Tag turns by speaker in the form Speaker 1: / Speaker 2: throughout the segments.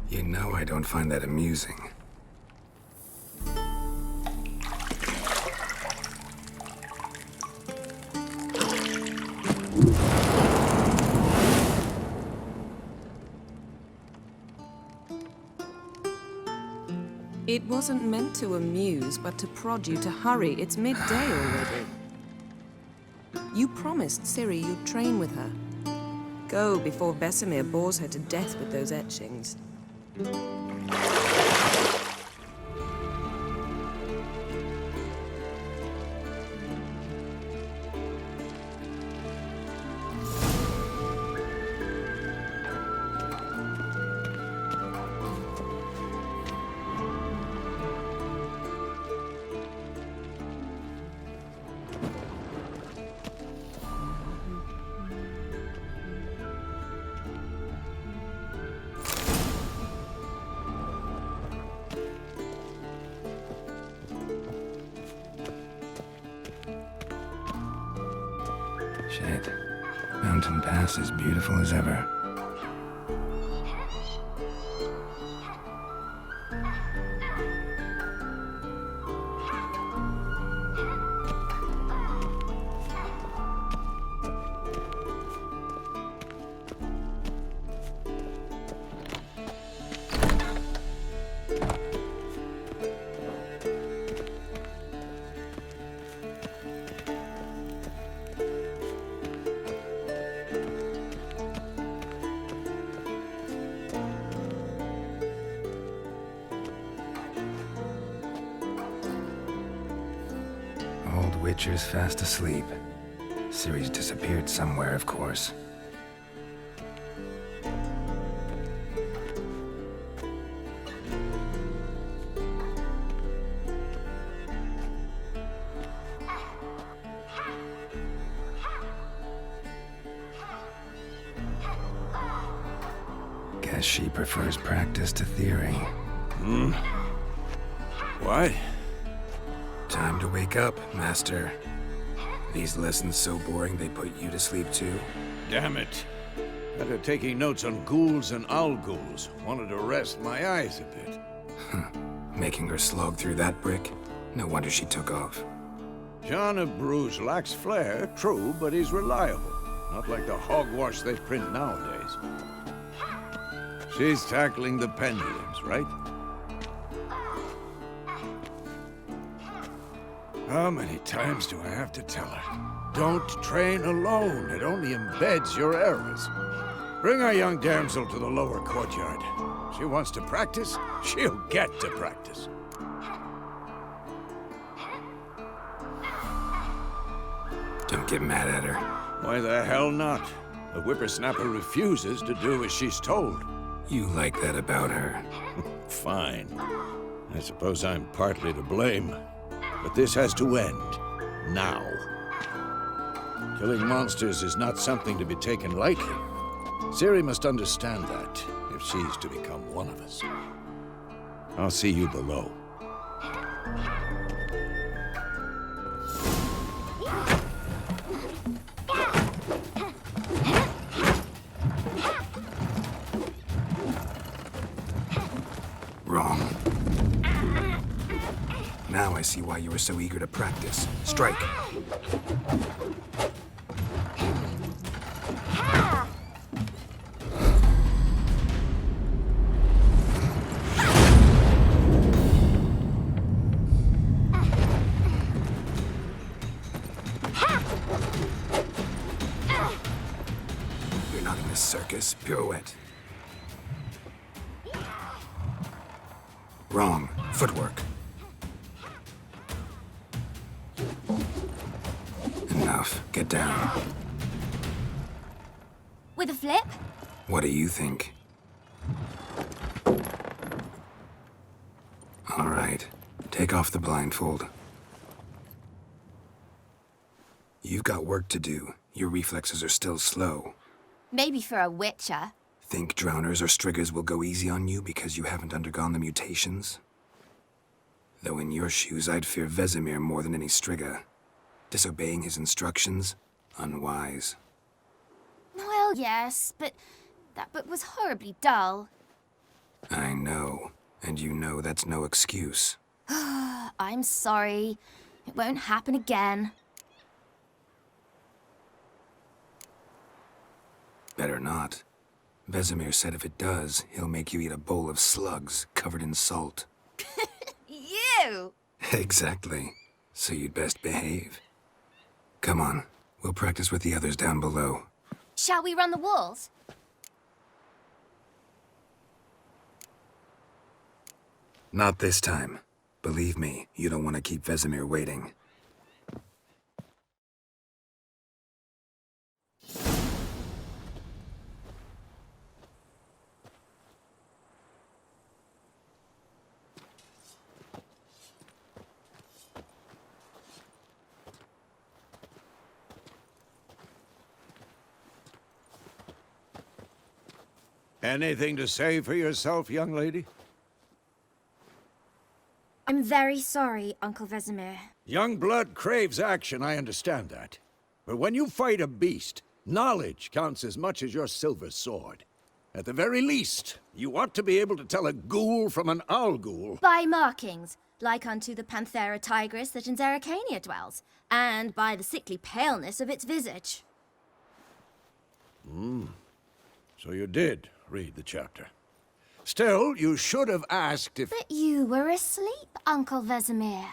Speaker 1: You know I don't find that amusing.
Speaker 2: It wasn't meant to amuse, but to prod you to hurry. It's midday already. You promised Ciri you'd train with her. Go before Vesemir bores her to death with those etchings.
Speaker 1: Shit. Mountain Pass is beautiful as ever. Witcher's fast asleep. Ciri's disappeared somewhere, of course. Guess she prefers practice to theory.
Speaker 3: Why?
Speaker 1: Time to wake up, Master. These lessons so boring they put you to sleep too?
Speaker 3: Damn it. After taking notes on ghouls and owl ghouls, wanted to rest my eyes a bit.
Speaker 1: Making her slog through that brick? No wonder she took off.
Speaker 3: John of Bruges lacks flair, true, but he's reliable. Not like the hogwash they print nowadays. She's tackling the pendulums, right? How many times do I have to tell her? Don't train alone. It only embeds your errors. Bring our young damsel to the lower courtyard. She wants to practice, she'll get to practice.
Speaker 1: Don't get mad at her.
Speaker 3: Why the hell not? The whippersnapper refuses to do as she's told.
Speaker 1: You like that about her.
Speaker 3: Fine. I suppose I'm partly to blame. But this has to end. Now. Killing monsters is not something to be taken lightly. Ciri must understand that, if she's to become one of us. I'll see you below.
Speaker 1: Wrong. Now I see why you were so eager to practice. Strike. You're not in a circus. Pirouette. Wrong. Footwork. Enough. Get down.
Speaker 4: With a flip?
Speaker 1: What do you think? All right. Take off the blindfold. You've got work to do. Your reflexes are still slow.
Speaker 4: Maybe for a witcher.
Speaker 1: Think drowners or striggers will go easy on you because you haven't undergone the mutations? Though in your shoes, I'd fear Vesemir more than any strigger. Disobeying his instructions? Unwise.
Speaker 4: Well, yes, but that book was horribly dull.
Speaker 1: I know, and you know that's no excuse.
Speaker 4: I'm sorry. It won't happen again.
Speaker 1: Better not. Vesemir said if it does, he'll make you eat a bowl of slugs covered in salt.
Speaker 4: You!
Speaker 1: Exactly. So you'd best behave. Come on, we'll practice with the others down below.
Speaker 4: Shall we run the walls?
Speaker 1: Not this time. Believe me, you don't want to keep Vesemir waiting.
Speaker 3: Anything to say for yourself, young lady?
Speaker 4: I'm very sorry, Uncle Vesemir.
Speaker 3: Young blood craves action, I understand that. But when you fight a beast, knowledge counts as much as your silver sword. At the very least, you ought to be able to tell a ghoul from an owl ghoul.
Speaker 4: By markings, like unto the Panthera tigris that in Zeracania dwells, and by the sickly paleness of its visage.
Speaker 3: So you did read the chapter. Still, you should have asked if...
Speaker 4: But you were asleep, Uncle Vesemir.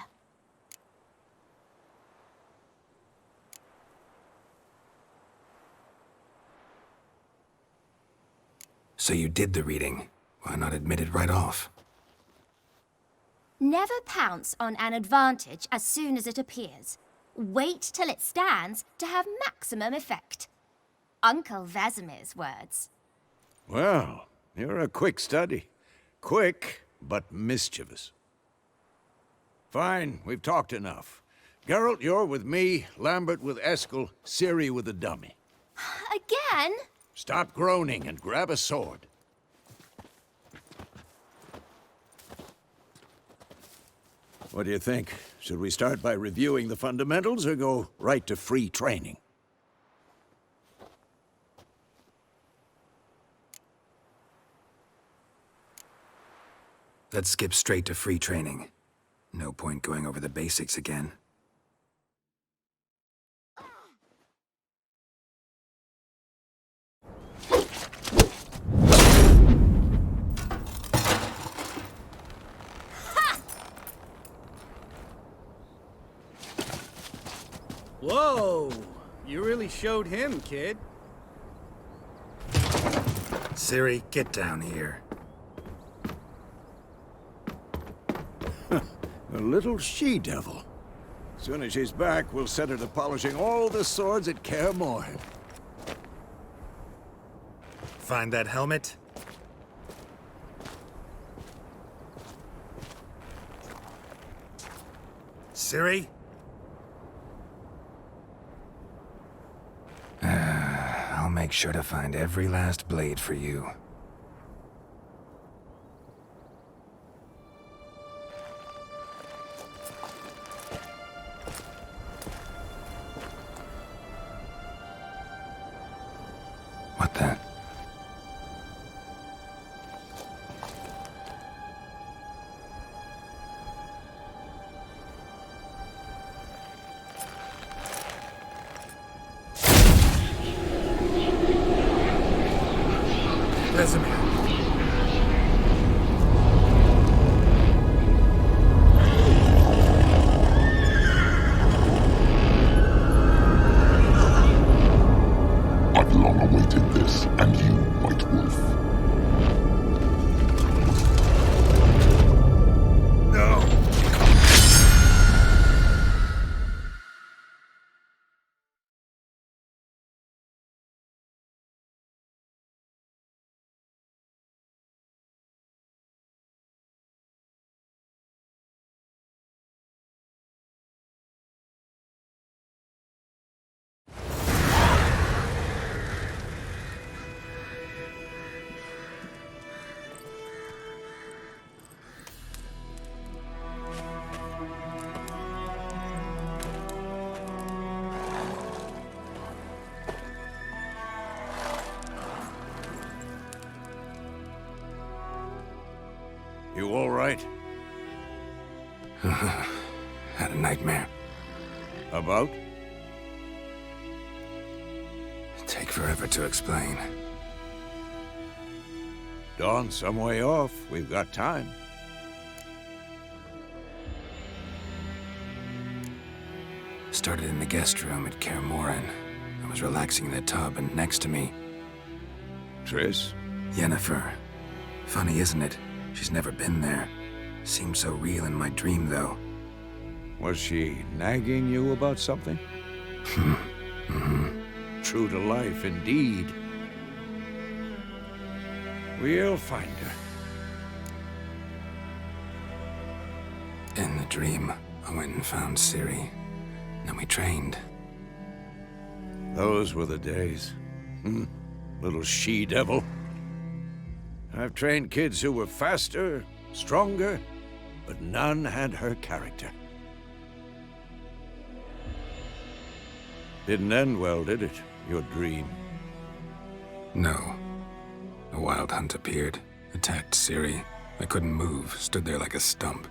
Speaker 1: So you did the reading. Why not admit it right off?
Speaker 4: Never pounce on an advantage as soon as it appears. Wait till it stands to have maximum effect. Uncle Vesemir's words.
Speaker 3: Well, you're a quick study. Quick, but mischievous. Fine, we've talked enough. Geralt, you're with me, Lambert with Eskel, Ciri with the dummy.
Speaker 4: Again?
Speaker 3: Stop groaning and grab a sword. What do you think? Should we start by reviewing the fundamentals or go right to free training?
Speaker 1: Let's skip straight to free training. No point going over the basics again.
Speaker 5: Whoa! You really showed him, kid.
Speaker 1: Ciri, get down here.
Speaker 3: A little she-devil. Soon as she's back, we'll set her to polishing all the swords at Kaer Morhen.
Speaker 1: Find that helmet? Ciri? I'll make sure to find every last blade for you. What the?
Speaker 3: You all right?
Speaker 1: Had a nightmare.
Speaker 3: About?
Speaker 1: Take forever to explain.
Speaker 3: Dawn's some way off. We've got time.
Speaker 1: Started in the guest room at Kaer Morhen. I was relaxing in the tub, and next to me,
Speaker 3: Triss?
Speaker 1: Yennefer. Funny, isn't it? She's never been there. Seemed so real in my dream, though.
Speaker 3: Was she nagging you about something? True to life, indeed. We'll find her.
Speaker 1: In the dream, I went and found Ciri. Then we trained.
Speaker 3: Those were the days. Little she-devil. I've trained kids who were faster, stronger, but none had her character. Didn't end well, did it? Your dream?
Speaker 1: No. A wild hunt appeared, attacked Ciri. I couldn't move, stood there like a stump.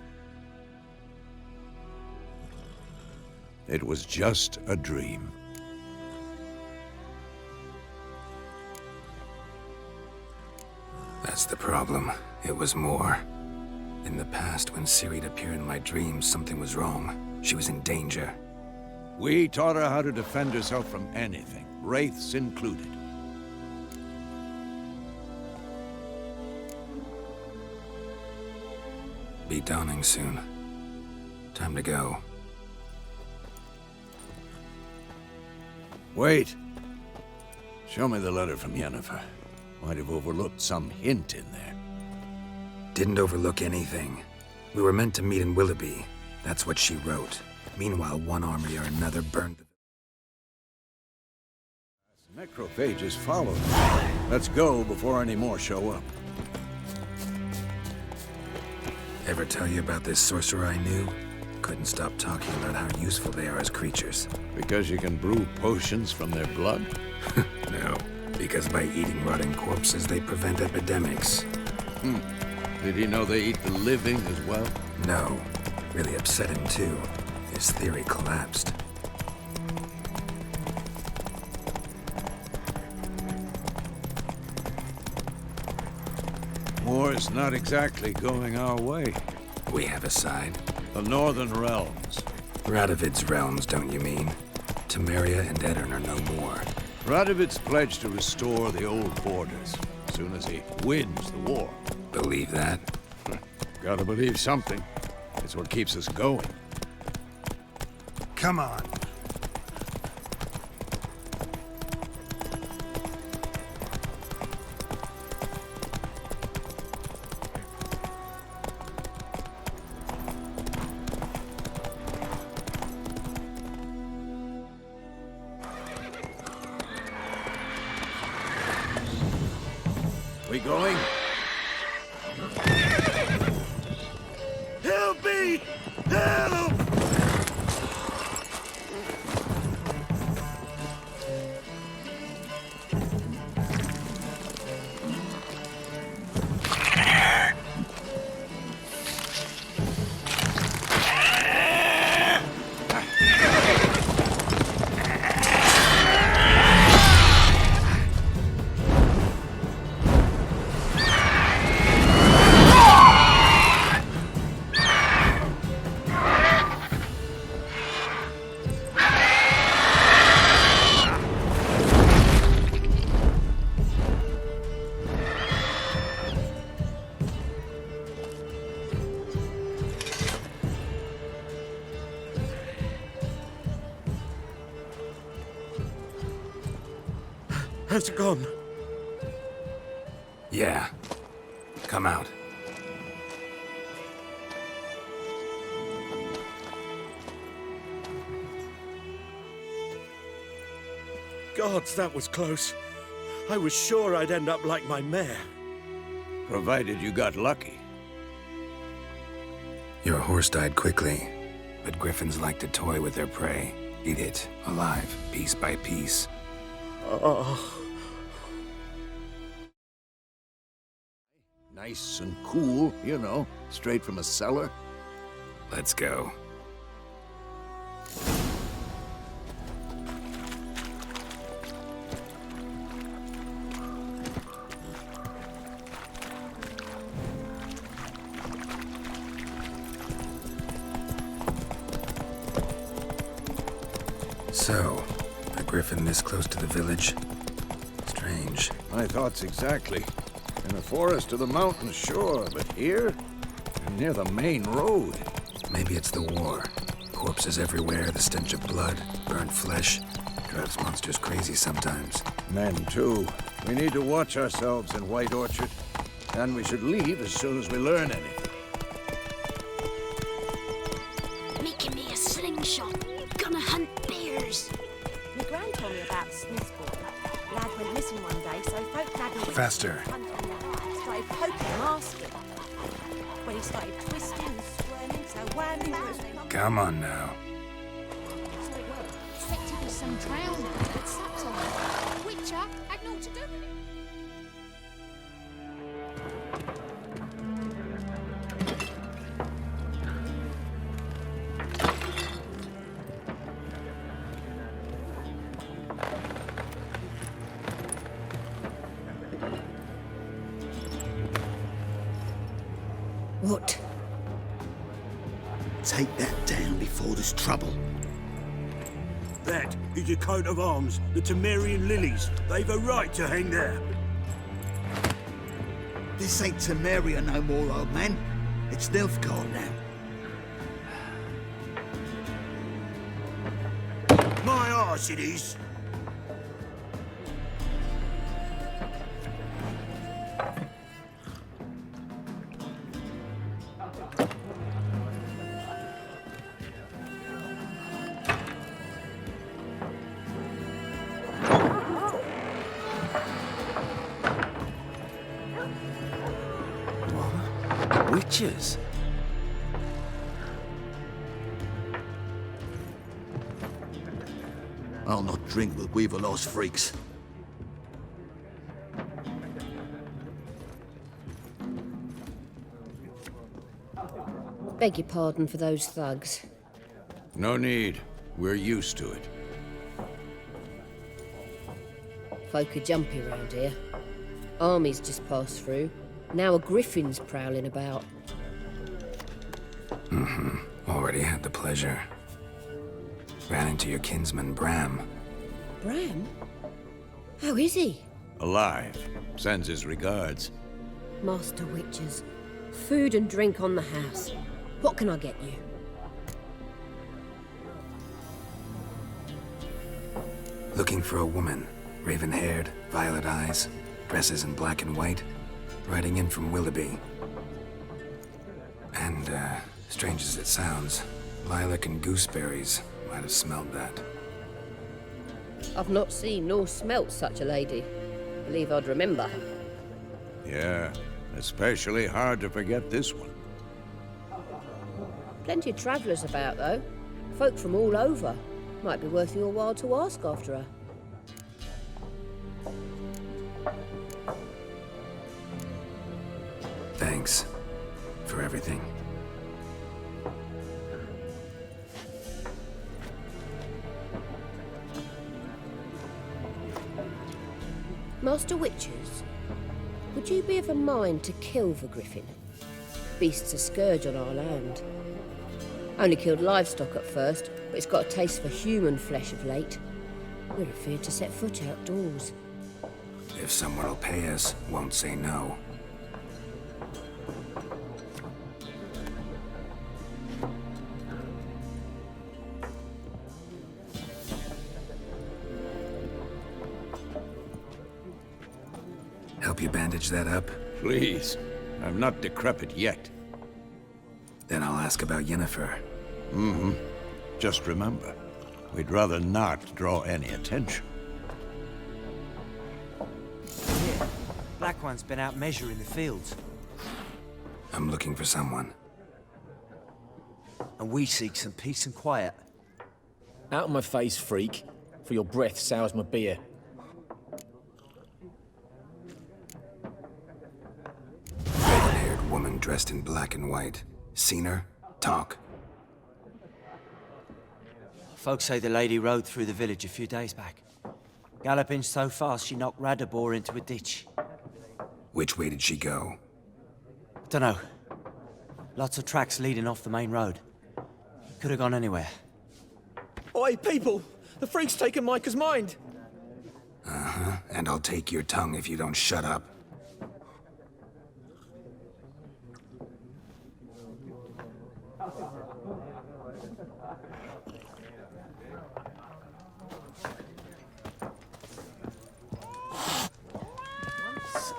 Speaker 3: It was just a dream.
Speaker 1: That's the problem. It was more. In the past, when Ciri'd appear in my dreams, something was wrong. She was in danger.
Speaker 3: We taught her how to defend herself from anything, wraiths included.
Speaker 1: Be dawning soon. Time to go.
Speaker 3: Wait. Show me the letter from Yennefer. Might have overlooked some hint in there.
Speaker 1: Didn't overlook anything. We were meant to meet in Willoughby. That's what she wrote. Meanwhile, one army or another burned the...
Speaker 3: Necrophages followed. Let's go before any more show up.
Speaker 1: Ever tell you about this sorcerer I knew? Couldn't stop talking about how useful they are as creatures.
Speaker 3: Because you can brew potions from their blood?
Speaker 1: No, because by eating rotting corpses, they prevent epidemics.
Speaker 3: Did he know they eat the living as well?
Speaker 1: No. Really upset him, too. His theory collapsed.
Speaker 3: War's not exactly going our way.
Speaker 1: We have a side.
Speaker 3: The Northern Realms.
Speaker 1: Radovid's realms, don't you mean? Temeria and Edirn are no more.
Speaker 3: Radovid's pledged to restore the old borders as soon as he wins the war.
Speaker 1: Believe that?
Speaker 3: Gotta believe something. It's what keeps us going.
Speaker 1: Come on.
Speaker 3: We going? Help me! Help!
Speaker 5: Has it gone?
Speaker 1: Yeah. Come out.
Speaker 5: Gods, that was close. I was sure I'd end up like my mare.
Speaker 3: Provided you got lucky.
Speaker 1: Your horse died quickly, but griffins like to toy with their prey. Eat it, alive, piece by piece.
Speaker 5: Oh.
Speaker 3: Nice and cool, you know, straight from a cellar.
Speaker 1: Let's go. So, a griffin this close to the village? Strange.
Speaker 3: My thoughts exactly. In a forest or the mountains, sure, but here? Near the main road.
Speaker 1: Maybe it's the war. Corpses everywhere, the stench of blood, burnt flesh. Drives monsters crazy sometimes.
Speaker 3: Men, too. We need to watch ourselves in White Orchard. And we should leave as soon as we learn anything.
Speaker 6: Making me a slingshot. Gonna hunt bears.
Speaker 7: My gran told me about the Smith's boy. Lad went missing one day, so folk gathered with
Speaker 1: Faster.
Speaker 7: him, started poking him, asking. When he started twisting and swirling, so whammy was
Speaker 1: Come on now.
Speaker 6: Expected with some drowning, but sucks on it. Witcher had naught to do with it.
Speaker 2: What?
Speaker 8: Take that down before there's trouble.
Speaker 5: That is a coat of arms, the Temerian lilies. They've a right to hang there.
Speaker 8: This ain't Temeria no more, old man. It's Nilfgaard now.
Speaker 5: My arse it is.
Speaker 1: Witches?
Speaker 8: I'll not drink with Weaver-lost freaks.
Speaker 2: Beg your pardon for those thugs.
Speaker 3: No need. We're used to it.
Speaker 2: Folk are jumpy round here. Armies just passed through. Now a griffin's prowling about.
Speaker 1: Already had the pleasure. Ran into your kinsman, Bram.
Speaker 2: Bram? How is he?
Speaker 3: Alive. Sends his regards.
Speaker 2: Master Witches. Food and drink on the house. What can I get you?
Speaker 1: Looking for a woman. Raven-haired, violet eyes, dresses in black and white. Riding in from Willoughby. And, strange as it sounds, lilac and gooseberries might have smelled that.
Speaker 2: I've not seen nor smelt such a lady. Believe I'd remember.
Speaker 3: Yeah, especially hard to forget this one.
Speaker 2: Plenty of travellers about, though. Folk from all over. Might be worth your while to ask after her.
Speaker 1: Thanks for everything.
Speaker 2: Master Witches, would you be of a mind to kill the griffin? Beast's a scourge on our land. Only killed livestock at first, but it's got a taste for human flesh of late. We're afeard to set foot outdoors.
Speaker 1: If someone will pay us, won't say no. Help you bandage that up?
Speaker 3: Please. I'm not decrepit yet.
Speaker 1: Then I'll ask about Yennefer.
Speaker 3: Just remember, we'd rather not draw any attention.
Speaker 9: Here, Black One's been out measuring the fields.
Speaker 1: I'm looking for someone.
Speaker 9: And we seek some peace and quiet.
Speaker 10: Out of my face, freak, for your breath sours my beer.
Speaker 1: woman dressed in black and white. Seen her? Talk.
Speaker 9: Folks say the lady rode through the village a few days back. Galloping so fast she knocked Radabor into a ditch.
Speaker 1: Which way did she go?
Speaker 9: Dunno. Lots of tracks leading off the main road. Could have gone anywhere.
Speaker 10: Oi, people! The freak's taken Micah's mind!
Speaker 1: Uh-huh, and I'll take your tongue if you don't shut up.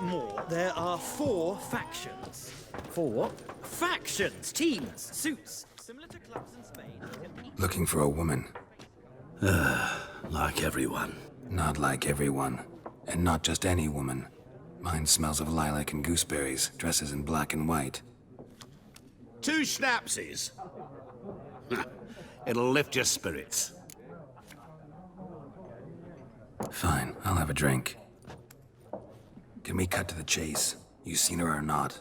Speaker 11: More. There are 4 factions.
Speaker 10: 4 what?
Speaker 11: Factions, teams, suits. Similar to clubs in Spain.
Speaker 1: Looking for a woman.
Speaker 5: Like everyone.
Speaker 1: Not like everyone. And not just any woman. Mine smells of lilac and gooseberries, dresses in black and white.
Speaker 5: 2 schnapsies. It'll lift your spirits.
Speaker 1: Fine, I'll have a drink. Can we cut to the chase? You seen her or not?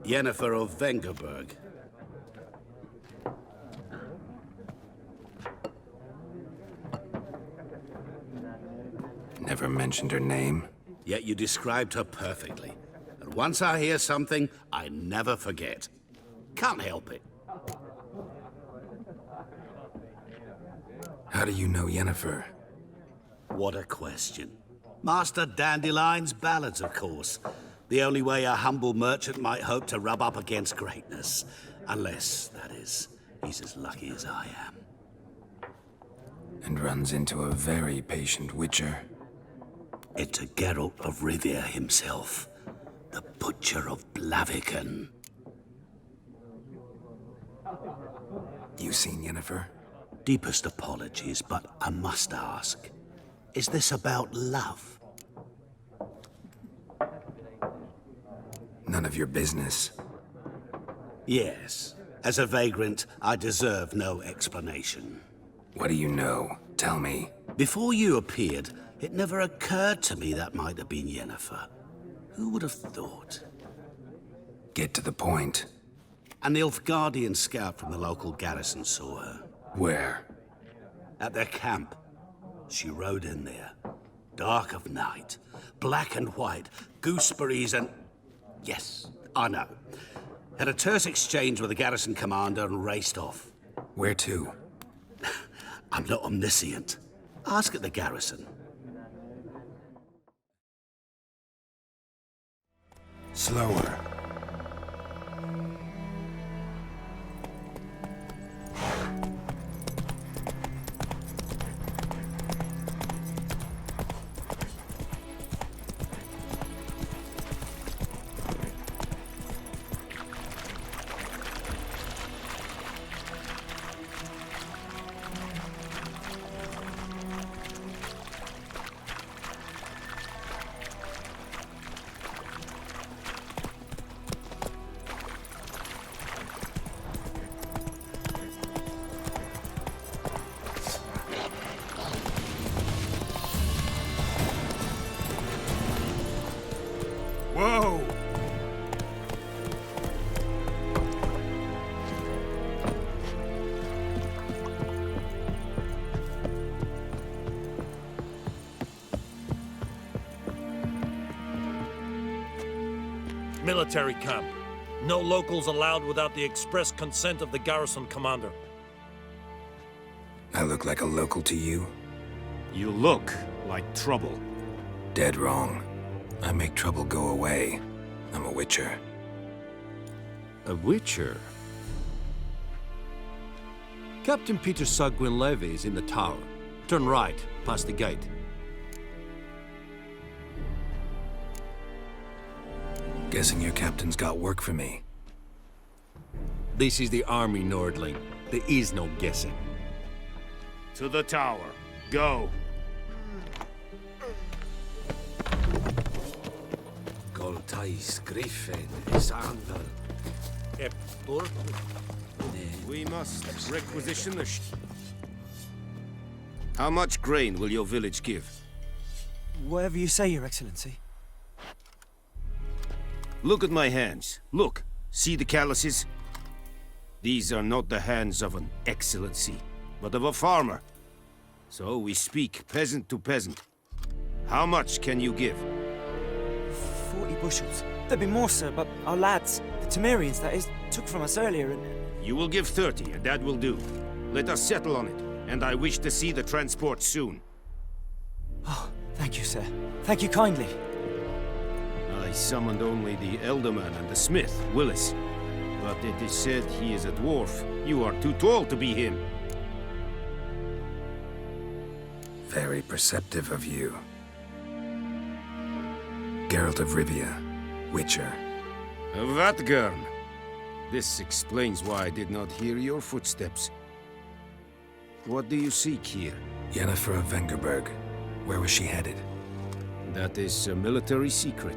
Speaker 5: Yennefer of Vengerberg.
Speaker 1: Never mentioned her name?
Speaker 5: Yet you described her perfectly. And once I hear something, I never forget. Can't help it.
Speaker 1: How do you know Yennefer?
Speaker 5: What a question. Master Dandelion's ballads, of course. The only way a humble merchant might hope to rub up against greatness. Unless, that is, he's as lucky as I am.
Speaker 1: And runs into a very patient witcher.
Speaker 5: It's a Geralt of Rivia himself. The Butcher of Blaviken.
Speaker 1: You seen Yennefer?
Speaker 5: Deepest apologies, but I must ask. Is this about love?
Speaker 1: None of your business.
Speaker 5: Yes. As a vagrant, I deserve no explanation.
Speaker 1: What do you know? Tell me.
Speaker 5: Before you appeared, it never occurred to me that might have been Yennefer. Who would have thought?
Speaker 1: Get to the point.
Speaker 5: An Nilfgaardian scout from the local garrison saw her.
Speaker 1: Where?
Speaker 5: At their camp. She rode in there. Dark of night. Black and white. Gooseberries and... Yes, I know. Had a terse exchange with the garrison commander and raced off.
Speaker 1: Where to?
Speaker 5: I'm not omniscient. Ask at the garrison.
Speaker 1: Slower.
Speaker 5: Whoa!
Speaker 12: Military camp. No locals allowed without the express consent of the garrison commander.
Speaker 1: I look like a local to you?
Speaker 12: You look like trouble.
Speaker 1: Dead wrong. I make trouble go away. I'm a witcher.
Speaker 13: A witcher? Captain Peter Sagwin Levy is in the tower. Turn right, past the gate.
Speaker 1: Guessing your captain's got work for me.
Speaker 13: This is the army, Nordling. There is no guessing.
Speaker 12: To the tower. Go.
Speaker 14: We must requisition the How much grain will your village give?
Speaker 9: Whatever you say, Your Excellency.
Speaker 14: Look at my hands. Look. See the calluses? These are not the hands of an excellency, but of a farmer. So we speak peasant to peasant. How much can you give?
Speaker 9: 40 bushels. There'd be more, sir, but our lads, the Temerians, that is, took from us earlier and...
Speaker 14: You will give 30, and that will do. Let us settle on it, and I wish to see the transport soon.
Speaker 9: Oh, thank you, sir. Thank you kindly.
Speaker 14: I summoned only the Elderman and the smith, Willis. But it is said he is a dwarf. You are too tall to be him.
Speaker 1: Very perceptive of you. Geralt of Rivia, Witcher.
Speaker 14: Vatgern. This explains why I did not hear your footsteps. What do you seek here?
Speaker 1: Yennefer of Vengerberg. Where was she headed?
Speaker 14: That is a military secret.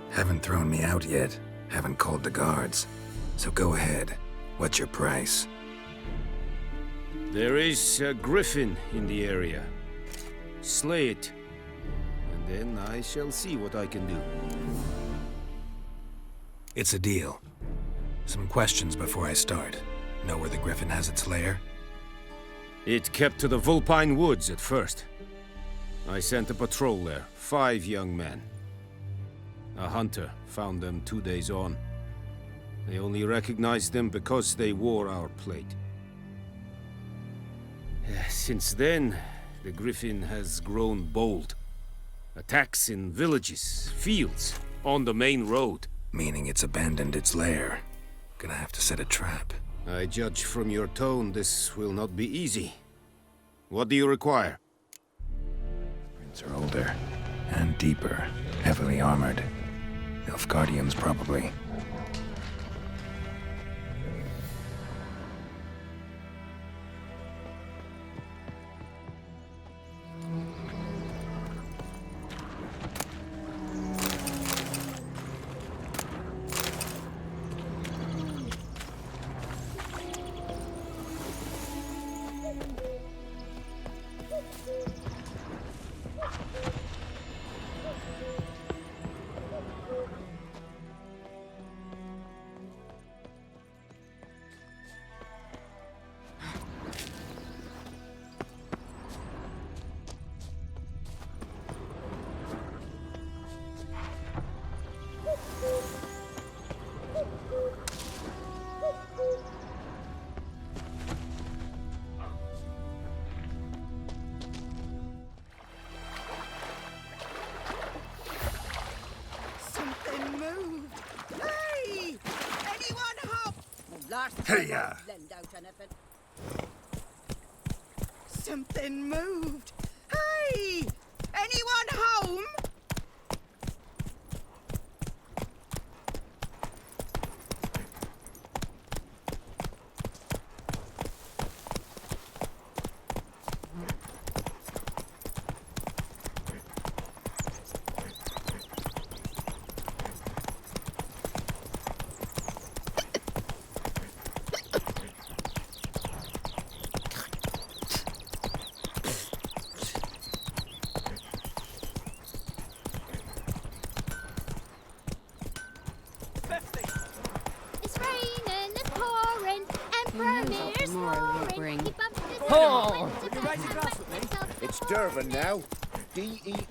Speaker 1: Haven't thrown me out yet. Haven't called the guards. So go ahead. What's your price?
Speaker 14: There is a griffin in the area. Slay it. And then I shall see what I can do.
Speaker 1: It's a deal. Some questions before I start. Know where the griffin has its lair?
Speaker 14: It kept to the Vulpine Woods at first. I sent a patrol there, 5 young men. A hunter found them 2 days on. They only recognized them because they wore our plate. Since then, the griffin has grown bold. Attacks in villages, fields, on the main road.
Speaker 1: Meaning it's abandoned its lair. Gonna have to set a trap.
Speaker 14: I judge from your tone this will not be easy. What do you require?
Speaker 1: Prints are older and deeper, heavily armored. Nilfgaardians, probably.
Speaker 8: Hey-ya!
Speaker 7: Something moved. Hey! Anyone home?
Speaker 15: It's Dervan now. D-E-R-V-A-N,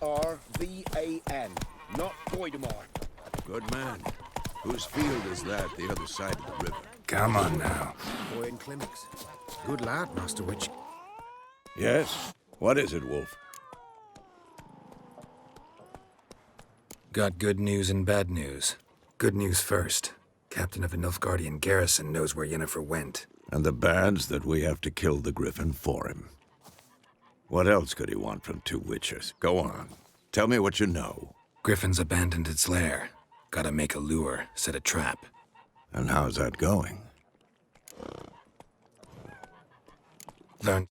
Speaker 15: not Voidemar.
Speaker 3: Good man. Whose field is that, the other side of the river?
Speaker 1: Come on now.
Speaker 15: Boy in clinics. Good lad, Master Witch.
Speaker 3: Yes? What is it, Wolf?
Speaker 1: Got good news and bad news. Good news first. Captain of a Nilfgaardian garrison knows where Yennefer went.
Speaker 3: And the bad's that we have to kill the griffin for him. What else could he want from 2 witchers? Go on. Tell me what you know.
Speaker 1: Griffin's abandoned its lair. Gotta make a lure, set a trap.
Speaker 3: And how's that going?
Speaker 1: Learn.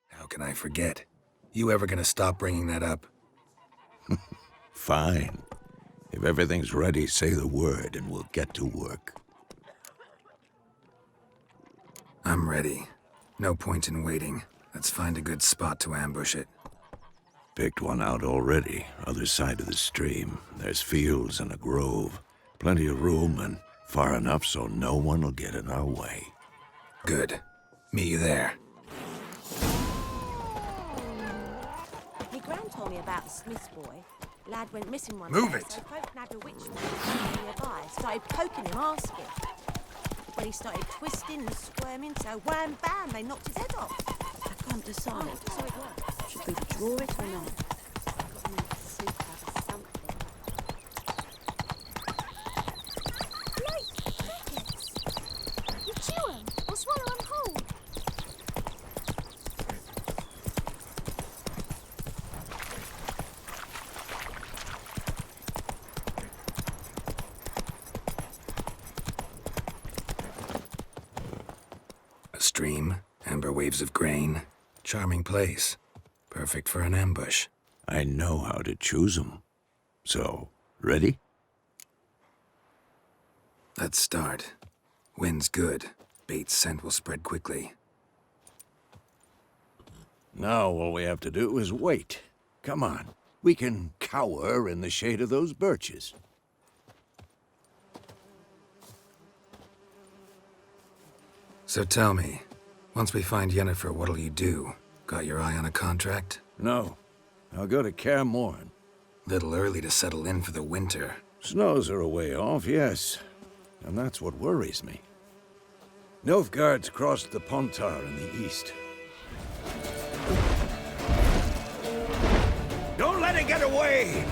Speaker 1: How can I forget? You ever gonna stop bringing that up?
Speaker 3: Fine. If everything's ready, say the word and we'll get to work.
Speaker 1: I'm ready. No point in waiting. Let's find a good spot to ambush it.
Speaker 3: Picked one out already, other side of the stream. There's fields and a grove. Plenty of room and far enough so no one will get in our way.
Speaker 1: Good. Meet you there.
Speaker 7: My gran told me about the Smith's boy. Lad went missing one
Speaker 1: Move
Speaker 7: day,
Speaker 1: it.
Speaker 7: so folk nabbed a witch nearby. Started poking him, asking. When he started twisting and squirming, so wham bam, they knocked his head off. I can't decide. Oh, so it was. Should we withdraw it or not? Got to make the soup out of something.
Speaker 6: Like crickets. You chew 'em or swallow 'em whole.
Speaker 1: A stream, amber waves of grain. Charming place. Perfect for an ambush.
Speaker 3: I know how to choose 'em. So, ready?
Speaker 1: Let's start. Wind's good. Bait's scent will spread quickly.
Speaker 3: Now all we have to do is wait. Come on. We can cower in the shade of those birches.
Speaker 1: So tell me, once we find Yennefer, what'll you do? Got your eye on a contract?
Speaker 3: No. I'll go to Kaer Morhen.
Speaker 1: Little early to settle in for the winter.
Speaker 3: Snows are a way off, yes. And that's what worries me. Nilfgaard's crossed the Pontar in the east. Don't let it get away!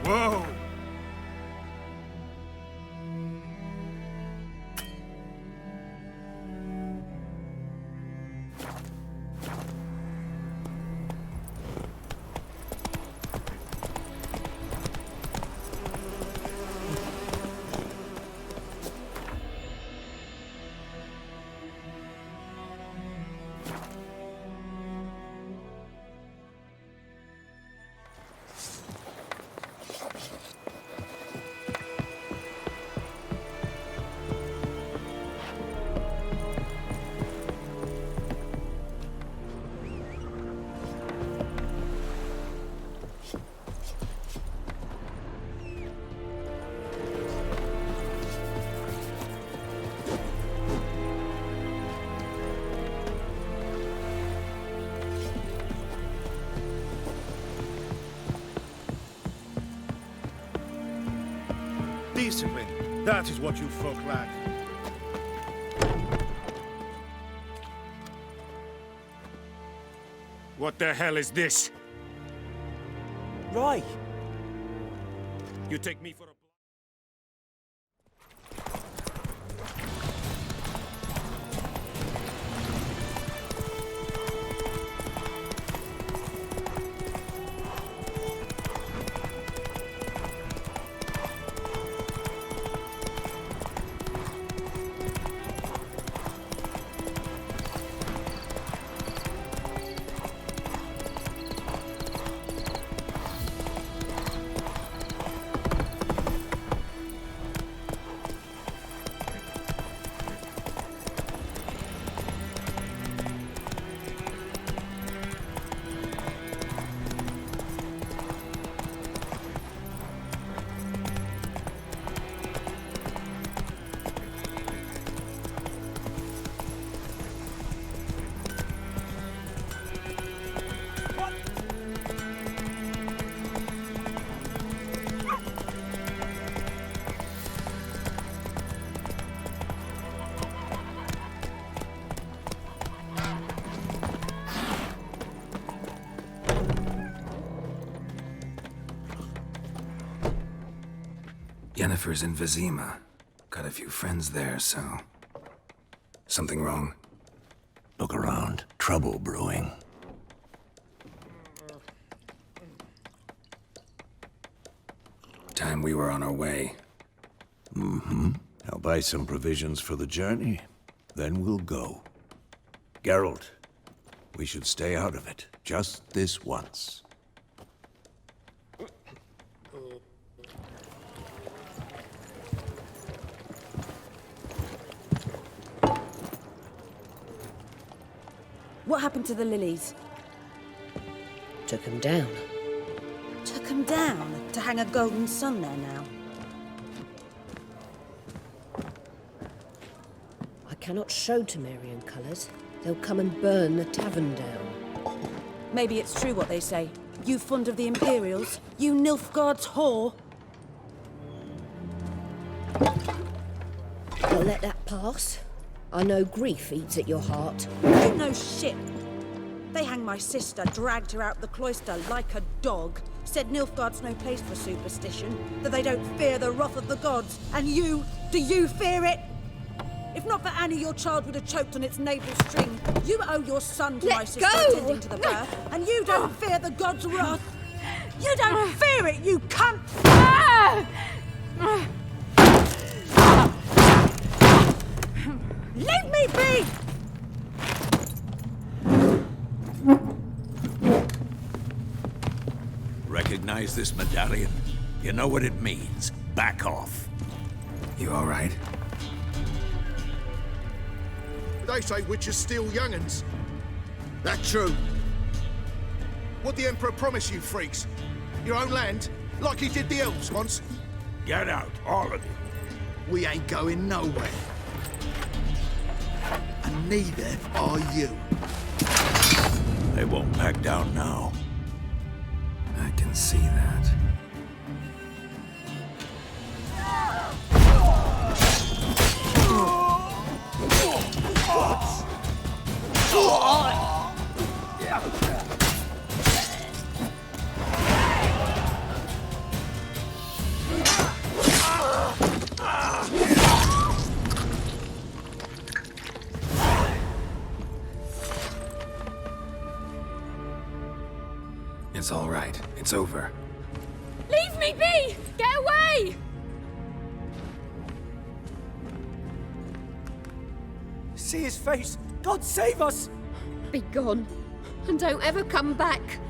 Speaker 1: Whoa!
Speaker 15: Discipline. That is what you folk lack.
Speaker 14: What the hell is this?
Speaker 9: Right.
Speaker 14: You take me for a...
Speaker 1: Yennefer's in Vizima. Got a few friends there, so... Something wrong?
Speaker 3: Look around. Trouble brewing.
Speaker 1: time we were on our way.
Speaker 3: Mm-hmm. I'll buy some provisions for the journey, then we'll go. Geralt, we should stay out of it, just this once.
Speaker 7: What happened to the lilies?
Speaker 16: Took them down.
Speaker 7: Took them down? To hang a golden sun there now?
Speaker 16: I cannot show Temerian colours. They'll come and burn the tavern down.
Speaker 7: Maybe it's true what they say. You fond of the Imperials? You Nilfgaard's whore?
Speaker 16: I'll let that pass. I know grief eats at your heart.
Speaker 7: You know shit. They hanged my sister, dragged her out the cloister like a dog. Said Nilfgaard's no place for superstition, that they don't fear the wrath of the gods. And you, do you fear it? If not for Annie, your child would have choked on its navel string. You owe your son to my sister attending to the birth, and you don't fear the gods' wrath. You don't fear it, you cunt! Leave me be!
Speaker 3: Recognize this medallion? You know what it means. Back off.
Speaker 1: You all right?
Speaker 15: They say witches steal young'uns. That true? What'd the Emperor promise you, freaks? Your own land? Like he did the elves once?
Speaker 3: Get out, all of you.
Speaker 8: We ain't going nowhere. And neither are you.
Speaker 3: They won't back down now.
Speaker 1: I can see that. It's all right. It's over.
Speaker 6: Leave me be! Get away!
Speaker 9: See his face! God save us!
Speaker 6: Be gone, and don't ever come back.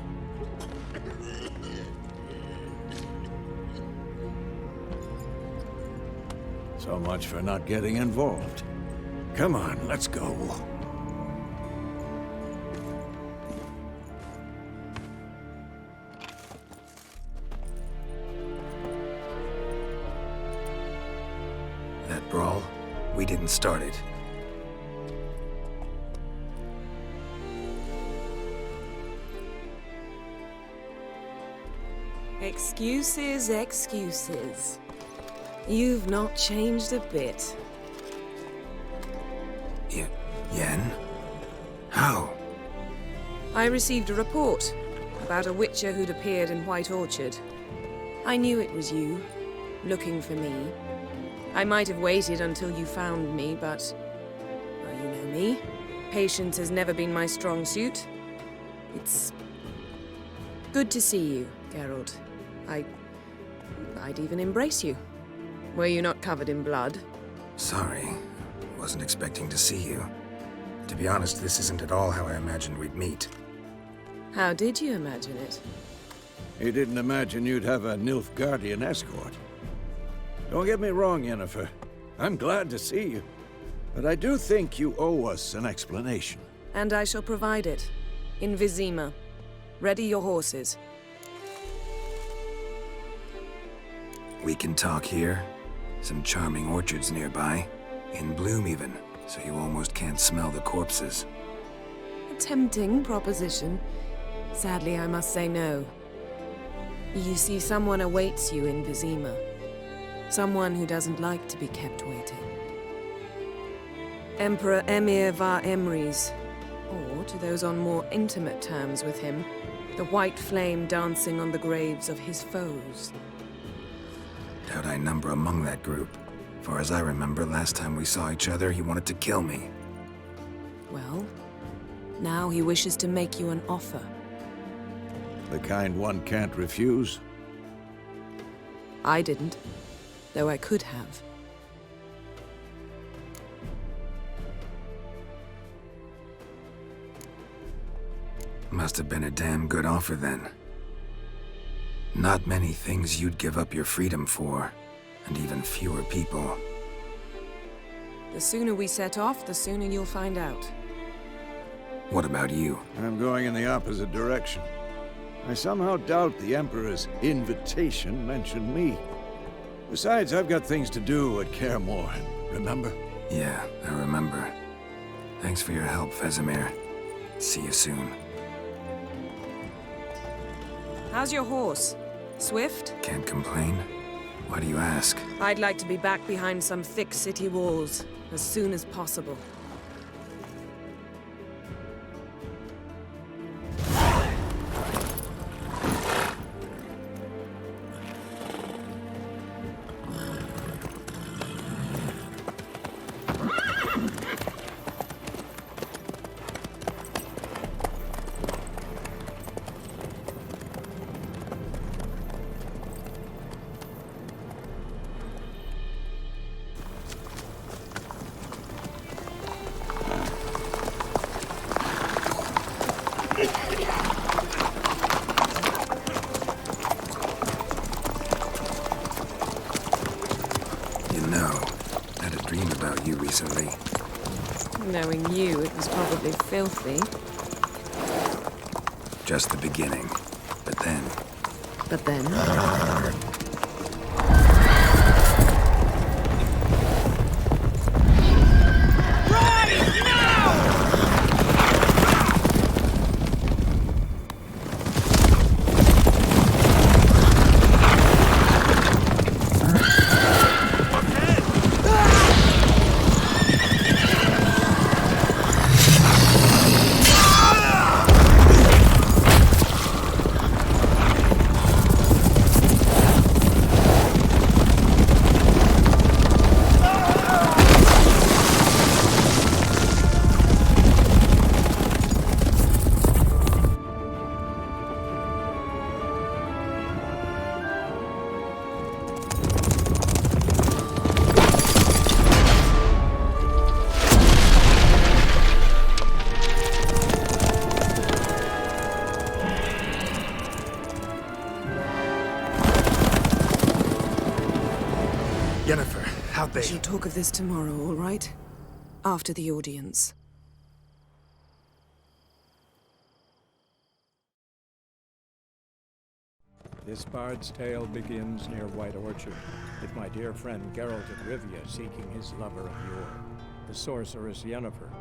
Speaker 3: So much for not getting involved. Come on, let's go.
Speaker 1: That brawl, we didn't start it.
Speaker 2: Excuses, excuses. You've not changed a bit.
Speaker 1: Yen? How?
Speaker 2: I received a report about a witcher who'd appeared in White Orchard. I knew it was you, looking for me. I might have waited until you found me, but... well, you know me. Patience has never been my strong suit. It's... good to see you, Geralt. I'd even embrace you. Were you not covered in blood?
Speaker 1: Sorry. Wasn't expecting to see you. To be honest, this isn't at all how I imagined we'd meet.
Speaker 2: How did you imagine it?
Speaker 3: He didn't imagine you'd have a Nilfgaardian escort. Don't get me wrong, Yennefer. I'm glad to see you. But I do think you owe us an explanation.
Speaker 2: And I shall provide it. In Vizima. Ready your horses.
Speaker 1: We can talk here. Some charming orchards nearby. In bloom even, so you almost can't smell the corpses.
Speaker 2: A tempting proposition. Sadly, I must say no. You see, someone awaits you in Vizima. Someone who doesn't like to be kept waiting. Emperor Emir var Emrys, or to those on more intimate terms with him, the white flame dancing on the graves of his foes.
Speaker 1: Doubt I number among that group. For as I remember, last time we saw each other, he wanted to kill me.
Speaker 2: Well, now he wishes to make you an offer.
Speaker 3: The kind one can't refuse?
Speaker 2: I didn't, though I could have.
Speaker 1: Must have been a damn good offer then. Not many things you'd give up your freedom for, and even fewer people.
Speaker 2: The sooner we set off, the sooner you'll find out.
Speaker 1: What about you?
Speaker 3: I'm going in the opposite direction. I somehow doubt the Emperor's invitation mentioned me. Besides, I've got things to do at Kaer Morhen, remember?
Speaker 1: Yeah, I remember. Thanks for your help, Vesemir. See you soon.
Speaker 2: How's your horse? Swift?
Speaker 1: Can't complain. Why do you ask?
Speaker 2: I'd like to be back behind some thick city walls as soon as possible.
Speaker 1: Recently.
Speaker 2: Knowing you, it was probably filthy.
Speaker 1: Just the beginning. But then...
Speaker 2: But then... We shall talk of this tomorrow, all right? After the audience.
Speaker 17: This bard's tale begins near White Orchard, with my dear friend Geralt of Rivia seeking his lover of yore, the sorceress Yennefer.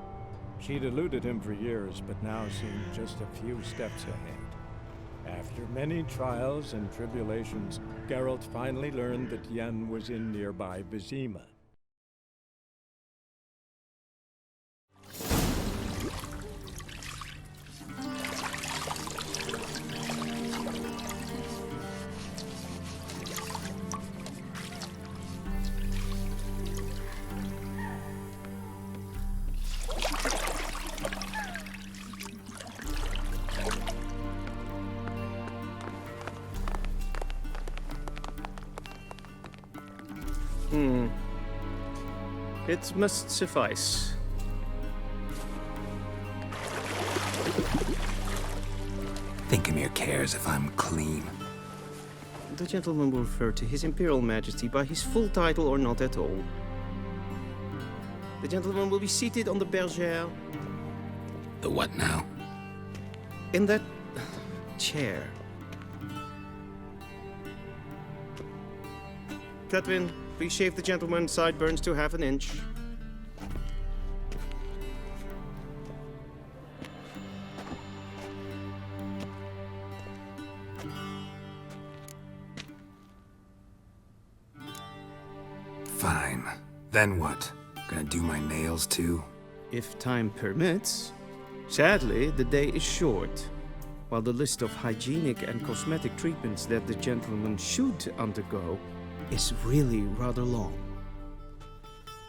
Speaker 17: She'd eluded him for years, but now seemed just a few steps ahead. After many trials and tribulations, Geralt finally learned that Yen was in nearby Vizima.
Speaker 18: It must suffice.
Speaker 1: Thinkamere cares if I'm clean.
Speaker 18: The gentleman will refer to His Imperial Majesty by his full title or not at all. The gentleman will be seated on the bergère.
Speaker 1: The what now?
Speaker 18: In that chair. Catwin, please shave the gentleman's sideburns to ½ an inch.
Speaker 1: Fine. Then what? Gonna do my nails too?
Speaker 18: If time permits. Sadly, the day is short, while the list of hygienic and cosmetic treatments that the gentleman should undergo is really rather long.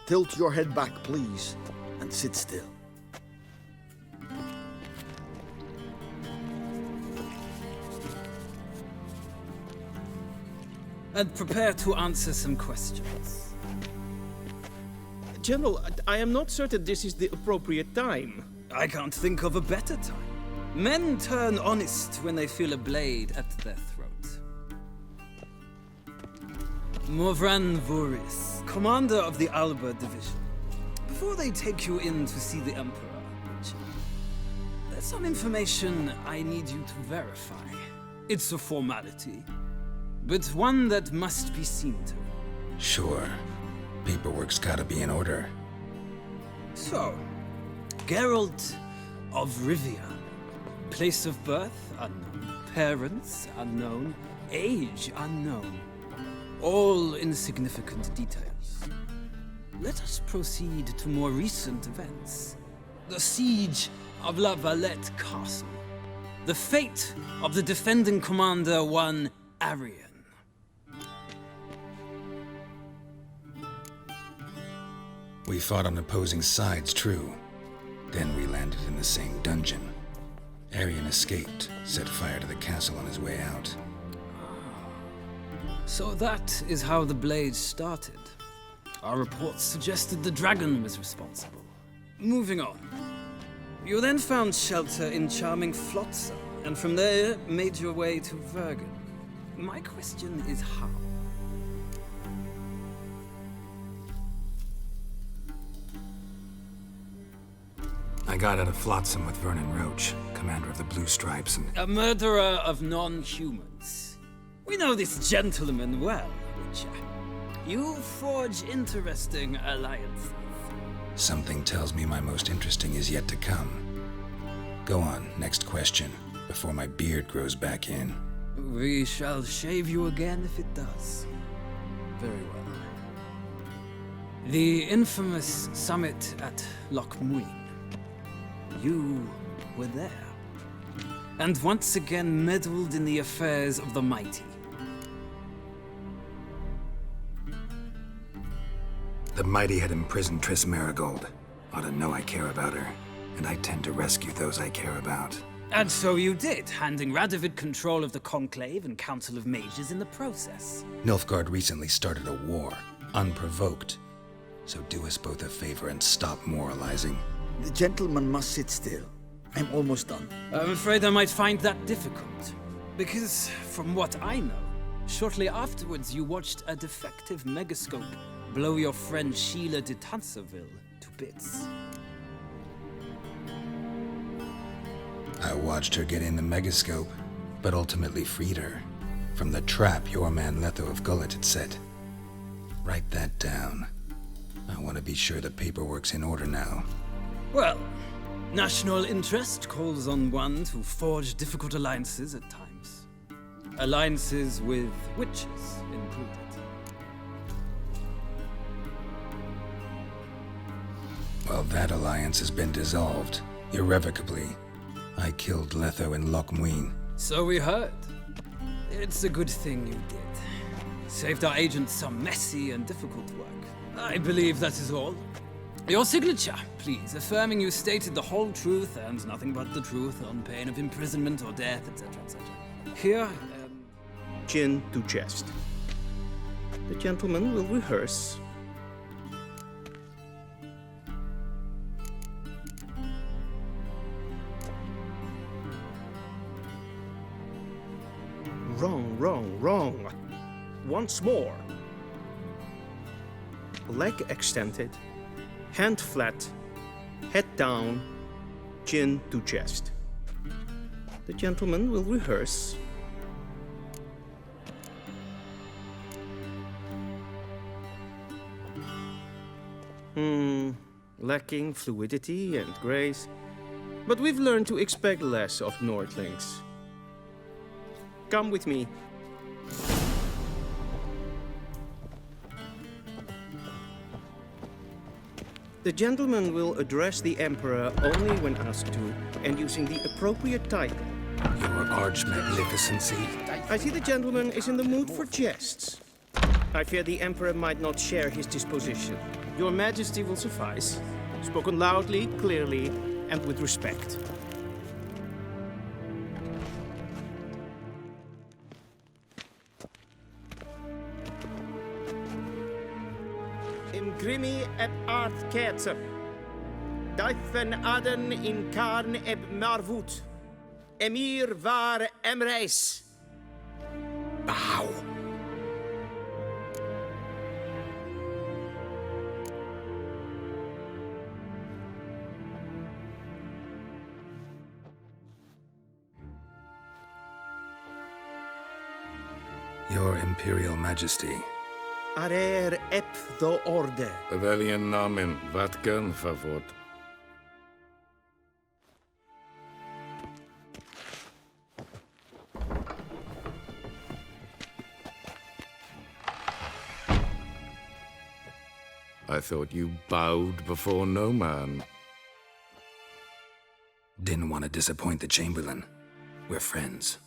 Speaker 8: Tilt your head back, please, and sit still.
Speaker 11: and prepare to answer some questions.
Speaker 18: General, I am not certain this is the appropriate time.
Speaker 11: I can't think of a better time. Men turn honest when they feel a blade at their throat. Morvran Voris, commander of the Alba Division. Before they take you in to see the Emperor, there's some information I need you to verify. It's a formality, but one that must be seen to.
Speaker 1: Sure. Paperwork's gotta be in order.
Speaker 11: So, Geralt of Rivia. Place of birth unknown. Parents unknown. Age unknown. All insignificant details. Let us proceed to more recent events. The siege of La Valette Castle. The fate of the defending commander, one Arian.
Speaker 1: We fought on opposing sides, true. Then we landed in the same dungeon. Arian escaped, set fire to the castle on his way out.
Speaker 11: So that is how the blade started. Our reports suggested the dragon was responsible. Moving on. You then found shelter in charming Flotsam, and from there made your way to Vergen. My question is how?
Speaker 1: I got out of Flotsam with Vernon Roach, commander of the Blue Stripes, and...
Speaker 11: A murderer of non-humans. We know this gentleman well, Witcher. You forge interesting alliances.
Speaker 1: Something tells me my most interesting is yet to come. Go on, next question, before my beard grows back in.
Speaker 11: We shall shave you again if it does. Very well. The infamous summit at Loch Muin. You were there. And once again meddled in the affairs of the mighty.
Speaker 1: The mighty had imprisoned Triss Marigold. Ought to know I care about her, and I tend to rescue those I care about.
Speaker 11: And so you did, handing Radovid control of the Conclave and Council of Mages in the process.
Speaker 1: Nilfgaard recently started a war, unprovoked. So do us both a favor and stop moralizing.
Speaker 8: The gentleman must sit still. I'm almost done.
Speaker 11: I'm afraid I might find that difficult. Because, from what I know, shortly afterwards you watched a defective megascope blow your friend Sheila de Tanserville to bits.
Speaker 1: I watched her get in the megascope, but ultimately freed her from the trap your man Letho of Gullet had set. Write that down. I want to be sure the paperwork's in order now.
Speaker 11: Well, national interest calls on one to forge difficult alliances at times. Alliances with witches included.
Speaker 1: Well, that alliance has been dissolved, irrevocably. I killed Letho in Loch Muin.
Speaker 11: So we heard. It's a good thing you did. Saved our agents some messy and difficult work. I believe that is all. Your signature, please, affirming you stated the whole truth and nothing but the truth on pain of imprisonment or death, etc., etc. Here,
Speaker 18: Chin to chest. The gentleman will rehearse. Wrong, wrong, wrong. Once more. Leg extended, hand flat, head down, chin to chest. The gentleman will rehearse. Lacking fluidity and grace, but we've learned to expect less of Nordlings. Come with me. The gentleman will address the Emperor only when asked to, and using the appropriate title.
Speaker 1: Your Arch-Magnificency.
Speaker 18: I see the gentleman is in the mood for jests. I fear the Emperor might not share his disposition. Your Majesty will suffice. Spoken loudly, clearly, and with respect. im grimi eb art kerze. Deifen aden in karn eb marvut. Emir var emreis.
Speaker 8: Bow.
Speaker 1: Your Imperial Majesty.
Speaker 18: Arer ep do orde.
Speaker 14: Welchen Namen? Wat gern favor? I thought you bowed before no man.
Speaker 1: Didn't want to disappoint the Chamberlain. We're friends.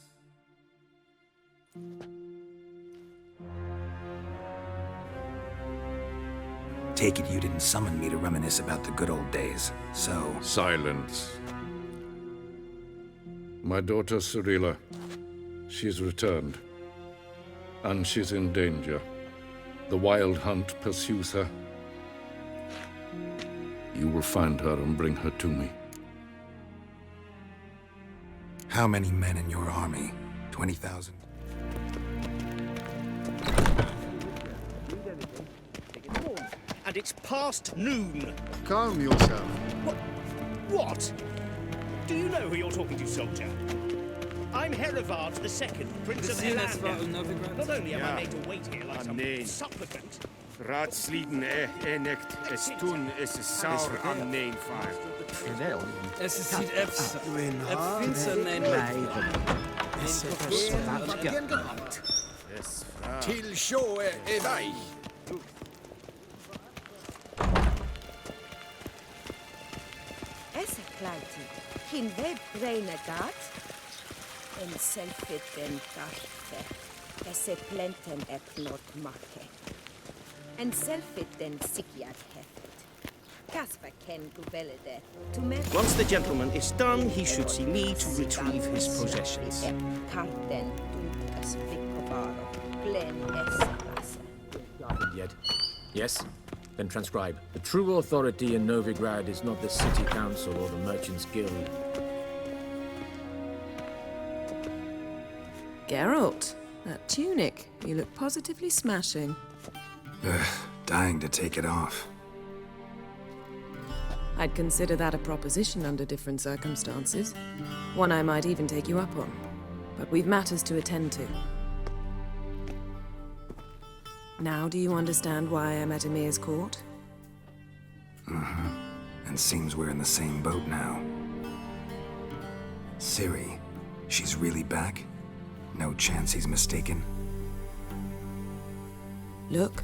Speaker 1: Take it you didn't summon me to reminisce about the good old days, so...
Speaker 14: Silence. My daughter Cyrilla, she's returned. And she's in danger. The Wild Hunt pursues her. You will find her and bring her to me.
Speaker 1: How many men in your army? 20,000?
Speaker 5: And it's past noon.
Speaker 8: Calm yourself.
Speaker 5: What? Do you know who you're talking to, soldier? I'm Herivard II, Prince of Helanda. Not only am I made to wait here like some supplicant...
Speaker 14: Ratslieden enekt es tun, es is sauer am neenvaar.
Speaker 11: Es is ziet Epsa. Finster nein.
Speaker 8: Till sjå är väg.
Speaker 7: Esse kleiti, hin web reine gat, en selfit den garte, esse plenten ep not make. En selfit den sikiat hefet. Kasper ken gubelede, to me...
Speaker 18: Once the gentleman is done, he should see me to retrieve his possessions.
Speaker 7: Karten tut as vicovaro, glen esse lasse.
Speaker 10: Yet. Yes? Then transcribe. The true authority in Novigrad is not the city council or the merchants' guild.
Speaker 2: Geralt, that tunic. You look positively smashing.
Speaker 1: Ugh, dying to take it off.
Speaker 2: I'd consider that a proposition under different circumstances. One I might even take you up on. But we've matters to attend to. Now do you understand why I'm at Emir's court?
Speaker 1: Uh-huh. And seems we're in the same boat now. Ciri, she's really back? No chance he's mistaken?
Speaker 2: Look.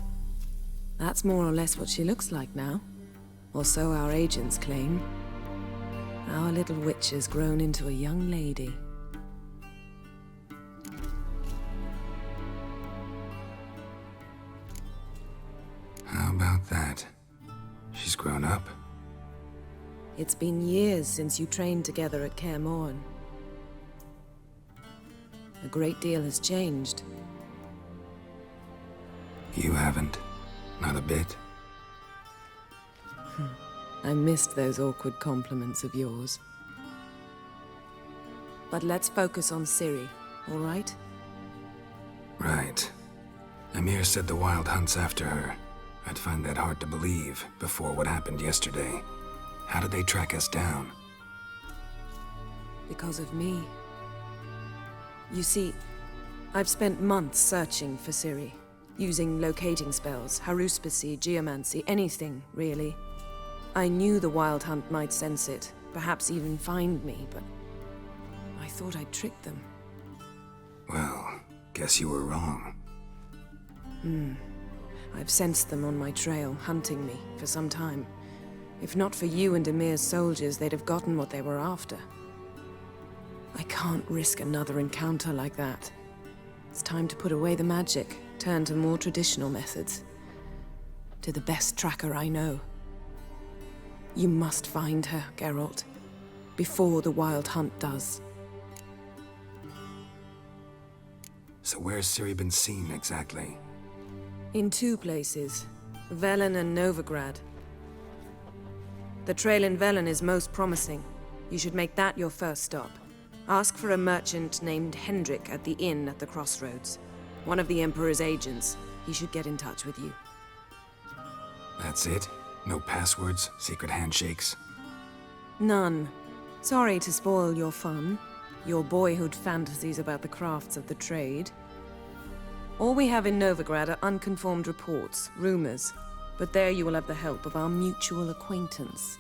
Speaker 2: That's more or less what she looks like now. Or so our agents claim. Our little witch has grown into a young lady.
Speaker 1: How about that? She's grown up.
Speaker 2: It's been years since you trained together at Kaer Morhen. A great deal has changed.
Speaker 1: You haven't. Not a bit.
Speaker 2: I missed those awkward compliments of yours. But let's focus on Ciri, all right?
Speaker 1: Right. Emir said the Wild Hunt's after her. I'd find that hard to believe before what happened yesterday. How did they track us down?
Speaker 2: Because of me. You see, I've spent months searching for Ciri. Using locating spells, haruspicy, geomancy, anything, really. I knew the Wild Hunt might sense it, perhaps even find me, but I thought I'd tricked them.
Speaker 1: Well, guess you were wrong.
Speaker 2: I've sensed them on my trail, hunting me, for some time. If not for you and Emir's soldiers, they'd have gotten what they were after. I can't risk another encounter like that. It's time to put away the magic, turn to more traditional methods. To the best tracker I know. You must find her, Geralt, before the Wild Hunt does.
Speaker 1: So where's Ciri been seen exactly?
Speaker 2: In two places. Velen and Novigrad. The trail in Velen is most promising. You should make that your first stop. Ask for a merchant named Hendrik at the inn at the crossroads. One of the Emperor's agents. He should get in touch with you.
Speaker 1: That's it? No passwords, secret handshakes?
Speaker 2: None. Sorry to spoil your fun. Your boyhood fantasies about the crafts of the trade. All we have in Novigrad are unconfirmed reports, rumors. But there you will have the help of our mutual acquaintance.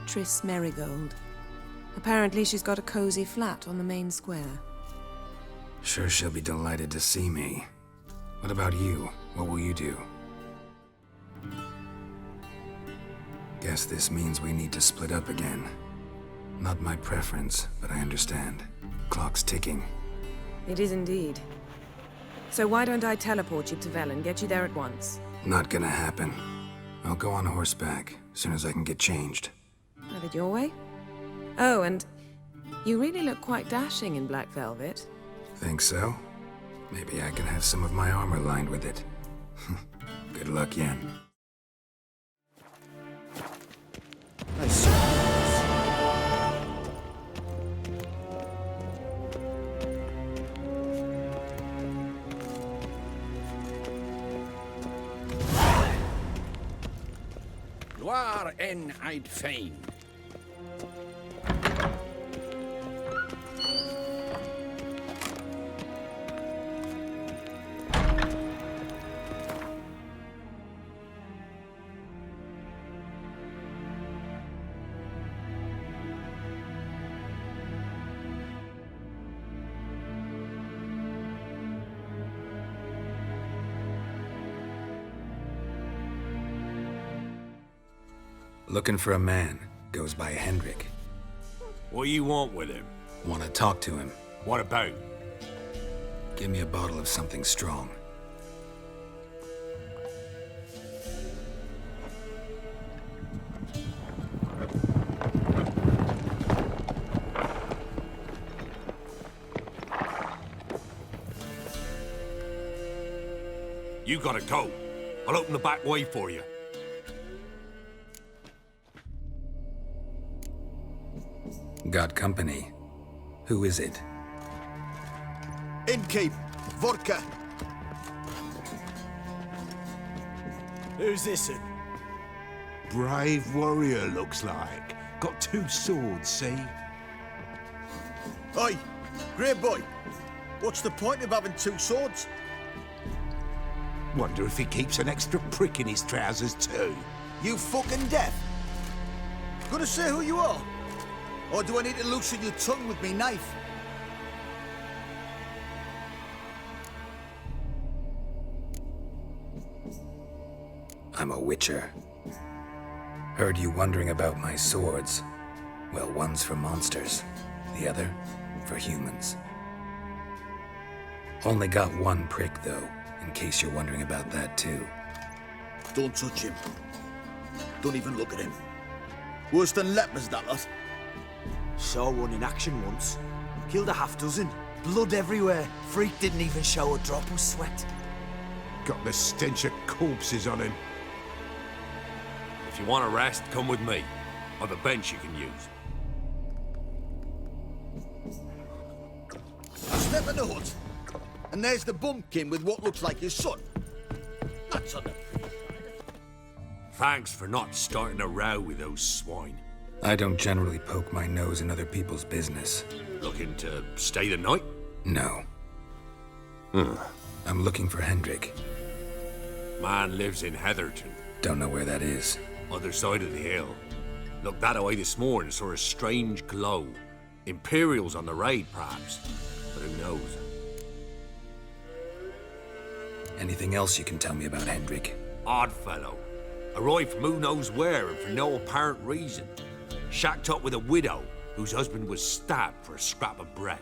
Speaker 2: Triss Merigold. Apparently she's got a cozy flat on the main square.
Speaker 1: Sure she'll be delighted to see me. What about you? What will you do? Guess this means we need to split up again. Not my preference, but I understand. Clock's ticking.
Speaker 2: It is indeed. So why don't I teleport you to Velen, get you there at once?
Speaker 1: Not gonna happen. I'll go on horseback, as soon as I can get changed.
Speaker 2: Have it your way? Oh, and you really look quite dashing in black velvet.
Speaker 1: Think so? Maybe I can have some of my armor lined with it. Good luck, Yen.
Speaker 3: Waar en I'd fain.
Speaker 1: Looking for a man. Goes by Hendrik.
Speaker 12: What do you want with him?
Speaker 1: Want to talk to him.
Speaker 12: What about?
Speaker 1: Give me a bottle of something strong.
Speaker 12: You gotta go. I'll open the back way for you.
Speaker 1: Got company. Who is it?
Speaker 8: Innkeep, vodka.
Speaker 5: Who's this?
Speaker 19: Brave warrior, looks like. Got 2 swords, see?
Speaker 8: Oi, great boy. What's the point of having 2 swords?
Speaker 19: Wonder if he keeps an extra prick in his trousers too.
Speaker 8: You fucking deaf? Gonna say who you are? Or do I need to loosen your tongue with me knife?
Speaker 1: I'm a witcher. Heard you wondering about my swords. Well, one's for monsters, the other for humans. Only got 1 prick, though, in case you're wondering about that, too.
Speaker 8: Don't touch him. Don't even look at him. Worse than lepers, that lot.
Speaker 9: Saw one in action once. Killed a half-dozen. Blood everywhere. Freak didn't even show a drop of sweat.
Speaker 19: Got the stench of corpses on him.
Speaker 12: If you want a rest, come with me. I've a bench you can use.
Speaker 8: I step in the hut, and there's the bumpkin with what looks like his son. That's on him.
Speaker 12: Thanks for not starting a row with those swine.
Speaker 1: I don't generally poke my nose in other people's business.
Speaker 12: Looking to stay the night?
Speaker 1: No. I'm looking for Hendrik.
Speaker 12: Man lives in Heatherton.
Speaker 1: Don't know where that is.
Speaker 12: Other side of the hill. Looked that way this morning, saw a strange glow. Imperials on the raid, perhaps. But who knows?
Speaker 1: Anything else you can tell me about Hendrik?
Speaker 12: Odd fellow. Arrived from who knows where and for no apparent reason. Shacked up with a widow whose husband was stabbed for a scrap of bread.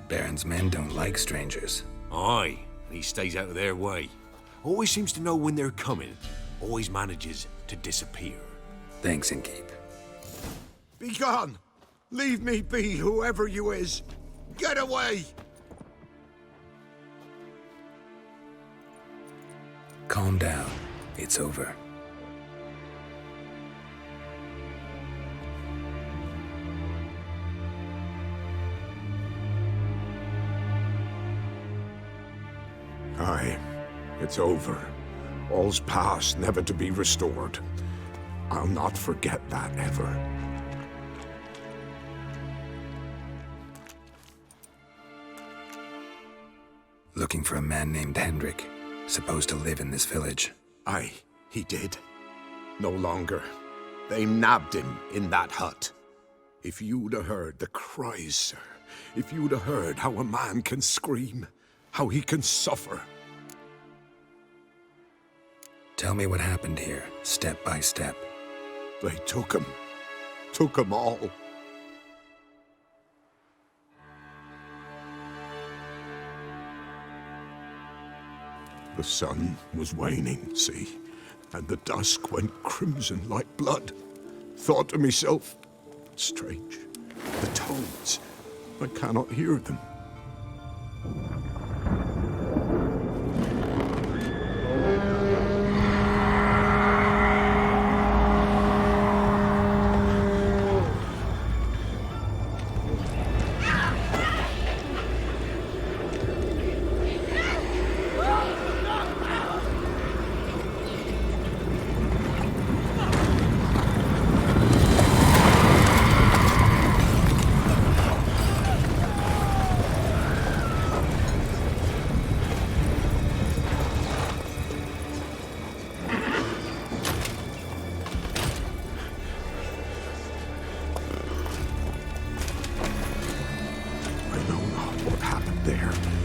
Speaker 1: Baron's men don't like strangers.
Speaker 12: Aye, and he stays out of their way. Always seems to know when they're coming. Always manages to disappear.
Speaker 1: Thanks, Innkeep.
Speaker 19: Be gone! Leave me be, whoever you is! Get away!
Speaker 1: Calm down. It's over.
Speaker 19: Aye, it's over. All's past, never to be restored. I'll not forget that ever.
Speaker 1: Looking for a man named Hendrik, supposed to live in this village.
Speaker 19: Aye, he did. No longer. They nabbed him in that hut. If you'd have heard the cries, sir, if you'd have heard how a man can scream, how he can suffer.
Speaker 1: Tell me what happened here, step by step.
Speaker 19: They took him all. The sun was waning, see, and the dusk went crimson like blood. Thought to myself, strange, the toads, I cannot hear them.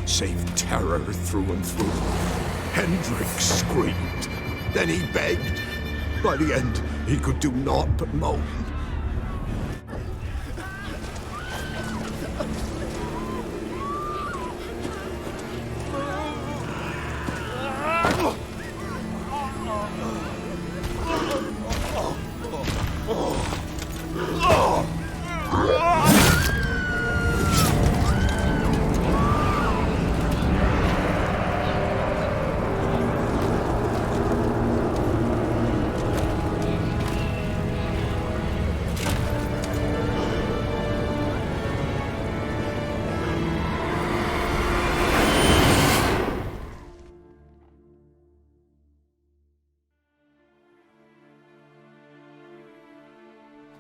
Speaker 19: Save terror through and through. Hendrik screamed. Then he begged. By the end, he could do naught but moan.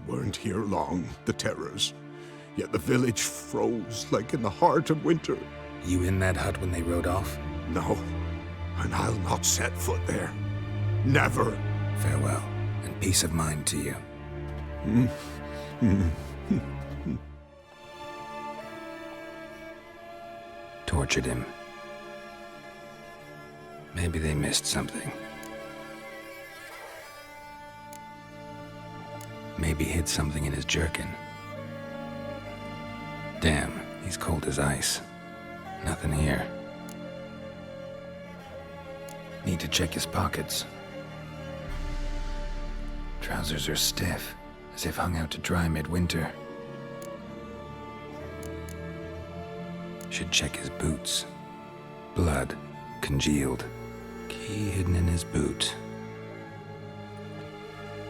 Speaker 19: Weren't here long, the terrors. Yet the village froze like in the heart of winter.
Speaker 1: You in that hut when they rode off?
Speaker 19: No, and I'll not set foot there. Never.
Speaker 1: Farewell, and peace of mind to you. Tortured him. Maybe they missed something. Maybe hid something in his jerkin. Damn, he's cold as ice. Nothing here. Need to check his pockets. Trousers are stiff, as if hung out to dry midwinter. Should check his boots. Blood, congealed. Key hidden in his boot.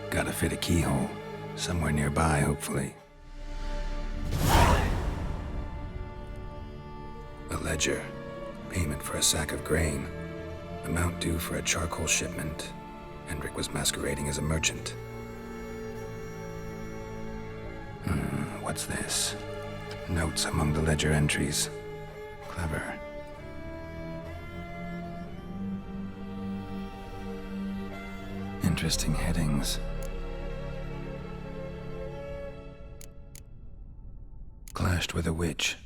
Speaker 1: Gotta fit a keyhole. Somewhere nearby, hopefully. A ledger. Payment for a sack of grain. Amount due for a charcoal shipment. Hendrik was masquerading as a merchant. What's this? Notes among the ledger entries. Clever. Interesting headings. Clashed with a witch.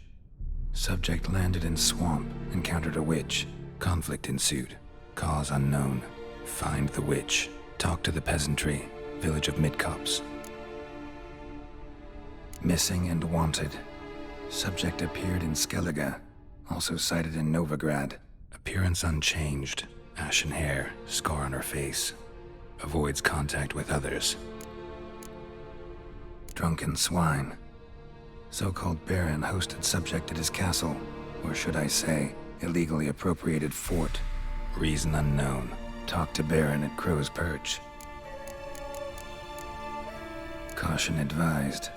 Speaker 1: Subject landed in swamp, encountered a witch. Conflict ensued. Cause unknown. Find the witch. Talk to the peasantry. Village of Midcopse. Missing and wanted. Subject appeared in Skellige. Also sighted in Novigrad. Appearance unchanged. Ashen hair. Scar on her face. Avoids contact with others. Drunken swine. So-called baron hosted subject at his castle, or should I say, illegally appropriated fort. Reason unknown. Talk to Baron at Crow's Perch. Caution advised.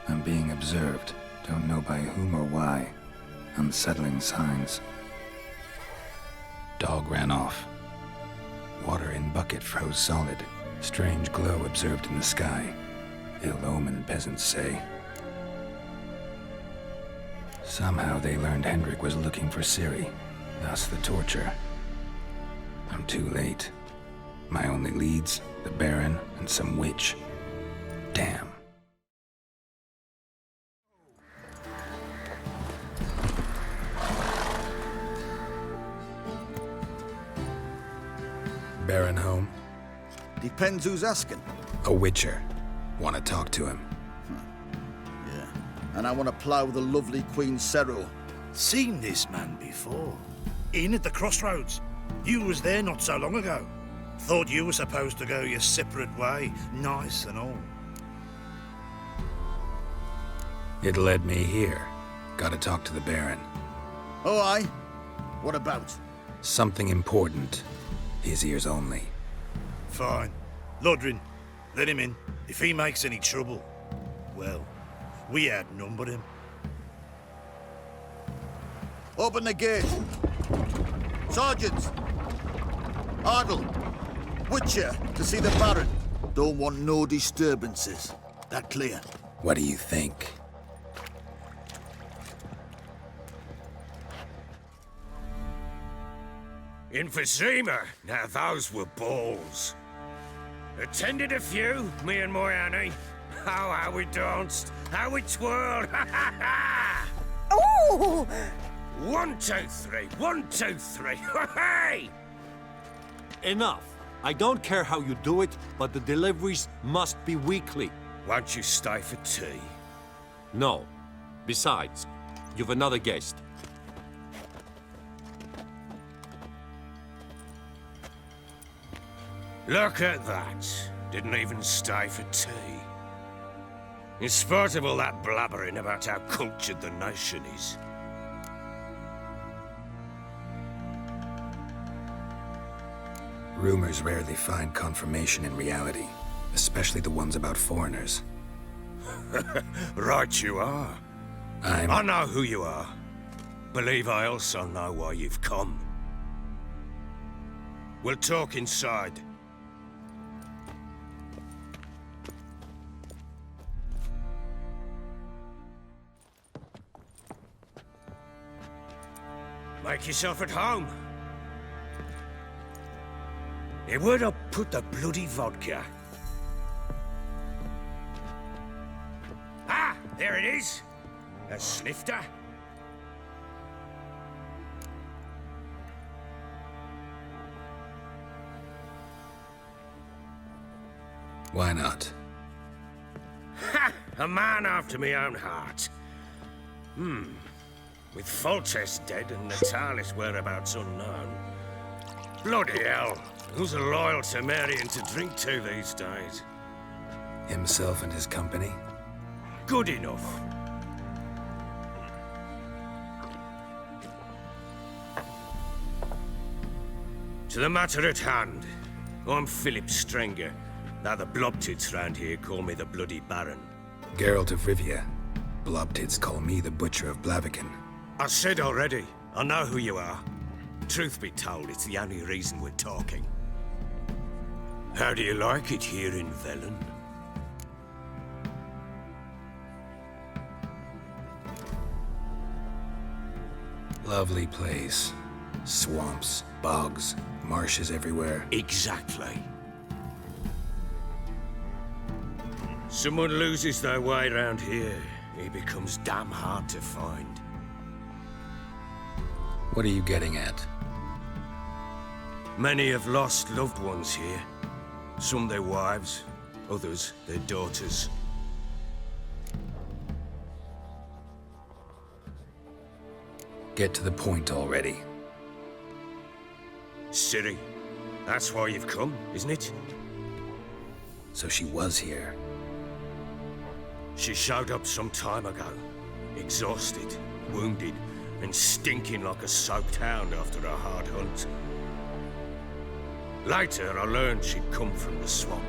Speaker 1: I'm being observed. Don't know by whom or why. Unsettling signs. Dog ran off. Water in bucket froze solid. Strange glow observed in the sky. Ill omen, peasants say. Somehow they learned Hendrik was looking for Ciri. Thus the torture. I'm too late. My only leads, the Baron and some witch. Damn. Baron home?
Speaker 8: Depends who's asking.
Speaker 1: A witcher. Want to talk to him.
Speaker 8: Yeah. And I want to plough the lovely Queen Cero.
Speaker 20: Seen this man before. In at the crossroads. You was there not so long ago. Thought you were supposed to go your separate way, nice and all.
Speaker 1: It led me here. Gotta talk to the Baron.
Speaker 8: Oh, aye? What about?
Speaker 1: Something important. His ears only.
Speaker 20: Fine. Lodrin, let him in. If he makes any trouble, well, we outnumber him.
Speaker 8: Open the gate. Sergeants! Ardle! Witcher, to see the Baron. Don't want no disturbances. That clear?
Speaker 1: What do you think?
Speaker 3: In for Zima. Now those were balls. Attended a few, me and my Annie. Oh, how we danced, how we twirled.
Speaker 7: Ooh!
Speaker 3: 1, 2, 3. 1, 2, 3. Hey!
Speaker 13: Enough. I don't care how you do it, but the deliveries must be weekly.
Speaker 3: Won't you stay for tea?
Speaker 13: No. Besides, you've another guest.
Speaker 3: Look at that. Didn't even stay for tea. In spite of all that blabbering about how cultured the nation is.
Speaker 1: Rumors rarely find confirmation in reality, especially the ones about foreigners.
Speaker 3: Right you are. I know who you are. Believe I also know why you've come. We'll talk inside. Make yourself at home. Hey, where'd I put the bloody vodka? Ah, there it is. A snifter.
Speaker 1: Why not?
Speaker 3: Ha! A man after my own heart. With Foltest dead and Natalis whereabouts unknown. Bloody hell. Who's a loyal Temerian to drink to these days?
Speaker 1: Himself and his company?
Speaker 3: Good enough. To the matter at hand. I'm Philip Strenger. Now the Blobtids round here call me the Bloody Baron.
Speaker 1: Geralt of Rivia. Blobtids call me the Butcher of Blaviken.
Speaker 3: I said already, I know who you are. Truth be told, it's the only reason we're talking. How do you like it here in Velen?
Speaker 1: Lovely place. Swamps, bogs, marshes everywhere.
Speaker 3: Exactly. Someone loses their way around here, he becomes damn hard to find.
Speaker 1: What are you getting at?
Speaker 3: Many have lost loved ones here. Some their wives, others their daughters.
Speaker 1: Get to the point already.
Speaker 3: Ciri, that's why you've come, isn't it?
Speaker 1: So she was here.
Speaker 3: She showed up some time ago. Exhausted, wounded, and stinking like a soaked hound after a hard hunt.
Speaker 14: Later, I learned she'd come from the swamp.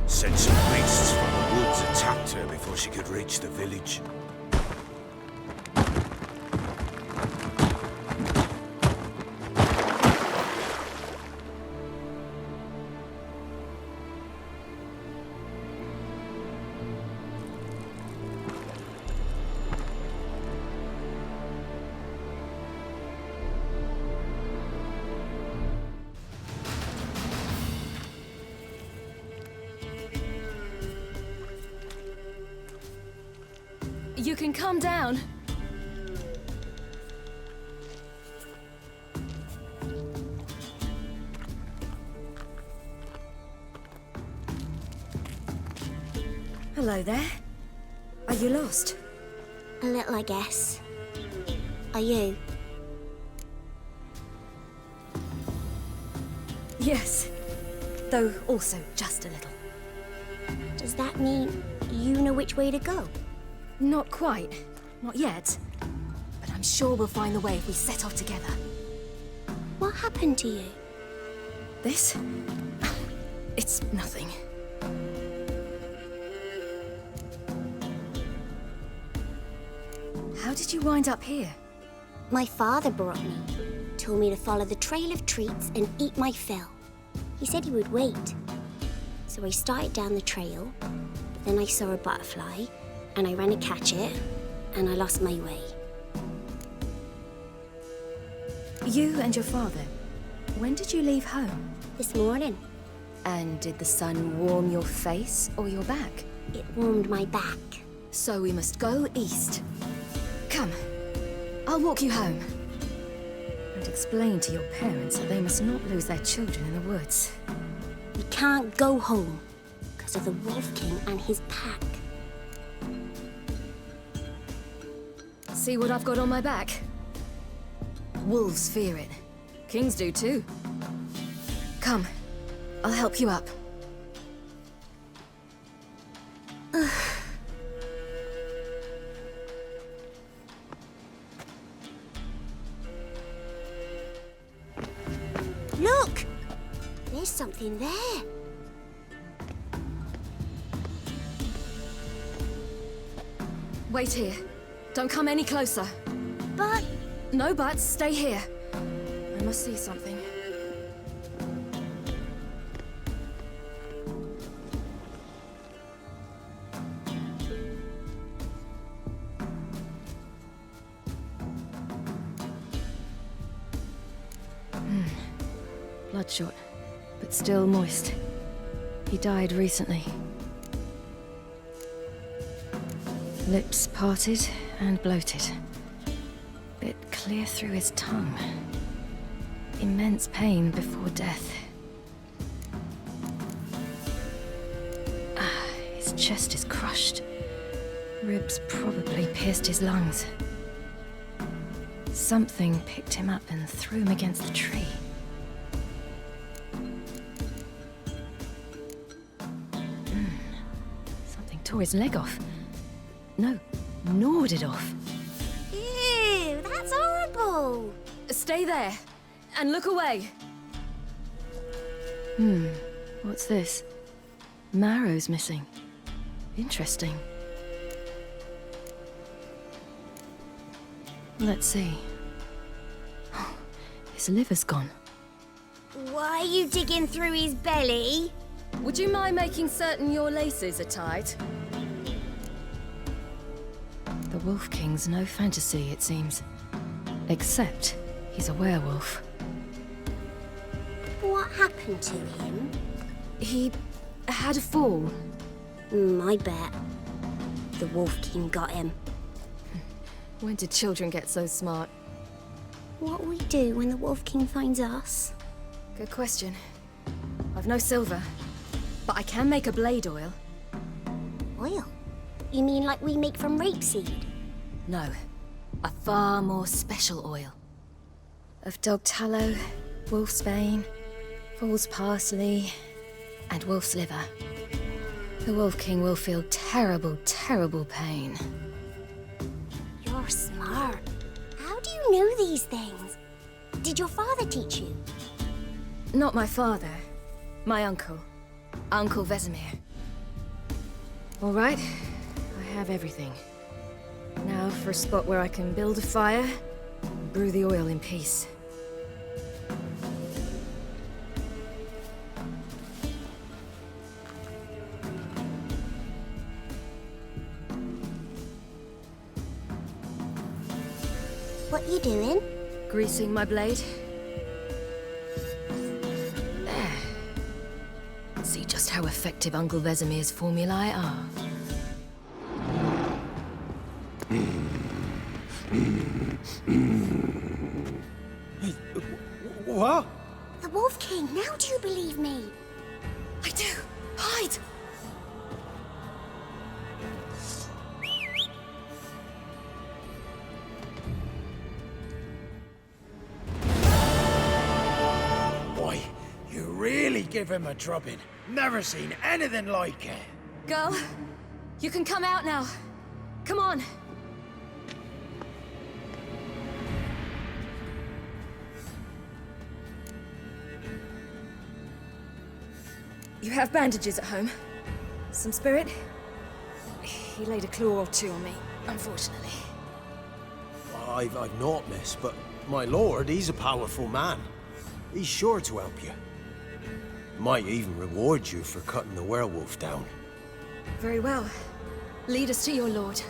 Speaker 14: Said some beasts from the woods attacked her before she could reach the village.
Speaker 2: You can calm down.
Speaker 21: Hello there. Are you lost?
Speaker 22: A little, I guess. Are you?
Speaker 21: Yes. Though also just a little.
Speaker 22: Does that mean you know which way to go?
Speaker 21: Not quite. Not yet. But I'm sure we'll find the way if we set off together.
Speaker 22: What happened to you?
Speaker 21: This? It's nothing. How did you wind up here?
Speaker 22: My father brought me. Told me to follow the trail of treats and eat my fill. He said he would wait. So I started down the trail, but then I saw a butterfly, and I ran to catch it, and I lost my way.
Speaker 21: You and your father, when did you leave home?
Speaker 22: This morning.
Speaker 21: And did the sun warm your face or your back?
Speaker 22: It warmed my back.
Speaker 21: So we must go east. Come, I'll walk you home. And explain to your parents that they must not lose their children in the woods.
Speaker 22: We can't go home because of the Wolf King and his pack.
Speaker 21: See what I've got on my back? Wolves fear it. Kings do too. Come, I'll help you up.
Speaker 22: Look! There's something there.
Speaker 21: Wait here. Don't come any closer.
Speaker 22: But...
Speaker 21: No buts. Stay here. I must see something. Bloodshot, but still moist. He died recently. Lips parted and bloated. Bit clear through his tongue. Immense pain before death. His chest is crushed. Ribs probably pierced his lungs. Something picked him up and threw him against the tree. Something tore his leg off. No, gnawed it off.
Speaker 22: Ew, that's horrible!
Speaker 21: Stay there, and look away. What's this? Marrow's missing. Interesting. Let's see. His liver's gone.
Speaker 22: Why are you digging through his belly?
Speaker 21: Would you mind making certain your laces are tied? The Wolf King's no fantasy, it seems. Except he's a werewolf.
Speaker 22: What happened to him?
Speaker 21: He had a fall.
Speaker 22: I bet. The Wolf King got him.
Speaker 21: When did children get so smart?
Speaker 22: What will we do when the Wolf King finds us?
Speaker 21: Good question. I've no silver, but I can make a blade oil.
Speaker 22: Oil? You mean like we make from rapeseed?
Speaker 21: No, a far more special oil. Of dog tallow, wolfsbane, fool's parsley, and wolf's liver. The Wolf King will feel terrible, terrible pain.
Speaker 22: You're smart. How do you know these things? Did your father teach you?
Speaker 21: Not my father. My uncle. Uncle Vesemir. All right. I have everything. Now for a spot where I can build a fire and brew the oil in peace.
Speaker 22: What you doing?
Speaker 21: Greasing my blade. There. See just how effective Uncle Vesemir's formulae are.
Speaker 9: What?
Speaker 22: The Wolf King, now do you believe me?
Speaker 21: I do. Hide!
Speaker 9: Boy, you really give him a drubbing. Never seen anything like it.
Speaker 21: Girl, you can come out now. Come on. You have bandages at home? Some spirit? He laid a claw or two on me, unfortunately.
Speaker 9: I've not, miss, but my lord, he's a powerful man. He's sure to help you. Might even reward you for cutting the werewolf down.
Speaker 21: Very well. Lead us to your lord.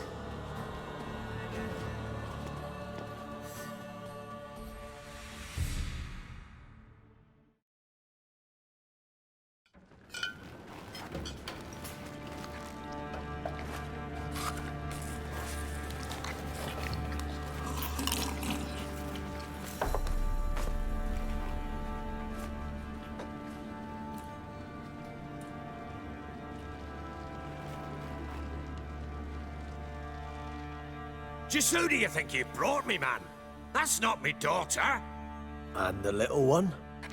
Speaker 12: Just who do you think you brought me, man? That's not me daughter.
Speaker 9: And the little one?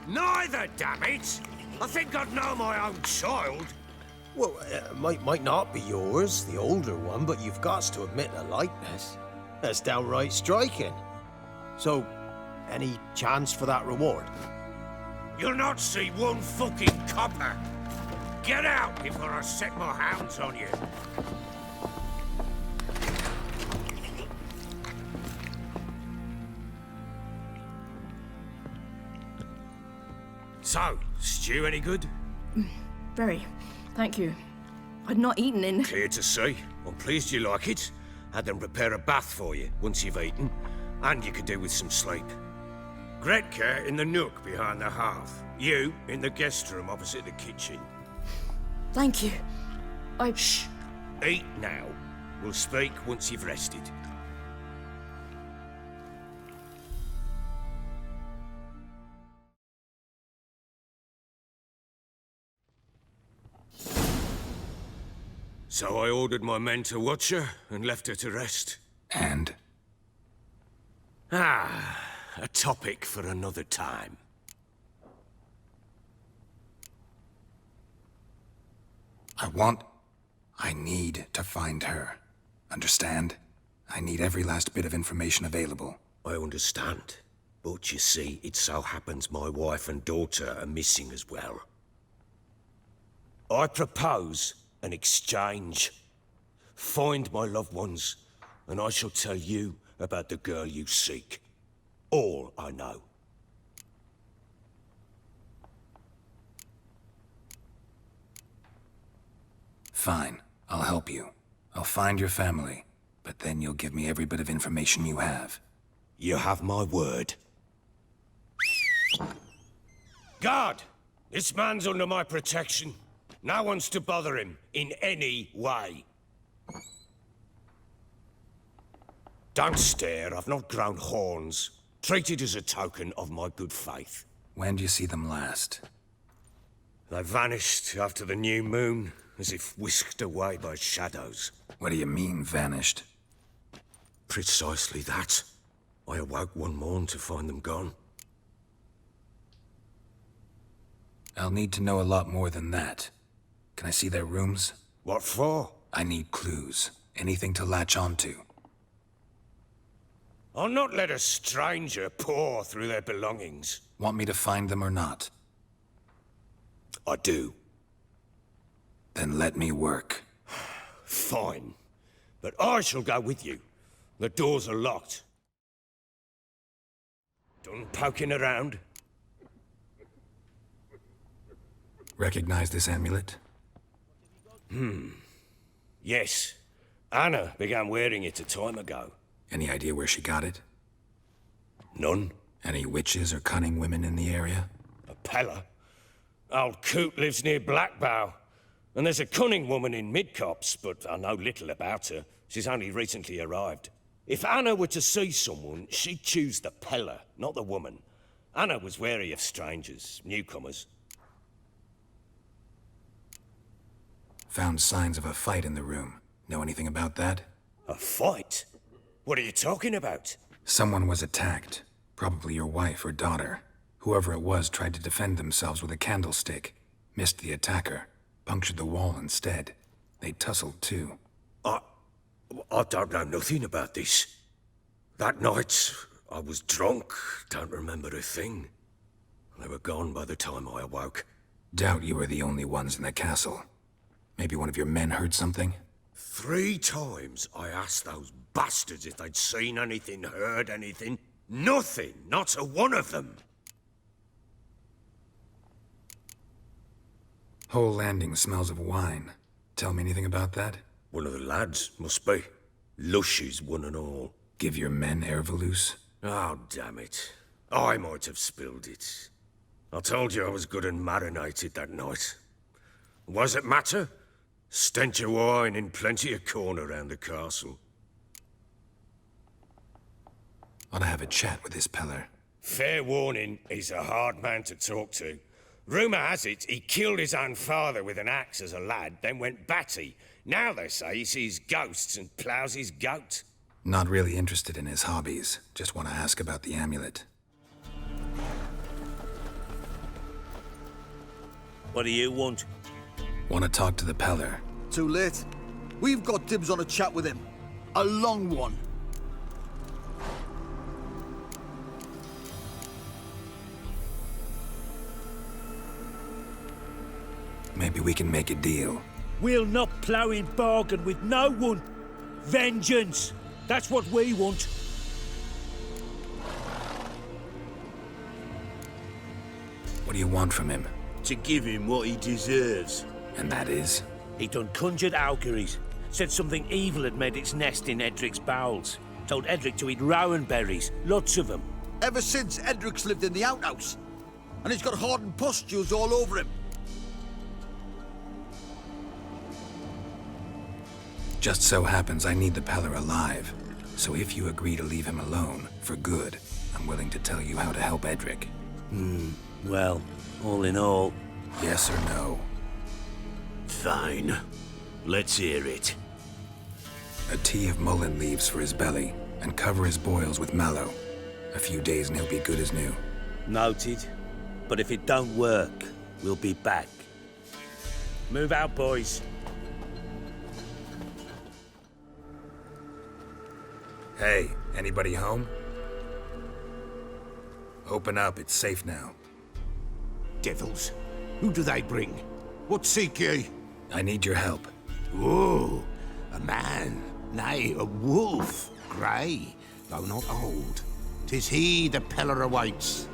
Speaker 12: Neither, damn it! I think I'd know my own child.
Speaker 9: Well, might not be yours, the older one, but you've got to admit a likeness. That's downright striking. So, any chance for that reward?
Speaker 12: You'll not see one fucking copper. Get out before I set my hounds on you. So, stew any good?
Speaker 21: Very. Thank you. I'd not eaten in...
Speaker 12: Clear to see. I'm pleased you like it. Had them prepare a bath for you once you've eaten, and you could do with some sleep. Gretka in the nook behind the hearth. You in the guest room opposite the kitchen.
Speaker 21: Thank you.
Speaker 12: Shh. Eat now. We'll speak once you've rested. So I ordered my men to watch her and left her to rest.
Speaker 1: And?
Speaker 12: A topic for another time.
Speaker 1: I need to find her. Understand? I need every last bit of information available.
Speaker 12: I understand. But you see, it so happens my wife and daughter are missing as well. I propose an exchange. Find my loved ones, and I shall tell you about the girl you seek. All I know.
Speaker 1: Fine. I'll help you. I'll find your family, but then you'll give me every bit of information you have.
Speaker 12: You have my word. Guard! This man's under my protection. No one's to bother him in any way. Don't stare, I've not grown horns. Treat it as a token of my good faith.
Speaker 1: When do you see them last?
Speaker 12: They vanished after the new moon, as if whisked away by shadows.
Speaker 1: What do you mean, vanished?
Speaker 12: Precisely that. I awoke one morn to find them gone.
Speaker 1: I'll need to know a lot more than that. Can I see their rooms?
Speaker 12: What for?
Speaker 1: I need clues. Anything to latch onto.
Speaker 12: I'll not let a stranger pore through their belongings.
Speaker 1: Want me to find them or not?
Speaker 12: I do.
Speaker 1: Then let me work.
Speaker 12: Fine. But I shall go with you. The doors are locked. Done poking around?
Speaker 1: Recognize this amulet?
Speaker 12: Yes. Anna began wearing it a time ago.
Speaker 1: Any idea where she got it?
Speaker 12: None.
Speaker 1: Any witches or cunning women in the area?
Speaker 12: A Peller. Old Coot lives near Blackbow. And there's a cunning woman in Midcopse, but I know little about her. She's only recently arrived. If Anna were to see someone, she'd choose the Peller, not the woman. Anna was wary of strangers, newcomers.
Speaker 1: Found signs of a fight in the room. Know anything about that?
Speaker 12: A fight? What are you talking about?
Speaker 1: Someone was attacked. Probably your wife or daughter. Whoever it was tried to defend themselves with a candlestick. Missed the attacker. Punctured the wall instead. They tussled too.
Speaker 12: I don't know nothing about this. That night, I was drunk. Don't remember a thing. They were gone by the time I awoke.
Speaker 1: Doubt you were the only ones in the castle. Maybe one of your men heard something?
Speaker 12: 3 times I asked those bastards if they'd seen anything, heard anything. Nothing, not a one of them.
Speaker 1: Whole landing smells of wine. Tell me anything about that?
Speaker 12: One of the lads, must be. Lushes, one and all.
Speaker 1: Give your men Ervelus?
Speaker 12: Oh, damn it. I might have spilled it. I told you I was good and marinated that night. What does it matter? Stench of wine in plenty of corn around the castle.
Speaker 1: Ought to have a chat with this Peller.
Speaker 12: Fair warning, he's a hard man to talk to. Rumour has it he killed his own father with an axe as a lad, then went batty. Now they say he sees ghosts and ploughs his goat.
Speaker 1: Not really interested in his hobbies. Just want to ask about the amulet.
Speaker 12: What do you want?
Speaker 1: Want to talk to the Peller.
Speaker 8: Too late. We've got dibs on a chat with him. A long one.
Speaker 1: Maybe we can make a deal.
Speaker 4: We'll not plough in bargain with no one. Vengeance. That's what we want.
Speaker 1: What do you want from him?
Speaker 20: To give him what he deserves.
Speaker 1: And that is?
Speaker 4: He done conjured auguries. Said something evil had made its nest in Edric's bowels. Told Edric to eat rowan berries. Lots of them.
Speaker 8: Ever since Edric's lived in the outhouse. And he's got hardened pustules all over him.
Speaker 1: Just so happens I need the Peller alive. So if you agree to leave him alone, for good, I'm willing to tell you how to help Edric.
Speaker 20: Well, all in all...
Speaker 1: Yes or no?
Speaker 20: Fine. Let's hear it.
Speaker 1: A tea of mullein leaves for his belly, and cover his boils with mallow. A few days and he'll be good as new.
Speaker 20: Noted. But if it don't work, we'll be back. Move out, boys.
Speaker 1: Hey, anybody home? Open up, it's safe now.
Speaker 5: Devils. Who do they bring? What seek ye?
Speaker 1: I need your help.
Speaker 5: Oh, a man. Nay, a wolf. Grey, though not old. 'Tis he the Peller awaits.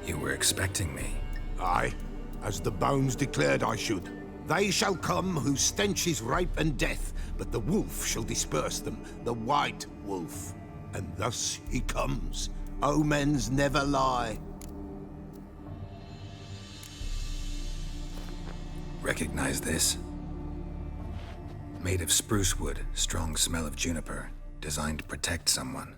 Speaker 1: You were expecting me.
Speaker 5: Aye, as the bones declared I should. They shall come whose stench is rape and death, but the wolf shall disperse them, the white wolf. And thus he comes. Omens never lie.
Speaker 1: Recognize this? Made of spruce wood, strong smell of juniper, designed to protect someone.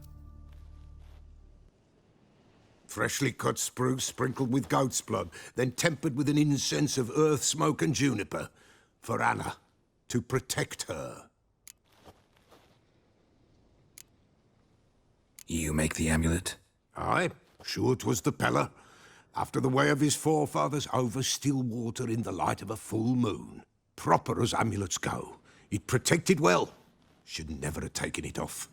Speaker 5: Freshly cut spruce sprinkled with goat's blood, then tempered with an incense of earth, smoke and juniper. For Anna, to protect her.
Speaker 1: You make the amulet?
Speaker 19: Aye, sure 'twas the Pella. After the way of his forefathers, over still water in the light of a full moon. Proper as amulets go. It protected well. Should never have taken it off.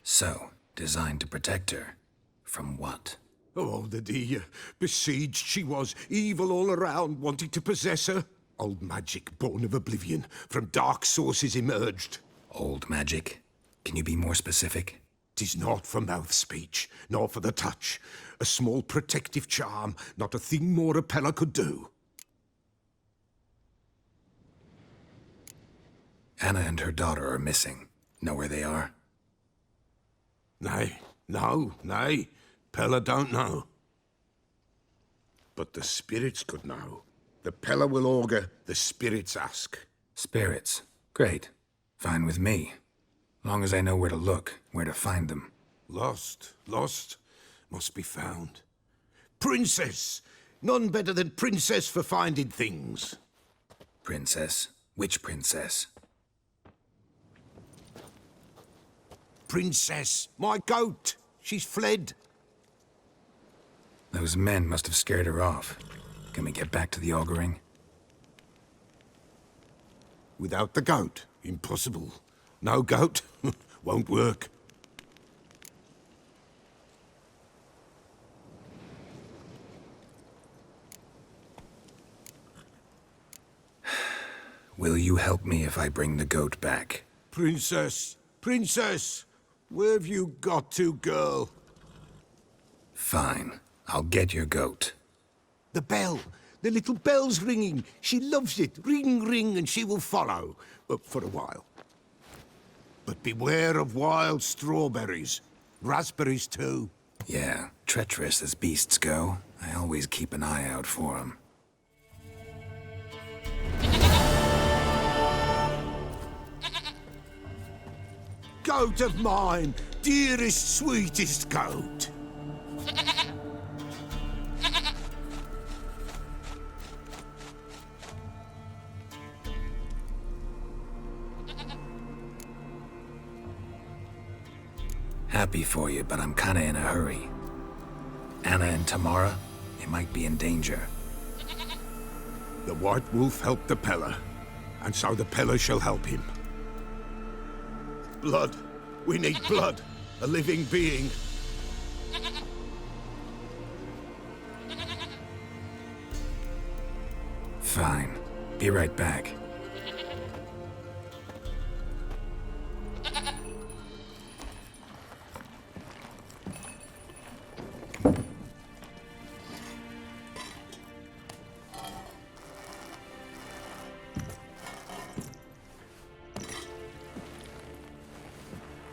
Speaker 1: So, designed to protect her. From what?
Speaker 19: Oh, the besieged she was, evil all around, wanting to possess her. Old magic, born of oblivion, from dark sources emerged.
Speaker 1: Old magic? Can you be more specific?
Speaker 19: 'Tis not for mouth speech, nor for the touch. A small protective charm, not a thing more a Pella could do.
Speaker 1: Anna and her daughter are missing. Know where they are?
Speaker 19: Nay, nay. Pella don't know. But the spirits could know. The Pella will augur, the spirits ask.
Speaker 1: Spirits? Great. Fine with me. Long as I know where to look, where to find them.
Speaker 19: Lost, must be found. Princess! None better than princess for finding things.
Speaker 1: Princess? Which princess?
Speaker 19: Princess, my goat! She's fled.
Speaker 1: Those men must have scared her off. Can we get back to the auguring?
Speaker 19: Without the goat, impossible. No goat, won't work.
Speaker 1: Will you help me if I bring the goat back?
Speaker 19: Princess, where have you got to, girl?
Speaker 1: Fine. I'll get your goat.
Speaker 19: The bell. The little bell's ringing. She loves it. Ring, ring, and she will follow. For a while. But beware of wild strawberries. Raspberries, too.
Speaker 1: Yeah, treacherous as beasts go. I always keep an eye out for 'em.
Speaker 19: Goat of mine, dearest, sweetest goat.
Speaker 1: Happy for you, but I'm kinda in a hurry. Anna and Tamara, they might be in danger.
Speaker 19: The White Wolf helped the Pella, and so the Pella shall help him. Blood. We need blood. A living being.
Speaker 1: Fine. Be right back.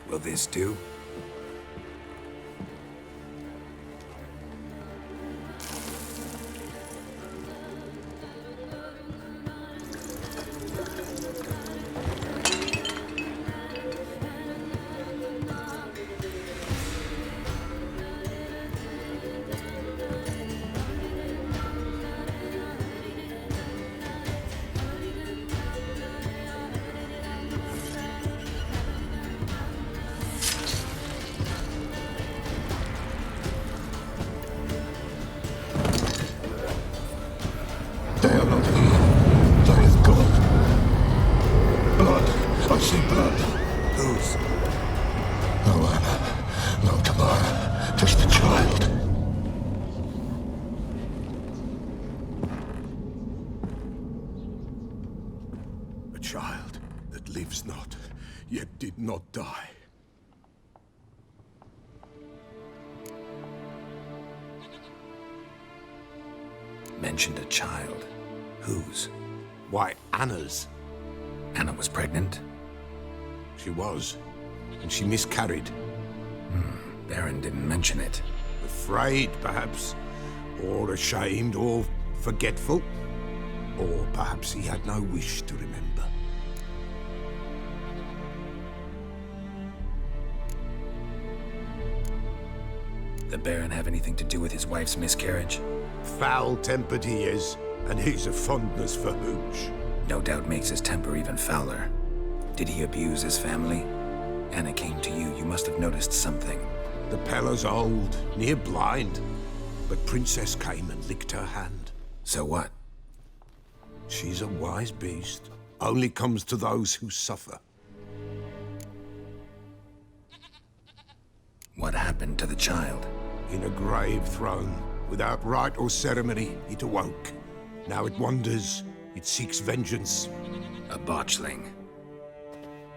Speaker 1: Will this do?
Speaker 19: Not die.
Speaker 1: Mentioned a child. Whose?
Speaker 19: Why, Anna's.
Speaker 1: Anna was pregnant?
Speaker 19: She was. And she miscarried.
Speaker 1: Baron didn't mention it.
Speaker 19: Afraid, perhaps. Or ashamed, or forgetful. Or perhaps he had no wish to remember.
Speaker 1: The Baron have anything to do with his wife's miscarriage?
Speaker 19: Foul-tempered he is, and he's a fondness for hooch.
Speaker 1: No doubt makes his temper even fouler. Did he abuse his family? Anna came to you. You must have noticed something.
Speaker 19: The Pella's old, near blind. But Princess came and licked her hand.
Speaker 1: So what?
Speaker 19: She's a wise beast. Only comes to those who suffer.
Speaker 1: What happened to the child?
Speaker 19: In a grave thrown. Without rite or ceremony, it awoke. Now it wanders. It seeks vengeance.
Speaker 1: A botchling.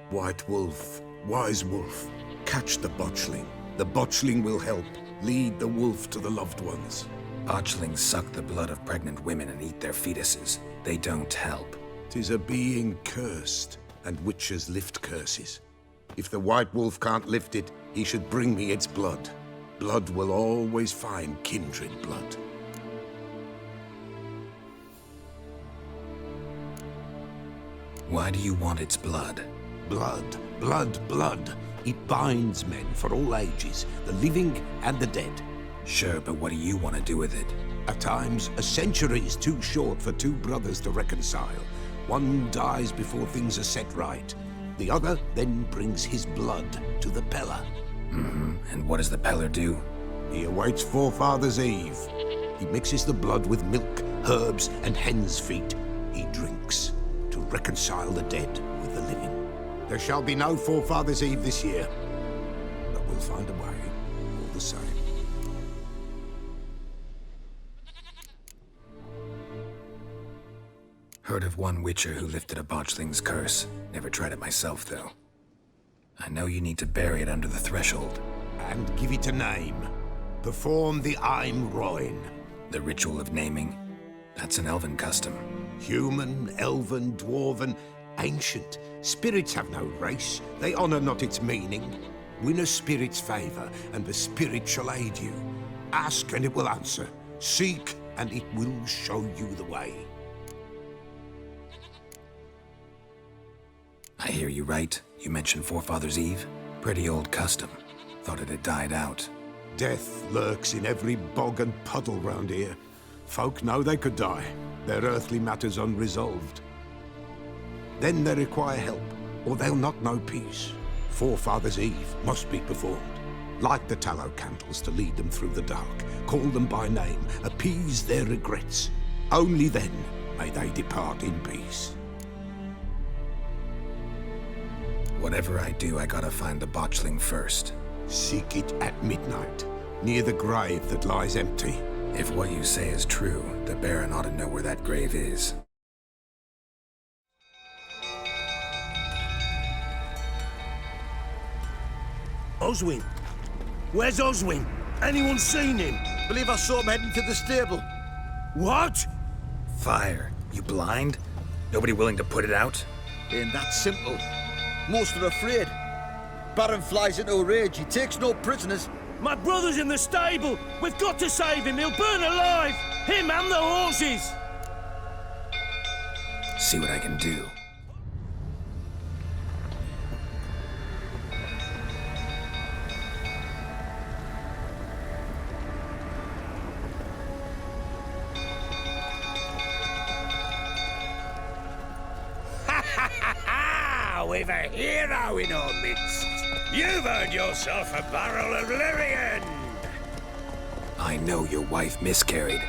Speaker 19: White wolf, wise wolf. Catch the botchling. The botchling will help. Lead the wolf to the loved ones.
Speaker 1: Botchlings suck the blood of pregnant women and eat their fetuses. They don't help.
Speaker 19: 'Tis a being cursed, and witches lift curses. If the white wolf can't lift it, he should bring me its blood. Blood will always find kindred blood.
Speaker 1: Why do you want its blood?
Speaker 19: Blood, blood, blood. It binds men for all ages, the living and the dead.
Speaker 1: Sure, but what do you want to do with it?
Speaker 19: At times, a century is too short for two brothers to reconcile. One dies before things are set right. The other then brings his blood to the Pella.
Speaker 1: And what does the Peller do?
Speaker 19: He awaits Forefathers' Eve. He mixes the blood with milk, herbs, and hen's feet. He drinks to reconcile the dead with the living. There shall be no Forefathers' Eve this year, but we'll find a way, all the same.
Speaker 1: Heard of one witcher who lifted a botchling's curse. Never tried it myself, though. I know you need to bury it under the threshold.
Speaker 19: And give it a name. Perform the Aim Roin.
Speaker 1: The ritual of naming? That's an elven custom.
Speaker 19: Human, elven, dwarven, ancient. Spirits have no race. They honor not its meaning. Win a spirit's favor, and the spirit shall aid you. Ask, and it will answer. Seek, and it will show you the way.
Speaker 1: I hear you right. You mentioned Forefathers' Eve? Pretty old custom. Thought it had died out.
Speaker 19: Death lurks in every bog and puddle round here. Folk know they could die, their earthly matters unresolved. Then they require help, or they'll not know peace. Forefathers' Eve must be performed. Light the tallow candles to lead them through the dark. Call them by name, appease their regrets. Only then may they depart in peace.
Speaker 1: Whatever I do, I gotta find the botchling first.
Speaker 19: Seek it at midnight, near the grave that lies empty.
Speaker 1: If what you say is true, the Baron ought to know where that grave is.
Speaker 4: Oswin? Where's Oswin? Anyone seen him?
Speaker 8: Believe I saw him heading to the stable.
Speaker 4: What?
Speaker 1: Fire. You blind? Nobody willing to put it out?
Speaker 8: Ain't that simple. Most are afraid. Baron flies into a rage. He takes no prisoners.
Speaker 4: My brother's in the stable. We've got to save him. He'll burn alive. Him and the horses.
Speaker 1: See what I can do.
Speaker 12: We've a hero in our midst. You've earned yourself a barrel of Lyrian.
Speaker 1: I know your wife miscarried.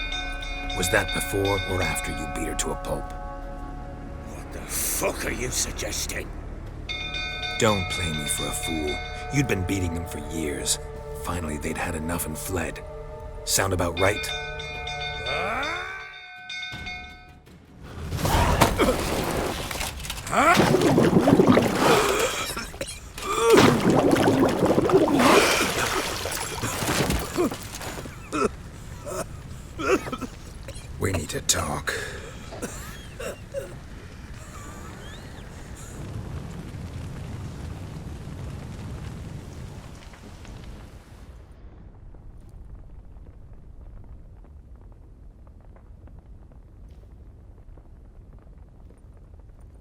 Speaker 1: Was that before or after you beat her to a pulp?
Speaker 12: What the fuck are you suggesting?
Speaker 1: Don't play me for a fool. You'd been beating them for years. Finally, they'd had enough and fled. Sound about right? We need to talk.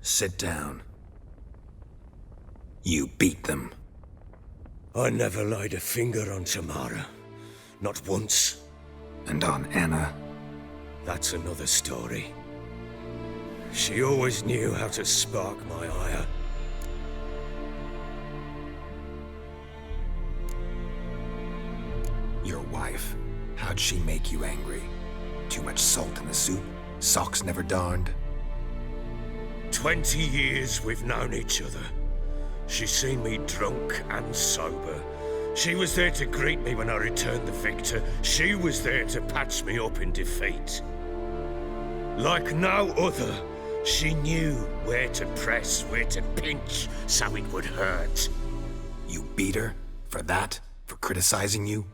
Speaker 1: Sit down. You beat them.
Speaker 12: I never laid a finger on Tamara. Not once.
Speaker 1: And on Anna?
Speaker 12: That's another story. She always knew how to spark my ire.
Speaker 1: wife. How'd she make you angry? Too much salt in the soup? Socks never darned?
Speaker 12: 20 years we've known each other. She's seen me drunk and sober. She was there to greet me when I returned the victor. She was there to patch me up in defeat. Like no other, she knew where to press, where to pinch, so it would hurt.
Speaker 1: You beat her? For that? For criticizing you?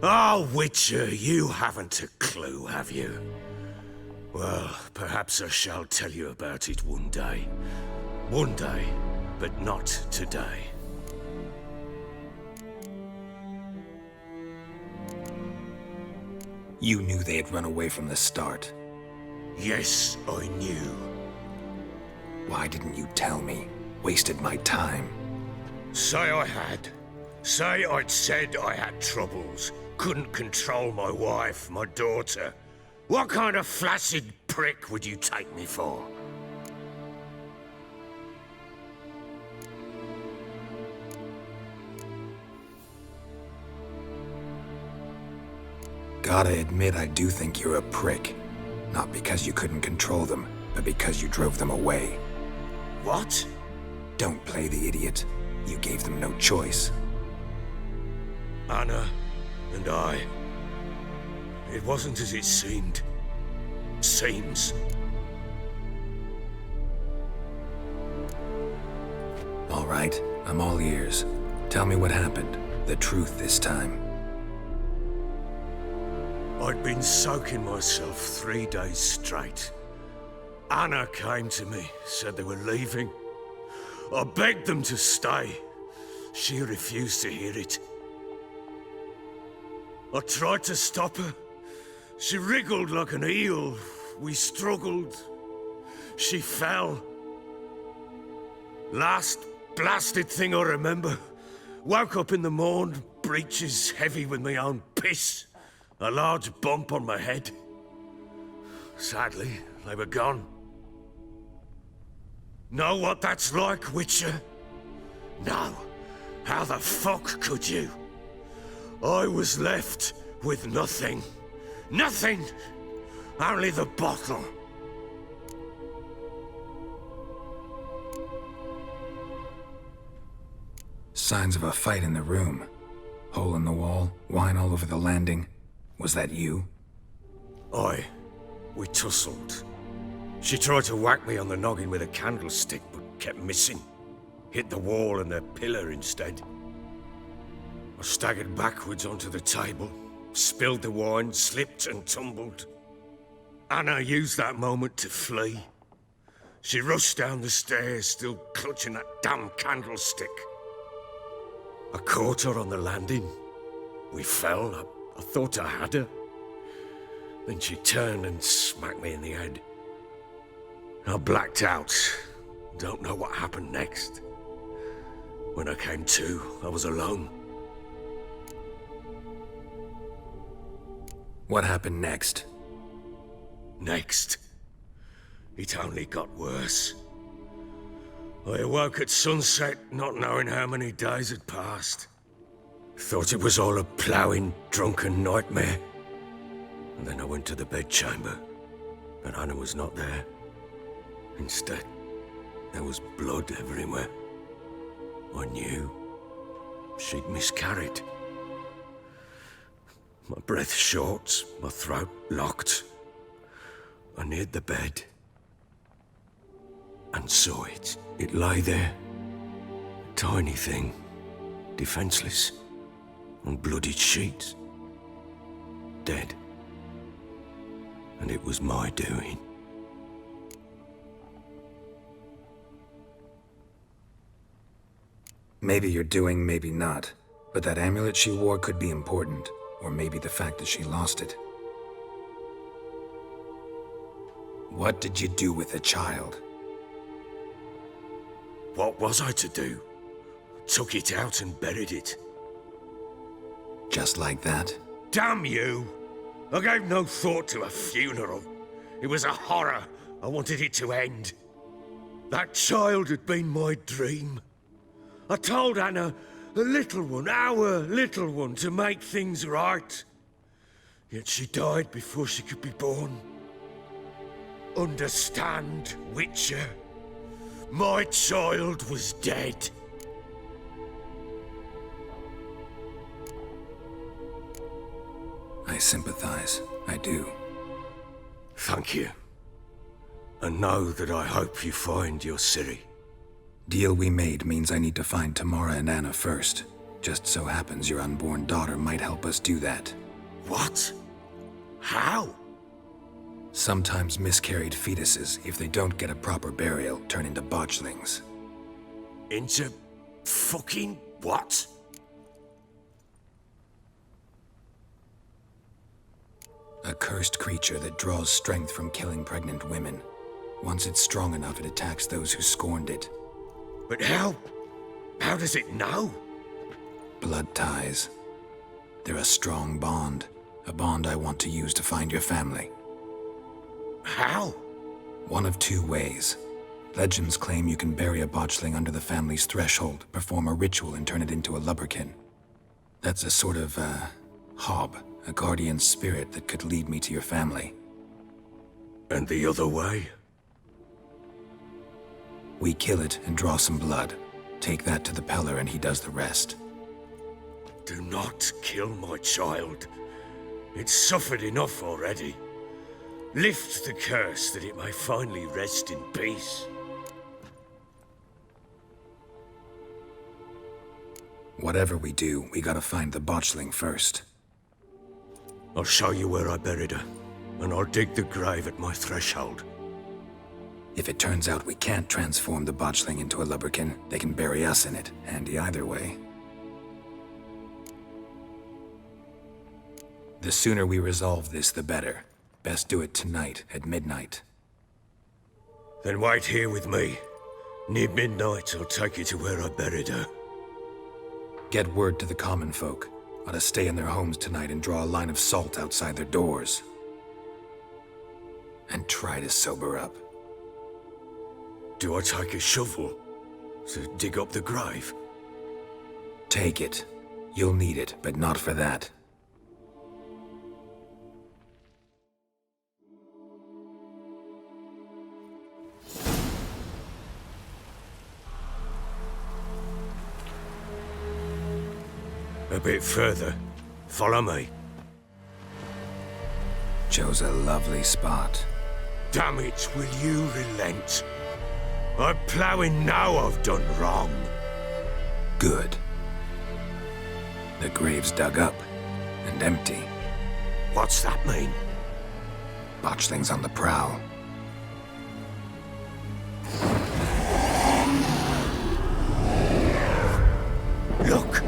Speaker 12: Oh, Witcher, you haven't a clue, have you? Well, perhaps I shall tell you about it one day. One day, but not today.
Speaker 1: You knew they had run away from the start.
Speaker 12: Yes, I knew.
Speaker 1: Why didn't you tell me? Wasted my time.
Speaker 12: Say I had. Say I'd said I had troubles. Couldn't control my wife, my daughter. What kind of flaccid prick would you take me for?
Speaker 1: Gotta admit, I do think you're a prick. Not because you couldn't control them, but because you drove them away.
Speaker 12: What?
Speaker 1: Don't play the idiot. You gave them no choice.
Speaker 12: Anna and I. It wasn't as it seemed. Seems.
Speaker 1: All right, I'm all ears. Tell me what happened. The truth this time.
Speaker 12: I'd been soaking myself 3 days straight. Anna came to me, said they were leaving. I begged them to stay. She refused to hear it. I tried to stop her. She wriggled like an eel. We struggled. She fell. Last blasted thing I remember. Woke up in the morn, breeches heavy with my own piss. A large bump on my head. Sadly, they were gone. Know what that's like, Witcher? No. How the fuck could you? I was left with nothing. Nothing! Only the bottle.
Speaker 1: Signs of a fight in the room. Hole in the wall, wine all over the landing. Was that you?
Speaker 12: Aye. We tussled. She tried to whack me on the noggin with a candlestick, but kept missing. Hit the wall and the pillar instead. I staggered backwards onto the table, spilled the wine, slipped and tumbled. Anna used that moment to flee. She rushed down the stairs, still clutching that damn candlestick. I caught her on the landing. We fell. I thought I had her. Then she turned and smacked me in the head. I blacked out. Don't know what happened next. When I came to, I was alone.
Speaker 1: What happened next?
Speaker 12: Next? It only got worse. I awoke at sunset, not knowing how many days had passed. Thought it was all a ploughing, drunken nightmare. And then I went to the bedchamber, but Anna was not there. Instead, there was blood everywhere. I knew she'd miscarried. My breath short, my throat locked. I neared the bed and saw it. It lay there, a tiny thing, defenseless, on bloodied sheets, dead. And it was my doing.
Speaker 1: Maybe you're doing, maybe not. But that amulet she wore could be important. Or maybe the fact that she lost it. What did you do with the child?
Speaker 12: What was I to do? Took it out and buried it.
Speaker 1: Just like that?
Speaker 12: Damn you! I gave no thought to a funeral. It was a horror. I wanted it to end. That child had been my dream. I told Anna The little one, our little one, to make things right. Yet she died before she could be born. Understand, Witcher? My child was dead.
Speaker 1: I sympathize. I do.
Speaker 12: Thank you. And know that I hope you find your Ciri.
Speaker 1: Deal we made means I need to find Tamara and Anna first. Just so happens your unborn daughter might help us do that.
Speaker 12: What? How?
Speaker 1: Sometimes miscarried fetuses, if they don't get a proper burial, turn into botchlings.
Speaker 12: Into fucking what?
Speaker 1: A cursed creature that draws strength from killing pregnant women. Once it's strong enough, it attacks those who scorned it.
Speaker 12: But how? How does it know?
Speaker 1: Blood ties. They're a strong bond. A bond I want to use to find your family.
Speaker 12: How?
Speaker 1: One of two ways. Legends claim you can bury a botchling under the family's threshold, perform a ritual, and turn it into a lubberkin. That's a sort of, hob, a guardian spirit that could lead me to your family.
Speaker 12: And the other way?
Speaker 1: We kill it and draw some blood. Take that to the Peller and he does the rest.
Speaker 12: Do not kill my child. It's suffered enough already. Lift the curse that it may finally rest in peace.
Speaker 1: Whatever we do, we gotta find the botchling first.
Speaker 12: I'll show you where I buried her, and I'll dig the grave at my threshold.
Speaker 1: If it turns out we can't transform the botchling into a lubberkin, they can bury us in it. Handy either way. The sooner we resolve this, the better. Best do it tonight, at midnight.
Speaker 12: Then wait here with me. Near midnight, I'll take you to where I buried her.
Speaker 1: Get word to the common folk. Ought to stay in their homes tonight and draw a line of salt outside their doors. And try to sober up.
Speaker 12: Do I take a shovel to dig up the grave?
Speaker 1: Take it. You'll need it, but not for that.
Speaker 12: A bit further. Follow me.
Speaker 1: Chose a lovely spot.
Speaker 12: Damn it, will you relent? I'm ploughing now I've done wrong.
Speaker 1: Good. The grave's dug up and empty.
Speaker 12: What's that mean?
Speaker 1: Botchling's on the prowl.
Speaker 12: Look!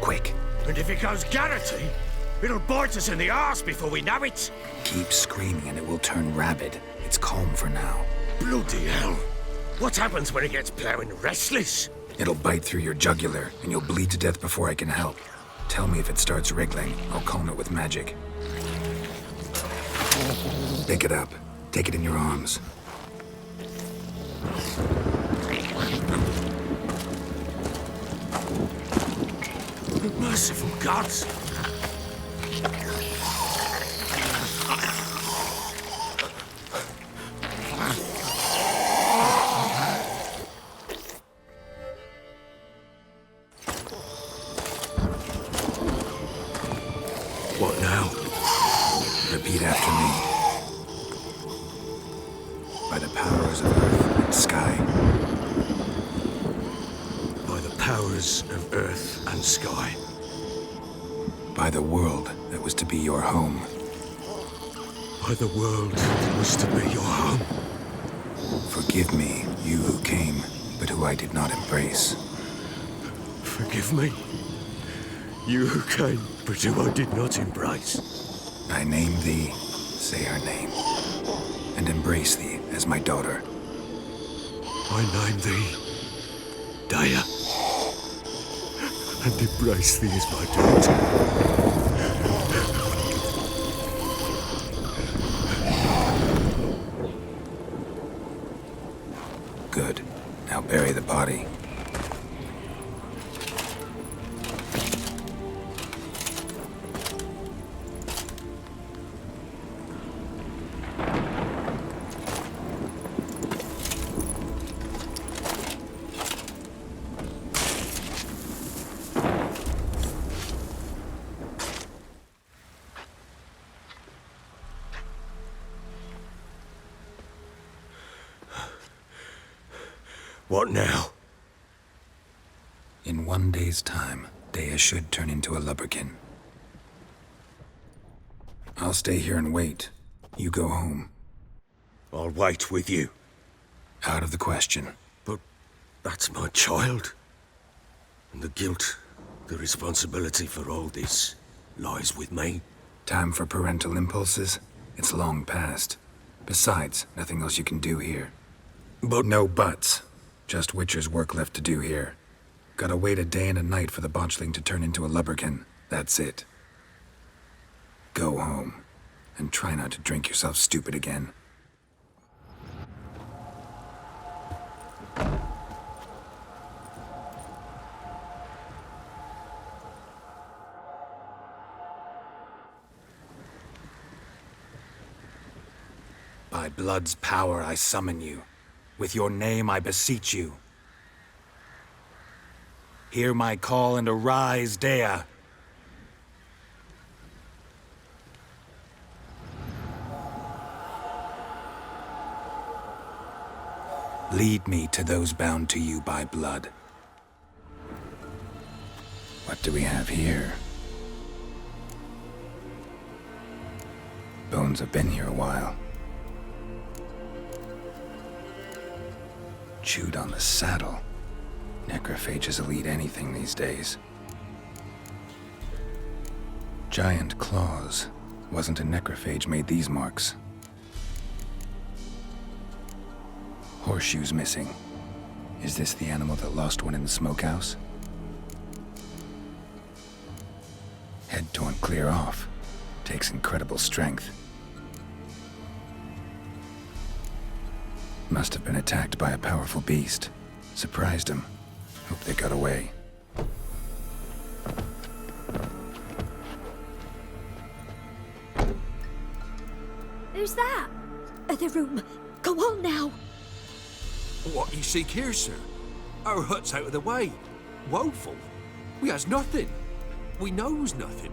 Speaker 1: Quick.
Speaker 12: And if it goes garrety, it'll bite us in the arse before we know it.
Speaker 1: Keep screaming and it will turn rabid. It's calm for now.
Speaker 12: Bloody hell. What happens when it gets ploughing restless?
Speaker 1: It'll bite through your jugular and you'll bleed to death before I can help. Tell me if it starts wriggling. I'll calm it with magic. Pick it up. Take it in your arms.
Speaker 12: Merciful gods!
Speaker 1: What now? Repeat after me. By the powers of earth and sky.
Speaker 12: By the powers of earth and sky.
Speaker 1: By the world that was to be your home.
Speaker 12: By the world that was to be your home.
Speaker 1: Forgive me, you who came, but who I did not embrace.
Speaker 12: Forgive me, you who came, but who I did not embrace.
Speaker 1: I name thee, say her name, and embrace thee as my daughter.
Speaker 12: I name thee, Daya.
Speaker 19: and embrace thee as my daughter.
Speaker 1: Good. Now bury the body.
Speaker 12: What now?
Speaker 1: In 1 day's time, Dea should turn into a lubberkin. I'll stay here and wait. You go home.
Speaker 12: I'll wait with you.
Speaker 1: Out of the question.
Speaker 12: But that's my child. And the guilt, the responsibility for all this lies with me.
Speaker 1: Time for parental impulses? It's long past. Besides, nothing else you can do here.
Speaker 12: But
Speaker 1: no buts. Just Witcher's work left to do here. Gotta wait a day and a night for the botchling to turn into a lubberkin. That's it. Go home. And try not to drink yourself stupid again. By blood's power I summon you. With your name I beseech you. Hear my call and arise, Dea. Lead me to those bound to you by blood. What do we have here? Bones have been here a while. Chewed on the saddle. Necrophages will eat anything these days. Giant claws. Wasn't a necrophage made these marks. Horseshoes missing. Is this the animal that lost one in the smokehouse? Head torn clear off. Takes incredible strength. Must have been attacked by a powerful beast. Surprised him. Hope they got away.
Speaker 15: Who's that? Other room. Go on now.
Speaker 16: What you seek here, sir? Our hut's out of the way. Woeful. We has nothing. We knows nothing.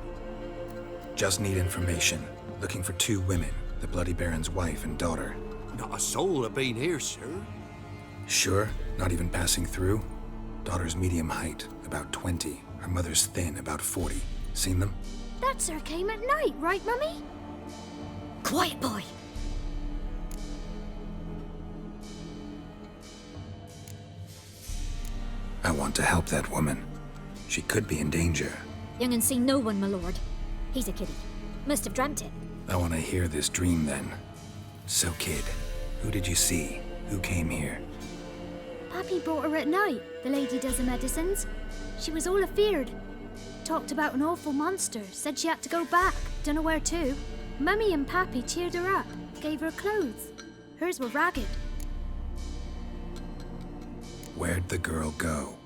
Speaker 1: Just need information. Looking for 2 women. The Bloody Baron's wife and daughter.
Speaker 16: Not a soul have been here, sir.
Speaker 1: Sure? Not even passing through? Daughter's medium height, about 20. Her mother's thin, about 40. Seen them?
Speaker 15: That sir came at night, right, Mummy? Quiet, boy.
Speaker 1: I want to help that woman. She could be in danger.
Speaker 15: Young and seen no one, my lord. He's a kiddie. Must have dreamt it.
Speaker 1: I want to hear this dream then. So, kid, who did you see? Who came here?
Speaker 15: Pappy brought her at night, the lady does the medicines. She was all afeared. Talked about an awful monster, said she had to go back, dunno where to. Mummy and Pappy cheered her up, gave her clothes. Hers were ragged.
Speaker 1: Where'd the girl go?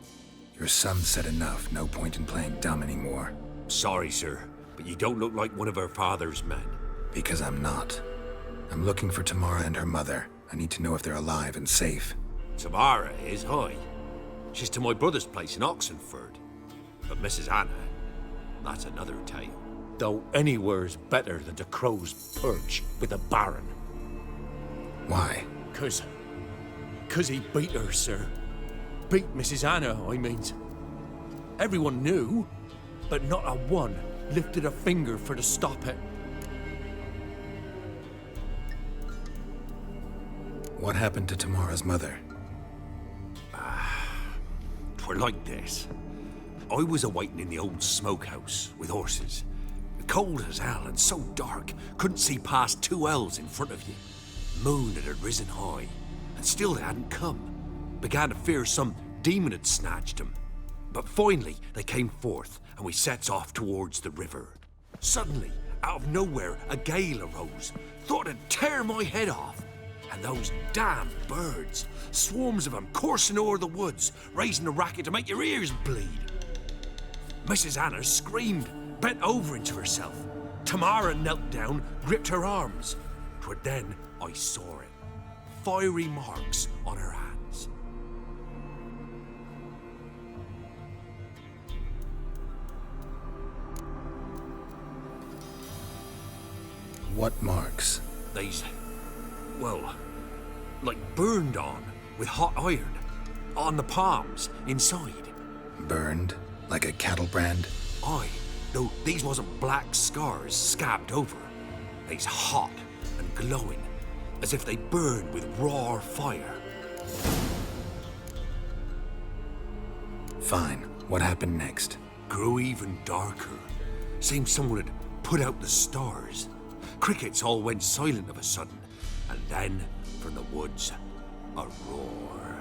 Speaker 1: Your son said enough, no point in playing dumb anymore.
Speaker 16: Sorry, sir, but you don't look like one of her father's men.
Speaker 1: Because I'm not. I'm looking for Tamara and her mother. I need to know if they're alive and safe.
Speaker 16: Tamara is, hi. She's to my brother's place in Oxenford. But Mrs. Anna, that's another tale. Though anywhere's better than the Crow's Perch with a baron.
Speaker 1: Why?
Speaker 16: 'Cause he beat her, sir. Beat Mrs. Anna, I means. Everyone knew, but not a one lifted a finger for to stop it.
Speaker 1: What happened to Tamara's mother?
Speaker 16: 'Twere like this. I was a-waiting in the old smokehouse with horses. Cold as hell and so dark, couldn't see past 2 ells in front of you. Moon had risen high, and still they hadn't come. Began to fear some demon had snatched them.
Speaker 12: But finally, they came forth, and we sets off towards the river. Suddenly, out of nowhere, a gale arose. Thought it'd tear my head off. And those damn birds, swarms of them coursing o'er the woods, raising a racket to make your ears bleed. Mrs. Anna screamed, bent over into herself. Tamara knelt down, gripped her arms. 'Twere then I saw it. Fiery marks on her hands.
Speaker 1: What marks?
Speaker 12: These, well, like burned on with hot iron. On the palms, inside.
Speaker 1: Burned? Like a cattle brand?
Speaker 12: Aye, though these wasn't black scars scabbed over. They's hot and glowing, as if they burned with raw fire.
Speaker 1: Fine. What happened next?
Speaker 12: Grew even darker. Seemed someone had put out the stars. Crickets all went silent of a sudden, and then, from the woods, a roar.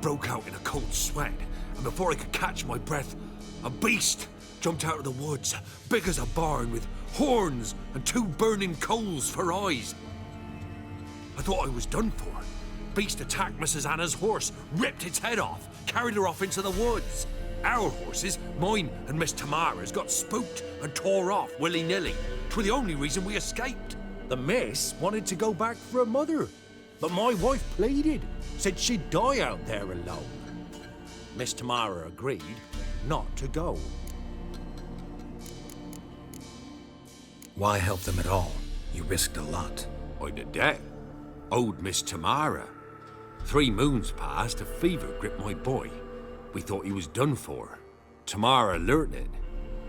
Speaker 12: Broke out in a cold sweat, and before I could catch my breath, a beast jumped out of the woods, big as a barn, with horns and 2 burning coals for eyes. I thought I was done for. Beast attacked Mrs. Anna's horse, ripped its head off, carried her off into the woods. Our horses, mine and Miss Tamara's, got spooked and tore off willy-nilly. 'Twere the only reason we escaped.
Speaker 4: The miss wanted to go back for her mother, but my wife pleaded, said she'd die out there alone. Miss Tamara agreed not to go.
Speaker 1: Why help them at all? You risked a lot.
Speaker 12: I'd a debt. Owed Miss Tamara. 3 moons passed, a fever gripped my boy. We thought he was done for. Tamara learnt it.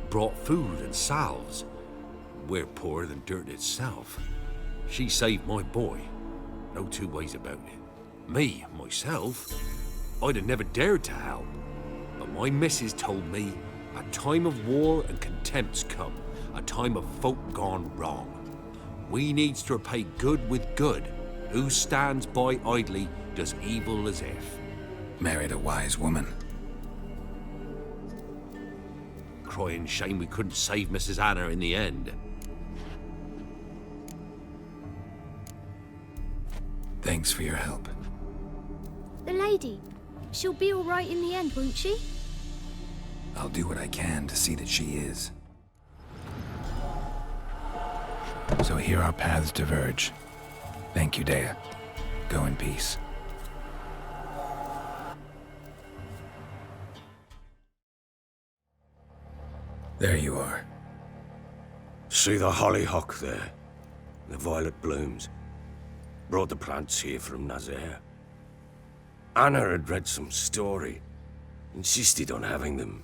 Speaker 12: Brought food and salves. We're poorer than dirt itself. She saved my boy. No 2 ways about it. Me, myself, I'd have never dared to help. But my missus told me a time of war and contempt's come. A time of folk gone wrong. We needs to repay good with good. Who stands by idly does evil as if.
Speaker 1: Married a wise woman.
Speaker 12: Crying shame we couldn't save Mrs. Anna in the end.
Speaker 1: Thanks for your help.
Speaker 15: The lady, she'll be all right in the end, won't she?
Speaker 1: I'll do what I can to see that she is. So here our paths diverge. Thank you, Dea. Go in peace. There you are.
Speaker 12: See the hollyhock there? The violet blooms. Brought the plants here from Nazaire. Anna had read some story. Insisted on having them.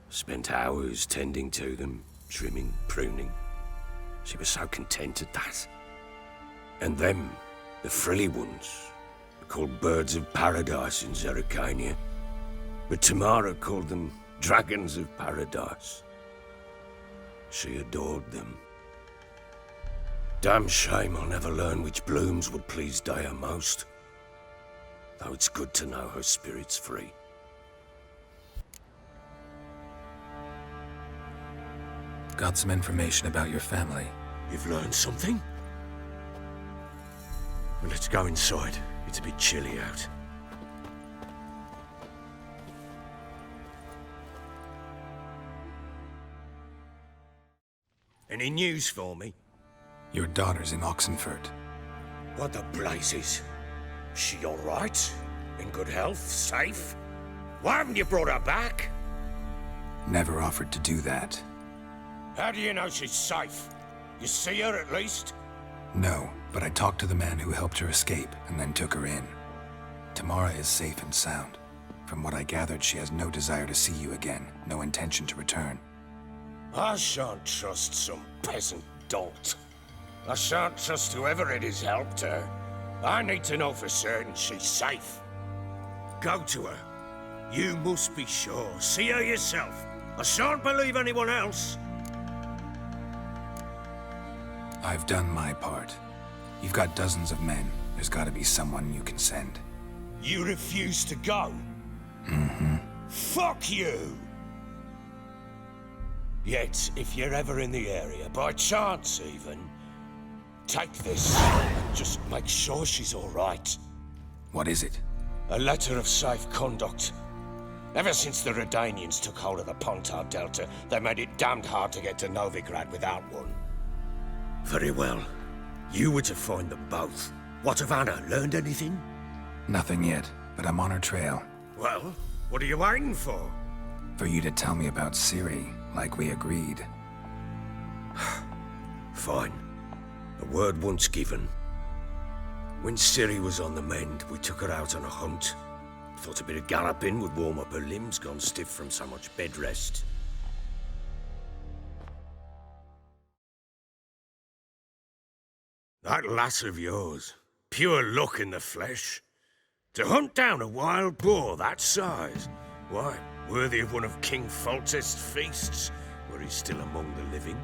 Speaker 12: Spent hours tending to them, trimming, pruning. She was so content at that. And them, the frilly ones, are called birds of paradise in Zerrikania. But Tamara called them dragons of paradise. She adored them. Damn shame I'll never learn which blooms would please Dea most. Though it's good to know her spirit's free.
Speaker 1: Got some information about your family.
Speaker 12: You've learned something? Well, let's go inside. It's a bit chilly out. Any news for me?
Speaker 1: Your daughter's in Oxenford.
Speaker 12: What the blazes? She all right? In good health? Safe? Why haven't you brought her back?
Speaker 1: Never offered to do that.
Speaker 12: How do you know she's safe? You see her at least?
Speaker 1: No, but I talked to the man who helped her escape and then took her in. Tamara is safe and sound. From what I gathered, she has no desire to see you again, no intention to return.
Speaker 12: I shan't trust some peasant dolt. I shan't trust whoever it is helped her. I need to know for certain she's safe. Go to her. You must be sure. See her yourself. I shan't believe anyone else.
Speaker 1: I've done my part. You've got dozens of men. There's got to be someone you can send.
Speaker 12: You refuse to go?
Speaker 1: Mm-hmm.
Speaker 12: Fuck you! Yet, if you're ever in the area, by chance even, take this and just make sure she's all right.
Speaker 1: What is it?
Speaker 12: A letter of safe conduct. Ever since the Redanians took hold of the Pontar Delta, they made it damned hard to get to Novigrad without one. Very well. You were to find them both. What of Anna? Learned anything?
Speaker 1: Nothing yet, but I'm on her trail.
Speaker 12: Well, what are you waiting for?
Speaker 1: For you to tell me about Ciri, like we agreed.
Speaker 12: Fine. A word once given. When Ciri was on the mend, we took her out on a hunt. Thought a bit of galloping would warm up her limbs, gone stiff from so much bed rest. That lass of yours, pure luck in the flesh. To hunt down a wild boar that size, why, worthy of one of King Foltest's feasts, were he still among the living.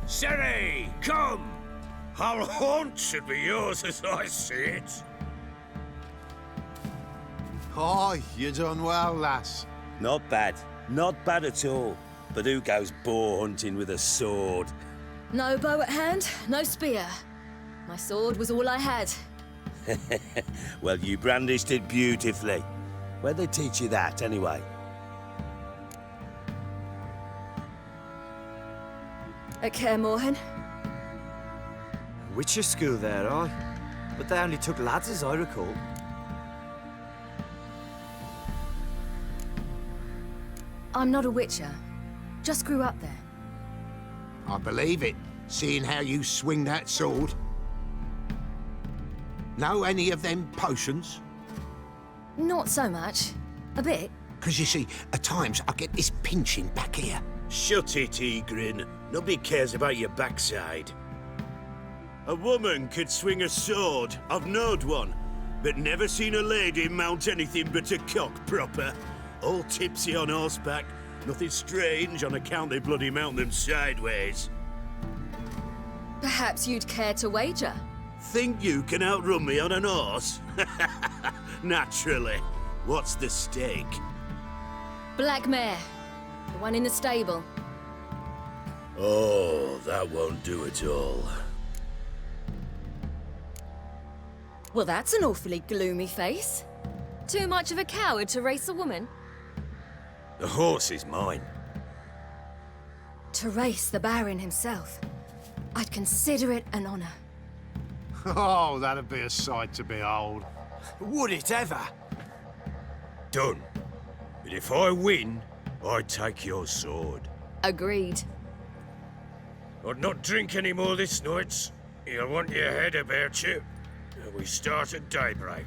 Speaker 12: Ciri, come! Our haunt should be yours as I see it.
Speaker 6: Aye, you done well, lass.
Speaker 5: Not bad. Not bad at all. But who goes boar hunting with a sword?
Speaker 21: No bow at hand, no spear. My sword was all I had.
Speaker 5: Well, you brandished it beautifully. Where'd they teach you that, anyway?
Speaker 21: At Kaer Morhen.
Speaker 9: Witcher school there, aye. But they only took lads, as I recall.
Speaker 21: I'm not a witcher. Just grew up there.
Speaker 6: I believe it, seeing how you swing that sword. Know any of them potions?
Speaker 21: Not so much. A bit.
Speaker 6: Because you see, at times I get this pinching back here.
Speaker 5: Shut it, Egrin. Nobody cares about your backside. A woman could swing a sword. I've knowed one. But never seen a lady mount anything but a cock proper. All tipsy on horseback. Nothing strange on account they bloody mount them sideways.
Speaker 21: Perhaps you'd care to wager?
Speaker 5: Think you can outrun me on an horse? Naturally. What's the stake?
Speaker 21: Black mare. The one in the stable.
Speaker 5: Oh, that won't do at all.
Speaker 21: Well, that's an awfully gloomy face. Too much of a coward to race a woman?
Speaker 12: The horse is mine.
Speaker 21: To race the Baron himself. I'd consider it an honor.
Speaker 6: Oh, that'd be a sight to behold.
Speaker 9: Would it ever?
Speaker 12: Done. But if I win, I take your sword.
Speaker 21: Agreed.
Speaker 12: I'd not drink any more this night. You'll want your head about you. We start at daybreak.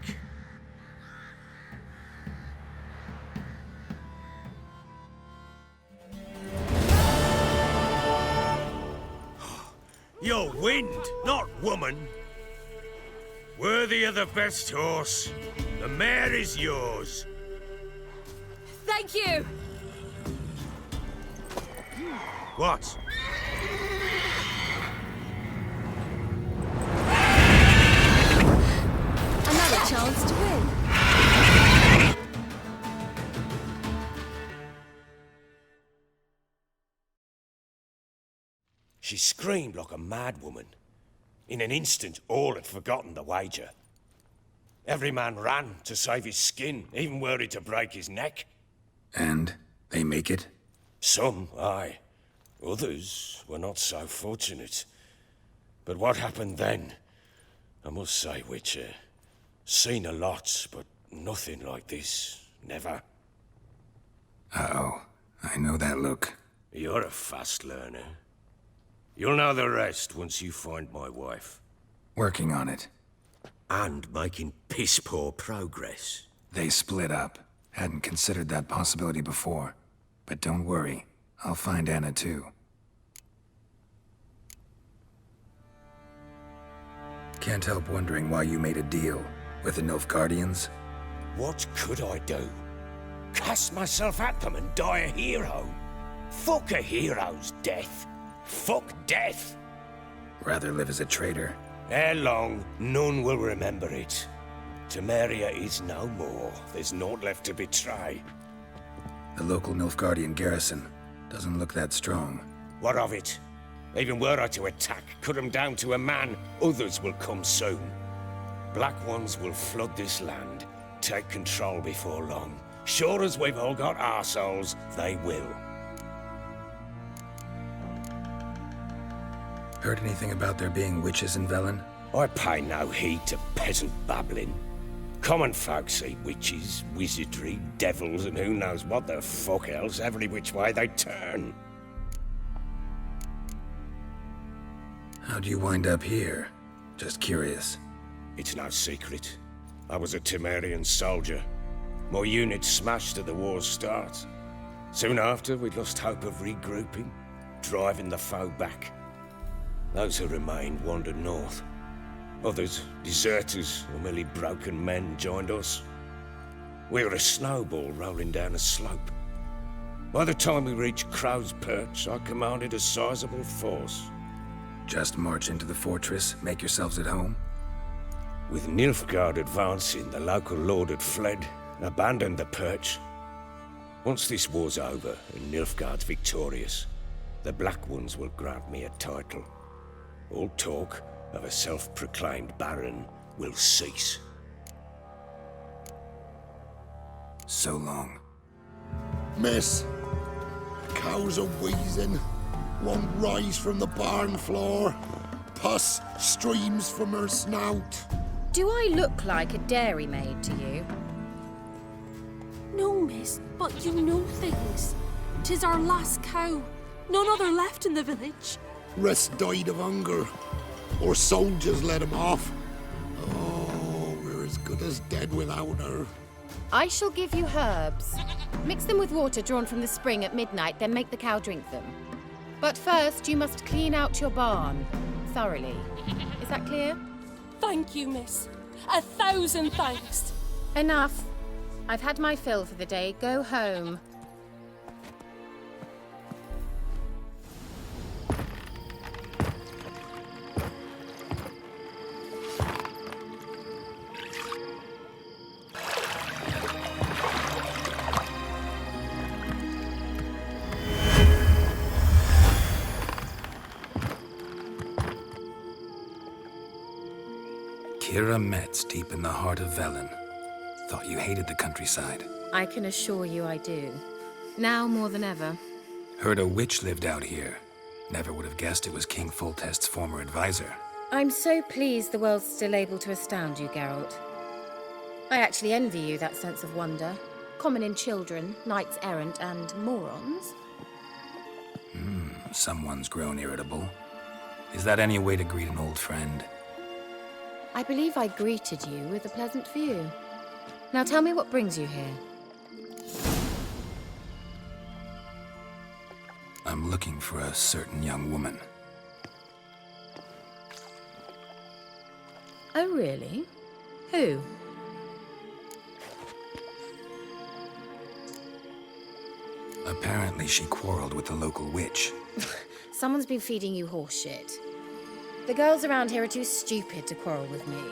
Speaker 12: You're wind, not woman. Worthy of the best horse. The mare is yours.
Speaker 21: Thank you!
Speaker 12: What?
Speaker 21: Another chance to win.
Speaker 12: She screamed like a mad woman. In an instant, all had forgotten the wager. Every man ran to save his skin, even worried to break his neck.
Speaker 1: And they make it?
Speaker 12: Some, aye. Others were not so fortunate. But what happened then? I must say, Witcher, seen a lot, but nothing like this. Never.
Speaker 1: Uh-oh. I know that look.
Speaker 12: You're a fast learner. You'll know the rest once you find my wife.
Speaker 1: Working on it.
Speaker 12: And making piss-poor progress.
Speaker 1: They split up. Hadn't considered that possibility before. But don't worry. I'll find Anna too. Can't help wondering why you made a deal with the Nilfgaardians.
Speaker 12: What could I do? Cast myself at them and die a hero? Fuck a hero's death. Fuck death.
Speaker 1: Rather live as a traitor.
Speaker 12: Ere long, none will remember it. Temeria is no more. There's naught left to betray.
Speaker 1: The local Nilfgaardian garrison doesn't look that strong.
Speaker 12: What of it? Even were I to attack, cut them down to a man, others will come soon. Black ones will flood this land, take control before long. Sure as we've all got arseholes, they will.
Speaker 1: Heard anything about there being witches in Velen?
Speaker 12: I pay no heed to peasant babbling. Common folk see witches, wizardry, devils, and who knows what the fuck else every which way they turn.
Speaker 1: How'd you wind up here? Just curious.
Speaker 12: It's no secret. I was a Temerian soldier. My unit smashed at the war's start. Soon after, we lost hope of regrouping, driving the foe back. Those who remained wandered north. Others, deserters or merely broken men, joined us. We were a snowball rolling down a slope. By the time we reached Crow's Perch, I commanded a sizable force.
Speaker 1: Just march into the fortress, make yourselves at home?
Speaker 12: With Nilfgaard advancing, the local lord had fled, abandoned the perch. Once this war's over and Nilfgaard's victorious, the Black Ones will grant me a title. All talk of a self-proclaimed baron will cease.
Speaker 1: So long.
Speaker 8: Miss, cows are wheezing, won't rise from the barn floor, pus streams from her snout.
Speaker 11: Do I look like a dairymaid to you?
Speaker 7: No, miss, but you know things. 'Tis our last cow. None other left in the village.
Speaker 8: Rest died of hunger, or soldiers let him off. Oh, we're as good as dead without her.
Speaker 11: I shall give you herbs. Mix them with water drawn from the spring at midnight, then make the cow drink them. But first, you must clean out your barn thoroughly. Is that clear?
Speaker 7: Thank you, miss. 1,000 thanks.
Speaker 11: Enough. I've had my fill for the day. Go home.
Speaker 1: Kira Metz, deep in the heart of Velen. Thought you hated the countryside.
Speaker 11: I can assure you I do. Now more than ever.
Speaker 1: Heard a witch lived out here. Never would have guessed it was King Foltest's former advisor.
Speaker 11: I'm so pleased the world's still able to astound you, Geralt. I actually envy you that sense of wonder. Common in children, knights errant, and morons.
Speaker 1: Someone's grown irritable. Is that any way to greet an old friend?
Speaker 11: I believe I greeted you with a pleasant view. Now tell me what brings you here.
Speaker 1: I'm looking for a certain young woman.
Speaker 11: Oh, really? Who?
Speaker 1: Apparently she quarreled with the local witch.
Speaker 11: Someone's been feeding you horse shit. The girls around here are too stupid to quarrel with me.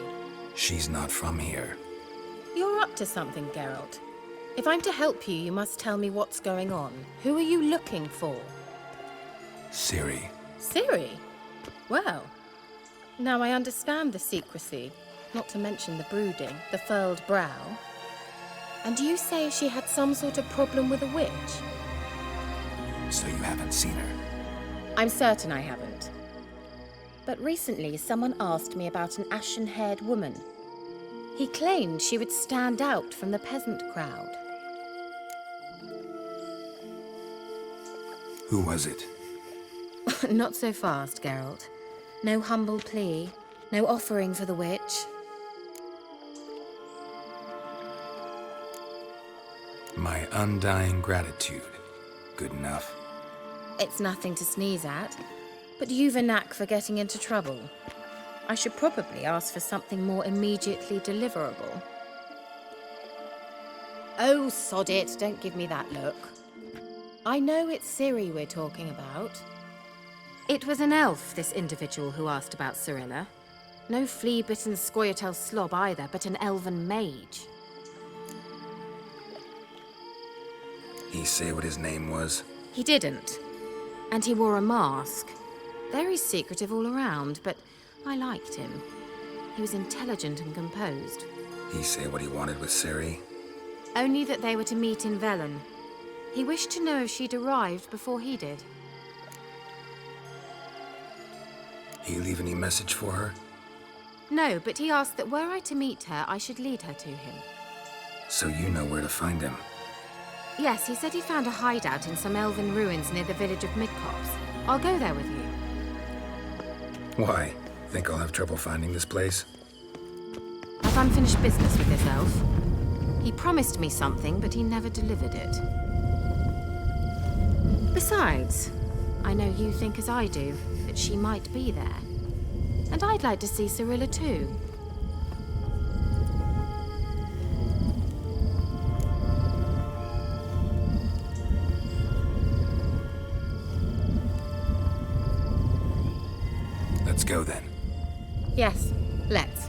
Speaker 1: She's not from here.
Speaker 11: You're up to something, Geralt. If I'm to help you, you must tell me what's going on. Who are you looking for?
Speaker 1: Ciri.
Speaker 11: Ciri? Well, now I understand the secrecy, not to mention the brooding, the furled brow. And you say she had some sort of problem with a witch?
Speaker 1: So you haven't seen her?
Speaker 11: I'm certain I haven't. But recently, someone asked me about an ashen-haired woman. He claimed she would stand out from the peasant crowd.
Speaker 1: Who was it?
Speaker 11: Not so fast, Geralt. No humble plea, no offering for the witch.
Speaker 1: My undying gratitude. Good enough.
Speaker 11: It's nothing to sneeze at, but you've a knack for getting into trouble. I should probably ask for something more immediately deliverable. Oh, sod it, don't give me that look. I know it's Ciri we're talking about. It was an elf, this individual who asked about Cirilla. No flea-bitten Scoia'tael slob either, but an elven mage.
Speaker 1: He say what his name was?
Speaker 11: He didn't. And he wore a mask. Very secretive all around, but I liked him. He was intelligent and composed.
Speaker 1: He say what he wanted with Ciri?
Speaker 11: Only that they were to meet in Velen. He wished to know if she'd arrived before he did.
Speaker 1: He leave any message for her?
Speaker 11: No, but he asked that were I to meet her, I should lead her to him.
Speaker 1: So you know where to find him?
Speaker 11: Yes, he said he found a hideout in some elven ruins near the village of Midcopse. I'll go there with you.
Speaker 1: Why? Think I'll have trouble finding this place?
Speaker 11: I've unfinished business with this elf. He promised me something, but he never delivered it. Besides, I know you think as I do, that she might be there. And I'd like to see Cirilla too.
Speaker 1: Let's go then.
Speaker 11: Yes, let's.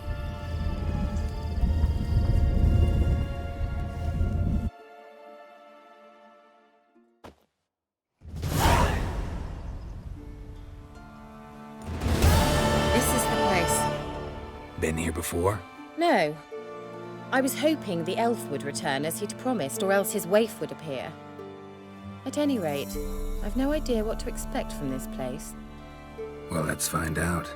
Speaker 1: Been here before?
Speaker 11: No. I was hoping the elf would return as he'd promised, or else his waif would appear. At any rate, I've no idea what to expect from this place.
Speaker 1: Well, let's find out.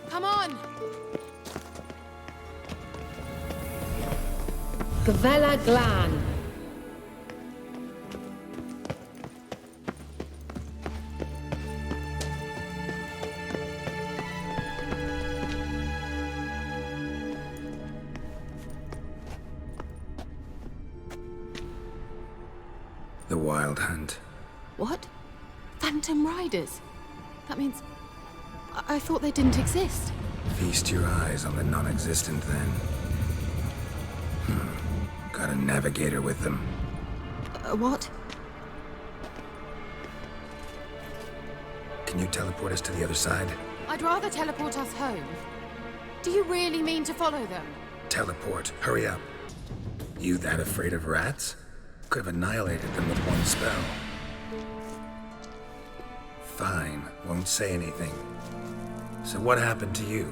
Speaker 11: Come on! Gavella Glan.
Speaker 1: The Wild Hunt.
Speaker 11: What? Phantom Riders? That means... I thought they didn't exist.
Speaker 1: Feast your eyes on the non-existent, then. Got a navigator with them.
Speaker 11: What?
Speaker 1: Can you teleport us to the other side?
Speaker 11: I'd rather teleport us home. Do you really mean to follow them?
Speaker 1: Teleport. Hurry up. You that afraid of rats? Could have annihilated them with one spell. Fine, won't say anything. So what happened to you?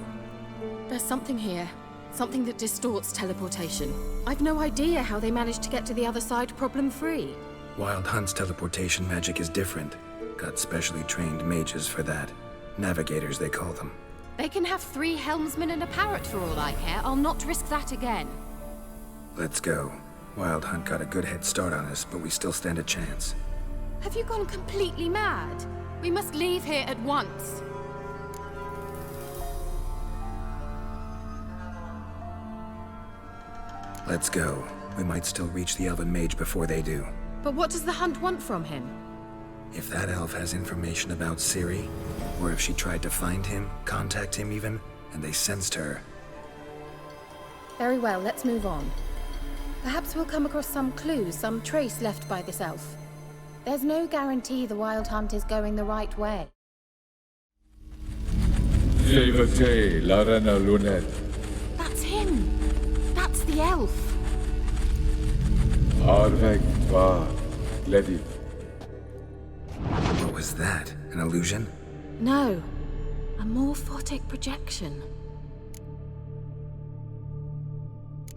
Speaker 11: There's something here. Something that distorts teleportation. I've no idea how they managed to get to the other side problem-free.
Speaker 1: Wild Hunt's teleportation magic is different. Got specially trained mages for that. Navigators, they call them.
Speaker 11: They can have 3 helmsmen and a parrot for all I care. I'll not risk that again.
Speaker 1: Let's go. Wild Hunt got a good head start on us, but we still stand a chance.
Speaker 11: Have you gone completely mad? We must leave here at once.
Speaker 1: Let's go. We might still reach the Elven Mage before they do.
Speaker 11: But what does the Hunt want from him?
Speaker 1: If that elf has information about Ciri, or if she tried to find him, contact him even, and they sensed her.
Speaker 11: Very well, let's move on. Perhaps we'll come across some clues, some trace left by this elf. There's no guarantee the Wild Hunt is going the right way. That's him! That's the elf!
Speaker 1: What was that? An illusion?
Speaker 11: No. A morphotic projection.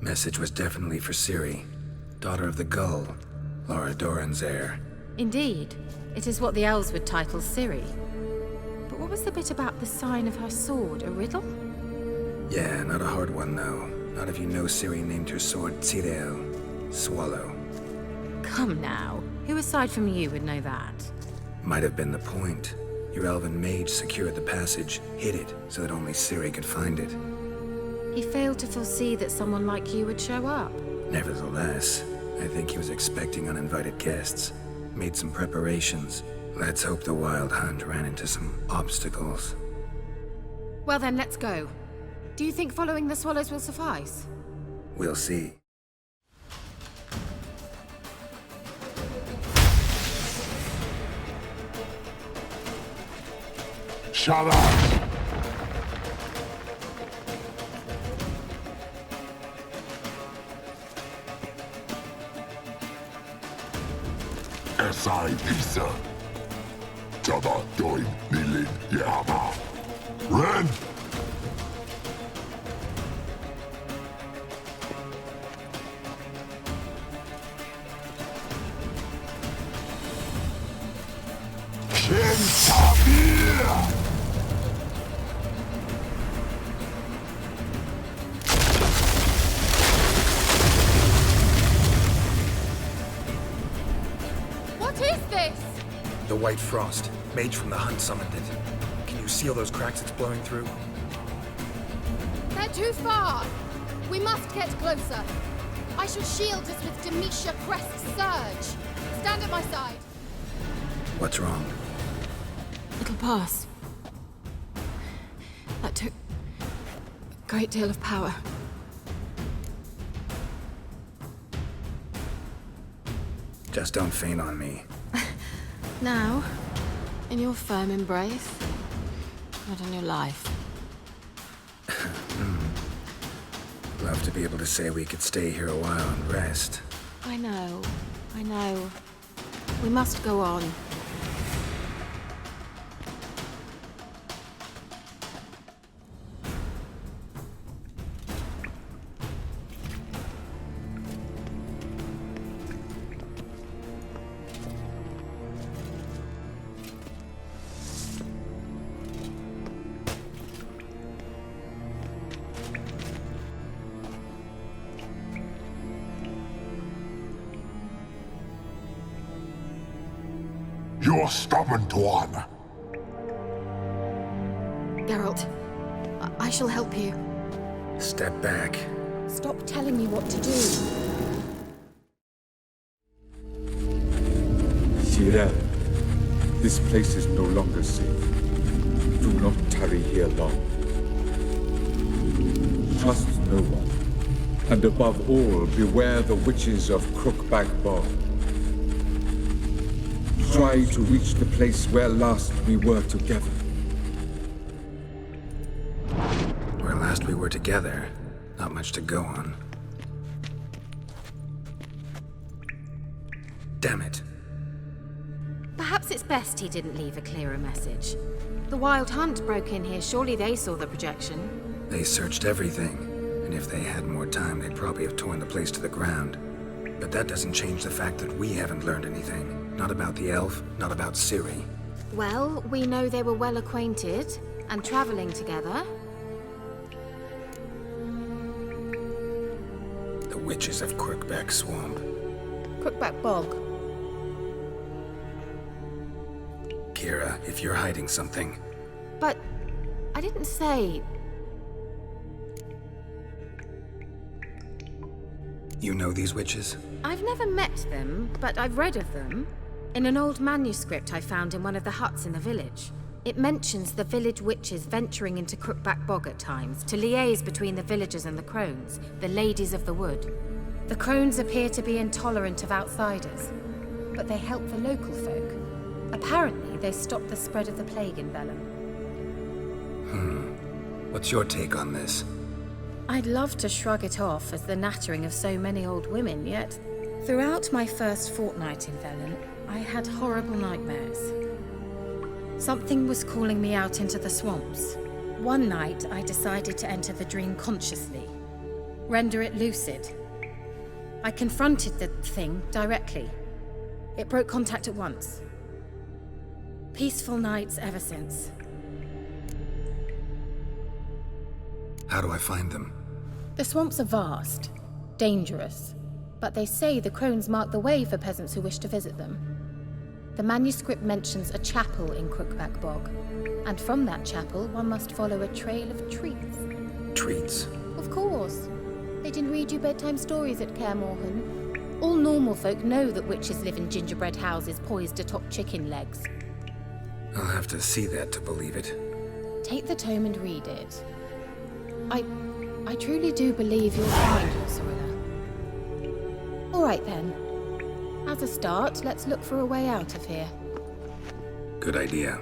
Speaker 1: Message was definitely for Ciri, daughter of the Gull, Laura Doran's heir.
Speaker 11: Indeed. It is what the elves would title Ciri. But what was the bit about the sign of her sword? A riddle?
Speaker 1: Yeah, not a hard one, though. Not if you know Ciri named her sword Tirel, swallow.
Speaker 11: Come now. Who aside from you would know that?
Speaker 1: Might have been the point. Your elven mage secured the passage, hid it, so that only Ciri could find it.
Speaker 11: He failed to foresee that someone like you would show up.
Speaker 1: Nevertheless, I think he was expecting uninvited guests. Made some preparations. Let's hope the Wild Hunt ran into some obstacles.
Speaker 11: Well then, let's go. Do you think following the swallows will suffice?
Speaker 1: We'll see.
Speaker 8: Shut up! Esai Pisa. Jabba doin nilin yama. Ren!
Speaker 11: What is this?
Speaker 1: The white frost. Mage from the hunt summoned it. Can you seal those cracks it's blowing through?
Speaker 11: They're too far. We must get closer. I shall shield us with Demetia Crest's surge. Stand at my side.
Speaker 1: What's wrong?
Speaker 11: It'll pass. That took a great deal of power.
Speaker 1: Just don't faint on me.
Speaker 11: Now, in your firm embrace, not in your life.
Speaker 1: Love to be able to say we could stay here a while and rest.
Speaker 11: I know. We must go on.
Speaker 8: You're stubborn, Tuan.
Speaker 11: Geralt, I shall help you.
Speaker 1: Step back.
Speaker 11: Stop telling me what to do.
Speaker 17: Cyril, this place is no longer safe. Do not tarry here long. Trust no one. And above all, beware the witches of Crookback Bog. Try to reach the place where last we were together.
Speaker 1: Where last we were together, not much to go on. Damn it.
Speaker 11: Perhaps it's best he didn't leave a clearer message. The Wild Hunt broke in here. Surely they saw the projection.
Speaker 1: They searched everything, and if they had more time, they'd probably have torn the place to the ground. But that doesn't change the fact that we haven't learned anything. Not about the elf, not about Ciri.
Speaker 11: Well, we know they were well acquainted and traveling together.
Speaker 1: The witches of Crookback Swamp.
Speaker 11: Crookback Bog.
Speaker 1: Kira, if you're hiding something...
Speaker 11: But I didn't say...
Speaker 1: You know these witches?
Speaker 11: I've never met them, but I've read of them. In an old manuscript I found in one of the huts in the village. It mentions the village witches venturing into Crookback Bog at times to liaise between the villagers and the crones, the ladies of the wood. The crones appear to be intolerant of outsiders, but they help the local folk. Apparently, they stopped the spread of the plague in Vellum.
Speaker 1: What's your take on this?
Speaker 11: I'd love to shrug it off as the nattering of so many old women, yet throughout my first fortnight in Vellum, I had horrible nightmares. Something was calling me out into the swamps. One night, I decided to enter the dream consciously, render it lucid. I confronted the thing directly. It broke contact at once. Peaceful nights ever since.
Speaker 1: How do I find them?
Speaker 11: The swamps are vast, dangerous, but they say the crones mark the way for peasants who wish to visit them. The manuscript mentions a chapel in Crookback Bog, and from that chapel one must follow a trail of treats.
Speaker 1: Treats?
Speaker 11: Of course. They didn't read you bedtime stories at Kaer Morhen. All normal folk know that witches live in gingerbread houses poised atop chicken legs.
Speaker 1: I'll have to see that to believe it.
Speaker 11: Take the tome and read it. I truly do believe you'll find your Cyrilla. All right then. As a start, let's look for a way out of here.
Speaker 1: Good idea.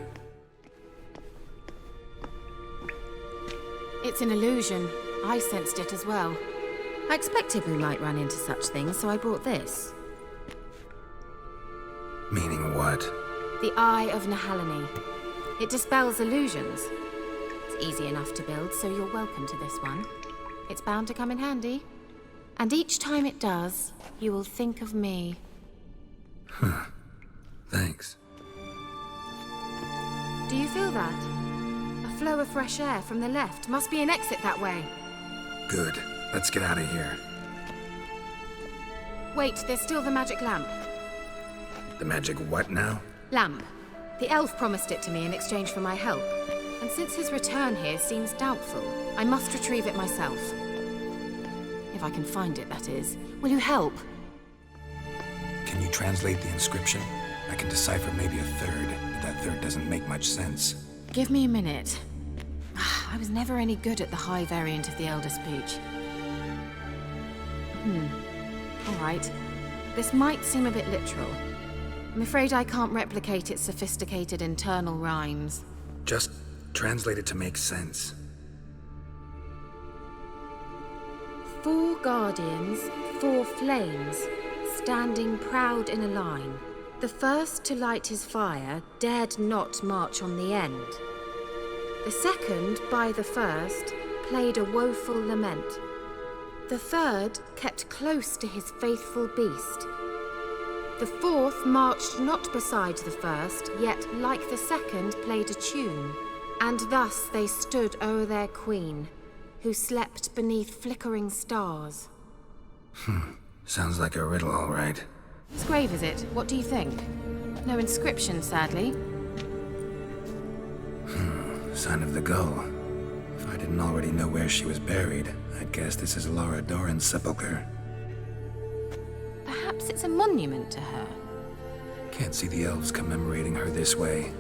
Speaker 11: It's an illusion. I sensed it as well. I expected we might run into such things, so I brought this.
Speaker 1: Meaning what?
Speaker 11: The Eye of Nahalani. It dispels illusions. It's easy enough to build, so you're welcome to this one. It's bound to come in handy. And each time it does, you will think of me.
Speaker 1: Huh. Thanks.
Speaker 11: Do you feel that? A flow of fresh air from the left. Must be an exit that way.
Speaker 1: Good. Let's get out of here.
Speaker 11: Wait, there's still the magic lamp.
Speaker 1: The magic what now?
Speaker 11: Lamp. The elf promised it to me in exchange for my help. And since his return here seems doubtful, I must retrieve it myself. If I can find it, that is. Will you help?
Speaker 1: Can you translate the inscription? I can decipher maybe a third, but that third doesn't make much sense.
Speaker 11: Give me a minute. I was never any good at the high variant of the Elder Speech. All right. This might seem a bit literal. I'm afraid I can't replicate its sophisticated internal rhymes.
Speaker 1: Just translate it to make sense.
Speaker 11: 4 guardians, 4 flames, standing proud in a line. The first to light his fire dared not march on the end. The second, by the first, played a woeful lament. The third kept close to his faithful beast. The fourth marched not beside the first, yet, like the second, played a tune. And thus they stood o'er their queen, who slept beneath flickering stars.
Speaker 1: Sounds like a riddle, all right.
Speaker 11: Whose grave is it? What do you think? No inscription, sadly.
Speaker 1: Sign of the gull. If I didn't already know where she was buried, I'd guess this is Laura Doran's sepulchre.
Speaker 11: Perhaps it's a monument to her.
Speaker 1: Can't see the elves commemorating her this way.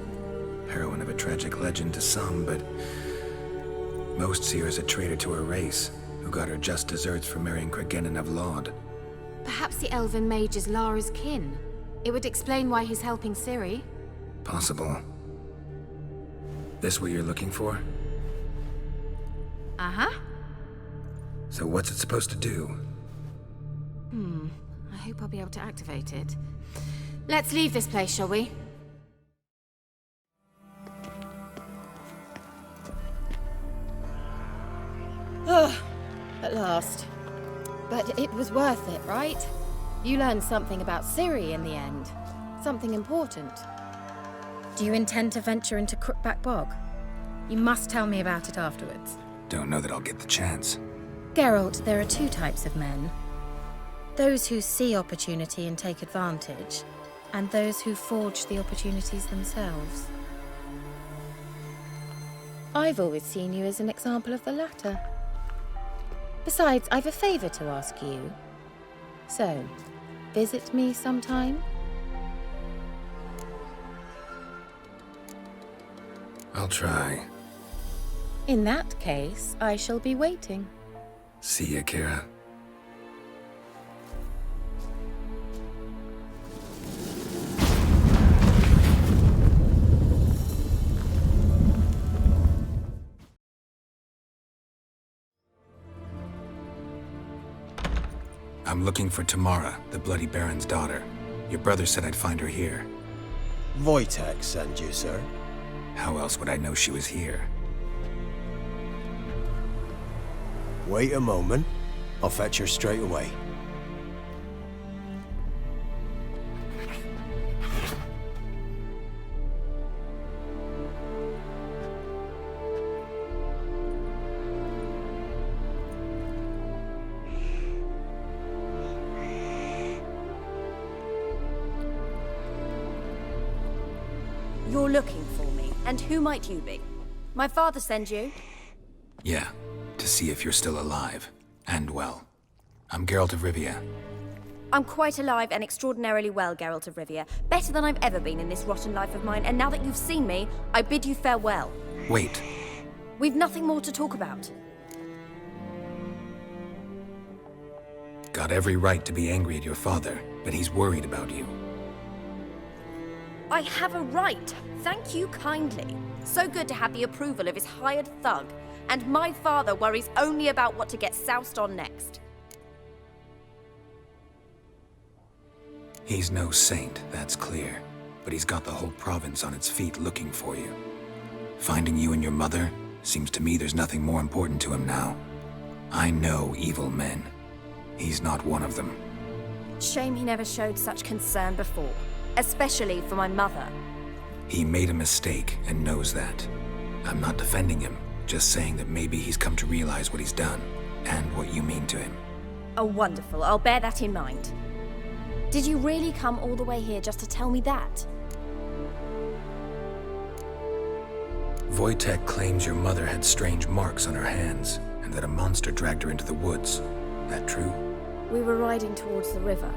Speaker 1: Heroine of a tragic legend to some, but most see her as a traitor to her race, who got her just deserts for marrying Cregennan of Laud.
Speaker 11: Perhaps the elven mage is Lara's kin. It would explain why he's helping Ciri.
Speaker 1: Possible. This what you're looking for?
Speaker 11: Uh-huh.
Speaker 1: So what's it supposed to do?
Speaker 11: I hope I'll be able to activate it. Let's leave this place, shall we? At last. But it was worth it, right? You learned something about Ciri in the end. Something important. Do you intend to venture into Crookback Bog? You must tell me about it afterwards.
Speaker 1: Don't know that I'll get the chance.
Speaker 11: Geralt, there are 2 types of men. Those who see opportunity and take advantage, and those who forge the opportunities themselves. I've always seen you as an example of the latter. Besides, I've a favor to ask you. So, visit me sometime?
Speaker 1: I'll try.
Speaker 11: In that case, I shall be waiting.
Speaker 1: See ya, Kira. I'm looking for Tamara, the Bloody Baron's daughter. Your brother said I'd find her here.
Speaker 9: Wojtek sent you, sir.
Speaker 1: How else would I know she was here?
Speaker 9: Wait a moment. I'll fetch her straight away.
Speaker 10: You're looking for me, and who might you be? My father sent you?
Speaker 1: Yeah, to see if you're still alive. And well. I'm Geralt of Rivia.
Speaker 10: I'm quite alive and extraordinarily well, Geralt of Rivia. Better than I've ever been in this rotten life of mine, and now that you've seen me, I bid you farewell.
Speaker 1: Wait.
Speaker 10: We've nothing more to talk about.
Speaker 1: Got every right to be angry at your father, but he's worried about you.
Speaker 10: I have a right. Thank you kindly. So good to have the approval of his hired thug. and my father worries only about what to get soused on next.
Speaker 1: He's no saint, that's clear. But he's got the whole province on its feet looking for you. Finding you and your mother, seems to me there's nothing more important to him now. I know evil men. He's not one of them.
Speaker 10: Shame he never showed such concern before, especially for my mother.
Speaker 1: He made a mistake and knows that. I'm not defending him, just saying that maybe he's come to realize what he's done, and what you mean to him.
Speaker 10: Oh, wonderful. I'll bear that in mind. Did you really come all the way here just to tell me that?
Speaker 1: Wojtek claims your mother had strange marks on her hands, and that a monster dragged her into the woods. That true?
Speaker 10: We were riding towards the river.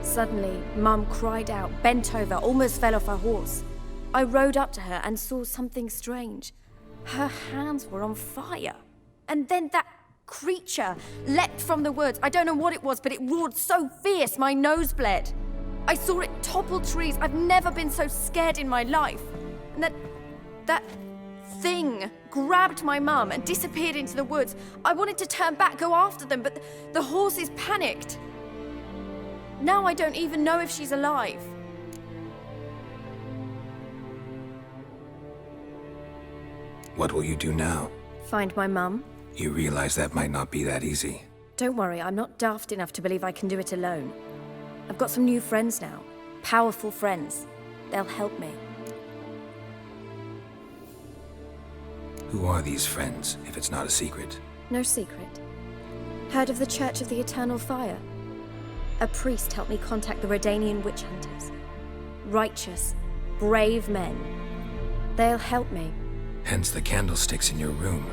Speaker 10: Suddenly, Mum cried out, bent over, almost fell off her horse. I rode up to her and saw something strange. Her hands were on fire. And then that creature leapt from the woods. I don't know what it was, but it roared so fierce my nose bled. I saw it topple trees. I've never been so scared in my life. And that thing grabbed my mum and disappeared into the woods. I wanted to turn back, go after them, but the horses panicked. Now I don't even know if she's alive.
Speaker 1: What will you do now?
Speaker 10: Find my mum.
Speaker 1: You realize that might not be that easy.
Speaker 10: Don't worry, I'm not daft enough to believe I can do it alone. I've got some new friends now. Powerful friends. They'll help me.
Speaker 1: Who are these friends, if it's not a secret?
Speaker 10: No secret. Heard of the Church of the Eternal Fire? A priest helped me contact the Redanian witch hunters. Righteous, brave men. They'll help me.
Speaker 1: Hence the candlesticks in your room.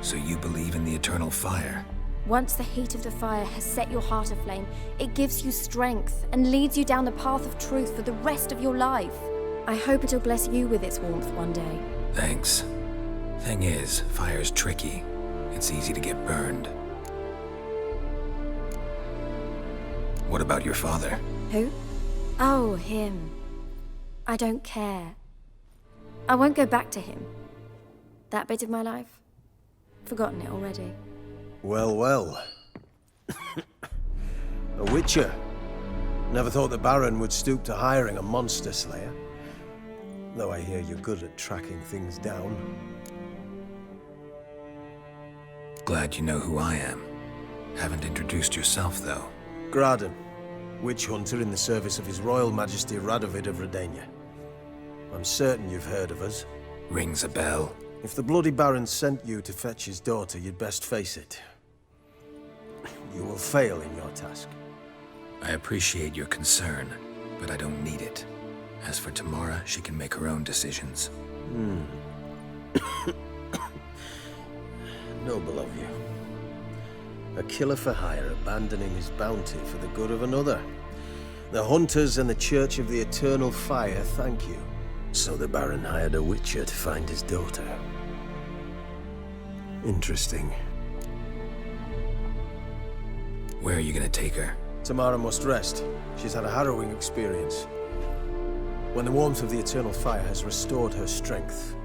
Speaker 1: So you believe in the eternal fire?
Speaker 10: Once the heat of the fire has set your heart aflame, it gives you strength and leads you down the path of truth for the rest of your life. I hope it'll bless you with its warmth one day.
Speaker 1: Thanks. Thing is, fire's tricky. It's easy to get burned. What about your father?
Speaker 10: Who? Oh, him. I don't care. I won't go back to him. That bit of my life? Forgotten it already.
Speaker 9: Well, well. A witcher. Never thought the Baron would stoop to hiring a monster slayer. Though I hear you're good at tracking things down.
Speaker 1: Glad you know who I am. Haven't introduced yourself, though.
Speaker 9: Graden, witch hunter in the service of His Royal Majesty Radovid of Redania. I'm certain you've heard of us.
Speaker 1: Rings a bell.
Speaker 9: If the bloody Baron sent you to fetch his daughter, you'd best face it. You will fail in your task.
Speaker 1: I appreciate your concern, but I don't need it. As for Tamara, she can make her own decisions.
Speaker 9: Noble of you. A killer for hire abandoning his bounty for the good of another. The hunters and the Church of the Eternal Fire thank you. So the Baron hired a witcher to find his daughter. Interesting.
Speaker 1: Where are you gonna take her?
Speaker 9: Tamara must rest. She's had a harrowing experience. When the warmth of the Eternal Fire has restored her strength,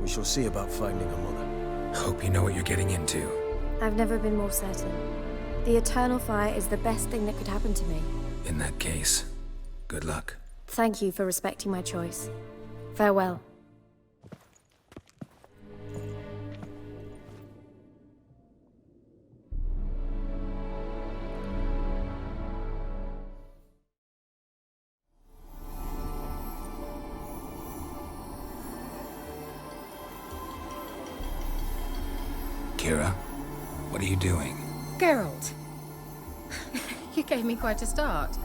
Speaker 9: we shall see about finding her mother.
Speaker 1: Hope you know what you're getting into.
Speaker 10: I've never been more certain. The Eternal Fire is the best thing that could happen to me.
Speaker 1: In that case, good luck.
Speaker 10: Thank you for respecting my choice. Farewell.
Speaker 1: Kira, what are you doing?
Speaker 11: Geralt. You gave me quite a start.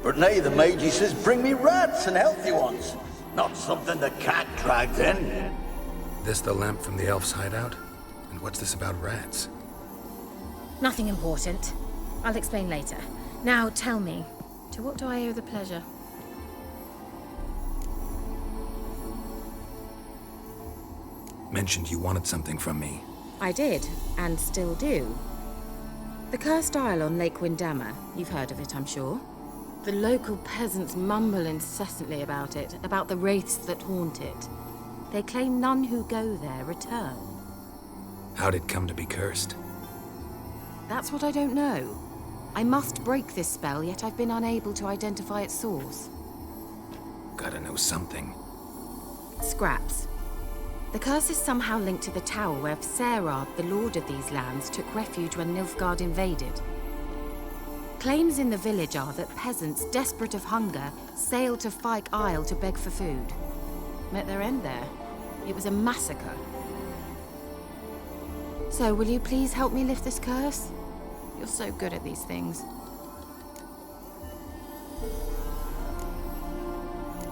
Speaker 13: But nay, the mage, he says, bring me rats and healthy ones. Not something the cat dragged in.
Speaker 1: This the lamp from the elf's hideout? And what's this about rats?
Speaker 11: Nothing important. I'll explain later. Now tell me, to what do I owe the pleasure?
Speaker 1: Mentioned you wanted something from me.
Speaker 18: I did, and still do. The Cursed Isle on Lake Windammer. You've heard of it, I'm sure.
Speaker 11: The local peasants mumble incessantly about it, about the wraiths that haunt it.
Speaker 18: They claim none who go there return.
Speaker 1: How'd it come to be cursed?
Speaker 18: That's what I don't know. I must break this spell, yet I've been unable to identify its source.
Speaker 1: Gotta know something.
Speaker 18: Scraps. The curse is somehow linked to the tower where Serad, the lord of these lands, took refuge when Nilfgaard invaded. Claims in the village are that peasants, desperate of hunger, sailed to Fyke Isle to beg for food. Met their end there. It was a massacre. So, will you please help me lift this curse? You're so good at these things.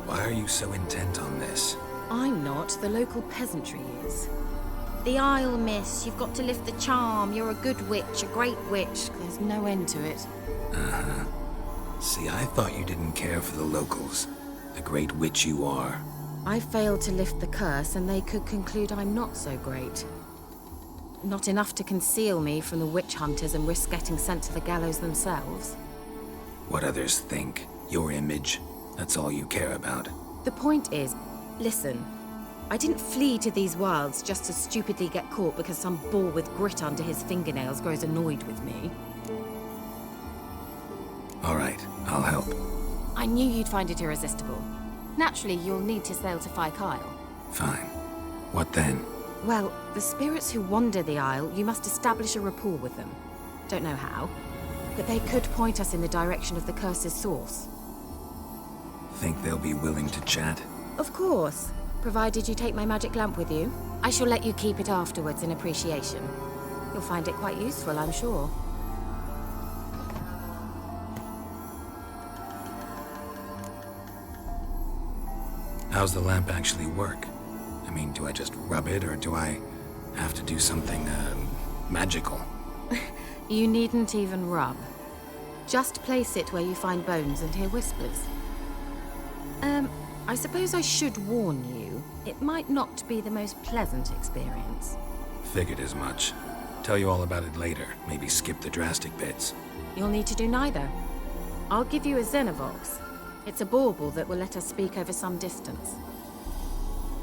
Speaker 1: Why are you so intent on this?
Speaker 18: I'm not. The local peasantry is. The Isle, miss. You've got to lift the charm. You're a good witch, a great witch. There's no end to it.
Speaker 1: Uh-huh. See, I thought you didn't care for the locals. The great witch you are.
Speaker 18: I failed to lift the curse, and they could conclude I'm not so great. Not enough to conceal me from the witch hunters and risk getting sent to the gallows themselves.
Speaker 1: What others think. Your image. That's all you care about.
Speaker 18: The point is, listen. I didn't flee to these wilds just to stupidly get caught because some boar with grit under his fingernails grows annoyed with me.
Speaker 1: All right, I'll help.
Speaker 18: I knew you'd find it irresistible. Naturally, you'll need to sail to Fyke Isle.
Speaker 1: Fine. What then?
Speaker 18: Well, the spirits who wander the Isle, you must establish a rapport with them. Don't know how, but they could point us in the direction of the curse's source.
Speaker 1: Think they'll be willing to chat?
Speaker 18: Of course, provided you take my magic lamp with you. I shall let you keep it afterwards in appreciation. You'll find it quite useful, I'm sure.
Speaker 1: How's the lamp actually work? I mean, do I just rub it, or do I have to do something, magical?
Speaker 18: You needn't even rub. Just place it where you find bones and hear whispers. I suppose I should warn you, it might not be the most pleasant experience.
Speaker 1: Figured as much. Tell you all about it later, maybe skip the drastic bits.
Speaker 18: You'll need to do neither. I'll give you a Xenovox. It's a bauble that will let us speak over some distance.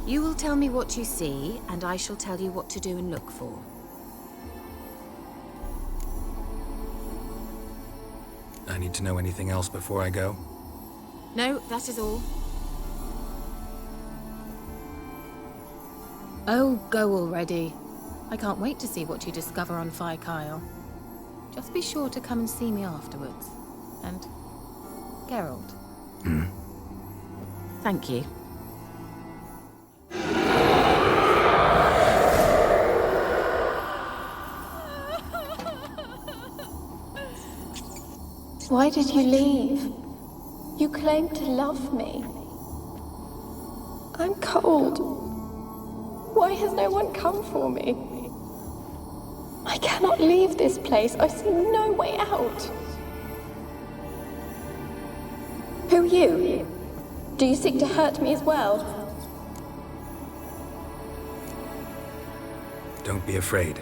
Speaker 18: You will tell me what you see, and I shall tell you what to do and look for.
Speaker 1: I need to know anything else before I go?
Speaker 18: No, that is all. Oh, go already. I can't wait to see what you discover on Fyke Isle. Just be sure to come and see me afterwards. And Geralt. Thank you.
Speaker 3: Why did you leave? You claimed to love me. I'm cold. Why has no one come for me? I cannot leave this place. I see no way out. Who are you? Do you seek to hurt me as well?
Speaker 1: Don't be afraid.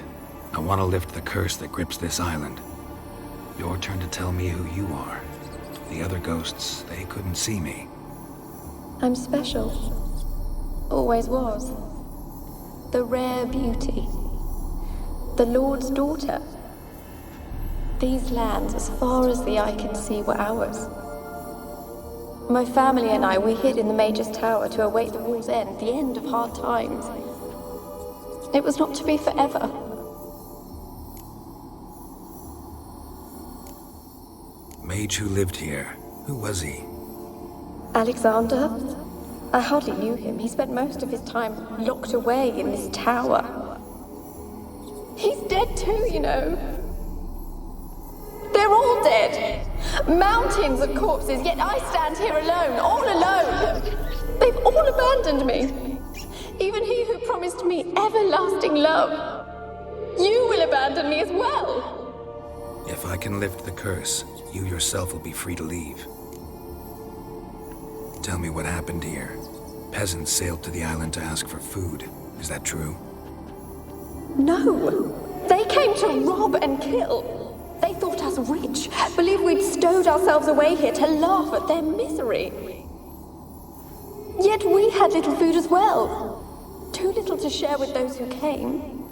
Speaker 1: I want to lift the curse that grips this island. Your turn to tell me who you are. The other ghosts, they couldn't see me.
Speaker 3: I'm special. Always was. The rare beauty. The Lord's daughter. These lands, as far as the eye can see, were ours. My family and I, we hid in the Major's Tower to await the war's end, the end of hard times. It was not to be forever.
Speaker 1: Mage who lived here. Who was he?
Speaker 3: Alexander? I hardly knew him. He spent most of his time locked away in this tower. He's dead too, you know. They're all dead. Mountains of corpses, yet I stand here alone, all alone. They've all abandoned me. Even he who promised me everlasting love. You will abandon me as well.
Speaker 1: If I can lift the curse, you yourself will be free to leave. Tell me what happened here. Peasants sailed to the island to ask for food. Is that true?
Speaker 3: No. They came to rob and kill. They thought us rich, believed we'd stowed ourselves away here to laugh at their misery. Yet we had little food as well. Too little to share with those who came.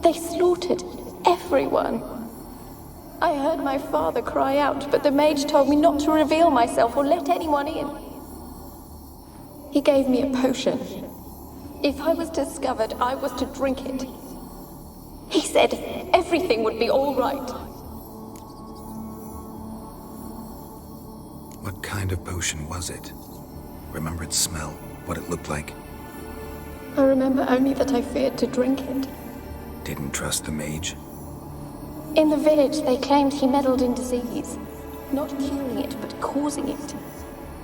Speaker 3: They slaughtered everyone. I heard my father cry out, but the mage told me not to reveal myself or let anyone in. He gave me a potion. If I was discovered, I was to drink it. He said everything would be all right.
Speaker 1: What kind of potion was it? Remember its smell? What it looked like?
Speaker 3: I remember only that I feared to drink it.
Speaker 1: Didn't trust the mage?
Speaker 3: In the village, they claimed he meddled in disease. Not curing it, but causing it.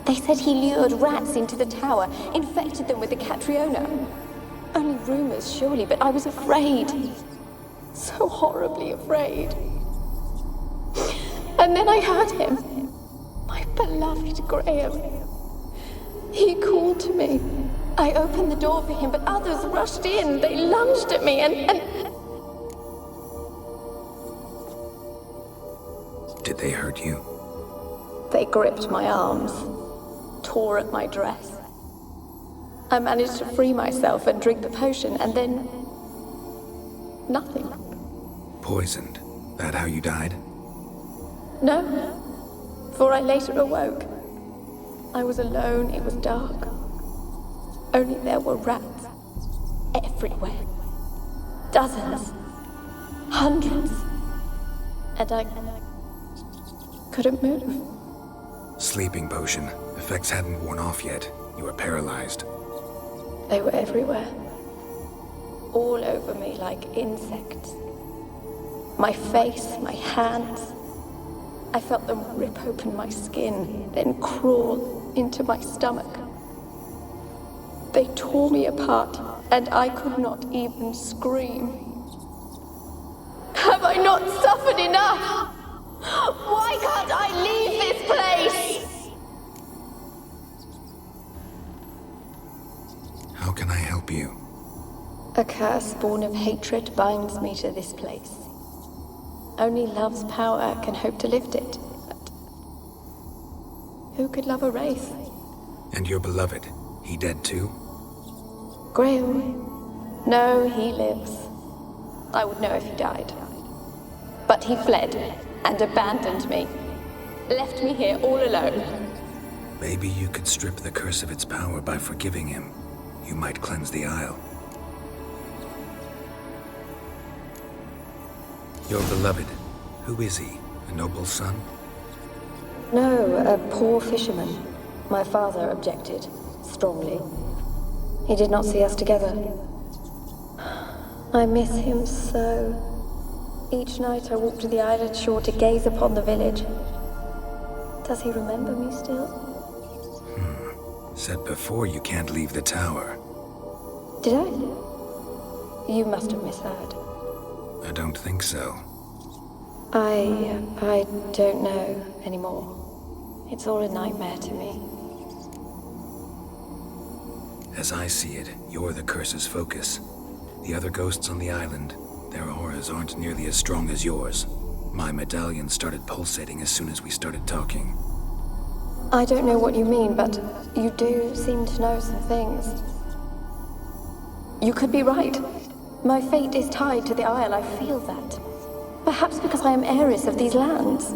Speaker 3: They said he lured rats into the tower, infected them with the Catriona. Only rumors, surely, but I was afraid. So horribly afraid. And then I heard him. My beloved Graham. He called to me. I opened the door for him, but others rushed in. They lunged at me and...
Speaker 1: Did they hurt you?
Speaker 3: They gripped my arms, tore at my dress. I managed to free myself and drink the potion, and then... nothing.
Speaker 1: Poisoned? That how you died?
Speaker 3: No, for I later awoke. I was alone, it was dark. Only there were rats everywhere. Dozens. Hundreds. And I couldn't move.
Speaker 1: Sleeping potion. Effects hadn't worn off yet. You were paralyzed.
Speaker 3: They were everywhere. All over me like insects. My face, my hands. I felt them rip open my skin, then crawl into my stomach. They tore me apart, and I could not even scream. Have I not suffered enough? Why can't I leave this place?
Speaker 1: How can I help you?
Speaker 3: A curse born of hatred binds me to this place. Only love's power can hope to lift it. But who could love a wraith?
Speaker 1: And your beloved, he dead too?
Speaker 3: Graham? No, he lives. I would know if he died. But he fled and abandoned me. Left me here all alone.
Speaker 1: Maybe you could strip the curse of its power by forgiving him. You might cleanse the Isle. Your beloved, who is he? A noble son?
Speaker 3: No, a poor fisherman. My father objected, strongly. He did not see us together. I miss him so. Each night I walk to the island shore to gaze upon the village. Does he remember me still?
Speaker 1: Said before you can't leave the tower.
Speaker 3: Did I? You must have misheard.
Speaker 1: I don't think so.
Speaker 3: I don't know anymore. It's all a nightmare to me.
Speaker 1: As I see it, you're the curse's focus. The other ghosts on the island, their auras aren't nearly as strong as yours. My medallion started pulsating as soon as we started talking.
Speaker 3: I don't know what you mean, but you do seem to know some things. You could be right. My fate is tied to the Isle, I feel that. Perhaps because I am heiress of these lands.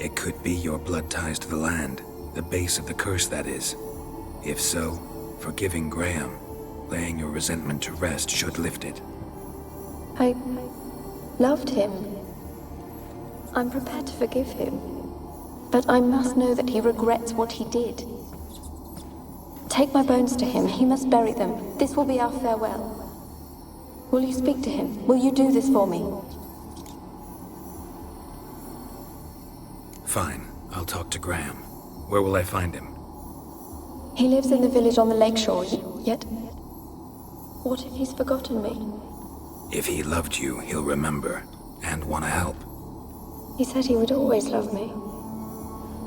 Speaker 1: It could be your blood ties to the land, the base of the curse, that is. If so, forgiving Graham, laying your resentment to rest should lift it.
Speaker 3: I loved him. I'm prepared to forgive him. But I must know that he regrets what he did. Take my bones to him. He must bury them. This will be our farewell. Will you speak to him? Will you do this for me?
Speaker 1: Fine. I'll talk to Graham. Where will I find him?
Speaker 3: He lives in the village on the lakeshore, yet... what if he's forgotten me?
Speaker 1: If he loved you, he'll remember, and want to help.
Speaker 3: He said he would always love me.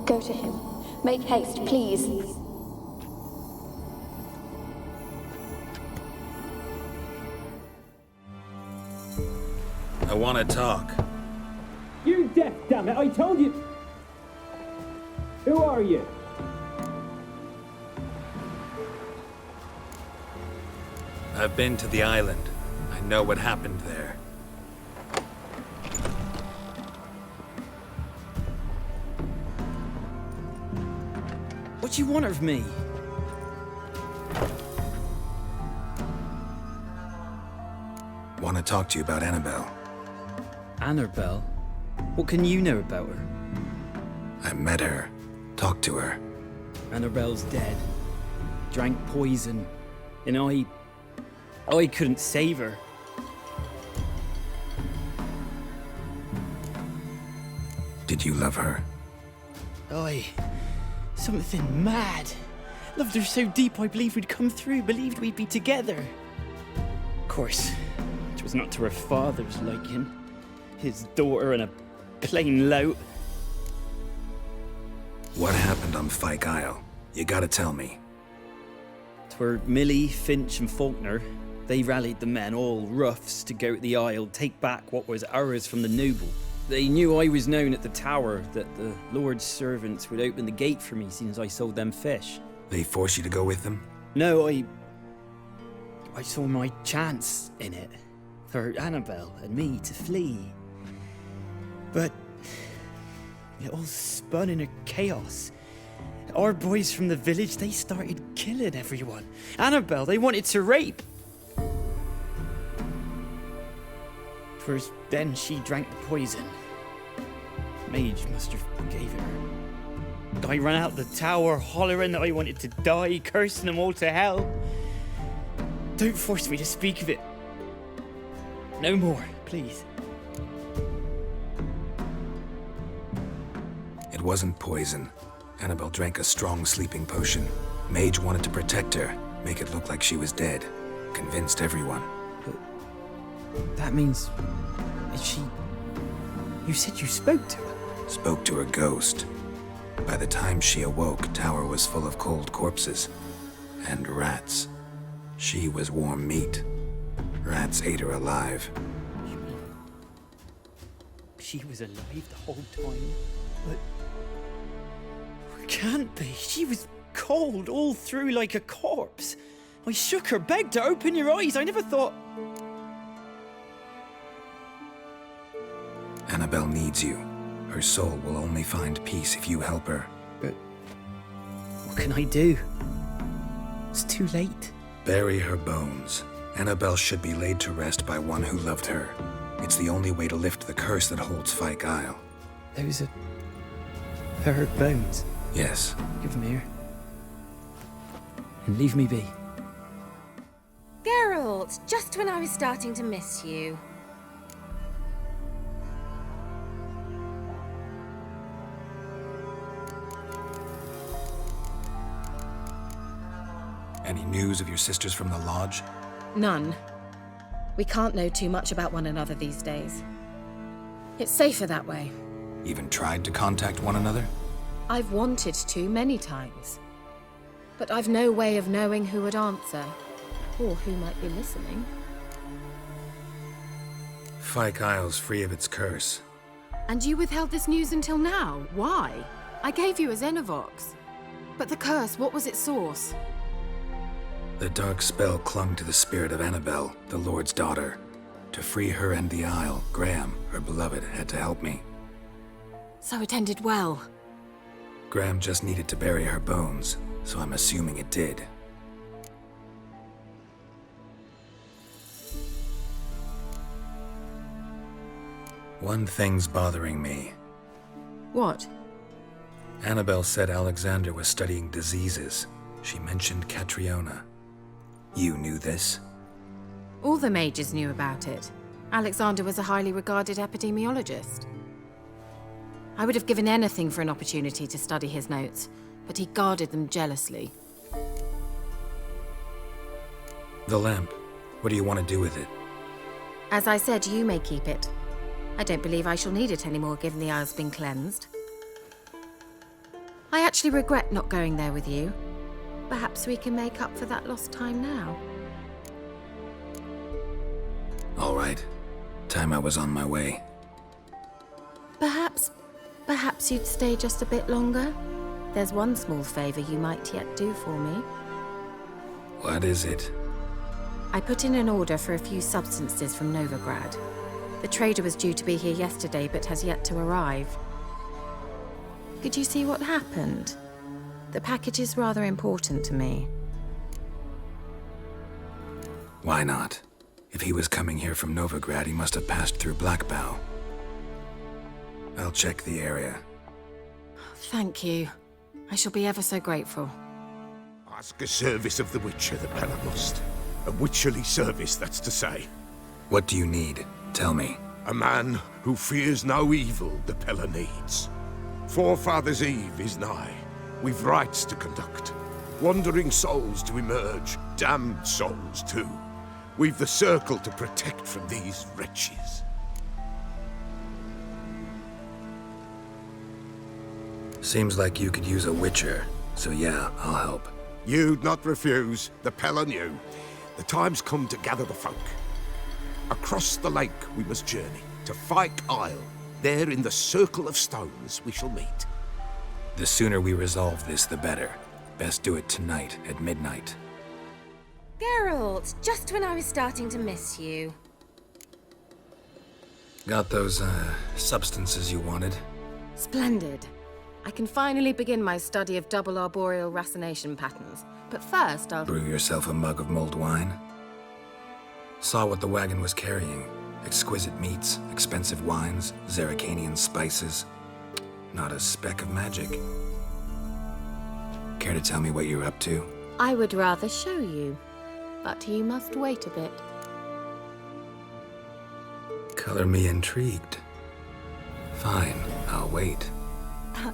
Speaker 3: Go to him. Make haste, please.
Speaker 1: I want to talk.
Speaker 2: You're deaf, damn it! I told you! Who are you?
Speaker 1: I've been to the island. I know what happened there.
Speaker 2: What do you want of me?
Speaker 1: Want to talk to you about Annabelle.
Speaker 2: Annabelle? What can you know about her?
Speaker 1: I met her. Talked to her.
Speaker 2: Annabelle's dead. Drank poison. And I couldn't save her.
Speaker 1: Did you love her?
Speaker 2: Something mad. Loved her so deep I believed we'd come through, believed we'd be together. Of course, it was not to her father's liking. His daughter and a plain lout.
Speaker 1: What happened on Fyke Isle? You gotta tell me.
Speaker 2: 'Twere Millie, Finch and Faulkner. They rallied the men, all roughs, to go to the Isle, take back what was ours from the noble. They knew I was known at the tower, that the Lord's servants would open the gate for me since I sold them fish.
Speaker 1: They force you to go with them?
Speaker 2: No, I saw my chance in it, for Annabelle and me to flee. But it all spun in a chaos. Our boys from the village, they started killing everyone. Annabelle, they wanted to rape. 'Twas then she drank the poison. Mage must have gave it her. I ran out the tower, hollering that I wanted to die, cursing them all to hell. Don't force me to speak of it. No more, please.
Speaker 1: It wasn't poison. Annabelle drank a strong sleeping potion. Mage wanted to protect her, make it look like she was dead. Convinced everyone.
Speaker 2: But that means... You said you spoke to her?
Speaker 1: Spoke to her ghost. By the time she awoke, tower was full of cold corpses. And rats. She was warm meat. Rats ate her alive.
Speaker 2: You mean... she was alive the whole time? But... it can't be. She was cold all through like a corpse. I shook her, begged her, open your eyes. I never thought...
Speaker 1: Annabelle needs you. Her soul will only find peace if you help her.
Speaker 2: But... what can I do? It's too late.
Speaker 1: Bury her bones. Annabelle should be laid to rest by one who loved her. It's the only way to lift the curse that holds Fyke Isle.
Speaker 2: Those are... her bones?
Speaker 1: Yes.
Speaker 2: Give them here. And leave me be.
Speaker 18: Geralt, just when I was starting to miss you.
Speaker 1: Any news of your sisters from the lodge?
Speaker 11: None. We can't know too much about one another these days. It's safer that way.
Speaker 1: Even tried to contact one another?
Speaker 11: I've wanted to many times. But I've no way of knowing who would answer, or who might be listening.
Speaker 1: Fyke Isle's free of its curse.
Speaker 18: And you withheld this news until now? Why? I gave you a Xenovox. But the curse, what was its source?
Speaker 1: The dark spell clung to the spirit of Annabelle, the Lord's daughter. To free her and the Isle, Graham, her beloved, had to help me.
Speaker 18: So it ended well.
Speaker 1: Graham just needed to bury her bones, so I'm assuming it did. One thing's bothering me.
Speaker 11: What?
Speaker 1: Annabelle said Alexander was studying diseases. She mentioned Catriona. You knew this?
Speaker 18: All the mages knew about it. Alexander was a highly regarded epidemiologist. I would have given anything for an opportunity to study his notes, but he guarded them jealously.
Speaker 1: The lamp. What do you want to do with it?
Speaker 18: As I said, you may keep it. I don't believe I shall need it anymore, given the Isle's been cleansed. I actually regret not going there with you. Perhaps we can make up for that lost time now.
Speaker 1: All right. Time I was on my way.
Speaker 18: Perhaps you'd stay just a bit longer? There's one small favor you might yet do for me.
Speaker 1: What is it?
Speaker 18: I put in an order for a few substances from Novigrad. The trader was due to be here yesterday, but has yet to arrive. Could you see what happened? The package is rather important to me.
Speaker 1: Why not? If he was coming here from Novigrad, he must have passed through Blackbow. I'll check the area.
Speaker 18: Thank you. I shall be ever so grateful.
Speaker 19: Ask a service of the Witcher, the Pella must. A witcherly service, that's to say.
Speaker 1: What do you need? Tell me.
Speaker 19: A man who fears no evil the Pella needs. Forefathers' Eve is nigh. We've rites to conduct. Wandering souls to emerge. Damned souls, too. We've the circle to protect from these wretches.
Speaker 1: Seems like you could use a witcher, so yeah, I'll help.
Speaker 19: You'd not refuse. The Pella knew. The time's come to gather the folk. Across the lake we must journey, to Fyke Isle. There in the circle of stones we shall meet.
Speaker 1: The sooner we resolve this, the better. Best do it tonight, at midnight.
Speaker 18: Geralt, just when I was starting to miss you.
Speaker 1: Got those, substances you wanted?
Speaker 18: Splendid. I can finally begin my study of double arboreal racination patterns. But first, I'll...
Speaker 1: Brew yourself a mug of mulled wine? Saw what the wagon was carrying. Exquisite meats, expensive wines, Zerrikanian spices. Not a speck of magic. Care to tell me what you're up to?
Speaker 18: I would rather show you, but you must wait a bit.
Speaker 1: Color me intrigued. Fine, I'll wait.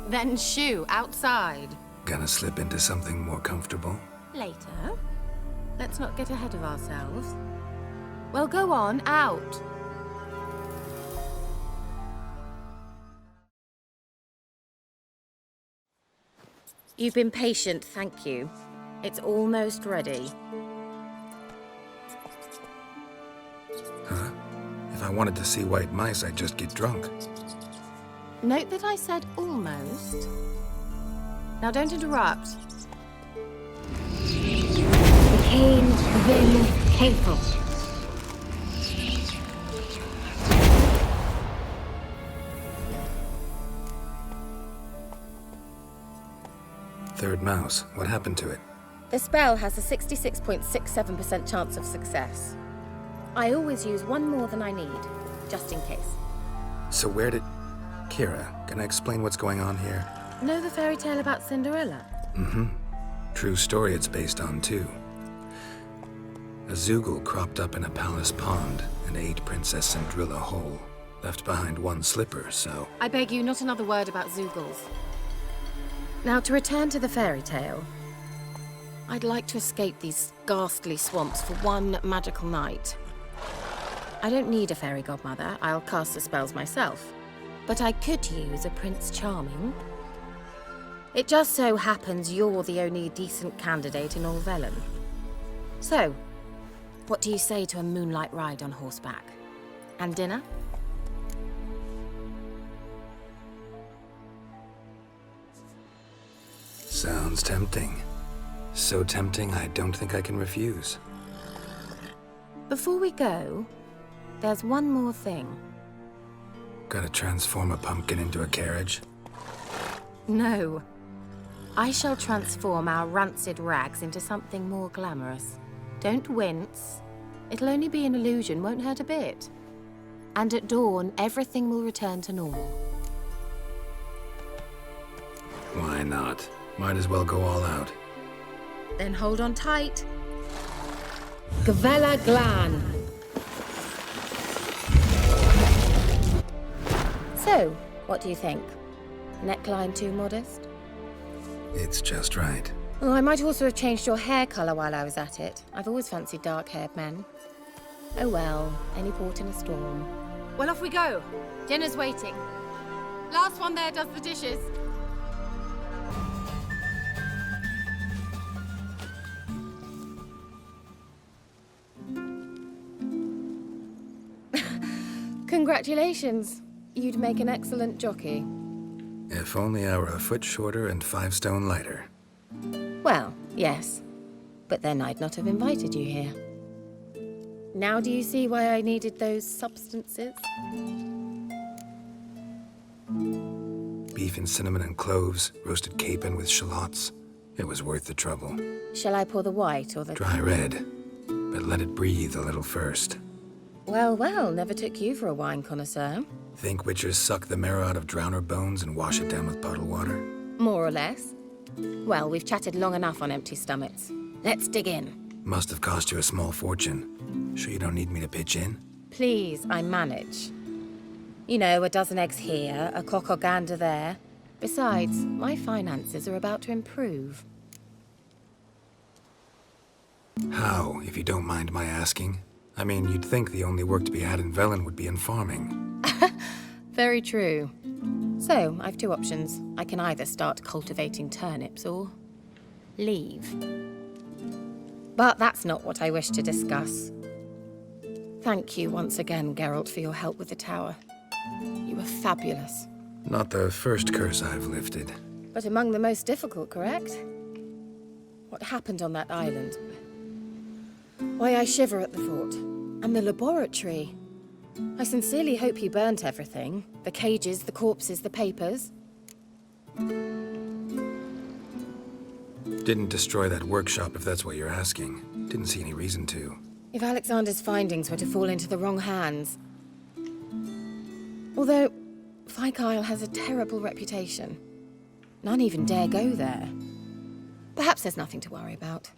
Speaker 18: Then shoo, outside.
Speaker 1: Gonna slip into something more comfortable?
Speaker 18: Later. Let's not get ahead of ourselves. Well, go on, out. You've been patient, thank you. It's almost ready.
Speaker 1: Huh? If I wanted to see white mice, I'd just get drunk.
Speaker 18: Note that I said almost. Now don't interrupt.
Speaker 15: Cain, Vin, Capel.
Speaker 1: Third mouse. What happened to it?
Speaker 18: The spell has a 66.67% chance of success. I always use one more than I need, just in case.
Speaker 1: So where did... Kira, can I explain what's going on here?
Speaker 18: Know the fairy tale about Cinderella?
Speaker 1: Mm-hmm. True story it's based on, too. A Zoogle cropped up in a palace pond and ate Princess Cinderella whole. Left behind one slipper, so...
Speaker 18: I beg you, not another word about Zoogles. Now, to return to the fairy tale. I'd like to escape these ghastly swamps for one magical night. I don't need a fairy godmother. I'll cast the spells myself. But I could use a Prince Charming. It just so happens you're the only decent candidate in all Velen. So, what do you say to a moonlight ride on horseback? And dinner?
Speaker 1: Sounds tempting. So tempting, I don't think I can refuse.
Speaker 18: Before we go, there's one more thing.
Speaker 1: Gotta transform a pumpkin into a carriage?
Speaker 18: No. I shall transform our rancid rags into something more glamorous. Don't wince. It'll only be an illusion, won't hurt a bit. And at dawn, everything will return to normal.
Speaker 1: Why not? Might as well go all out.
Speaker 18: Then hold on tight. Gavella Glan. So, what do you think? Neckline too modest?
Speaker 1: It's just right.
Speaker 18: Oh, I might also have changed your hair colour while I was at it. I've always fancied dark-haired men. Oh well, any port in a storm. Well, off we go. Dinner's waiting. Last one there does the dishes. Congratulations. You'd make an excellent jockey.
Speaker 1: If only I were a foot shorter and 5 stone lighter.
Speaker 18: Well, yes. But then I'd not have invited you here. Now do you see why I needed those substances?
Speaker 1: Beef and cinnamon and cloves, roasted capon with shallots. It was worth the trouble.
Speaker 18: Shall I pour the white or the...
Speaker 1: Try red, but let it breathe a little first.
Speaker 18: Well, well, never took you for a wine connoisseur.
Speaker 1: Think witchers suck the marrow out of drowner bones and wash it down with puddle water?
Speaker 18: More or less. Well, we've chatted long enough on empty stomachs. Let's dig in.
Speaker 1: Must have cost you a small fortune. Sure you don't need me to pitch in?
Speaker 18: Please, I manage. You know, a dozen eggs here, a cock or gander there. Besides, my finances are about to improve.
Speaker 1: How, if you don't mind my asking? I mean, you'd think the only work to be had in Velen would be in farming.
Speaker 18: Very true. So, I've two options. I can either start cultivating turnips or leave. But that's not what I wish to discuss. Thank you once again, Geralt, for your help with the tower. You were fabulous.
Speaker 1: Not the first curse I've lifted.
Speaker 18: But among the most difficult, correct? What happened on that island? Why, I shiver at the thought. And the laboratory. I sincerely hope you burnt everything. The cages, the corpses, the papers.
Speaker 1: Didn't destroy that workshop, if that's what you're asking. Didn't see any reason to.
Speaker 18: If Alexander's findings were to fall into the wrong hands... Although, Fyke Isle has a terrible reputation. None even dare go there. Perhaps there's nothing to worry about.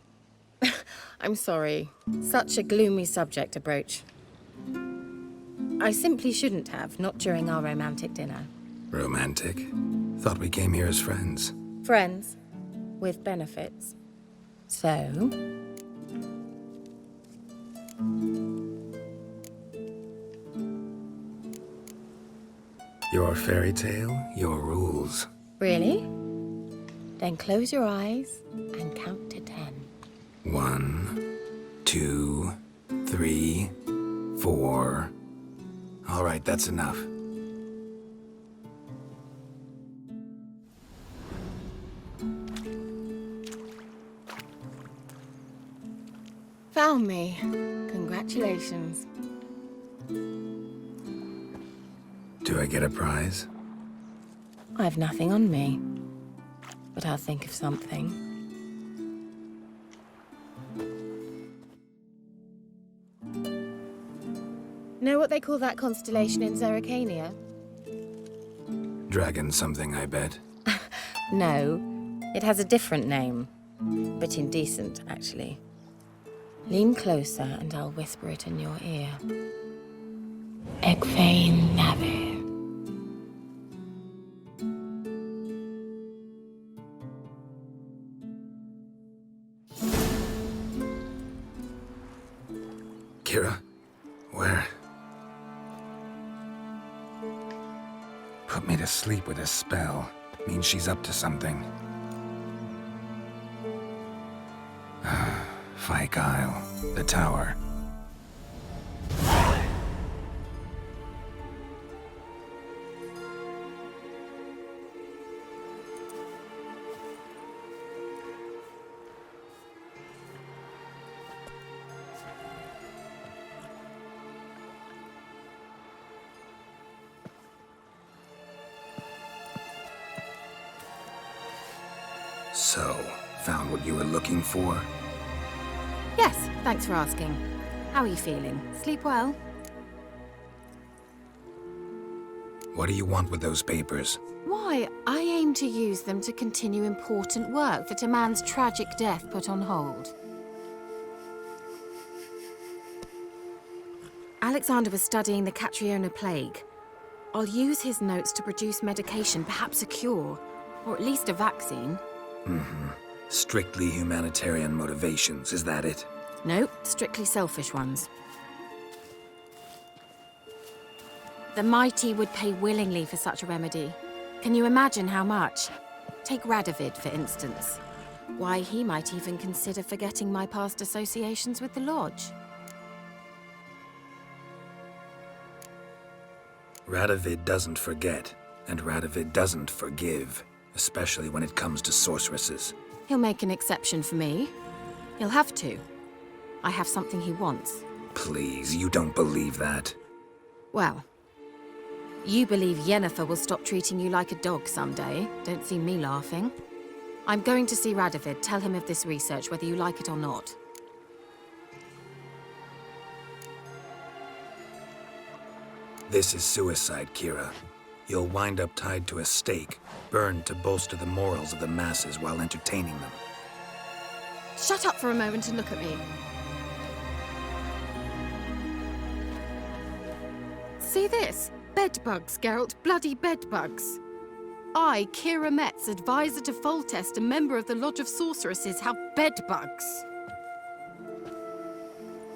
Speaker 18: I'm sorry. Such a gloomy subject to broach. I simply shouldn't have, not during our romantic dinner.
Speaker 1: Romantic? Thought we came here as friends.
Speaker 18: Friends. With benefits. So...
Speaker 1: Your fairy tale, your rules.
Speaker 18: Really? Then close your eyes and count to 10.
Speaker 1: 1, 2, 3, 4. All right, that's enough.
Speaker 18: Found me. Congratulations.
Speaker 1: Do I get a prize?
Speaker 18: I've nothing on me. But I'll think of something. Know what they call that constellation in Zerrikania?
Speaker 1: Dragon something, I bet.
Speaker 18: No, it has a different name. But indecent, actually. Lean closer and I'll whisper it in your ear. Egfain Navir.
Speaker 1: Kira? Where? Put me to sleep with a spell. Means she's up to something. Fyke Isle. The tower. So, found what you were looking for?
Speaker 18: Yes, thanks for asking. How are you feeling? Sleep well?
Speaker 1: What do you want with those papers?
Speaker 18: Why, I aim to use them to continue important work that a man's tragic death put on hold. Alexander was studying the Catriona plague. I'll use his notes to produce medication, perhaps a cure, or at least a vaccine.
Speaker 1: Mm-hmm. Strictly humanitarian motivations, is that it?
Speaker 18: Nope, strictly selfish ones. The mighty would pay willingly for such a remedy. Can you imagine how much? Take Radovid, for instance. Why, he might even consider forgetting my past associations with the Lodge.
Speaker 1: Radovid doesn't forget, and Radovid doesn't forgive, especially when it comes to sorceresses.
Speaker 18: He'll make an exception for me. He'll have to. I have something he wants.
Speaker 1: Please, you don't believe that.
Speaker 18: Well, you believe Yennefer will stop treating you like a dog someday. Don't see me laughing. I'm going to see Radovid. Tell him of this research, whether you like it or not.
Speaker 1: This is suicide, Kira. You'll wind up tied to a stake, burned to bolster the morals of the masses while entertaining them.
Speaker 11: Shut up for a moment and look at me. See this? Bedbugs, Geralt. Bloody bedbugs. I, Kira Metz, advisor to Foltest, a member of the Lodge of Sorceresses, have bedbugs.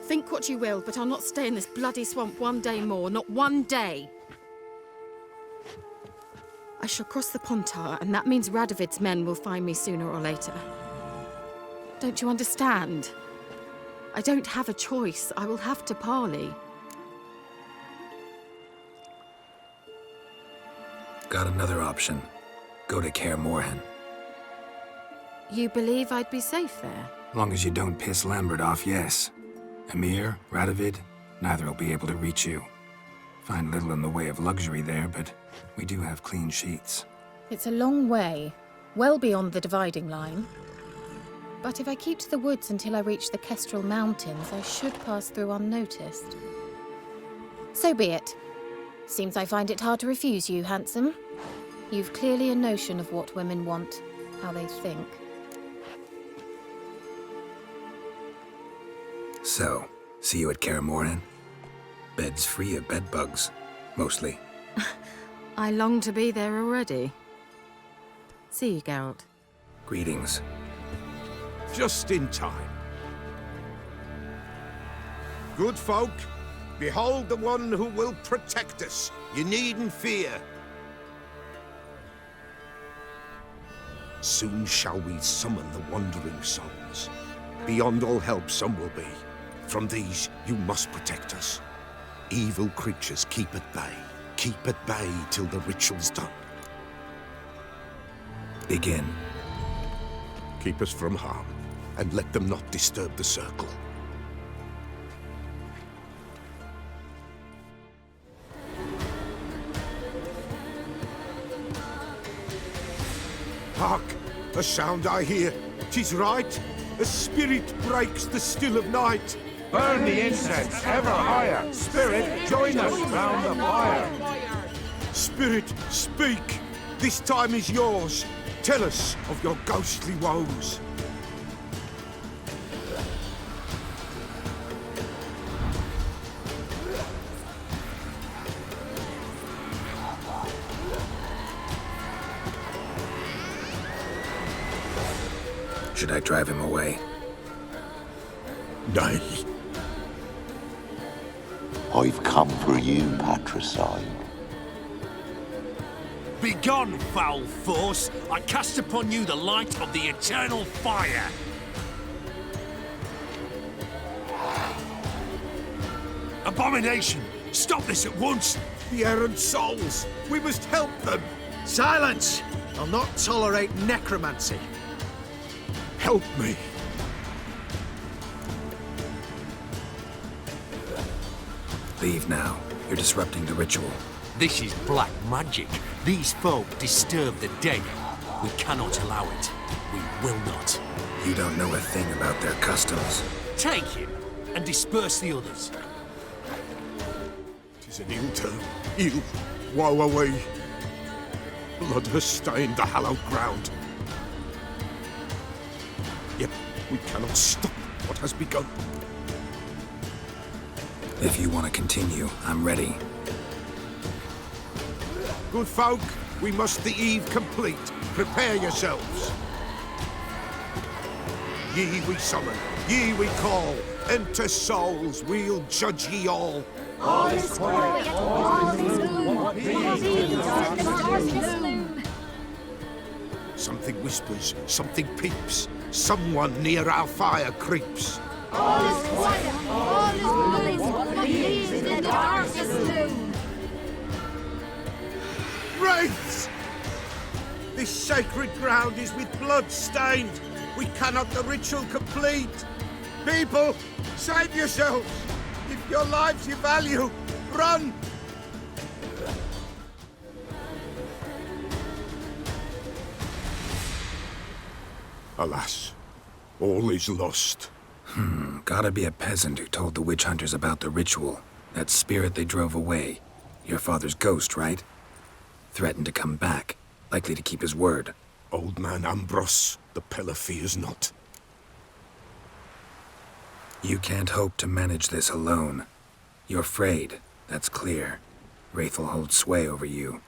Speaker 11: Think what you will, but I'll not stay in this bloody swamp one day more. Not one day. I shall cross the Pontar, and that means Radovid's men will find me sooner or later. Don't you understand? I don't have a choice. I will have to parley.
Speaker 1: Got another option. Go to Kaer Morhen.
Speaker 18: You believe I'd be safe there?
Speaker 1: Long as you don't piss Lambert off, yes. Emir, Radovid, neither will be able to reach you. Find little in the way of luxury there, but we do have clean sheets.
Speaker 11: It's a long way, well beyond the dividing line. But if I keep to the woods until I reach the Kestrel Mountains, I should pass through unnoticed. So be it. Seems I find it hard to refuse you, handsome. You've clearly a notion of what women want, how they think.
Speaker 1: So, see you at Kaer Morhen? Beds free of bedbugs, mostly.
Speaker 18: I long to be there already. See you, Geralt.
Speaker 1: Greetings.
Speaker 19: Just in time. Good folk, behold the one who will protect us. You needn't fear. Soon shall we summon the wandering souls. Beyond all help some will be. From these you must protect us. Evil creatures keep at bay. Keep at bay till the ritual's done.
Speaker 1: Begin.
Speaker 19: Keep us from harm, and let them not disturb the circle. Hark! A sound I hear. 'Tis right. A spirit breaks the still of night.
Speaker 14: Burn the incense ever higher. Spirit, join us round the fire.
Speaker 19: Spirit, speak. This time is yours. Tell us of your ghostly woes.
Speaker 1: Should I drive him away?
Speaker 19: Nay.
Speaker 22: I've come for you, patricide.
Speaker 4: Begone, foul force! I cast upon you the light of the eternal fire! Abomination! Stop this at once!
Speaker 19: The errant souls! We must help them!
Speaker 23: Silence! I'll not tolerate necromancy.
Speaker 19: Help me!
Speaker 1: Leave now. You're disrupting the ritual.
Speaker 4: This is black magic. These folk disturb the dead. We cannot allow it. We will not.
Speaker 1: You don't know a thing about their customs.
Speaker 4: Take him and disperse the others.
Speaker 19: 'Tis an ill term. Ill. Woe away. Blood has stained the hallowed ground. Yet we cannot stop what has begun.
Speaker 1: If you want to continue, I'm ready.
Speaker 19: Good folk, we must the eve complete. Prepare yourselves. Ye we summon, ye we call. Enter souls, we'll judge ye all.
Speaker 15: All is quiet, all is gloom.
Speaker 19: Something whispers, something peeps. Someone near our fire creeps.
Speaker 15: All is quiet, all is gloom. What is in the darkest gloom?
Speaker 19: Wraiths! This sacred ground is with blood stained. We cannot the ritual complete. People, save yourselves. If your lives you value, run! Alas, all is lost.
Speaker 1: Gotta be a peasant who told the witch hunters about the ritual. That spirit they drove away. Your father's ghost, right? Threatened to come back. Likely to keep his word.
Speaker 19: Old man Ambros, the pillar fears not.
Speaker 1: You can't hope to manage this alone. You're afraid, that's clear. Wraith will hold sway over you.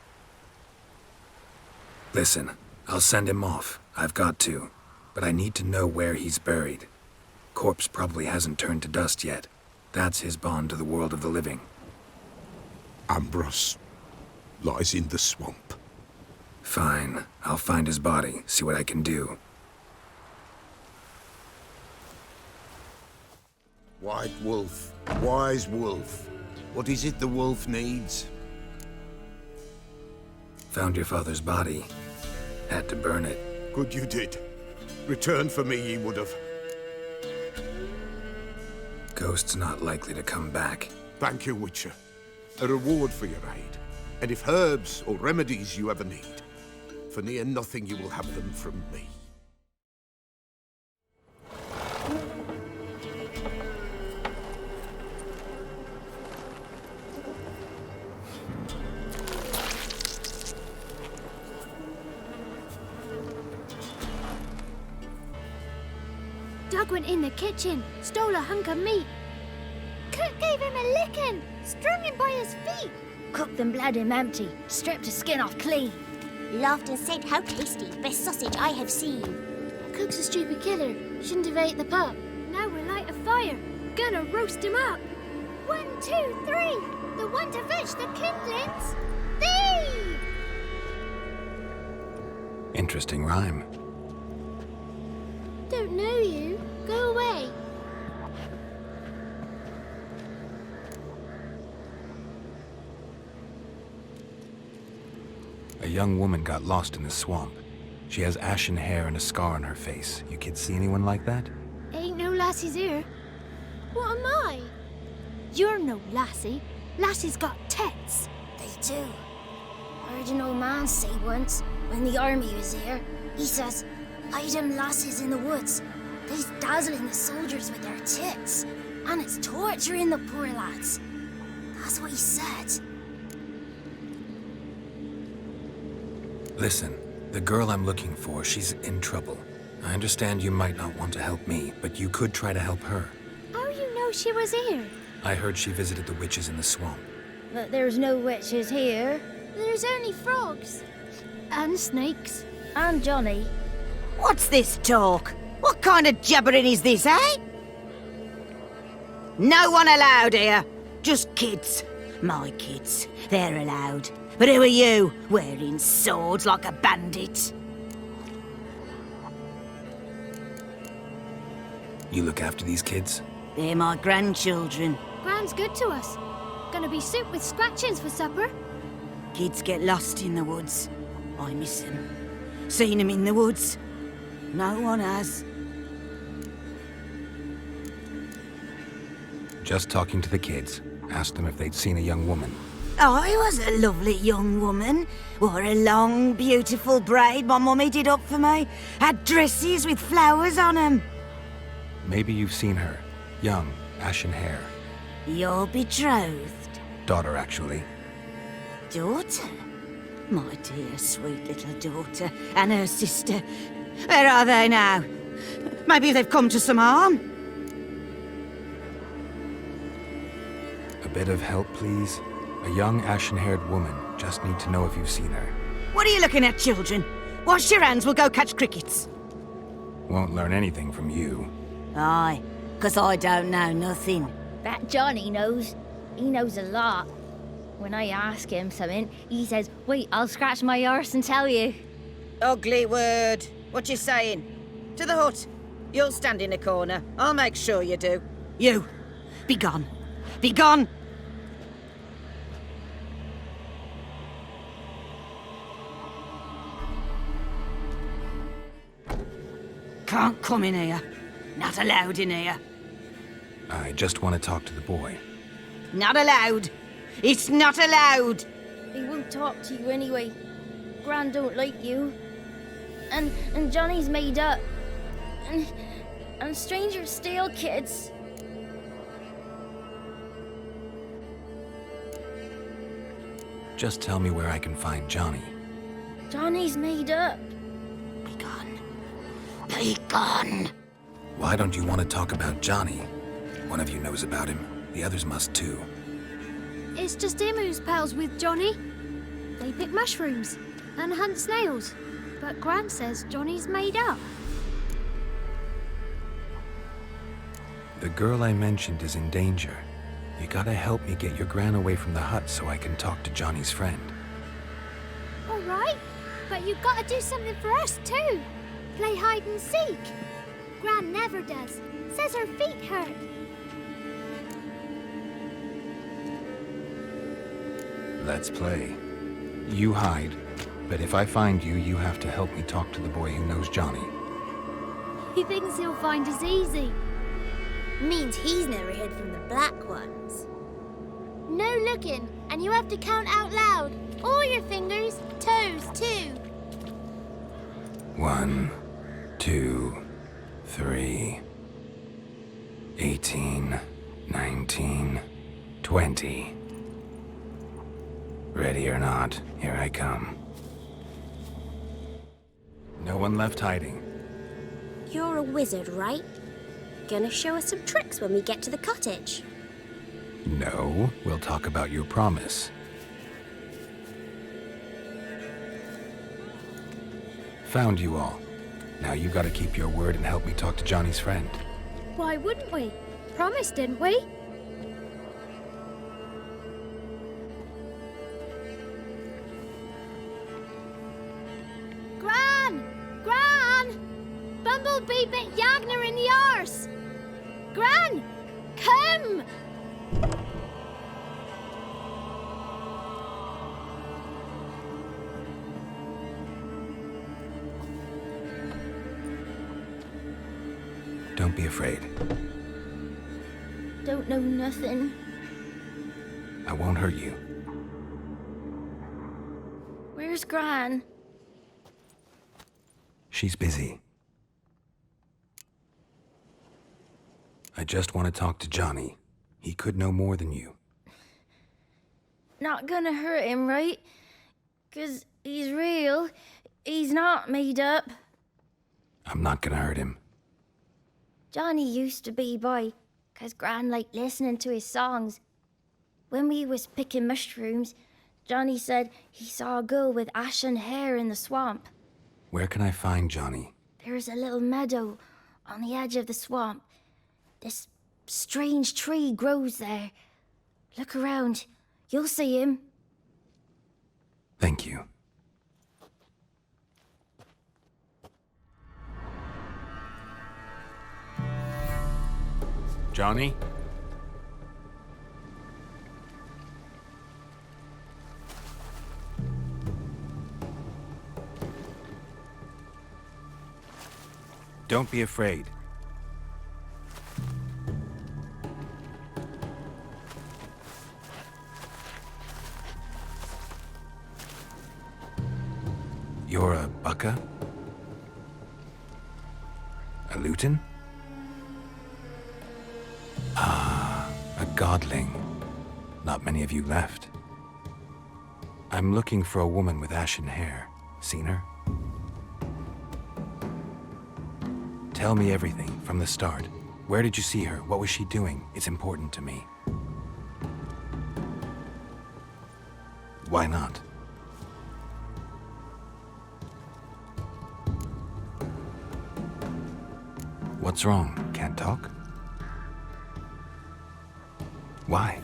Speaker 1: Listen, I'll send him off. I've got to. But I need to know where he's buried. Corpse probably hasn't turned to dust yet. That's his bond to the world of the living.
Speaker 19: Ambros lies in the swamp.
Speaker 1: Fine. I'll find his body, see what I can do.
Speaker 6: White wolf, wise wolf. What is it the wolf needs?
Speaker 1: Found your father's body. Had to burn it.
Speaker 19: Good you did. Return for me ye would have.
Speaker 1: Ghost's not likely to come back.
Speaker 19: Thank you, Witcher. A reward for your aid. And if herbs or remedies you ever need, for near nothing you will have them from me.
Speaker 15: Doug went in the kitchen, stole a hunk of meat. Cook gave him a licking, strung him by his feet.
Speaker 21: Cooked and bled him empty, stripped his skin off clean.
Speaker 5: Laughed and said, "How tasty, best sausage I have seen."
Speaker 15: Cook's a stupid killer, shouldn't have ate the pup. Now we'll light a fire, gonna roast him up. 1, 2, 3, the one to fetch the kindlings. Thee!
Speaker 1: Interesting rhyme.
Speaker 15: Don't know you. Go away.
Speaker 1: A young woman got lost in the swamp. She has ashen hair and a scar on her face. You kids see anyone like that?
Speaker 15: Ain't no lassies here. What am I? You're no lassie. Lassies got tits.
Speaker 21: They do. I heard an old man say once, when the army was here, he says, "Hide them lasses in the woods. They's dazzling the soldiers with their tits, and it's torturing the poor lads." That's what he said.
Speaker 1: Listen, the girl I'm looking for, she's in trouble. I understand you might not want to help me, but you could try to help her.
Speaker 15: How you know she was here?
Speaker 1: I heard she visited the witches in the swamp.
Speaker 21: But there's no witches here.
Speaker 15: There's only frogs. And snakes.
Speaker 21: And Johnny.
Speaker 7: What's this talk? What kind of jabbering is this, eh? No one allowed here. Just kids. My kids. They're allowed. But who are you, wearing swords like a bandit?
Speaker 1: You look after these kids?
Speaker 7: They're my grandchildren.
Speaker 15: Gran's good to us. Gonna be soup with scratchings for supper.
Speaker 7: Kids get lost in the woods. I miss them. Seen them in the woods. No one has.
Speaker 1: Just talking to the kids. Asked them if they'd seen a young woman.
Speaker 7: I was a lovely young woman. Wore a long, beautiful braid my mummy did up for me. Had dresses with flowers on them.
Speaker 1: Maybe you've seen her. Young, ashen hair.
Speaker 7: You're betrothed?
Speaker 1: Daughter, actually.
Speaker 7: Daughter? My dear, sweet little daughter. And her sister. Where are they now? Maybe they've come to some harm?
Speaker 1: A bit of help, please? A young, ashen-haired woman. Just need to know if you've seen her.
Speaker 7: What are you looking at, children? Wash your hands, we'll go catch crickets.
Speaker 1: Won't learn anything from you.
Speaker 7: Aye, 'cause I don't know nothing.
Speaker 21: That Johnny knows. He knows a lot. When I ask him something, he says, "Wait, I'll scratch my arse and tell you."
Speaker 7: Ugly word. What you saying? To the hut. You'll stand in a corner. I'll make sure you do. You, be gone. Be gone! Can't come in here. Not allowed in here.
Speaker 1: I just want to talk to the boy.
Speaker 7: Not allowed. It's not allowed.
Speaker 21: He won't talk to you anyway. Gran don't like you. And Johnny's made up. And strangers steal kids.
Speaker 1: Just tell me where I can find Johnny.
Speaker 21: Johnny's made up.
Speaker 5: Be gone.
Speaker 1: Why don't you want to talk about Johnny? One of you knows about him. The others must too.
Speaker 15: It's just him who's pals with Johnny. They pick mushrooms and hunt snails. But Gran says Johnny's made up.
Speaker 1: The girl I mentioned is in danger. You gotta help me get your Gran away from the hut so I can talk to Johnny's friend.
Speaker 15: All right, but you've got to do something for us too. Play hide and seek. Gran never does. Says her feet hurt.
Speaker 1: Let's play. You hide, but if I find you, you have to help me talk to the boy who knows Johnny.
Speaker 15: He thinks he'll find us easy.
Speaker 5: Means he's never hid from the black ones.
Speaker 15: No looking, and you have to count out loud. All your fingers, toes too.
Speaker 1: 1, 2, 3, 18, 19, 20. Ready or not, here I come. No one left hiding.
Speaker 5: You're a wizard, right? Gonna show us some tricks when we get to the cottage.
Speaker 1: No, we'll talk about your promise. Found you all. Now you gotta keep your word and help me talk to Johnny's friend.
Speaker 15: Why wouldn't we? Promised, didn't we? Gran! Gran! Bumblebee bit Yagner in the arse! Gran! Come!
Speaker 1: Don't be afraid.
Speaker 21: Don't know nothing.
Speaker 1: I won't hurt you.
Speaker 21: Where's Gran?
Speaker 1: She's busy. I just want to talk to Johnny. He could know more than you.
Speaker 21: Not gonna hurt him, right? 'Cause he's real. He's not made up.
Speaker 1: I'm not gonna hurt him.
Speaker 21: Johnny used to be boy, 'cause Gran liked listening to his songs. When we was picking mushrooms, Johnny said he saw a girl with ashen hair in the swamp.
Speaker 1: Where can I find Johnny?
Speaker 21: There's a little meadow on the edge of the swamp. This strange tree grows there. Look around. You'll see him.
Speaker 1: Thank you. Johnny? Don't be afraid. You're a bucka? A lutin? Ah, a godling. Not many of you left. I'm looking for a woman with ashen hair. Seen her? Tell me everything from the start. Where did you see her? What was she doing? It's important to me. Why not? What's wrong? Can't talk? Why?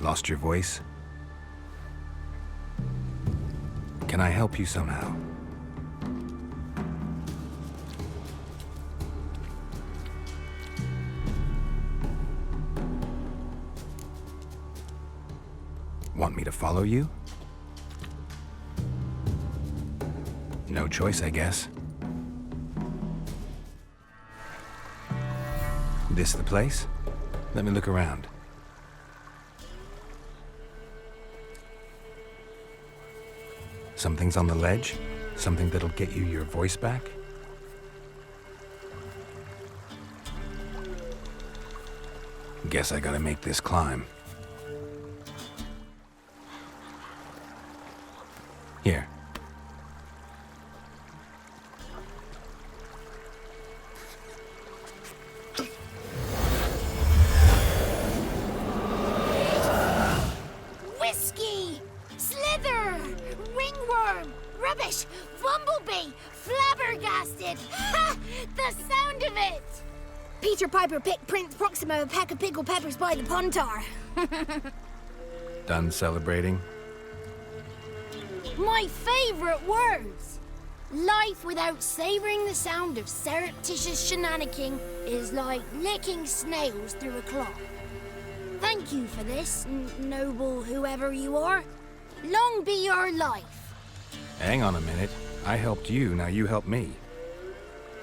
Speaker 1: Lost your voice? Can I help you somehow? Want me to follow you? No choice, I guess. This the place? Let me look around. Something's on the ledge? Something that'll get you your voice back? Guess I gotta make this climb. Here.
Speaker 15: Whiskey! Slither! Ringworm! Rubbish! Bumblebee! Flabbergasted! Ha! The sound of it!
Speaker 5: Peter Piper picked Prince Proximo a pack of pickled peppers by the pontar.
Speaker 1: Done celebrating?
Speaker 5: My favourite words! Life without savouring the sound of surreptitious shenanigans is like licking snails through a cloth. Thank you for this, noble whoever you are. Long be your life.
Speaker 1: Hang on a minute. I helped you, now you help me.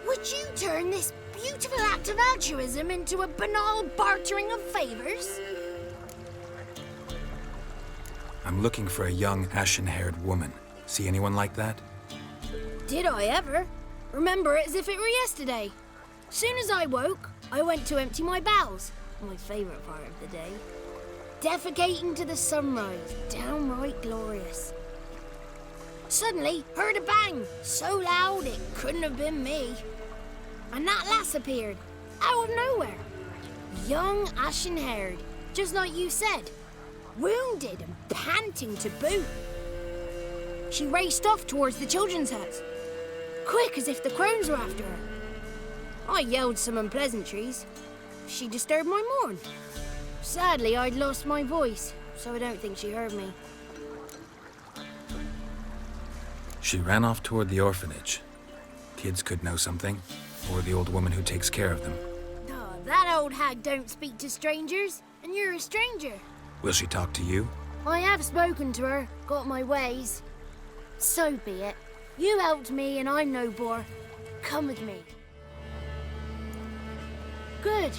Speaker 5: Would you turn this beautiful act of altruism into a banal bartering of favours?
Speaker 1: I'm looking for a young, ashen-haired woman. See anyone like that?
Speaker 5: Did I ever? Remember it as if it were yesterday. Soon as I woke, I went to empty my bowels. My favourite part of the day. Defecating to the sunrise, downright glorious. Suddenly, heard a bang, so loud it couldn't have been me. And that lass appeared, out of nowhere. Young, ashen-haired, just like you said. Wounded and panting to boot. She raced off towards the children's hut, quick as if the crones were after her. I yelled some unpleasantries. She disturbed my morn. Sadly, I'd lost my voice, so I don't think she heard me.
Speaker 1: She ran off toward the orphanage. Kids could know something, or the old woman who takes care of them.
Speaker 5: Oh, that old hag don't speak to strangers, and you're a stranger.
Speaker 1: Will she talk to you?
Speaker 5: I have spoken to her, got my ways. So be it. You helped me and I'm no bore. Come with me. Good.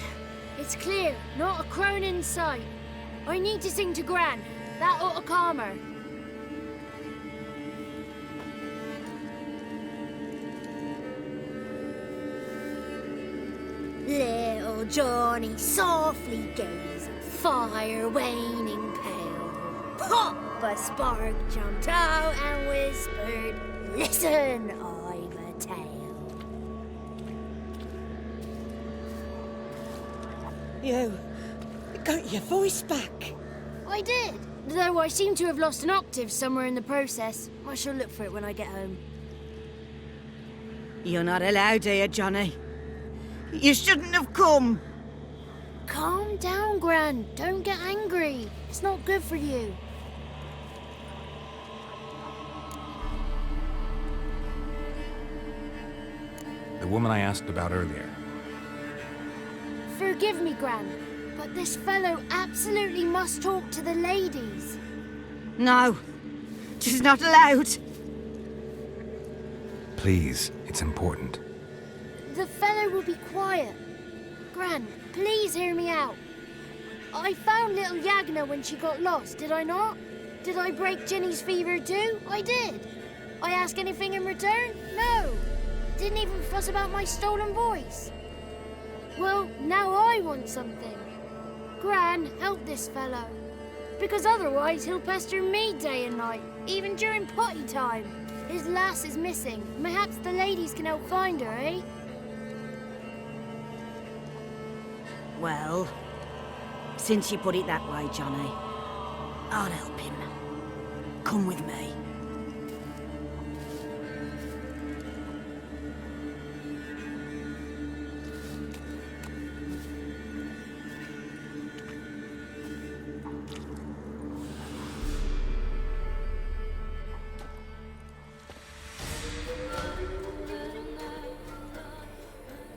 Speaker 5: It's clear, not a crone in sight. I need to sing to Gran. That ought to calm her. Little Johnny softly gazed, fire waning pale. Pop! A spark jumped out and whispered, "Listen, I've a tale."
Speaker 7: You got your voice back.
Speaker 5: I did, though I seem to have lost an octave somewhere in the process. I shall look for it when I get home.
Speaker 7: You're not allowed here, Johnny. You shouldn't have come.
Speaker 5: Calm down, Gran. Don't get angry. It's not good for you.
Speaker 1: The woman I asked about earlier.
Speaker 5: Forgive me, Gran, but this fellow absolutely must talk to the ladies.
Speaker 7: No, she's not allowed.
Speaker 1: Please, it's important.
Speaker 5: The fellow will be quiet. Gran, please hear me out. I found little Yagna when she got lost, did I not? Did I break Jenny's fever too? I did. I ask anything in return? No. Didn't even fuss about my stolen voice. Well, now I want something. Gran, help this fellow. Because otherwise he'll pester me day and night, even during potty time. His lass is missing. Perhaps the ladies can help find her, eh?
Speaker 7: Well, since you put it that way, Johnny, I'll help him. Come with me.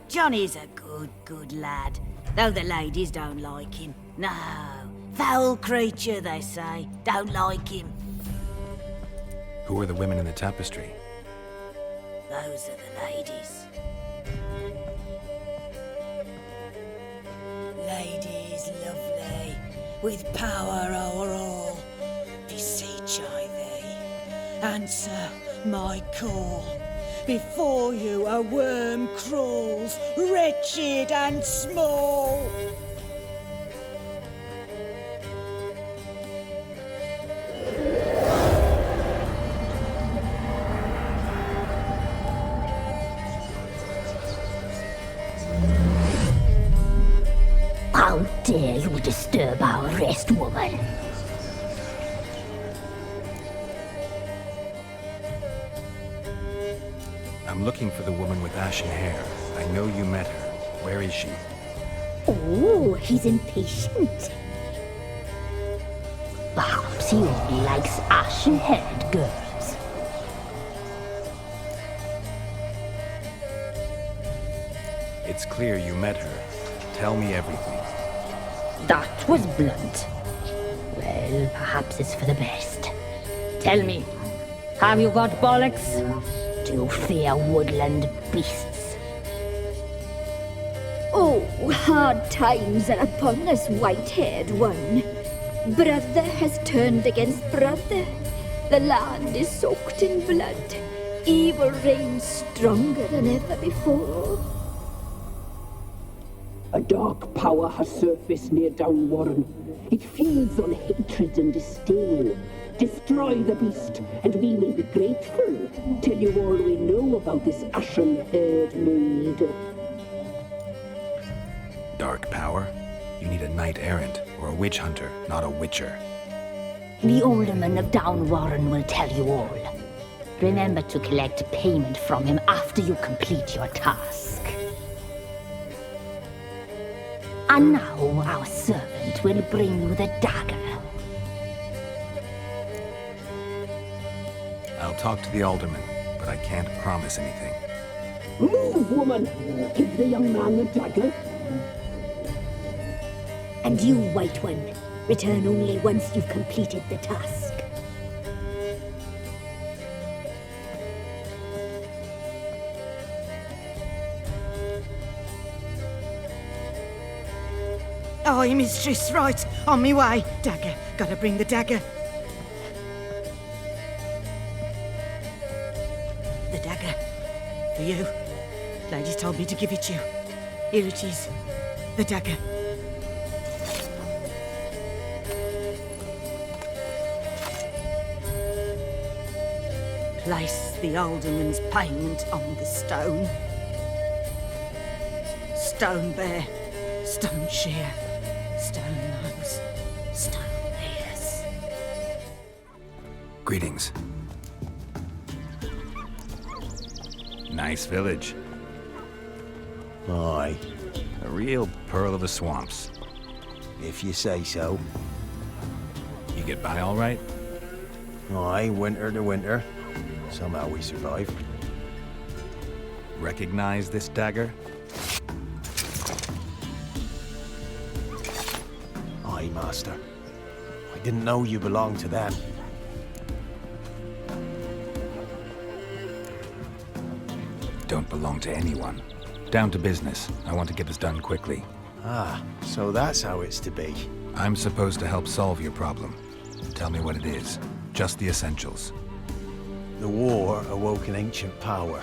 Speaker 7: Johnny's a good lad, though the ladies don't like him. No, foul creature, they say. Don't like him.
Speaker 1: Who are the women in the tapestry?
Speaker 7: Those are the ladies. Ladies lovely, with power o'er all. Beseech I thee,
Speaker 12: Answer my call. Before you a worm crawls, wretched and small.
Speaker 16: How dare you disturb our rest, woman?
Speaker 1: I'm looking for the woman with ashen hair. I know you met her. Where is she?
Speaker 16: Oh, he's impatient. Perhaps he only likes ashen-haired girls.
Speaker 1: It's clear you met her. Tell me everything.
Speaker 16: That was blunt. Well, perhaps it's for the best. Tell me, have you got bollocks? Do you fear woodland beasts?
Speaker 20: Oh, hard times are upon us, white-haired one. Brother has turned against brother. The land is soaked in blood. Evil reigns stronger than ever before.
Speaker 24: A dark power has surfaced near Downwarren. It feeds on hatred and disdain. Destroy the beast, and we will be grateful. Tell you all we know about this ashen-haired maid.
Speaker 1: Dark power? You need a knight-errant or a witch hunter, not a witcher.
Speaker 16: The alderman of Downwarren will tell you all. Remember to collect payment from him after you complete your task. And now our servant will bring you the dagger.
Speaker 1: I'll talk to the alderman, but I can't promise anything.
Speaker 24: Move, woman! Give the young man the dagger.
Speaker 20: And you, White One, return only once you've completed the task.
Speaker 12: Aye, mistress, right. On me way. Dagger. Gotta bring the dagger. The dagger. For you. Lady told me to give it you. Here it is. The dagger. Place the alderman's payment on the stone. Stone bear. Stone shear. Stone nose, stone ears.
Speaker 1: Greetings. Nice village.
Speaker 9: Aye.
Speaker 1: A real pearl of the swamps.
Speaker 9: If you say so.
Speaker 1: You get by all right?
Speaker 9: Aye, winter to winter. Somehow we survive.
Speaker 1: Recognize this dagger?
Speaker 9: Aye, Master. I didn't know you belonged to them.
Speaker 1: Don't belong to anyone. Down to business. I want to get this done quickly.
Speaker 9: Ah, so that's how it's to be.
Speaker 1: I'm supposed to help solve your problem. Tell me what it is. Just the essentials.
Speaker 9: The war awoke an ancient power.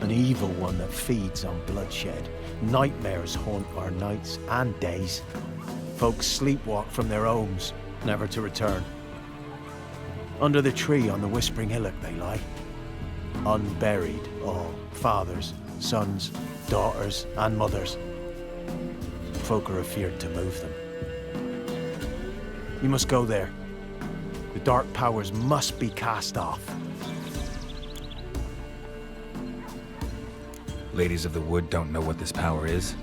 Speaker 9: An evil one that feeds on bloodshed. Nightmares haunt our nights and days. Folks sleepwalk from their homes, never to return. Under the tree on the Whispering Hillock they lie. Unburied, all. Fathers, sons, daughters, and mothers. Folk are afeard to move them. You must go there. The dark powers must be cast off.
Speaker 1: Ladies of the Wood don't know what this power is?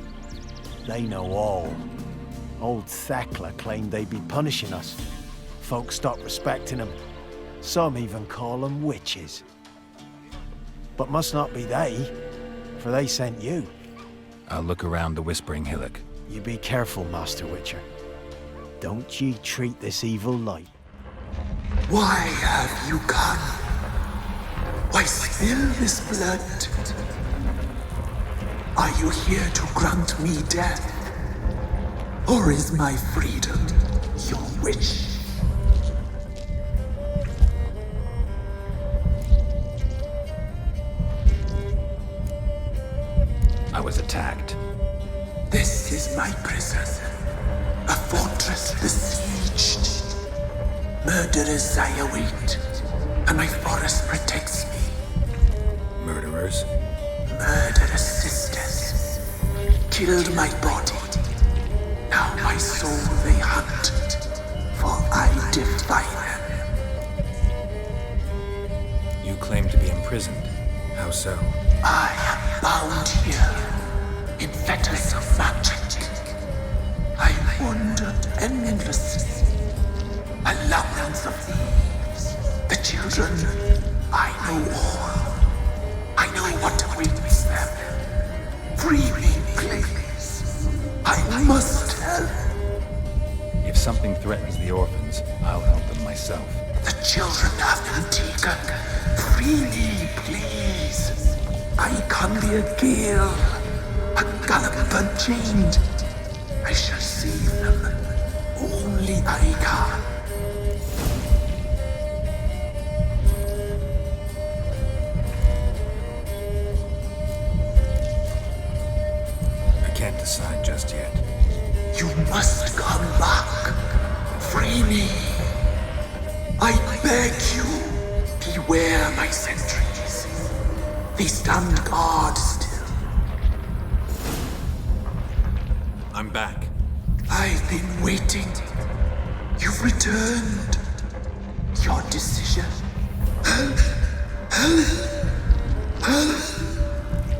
Speaker 9: They know all. Old Thekla claimed they'd be punishing us. Folks stopped respecting them. Some even call them witches. But must not be they, for they sent you.
Speaker 1: I'll look around the Whispering Hillock.
Speaker 9: You be careful, Master Witcher. Don't ye treat this evil light.
Speaker 25: Why have you come? Why spill this blood? Are you here to grant me death? Or is my freedom your wish? Murderers I await, and my forest protects me.
Speaker 1: Murderers?
Speaker 25: Murderous sisters killed my body. Now my soul they hunt, for I defy them.
Speaker 1: You claim to be imprisoned. How so?
Speaker 25: I am bound here in fetters of magic. I wandered endlessly, a labyrinth of thieves. The children, I know all. I know what awaits them. Free me, please. I must help.
Speaker 1: If something threatens the orphans, I'll help them myself.
Speaker 25: The children have been taken. Free me, please. I can be a gale, a gallop unchained. I shall save them. Only I can.
Speaker 1: I can't decide just yet.
Speaker 25: You must come back. Free me. I beg you. Beware my sentries. They stand guard still.
Speaker 1: I'm back.
Speaker 25: I've been waiting. You've returned. Your decision.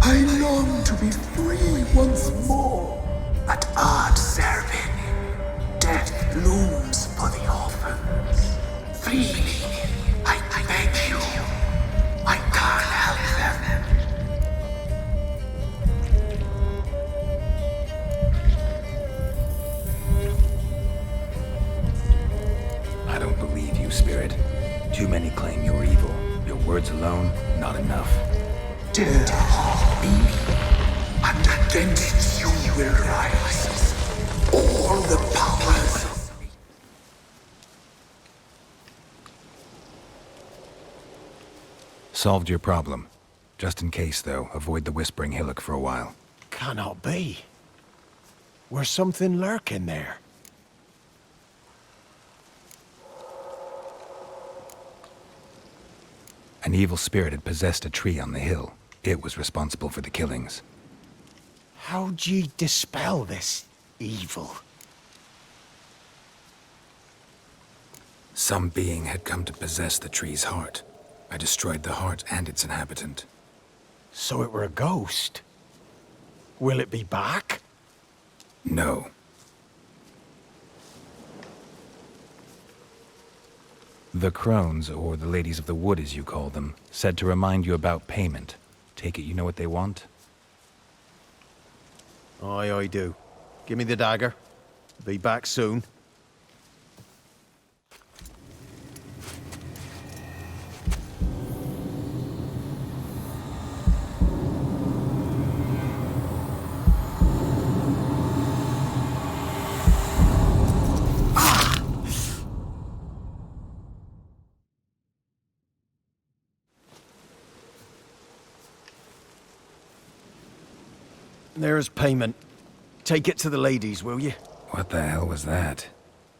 Speaker 25: I long to be free once more. At Ard Servin, death looms for the orphans. Free me. I beg you. I can't help them.
Speaker 1: I don't believe you, Spirit. Too many claim you're evil. Your words alone, not enough.
Speaker 25: Dare harm me, and against you will rise all the powers of me.
Speaker 1: Solved your problem. Just in case, though, avoid the Whispering Hillock for a while.
Speaker 23: Cannot be. Where's something lurking there?
Speaker 1: An evil spirit had possessed a tree on the hill. It was responsible for the killings.
Speaker 23: How'd ye dispel this evil?
Speaker 1: Some being had come to possess the tree's heart. I destroyed the heart and its inhabitant.
Speaker 23: So it were a ghost? Will it be back?
Speaker 1: No. The crones, or the ladies of the wood as you call them, said to remind you about payment. Take it you know what they want?
Speaker 23: Aye, I do. Give me the dagger. Be back soon. There's payment. Take it to the ladies, will you?
Speaker 1: What the hell was that?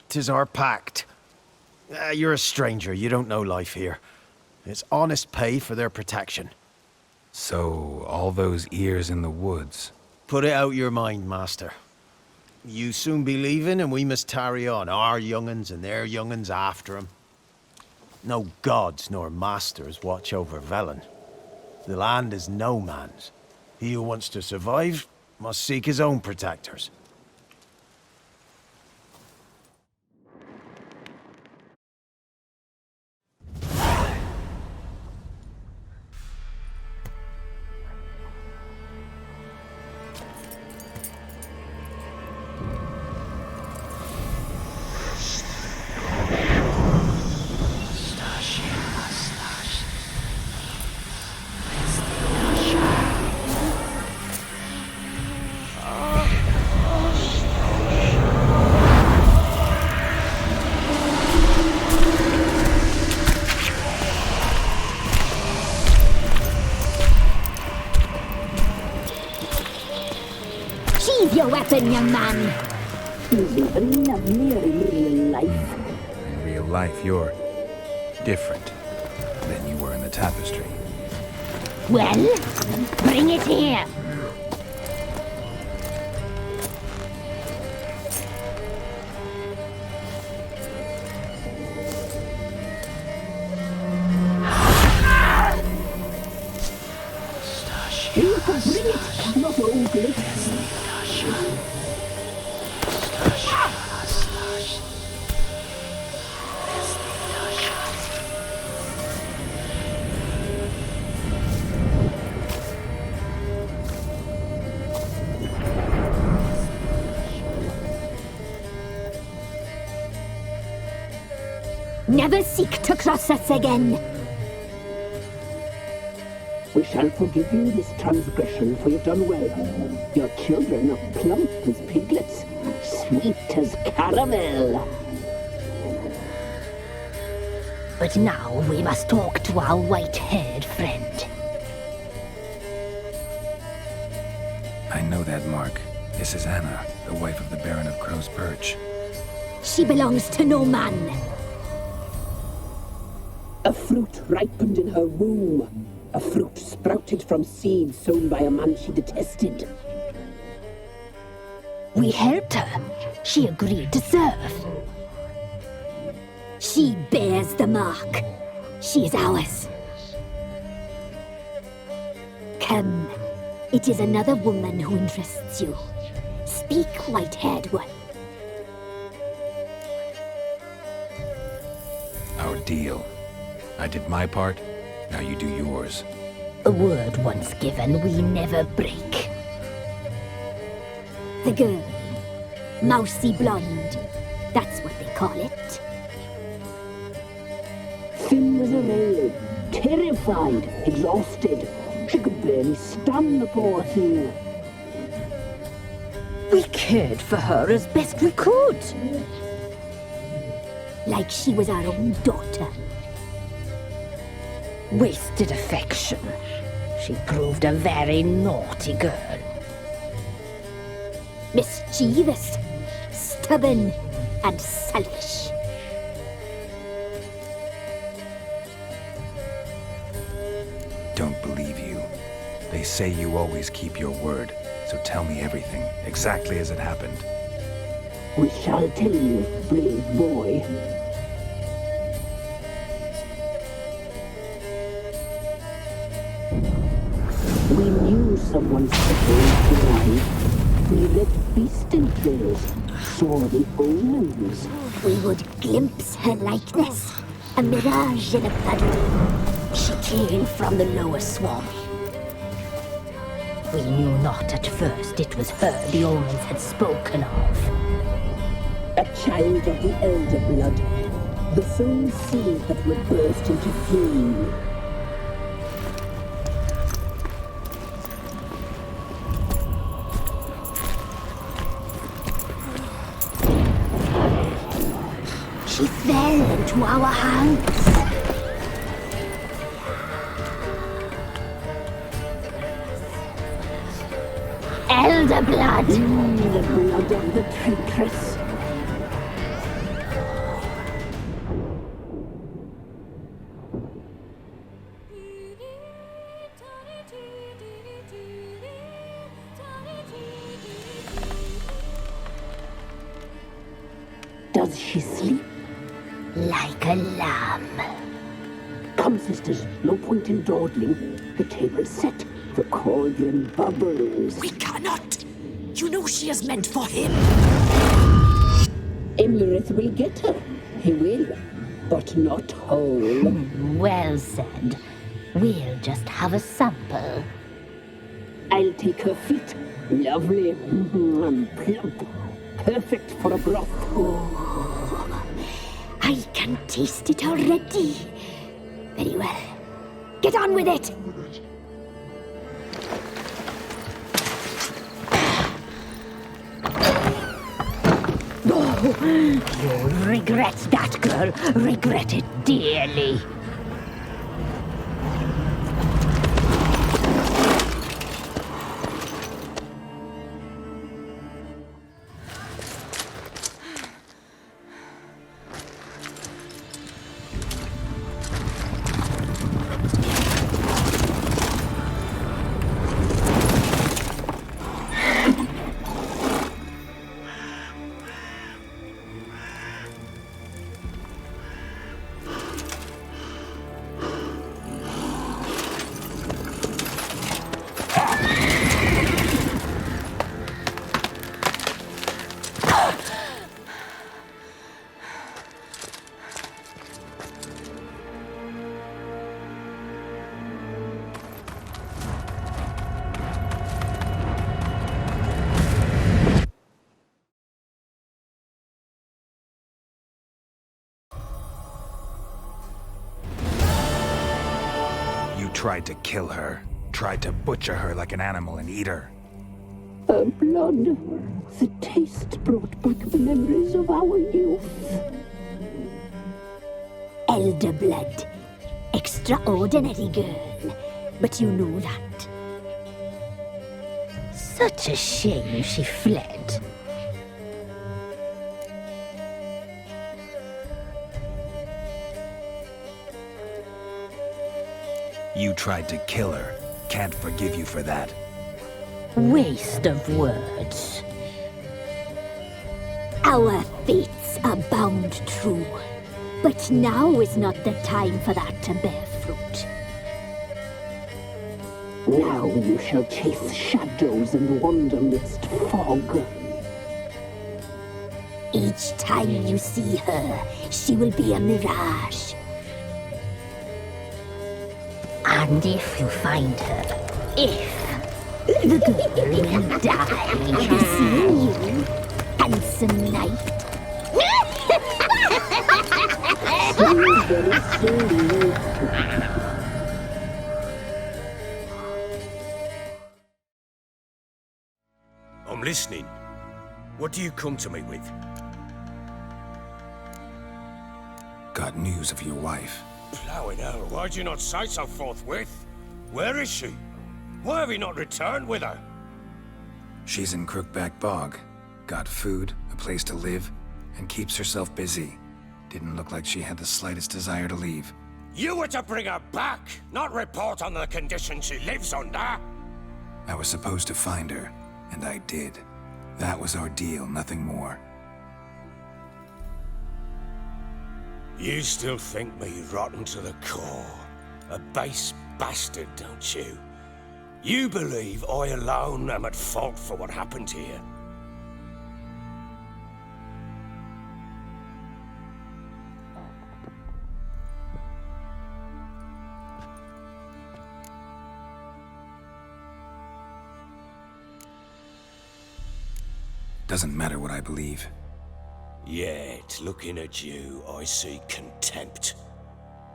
Speaker 23: 'Tis our pact. You're a stranger, you don't know life here. It's honest pay for their protection.
Speaker 1: So, all those ears in the woods.
Speaker 23: Put it out your mind, master. You soon be leaving and we must tarry on, our young'uns and their young'uns after 'em. No gods nor masters watch over Velen. The land is no man's. He who wants to survive must seek his own protectors.
Speaker 20: Sheathe your weapon, young man.
Speaker 24: He's even lovelier in real life.
Speaker 1: In real real life, you're different than you were in the tapestry.
Speaker 16: Well, bring it here.
Speaker 24: You can bring it, not ugly.
Speaker 16: Never seek to cross us again.
Speaker 24: We shall forgive you this transgression, for you've done well. Your children are plump as piglets, sweet as caramel.
Speaker 16: But now we must talk to our white-haired friend.
Speaker 1: I know that mark. This is Anna, the wife of the Baron of Crow's Perch.
Speaker 16: She belongs to no man.
Speaker 24: A fruit ripened in her womb. A fruit sprouted from seeds sown by a man she detested.
Speaker 16: We helped her. She agreed to serve. She bears the mark. She is ours. Come. It is another woman who interests you. Speak, white-haired one.
Speaker 1: Our deal. I did my part, now you do yours.
Speaker 16: A word once given, we never break. The girl. Mousy blonde. That's what they call it.
Speaker 24: Thin as a rail, terrified, exhausted. She could barely stand, the poor thing.
Speaker 16: We cared for her as best we could. Like she was our own daughter. Wasted affection. She proved a very naughty girl. Mischievous, stubborn, and selfish.
Speaker 1: Don't believe you. They say you always keep your word, so tell me everything, exactly as it happened.
Speaker 24: We shall tell you, brave boy. We knew someone supposed to arrive. We left beast entrails, saw the omens.
Speaker 16: We would glimpse her likeness, a mirage in a puddle. She came from the lower swamp. We knew not at first it was her the omens had spoken of.
Speaker 24: A child of the elder blood, the soul seed that would burst into flame.
Speaker 16: She fell into our hands. Elder blood!
Speaker 24: The blood of the traitress. Does she sleep?
Speaker 16: Like a lamb.
Speaker 24: Come, sisters, no point in dawdling. The table's set. The cauldron bubbles.
Speaker 12: We cannot! You know she is meant for him.
Speaker 24: Imlerith will get her. He will, but not whole.
Speaker 16: Well said. We'll just have a sample.
Speaker 24: I'll take her feet. Lovely and plump. Perfect for a broth.
Speaker 16: Oh, I can taste it already. Very well. Get on with it! Oh, you'll regret that, girl. Regret it dearly.
Speaker 1: tried to kill her. Tried to butcher her like an animal and eat her.
Speaker 24: Her blood, the taste brought back memories of our youth.
Speaker 20: Elder blood. Extraordinary girl. But you know that. Such a shame she fled.
Speaker 1: You tried to kill her. Can't forgive you for that.
Speaker 20: Waste of words. Our fates are bound true. But now is not the time for that to bear fruit.
Speaker 24: Now you shall chase shadows and wander midst fog.
Speaker 20: Each time you see her, she will be a mirage. And if you find her, the girl will die. Seeing you, handsome knight.
Speaker 4: I'm listening. What do you come to me with?
Speaker 1: Got news of your wife.
Speaker 4: Plowing hell, why'd you not say so forthwith? Where is she? Why have you not returned with her?
Speaker 1: She's in Crookback Bog. Got food, a place to live, and keeps herself busy. Didn't look like she had the slightest desire to leave.
Speaker 4: You were to bring her back, not report on the conditions she lives under.
Speaker 1: I was supposed to find her, and I did. That was our deal, nothing more.
Speaker 4: You still think me rotten to the core. A base bastard, don't you? You believe I alone am at fault for what happened here.
Speaker 1: Doesn't matter what I believe.
Speaker 4: Yet, looking at you, I see contempt.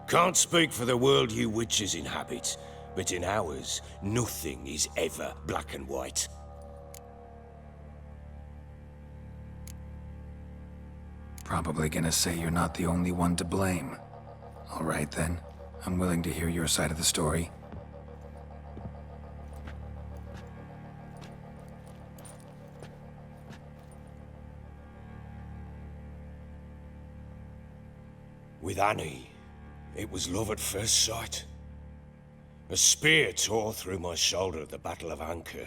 Speaker 4: Can't speak for the world you witches inhabit, but in ours, nothing is ever black and white.
Speaker 1: Probably gonna say you're not the only one to blame. All right then, I'm willing to hear your side of the story.
Speaker 4: With Annie, it was love at first sight. A spear tore through my shoulder at the Battle of Anchor.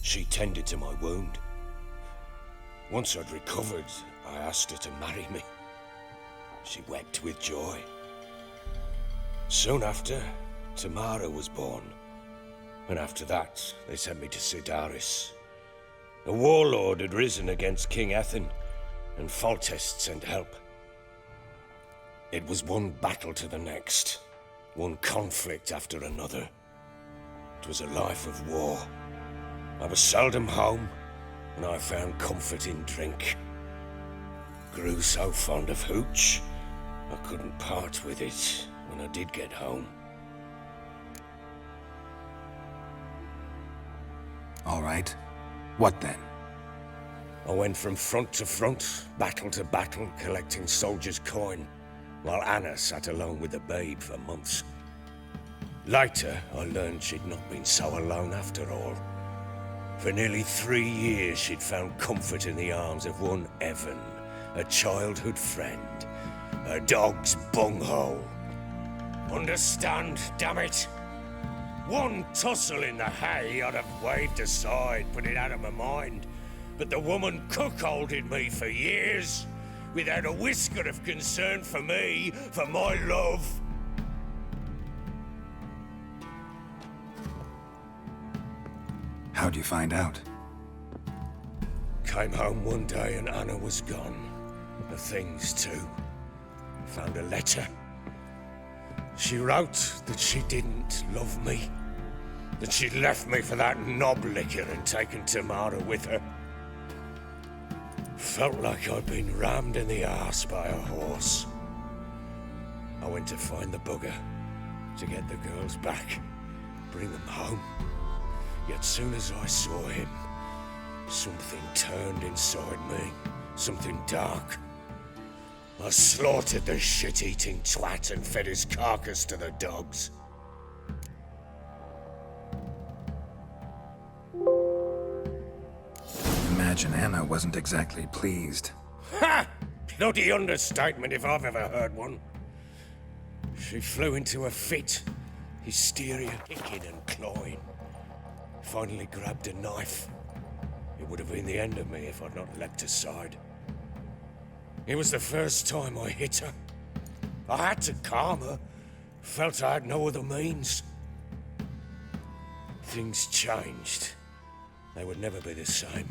Speaker 4: She tended to my wound. Once I'd recovered, I asked her to marry me. She wept with joy. Soon after, Tamara was born. And after that, they sent me to Sidaris. A warlord had risen against King Ethan, and Foltest sent help. It was one battle to the next, one conflict after another. It was a life of war. I was seldom home, and I found comfort in drink. Grew so fond of hooch, I couldn't part with it when I did get home.
Speaker 1: All right. What then?
Speaker 4: I went from front to front, battle to battle, collecting soldiers' coin, while Anna sat alone with the babe for months. Later, I learned she'd not been so alone after all. For nearly 3 years, she'd found comfort in the arms of one Evan, a childhood friend, a dog's bunghole. Understand, damn it? One tussle in the hay I'd have waved aside, put it out of my mind. But the woman cuckolded me for years, without a whisker of concern for me, for my love.
Speaker 1: How'd you find out?
Speaker 4: Came home one day and Anna was gone. The things too. Found a letter. She wrote that she didn't love me. That she'd left me for that knob licker and taken Tamara with her. Felt like I'd been rammed in the arse by a horse. I went to find the bugger. to get the girls back, bring them home. Yet soon as I saw him, something turned inside me, something dark. I slaughtered the shit-eating twat and fed his carcass to the dogs.
Speaker 1: Imagine Anna wasn't exactly pleased.
Speaker 4: Ha! Bloody understatement if I've ever heard one. She flew into a fit, hysteria, kicking and clawing. Finally grabbed a knife. It would have been the end of me if I'd not leapt aside. It was the first time I hit her. I had to calm her. Felt I had no other means. Things changed. They would never be the same.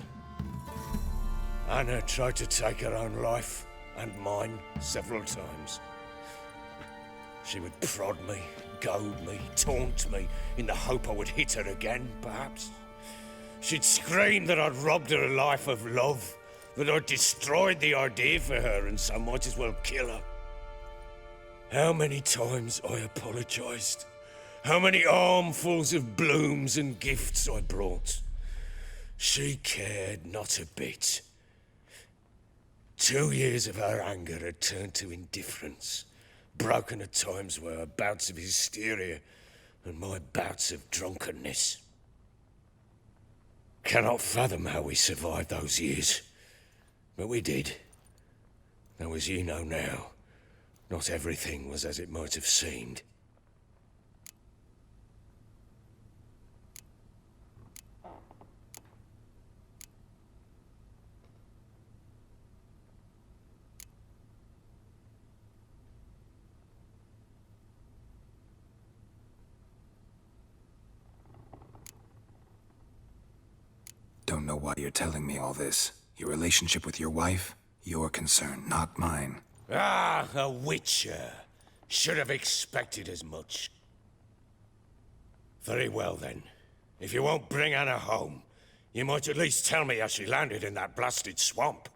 Speaker 4: Anna tried to take her own life, and mine, several times. She would prod me, goad me, taunt me, in the hope I would hit her again, perhaps. She'd scream that I'd robbed her life of love, that I'd destroyed the idea for her and so might as well kill her. How many times I apologized. How many armfuls of blooms and gifts I brought. She cared not a bit. 2 years of her anger had turned to indifference, broken at times by her bouts of hysteria and my bouts of drunkenness. Cannot fathom how we survived those years, but we did. Though as you know now, not everything was as it might have seemed.
Speaker 1: Don't know why you're telling me all this. Your relationship with your wife? Your concern, not mine.
Speaker 4: Ah, a witcher. Should have expected as much. Very well then. If you won't bring Anna home, you might at least tell me how she landed in that blasted swamp.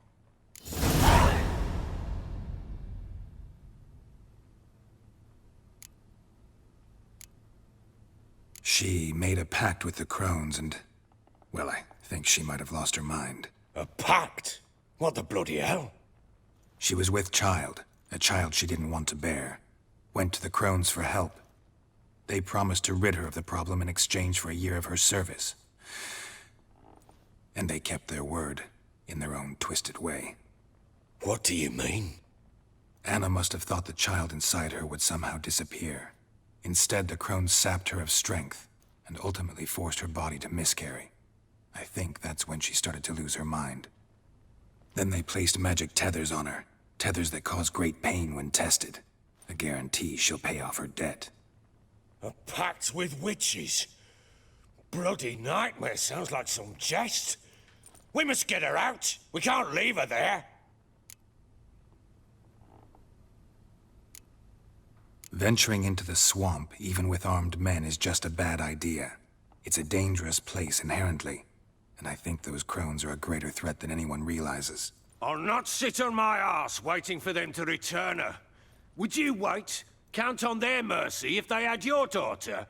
Speaker 1: She made a pact with the crones and... well, I think she might have lost her mind.
Speaker 4: A pact? What the bloody hell?
Speaker 1: She was with child, a child she didn't want to bear. Went to the crones for help. They promised to rid her of the problem in exchange for a year of her service. And they kept their word, in their own twisted way.
Speaker 4: What do you mean?
Speaker 1: Anna must have thought the child inside her would somehow disappear. Instead, the crones sapped her of strength, and ultimately forced her body to miscarry. I think that's when she started to lose her mind. Then they placed magic tethers on her, tethers that cause great pain when tested. A guarantee she'll pay off her debt.
Speaker 4: A pact with witches? Bloody nightmare, sounds like some jest. We must get her out. We can't leave her there.
Speaker 1: Venturing into the swamp, even with armed men, is just a bad idea. It's a dangerous place inherently. And I think those crones are a greater threat than anyone realizes.
Speaker 4: I'll not sit on my arse waiting for them to return her. Would you wait? Count on their mercy if they had your daughter?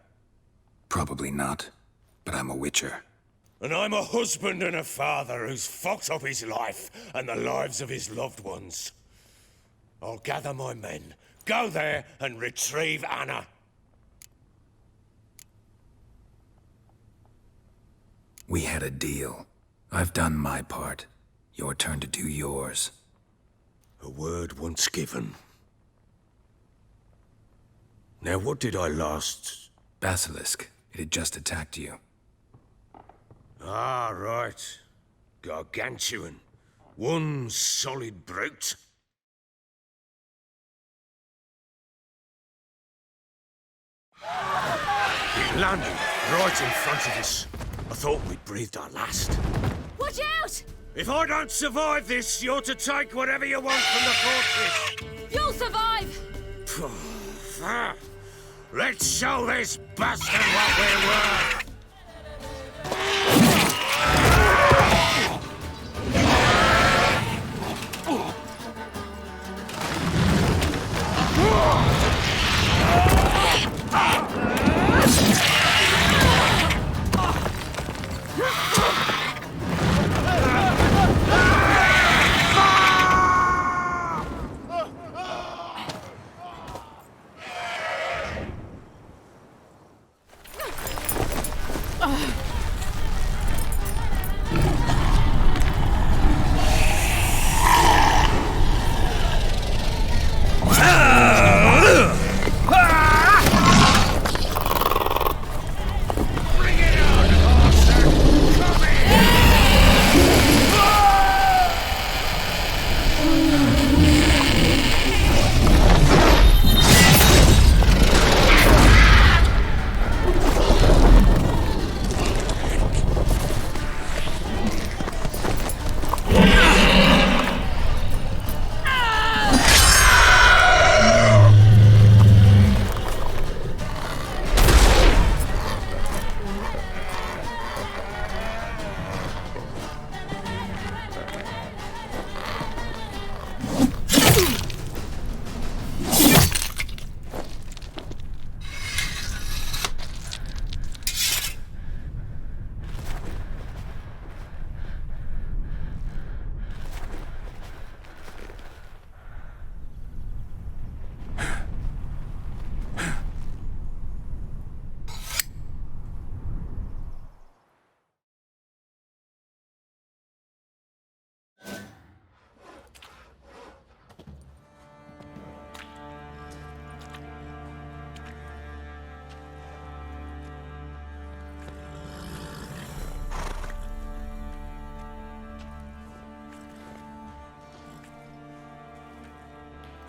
Speaker 1: Probably not, but I'm a witcher.
Speaker 4: And I'm a husband and a father who's fucked up his life and the lives of his loved ones. I'll gather my men, go there and retrieve Anna.
Speaker 1: We had a deal. I've done my part. Your turn to do yours.
Speaker 4: A word once given. Now what did I last...
Speaker 1: Basilisk. It had just attacked you.
Speaker 4: Ah, right. Gargantuan. One solid brute. It landed right in front of us. I thought we'd breathed our last.
Speaker 5: Watch out!
Speaker 4: If I don't survive this, you're to take whatever you want from the fortress.
Speaker 5: You'll survive!
Speaker 4: Let's show this bastard what we're worth!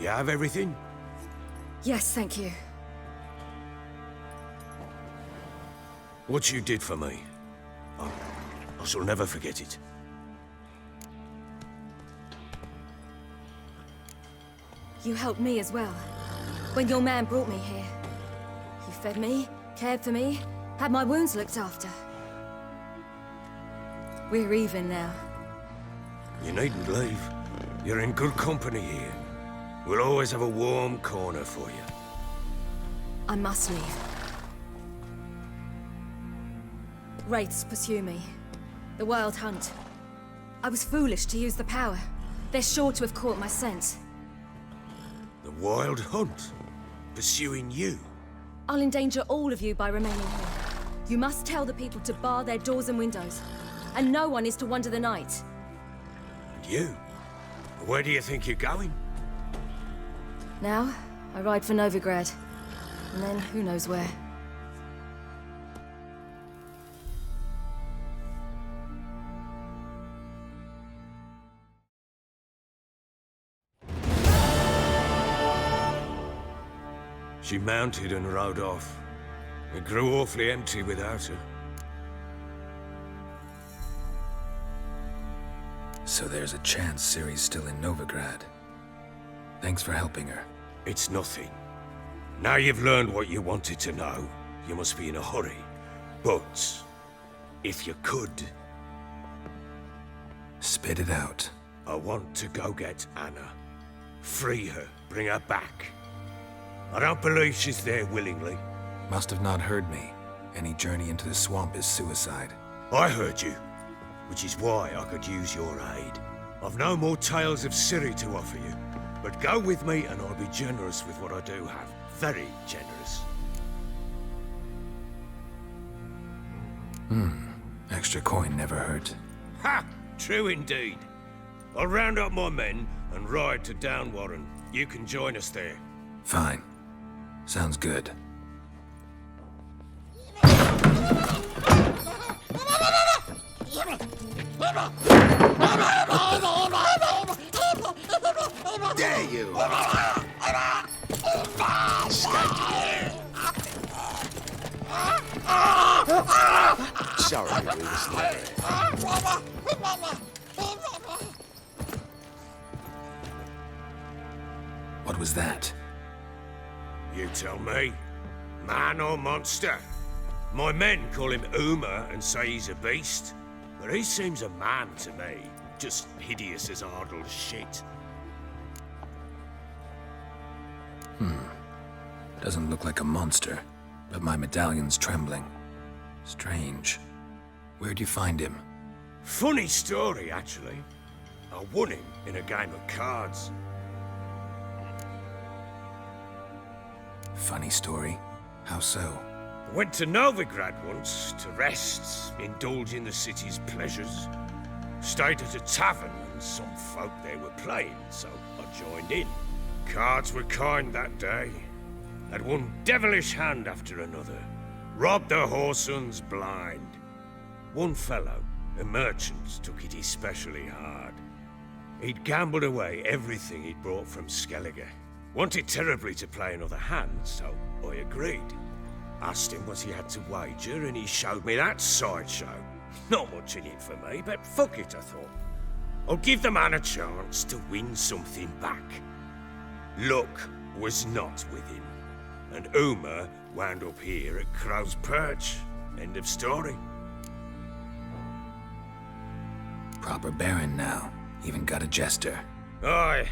Speaker 4: You have everything?
Speaker 21: Yes, thank you.
Speaker 4: What you did for me, I shall never forget it.
Speaker 21: You helped me as well. When your man brought me here. You fed me, cared for me, had my wounds looked after. We're even now.
Speaker 4: You needn't leave. You're in good company here. We'll always have a warm corner for you.
Speaker 21: I must leave. Wraiths pursue me. The wild hunt. I was foolish to use the power. They're sure to have caught my scent.
Speaker 4: The wild hunt? Pursuing you?
Speaker 21: I'll endanger all of you by remaining here. You must tell the people to bar their doors and windows. And no one is to wander the night.
Speaker 4: And you? Where do you think you're going?
Speaker 21: Now, I ride for Novigrad. And then, who knows where.
Speaker 4: She mounted and rode off. It grew awfully empty without her.
Speaker 1: So there's a chance Ciri's still in Novigrad. Thanks for helping her.
Speaker 4: It's nothing. Now you've learned what you wanted to know, you must be in a hurry. But, if you could...
Speaker 1: Spit it out.
Speaker 4: I want to go get Anna. Free her, bring her back. I don't believe she's there willingly.
Speaker 1: Must have not heard me. Any journey into the swamp is suicide.
Speaker 4: I heard you, which is why I could use your aid. I've no more tales of Ciri to offer you, but go with me and I'll be generous with what I do have. Very generous.
Speaker 1: Extra coin never hurt.
Speaker 4: Ha! True indeed. I'll round up my men and ride to Downwarren. You can join us there.
Speaker 1: Fine. Sounds good.
Speaker 6: There you Sorry, we were slow.
Speaker 1: What was that?
Speaker 4: You tell me. Man or monster? My men call him Uma and say he's a beast, but he seems a man to me. Just hideous as Ardle's shit.
Speaker 1: Doesn't look like a monster, but my medallion's trembling. Strange. Where'd you find him?
Speaker 4: Funny story, actually. I won him in a game of cards.
Speaker 1: Funny story? How so?
Speaker 4: Went to Novigrad once to rest, indulge in the city's pleasures. Stayed at a tavern and some folk there were playing, so I joined in. Cards were kind that day. Had one devilish hand after another. Robbed the whoresons blind. One fellow, a merchant, took it especially hard. He'd gambled away everything he'd brought from Skellige. Wanted terribly to play another hand, so I agreed. Asked him what he had to wager, and he showed me that sideshow. Not much in it for me, but fuck it, I thought. I'll give the man a chance to win something back. Luck was not with him, and Uma wound up here at Crow's Perch. End of story.
Speaker 1: Proper baron now. Even got a jester.
Speaker 4: Aye,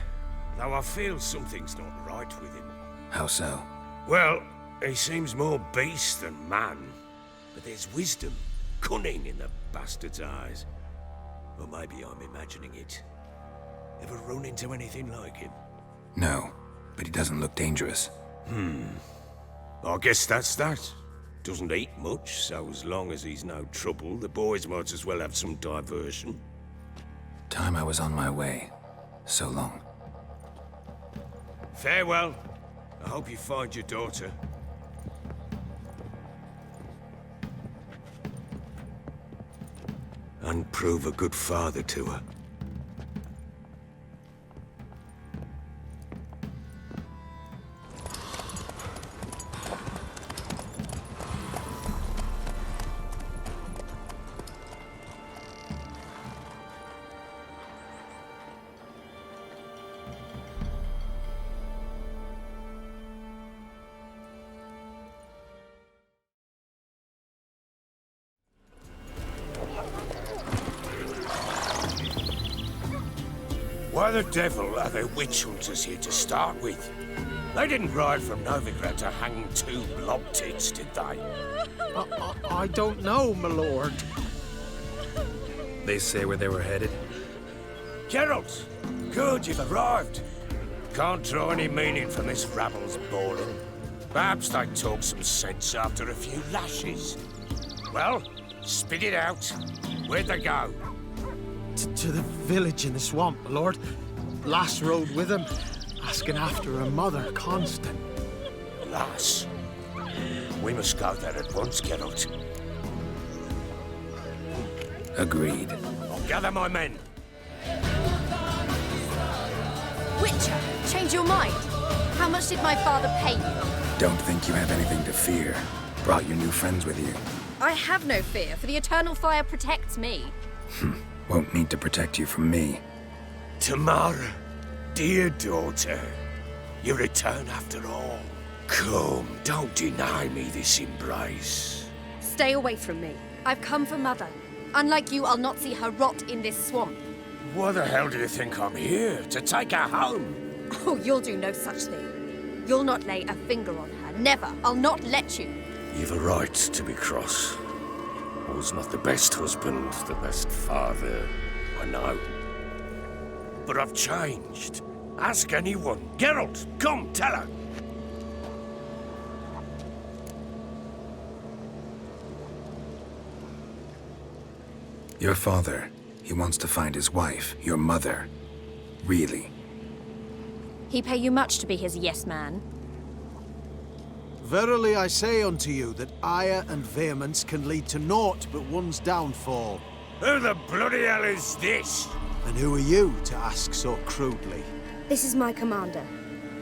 Speaker 4: though I feel something's not right with him.
Speaker 1: How so?
Speaker 4: Well, he seems more beast than man, but there's wisdom, cunning in the bastard's eyes. Or maybe I'm imagining it. Ever run into anything like him?
Speaker 1: No, but he doesn't look dangerous.
Speaker 4: I guess that's that. Doesn't eat much, so as long as he's no trouble, the boys might as well have some diversion.
Speaker 1: Time I was on my way. So long.
Speaker 4: Farewell. I hope you find your daughter. And prove a good father to her. Why the devil are there witch hunters here to start with? They didn't ride from Novigrad to hang 2 blob tits, did they?
Speaker 23: I don't know, my lord.
Speaker 1: They say where they were headed?
Speaker 4: Geralt! Good, you've arrived. Can't draw any meaning from this rabble's bawling. Perhaps they talk some sense after a few lashes. Well, spit it out. Where'd they go?
Speaker 23: To the village in the swamp, my lord. Lass rode with him, asking after her mother, Constant.
Speaker 4: Lass? We must go there at once, Geralt.
Speaker 1: Agreed.
Speaker 4: I'll gather my men.
Speaker 21: Witcher, change your mind. How much did my father pay you?
Speaker 1: Don't think you have anything to fear. Brought your new friends with you.
Speaker 21: I have no fear, for the eternal fire protects me.
Speaker 1: Won't need to protect you from me.
Speaker 4: Tamara, dear daughter, you return after all. Come, don't deny me this embrace.
Speaker 21: Stay away from me. I've come for Mother. Unlike you, I'll not see her rot in this swamp.
Speaker 4: Why the hell do you think I'm here? To take her home?
Speaker 21: Oh, you'll do no such thing. You'll not lay a finger on her. Never. I'll not let you.
Speaker 4: You've a right to be cross. I was not the best husband, the best father, I know. But I've changed. Ask anyone. Geralt, come, tell her.
Speaker 1: Your father, he wants to find his wife, your mother. Really?
Speaker 21: He pay you much to be his yes man.
Speaker 23: Verily I say unto you that ire and vehemence can lead to naught but one's downfall.
Speaker 4: Who the bloody hell is this?
Speaker 23: And who are you to ask so crudely?
Speaker 21: This is my commander.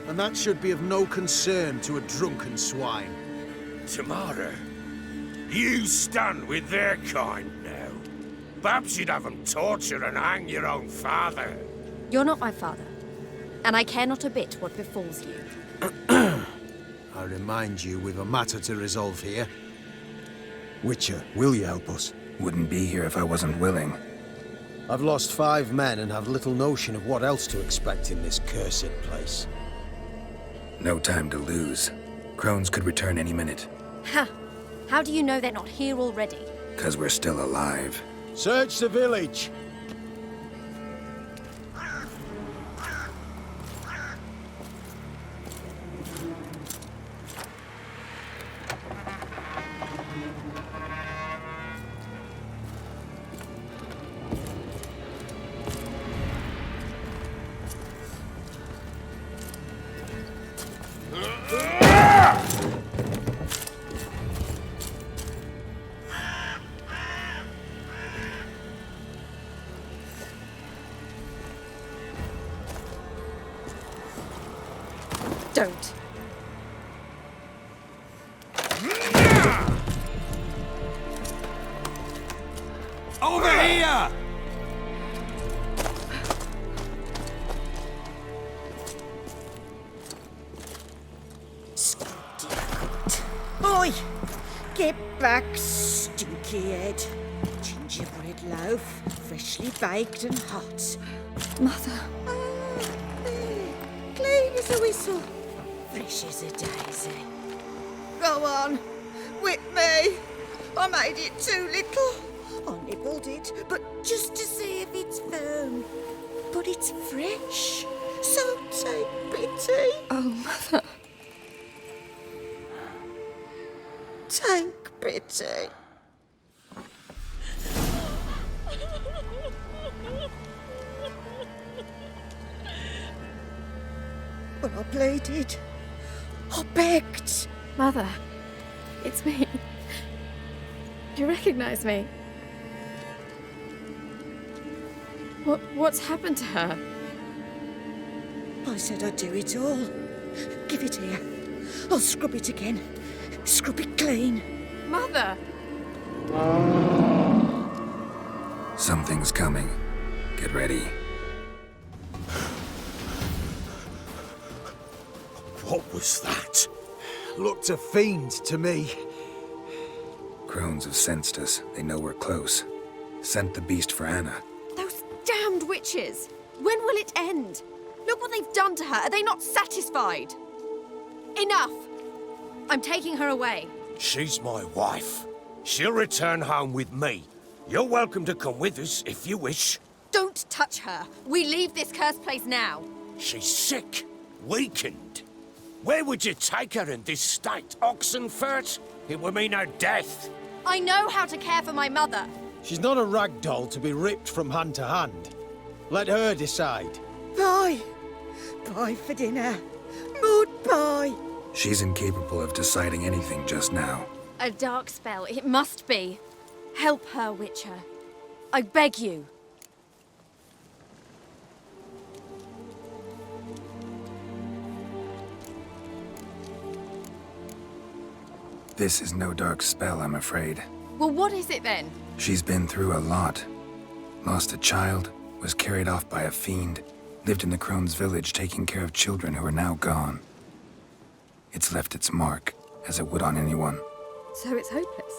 Speaker 23: And that should be of no concern to a drunken swine.
Speaker 4: Tamara, you stand with their kind now. Perhaps you'd have them torture and hang your own father.
Speaker 21: You're not my father, and I care not a bit what befalls you.
Speaker 23: I remind you we've a matter to resolve here. Witcher, will you help us?
Speaker 1: Wouldn't be here if I wasn't willing.
Speaker 23: I've lost 5 men and have little notion of what else to expect in this cursed place.
Speaker 1: No time to lose. Crones could return any minute.
Speaker 21: Ha! How do you know they're not here already?
Speaker 1: 'Cause we're still alive.
Speaker 23: Search the village!
Speaker 21: Don't.
Speaker 4: Over here!
Speaker 12: Oi! Get back, stinky head. Gingerbread loaf, freshly baked and hot.
Speaker 21: Mother.
Speaker 12: Clean as a whistle. Fresh as a daisy. Go on, whip me. I made it too little. I nibbled it, but just to see if it's firm. But it's fresh, so take pity.
Speaker 21: Oh, Mother.
Speaker 12: Take pity. But I pleaded. I begged.
Speaker 11: Mother, it's me. You recognize me? What's happened to her?
Speaker 12: I said I'd do it all. Give it here. I'll scrub it again. Scrub it clean.
Speaker 11: Mother!
Speaker 1: Something's coming. Get ready.
Speaker 4: What was that?
Speaker 23: Looked a fiend to me.
Speaker 1: Crones have sensed us. They know we're close. Sent the beast for Anna.
Speaker 21: Those damned witches!
Speaker 3: When will it end? Look what they've done to her. Are they not satisfied? Enough! I'm taking her away.
Speaker 4: She's my wife. She'll return home with me. You're welcome to come with us if you wish.
Speaker 3: Don't touch her. We leave this cursed place now.
Speaker 4: She's sick, weakened. Where would you take her in this state? Oxenfurt? It would mean her death.
Speaker 3: I know how to care for my mother.
Speaker 23: She's not a rag doll to be ripped from hand to hand. Let her decide.
Speaker 12: Bye. Bye for dinner. Maud, bye.
Speaker 1: She's incapable of deciding anything just now.
Speaker 3: A dark spell, it must be. Help her, Witcher. I beg you.
Speaker 1: This is no dark spell, I'm afraid.
Speaker 3: Well, what is it then?
Speaker 1: She's been through a lot. Lost a child, was carried off by a fiend, lived in the crone's village taking care of children who are now gone. It's left its mark, as it would on anyone.
Speaker 3: So it's hopeless.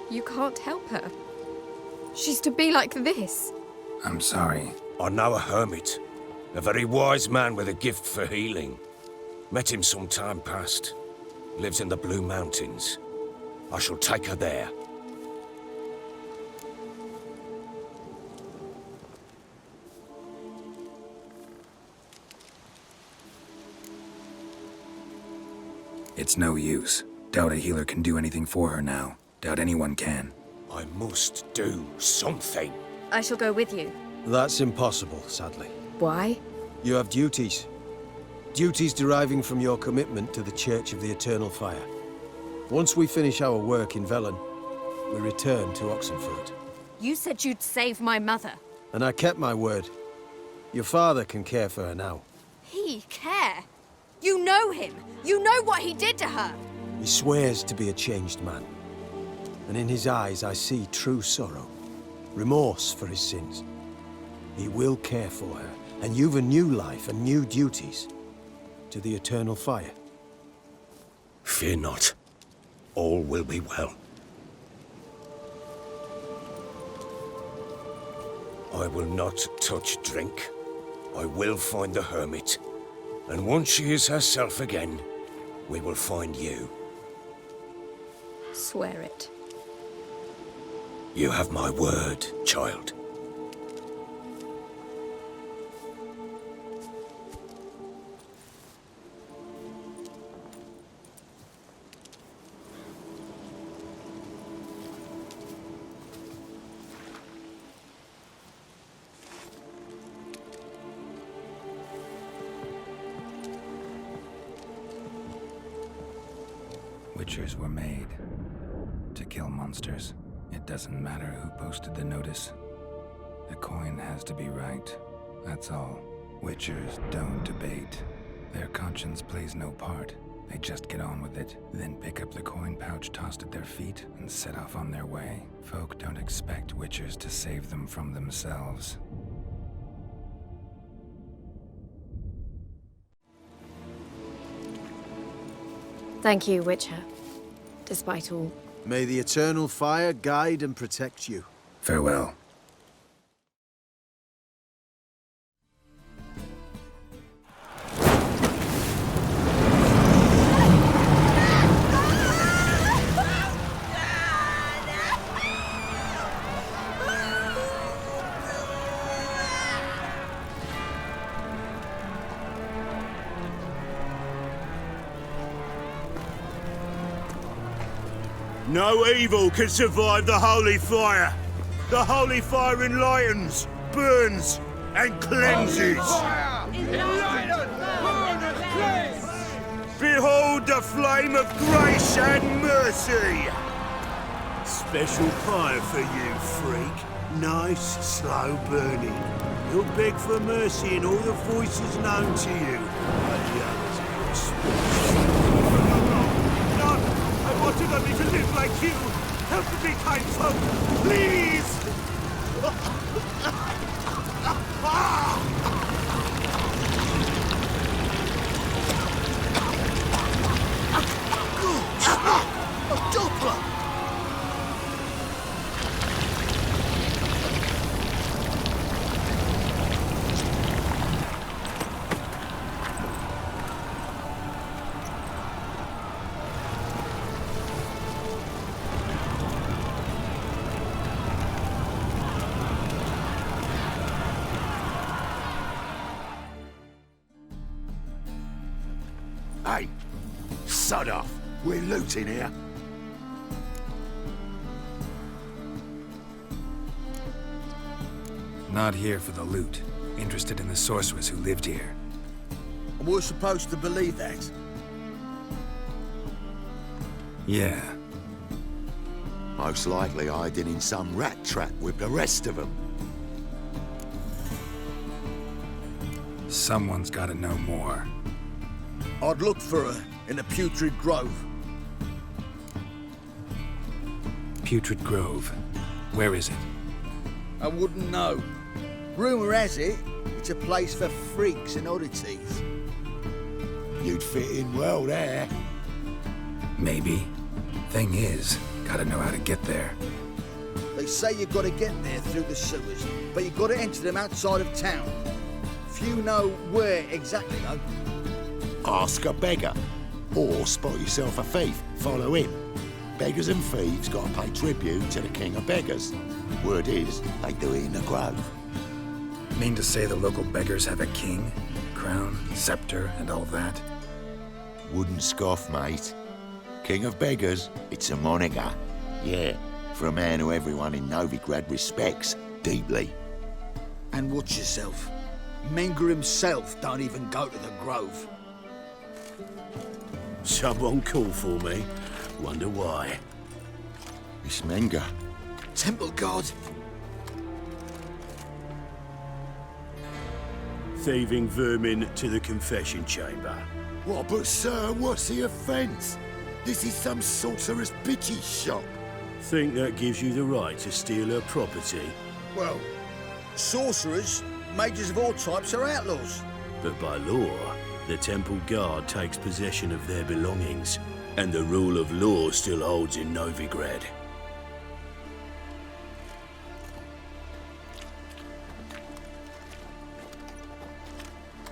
Speaker 3: You can't help her. She's to be like this.
Speaker 1: I'm sorry.
Speaker 4: I know a hermit. A very wise man with a gift for healing. Met him some time past. Lives in the Blue Mountains. I shall take her there.
Speaker 1: It's no use. Doubt a healer can do anything for her now. Doubt anyone can.
Speaker 4: I must do something.
Speaker 3: I shall go with you.
Speaker 23: That's impossible, sadly.
Speaker 3: Why?
Speaker 23: You have duties. Duties deriving from your commitment to the Church of the Eternal Fire. Once we finish our work in Velen, we return to Oxenfurt.
Speaker 3: You said you'd save my mother.
Speaker 23: And I kept my word. Your father can care for her now.
Speaker 3: He care? You know him. You know what he did to her.
Speaker 23: He swears to be a changed man. And in his eyes I see true sorrow. Remorse for his sins. He will care for her. And you've a new life and new duties. To the Eternal Fire.
Speaker 4: Fear not. All will be well. I will not touch drink. I will find the hermit. And once she is herself again, we will find you.
Speaker 3: Swear it.
Speaker 4: You have my word, child.
Speaker 1: Witchers were made to kill monsters. It doesn't matter who posted the notice. The coin has to be right. That's all. Witchers don't debate. Their conscience plays no part. They just get on with it, then pick up the coin pouch tossed at their feet and set off on their way. Folk don't expect witchers to save them from themselves.
Speaker 3: Thank you, Witcher. Despite all.
Speaker 23: May the Eternal Fire guide and protect you.
Speaker 1: Farewell.
Speaker 8: No evil can survive the holy fire. The holy fire enlightens, burns, and cleanses. Behold the flame of grace and mercy. Special fire for you, freak. Nice, slow burning. You'll beg for mercy in all the voices known to you. But the others will speak. I wanted only to live like you. Help me, kind folk, please!
Speaker 6: A doppler!
Speaker 8: Hey, sod off. We're looting here.
Speaker 1: Not here for the loot. Interested in the sorceress who lived here.
Speaker 2: And we're supposed to believe that?
Speaker 1: Yeah.
Speaker 22: Most likely hiding in some rat trap with the rest of them.
Speaker 1: Someone's gotta know more.
Speaker 2: I'd look for her in the Putrid Grove.
Speaker 1: Putrid Grove. Where is it?
Speaker 2: I wouldn't know. Rumour has it, it's a place for freaks and oddities.
Speaker 8: You'd fit in well there.
Speaker 1: Maybe. Thing is, gotta know how to get there.
Speaker 2: They say you've got to get there through the sewers, but you've got to enter them outside of town. Few know where exactly, though.
Speaker 8: Ask a beggar. Or spot yourself a thief. Follow him. Beggars and thieves gotta pay tribute to the king of beggars. Word is, they do it in the grove.
Speaker 1: Mean to say the local beggars have a king, crown, scepter, and all that?
Speaker 22: Wouldn't scoff, mate. King of beggars, it's a moniker. Yeah, for a man who everyone in Novigrad respects deeply.
Speaker 2: And watch yourself. Menga himself don't even go to the grove.
Speaker 8: Someone called for me. Wonder why.
Speaker 22: It's Menga.
Speaker 2: Temple God.
Speaker 8: Thieving vermin to the confession chamber. What, but sir, what's the offence? This is some sorcerer's bitchy shop. Think that gives you the right to steal her property?
Speaker 2: Well, sorcerers, mages of all types are outlaws.
Speaker 8: But by law, the temple guard takes possession of their belongings, and the rule of law still holds in Novigrad.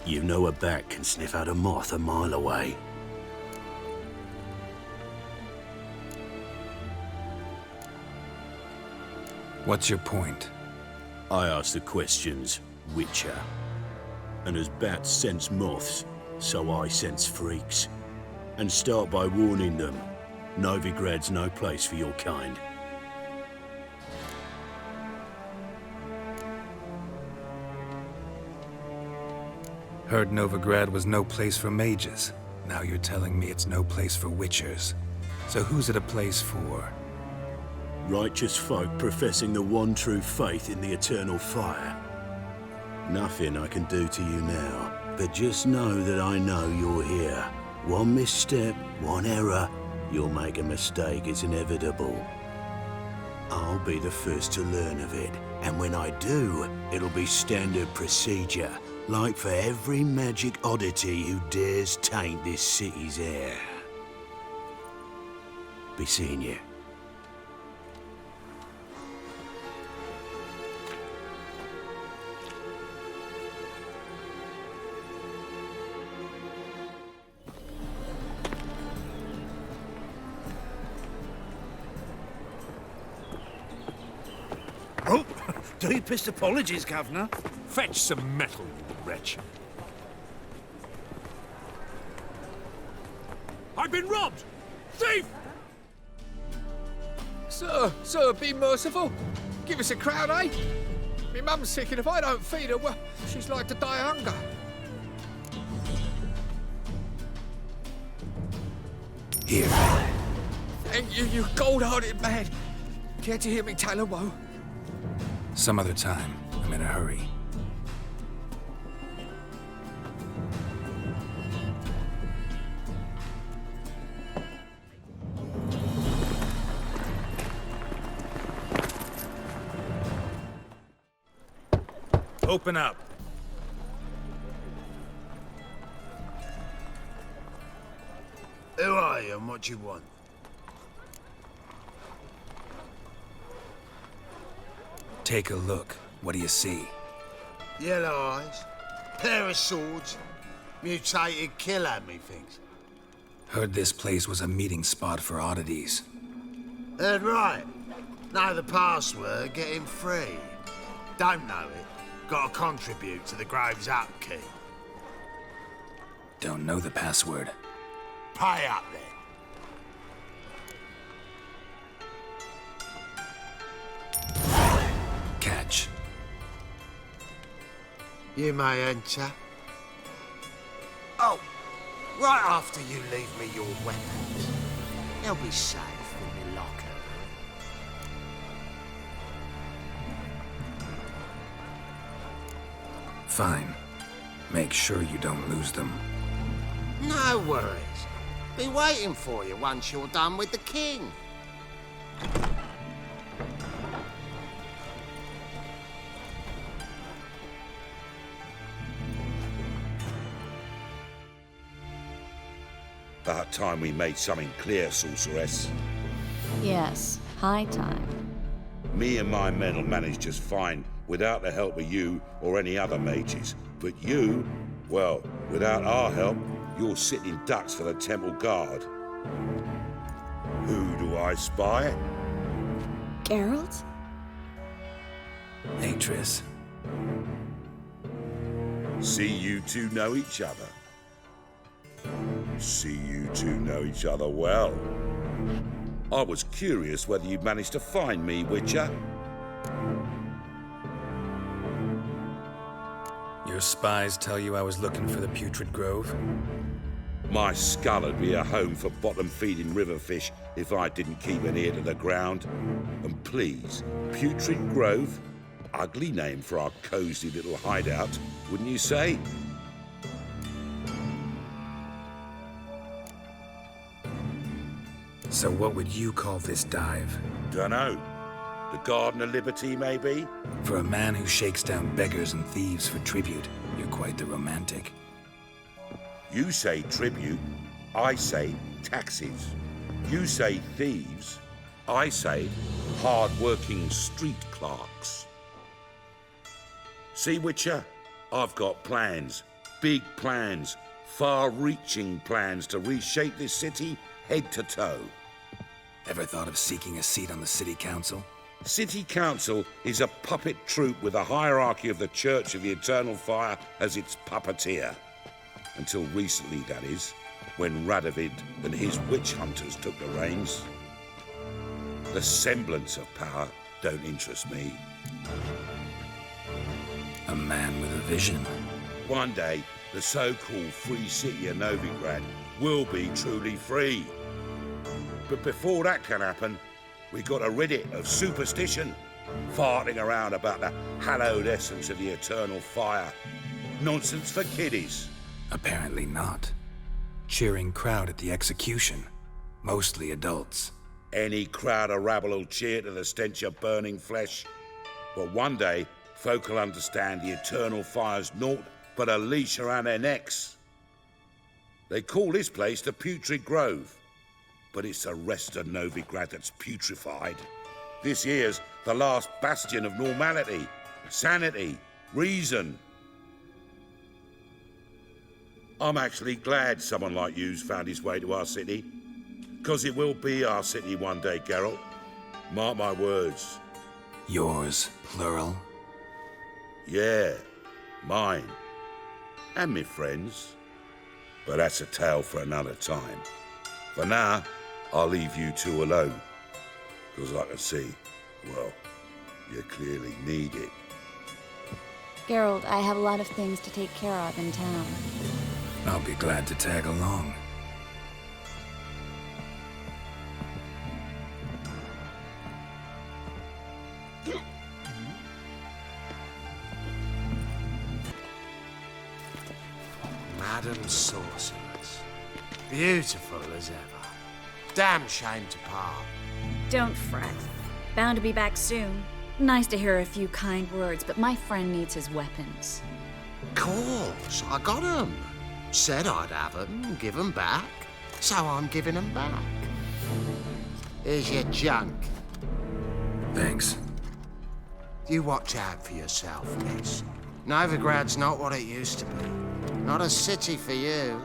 Speaker 8: You know a bat can sniff out a moth a mile away.
Speaker 1: What's your point?
Speaker 8: I ask the questions, Witcher. And as bats sense moths, so I sense freaks. And start by warning them, Novigrad's no place for your kind.
Speaker 1: Heard Novigrad was no place for mages. Now you're telling me it's no place for witchers. So who's it a place for?
Speaker 8: Righteous folk professing the one true faith in the eternal fire. Nothing I can do to you now, but just know that I know you're here. One misstep, one error, you'll make a mistake, it's inevitable. I'll be the first to learn of it, and when I do, it'll be standard procedure, like for every magic oddity who dares taint this city's air. Be seeing you.
Speaker 10: Oh, deepest apologies, Governor. Fetch some metal, you wretch. I've been robbed! Thief!
Speaker 13: Sir, be merciful. Give us a crown, eh? My mum's sick, and if I don't feed her, well, she's like to die of hunger.
Speaker 1: Here.
Speaker 13: Thank you, you gold-hearted man. Care to hear me tell a woe?
Speaker 1: Some other time. I'm in a hurry.
Speaker 10: Open up. Who are you and what do you want?
Speaker 1: Take a look. What do you see?
Speaker 2: Yellow eyes, pair of swords, mutated killer, methinks.
Speaker 1: Heard this place was a meeting spot for oddities.
Speaker 2: Heard right. Know the password, get him free. Don't know it, gotta contribute to the Grove's upkeep.
Speaker 1: Don't know the password.
Speaker 8: Pay up then.
Speaker 1: Catch.
Speaker 6: You may enter. Oh, right after you leave me your weapons. They'll be safe in your locker.
Speaker 1: Fine. Make sure you don't lose them.
Speaker 6: No worries. Be waiting for you once you're done with the king.
Speaker 14: About time we made something clear, sorceress.
Speaker 21: Yes, high time.
Speaker 14: Me and my men will manage just fine without the help of you or any other mages. But you, well, without our help, you're sitting ducks for the temple guard. Who do I spy?
Speaker 21: Geralt?
Speaker 1: Atris.
Speaker 14: See you two know each other. See you two know each other well. I was curious whether you'd managed to find me, Witcher.
Speaker 1: Your spies tell you I was looking for the Putrid Grove?
Speaker 14: My skull would be a home for bottom-feeding river fish if I didn't keep an ear to the ground. And please, Putrid Grove? Ugly name for our cozy little hideout, wouldn't you say?
Speaker 1: So what would you call this dive?
Speaker 14: Dunno. The Garden of Liberty, maybe?
Speaker 1: For a man who shakes down beggars and thieves for tribute, you're quite the romantic.
Speaker 14: You say tribute, I say taxes. You say thieves, I say hard-working street clerks. See, Witcher, I've got plans, big plans, far-reaching plans to reshape this city head to toe.
Speaker 1: Ever thought of seeking a seat on the city council?
Speaker 14: City council is a puppet troupe with a hierarchy of the Church of the Eternal Fire as its puppeteer. Until recently, that is, when Radovid and his witch hunters took the reins. The semblance of power don't interest me.
Speaker 1: A man with a vision.
Speaker 14: One day, the so-called free city of Novigrad will be truly free. But before that can happen, we gotta rid it of superstition, farting around about the hallowed essence of the eternal fire. Nonsense for kiddies.
Speaker 1: Apparently not. Cheering crowd at the execution. Mostly adults.
Speaker 14: Any crowd of rabble will cheer to the stench of burning flesh. But one day, folk will understand the eternal fire's naught but a leash around their necks. They call this place the Putrid Grove, but it's the rest of Novigrad that's putrefied. This here's the last bastion of normality, sanity, reason. I'm actually glad someone like you's found his way to our city, because it will be our city one day, Geralt. Mark my words.
Speaker 1: Yours, plural?
Speaker 14: Yeah, mine. And me friends. But that's a tale for another time. For now, I'll leave you two alone. Because I can see, well, you clearly need it.
Speaker 21: Geralt, I have a lot of things to take care of in town.
Speaker 1: I'll be glad to tag along.
Speaker 6: Madam Sorceress. Beautiful as ever. Damn shame to part.
Speaker 15: Don't fret. Bound to be back soon. Nice to hear a few kind words, but my friend needs his weapons.
Speaker 6: Course, I got 'em. Said I'd have 'em, give 'em back. So I'm giving 'em back. Here's your junk.
Speaker 1: Thanks.
Speaker 6: You watch out for yourself, miss. Novigrad's not what it used to be. Not a city for you.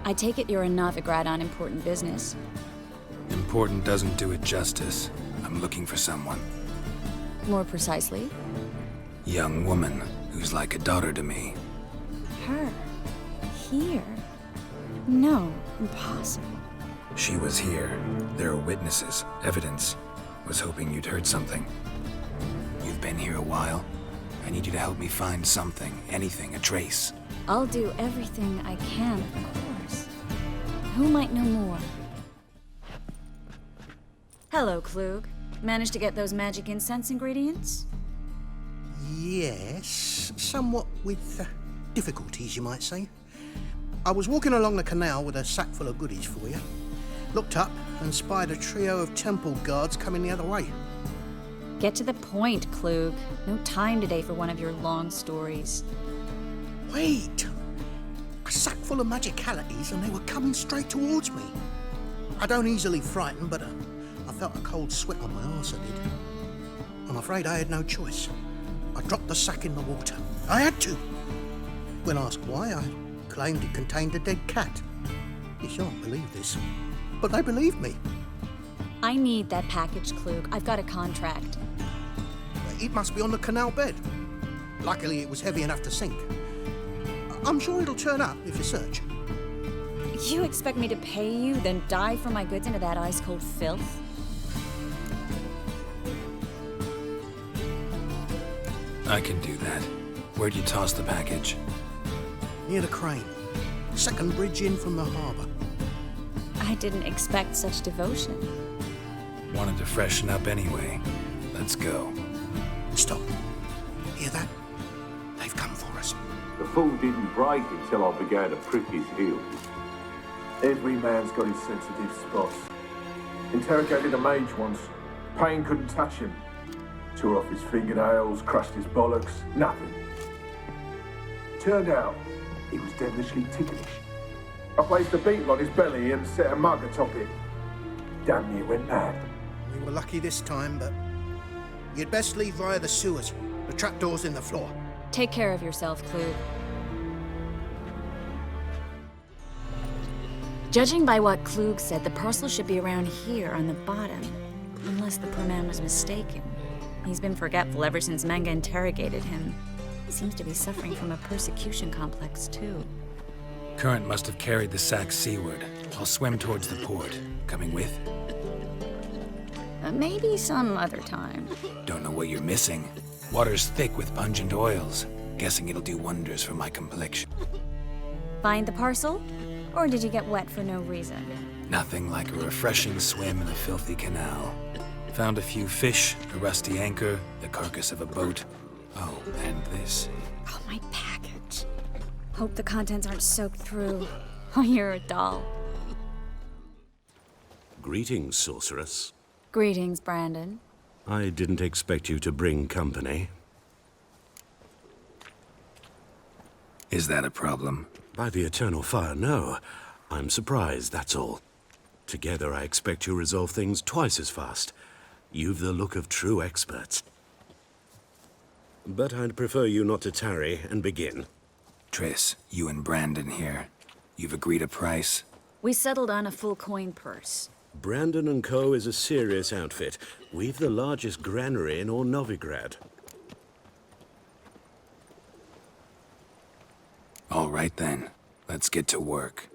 Speaker 15: I take it you're in Novigrad on important business.
Speaker 1: Important doesn't do it justice. I'm looking for someone.
Speaker 15: More precisely?
Speaker 1: Young woman, who's like a daughter to me.
Speaker 15: Her? Here? No, impossible.
Speaker 1: She was here. There are witnesses, evidence. Was hoping you'd heard something. You've been here a while. I need you to help me find something, anything, a trace.
Speaker 15: I'll do everything I can, of course. Who might know more? Hello, Klug. Managed to get those magic incense ingredients?
Speaker 7: Yes, somewhat with difficulties, you might say. I was walking along the canal with a sack full of goodies for you. Looked up and spied a trio of temple guards coming the other way.
Speaker 15: Get to the point, Klug. No time today for one of your long stories.
Speaker 7: Wait! A sack full of magicalities and they were coming straight towards me. I don't easily frighten, but I felt a cold sweat on my arse, I did. I'm afraid I had no choice. I dropped the sack in the water. I had to. When asked why, I claimed it contained a dead cat. You shan't believe this, but they believed me.
Speaker 15: I need that package, Klug. I've got a contract.
Speaker 7: It must be on the canal bed. Luckily, it was heavy enough to sink. I'm sure it'll turn up if you search.
Speaker 15: You expect me to pay you, then dive for my goods into that ice-cold filth?
Speaker 1: I can do that. Where'd you toss the package?
Speaker 7: Near the crane. Second bridge in from the harbour.
Speaker 15: I didn't expect such devotion.
Speaker 1: Wanted to freshen up anyway. Let's go.
Speaker 7: Stop. Hear that? They've come for us.
Speaker 9: The fool didn't break until I began to prick his heels. Every man's got his sensitive spots. Interrogated a mage once. Pain couldn't touch him. Tore off his fingernails, crushed his bollocks, nothing. Turned out, he was devilishly ticklish. I placed a beetle on his belly and set a mug atop it. Damn near went mad.
Speaker 7: We were lucky this time, but you'd best leave via the sewers. The trapdoor's in the floor.
Speaker 15: Take care of yourself, Klug. Judging by what Klug said, the parcel should be around here on the bottom. Unless the poor man was mistaken. He's been forgetful ever since Manga interrogated him. He seems to be suffering from a persecution complex, too.
Speaker 1: Current must have carried the sack seaward. I'll swim towards the port. Coming with?
Speaker 15: Maybe some other time.
Speaker 1: Don't know what you're missing. Water's thick with pungent oils. Guessing it'll do wonders for my complexion.
Speaker 15: Find the parcel? Or did you get wet for no reason?
Speaker 1: Nothing like a refreshing swim in a filthy canal. Found a few fish, a rusty anchor, the carcass of a boat. Oh, and this.
Speaker 15: Oh, my package. Hope the contents aren't soaked through. Oh, you're a doll.
Speaker 4: Greetings, sorceress.
Speaker 15: Greetings, Brandon.
Speaker 4: I didn't expect you to bring company.
Speaker 1: Is that a problem?
Speaker 4: By the eternal fire, no. I'm surprised, that's all. Together, I expect you resolve things twice as fast. You've the look of true experts. But I'd prefer you not to tarry and begin.
Speaker 1: Triss, you and Brandon here. You've agreed a price?
Speaker 15: We settled on a full coin purse.
Speaker 4: Brandon & Co. is a serious outfit. We've the largest granary in all Novigrad.
Speaker 1: All right then. Let's get to work.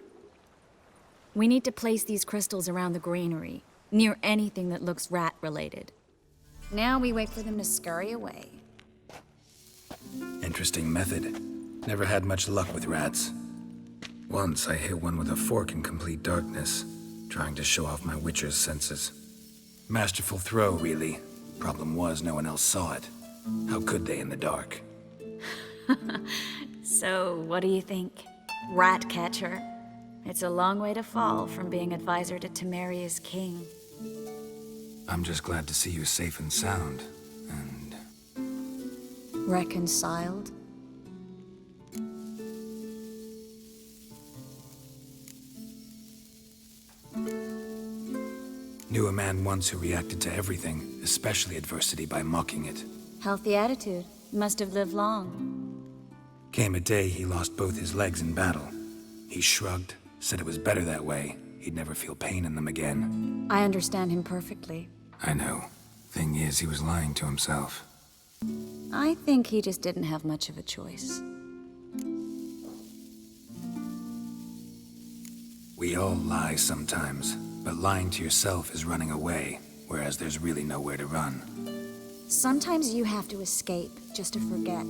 Speaker 15: We need to place these crystals around the granary, near anything that looks rat-related. Now we wait for them to scurry away.
Speaker 1: Interesting method. Never had much luck with rats. Once I hit one with a fork in complete darkness, trying to show off my witcher's senses. Masterful throw, really. Problem was, no one else saw it. How could they in the dark?
Speaker 15: So, what do you think? Rat catcher? It's a long way to fall from being advisor to Temeria's king.
Speaker 1: I'm just glad to see you safe and sound, and...
Speaker 15: Reconciled?
Speaker 1: Knew a man once who reacted to everything, especially adversity, by mocking it.
Speaker 15: Healthy attitude. Must have lived long.
Speaker 1: Came a day he lost both his legs in battle. He shrugged, said it was better that way. He'd never feel pain in them again.
Speaker 15: I understand him perfectly.
Speaker 1: I know. Thing is, he was lying to himself.
Speaker 15: I think he just didn't have much of a choice.
Speaker 1: We all lie sometimes, but lying to yourself is running away, whereas there's really nowhere to run.
Speaker 15: Sometimes you have to escape just to forget.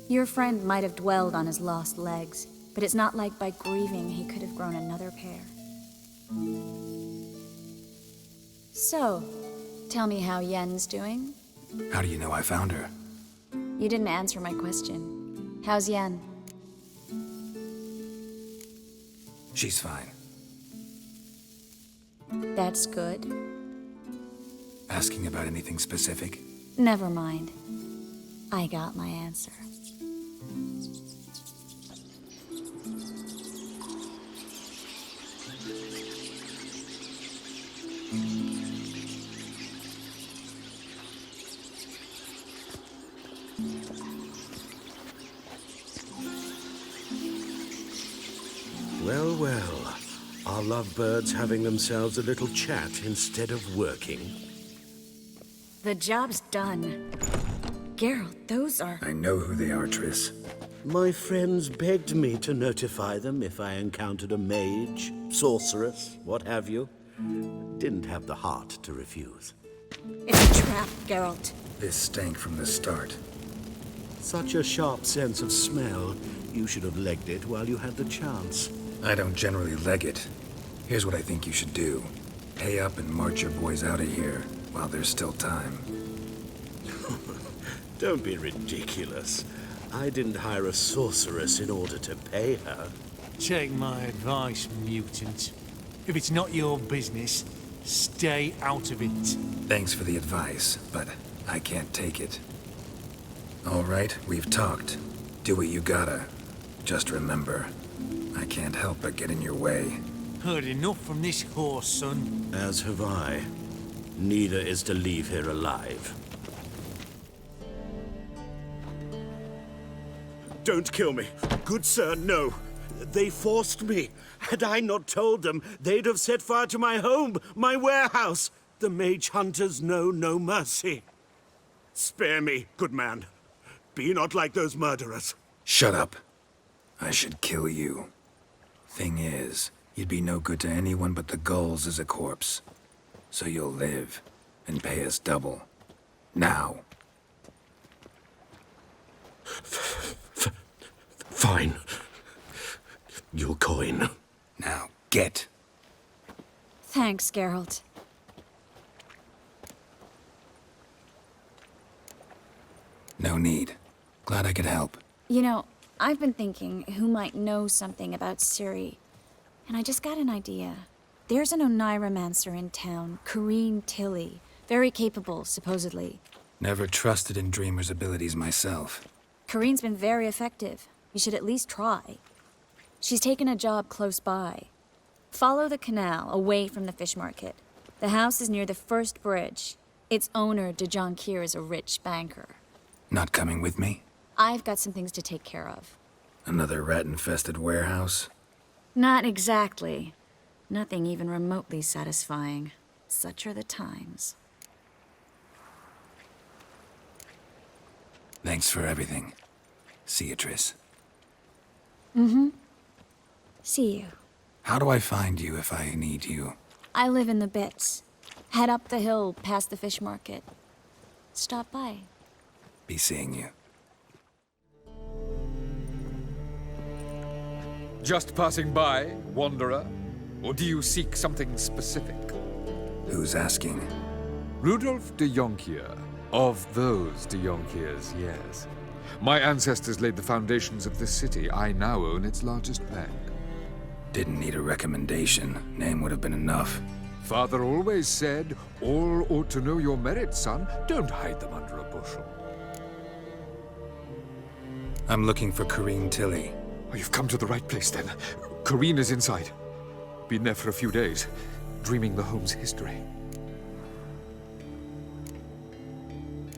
Speaker 15: Your friend might have dwelled on his lost legs, but it's not like by grieving he could have grown another pair. So, tell me how Yen's doing?
Speaker 1: How do you know I found her?
Speaker 15: You didn't answer my question. How's Yen?
Speaker 1: She's fine.
Speaker 15: That's good.
Speaker 1: Asking about anything specific?
Speaker 15: Never mind. I got my answer.
Speaker 8: Well, well. Are lovebirds having themselves a little chat instead of working?
Speaker 15: The job's done. Geralt, those are...
Speaker 1: I know who they are, Triss.
Speaker 8: My friends begged me to notify them if I encountered a mage, sorceress, what have you. Didn't have the heart to refuse.
Speaker 15: It's a trap, Geralt.
Speaker 1: This stank from the start.
Speaker 8: Such a sharp sense of smell. You should have legged it while you had the chance.
Speaker 1: I don't generally leg it. Here's what I think you should do. Pay up and march your boys out of here while there's still time.
Speaker 8: Don't be ridiculous. I didn't hire a sorceress in order to pay her.
Speaker 10: Take my advice, mutant. If it's not your business, stay out of it.
Speaker 1: Thanks for the advice, but I can't take it. All right, we've talked. Do what you gotta. Just remember, I can't help but get in your way.
Speaker 10: Heard enough from this horse, son.
Speaker 8: As have I. Neither is to leave here alive. Don't kill me. Good sir, no. They forced me. Had I not told them, they'd have set fire to my home, my warehouse. The mage hunters know no mercy. Spare me, good man. Be not like those murderers.
Speaker 1: Shut up. I should kill you. Thing is, you'd be no good to anyone but the gulls as a corpse. So you'll live and pay us double. Now.
Speaker 8: Fine. Your coin.
Speaker 1: Now, get.
Speaker 15: Thanks, Geralt.
Speaker 1: No need. Glad I could help.
Speaker 15: You know, I've been thinking who might know something about Ciri, and I just got an idea. There's an oneiromancer in town, Corrine Tilly. Very capable, supposedly.
Speaker 1: Never trusted in Dreamer's abilities myself.
Speaker 15: Corrine's been very effective. You should at least try. She's taken a job close by. Follow the canal, away from the fish market. The house is near the first bridge. Its owner, Dejon Kier, is a rich banker.
Speaker 1: Not coming with me?
Speaker 15: I've got some things to take care of.
Speaker 1: Another rat-infested warehouse?
Speaker 15: Not exactly. Nothing even remotely satisfying. Such are the times.
Speaker 1: Thanks for everything. See you, Triss.
Speaker 15: Mm-hmm. See you.
Speaker 1: How do I find you if I need you?
Speaker 15: I live in the bits. Head up the hill past the fish market. Stop by.
Speaker 1: Be seeing you.
Speaker 13: Just passing by, wanderer? Or do you seek something specific?
Speaker 1: Who's asking?
Speaker 13: Rudolf de Jonkier. Of those de Jonkiers, yes. My ancestors laid the foundations of this city. I now own its largest bank.
Speaker 1: Didn't need a recommendation. Name would have been enough.
Speaker 13: Father always said, all ought to know your merits, son. Don't hide them under a bushel.
Speaker 1: I'm looking for Corrine Tilly.
Speaker 13: Oh, you've come to the right place, then. Corrine is inside. Been there for a few days, dreaming the home's history.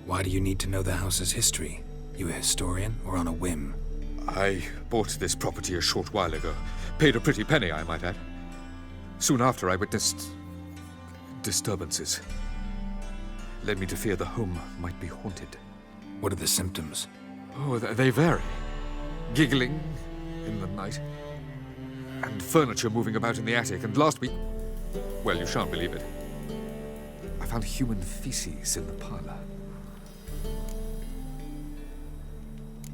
Speaker 1: Why do you need to know the house's history? You a historian, or on a whim?
Speaker 13: I bought this property a short while ago. Paid a pretty penny, I might add. Soon after, I witnessed disturbances. Led me to fear the home might be haunted.
Speaker 1: What are the symptoms?
Speaker 13: Oh, they vary. Giggling in the night, and furniture moving about in the attic, and last week... Well, you shan't believe it. I found human feces in the parlor.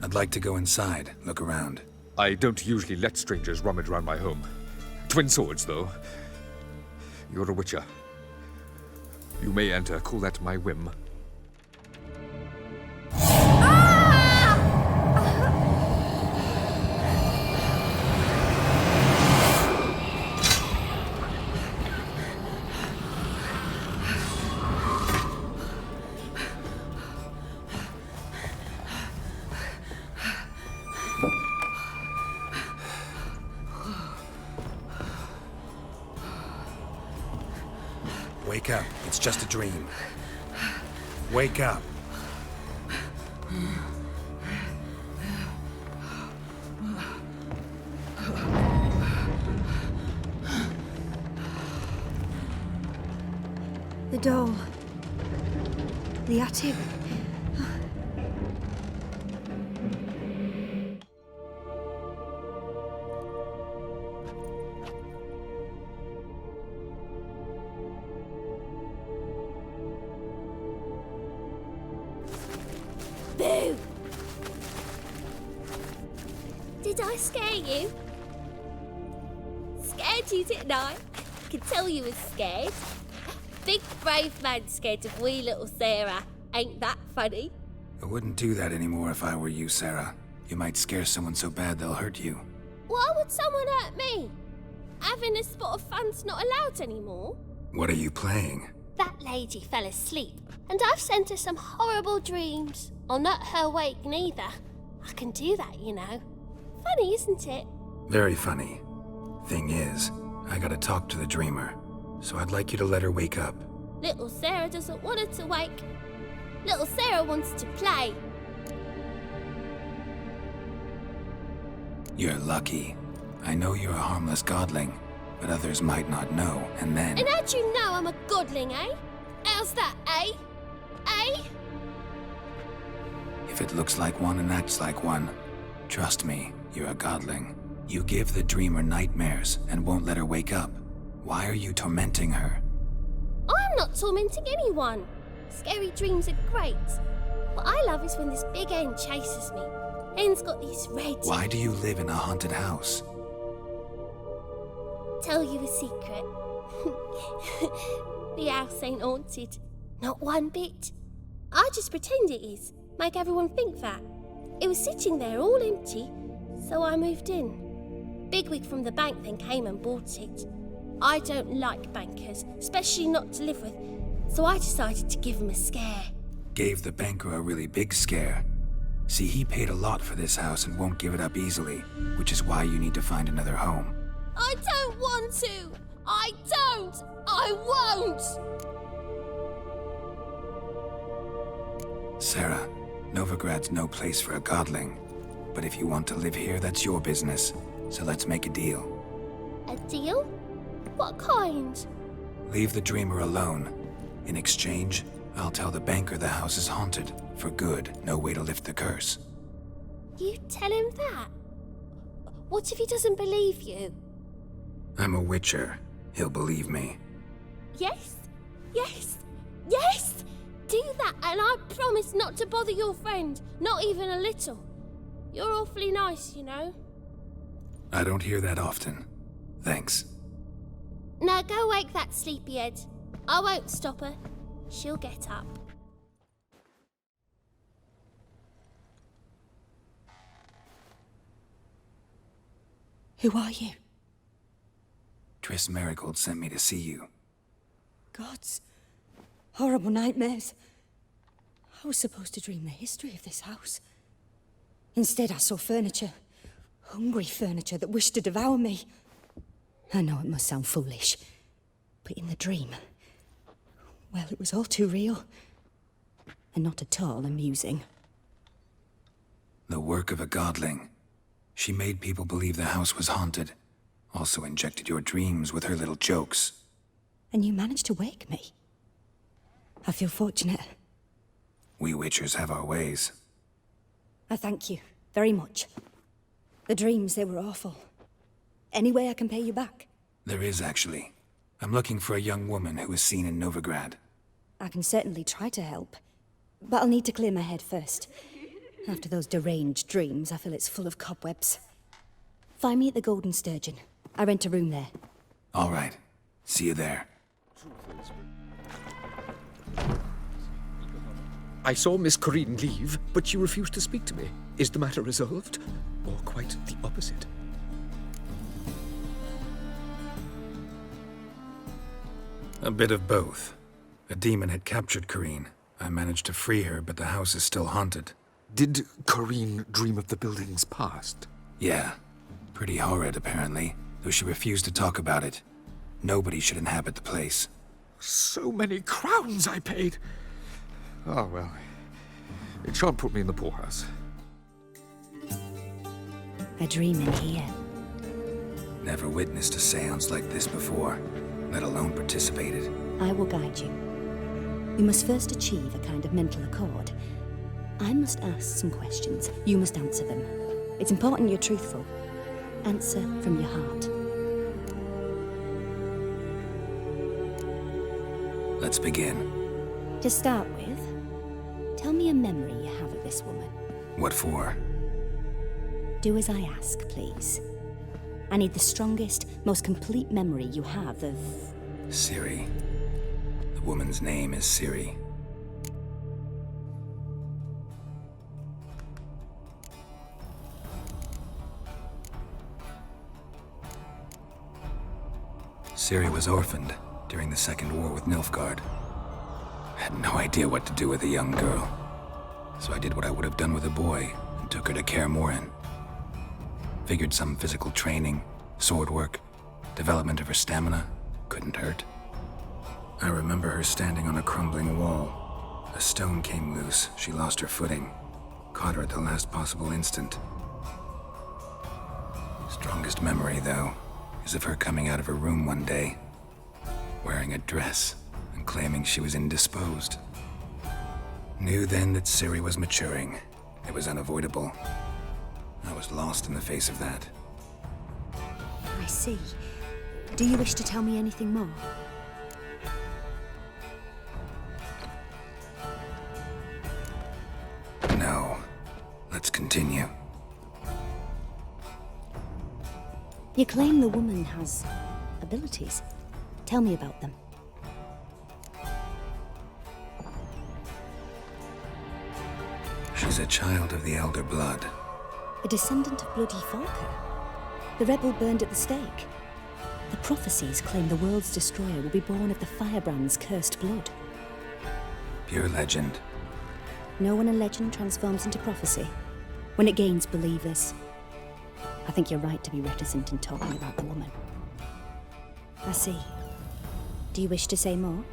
Speaker 1: I'd like to go inside, look around.
Speaker 13: I don't usually let strangers rummage around my home. Twin swords, though. You're a witcher. You may enter, call that my whim.
Speaker 1: Wake up. It's just a dream. Wake up.
Speaker 3: The doll. The attic.
Speaker 5: Boo! Did I scare you? Scared you, didn't I? I could tell you was scared. Big brave man scared of wee little Sarah. Ain't that funny?
Speaker 1: I wouldn't do that anymore if I were you, Sarah. You might scare someone so bad they'll hurt you.
Speaker 5: Why would someone hurt me? Having a spot of fun's not allowed anymore.
Speaker 1: What are you playing?
Speaker 5: That lady fell asleep, and I've sent her some horrible dreams. I'll not her wake neither. I can do that, you know. Funny, isn't it?
Speaker 1: Very funny. Thing is, I gotta talk to the dreamer, so I'd like you to let her wake up.
Speaker 5: Little Sarah doesn't want her to wake. Little Sarah wants to play.
Speaker 1: You're lucky. I know you're a harmless godling, but others might not know, and then...
Speaker 5: And how'd you know I'm a godling, eh? How's that, eh? Eh?
Speaker 1: If it looks like one and acts like one, trust me, you're a godling. You give the dreamer nightmares and won't let her wake up. Why are you tormenting her?
Speaker 5: I'm not tormenting anyone. Scary dreams are great. What I love is when this big hen chases me. Hen's got these red...
Speaker 1: Why do you live in a haunted house?
Speaker 5: Tell you a secret. The house ain't haunted. Not one bit. I just pretend it is. Make everyone think that. It was sitting there all empty, so I moved in. Bigwig from the bank then came and bought it. I don't like bankers, especially not to live with, so I decided to give him a scare.
Speaker 1: Gave the banker a really big scare. See, he paid a lot for this house and won't give it up easily, which is why you need to find another home.
Speaker 5: I don't want to! I don't! I won't!
Speaker 1: Sarah, Novigrad's no place for a godling. But if you want to live here, that's your business. So let's make a deal.
Speaker 5: A deal? What kind?
Speaker 1: Leave the dreamer alone. In exchange, I'll tell the banker the house is haunted. For good, no way to lift the curse.
Speaker 5: You tell him that? What if he doesn't believe you?
Speaker 1: I'm a witcher. He'll believe me.
Speaker 5: Yes? Yes? Yes! Do that and I promise not to bother your friend. Not even a little. You're awfully nice, you know.
Speaker 1: I don't hear that often. Thanks.
Speaker 5: Now go wake that sleepyhead. I won't stop her. She'll get up.
Speaker 16: Who are you?
Speaker 1: Triss Marigold sent me to see you.
Speaker 16: Gods. Horrible nightmares. I was supposed to dream the history of this house. Instead, I saw furniture. Hungry furniture that wished to devour me. I know it must sound foolish, but in the dream, well, it was all too real. And not at all amusing.
Speaker 1: The work of a godling. She made people believe the house was haunted. Also injected your dreams with her little jokes.
Speaker 16: And you managed to wake me. I feel fortunate.
Speaker 1: We witchers have our ways.
Speaker 16: I thank you very much. The dreams, they were awful. Any way I can pay you back?
Speaker 1: There is, actually. I'm looking for a young woman who was seen in Novigrad.
Speaker 16: I can certainly try to help. But I'll need to clear my head first. After those deranged dreams, I feel it's full of cobwebs. Find me at the Golden Sturgeon. I rent a room there.
Speaker 1: All right. See you there.
Speaker 13: I saw Miss Corinne leave, but she refused to speak to me. Is the matter resolved? Or quite the opposite?
Speaker 1: A bit of both. A demon had captured Corinne. I managed to free her, but the house is still haunted.
Speaker 13: Did Corinne dream of the building's past?
Speaker 1: Yeah. Pretty horrid, apparently, though she refused to talk about it. Nobody should inhabit the place.
Speaker 13: So many crowns I paid! Oh, well. It shan't put me in the poorhouse.
Speaker 16: I dream in here.
Speaker 1: Never witnessed a seance like this before, let alone participated.
Speaker 16: I will guide you. You must first achieve a kind of mental accord. I must ask some questions. You must answer them. It's important you're truthful. Answer from your heart.
Speaker 1: Let's begin.
Speaker 16: To start with, tell me a memory you have of this woman.
Speaker 1: What for?
Speaker 16: Do as I ask, please. I need the strongest, most complete memory you have of...
Speaker 1: Ciri. The woman's name is Ciri. Ciri was orphaned during the Second War with Nilfgaard. Had no idea what to do with a young girl, so I did what I would have done with a boy and took her to Kaer Morhen. Figured some physical training, sword work, development of her stamina couldn't hurt. I remember her standing on a crumbling wall. A stone came loose, she lost her footing, caught her at the last possible instant. Strongest memory, though, is of her coming out of her room one day, wearing a dress and claiming she was indisposed. Knew then that Ciri was maturing. It was unavoidable. I was lost in the face of that.
Speaker 16: I see. Do you wish to tell me anything more?
Speaker 1: No. Let's continue.
Speaker 16: You claim the woman has abilities. Tell me about them.
Speaker 1: She's a child of the Elder Blood.
Speaker 16: A descendant of bloody Falker. The rebel burned at the stake. The prophecies claim the world's destroyer will be born of the firebrand's cursed blood.
Speaker 1: Pure legend.
Speaker 16: Know when a legend transforms into prophecy? When it gains believers. I think you're right to be reticent in talking about the woman. I see. Do you wish to say more?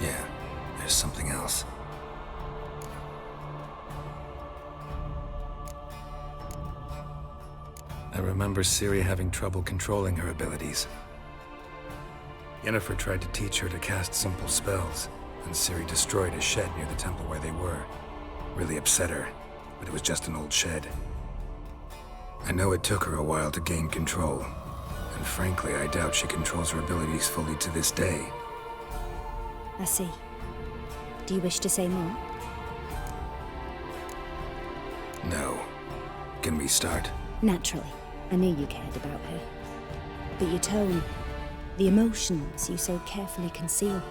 Speaker 1: Yeah, there's something else. I remember Ciri having trouble controlling her abilities. Yennefer tried to teach her to cast simple spells, and Ciri destroyed a shed near the temple where they were. Really upset her, but it was just an old shed. I know it took her a while to gain control, and frankly, I doubt she controls her abilities fully to this day.
Speaker 16: I see. Do you wish to say more?
Speaker 1: No. Can we start?
Speaker 16: Naturally. I knew you cared about her. But your tone, the emotions you so carefully conceal.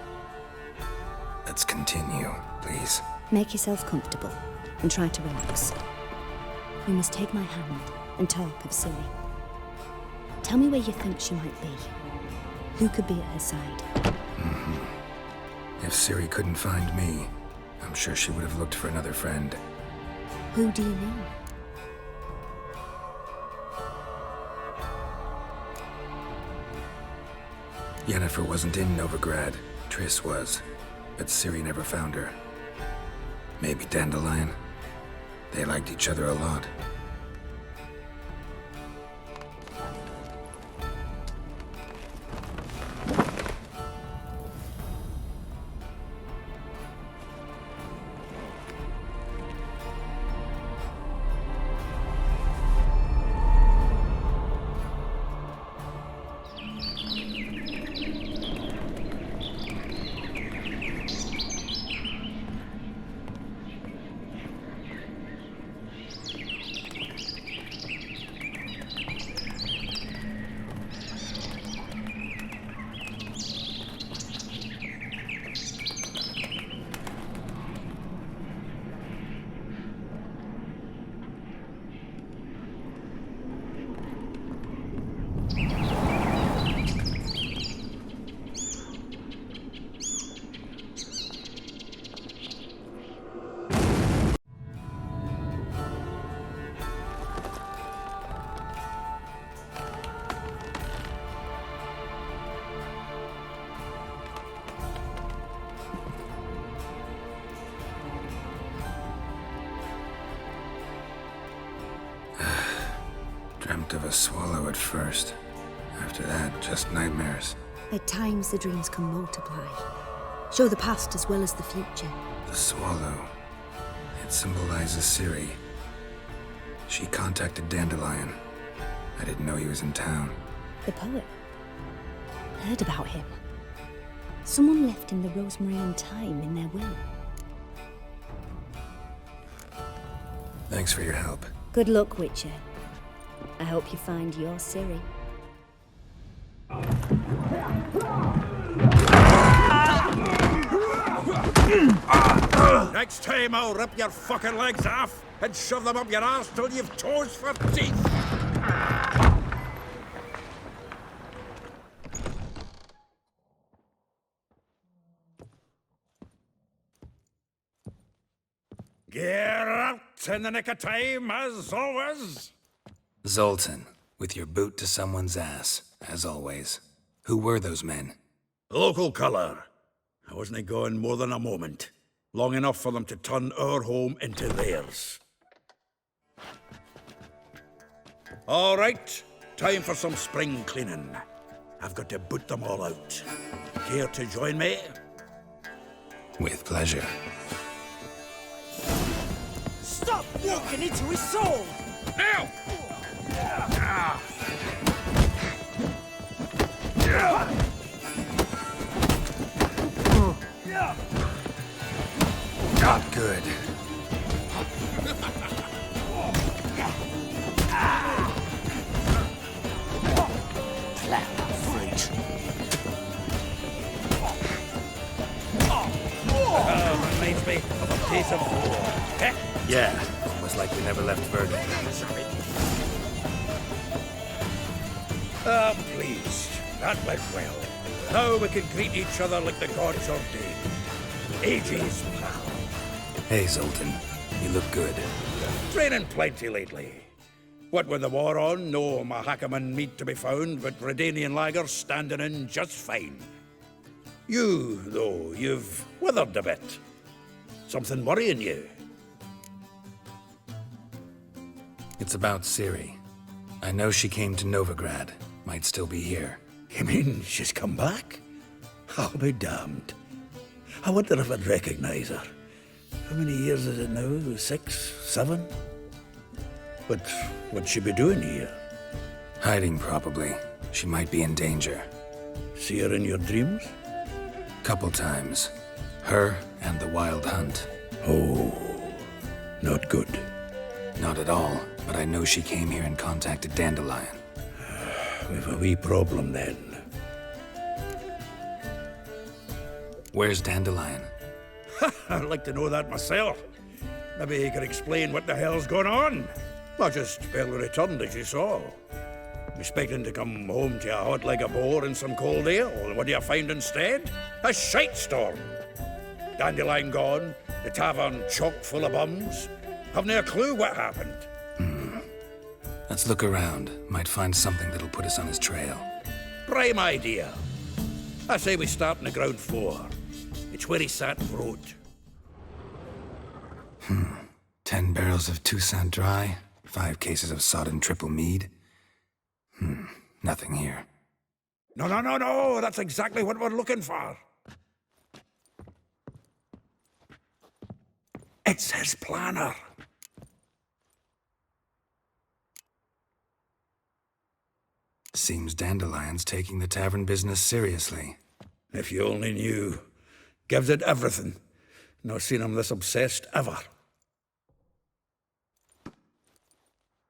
Speaker 1: Let's continue, please.
Speaker 16: Make yourself comfortable and try to relax. You must take my hand and talk of Ciri. Tell me where you think she might be. Who could be at her side?
Speaker 1: If Ciri couldn't find me, I'm sure she would have looked for another friend.
Speaker 16: Who do you mean?
Speaker 1: Yennefer wasn't in Novigrad. Triss was. But Ciri never found her. Maybe Dandelion. They liked each other a lot. Dreamt of a swallow at first. After that, just nightmares.
Speaker 17: At times, the dreams can multiply. Show the past as well as the future.
Speaker 1: The swallow. It symbolizes Ciri. She contacted Dandelion. I didn't know he was in town.
Speaker 17: The poet. Heard about him. Someone left him the rosemary and thyme in their will.
Speaker 1: Thanks for your help.
Speaker 17: Good luck, Witcher. I hope you find your Ciri.
Speaker 14: Next time I'll rip your fucking legs off and shove them up your arse till you've toes for teeth. Get out in the nick of time, as always.
Speaker 1: Zoltan, with your boot to someone's ass, as always. Who were those men?
Speaker 14: Local colour. I wasn't gone more than a moment. Long enough for them to turn our home into theirs. All right, time for some spring cleaning. I've got to boot them all out. Care to join me?
Speaker 1: With pleasure.
Speaker 12: Stop walking into his soul!
Speaker 14: Now!
Speaker 1: Not good.
Speaker 12: Clap, freak.
Speaker 14: Reminds me of a piece of war.
Speaker 1: Yeah, almost like we never left Verdun.
Speaker 14: Ah, please. That went well. Now we can greet each other like the gods ordained. Ages, pal.
Speaker 1: Hey, Zoltan. You look good.
Speaker 14: Training plenty lately. What with the war on, no Mahakaman meat to be found, but Redanian lagers standing in just fine. You, though, you've withered a bit. Something worrying you?
Speaker 1: It's about Ciri. I know she came to Novigrad. Might still be here.
Speaker 14: You mean she's come back? I'll be damned. I wonder if I'd recognize her. How many years is it now? 6, 7? But what'd she be doing here?
Speaker 1: Hiding, probably. She might be in danger.
Speaker 14: See her in your dreams?
Speaker 1: Couple times. Her and the Wild Hunt.
Speaker 14: Oh, not good.
Speaker 1: Not at all, but I know she came here and contacted Dandelion.
Speaker 14: We've a wee problem then.
Speaker 1: Where's Dandelion?
Speaker 14: I'd like to know that myself. Maybe he could explain what the hell's going on. I just barely returned, as you saw. Expecting to come home to a hot like a boar and some cold ale. What do you find instead? A shite storm. Dandelion gone, the tavern chock full of bums. Haven't a clue what happened.
Speaker 1: Let's look around. Might find something that'll put us on his trail.
Speaker 14: Prime idea. I say we start on the ground floor. It's where he sat and wrote.
Speaker 1: 10 barrels of Toussaint Dry, 5 cases of sodden triple mead. Nothing here.
Speaker 14: No. That's exactly what we're looking for. It's his planner.
Speaker 1: Seems Dandelion's taking the tavern business seriously.
Speaker 14: If you only knew. Gives it everything. Not seen him this obsessed ever.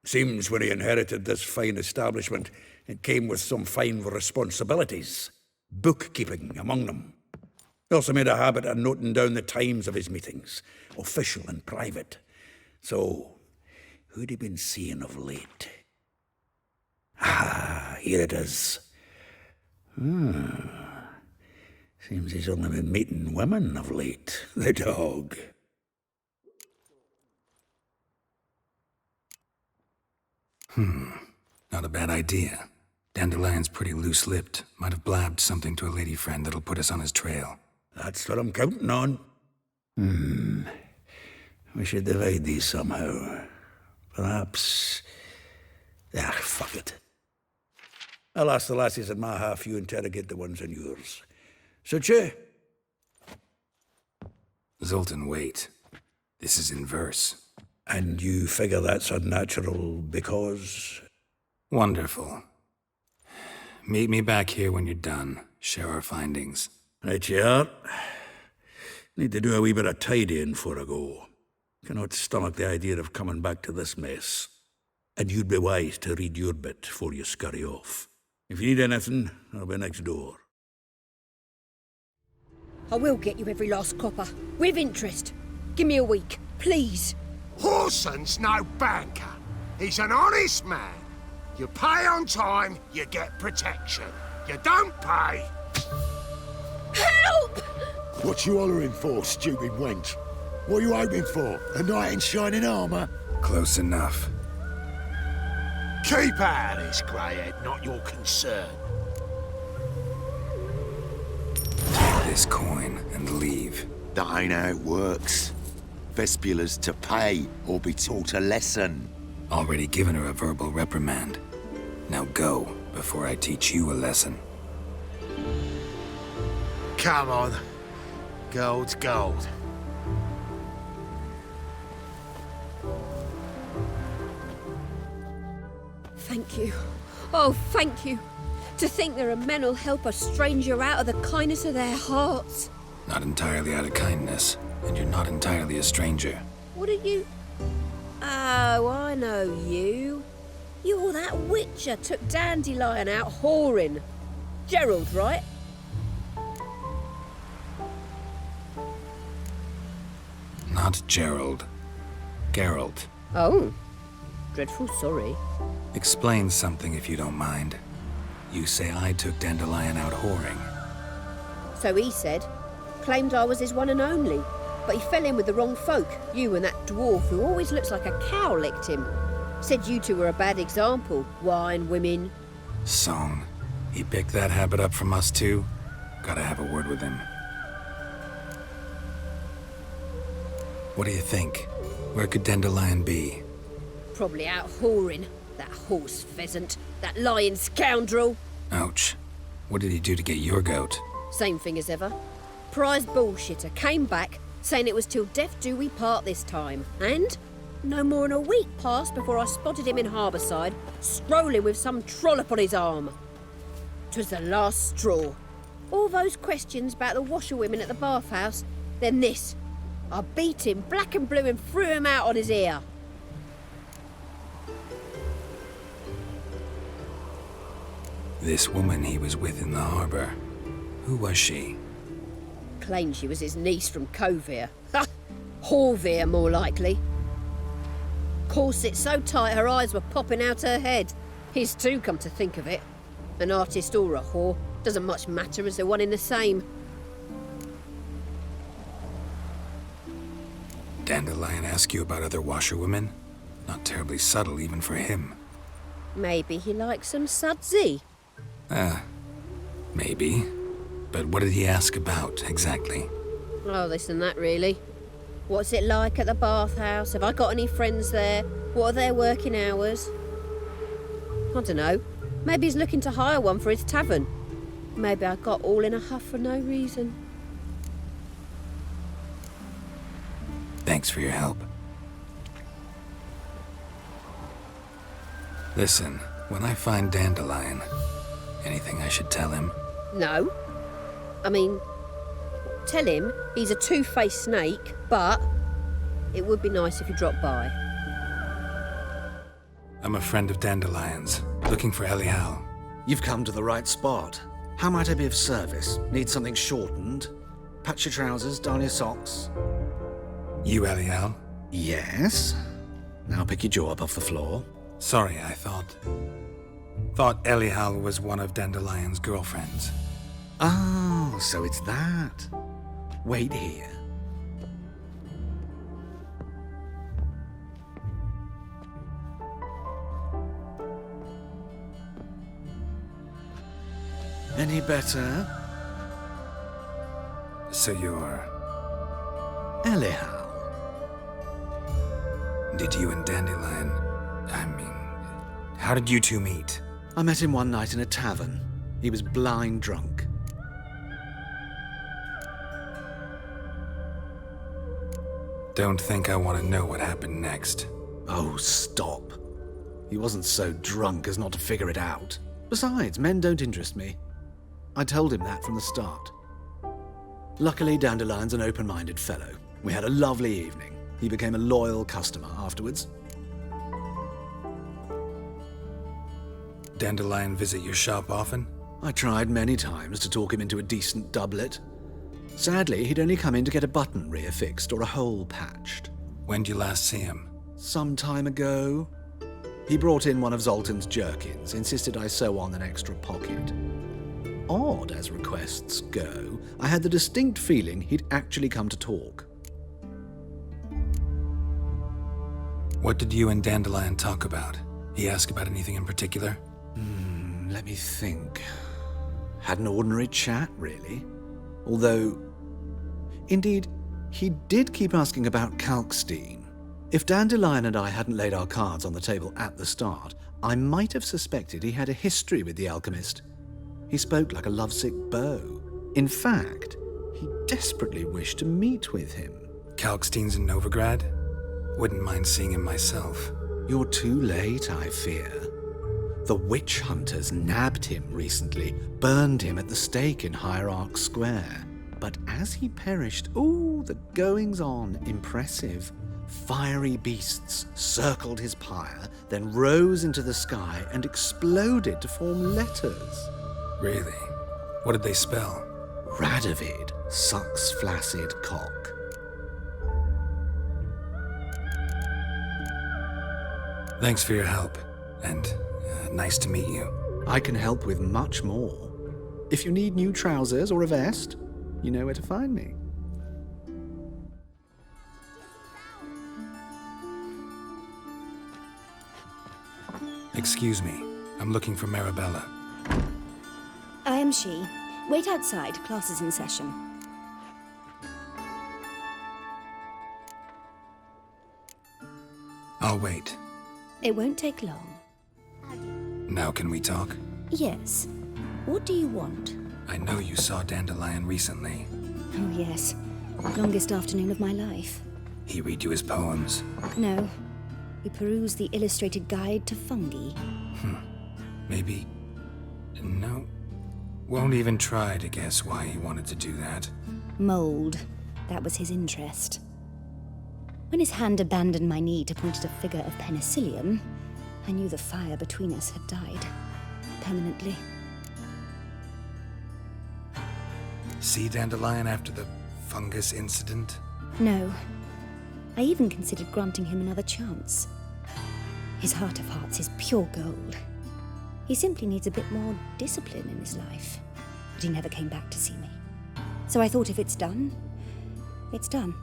Speaker 14: Seems when he inherited this fine establishment, it came with some fine responsibilities. Bookkeeping among them. He also made a habit of noting down the times of his meetings, official and private. So, who'd he been seeing of late? Ah, here it is. Seems he's only been meeting women of late, the dog.
Speaker 1: Not a bad idea. Dandelion's pretty loose-lipped. Might have blabbed something to a lady friend that'll put us on his trail.
Speaker 14: That's what I'm counting on. We should divide these somehow. Perhaps
Speaker 8: Ah, fuck it. I'll ask the lassies in my half, you interrogate the ones in yours. Suche?
Speaker 1: Zoltan, wait. This is in verse.
Speaker 8: And you figure that's unnatural because?
Speaker 1: Wonderful. Meet me back here when you're done. Share our findings.
Speaker 8: Right you are. Need to do a wee bit of tidying before I go. Cannot stomach the idea of coming back to this mess. And you'd be wise to read your bit before you scurry off. If you need anything, I'll be next door.
Speaker 12: I will get you every last copper, with interest. Give me a week, please.
Speaker 6: Horson's no banker. He's an honest man. You pay on time, you get protection. You don't pay...
Speaker 12: Help!
Speaker 22: What you hollering for, stupid wench? What are you hoping for? A knight in shining armour?
Speaker 1: Close enough.
Speaker 6: Keep out of this, greyhead, not your concern.
Speaker 1: Take this coin and leave.
Speaker 22: That ain't how it works. Vespula's to pay or be taught a lesson.
Speaker 1: Already given her a verbal reprimand. Now go, before I teach you a lesson.
Speaker 6: Come on. Gold's gold.
Speaker 12: Thank you. Oh, thank you. To think there are men who'll help a stranger out of the kindness of their hearts.
Speaker 1: Not entirely out of kindness, and you're not entirely a stranger.
Speaker 12: What are you... Oh, I know you. You're that witcher took Dandelion out whoring. Gerald, right?
Speaker 1: Not Gerald. Geralt.
Speaker 12: Oh. Dreadful sorry.
Speaker 1: Explain something if you don't mind. You say I took Dandelion out whoring.
Speaker 12: So he said. Claimed I was his one and only. But he fell in with the wrong folk. You and that dwarf who always looks like a cow licked him. Said you two were a bad example. Wine, women.
Speaker 1: Song. He picked that habit up from us too? Gotta have a word with him. What do you think? Where could Dandelion be?
Speaker 12: Probably out whoring. That horse pheasant. That lying scoundrel.
Speaker 1: Ouch. What did he do to get your goat?
Speaker 12: Same thing as ever. Prize bullshitter came back, saying it was till death do we part this time. And no more than a week passed before I spotted him in Harbourside, strolling with some trollop on his arm. 'Twas the last straw. All those questions about the washerwomen at the bathhouse, then this. I beat him black and blue and threw him out on his ear.
Speaker 1: This woman he was with in the harbour. Who was she?
Speaker 12: Claimed she was his niece from Kovir. Ha! Horvir, more likely. Corset so tight her eyes were popping out her head. His too, come to think of it. An artist or a whore. Doesn't much matter as they're one in the same.
Speaker 1: Dandelion ask you about other washerwomen? Not terribly subtle even for him.
Speaker 12: Maybe he likes some sudsy.
Speaker 1: Maybe. But what did he ask about, exactly?
Speaker 12: Oh, this and that, really. What's it like at the bathhouse? Have I got any friends there? What are their working hours? I don't know. Maybe he's looking to hire one for his tavern. Maybe I got all in a huff for no reason.
Speaker 1: Thanks for your help. Listen, when I find Dandelion, anything I should tell him?
Speaker 12: No. I mean, tell him he's a two-faced snake, but it would be nice if he dropped by.
Speaker 1: I'm a friend of Dandelion's, looking for Elial.
Speaker 18: You've come to the right spot. How might I be of service? Need something shortened? Patch your trousers, darn your socks.
Speaker 1: You Elial?
Speaker 18: Yes. Now pick your jaw up off the floor.
Speaker 1: Sorry, I thought Elial was one of Dandelion's girlfriends.
Speaker 18: Oh, so it's that. Wait here. Any better?
Speaker 1: So you're...
Speaker 18: Elial.
Speaker 1: Did you and Dandelion... How did you two meet?
Speaker 18: I met him one night in a tavern. He was blind drunk.
Speaker 1: Don't think I want to know what happened next.
Speaker 18: Oh, stop. He wasn't so drunk as not to figure it out. Besides, men don't interest me. I told him that from the start. Luckily, Dandelion's an open-minded fellow. We had a lovely evening. He became a loyal customer afterwards.
Speaker 1: Dandelion visit your shop often?
Speaker 18: I tried many times to talk him into a decent doublet. Sadly, he'd only come in to get a button reaffixed or a hole patched.
Speaker 1: When did you last see him?
Speaker 18: Some time ago. He brought in one of Zoltan's jerkins, insisted I sew on an extra pocket. Odd as requests go, I had the distinct feeling he'd actually come to talk.
Speaker 1: What did you and Dandelion talk about? He asked about anything in particular?
Speaker 18: Let me think. Had an ordinary chat, really. Although, indeed, he did keep asking about Kalkstein. If Dandelion and I hadn't laid our cards on the table at the start, I might have suspected he had a history with the alchemist. He spoke like a lovesick beau. In fact, he desperately wished to meet with him.
Speaker 1: Kalkstein's in Novigrad? Wouldn't mind seeing him myself.
Speaker 18: You're too late, I fear. The witch hunters nabbed him recently, burned him at the stake in Hierarch Square. But as he perished, the goings-on, impressive. Fiery beasts circled his pyre, then rose into the sky and exploded to form letters.
Speaker 1: Really? What did they spell?
Speaker 18: Radovid sucks flaccid cock.
Speaker 1: Thanks for your help, and nice to meet you.
Speaker 18: I can help with much more. If you need new trousers or a vest, you know where to find me.
Speaker 1: Excuse me, I'm looking for Marabella.
Speaker 17: I am she. Wait outside, class is in session.
Speaker 1: I'll wait.
Speaker 17: It won't take long.
Speaker 1: Now can we talk?
Speaker 17: Yes. What do you want?
Speaker 1: I know you saw Dandelion recently.
Speaker 17: Oh, yes. Longest afternoon of my life.
Speaker 1: He read you his poems?
Speaker 17: No. He perused the illustrated guide to fungi.
Speaker 1: Maybe... No. Won't even try to guess why he wanted to do that.
Speaker 17: Mold. That was his interest. When his hand abandoned my knee to point at a figure of penicillium, I knew the fire between us had died. Permanently.
Speaker 1: See Dandelion after the fungus incident?
Speaker 17: No. I even considered granting him another chance. His heart of hearts is pure gold. He simply needs a bit more discipline in his life. But he never came back to see me. So I thought if it's done, it's done.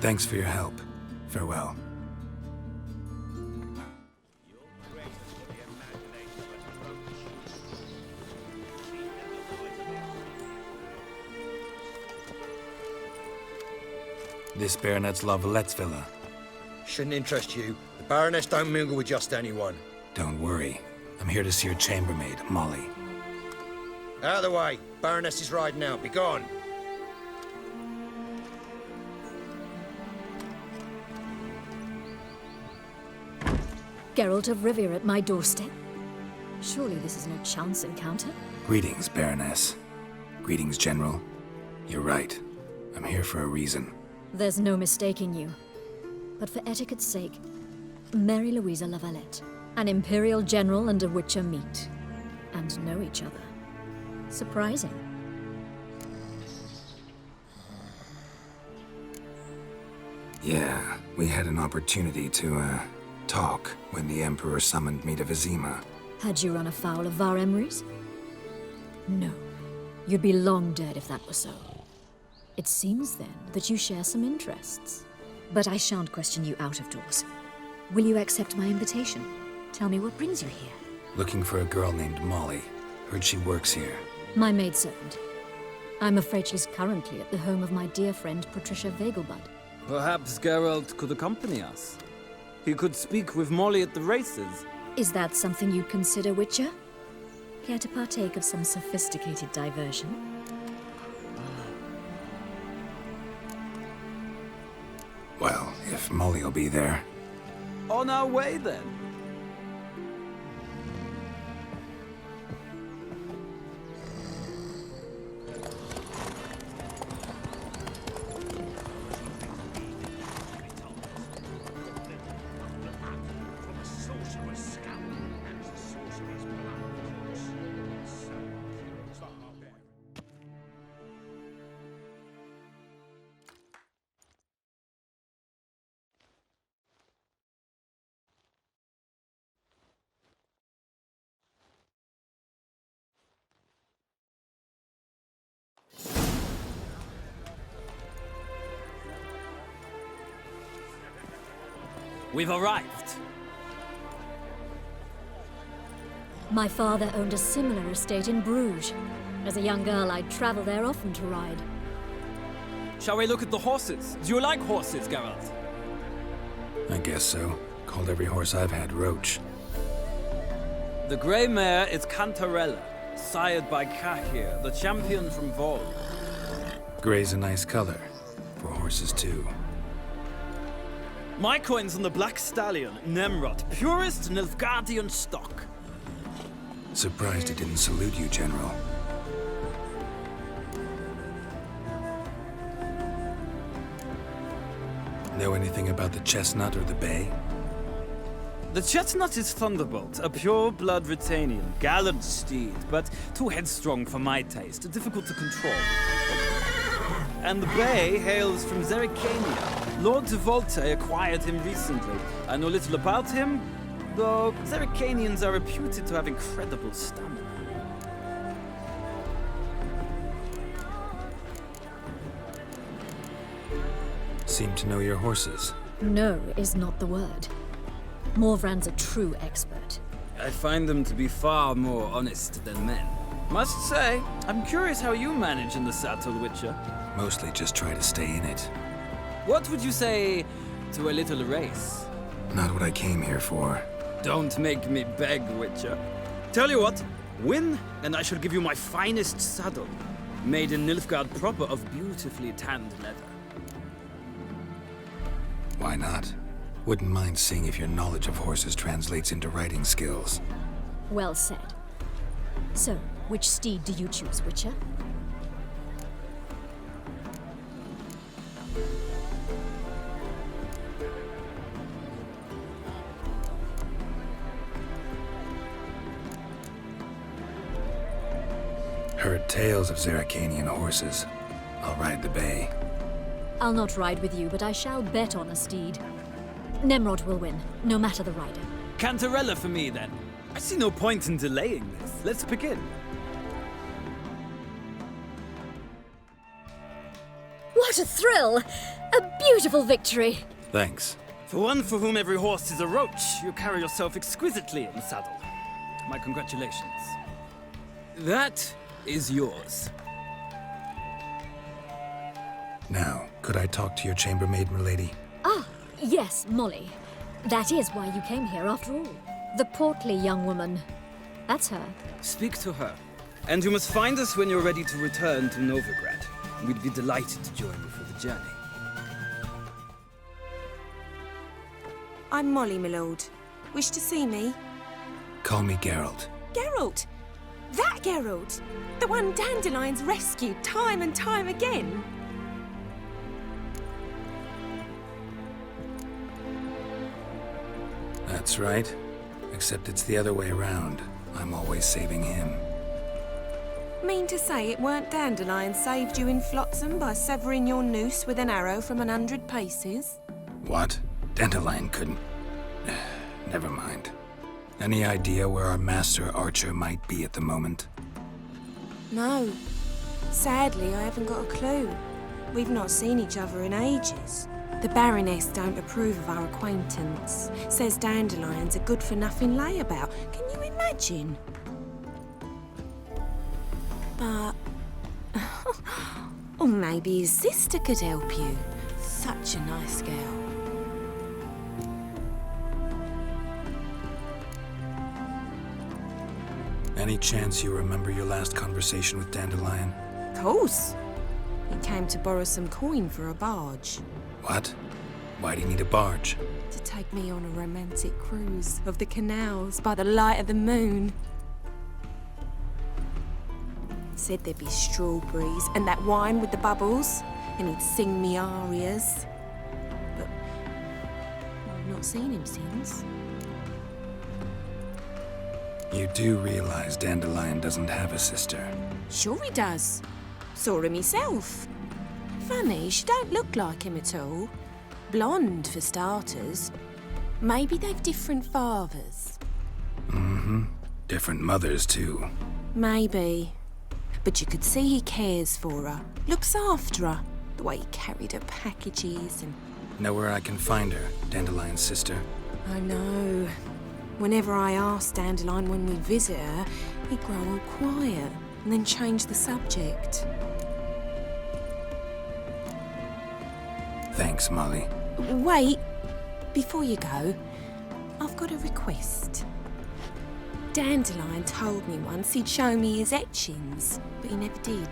Speaker 1: Thanks for your help. Farewell. This Baronet's La Vallette's villa.
Speaker 11: Shouldn't interest you. The Baroness don't mingle with just anyone.
Speaker 1: Don't worry. I'm here to see your chambermaid, Molly.
Speaker 11: Out of the way. Baroness is riding out. Be gone.
Speaker 15: Geralt of Rivia at my doorstep? Surely this isn't a chance encounter?
Speaker 1: Greetings, Baroness. Greetings, General. You're right. I'm here for a reason.
Speaker 15: There's no mistaking you. But for etiquette's sake, Mary Louisa La Valette, an Imperial General and a Witcher meet, and know each other. Surprising.
Speaker 1: Yeah, we had an opportunity to, talk when the Emperor summoned me to Vizima.
Speaker 15: Had you run afoul of Var Emrys? No. You'd be long dead if that were so. It seems, then, that you share some interests. But I shan't question you out of doors. Will you accept my invitation? Tell me what brings you here.
Speaker 1: Looking for a girl named Molly. Heard she works here.
Speaker 15: My maidservant. I'm afraid she's currently at the home of my dear friend Patricia Vegelbud.
Speaker 19: Perhaps Geralt could accompany us. He could speak with Molly at the races.
Speaker 15: Is that something you'd consider, Witcher? Care to partake of some sophisticated diversion?
Speaker 1: Well, if Molly'll be there.
Speaker 19: On our way, then. We've arrived.
Speaker 15: My father owned a similar estate in Bruges. As a young girl, I'd travel there often to ride.
Speaker 19: Shall we look at the horses? Do you like horses, Geralt?
Speaker 1: I guess so. Called every horse I've had Roach.
Speaker 19: The grey mare is Cantarella, sired by Kahir, the champion from Vol.
Speaker 1: Gray's a nice color. For horses, too.
Speaker 19: My coin's on the black stallion, Nemrod, purest Nilfgaardian stock.
Speaker 1: Surprised he didn't salute you, General. Know anything about the chestnut or the bay?
Speaker 19: The chestnut is Thunderbolt, a pure-blood Britannian, gallant steed, but too headstrong for my taste, difficult to control. And the bay hails from Zerrikania. Lord de Volte acquired him recently. I know little about him, though Zerrikanians are reputed to have incredible stamina.
Speaker 1: Seem to know your horses.
Speaker 15: No is not the word. Morvran's a true expert.
Speaker 19: I find them to be far more honest than men. Must say, I'm curious how you manage in the saddle, Witcher.
Speaker 1: Mostly just try to stay in it.
Speaker 19: What would you say to a little race?
Speaker 1: Not what I came here for.
Speaker 19: Don't make me beg, Witcher. Tell you what, win, and I shall give you my finest saddle. Made in Nilfgaard proper of beautifully tanned leather.
Speaker 1: Why not? Wouldn't mind seeing if your knowledge of horses translates into riding skills.
Speaker 15: Well said. So, which steed do you choose, Witcher?
Speaker 1: Heard tales of Zerrikanian horses. I'll ride the bay.
Speaker 15: I'll not ride with you, but I shall bet on a steed. Nemrod will win, no matter the rider.
Speaker 19: Cantarella for me, then. I see no point in delaying this. Let's begin.
Speaker 15: What a thrill! A beautiful victory!
Speaker 1: Thanks.
Speaker 19: For one for whom every horse is a roach, you carry yourself exquisitely in the saddle. My congratulations. That is yours.
Speaker 1: Now, could I talk to your chambermaid, milady?
Speaker 15: Ah, yes, Molly. That is why you came here, after all. The portly young woman. That's her.
Speaker 19: Speak to her. And you must find us when you're ready to return to Novigrad. We'd be delighted to join you for the journey.
Speaker 20: I'm Molly, my lord. Wish to see me?
Speaker 1: Call me Geralt.
Speaker 20: Geralt! That Geralt! The one Dandelions rescued time and time again!
Speaker 1: That's right. Except it's the other way around. I'm always saving him.
Speaker 20: Mean to say it weren't Dandelion saved you in Flotsam by severing your noose with an arrow from 100 paces?
Speaker 1: What? Dandelion couldn't... Never mind. Any idea where our master archer might be at the moment?
Speaker 20: No. Sadly, I haven't got a clue. We've not seen each other in ages. The Baroness don't approve of our acquaintance. Says Dandelion's a good-for-nothing layabout. Can you imagine? But... or maybe his sister could help you. So Such a nice girl.
Speaker 1: Any chance you remember your last conversation with Dandelion?
Speaker 20: Of course. He came to borrow some coin for a barge.
Speaker 1: What? Why do you need a barge?
Speaker 20: To take me on a romantic cruise of the canals by the light of the moon. Said there'd be strawberries and that wine with the bubbles, and he'd sing me arias. But I've not seen him since.
Speaker 1: You do realize Dandelion doesn't have a sister.
Speaker 20: Sure he does. Saw him myself. Funny, she don't look like him at all. Blonde, for starters. Maybe they've different fathers.
Speaker 1: Mm-hmm. Different mothers, too.
Speaker 20: Maybe. But you could see he cares for her. Looks after her. The way he carried her packages and...
Speaker 1: Know where I can find her, Dandelion's sister?
Speaker 20: I know. Whenever I asked Dandelion when we visit her, he'd grow all quiet and then change the subject.
Speaker 1: Thanks, Molly.
Speaker 20: Wait. Before you go, I've got a request. Dandelion told me once he'd show me his etchings, but he never did.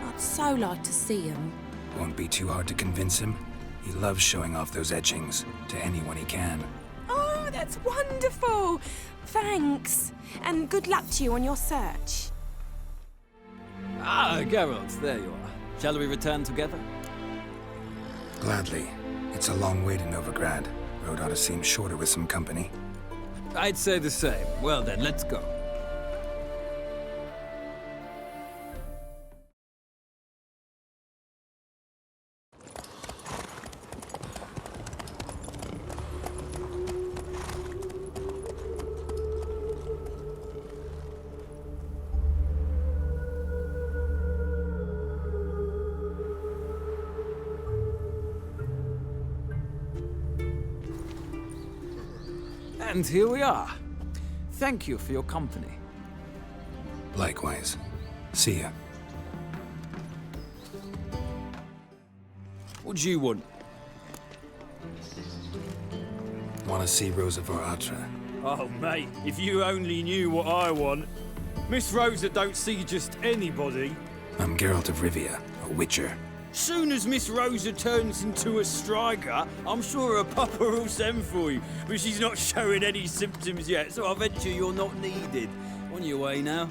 Speaker 20: I'd so like to see them.
Speaker 1: Won't be too hard to convince him. He loves showing off those etchings to anyone he can.
Speaker 20: Oh, that's wonderful! Thanks. And good luck to you on your search.
Speaker 19: Ah, Geralt, there you are. Shall we return together?
Speaker 1: Gladly. It's a long way to Novigrad. Road ought to seem shorter with some company.
Speaker 19: I'd say the same. Well then, let's go. And here we are. Thank you for your company.
Speaker 1: Likewise. See ya.
Speaker 19: What do you want?
Speaker 1: Want to see Rosa Atra?
Speaker 19: Oh, mate, if you only knew what I want. Miss Rosa don't see just anybody.
Speaker 1: I'm Geralt of Rivia, a witcher.
Speaker 19: Soon as Miss Rosa turns into a striker, I'm sure her papa will send for you. But she's not showing any symptoms yet, so I venture you're not needed. On your way now.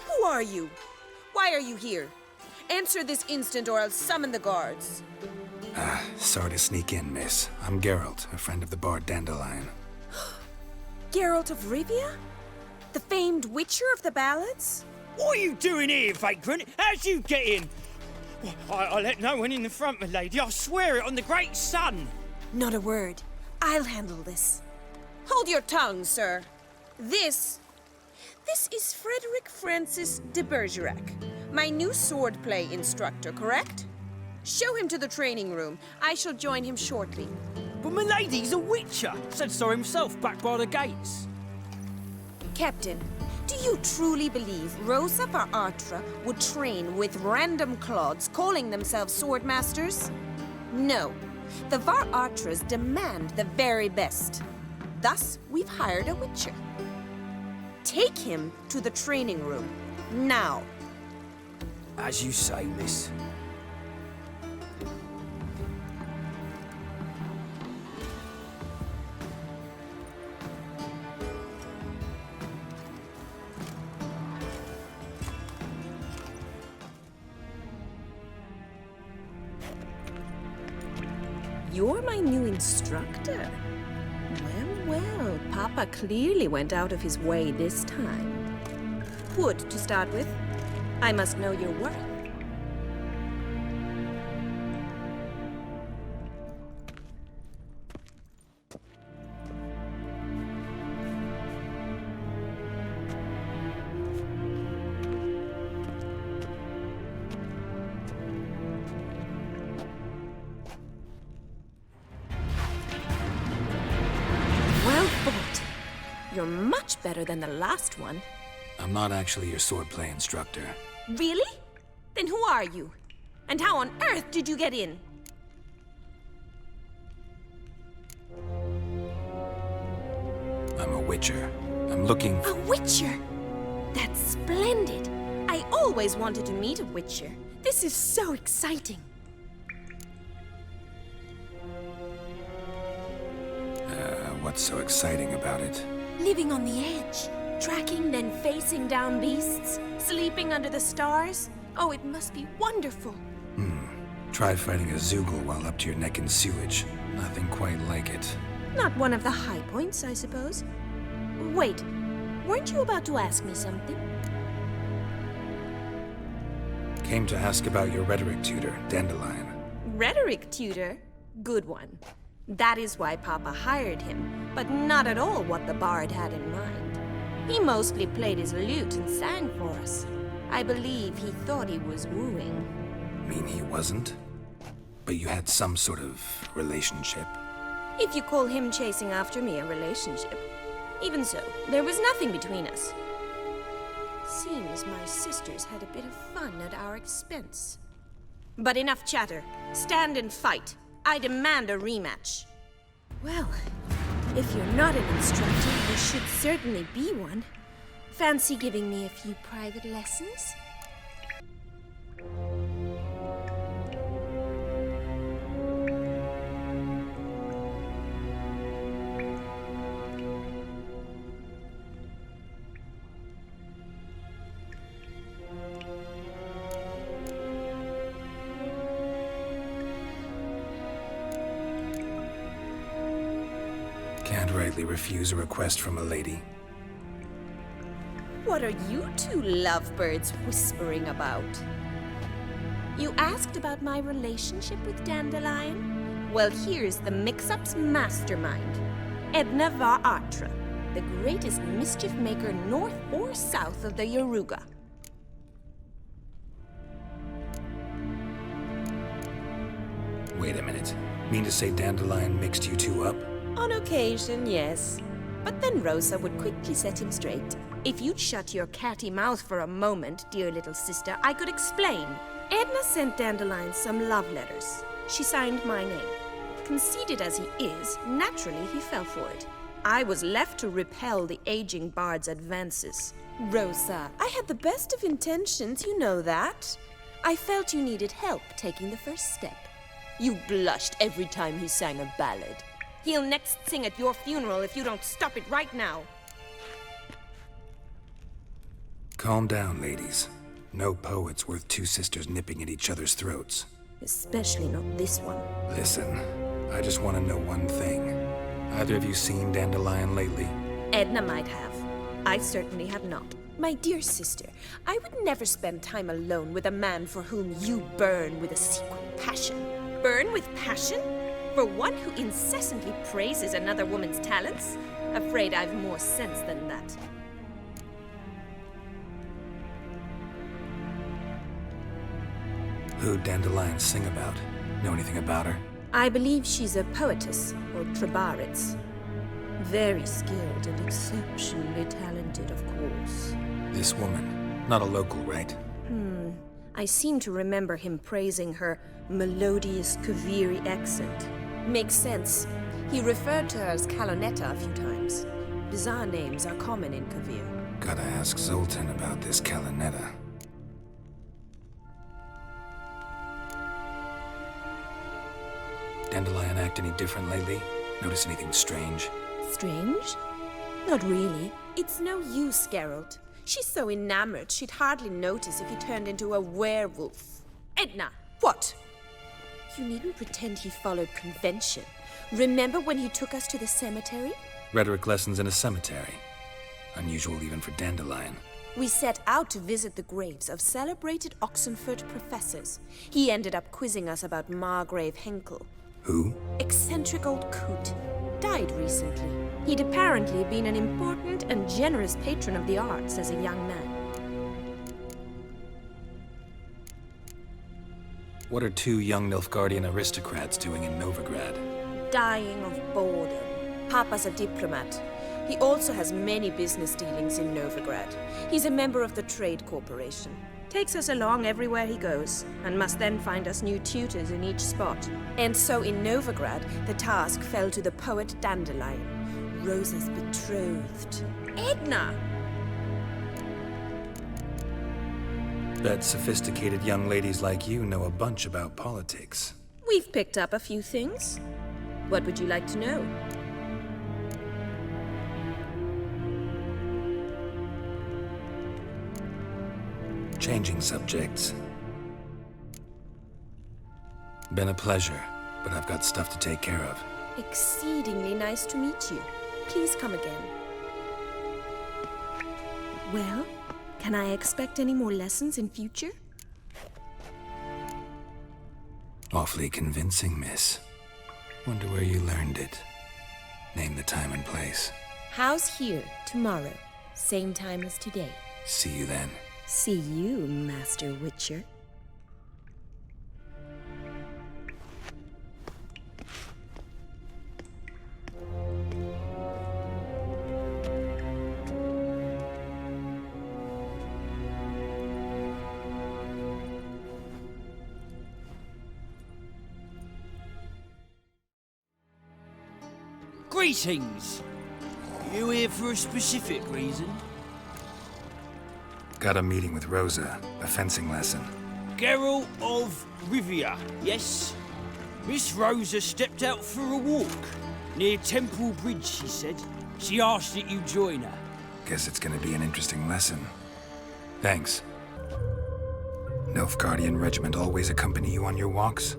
Speaker 2: Who are you? Why are you here? Answer this instant or I'll summon the guards.
Speaker 1: Sorry to sneak in, miss. I'm Geralt, a friend of the bard Dandelion.
Speaker 2: Geralt of Rivia? The famed witcher of the ballads?
Speaker 21: What are you doing here, vagrant? How'd you get in? I let no one in the front, my lady. I swear it on the great sun.
Speaker 2: Not a word. I'll handle this. Hold your tongue, sir. This is Frederick Francis de Bergerac, my new swordplay instructor, correct? Show him to the training room. I shall join him shortly.
Speaker 21: But my lady's a witcher. Said so himself back by the gates.
Speaker 2: Captain, do you truly believe Rosa Atra would train with random clods calling themselves swordmasters? No. The Atras demand the very best. Thus, we've hired a witcher. Take him to the training room, now.
Speaker 19: As you say, miss.
Speaker 2: You're my new instructor. Well, Papa clearly went out of his way this time. Wood, to start with. I must know your worth. You're much better than the last one.
Speaker 1: I'm not actually your swordplay instructor.
Speaker 2: Really? Then who are you? And how on earth did you get in?
Speaker 1: I'm a witcher. I'm looking for...
Speaker 2: A witcher? That's splendid. I always wanted to meet a witcher. This is so exciting.
Speaker 1: What's so exciting about it?
Speaker 2: Living on the edge. Tracking, then facing down beasts. Sleeping under the stars. Oh, it must be wonderful.
Speaker 1: Try fighting a Zoogle while up to your neck in sewage. Nothing quite like it.
Speaker 2: Not one of the high points, I suppose. Wait, weren't you about to ask me something?
Speaker 1: Came to ask about your rhetoric tutor, Dandelion.
Speaker 2: Rhetoric tutor? Good one. That is why Papa hired him, but not at all what the bard had in mind. He mostly played his lute and sang for us. I believe he thought he was wooing.
Speaker 1: Mean he wasn't? But you had some sort of relationship?
Speaker 2: If you call him chasing after me a relationship. Even so, there was nothing between us. Seems my sisters had a bit of fun at our expense. But enough chatter. Stand and fight. I demand a rematch. Well, if you're not an instructor, you should certainly be one. Fancy giving me a few private lessons?
Speaker 1: Can't rightly refuse a request from a lady.
Speaker 2: What are you two lovebirds whispering about? You asked about my relationship with Dandelion? Well, here's the mix-up's mastermind. Edna var Atra, the greatest mischief maker north or south of the Yaruga.
Speaker 1: Wait a minute. Mean to say Dandelion mixed you two up?
Speaker 2: On occasion, yes. But then Rosa would quickly set him straight. If you'd shut your catty mouth for a moment, dear little sister, I could explain. Edna sent Dandelion some love letters. She signed my name. Conceited as he is, naturally he fell for it. I was left to repel the aging bard's advances. Rosa, I had the best of intentions, you know that. I felt you needed help taking the first step. You blushed every time he sang a ballad. He'll next sing at your funeral if you don't stop it right now.
Speaker 1: Calm down, ladies. No poet's worth two sisters nipping at each other's throats.
Speaker 2: Especially not this one.
Speaker 1: Listen, I just want to know one thing. Either of you seen Dandelion lately?
Speaker 2: Edna might have. I certainly have not. My dear sister, I would never spend time alone with a man for whom you burn with a secret passion. Burn with passion? For one who incessantly praises another woman's talents? Afraid I've more sense than that.
Speaker 1: Who'd Dandelion sing about? Know anything about her?
Speaker 2: I believe she's a poetess, or trebarits. Very skilled and exceptionally talented, of course.
Speaker 1: This woman. Not a local, right?
Speaker 2: I seem to remember him praising her melodious Kaviri accent. Makes sense. He referred to her as Kalonetta a few times. Bizarre names are common in Kavir.
Speaker 1: Gotta ask Zoltan about this Kalonetta. Dandelion act any different lately? Notice anything strange?
Speaker 2: Strange? Not really. It's no use, Geralt. She's so enamored she'd hardly notice if he turned into a werewolf. Edna! What? You needn't pretend he followed convention. Remember when he took us to the cemetery?
Speaker 1: Rhetoric lessons in a cemetery. Unusual even for Dandelion.
Speaker 2: We set out to visit the graves of celebrated Oxenford professors. He ended up quizzing us about Margrave Henkel.
Speaker 1: Who?
Speaker 2: Eccentric old coot. Died recently. He'd apparently been an important and generous patron of the arts as a young man.
Speaker 1: What are two young Nilfgaardian aristocrats doing in Novigrad?
Speaker 2: Dying of boredom. Papa's a diplomat. He also has many business dealings in Novigrad. He's a member of the Trade Corporation. Takes us along everywhere he goes, and must then find us new tutors in each spot. And so in Novigrad, the task fell to the poet Dandelion, Rosa's betrothed. Edna!
Speaker 1: Bet sophisticated young ladies like you know a bunch about politics.
Speaker 2: We've picked up a few things. What would you like to know?
Speaker 1: Changing subjects. Been a pleasure, but I've got stuff to take care of.
Speaker 2: Exceedingly nice to meet you. Please come again. Well, can I expect any more lessons in future?
Speaker 1: Awfully convincing, miss. Wonder where you learned it. Name the time and place.
Speaker 2: House here, tomorrow. Same time as today.
Speaker 1: See you then.
Speaker 2: See you, Master Witcher.
Speaker 21: Greetings! You here for a specific reason?
Speaker 1: Got a meeting with Rosa, a fencing lesson.
Speaker 21: Geralt of Rivia, yes? Miss Rosa stepped out for a walk. Near Temple Bridge, she said. She asked that you join her.
Speaker 1: Guess it's gonna be an interesting lesson. Thanks. Nilfgaardian regiment always accompany you on your walks?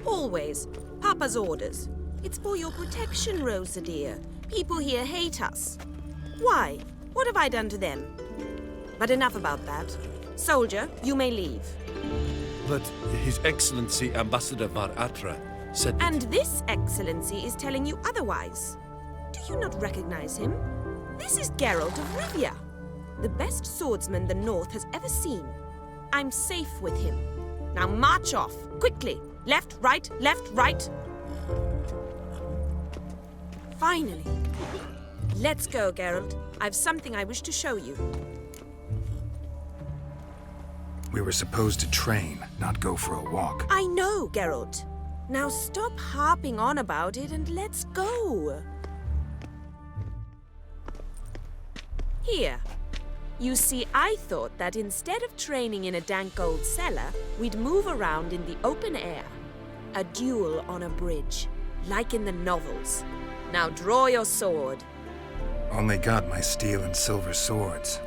Speaker 2: Always. Papa's orders. It's for your protection, Rosa dear. People here hate us. Why? What have I done to them? But enough about that. Soldier, you may leave.
Speaker 7: But His Excellency Ambassador Var Atra said that...
Speaker 2: And this excellency is telling you otherwise. Do you not recognize him? This is Geralt of Rivia, the best swordsman the North has ever seen. I'm safe with him. Now march off, quickly. Left, right, left, right. Finally. Let's go, Geralt. I've something I wish to show you.
Speaker 1: We were supposed to train, not go for a walk.
Speaker 2: I know, Geralt. Now stop harping on about it and let's go. Here. You see, I thought that instead of training in a dank old cellar, we'd move around in the open air. A duel on a bridge, like in the novels. Now draw your sword.
Speaker 1: Only got my steel and silver swords.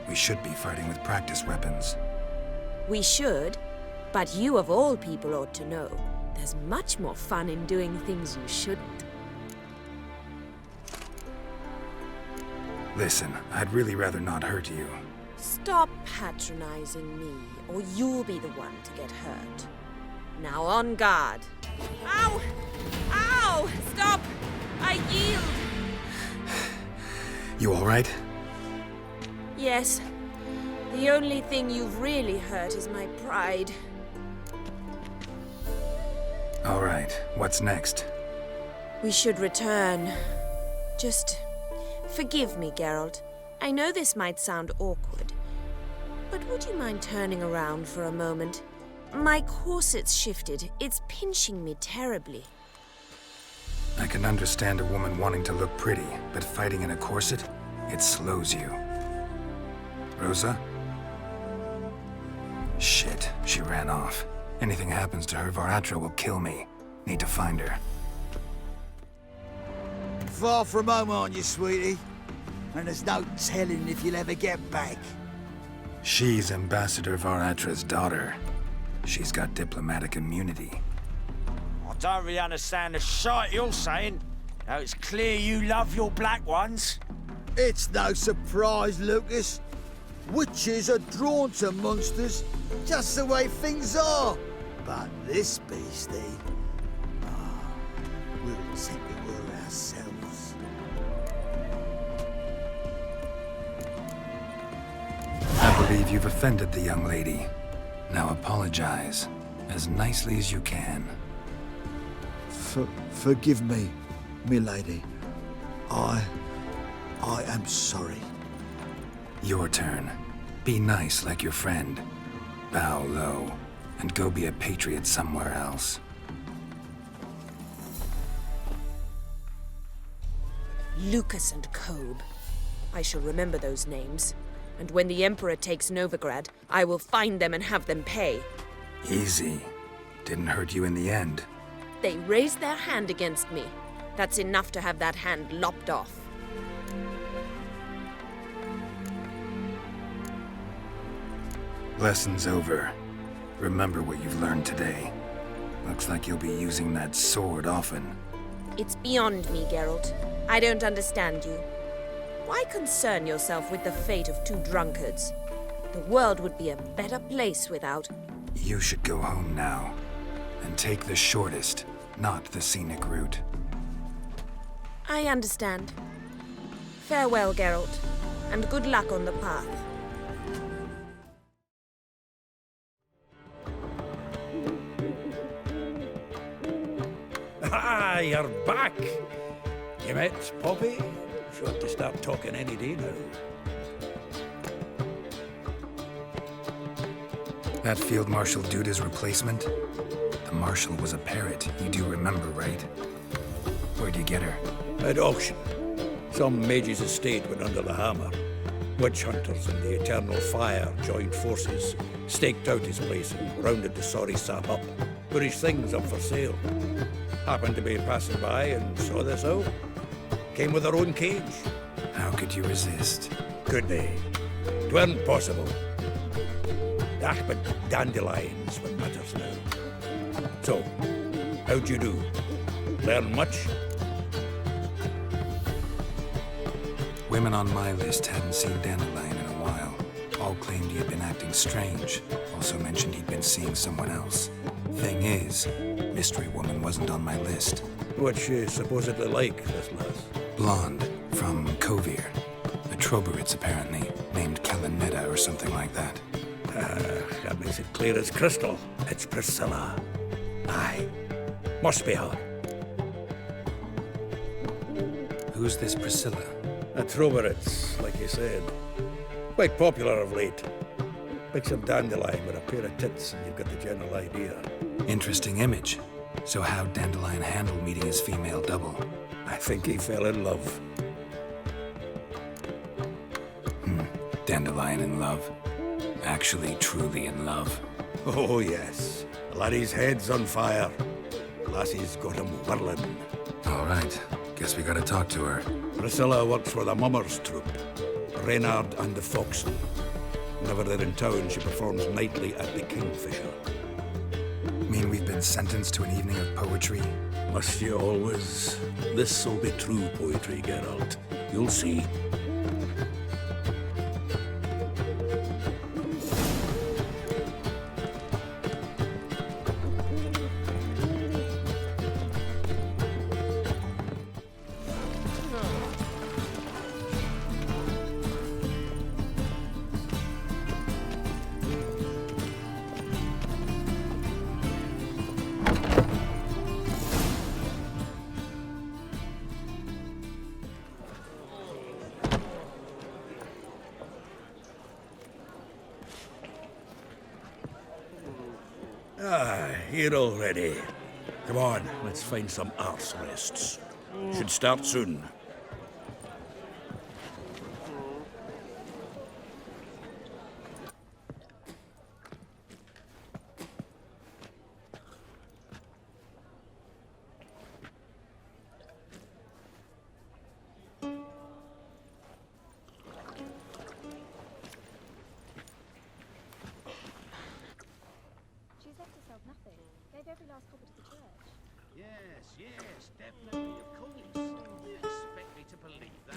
Speaker 1: We should be fighting with practice weapons.
Speaker 2: We should, but you of all people ought to know. There's much more fun in doing things you shouldn't.
Speaker 1: Listen, I'd really rather not hurt you.
Speaker 2: Stop patronizing me, or you'll be the one to get hurt. Now on guard. Ow! Ow! Stop! I yield!
Speaker 1: You all right?
Speaker 2: Yes. The only thing you've really hurt is my pride.
Speaker 1: All right, what's next?
Speaker 2: We should return. Just forgive me, Geralt. I know this might sound awkward, but would you mind turning around for a moment? My corset's shifted. It's pinching me terribly.
Speaker 1: I can understand a woman wanting to look pretty, but fighting in a corset, it slows you. Rosa? Shit, she ran off. Anything happens to her, Var Atra will kill me. Need to find her.
Speaker 9: Far from home, aren't you, sweetie? And there's no telling if you'll ever get back.
Speaker 1: She's Ambassador Var Atra's daughter. She's got diplomatic immunity.
Speaker 21: I don't really understand the shite you're saying. Now it's clear you love your black ones.
Speaker 9: It's no surprise, Lucas. Witches are drawn to monsters, just the way things are. But this beastie, we'll take the world ourselves.
Speaker 1: I believe you've offended the young lady. Now apologize, as nicely as you can.
Speaker 9: Forgive me, milady. I am sorry.
Speaker 1: Your turn. Be nice like your friend. Bow low, and go be a patriot somewhere else.
Speaker 4: Lucas and Kobe. I shall remember those names. And when the Emperor takes Novigrad, I will find them and have them pay.
Speaker 1: Easy. Didn't hurt you in the end.
Speaker 4: They raised their hand against me. That's enough to have that hand lopped off.
Speaker 1: Lesson's over. Remember what you've learned today. Looks like you'll be using that sword often.
Speaker 4: It's beyond me, Geralt. I don't understand you. Why concern yourself with the fate of two drunkards? The world would be a better place without...
Speaker 1: You should go home now. And take the shortest, not the scenic route.
Speaker 4: I understand. Farewell, Geralt. And good luck on the path.
Speaker 11: Ah, you're back! You met Poppy? She ought to start talking any day now.
Speaker 1: That Field Marshal Duda's replacement? The Marshal was a parrot, you do remember, right? Where'd you get her?
Speaker 11: At auction. Some mage's estate went under the hammer. Witch hunters and the Eternal Fire joined forces, staked out his place and rounded the sorry sap up. Put his things up for sale. Happened to be passing by and saw this out. Came with her own cage.
Speaker 1: How could you resist?
Speaker 11: Could they? 'Tweren't possible. Ah, but dandelions what matters now. So, how'd you do? Learn much?
Speaker 1: Women on my list hadn't seen Dandelion in a while. All claimed he had been acting strange. Also mentioned he'd been seeing someone else. Thing is, Mystery Woman wasn't on my list.
Speaker 11: What's she supposedly like, this lass?
Speaker 1: Blonde, from Kovir. A Troberitz, apparently, named Kalanetta or something like that.
Speaker 11: That makes it clear as crystal. It's Priscilla. Aye. Must be her.
Speaker 1: Who's this Priscilla?
Speaker 11: A Troberitz, like you said. Quite popular of late. Picks up Dandelion with a pair of tits and you've got the general idea.
Speaker 1: Interesting image. So how'd Dandelion handle meeting his female double?
Speaker 11: I think he fell in love.
Speaker 1: Dandelion in love. Actually, truly in love.
Speaker 11: Oh, yes. The laddie's head's on fire. Lassie's got him whirling.
Speaker 1: All right. Guess we gotta talk to her.
Speaker 11: Priscilla works for the Mummers troupe. Reynard and the Foxen. Whenever they're in town, she performs nightly at the Kingfisher.
Speaker 1: Mean we've been sentenced to an evening of poetry?
Speaker 11: Must you always? This'll be true poetry, Geralt. You'll see. Here already. Come on, let's find some arse rests. Should start soon.
Speaker 6: Yes, definitely, of course. You expect me to believe that?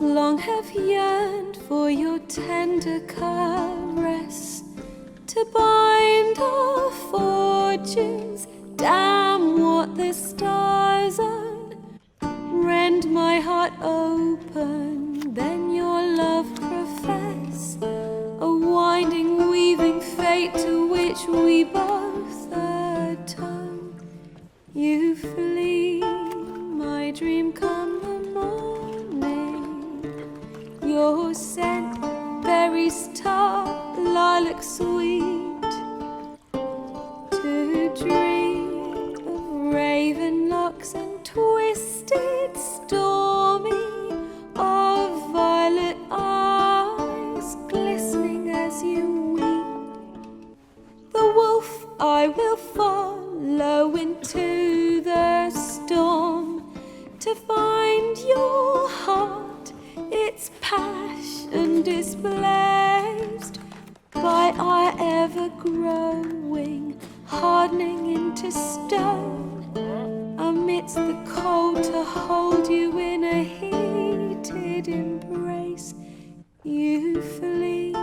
Speaker 10: Long have yearned for your tender caress, to
Speaker 3: reaches. Damn what the stars are. Rend my heart open, then your love profess. A winding, weaving fate to which we both atone. You flee, my dream come the morning. Your scent, berries tart, lilac sweet. To dream of raven locks and twisted, stormy, of violet eyes glistening as you weep. The wolf I will follow into the storm to find your heart, its passion displaced by our ever-growing, hardening into stone. Amidst the cold to hold you in a heated embrace. You flee,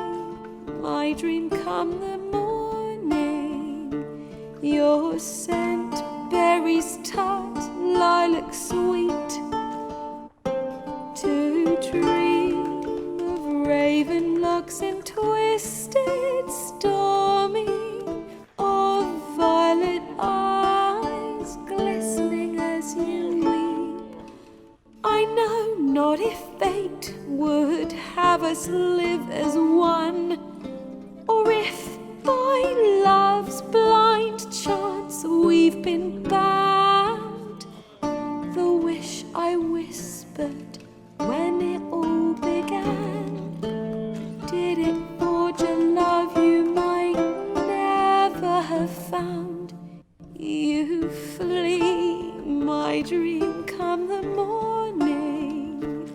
Speaker 3: my dream come the morning. Your scent, berries tart, lilac sweet. To dream of raven locks and twisted, stormy, of violet eyes glistening as you weep. I know not if fate would have us live as one, or if by love's blind chance we've been bound. The wish I whispered when it all began, did it forge a love you might never have found? You flee, my dream come the morning.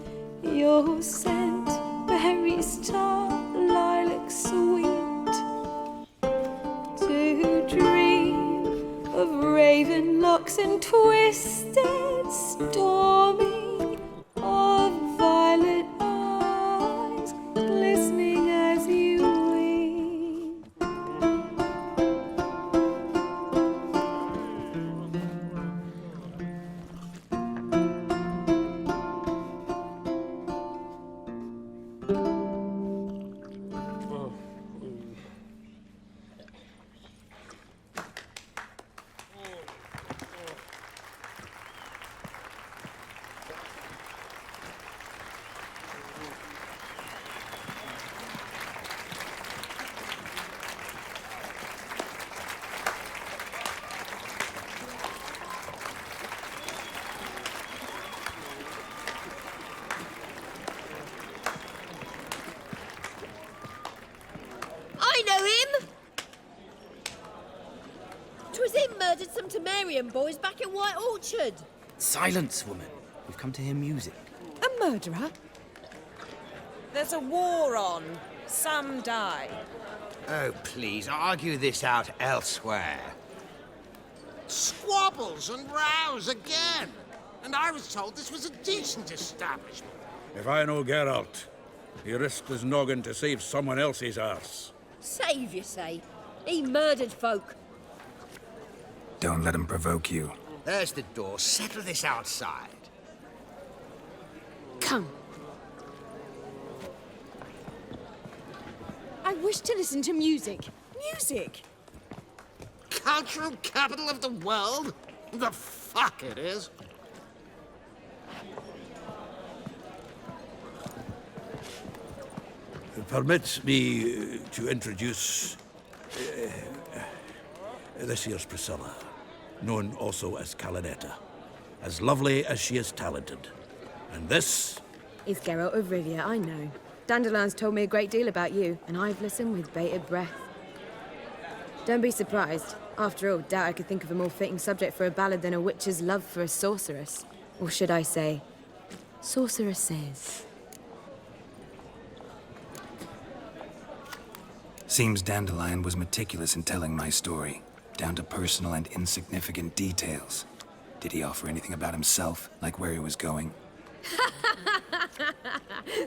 Speaker 3: Your scent, berries tart, lilac sweet. To dream of raven locks and twisted, stormy, of violet eyes glistening as you weep.
Speaker 4: I know him! 'Twas him murdered some Temerian boys back in White Orchard.
Speaker 19: Silence, woman. We've come to hear music.
Speaker 16: A murderer?
Speaker 2: There's a war on. Some die.
Speaker 6: Oh, please, argue this out elsewhere. Squabbles and rows again. And I was told this was a decent establishment.
Speaker 11: If I know Geralt, he risked his noggin to save someone else's arse.
Speaker 4: Save, you say? He murdered folk.
Speaker 1: Don't let him provoke you.
Speaker 6: There's the door. Settle this outside.
Speaker 16: Come. I wish to listen to music. Music!
Speaker 6: Cultural capital of the world? The fuck it is.
Speaker 11: Permit me to introduce this here's Priscilla, known also as Calinetta, as lovely as she is talented. And this
Speaker 10: is Geralt of Rivia, I know. Dandelion's told me a great deal about you, and I've listened with bated breath. Don't be surprised. After all, doubt I could think of a more fitting subject for a ballad than a witch's love for a sorceress. Or should I say, sorceresses.
Speaker 1: Seems Dandelion was meticulous in telling my story, down to personal and insignificant details. Did he offer anything about himself, like where he was going?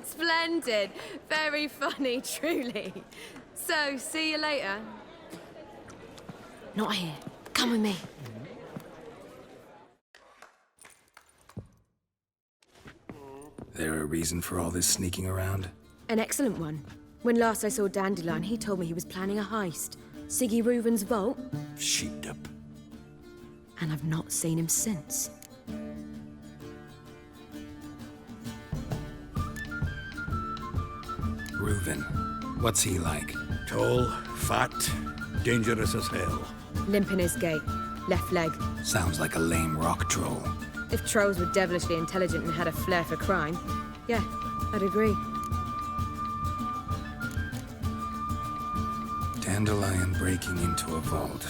Speaker 10: Splendid. Very funny, truly. So, see you later.
Speaker 15: Not here.
Speaker 10: Come with me.
Speaker 1: There a reason for all this sneaking around?
Speaker 10: An excellent one. When last I saw Dandelion, he told me he was planning a heist. Siggy Reuven's vault.
Speaker 1: Sheeped up.
Speaker 10: And I've not seen him since.
Speaker 1: Reuven. What's he like?
Speaker 11: Tall, fat, dangerous as hell.
Speaker 10: Limp in his gait. Left leg.
Speaker 1: Sounds like a lame rock troll.
Speaker 10: If trolls were devilishly intelligent and had a flair for crime, yeah, I'd agree.
Speaker 1: Dandelion breaking into a vault.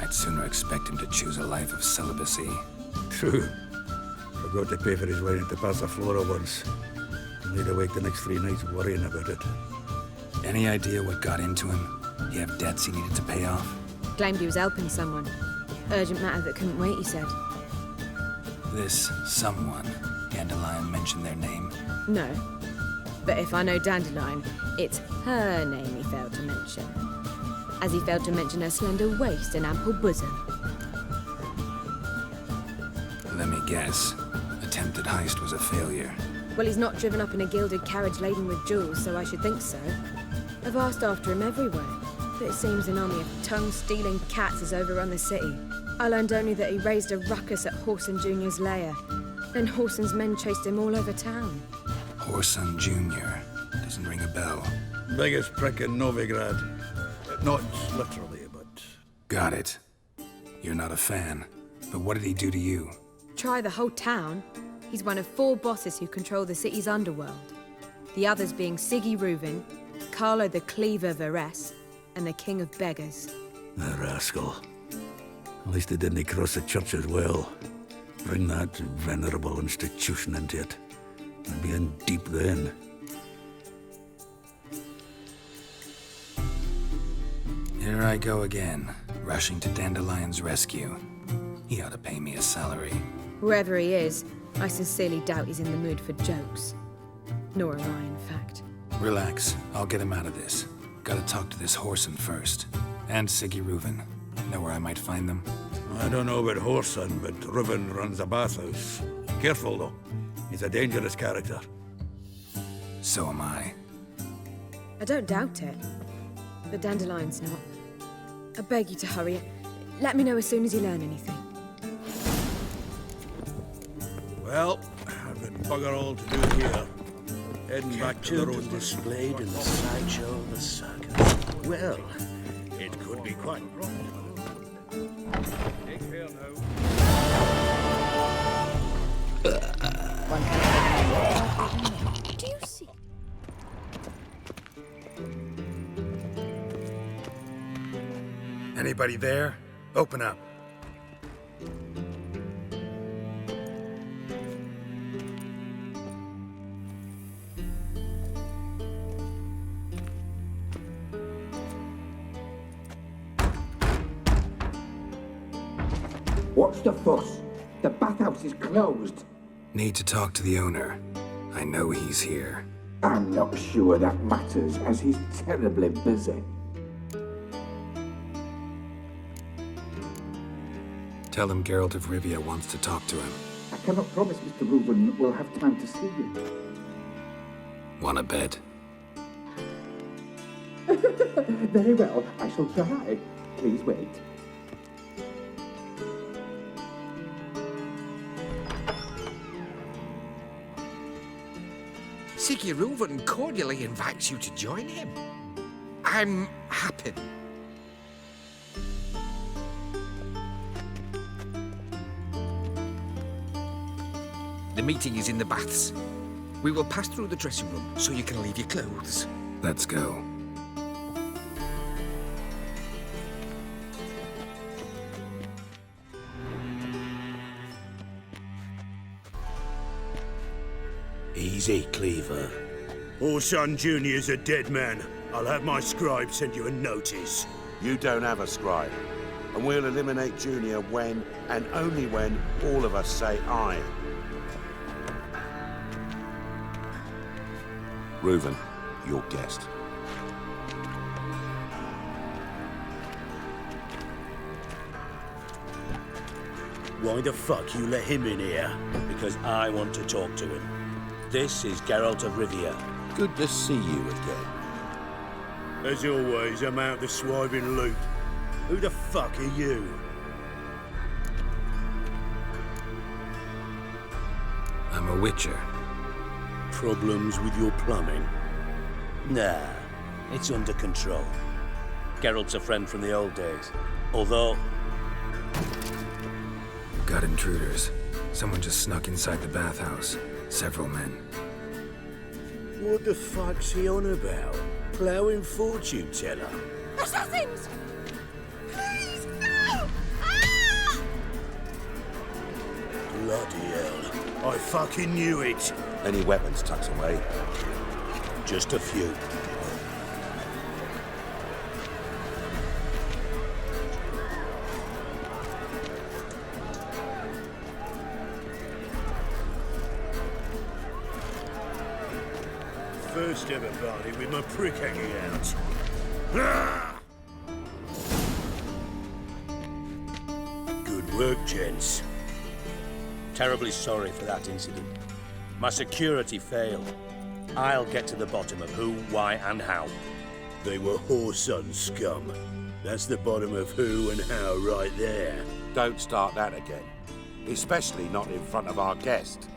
Speaker 1: I'd sooner expect him to choose a life of celibacy.
Speaker 11: True. Forgot to pay for his wine at the Passaflora once. Laid awake the next 3 nights worrying about it.
Speaker 1: Any idea what got into him? He have debts he needed to pay off?
Speaker 10: Claimed he was helping someone. Urgent matter that couldn't wait, he said.
Speaker 1: This someone, Dandelion mentioned their name?
Speaker 10: No. But if I know Dandelion, it's her name he failed to mention. As he failed to mention her slender waist and ample bosom.
Speaker 1: Let me guess. Attempted heist was a failure.
Speaker 10: Well, he's not driven up in a gilded carriage laden with jewels, so I should think so. I've asked after him everywhere, but it seems an army of tongue-stealing cats has overrun the city. I learned only that he raised a ruckus at Whoreson Jr.'s lair. Then Whoreson's men chased him all over town.
Speaker 1: Whoreson Jr. Doesn't ring a bell.
Speaker 11: Biggest prick in Novigrad. Not literally, but...
Speaker 1: Got it. You're not a fan. But what did he do to you?
Speaker 10: Try the whole town. He's one of 4 bosses who control the city's underworld. The others being Siggy Reuven, Carlo the Cleaver Varese, and the King of Beggars.
Speaker 11: The rascal. At least they didn't cross the church as well. Bring that venerable institution into it. I'd be in deep then.
Speaker 1: Here I go again, rushing to Dandelion's rescue. He ought to pay me a salary.
Speaker 10: Wherever he is, I sincerely doubt he's in the mood for jokes. Nor am I, in fact.
Speaker 1: Relax, I'll get him out of this. Gotta talk to this Whoreson first. And Siggy Reuven. Know where I might find them?
Speaker 11: I don't know about Whoreson, but Reuven runs a bathhouse. Careful, though. He's a dangerous character.
Speaker 1: So am I.
Speaker 10: I don't doubt it. But Dandelion's not. I beg you to hurry. Let me know as soon as you learn anything.
Speaker 11: Well, I've got bugger all to do here. Heading back to the road.
Speaker 8: Displayed in the sideshow of the circus. Well, it could be quite profitable.
Speaker 11: Take care now.
Speaker 17: Do you see?
Speaker 1: Anybody there? Open up.
Speaker 5: What's the fuss? The bathhouse is closed.
Speaker 1: Need to talk to the owner. I know he's here.
Speaker 5: I'm not sure that matters, as he's terribly busy.
Speaker 1: Tell him Geralt of Rivia wants to talk to him.
Speaker 5: I cannot promise Mr. Reuven will have time to see you.
Speaker 1: Wanna bet?
Speaker 5: Very well, I shall try. Please wait.
Speaker 13: Siggy Reuven cordially invites you to join him. I'm happy. The meeting is in the baths. We will pass through the dressing room so you can leave your clothes.
Speaker 1: Let's go.
Speaker 8: Easy, Cleaver. Whoreson Jr.'s a dead man. I'll have my scribe send you a notice.
Speaker 14: You don't have a scribe. And we'll eliminate Junior when, and only when, all of us say aye.
Speaker 22: Reuven, your guest.
Speaker 8: Why the fuck you let him in here?
Speaker 12: Because I want to talk to him. This is Geralt of Rivia.
Speaker 22: Good to see you again.
Speaker 8: As always, I'm out the swiving loot. Who the fuck are you?
Speaker 1: I'm a witcher.
Speaker 8: Problems with your plumbing?
Speaker 12: Nah, it's under control. Geralt's a friend from the old days. Although...
Speaker 1: Got intruders. Someone just snuck inside the bathhouse. Several men.
Speaker 8: What the fuck's he on about? Ploughing fortune teller?
Speaker 3: Assassins! Please, no! Ah!
Speaker 8: Bloody hell. I fucking knew it.
Speaker 22: Any weapons tucked away?
Speaker 8: Just a few. First ever party with my prick hanging out. Ah! Good work, gents.
Speaker 12: Terribly sorry for that incident. My security failed. I'll get to the bottom of who, why, and how.
Speaker 8: They were whoreson scum. That's the bottom of who and how right there.
Speaker 22: Don't start that again. Especially not in front of our guest.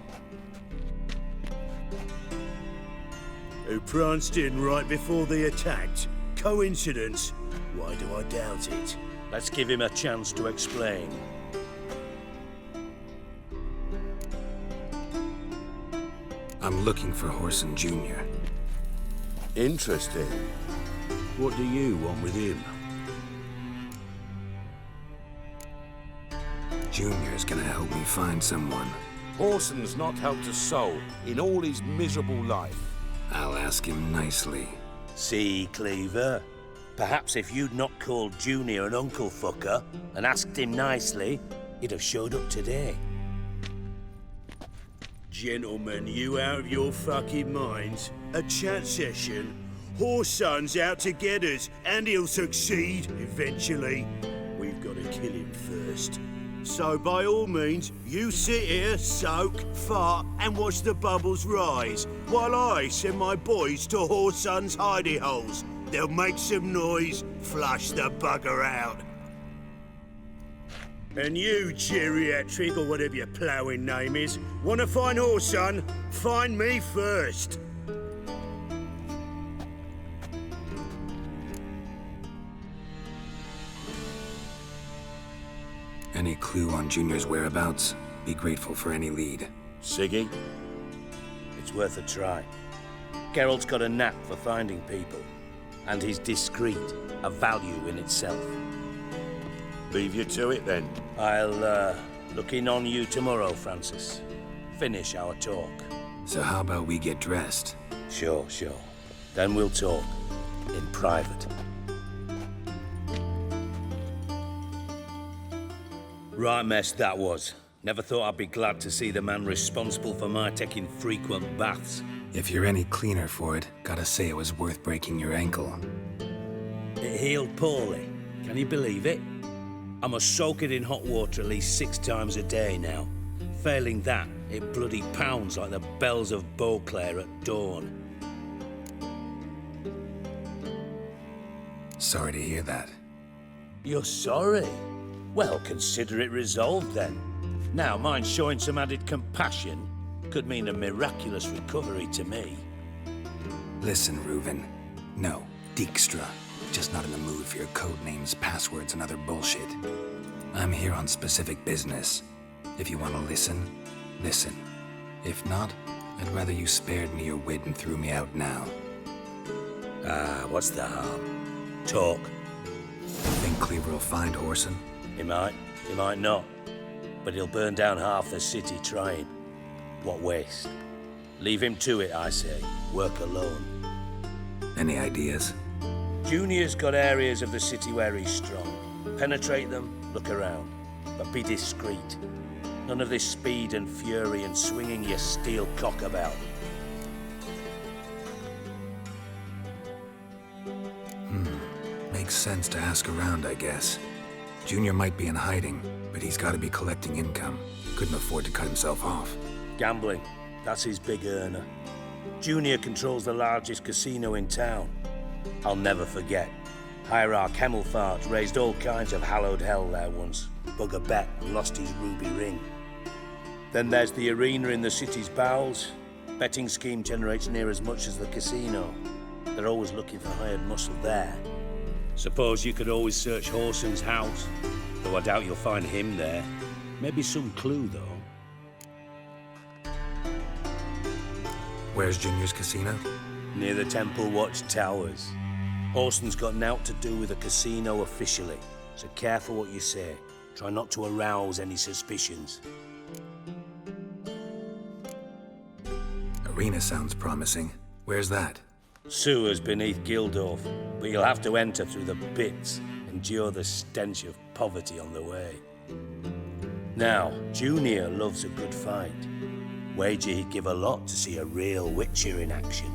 Speaker 8: Who pranced in right before they attacked. Coincidence? Why do I doubt it?
Speaker 12: Let's give him a chance to explain.
Speaker 1: I'm looking for Whoreson Jr.
Speaker 22: Interesting.
Speaker 8: What do you want with him?
Speaker 1: Junior's gonna help me find someone.
Speaker 22: Whoreson's not helped a soul in all his miserable life.
Speaker 1: I'll ask him nicely.
Speaker 12: See, Cleaver? Perhaps if you'd not called Junior an uncle fucker and asked him nicely, he'd have showed up today.
Speaker 8: Gentlemen, you out of your fucking minds? A chat session? Whoreson's out to get us, and he'll succeed eventually. We've got to kill him first. So by all means, you sit here, soak, fart, and watch the bubbles rise, while I send my boys to Whoreson's hidey holes. They'll make some noise, flush the bugger out. And you, geriatric, or whatever your ploughing name is, want to find Whoreson? Find me first.
Speaker 1: Any clue on Junior's whereabouts? Be grateful for any lead.
Speaker 12: Siggy? It's worth a try. Geralt's got a knack for finding people. And he's discreet, a value in itself.
Speaker 22: Leave you to it, then.
Speaker 12: I'll, look in on you tomorrow, Francis. Finish our talk.
Speaker 1: So how about we get dressed?
Speaker 12: Sure. Then we'll talk. In private. Right mess that was. Never thought I'd be glad to see the man responsible for my taking frequent baths.
Speaker 1: If you're any cleaner for it, gotta say it was worth breaking your ankle.
Speaker 12: It healed poorly. Can you believe it? I must soak it in hot water at least 6 times a day now. Failing that, it bloody pounds like the bells of Beauclair at dawn.
Speaker 1: Sorry to hear that.
Speaker 12: You're sorry? Well, consider it resolved then. Now, mind showing some added compassion could mean a miraculous recovery to me.
Speaker 1: Listen, Reuven. No, Dijkstra. Just not in the mood for your code names, passwords, and other bullshit. I'm here on specific business. If you want to listen, listen. If not, I'd rather you spared me your wit and threw me out now.
Speaker 12: What's the harm? Talk.
Speaker 1: Think Cleaver will find Whoreson?
Speaker 12: He might not. But he'll burn down half the city trying. What waste. Leave him to it, I say. Work alone.
Speaker 1: Any ideas?
Speaker 12: Junior's got areas of the city where he's strong. Penetrate them, look around. But be discreet. None of this speed and fury and swinging your steel cock about.
Speaker 1: Makes sense to ask around, I guess. Junior might be in hiding, but he's got to be collecting income. Couldn't afford to cut himself off.
Speaker 12: Gambling. That's his big earner. Junior controls the largest casino in town. I'll never forget. Hierarch Hemmelfarts raised all kinds of hallowed hell there once. Bugger bet and lost his ruby ring. Then there's the arena in the city's bowels. Betting scheme generates near as much as the casino. They're always looking for hired muscle there. Suppose you could always search Horson's house, though I doubt you'll find him there. Maybe some clue, though.
Speaker 1: Where's Junior's casino?
Speaker 12: Near the Temple Watch Towers. Horson's got naught to do with the casino officially, so careful what you say. Try not to arouse any suspicions.
Speaker 1: Arena sounds promising. Where's that?
Speaker 12: Sewers beneath Gildorf, but you'll have to enter through the pits, endure the stench of poverty on the way. Now, Junior loves a good fight. Wager he'd give a lot to see a real Witcher in action.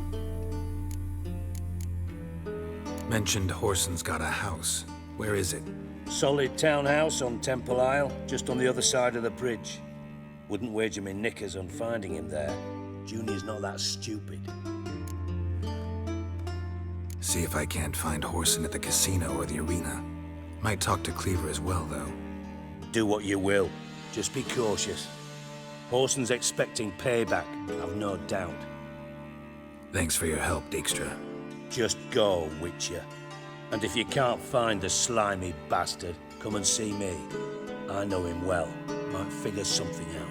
Speaker 1: Mentioned Horson's got a house. Where is it?
Speaker 12: Solid townhouse on Temple Isle, just on the other side of the bridge. Wouldn't wager me knickers on finding him there. Junior's not that stupid.
Speaker 1: See if I can't find Horson at the casino or the arena. Might talk to Cleaver as well, though.
Speaker 12: Do what you will. Just be cautious. Horson's expecting payback, I've no doubt.
Speaker 1: Thanks for your help, Dijkstra.
Speaker 12: Just go, Witcher. And if you can't find the slimy bastard, come and see me. I know him well. Might figure something out.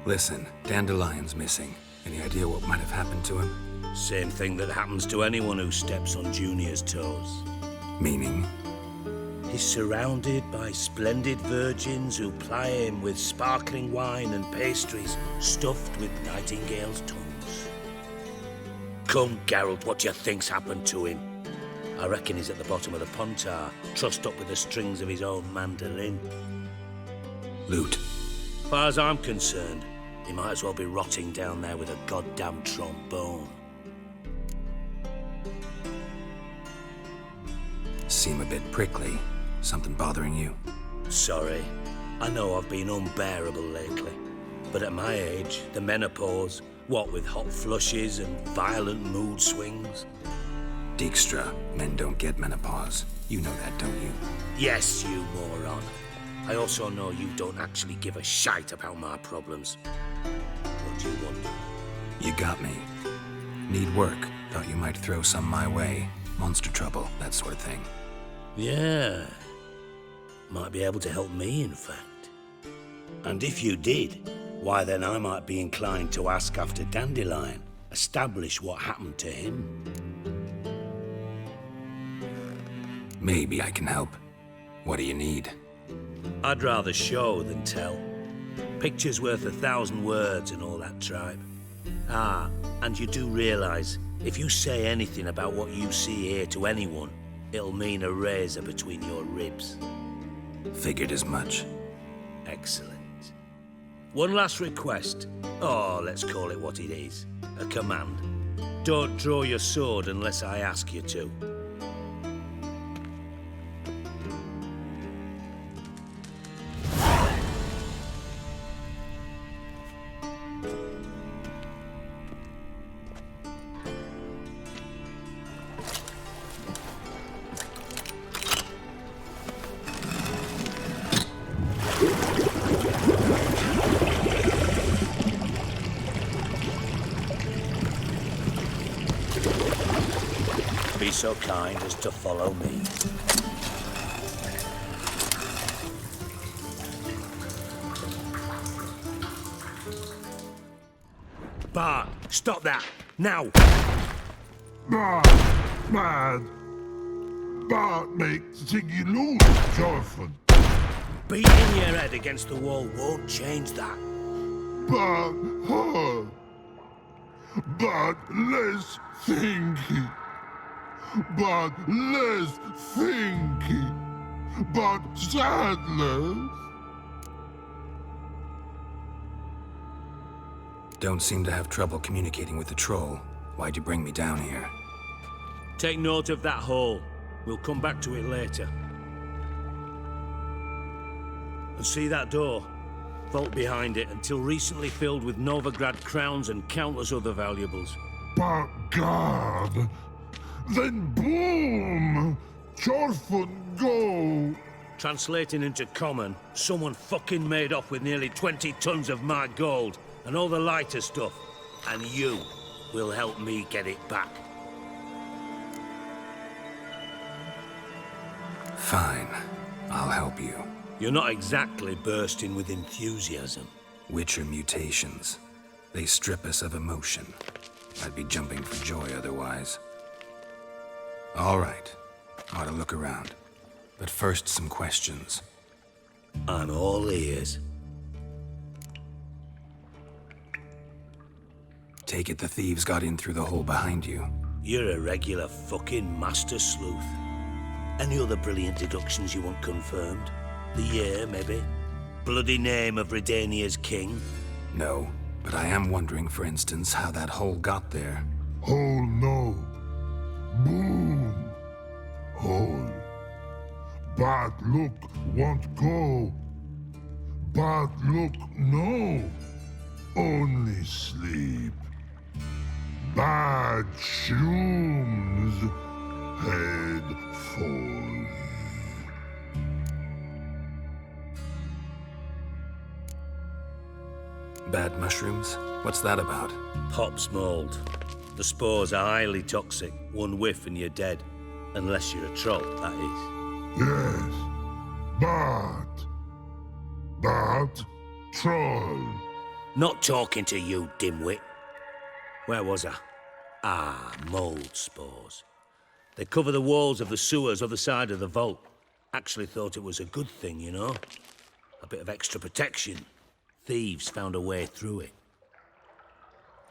Speaker 1: Listen, Dandelion's missing. Any idea what might have happened to him?
Speaker 12: Same thing that happens to anyone who steps on Junior's toes.
Speaker 1: Meaning?
Speaker 12: He's surrounded by splendid virgins who ply him with sparkling wine and pastries stuffed with nightingales' tongues. Come, Geralt, what do you think's happened to him? I reckon he's at the bottom of the Pontar, trussed up with the strings of his own mandolin.
Speaker 1: Loot.
Speaker 12: As far as I'm concerned, he might as well be rotting down there with a goddamn trombone.
Speaker 1: Seem a bit prickly. Something bothering you?
Speaker 12: Sorry. I know I've been unbearable lately. But at my age, the menopause, what with hot flushes and violent mood swings.
Speaker 1: Dijkstra, men don't get menopause. You know that, don't you?
Speaker 12: Yes, you moron. I also know you don't actually give a shite about my problems. What do you want?
Speaker 1: You got me. Need work. Thought you might throw some my way. Monster trouble, that sort of thing.
Speaker 12: Yeah. Might be able to help me, in fact. And if you did, why then I might be inclined to ask after Dandelion, establish what happened to him.
Speaker 1: Maybe I can help. What do you need?
Speaker 12: I'd rather show than tell. Picture's worth 1,000 words and all that tripe. Ah, and you do realize, if you say anything about what you see here to anyone, it'll mean a razor between your ribs.
Speaker 1: Figured as much.
Speaker 12: Excellent. One last request. Oh, let's call it what it is. A command. Don't draw your sword unless I ask you to. Be so kind as to follow me. Bart, stop that! Now!
Speaker 18: Bad. Bart makes Ziggy lose, Jonathan.
Speaker 12: Beating your head against the wall won't change that.
Speaker 18: But hard. But less thinky. But less thinky. But sadness.
Speaker 1: Don't seem to have trouble communicating with the troll. Why'd you bring me down here?
Speaker 12: Take note of that hole. We'll come back to it later. And see that door? Vault behind it, until recently filled with Novigrad crowns and countless other valuables.
Speaker 18: But God, then boom! Chorfun go!
Speaker 12: Translating into common, someone fucking made off with nearly 20 tons of my gold and all the lighter stuff. And you will help me get it back.
Speaker 1: Fine. I'll help you.
Speaker 12: You're not exactly bursting with enthusiasm.
Speaker 1: Witcher mutations. They strip us of emotion. I'd be jumping for joy otherwise. All right. Ought to look around. But first, some questions.
Speaker 12: I'm all ears.
Speaker 1: Take it the thieves got in through the hole behind you.
Speaker 12: You're a regular fucking master sleuth. Any other brilliant deductions you want confirmed? The year, maybe? Bloody name of Redania's king?
Speaker 1: No, but I am wondering, for instance, how that hole got there.
Speaker 18: Hole no. Boom. Hole. Bad look won't go. Bad look no. Only sleep. Bad shrooms. Head falls.
Speaker 1: Bad mushrooms? What's that about?
Speaker 12: Pop's mold. The spores are highly toxic. One whiff and you're dead. Unless you're a troll, that is.
Speaker 18: Yes. Bad. Bad troll.
Speaker 12: Not talking to you, dimwit. Where was I? Ah, mold spores. They cover the walls of the sewers other side of the vault. Actually thought it was a good thing, you know? A bit of extra protection. Thieves found a way through it.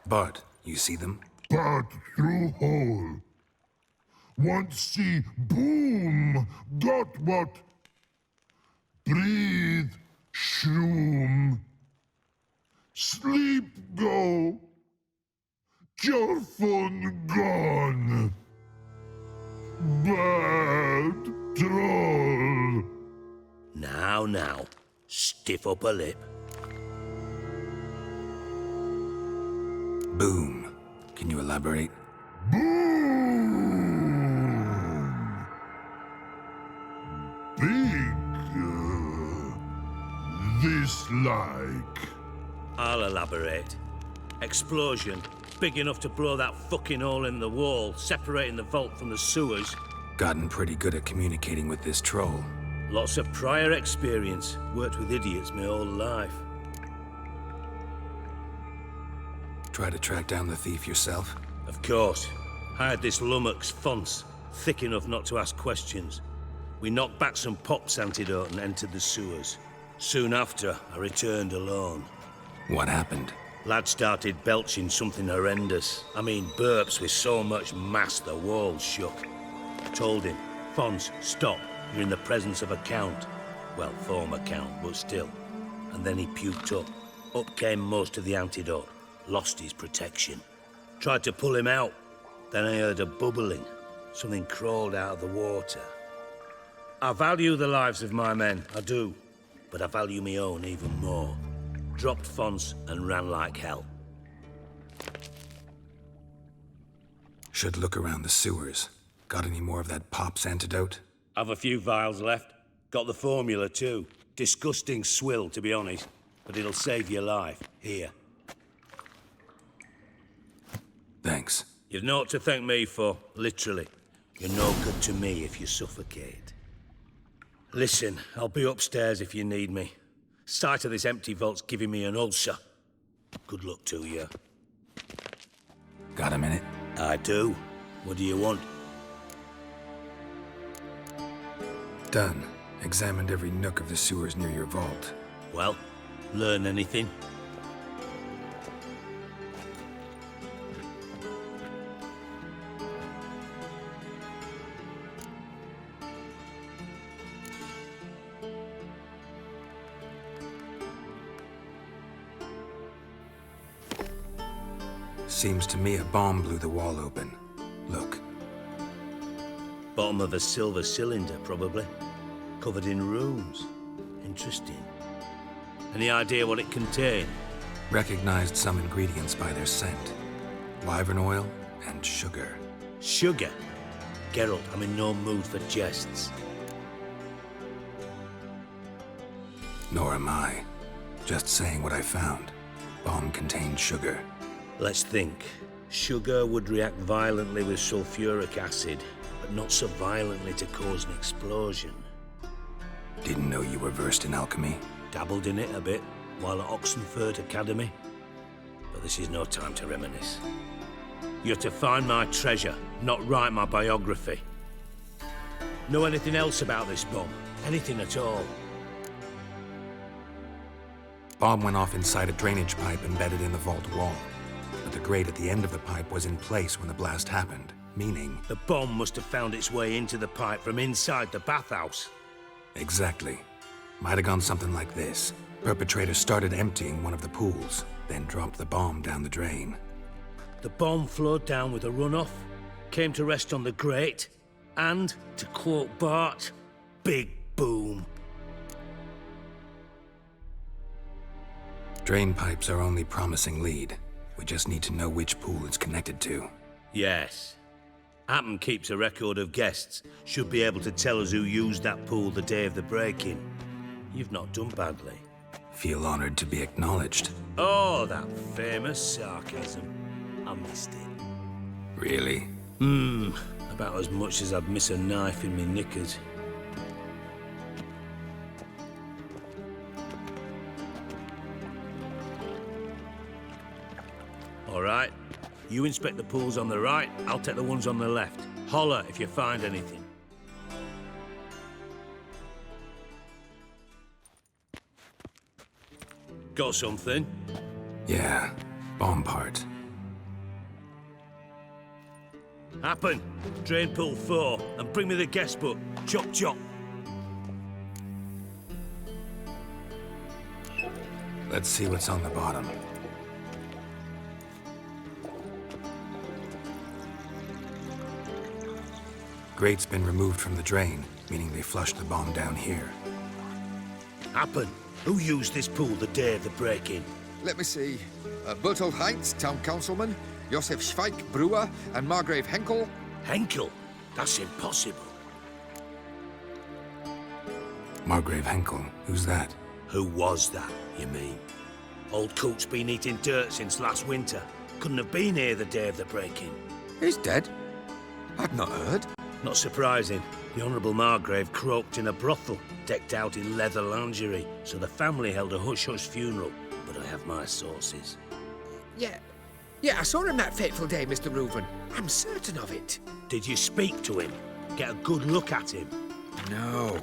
Speaker 1: Bart, you see them?
Speaker 18: Bad through hole. Want see boom. Got what? Breathe. Shroom. Sleep go. Your phone gone. Bad troll.
Speaker 12: Now. Stiff up a lip.
Speaker 1: Boom. Can you elaborate?
Speaker 18: Boom. Big. This like.
Speaker 12: I'll elaborate. Explosion. Big enough to blow that fucking hole in the wall, separating the vault from the sewers.
Speaker 1: Gotten pretty good at communicating with this troll.
Speaker 12: Lots of prior experience. Worked with idiots my whole life.
Speaker 1: Try to track down the thief yourself?
Speaker 12: Of course. Hired this lummox, Fonce, thick enough not to ask questions. We knocked back some Pop's antidote and entered the sewers. Soon after, I returned alone.
Speaker 1: What happened?
Speaker 12: Lad started belching something horrendous. I mean, burps with so much mass the walls shook. Told him, Fonce, stop. You're in the presence of a count. Well, former count, but still. And then he puked up. Up came most of the antidote. Lost his protection. Tried to pull him out. Then I heard a bubbling. Something crawled out of the water. I value the lives of my men, I do. But I value my own even more. Dropped Fonce and ran like hell.
Speaker 1: Should look around the sewers. Got any more of that Pop's antidote?
Speaker 12: I've a few vials left. Got the formula too. Disgusting swill, to be honest. But it'll save your life. Here.
Speaker 1: Thanks.
Speaker 12: You've naught to thank me for, literally. You're no good to me if you suffocate. Listen, I'll be upstairs if you need me. Sight of this empty vault's giving me an ulcer. Good luck to you.
Speaker 1: Got a minute?
Speaker 12: I do. What do you want?
Speaker 1: Done. Examined every nook of the sewers near your vault.
Speaker 12: Well, learn anything?
Speaker 1: Seems to me a bomb blew the wall open. Look.
Speaker 12: Bottom of a silver cylinder, probably. Covered in runes. Interesting. Any idea what it contained?
Speaker 1: Recognized some ingredients by their scent. Wyvern oil and sugar.
Speaker 12: Sugar? Geralt, I'm in no mood for jests.
Speaker 1: Nor am I. Just saying what I found. Bomb contained sugar.
Speaker 12: Let's think. Sugar would react violently with sulfuric acid, but not so violently to cause an explosion.
Speaker 1: Didn't know you were versed in alchemy.
Speaker 12: Dabbled in it a bit while at Oxenford Academy. But this is no time to reminisce. You're to find my treasure, not write my biography. Know anything else about this bomb? Anything at all?
Speaker 1: Bomb went off inside a drainage pipe embedded in the vault wall. But the grate at the end of the pipe was in place when the blast happened, meaning...
Speaker 12: The bomb must have found its way into the pipe from inside the bathhouse.
Speaker 1: Exactly. Might have gone something like this. Perpetrator started emptying one of the pools, then dropped the bomb down the drain.
Speaker 12: The bomb flowed down with a runoff, came to rest on the grate, and, to quote Bart, big boom.
Speaker 1: Drain pipes are only promising lead. We just need to know which pool it's connected to.
Speaker 12: Yes. Hammond keeps a record of guests. Should be able to tell us who used that pool the day of the break-in. You've not done badly.
Speaker 1: Feel honored to be acknowledged.
Speaker 12: Oh, that famous sarcasm. I missed it.
Speaker 1: Really?
Speaker 12: About as much as I'd miss a knife in me knickers. All right. You inspect the pools on the right, I'll take the ones on the left. Holler if you find anything. Got something?
Speaker 1: Yeah, bomb part.
Speaker 12: Happen. Drain pool 4, and bring me the guest book. Chop chop.
Speaker 1: Let's see what's on the bottom. Grate's been removed from the drain, meaning they flushed the bomb down here.
Speaker 12: Happen. Who used this pool the day of the break-in?
Speaker 13: Let me see. Bertold Heinz, town councilman, Josef Schweik, brewer, and Margrave Henkel.
Speaker 12: Henkel? That's impossible.
Speaker 1: Margrave Henkel? Who's that?
Speaker 12: Who was that, you mean? Old coot's been eating dirt since last winter. Couldn't have been here the day of the break-in.
Speaker 13: He's dead? I'd not heard.
Speaker 12: Not surprising. The Honourable Margrave croaked in a brothel, decked out in leather lingerie, so the family held a hush-hush funeral. But I have my sources.
Speaker 13: Yeah, I saw him that fateful day, Mr. Reuven. I'm certain of it.
Speaker 12: Did you speak to him? Get a good look at him?
Speaker 13: No.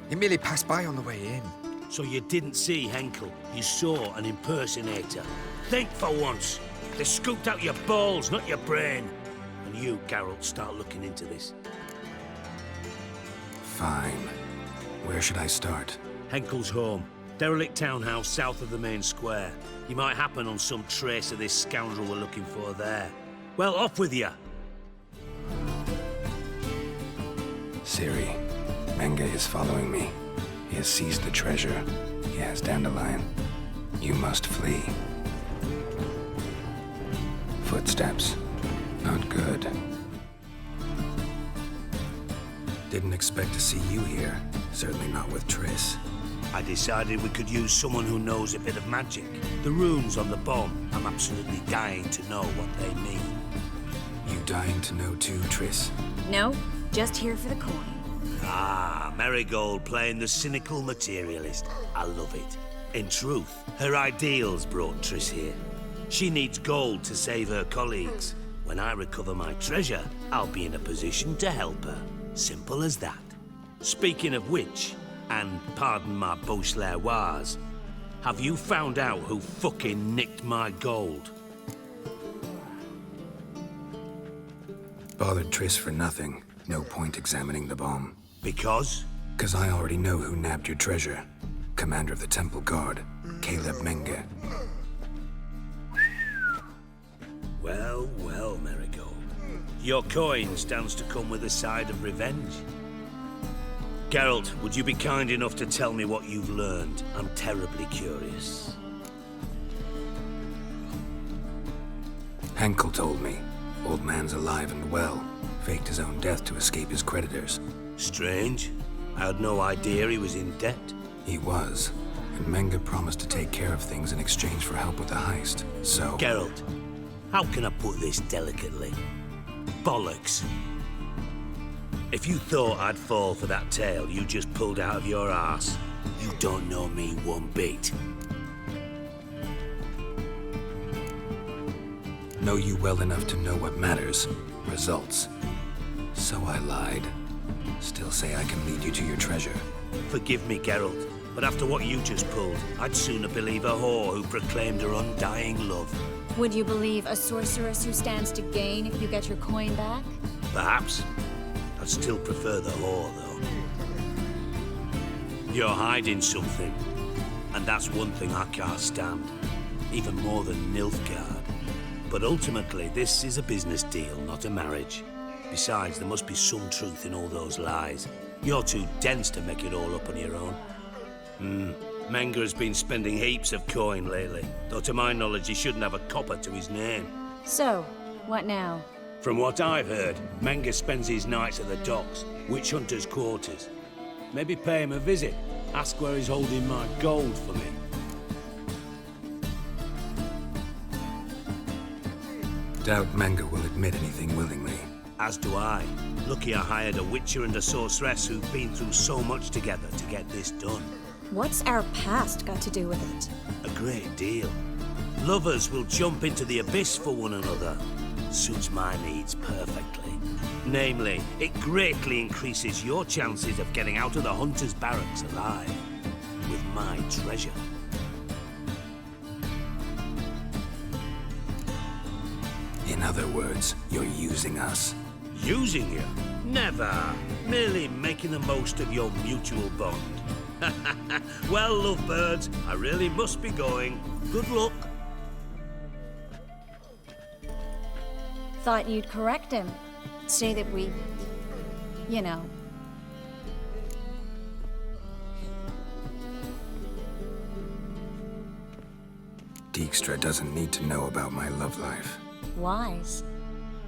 Speaker 13: He merely passed by on the way in.
Speaker 12: So you didn't see Henkel? You saw an impersonator? Think for once. They scooped out your balls, not your brain. And you, Geralt, start looking into this.
Speaker 1: Fine. Where should I start?
Speaker 12: Henkel's home. Derelict townhouse south of the main square. You might happen on some trace of this scoundrel we're looking for there. Well, off with you!
Speaker 1: Ciri, Menge is following me. He has seized the treasure. He has Dandelion. You must flee. Footsteps. Not good. Didn't expect to see you here. Certainly not with Triss.
Speaker 12: I decided we could use someone who knows a bit of magic. The runes on the bomb. I'm absolutely dying to know what they mean.
Speaker 1: You dying to know too, Triss?
Speaker 15: No, just here for the coin.
Speaker 12: Ah, Marigold playing the cynical materialist. I love it. In truth, her ideals brought Triss here. She needs gold to save her colleagues. When I recover my treasure, I'll be in a position to help her. Simple as that. Speaking of which, and pardon my Beauclervoise, have you found out who fucking nicked my gold?
Speaker 1: Bothered Triss for nothing. No point examining the bomb.
Speaker 12: Because?
Speaker 1: 'Cause I already know who nabbed your treasure. Commander of the Temple Guard, Caleb Menge.
Speaker 12: Well, Your coin stands to come with a side of revenge. Geralt, would you be kind enough to tell me what you've learned? I'm terribly curious.
Speaker 1: Henkel told me. Old man's alive and well. Faked his own death to escape his creditors.
Speaker 12: Strange. I had no idea he was in debt.
Speaker 1: He was. And Menge promised to take care of things in exchange for help with the heist. So...
Speaker 12: Geralt, how can I put this delicately? Bollocks. If you thought I'd fall for that tale you just pulled out of your arse, you don't know me one bit.
Speaker 1: Know you well enough to know what matters. Results. So I lied. Still say I can lead you to your treasure.
Speaker 12: Forgive me, Geralt, but after what you just pulled, I'd sooner believe a whore who proclaimed her undying love.
Speaker 15: Would you believe a sorceress who stands to gain if you get your coin back?
Speaker 12: Perhaps. I'd still prefer the whore, though. You're hiding something, and that's one thing I can't stand. Even more than Nilfgaard. But ultimately, this is a business deal, not a marriage. Besides, there must be some truth in all those lies. You're too dense to make it all up on your own. Menge has been spending heaps of coin lately, though to my knowledge he shouldn't have a copper to his name.
Speaker 15: So, what now?
Speaker 12: From what I've heard, Menge spends his nights at the docks, witch hunters' quarters. Maybe pay him a visit, ask where he's holding my gold for me.
Speaker 1: Doubt Menge will admit anything willingly.
Speaker 12: As do I. Lucky I hired a witcher and a sorceress who've been through so much together to get this done.
Speaker 15: What's our past got to do with it?
Speaker 12: A great deal. Lovers will jump into the abyss for one another. Suits my needs perfectly. Namely, it greatly increases your chances of getting out of the hunter's barracks alive. With my treasure.
Speaker 1: In other words, you're using us.
Speaker 12: Using you? Never. Merely making the most of your mutual bond. Well, lovebirds, I really must be going. Good luck.
Speaker 15: Thought you'd correct him. Say that we... you know.
Speaker 1: Dijkstra doesn't need to know about my love life.
Speaker 15: Wise.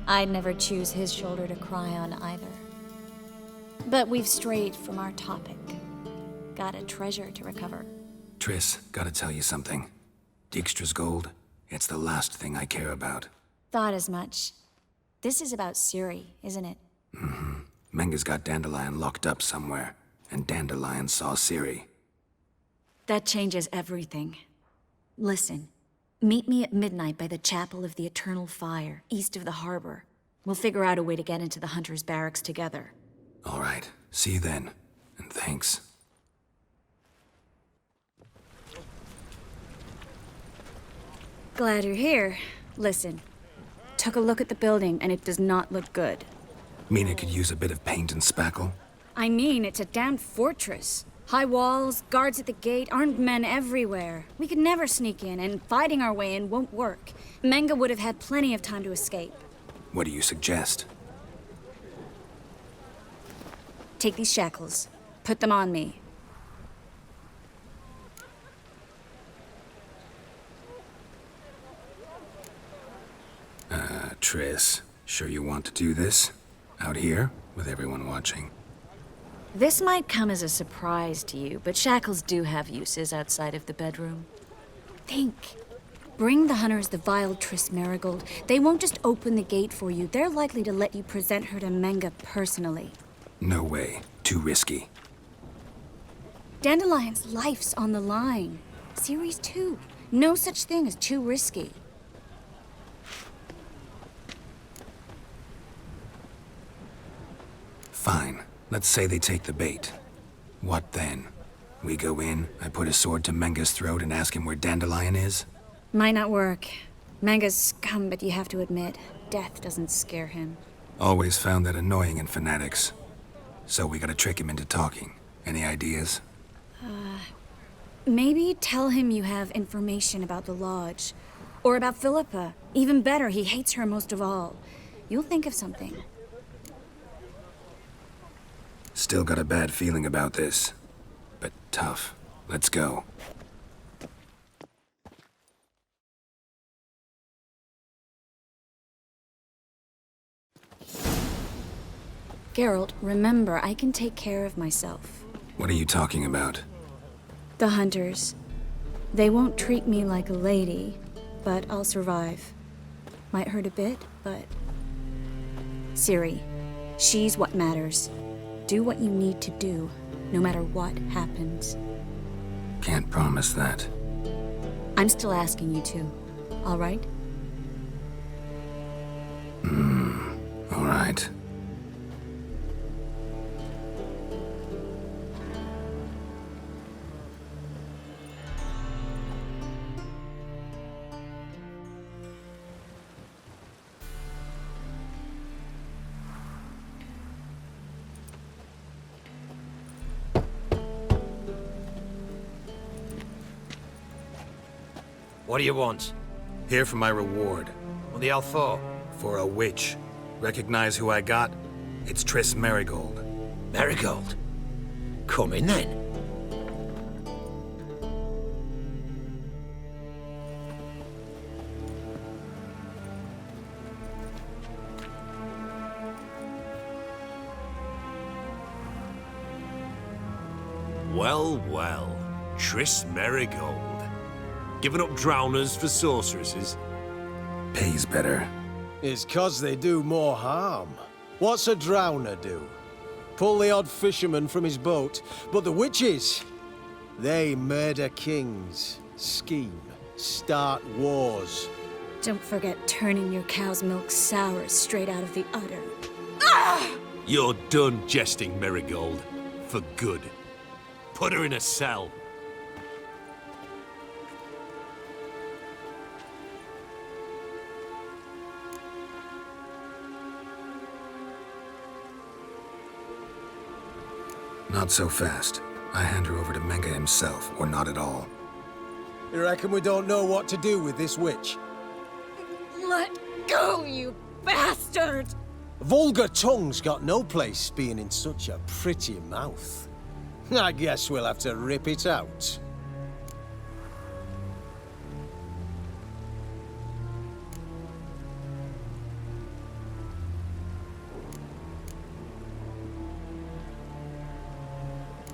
Speaker 15: I'd never choose his shoulder to cry on either. But we've strayed from our topic. Got a treasure to recover.
Speaker 1: Triss, gotta tell you something. Dijkstra's gold, it's the last thing I care about.
Speaker 15: Thought as much. This is about Ciri, isn't it?
Speaker 1: Menge's got Dandelion locked up somewhere, and Dandelion saw Ciri.
Speaker 15: That changes everything. Listen, meet me at midnight by the Chapel of the Eternal Fire, east of the harbor. We'll figure out a way to get into the Hunter's barracks together.
Speaker 1: All right, see you then, and thanks.
Speaker 15: Glad you're here. Listen, took a look at the building, and it does not look good.
Speaker 1: Mean it could use a bit of paint and spackle?
Speaker 15: I mean, it's a damn fortress. High walls, guards at the gate, armed men everywhere. We could never sneak in, and fighting our way in won't work. Menge would have had plenty of time to escape.
Speaker 1: What do you suggest?
Speaker 15: Take these shackles. Put them on me.
Speaker 1: Triss, sure you want to do this? Out here, with everyone watching?
Speaker 15: This might come as a surprise to you, but shackles do have uses outside of the bedroom. Think. Bring the hunters the vile Triss Marigold. They won't just open the gate for you. They're likely to let you present her to Menge personally.
Speaker 1: No way. Too risky.
Speaker 15: Dandelion's life's on the line. Ciri's too. No such thing as too risky.
Speaker 1: Fine. Let's say they take the bait. What then? We go in, I put a sword to Menge's throat and ask him where Dandelion is?
Speaker 15: Might not work. Menge's scum, but you have to admit, death doesn't scare him.
Speaker 1: Always found that annoying in fanatics. So we gotta trick him into talking. Any ideas?
Speaker 15: Maybe tell him you have information about the Lodge. Or about Philippa. Even better, he hates her most of all. You'll think of something.
Speaker 1: Still got a bad feeling about this. But tough. Let's go.
Speaker 15: Geralt, remember, I can take care of myself.
Speaker 1: What are you talking about?
Speaker 15: The hunters. They won't treat me like a lady, but I'll survive. Might hurt a bit, but... Ciri, she's what matters. Do what you need to do, no matter what happens.
Speaker 1: Can't promise that.
Speaker 15: I'm still asking you to, all right?
Speaker 1: All right.
Speaker 7: What do you want?
Speaker 1: Here for my reward.
Speaker 7: What the hell for?
Speaker 1: For a witch. Recognize who I got? It's Triss Merigold.
Speaker 7: Merigold? Come in then.
Speaker 20: Well, well. Triss Merigold. Giving up drowners for sorceresses?
Speaker 1: Pays better.
Speaker 23: It's 'cause they do more harm. What's a drowner do? Pull the odd fisherman from his boat. But the witches, they murder kings, scheme, start wars.
Speaker 15: Don't forget turning your cow's milk sour straight out of the udder.
Speaker 20: You're done jesting, Merigold. For good. Put her in a cell.
Speaker 1: Not so fast. I hand her over to Menga himself, or not at all.
Speaker 23: You reckon we don't know what to do with this witch?
Speaker 3: Let go, you bastard!
Speaker 23: Vulgar tongue's got no place being in such a pretty mouth. I guess we'll have to rip it out.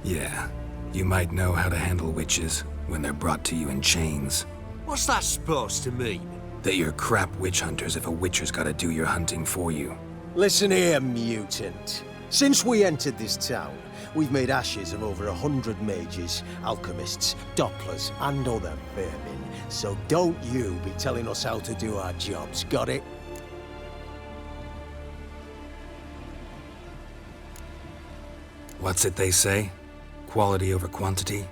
Speaker 1: Yeah, you might know how to handle witches when they're brought to you in chains.
Speaker 20: What's that supposed to mean?
Speaker 1: That you're crap witch hunters if a witcher's gotta do your hunting for you.
Speaker 23: Listen here, mutant. Since we entered this town, we've made ashes of over 100 mages, alchemists, dopplers, and other vermin. So don't you be telling us how to do our jobs, got it?
Speaker 1: What's it they say? Quality over quantity?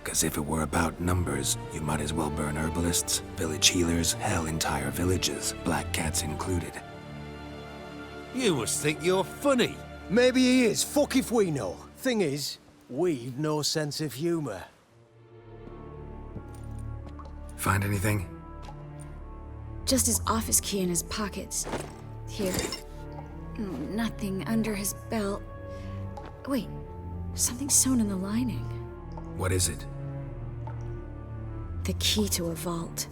Speaker 1: 'Cause if it were about numbers, you might as well burn herbalists, village healers, hell, entire villages, black cats included.
Speaker 20: You must think you're funny.
Speaker 23: Maybe he is, fuck if we know. Thing is, we've no sense of humor.
Speaker 1: Find anything?
Speaker 15: Just his office key in his pockets. Here. Nothing under his belt. Wait, something sewn in the lining.
Speaker 1: What is it?
Speaker 15: The key to a vault.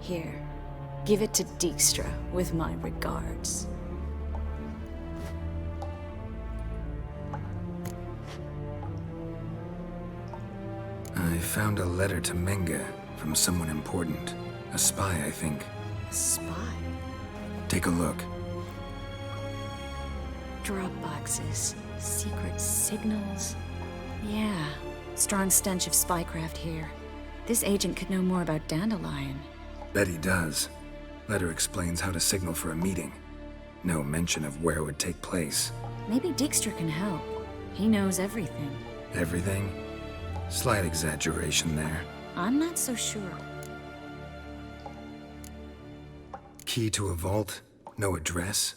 Speaker 15: Here, give it to Dijkstra with my regards.
Speaker 1: I found a letter to Menga from someone important. A spy, I think.
Speaker 15: A spy?
Speaker 1: Take a look.
Speaker 15: Drop boxes, secret signals. Yeah, strong stench of spycraft here. This agent could know more about Dandelion.
Speaker 1: Bet he does. Letter explains how to signal for a meeting. No mention of where it would take place.
Speaker 15: Maybe Dijkstra can help. He knows everything.
Speaker 1: Everything? Slight exaggeration there.
Speaker 15: I'm not so sure.
Speaker 1: Key to a vault? No address?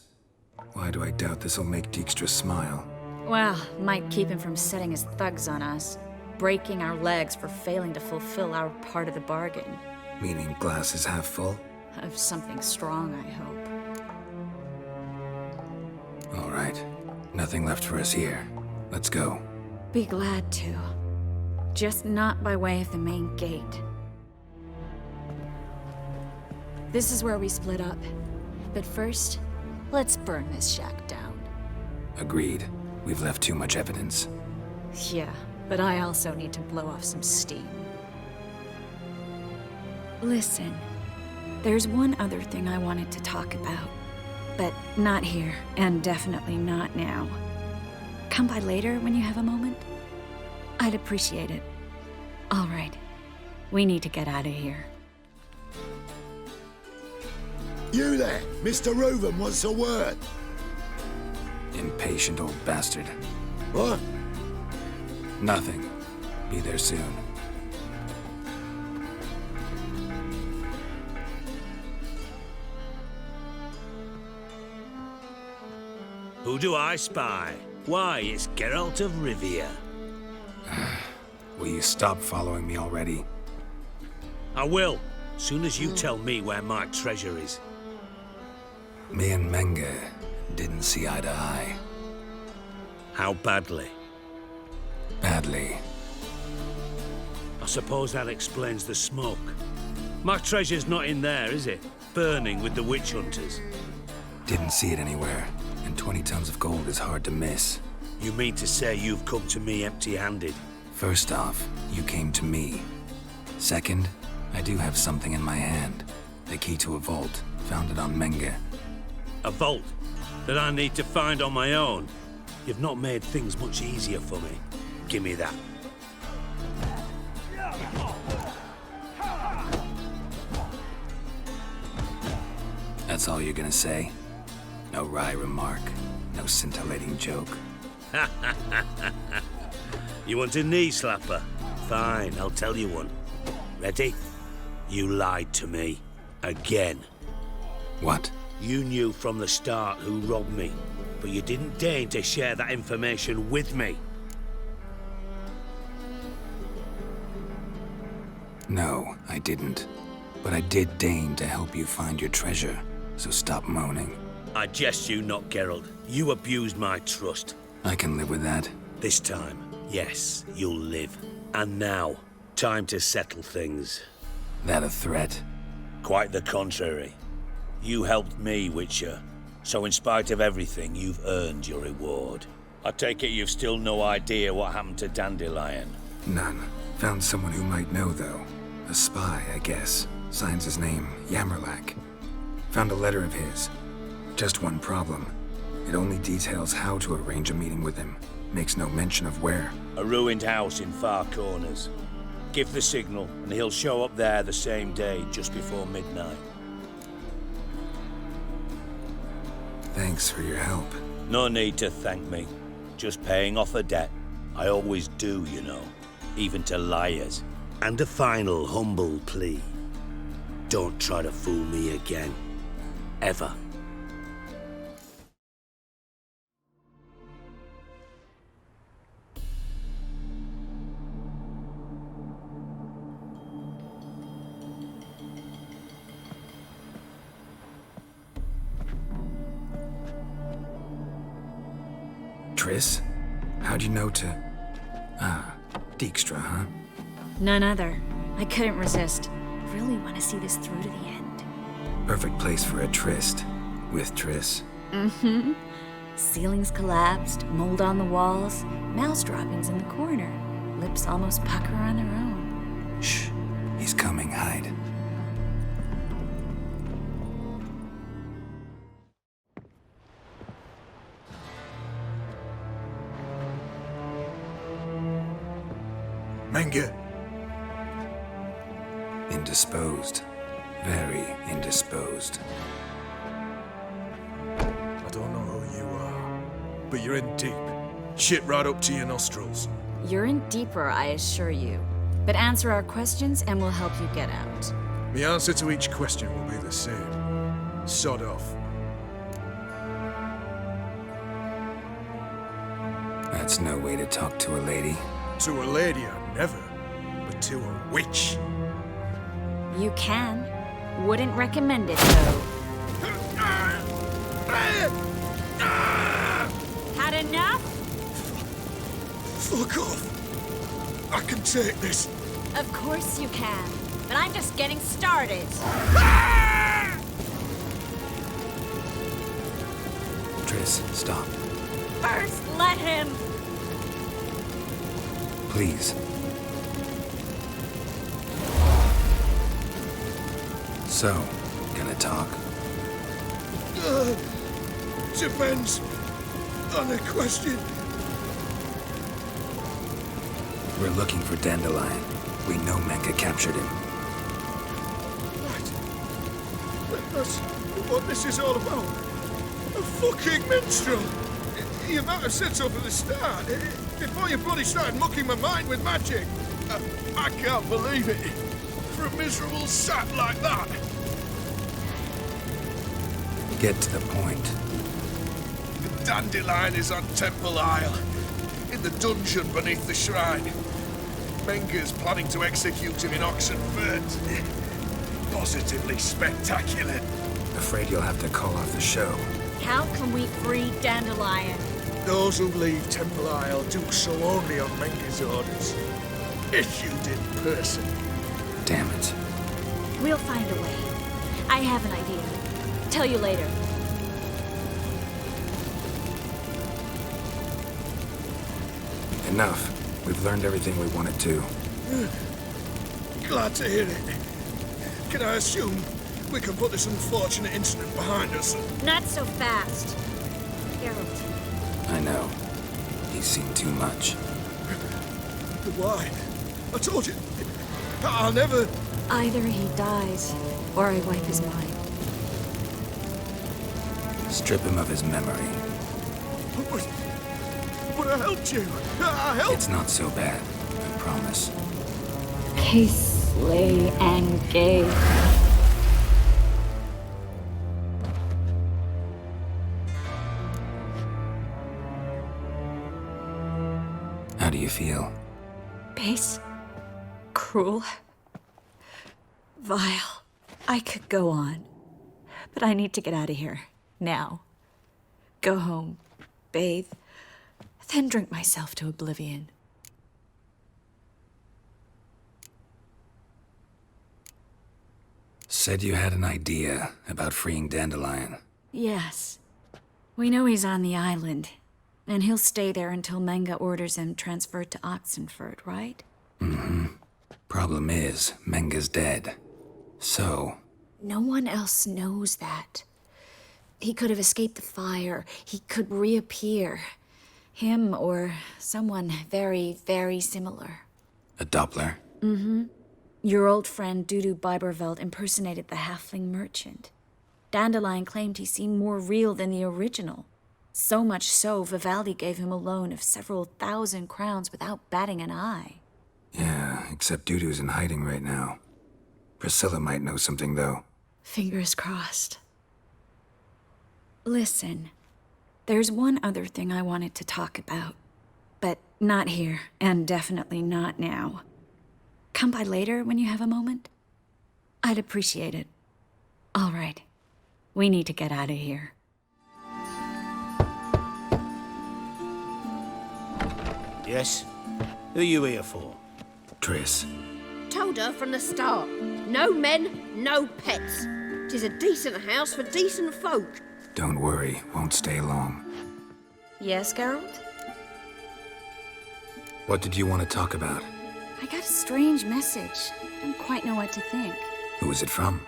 Speaker 1: Why do I doubt this'll make Dijkstra smile?
Speaker 15: Well, might keep him from setting his thugs on us. Breaking our legs for failing to fulfill our part of the bargain.
Speaker 1: Meaning glass is half full?
Speaker 15: Of something strong, I hope.
Speaker 1: All right. Nothing left for us here. Let's go.
Speaker 15: Be glad to. Just not by way of the main gate. This is where we split up. But first, let's burn this shack down.
Speaker 1: Agreed. We've left too much evidence.
Speaker 15: Yeah, but I also need to blow off some steam. Listen, there's one other thing I wanted to talk about. But not here, and definitely not now. Come by later when you have a moment? I'd appreciate it. All right. We need to get out of here.
Speaker 22: You there! Mr. Reuben wants a word!
Speaker 1: Impatient old bastard.
Speaker 22: What?
Speaker 1: Nothing. Be there soon.
Speaker 12: Who do I spy? Why, it's Geralt of Rivia.
Speaker 1: Will you stop following me already?
Speaker 12: I will, soon as you tell me where my treasure is.
Speaker 1: Me and Menge didn't see eye to eye.
Speaker 12: How badly?
Speaker 1: Badly.
Speaker 12: I suppose that explains the smoke. My treasure's not in there, is it? Burning with the witch hunters.
Speaker 1: Didn't see it anywhere, and 20 tons of gold is hard to miss.
Speaker 12: You mean to say you've come to me empty-handed?
Speaker 1: First off, you came to me. Second, I do have something in my hand. The key to a vault, found it on Menge.
Speaker 12: A vault that I need to find on my own? You've not made things much easier for me. Give me that.
Speaker 1: That's all you're gonna say? No wry remark, no scintillating joke.
Speaker 12: You want a knee slapper? Fine, I'll tell you one. Ready? You lied to me. Again.
Speaker 1: What?
Speaker 12: You knew from the start who robbed me, but you didn't deign to share that information with me.
Speaker 1: No, I didn't. But I did deign to help you find your treasure, so stop moaning.
Speaker 12: I jest you not, Geralt. You abused my trust.
Speaker 1: I can live with that.
Speaker 12: This time, yes, you'll live. And now, time to settle things.
Speaker 1: That a threat?
Speaker 12: Quite the contrary. You helped me, Witcher. So in spite of everything, you've earned your reward. I take it you've still no idea what happened to Dandelion?
Speaker 1: None. Found someone who might know, though. A spy, I guess. Signs his name, Yammerlack. Found a letter of his. Just one problem. It only details how to arrange a meeting with him. Makes no mention of where.
Speaker 12: A ruined house in Far Corners. Give the signal, and he'll show up there the same day, just before midnight.
Speaker 1: Thanks for your help.
Speaker 12: No need to thank me. Just paying off a debt. I always do, you know. Even to liars. And a final humble plea. Don't try to fool me again. Ever.
Speaker 1: Triss? How'd you know to... Ah, Dijkstra, huh?
Speaker 15: None other. I couldn't resist. Really want to see this through to the end.
Speaker 1: Perfect place for a tryst. With Triss.
Speaker 15: Mm-hmm. Ceilings collapsed, mold on the walls, mouse droppings in the corner. Lips almost pucker on their own.
Speaker 1: Shh. He's coming. Hide.
Speaker 9: Menge.
Speaker 1: Indisposed. Very indisposed.
Speaker 9: I don't know who you are, but you're in deep. Shit right up to your nostrils.
Speaker 15: You're in deeper, I assure you. But answer our questions and we'll help you get out.
Speaker 9: The answer to each question will be the same. Sod off.
Speaker 1: That's no way to talk to a lady.
Speaker 9: To a lady, I'd never. But to a witch.
Speaker 15: You can. Wouldn't recommend it, though. Had enough?
Speaker 9: Fuck off. I can take this.
Speaker 15: Of course you can. But I'm just getting started.
Speaker 1: Triss, stop.
Speaker 15: First, let him.
Speaker 1: Please. So, gonna talk?
Speaker 9: Depends on the question.
Speaker 1: We're looking for Dandelion. We know Menka captured him.
Speaker 9: That's what this is all about. A fucking minstrel! You might have said so from the start, before you bloody started mucking my mind with magic. I can't believe it. For a miserable sap like that.
Speaker 1: Get to the point.
Speaker 9: The Dandelion is on Temple Isle, in the dungeon beneath the shrine. Menka's planning to execute him in Oxenfurt. Positively spectacular.
Speaker 1: Afraid you'll have to call off the show.
Speaker 15: How can we free Dandelion?
Speaker 9: Those who leave Temple Isle do so only on Menka's orders. Issued in person.
Speaker 1: Damn it.
Speaker 15: We'll find a way. I have an idea. Tell you later.
Speaker 1: Enough. We've learned everything we wanted to.
Speaker 9: Glad to hear it. Can I assume we can put this unfortunate incident behind us?
Speaker 15: Not so fast. Geralt.
Speaker 1: I know. He's seen too much.
Speaker 9: But why? I told you. I'll never...
Speaker 15: Either he dies, or I wipe his mind.
Speaker 1: Strip him of his memory.
Speaker 9: But I helped you. I helped.
Speaker 1: It's not so bad. I promise.
Speaker 15: Case, slay, and gay.
Speaker 1: How do you feel?
Speaker 15: Base. Cruel. Vile. I could go on. But I need to get out of here. Now. Go home. Bathe. Then drink myself to oblivion.
Speaker 1: Said you had an idea about freeing Dandelion.
Speaker 15: Yes. We know he's on the island. And he'll stay there until Menga orders him transferred to Oxenfurt, right?
Speaker 1: Mm-hmm. Problem is, Menga's dead. So...
Speaker 15: No one else knows that. He could have escaped the fire. He could reappear. Him or someone very, very similar.
Speaker 1: A Doppler?
Speaker 15: Mm-hmm. Your old friend Dudu Biberveld impersonated the halfling merchant. Dandelion claimed he seemed more real than the original. So much so, Vivaldi gave him a loan of several thousand crowns without batting an eye.
Speaker 1: Yeah, except Dudu's in hiding right now. Priscilla might know something, though.
Speaker 15: Fingers crossed. Listen, there's one other thing I wanted to talk about. But not here, and definitely not now. Come by later when you have a moment? I'd appreciate it. All right. We need to get out of here.
Speaker 12: Yes? Who are you here for?
Speaker 1: Triss.
Speaker 2: Told her from the start. No men, no pets. 'Tis a decent house for decent folk.
Speaker 1: Don't worry, won't stay long.
Speaker 15: Yes, Geralt?
Speaker 1: What did you want to talk about?
Speaker 15: I got a strange message. I don't quite know what to think.
Speaker 1: Who was it from?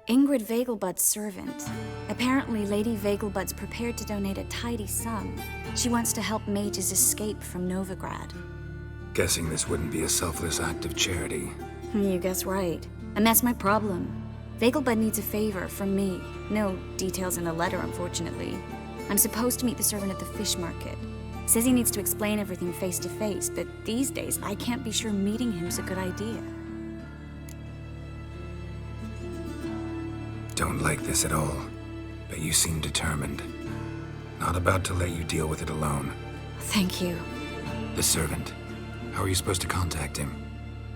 Speaker 15: Ingrid Vegelbud's servant. Apparently, Lady Vegelbud's prepared to donate a tidy sum. She wants to help mages escape from Novigrad.
Speaker 1: Guessing this wouldn't be a selfless act of charity.
Speaker 15: You guess right. And that's my problem. Vegelbud needs a favor from me. No details in a letter, unfortunately. I'm supposed to meet the servant at the fish market. Says he needs to explain everything face to face, but these days I can't be sure meeting him's a good idea.
Speaker 1: Don't like this at all, but you seem determined. Not about to let you deal with it alone.
Speaker 15: Thank you.
Speaker 1: The servant. How are you supposed to contact him?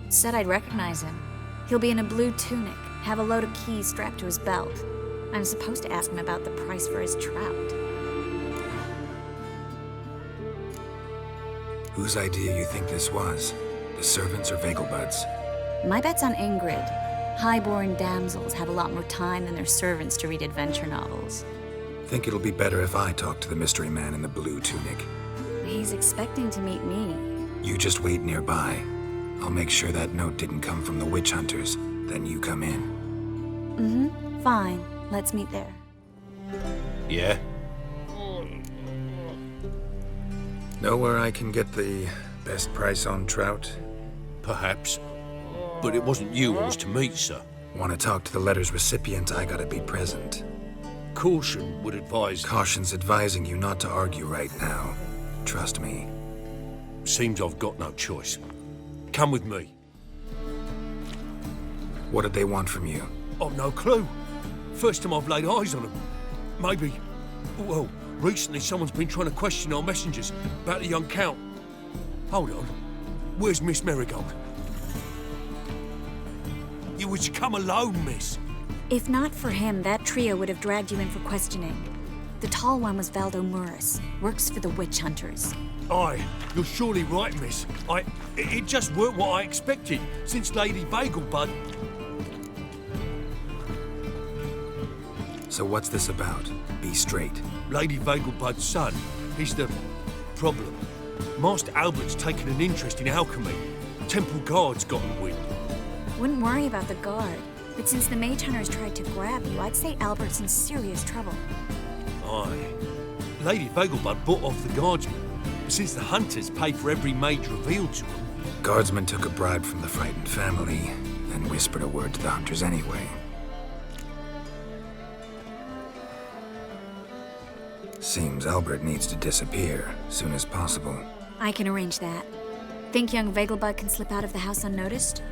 Speaker 15: Said I'd recognize him. He'll be in a blue tunic, have a load of keys strapped to his belt. I'm supposed to ask him about the price for his trout.
Speaker 1: Whose idea you think this was? The servants or Vegelbud's?
Speaker 15: My bet's on Ingrid. High-born damsels have a lot more time than their servants to read adventure novels.
Speaker 1: Think it'll be better if I talk to the mystery man in the blue tunic.
Speaker 15: He's expecting to meet me.
Speaker 1: You just wait nearby. I'll make sure that note didn't come from the witch hunters. Then you come in.
Speaker 15: Mm-hmm. Fine. Let's meet there.
Speaker 20: Yeah?
Speaker 1: Know where I can get the best price on trout?
Speaker 20: Perhaps. But it wasn't you I was to meet, sir.
Speaker 1: Want to talk to the letter's recipient, I gotta be present.
Speaker 20: Caution would advise...
Speaker 1: Caution's advising you not to argue right now. Trust me.
Speaker 20: Seems I've got no choice. Come with me.
Speaker 1: What did they want from you?
Speaker 20: I've no clue. First time I've laid eyes on them. Maybe... Well, recently someone's been trying to question our messengers about the young Count. Hold on. Where's Miss Marigold? You was to come alone, miss.
Speaker 15: If not for him, that trio would have dragged you in for questioning. The tall one was Valdo Murris, works for the witch hunters.
Speaker 20: Aye, you're surely right, miss. It just weren't what I expected, since Lady Vegelbud...
Speaker 1: So what's this about? Be straight.
Speaker 20: Lady Vegelbud's son, he's the problem. Master Albert's taken an interest in alchemy. Temple Guard's gotten wind.
Speaker 15: Wouldn't worry about the guard, but since the mage hunters tried to grab you, I'd say Albert's in serious trouble.
Speaker 20: Aye. Lady Vegelbud bought off the guardsmen, but since the hunters pay for every mage revealed to them...
Speaker 1: Guardsmen took a bribe from the frightened family, then whispered a word to the hunters anyway. Seems Albert needs to disappear soon as possible.
Speaker 15: I can arrange that. Think young Vegelbud can slip out of the house unnoticed?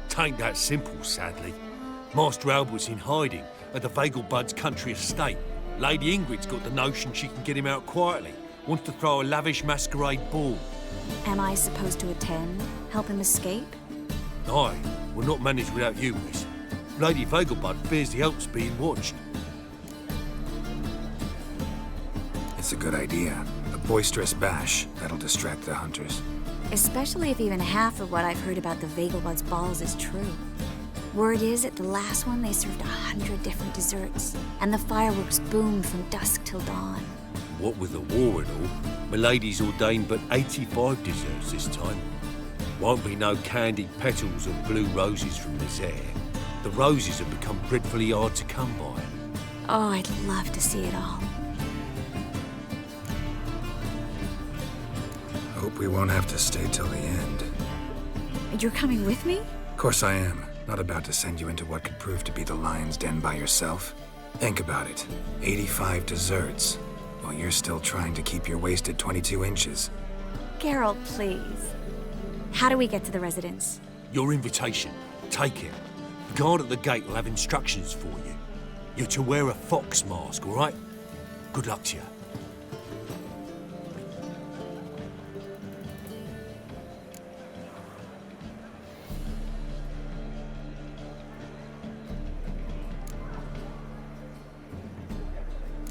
Speaker 20: Tain't that simple, sadly. Master Albert's in hiding at the Vegelbud's country estate. Lady Ingrid's got the notion she can get him out quietly. Wants to throw a lavish masquerade ball.
Speaker 15: Am I supposed to attend? Help him escape?
Speaker 20: Aye, we'll not manage without you, miss. Lady Vegelbud fears the help's being watched.
Speaker 1: It's a good idea. A boisterous bash that'll distract the hunters.
Speaker 15: Especially if even half of what I've heard about the Vegelbud's balls is true. Word is, at the last one, they served 100 different desserts, and the fireworks boomed from dusk till dawn.
Speaker 20: What with the war and all, Milady's ordained but 85 desserts this time. Won't be no candied petals and blue roses from this air. The roses have become dreadfully hard to come by.
Speaker 15: Oh, I'd love to see it all.
Speaker 1: Hope we won't have to stay till the end.
Speaker 15: You're coming with me?
Speaker 1: Of course I am. Not about to send you into what could prove to be the lion's den by yourself. Think about it. 85 desserts, while you're still trying to keep your waist at 22 inches.
Speaker 15: Geralt, please. How do we get to the residence?
Speaker 20: Your invitation. Take it. The guard at the gate will have instructions for you. You're to wear a fox mask, all right? Good luck to you.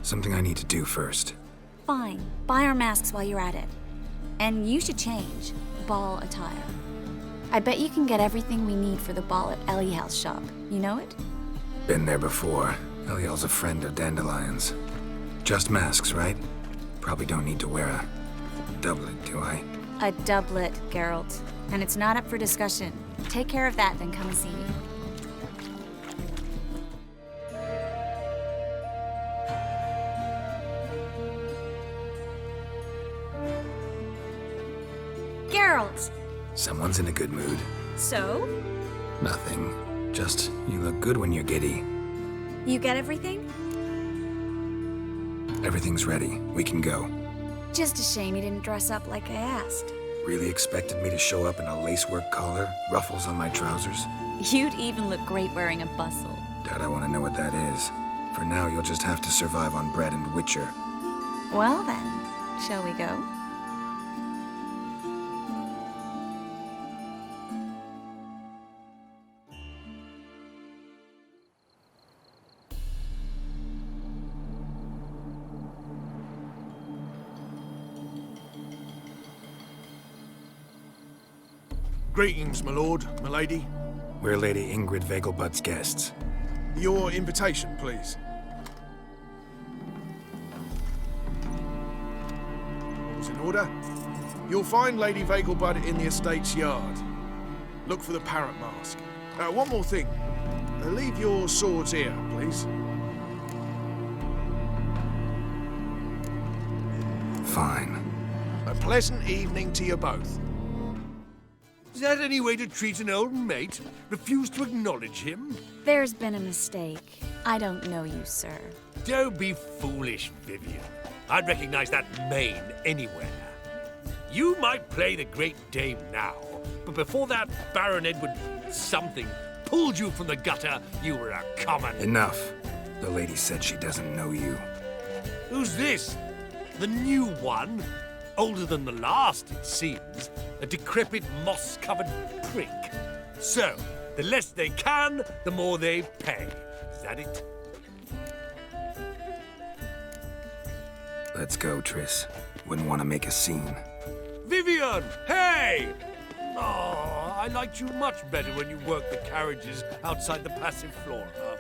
Speaker 1: Something I need to do first.
Speaker 15: Fine. Buy our masks while you're at it. And you should change. Ball attire. I bet you can get everything we need for the ball at Eliel's shop. You know it?
Speaker 1: Been there before. Eliel's a friend of Dandelion's. Just masks, right? Probably don't need to wear a doublet, do I?
Speaker 15: A doublet, Geralt. And it's not up for discussion. Take care of that, then come and see me. Geralt!
Speaker 1: Someone's in a good mood.
Speaker 15: So?
Speaker 1: Nothing. Just, you look good when you're giddy.
Speaker 15: You get everything?
Speaker 1: Everything's ready. We can go.
Speaker 15: Just a shame you didn't dress up like I asked.
Speaker 1: Really expected me to show up in a lacework collar, ruffles on my trousers?
Speaker 15: You'd even look great wearing a bustle.
Speaker 1: Doubt I want to know what that is. For now, you'll just have to survive on bread and Witcher.
Speaker 15: Well then, shall we go?
Speaker 9: Greetings, my lord, my lady.
Speaker 1: We're Lady Ingrid Vegelbud's guests.
Speaker 9: Your invitation, please. All's in order. You'll find Lady Vegelbud in the estate's yard. Look for the parrot mask. One more thing. Leave your swords here, please.
Speaker 1: Fine.
Speaker 9: A pleasant evening to you both.
Speaker 8: Is that any way to treat an old mate? Refuse to acknowledge him?
Speaker 15: There's been a mistake. I don't know you, sir.
Speaker 8: Don't be foolish, Vivian. I'd recognize that mane anywhere. You might play the Great Dame now, but before that Baron Edward something pulled you from the gutter, you were a common...
Speaker 1: Enough. The lady said she doesn't know you.
Speaker 8: Who's this? The new one? Older than the last, it seems. A decrepit, moss-covered prick. So, the less they can, the more they pay. Is that it?
Speaker 1: Let's go, Triss. Wouldn't want to make a scene.
Speaker 8: Vivian! Hey! Oh, I liked you much better when you worked the carriages outside the passive flora.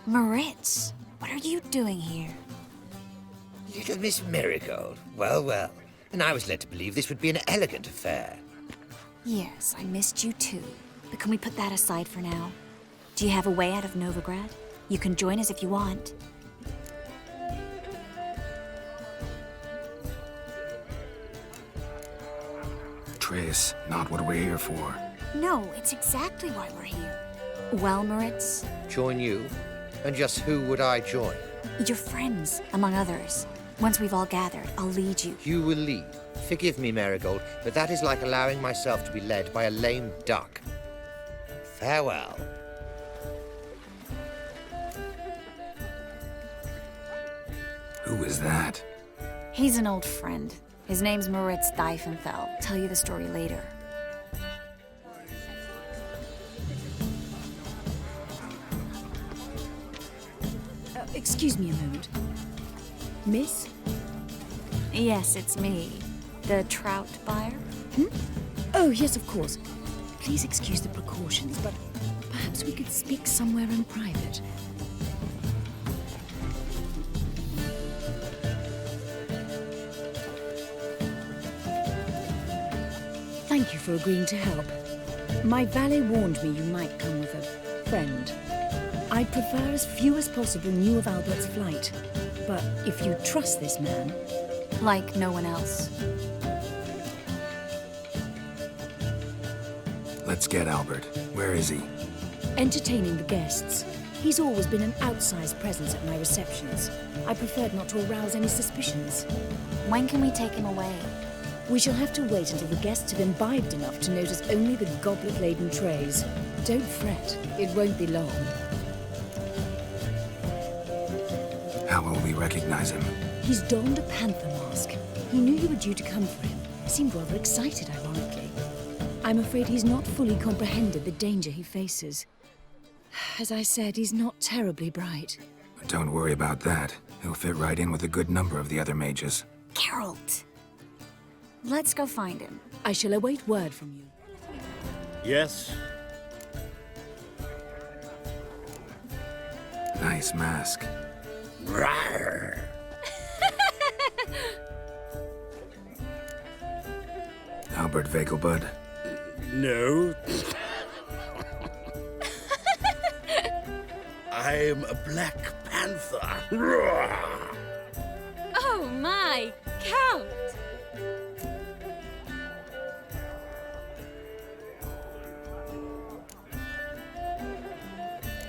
Speaker 15: Moritz, what are you doing here?
Speaker 7: Little Miss Marigold. Well, well. And I was led to believe this would be an elegant affair.
Speaker 15: Yes, I missed you too. But can we put that aside for now? Do you have a way out of Novigrad? You can join us if you want.
Speaker 1: Triss, not what we're here for.
Speaker 15: No, it's exactly why we're here. Well, Moritz?
Speaker 7: Join you? And just who would I join?
Speaker 15: Your friends, among others. Once we've all gathered, I'll lead you.
Speaker 7: You will lead. Forgive me, Marigold, but that is like allowing myself to be led by a lame duck. Farewell.
Speaker 1: Who is that?
Speaker 15: He's an old friend. His name's Moritz Diefenthal. Tell you the story later.
Speaker 17: Excuse me a moment. Miss?
Speaker 15: Yes, it's me. The trout buyer?
Speaker 17: Oh, yes, of course. Please excuse the precautions, but perhaps we could speak somewhere in private. Thank you for agreeing to help. My valet warned me you might come with a friend. I'd prefer as few as possible knew of Albert's flight. But if you trust this man...
Speaker 15: Like no one else.
Speaker 1: Let's get Albert. Where is he?
Speaker 17: Entertaining the guests. He's always been an outsized presence at my receptions. I preferred not to arouse any suspicions.
Speaker 15: When can we take him away?
Speaker 17: We shall have to wait until the guests have imbibed enough to notice only the goblet-laden trays. Don't fret. It won't be long.
Speaker 1: How will we recognize him?
Speaker 17: He's donned a panther mask. He knew you were due to come for him. Seemed rather excited, ironically. I'm afraid he's not fully comprehended the danger he faces. As I said, he's not terribly bright.
Speaker 1: Don't worry about that. He'll fit right in with a good number of the other mages.
Speaker 15: Geralt! Let's go find him.
Speaker 17: I shall await word from you.
Speaker 12: Yes?
Speaker 1: Nice mask.
Speaker 7: Rawr.
Speaker 1: Albert Vegelbud?
Speaker 8: No. I'm a Black Panther.
Speaker 3: Oh my, Count!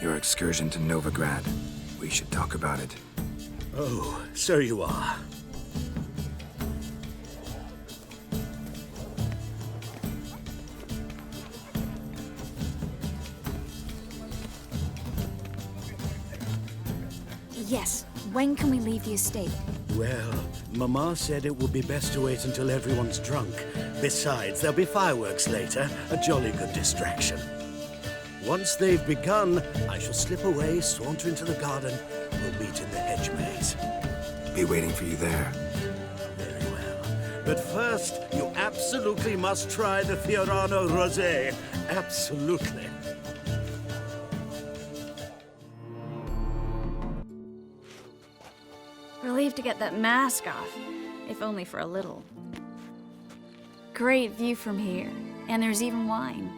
Speaker 1: Your excursion to Novigrad. We should talk about it.
Speaker 8: Oh, so you are.
Speaker 15: Yes. When can we leave the estate?
Speaker 12: Well, Mama said it would be best to wait until everyone's drunk. Besides, there'll be fireworks later, a jolly good distraction. Once they've begun, I shall slip away, saunter into the garden. We'll meet in the hedge maze.
Speaker 1: Be waiting for you there.
Speaker 12: Very well.
Speaker 8: But first, you absolutely must try the Fiorano Rosé. Absolutely.
Speaker 15: Relieved to get that mask off, if only for a little. Great view from here, and there's even wine.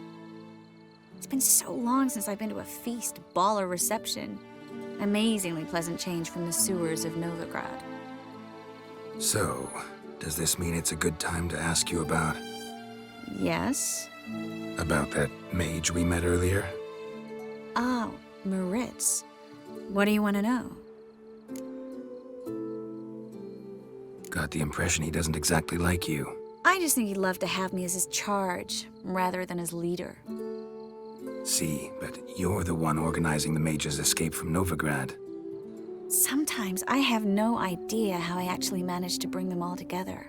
Speaker 15: It's been so long since I've been to a feast, ball, or reception. Amazingly pleasant change from the sewers of Novigrad.
Speaker 1: So, does this mean it's a good time to ask you about...
Speaker 15: Yes?
Speaker 1: About that mage we met earlier?
Speaker 15: Oh, Moritz. What do you want to know?
Speaker 1: Got the impression he doesn't exactly like you.
Speaker 15: I just think he'd love to have me as his charge, rather than his leader.
Speaker 1: See, but you're the one organizing the mage's escape from Novigrad.
Speaker 15: Sometimes I have no idea how I actually managed to bring them all together.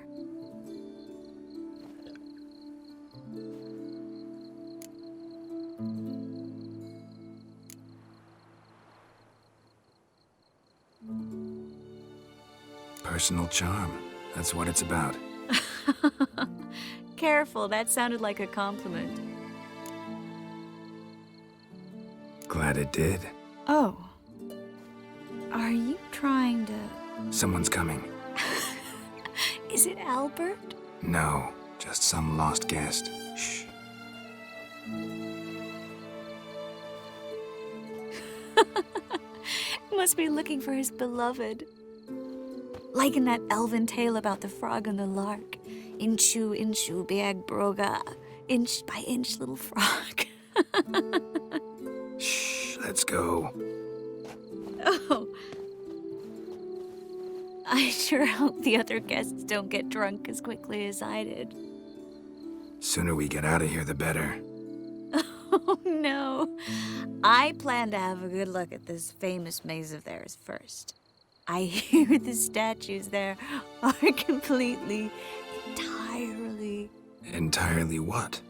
Speaker 1: Personal charm. That's what it's about.
Speaker 15: Careful, that sounded like a compliment.
Speaker 1: Glad it did.
Speaker 15: Oh. Are you trying to...
Speaker 1: Someone's coming.
Speaker 15: Is it Albert?
Speaker 1: No, just some lost guest. Shh.
Speaker 15: Must be looking for his beloved. Like in that elven tale about the frog and the lark. Inchu, inchu, bag broga. Inch by inch, little frog.
Speaker 1: Shh, let's go.
Speaker 15: Oh. I sure hope the other guests don't get drunk as quickly as I did.
Speaker 1: Sooner we get out of here, the better.
Speaker 15: Oh, no. I plan to have a good look at this famous maze of theirs first. I hear the statues there are completely, entirely...
Speaker 1: Entirely what?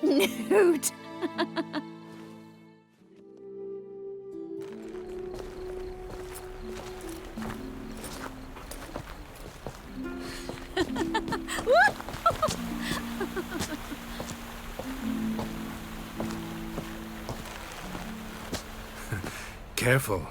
Speaker 15: Nude.
Speaker 1: Careful.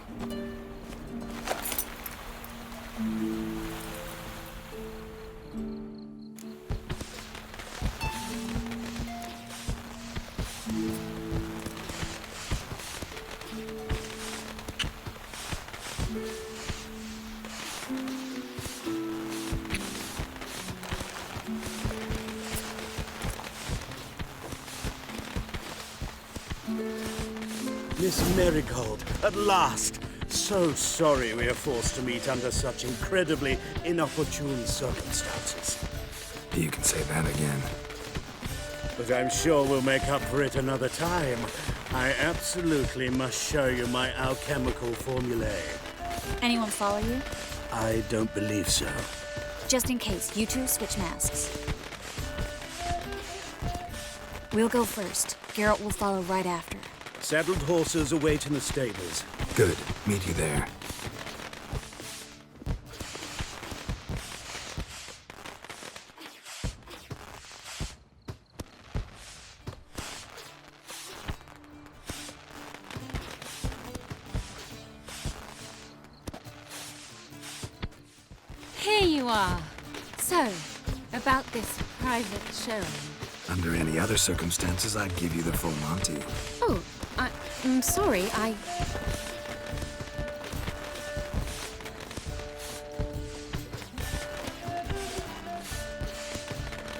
Speaker 8: Miss Marigold, at last! So sorry we are forced to meet under such incredibly inopportune circumstances.
Speaker 1: You can say that again.
Speaker 8: But I'm sure we'll make up for it another time. I absolutely must show you my alchemical formulae.
Speaker 15: Anyone follow you?
Speaker 8: I don't believe so.
Speaker 15: Just in case, you two switch masks. We'll go first. Geralt will follow right after.
Speaker 8: Saddled horses await in the stables.
Speaker 1: Good. Meet you there.
Speaker 3: Here you are. So, about this private showing.
Speaker 1: Under any other circumstances, I'd give you the full Monty.
Speaker 3: Oh, I'm sorry,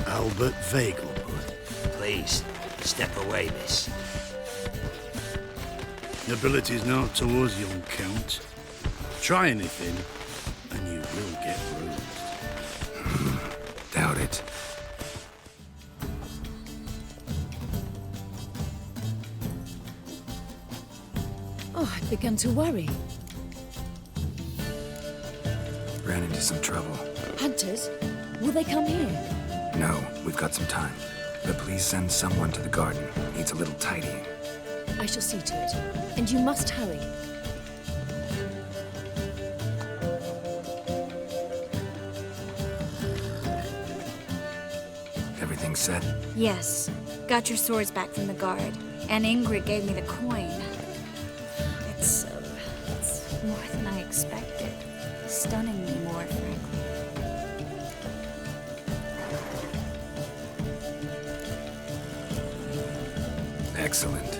Speaker 8: Albert Vagelwood.
Speaker 12: Please, step away, miss.
Speaker 8: Nobility's not towards young Count. Try anything, and you will get bruised.
Speaker 1: Doubt it.
Speaker 10: Oh, I've begun to worry.
Speaker 1: Ran into some trouble.
Speaker 10: Hunters? Will they come here?
Speaker 1: No, we've got some time. But please send someone to the garden. Needs a little tidying.
Speaker 10: I shall see to it. And you must hurry.
Speaker 1: set?
Speaker 15: Yes. Got your swords back from the guard. And Ingrid gave me the coin. It's more than I expected. Stunningly more, frankly.
Speaker 1: Excellent.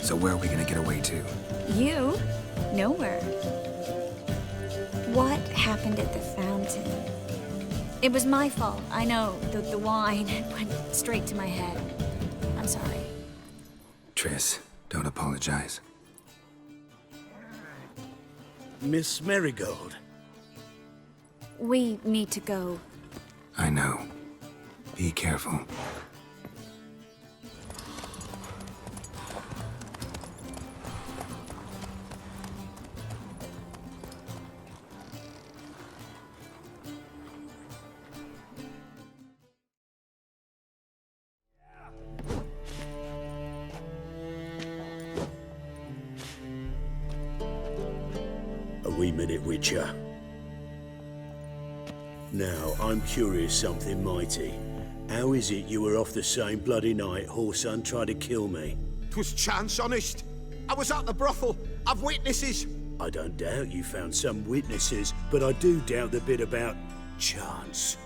Speaker 1: So where are we gonna get away to?
Speaker 15: You? Nowhere. What happened at the fountain? It was my fault. I know. The wine went straight to my head. I'm sorry.
Speaker 1: Triss, don't apologize.
Speaker 12: Miss Marigold.
Speaker 15: We need to go.
Speaker 1: I know. Be careful.
Speaker 8: A wee minute, Witcher. Now, I'm curious something mighty. How is it you were off the same bloody night Whoreson tried to kill me?
Speaker 6: 'Twas chance, honest. I was at the brothel. I've witnesses.
Speaker 8: I don't doubt you found some witnesses, but I do doubt the bit about chance.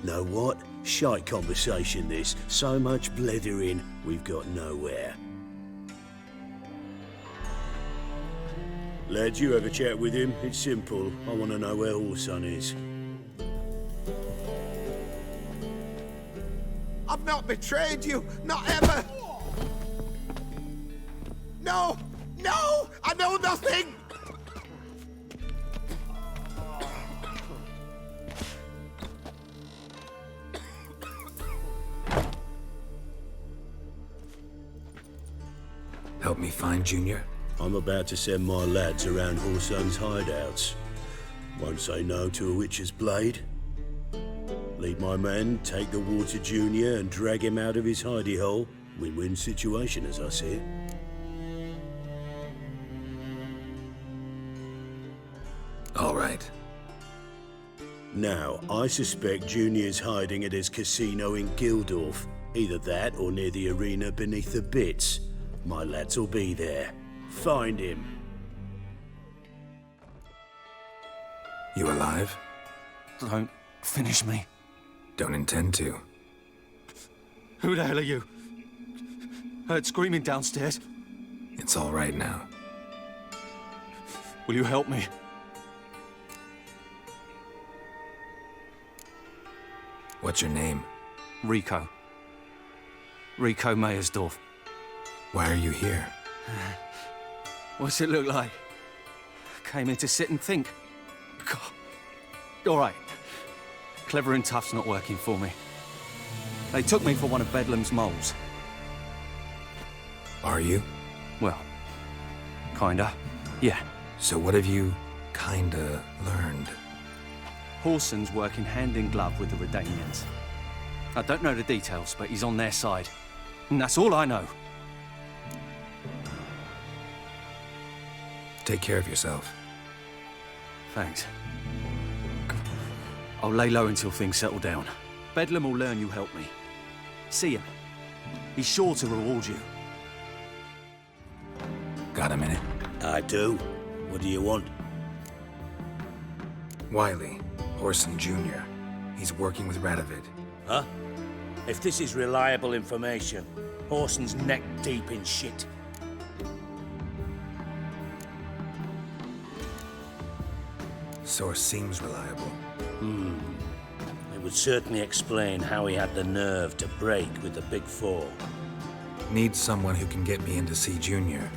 Speaker 8: Know what? Shite conversation this. So much blethering, we've got nowhere. Lad, you have a chat with him. It's simple. I want to know where Whoreson is.
Speaker 6: I've not betrayed you. Not ever. No! No! I know nothing!
Speaker 1: Help me find Junior?
Speaker 8: I'm about to send my lads around Whoreson's hideouts. Won't say no to a witch's blade. Lead my men, take the water Junior and drag him out of his hidey hole. Win-win situation, as I see it.
Speaker 1: All right.
Speaker 8: Now, I suspect Junior's hiding at his casino in Gildorf. Either that or near the arena beneath the bits. My lads will be there. Find him.
Speaker 1: You alive?
Speaker 4: Don't finish me.
Speaker 1: Don't intend to.
Speaker 4: Who the hell are you? Heard screaming downstairs.
Speaker 1: It's all right now.
Speaker 4: Will you help me?
Speaker 1: What's your name?
Speaker 4: Rico. Rico Meyersdorf.
Speaker 1: Why are you here?
Speaker 4: What's it look like? Came in to sit and think. God. All right. Clever and tough's not working for me. They took me for one of Bedlam's moles.
Speaker 1: Are you?
Speaker 4: Well, kinda. Yeah.
Speaker 1: So what have you kinda learned?
Speaker 4: Whoreson's working hand in glove with the Redanians. I don't know the details, but he's on their side. And that's all I know.
Speaker 1: Take care of yourself.
Speaker 4: Thanks. I'll lay low until things settle down. Bedlam will learn you helped me. See him. He's sure to reward you.
Speaker 1: Got a minute?
Speaker 8: I do. What do you want?
Speaker 1: Wiley, Whoreson Jr. He's working with Radovid.
Speaker 12: Huh? If this is reliable information, Whoreson's neck deep in shit.
Speaker 1: Source seems reliable.
Speaker 12: It would certainly explain how he had the nerve to break with the Big Four.
Speaker 1: Need someone who can get me in to see Junior.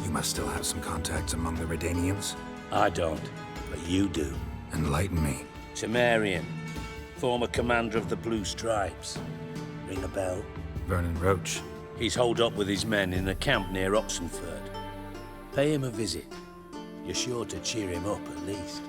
Speaker 1: You must still have some contacts among the Redanians?
Speaker 12: I don't, but you do.
Speaker 1: Enlighten me.
Speaker 12: Temerian, former commander of the Blue Stripes. Ring a bell?
Speaker 1: Vernon Roach.
Speaker 12: He's holed up with his men in a camp near Oxenford. Pay him a visit. You're sure to cheer him up at least.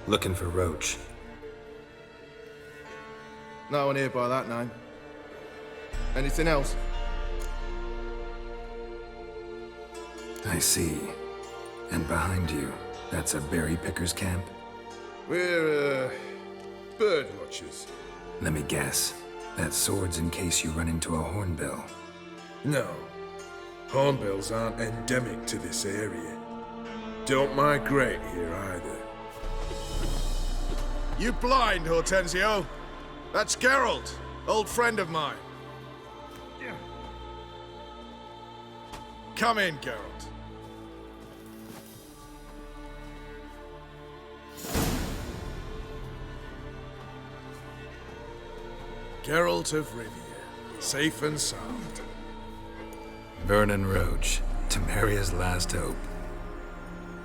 Speaker 1: Looking for Roach.
Speaker 9: No one here by that name. Anything else?
Speaker 1: I see. And behind you, that's a berry picker's camp?
Speaker 9: We're, bird watchers.
Speaker 1: Let me guess. That sword's in case you run into a hornbill.
Speaker 9: No. Hornbills aren't endemic to this area. Don't migrate here either. You blind, Hortensio? That's Geralt, old friend of mine. Come in, Geralt. Geralt of Rivia, safe and sound.
Speaker 1: Vernon Roach, Temeria's last hope.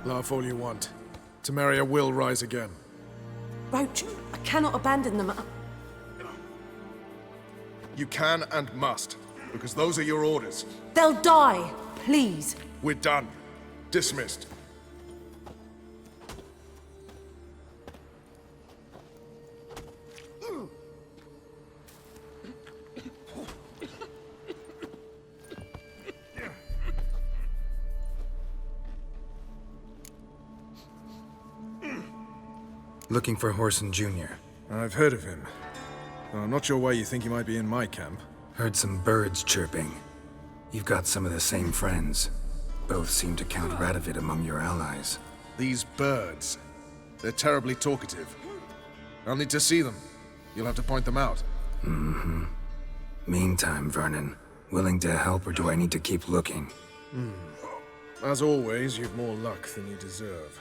Speaker 9: Laugh all you want. Temeria will rise again.
Speaker 16: Roach, I cannot abandon them.
Speaker 9: You can and must, because those are your orders.
Speaker 16: They'll die, please.
Speaker 9: We're done. Dismissed.
Speaker 1: Looking for Horson Jr.
Speaker 9: I've heard of him. Though I'm not sure why you think he might be in my camp.
Speaker 1: Heard some birds chirping. You've got some of the same friends. Both seem to count Radovid among your allies.
Speaker 9: These birds. They're terribly talkative. I'll need to see them. You'll have to point them out.
Speaker 1: Mm-hmm. Meantime, Vernon, willing to help or do I need to keep looking?
Speaker 9: As always, you've more luck than you deserve.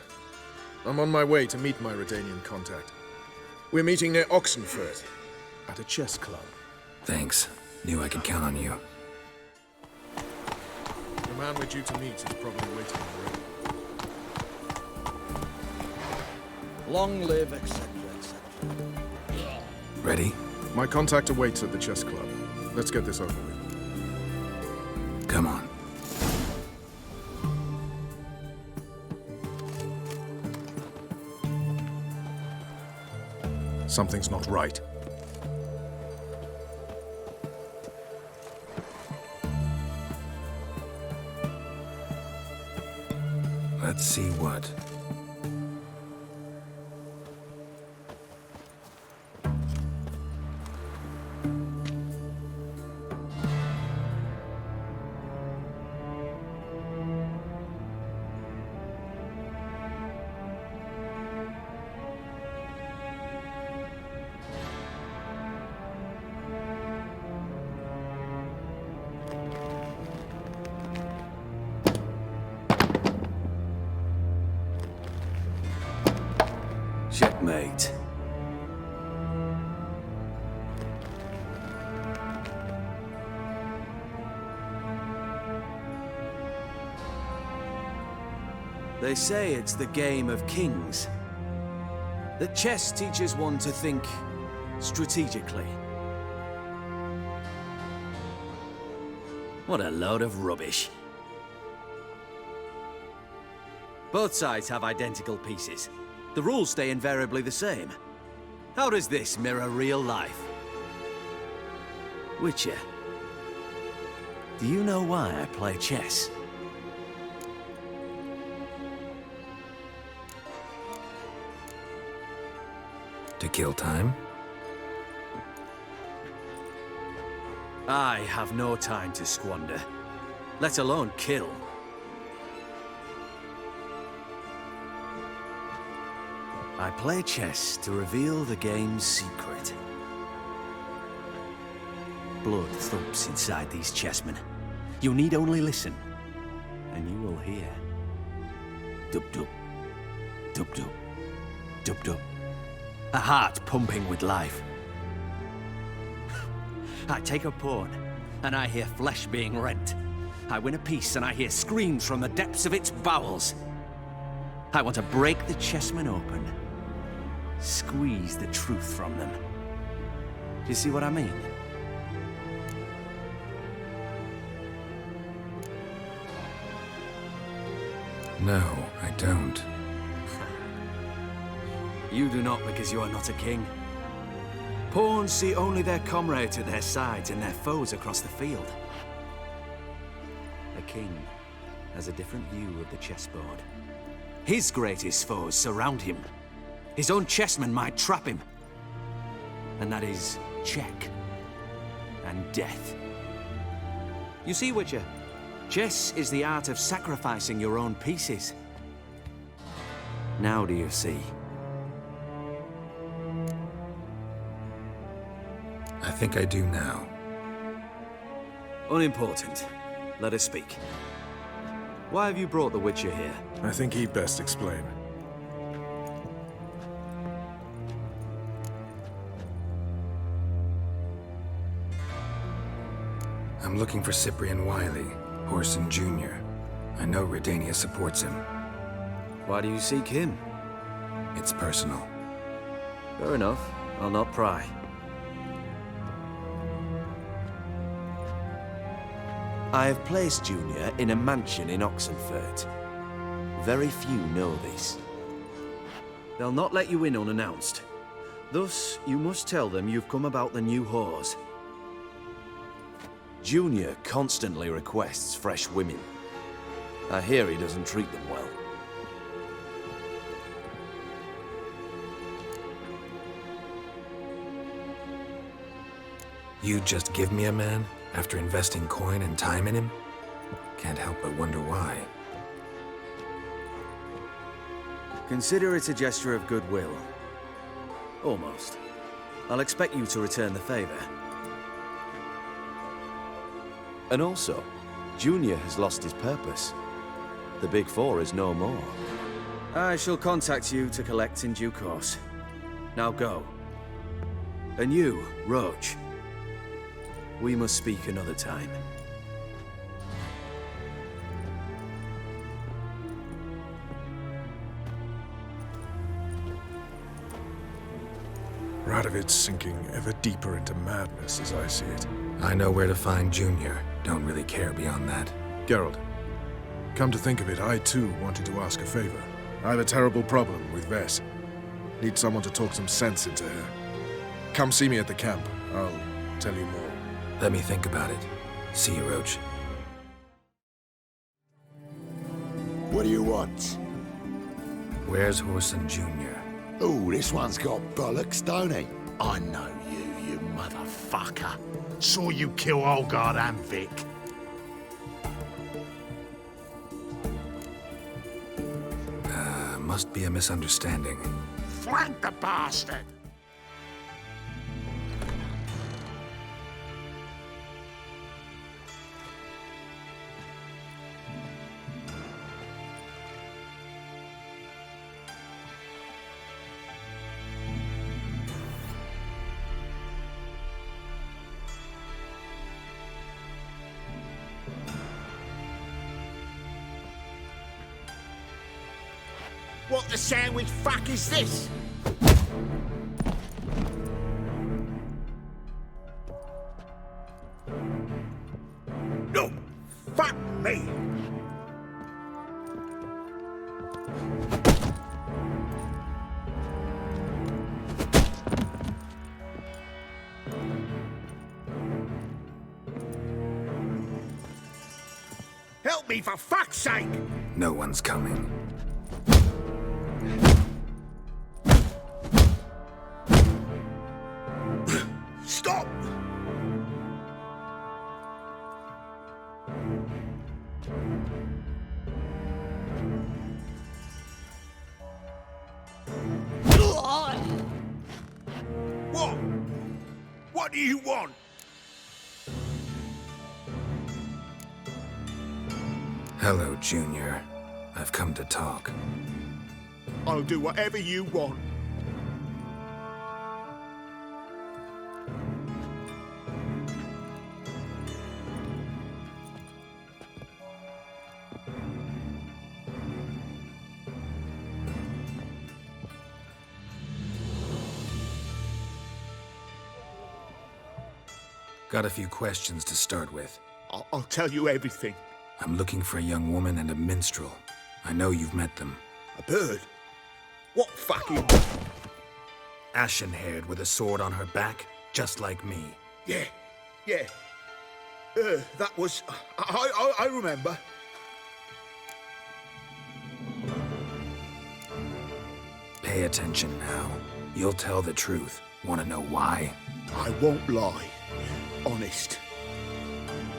Speaker 9: I'm on my way to meet my Redanian contact. We're meeting near Oxenfurt, at a chess club.
Speaker 1: Thanks. Knew I could count on you.
Speaker 9: The man we're due to meet is probably waiting already.
Speaker 19: Long live, etc., etc.
Speaker 1: Ready?
Speaker 9: My contact awaits at the chess club. Let's get this over with.
Speaker 1: Come on.
Speaker 9: Something's not right.
Speaker 1: Let's see what.
Speaker 4: Checkmate. They say it's the game of kings. That chess teaches one to think strategically. What a load of rubbish. Both sides have identical pieces. The rules stay invariably the same. How does this mirror real life? Witcher, do you know why I play chess?
Speaker 1: To kill time?
Speaker 4: I have no time to squander, let alone kill. I play chess to reveal the game's secret. Blood thumps inside these chessmen. You need only listen, and you will hear. Dub-dub, dub-dub, dub-dub. A heart pumping with life. I take a pawn, and I hear flesh being rent. I win a piece, and I hear screams from the depths of its bowels. I want to break the chessmen open. Squeeze the truth from them. Do you see what I mean?
Speaker 1: No, I don't.
Speaker 4: You do not because you are not a king. Pawns see only their comrades at their sides and their foes across the field. A king has a different view of the chessboard. His greatest foes surround him. His own chessmen might trap him. And that is check and death. You see, Witcher, chess is the art of sacrificing your own pieces. Now do you see?
Speaker 1: I think I do now.
Speaker 4: Unimportant. Let us speak. Why have you brought the Witcher here?
Speaker 5: I think he'd best explain.
Speaker 1: I'm looking for Cyprian Wiley, Horson Jr. I know Redania supports him.
Speaker 4: Why do you seek him?
Speaker 1: It's personal.
Speaker 4: Fair enough. I'll not pry. I have placed Junior in a mansion in Oxenfurt. Very few know this. They'll not let you in unannounced. Thus, you must tell them you've come about the new whores. Junior constantly requests fresh women. I hear he doesn't treat them well.
Speaker 1: You just give me a man after investing coin and time in him? Can't help but wonder why.
Speaker 4: Consider it a gesture of goodwill. Almost. I'll expect you to return the favor. And also, Junior has lost his purpose. The Big Four is no more. I shall contact you to collect in due course. Now go. And you, Roach. We must speak another time.
Speaker 5: Radovid's sinking ever deeper into madness as I see it.
Speaker 1: I know where to find Junior. Don't really care beyond that.
Speaker 5: Geralt, come to think of it, I too wanted to ask a favor. I have a terrible problem with Vess. Need someone to talk some sense into her. Come see me at the camp. I'll tell you more.
Speaker 1: Let me think about it. See you, Roach.
Speaker 22: What do you want?
Speaker 1: Where's Horson Jr.?
Speaker 22: Oh, this one's got bollocks, don't he? I know you, you motherfucker. Saw you kill Olgard and Vic.
Speaker 1: Must be a misunderstanding.
Speaker 22: Flank the bastard! What the sandwich fuck is this? No! Fuck me! Help me, for fuck's sake!
Speaker 1: No one's coming.
Speaker 22: Stop!
Speaker 8: What? What do you want?
Speaker 1: Hello, Junior. I've come to talk.
Speaker 8: I'll do whatever you want.
Speaker 1: Got a few questions to start with.
Speaker 8: I'll tell you everything.
Speaker 1: I'm looking for a young woman and a minstrel. I know you've met them.
Speaker 8: A bird? What fucking...
Speaker 1: ashen-haired with a sword on her back, just like me.
Speaker 8: Yeah. That was... I remember.
Speaker 1: Pay attention now. You'll tell the truth. Want to know why?
Speaker 8: I won't lie. Honest.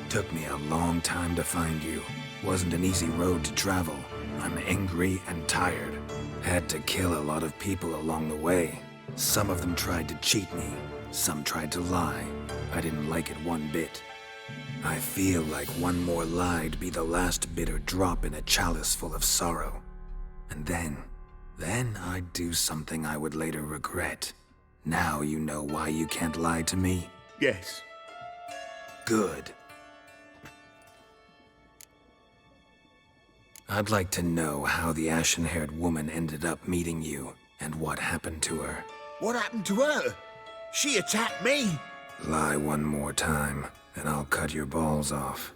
Speaker 1: Took me a long time to find you. Wasn't an easy road to travel. I'm angry and tired. Had to kill a lot of people along the way. Some of them tried to cheat me. Some tried to lie. I didn't like it one bit. I feel like one more lie'd be the last bitter drop in a chalice full of sorrow. And then I'd do something I would later regret. Now you know why you can't lie to me?
Speaker 8: Yes.
Speaker 1: Good. I'd like to know how the ashen-haired woman ended up meeting you, and what happened to her.
Speaker 8: What happened to her? She attacked me.
Speaker 1: Lie one more time, and I'll cut your balls off.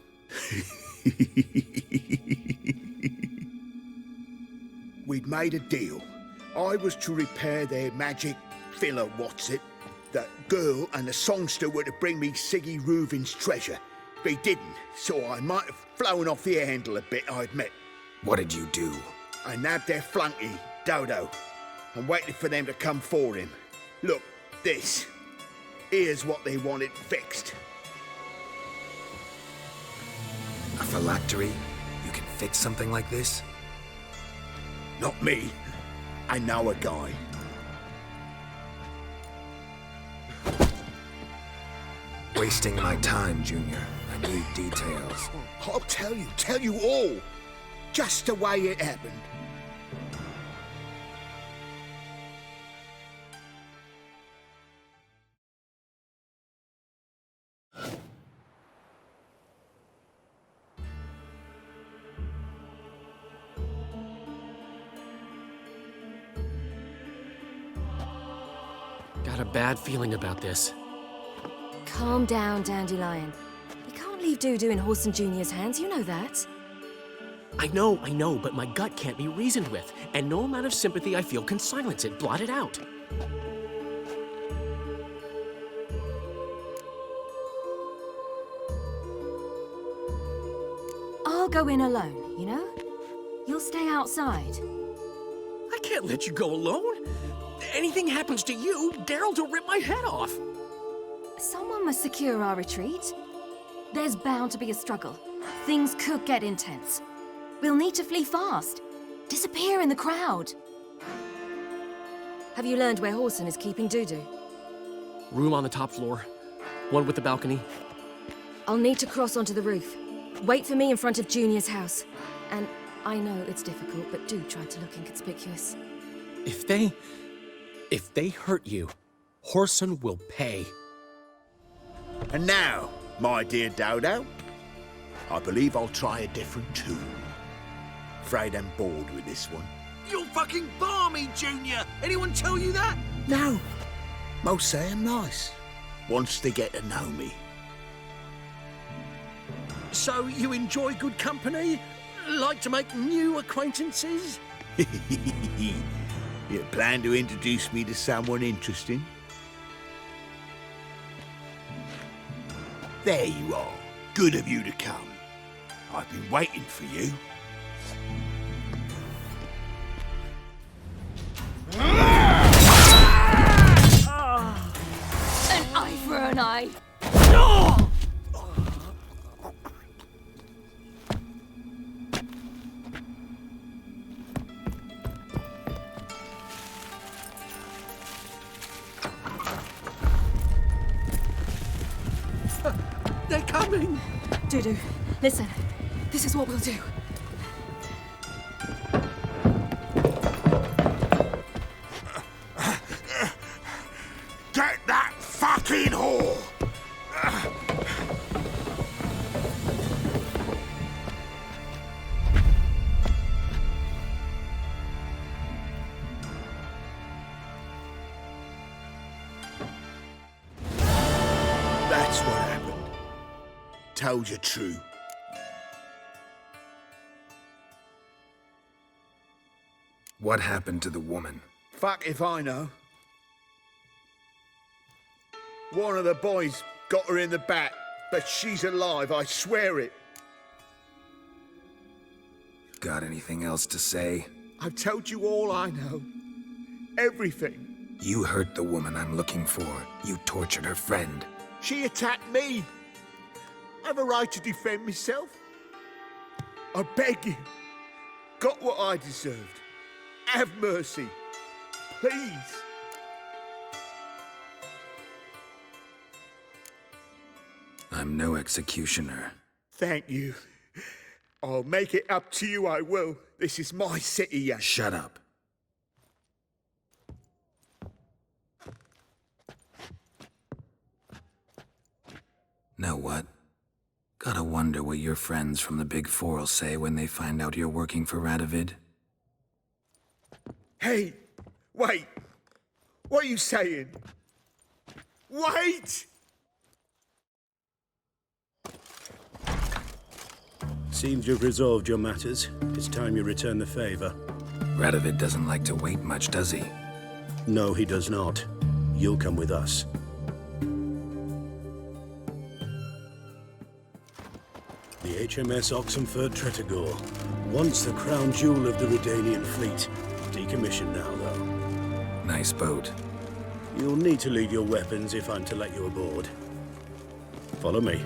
Speaker 8: We'd made a deal. I was to repair their magic filler, that girl and the songster were to bring me Siggy Reuven's treasure. They didn't, so I might have flown off the handle a bit, I admit.
Speaker 1: What did you do?
Speaker 8: I nabbed their flunky, Dodo, and waited for them to come for him. Look, this. Here's what they wanted fixed.
Speaker 1: A phylactery? You can fix something like this?
Speaker 8: Not me. I know a guy.
Speaker 1: Wasting my time, Junior. I need details.
Speaker 8: I'll tell you all. Just the way it happened.
Speaker 11: Got a bad feeling about this.
Speaker 14: Calm down, Dandelion. We can't leave Dudu in Horson Jr.'s hands, you know that.
Speaker 11: I know, but my gut can't be reasoned with, and no amount of sympathy I feel can silence it, blot it out.
Speaker 14: I'll go in alone, you know? You'll stay outside.
Speaker 11: I can't let you go alone. Anything happens to you, Daryl's will rip my head off.
Speaker 14: Someone must secure our retreat. There's bound to be a struggle. Things could get intense. We'll need to flee fast. Disappear in the crowd. Have you learned where Horson is keeping Dudu?
Speaker 11: Room on the top floor. One with the balcony.
Speaker 14: I'll need to cross onto the roof. Wait for me in front of Junior's house. And I know it's difficult, but do try to look inconspicuous.
Speaker 11: If they hurt you, Horson will pay.
Speaker 8: And now, my dear Dodo, I believe I'll try a different tune. Afraid I'm bored with this one.
Speaker 6: You'll fucking bar me, Junior! Anyone tell you that?
Speaker 8: No. Most say I'm nice. Once they get to know me.
Speaker 6: So you enjoy good company? Like to make new acquaintances?
Speaker 8: You plan to introduce me to someone interesting? There you are. Good of you to come. I've been waiting for you.
Speaker 14: An eye for an eye.
Speaker 11: They're coming!
Speaker 14: Dudu, listen. This is what we'll do.
Speaker 8: Get that fucking whore! That's what happened. Told you true.
Speaker 1: What happened to the woman?
Speaker 8: Fuck if I know.
Speaker 9: One of the boys got her in the back, but she's alive, I swear it.
Speaker 1: Got anything else to say?
Speaker 9: I've told you all I know. Everything.
Speaker 1: You hurt the woman I'm looking for. You tortured her friend.
Speaker 9: She attacked me. I have a right to defend myself. I beg you. Got what I deserved. Have mercy. Please.
Speaker 1: I'm no executioner.
Speaker 9: Thank you. I'll make it up to you, I will. This is my city, yeah.
Speaker 1: Shut up. Know what? Gotta wonder what your friends from the Big Four will say when they find out you're working for Radovid.
Speaker 9: Hey, wait. What are you saying? Wait!
Speaker 12: Seems you've resolved your matters. It's time you return the favor.
Speaker 1: Radovid doesn't like to wait much, does he?
Speaker 12: No, he does not. You'll come with us. The HMS Oxenford Tretogor, once the crown jewel of the Redanian fleet. Decommissioned now, though.
Speaker 1: Nice boat.
Speaker 12: You'll need to leave your weapons if I'm to let you aboard. Follow me.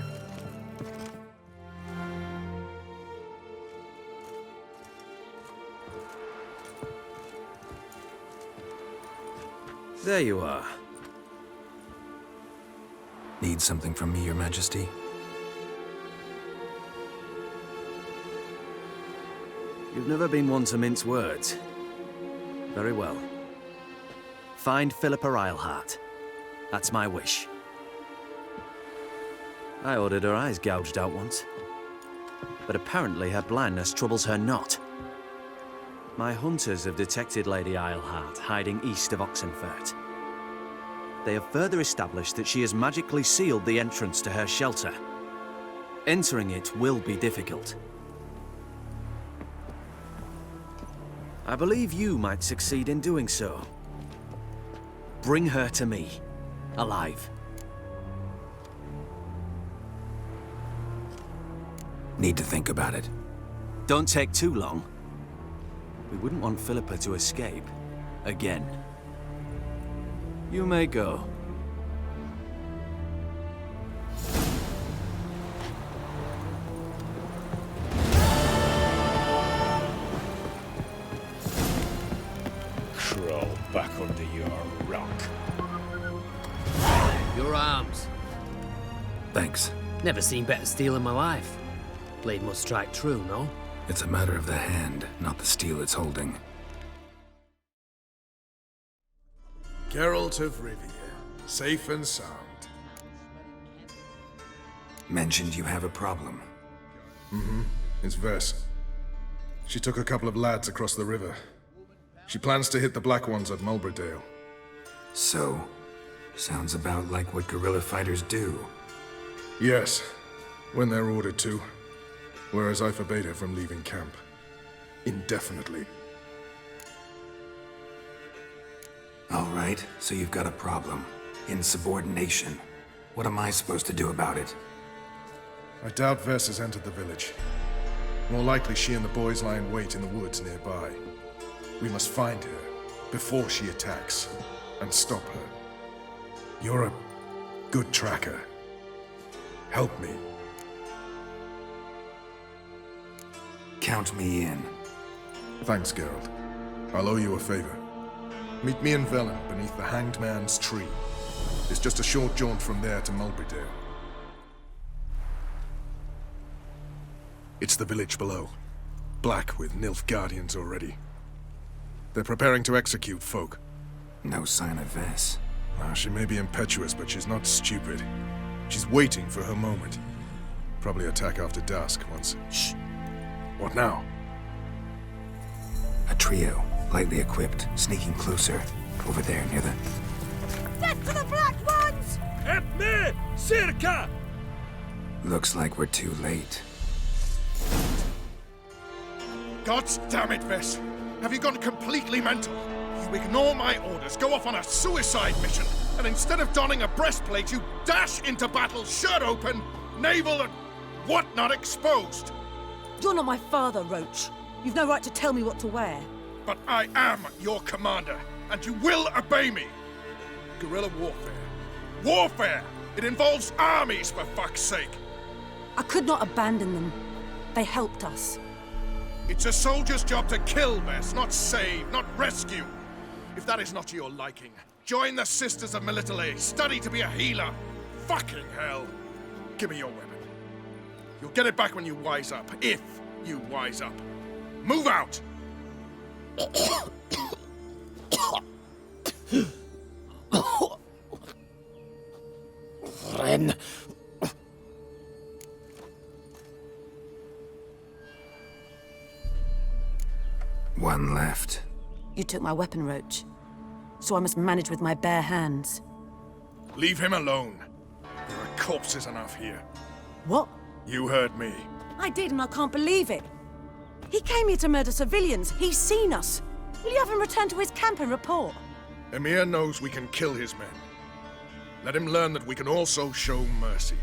Speaker 4: There you are.
Speaker 1: Need something from me, Your Majesty?
Speaker 4: You've never been one to mince words. Very well. Find Philippa Eilhart. That's my wish. I ordered her eyes gouged out once. But apparently her blindness troubles her not. My hunters have detected Lady Eilhart hiding east of Oxenfurt. They have further established that she has magically sealed the entrance to her shelter. Entering it will be difficult. I believe you might succeed in doing so. Bring her to me, alive.
Speaker 1: Need to think about it.
Speaker 4: Don't take too long. We wouldn't want Philippa to escape. Again. You may go.
Speaker 12: Crawl back under your rock.
Speaker 11: Your arms.
Speaker 1: Thanks.
Speaker 11: Never seen better steel in my life. Blade must strike true, no?
Speaker 1: It's a matter of the hand, not the steel it's holding.
Speaker 5: Geralt of Rivia, safe and sound.
Speaker 1: Mentioned you have a problem.
Speaker 5: Mm-hmm. It's Vess. She took a couple of lads across the river. She plans to hit the Black Ones at Mulberdale.
Speaker 1: So, sounds about like what guerrilla fighters do.
Speaker 5: Yes, when they're ordered to. Whereas I forbade her from leaving camp. Indefinitely.
Speaker 1: All right, so you've got a problem. Insubordination. What am I supposed to do about it?
Speaker 5: I doubt Vess has entered the village. More likely she and the boys lie in wait in the woods nearby. We must find her before she attacks and stop her. You're a good tracker. Help me.
Speaker 1: Count me in.
Speaker 5: Thanks, Geralt. I'll owe you a favor. Meet me in Velen beneath the Hanged Man's tree. It's just a short jaunt from there to Mulberdale. It's the village below. Black with Nilf Guardians already. They're preparing to execute folk.
Speaker 1: No sign of Vess.
Speaker 5: She may be impetuous, but she's not stupid. She's waiting for her moment. Probably attack after dusk once... Shh! What now?
Speaker 1: A trio, lightly equipped, sneaking closer. Over there, near the...
Speaker 2: Death to the Black Ones!
Speaker 12: Help me! Circa!
Speaker 1: Looks like we're too late.
Speaker 9: God damn it, Vess! Have you gone completely mental? You ignore my orders, go off on a suicide mission, And instead of donning a breastplate, you dash into battle shirt open, navel and whatnot exposed.
Speaker 16: You're not my father, Roach. You've no right to tell me what to wear.
Speaker 9: But I am your commander, and you will obey me. Guerrilla warfare. Warfare! It involves armies, for fuck's sake.
Speaker 16: I could not abandon them. They helped us.
Speaker 9: It's a soldier's job to kill, Bess, not save, not rescue. If that is not to your liking, join the Sisters of Melitele. Study to be a healer. Fucking hell. Give me your weapon. You'll get it back when you wise up, if you wise up. Move out!
Speaker 11: Ren.
Speaker 1: One left.
Speaker 16: You took my weapon, Roach. So I must manage with my bare hands.
Speaker 9: Leave him alone. There are corpses enough here.
Speaker 16: What?
Speaker 9: You heard me.
Speaker 16: I did, and I can't believe it. He came here to murder civilians. He's seen us. Will you have him return to his camp and report?
Speaker 9: Emir knows we can kill his men. Let him learn that we can also show mercy.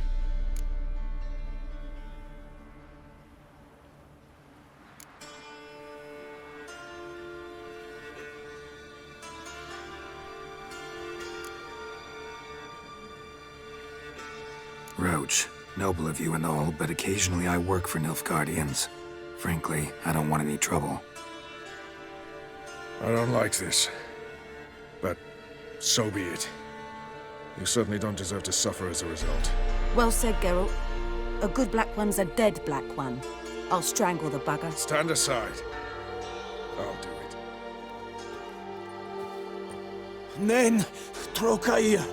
Speaker 1: Roach, noble of you and all, but occasionally I work for Nilfgaardians. Frankly, I don't want any trouble.
Speaker 9: I don't like this. But so be it. You certainly don't deserve to suffer as a result.
Speaker 16: Well said, Geralt. A good black one's a dead black one. I'll strangle the bugger.
Speaker 9: Stand aside. I'll do it.
Speaker 11: Nen, Trokaia.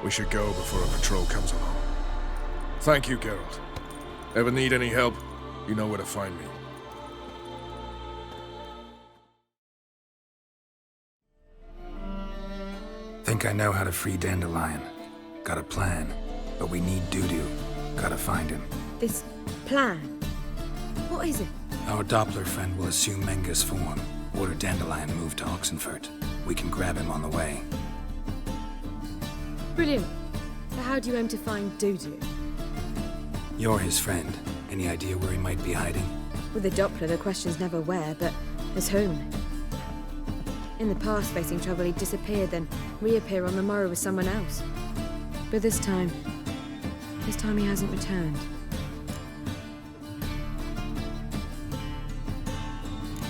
Speaker 9: We should go before a patrol comes along. Thank you, Geralt. Ever need any help, you know where to find me.
Speaker 1: Think I know how to free Dandelion. Got a plan, but we need Dudu. Gotta find him.
Speaker 10: This plan? What is it?
Speaker 1: Our Doppler friend will assume Menga's form. Order Dandelion move to Oxenfurt. We can grab him on the way.
Speaker 10: Brilliant. So how do you aim to find Dudu?
Speaker 1: You're his friend. Any idea where he might be hiding?
Speaker 10: With the Doppler, the question's never where, but as whom. In the past, facing trouble, he'd disappear, then reappear on the morrow with someone else. But this time he hasn't returned.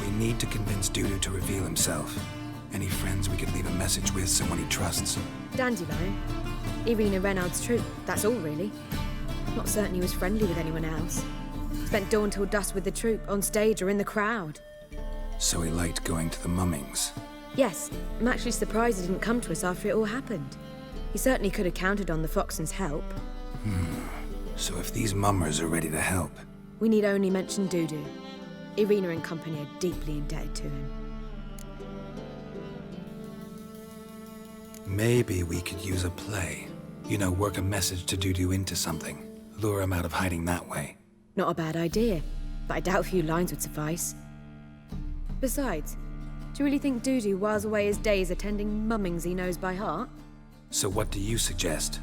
Speaker 1: We need to convince Dudu to reveal himself. Any friends we could leave a message with, someone he trusts?
Speaker 10: Dandelion. Irina Reynard's troop, that's all really. Not certain he was friendly with anyone else. Spent dawn till dusk with the troop, on stage or in the crowd.
Speaker 1: So he liked going to the mummings.
Speaker 10: Yes, I'm actually surprised he didn't come to us after it all happened. He certainly could have counted on the Foxen's help.
Speaker 1: So if these mummers are ready to help...
Speaker 10: We need only mention Dudu. Irina and company are deeply indebted to him.
Speaker 1: Maybe we could use a play. You know, work a message to Dudu into something. Lure him out of hiding that way.
Speaker 10: Not a bad idea, but I doubt a few lines would suffice. Besides, do you really think Dudu whiles away his days attending mummings he knows by heart?
Speaker 1: So what do you suggest?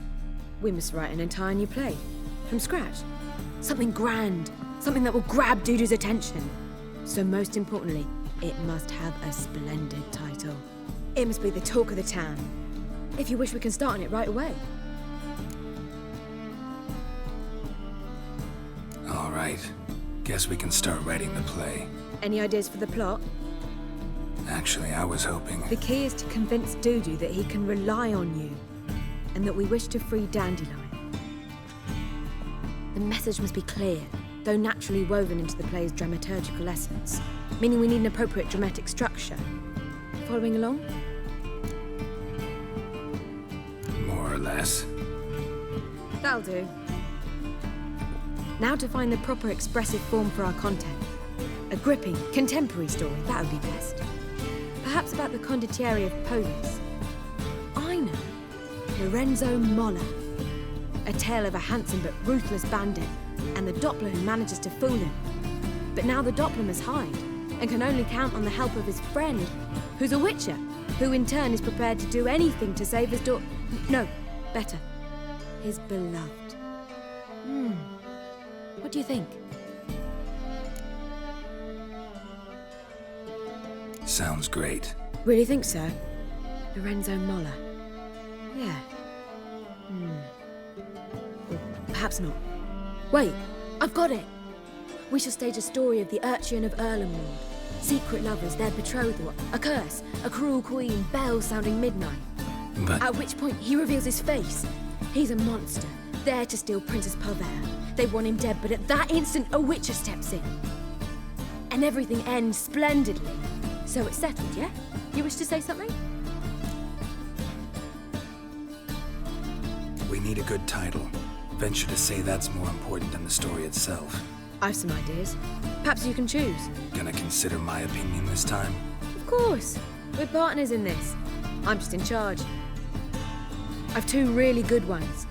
Speaker 10: We must write an entire new play. From scratch. Something grand. Something that will grab Dudu's attention. So most importantly, it must have a splendid title. It must be the talk of the town. If you wish, we can start on it right away.
Speaker 1: All right. Guess we can start writing the play.
Speaker 10: Any ideas for the plot?
Speaker 1: Actually, I was hoping...
Speaker 10: The key is to convince Dudu that he can rely on you, and that we wish to free Dandelion. The message must be clear, though naturally woven into the play's dramaturgical essence, meaning we need an appropriate dramatic structure. Following along?
Speaker 1: More or less.
Speaker 10: That'll do. Now to find the proper expressive form for our content. A gripping, contemporary story, that would be best. Perhaps about the condottieri of Polis. I know. Lorenzo Molla. A tale of a handsome but ruthless bandit and and the Doppler who manages to fool him. But now the Doppler must hide, and can only count on the help of his friend, who's a witcher, who in turn is prepared to do anything to save his no, better, his beloved. What do you think?
Speaker 1: Sounds great.
Speaker 10: Really think so? Lorenzo Moller. Yeah. Or perhaps not. Wait, I've got it! We shall stage a story of the urchin of Erlenwald. Secret lovers, their betrothal, a curse, a cruel queen, bells sounding midnight.
Speaker 1: But...
Speaker 10: At which point he reveals his face. He's a monster, there to steal Princess Pavere. They want him dead, but at that instant a witcher steps in. And everything ends splendidly. So it's settled, yeah? You wish to say something?
Speaker 1: We need a good title. Venture to say that's more important than the story itself.
Speaker 10: I've some ideas. Perhaps you can choose.
Speaker 1: Gonna consider my opinion this time?
Speaker 10: Of course. We're partners in this. I'm just in charge. I've two really good ones.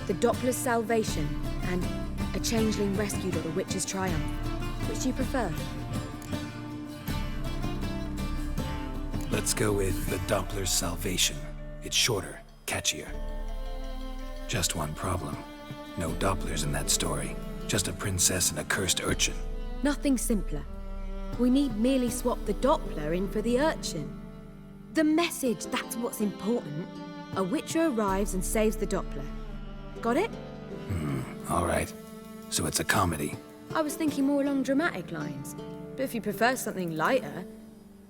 Speaker 10: The Doppler's Salvation and A Changeling Rescued or the Witch's Triumph. Which do you prefer?
Speaker 1: Let's go with The Doppler's Salvation. It's shorter, catchier. Just one problem. No Dopplers in that story. Just a princess and a cursed urchin.
Speaker 10: Nothing simpler. We need merely swap the Doppler in for the urchin. The message, that's what's important. A witcher arrives and saves the Doppler. Got it?
Speaker 1: All right. So it's a comedy.
Speaker 10: I was thinking more along dramatic lines. But if you prefer something lighter...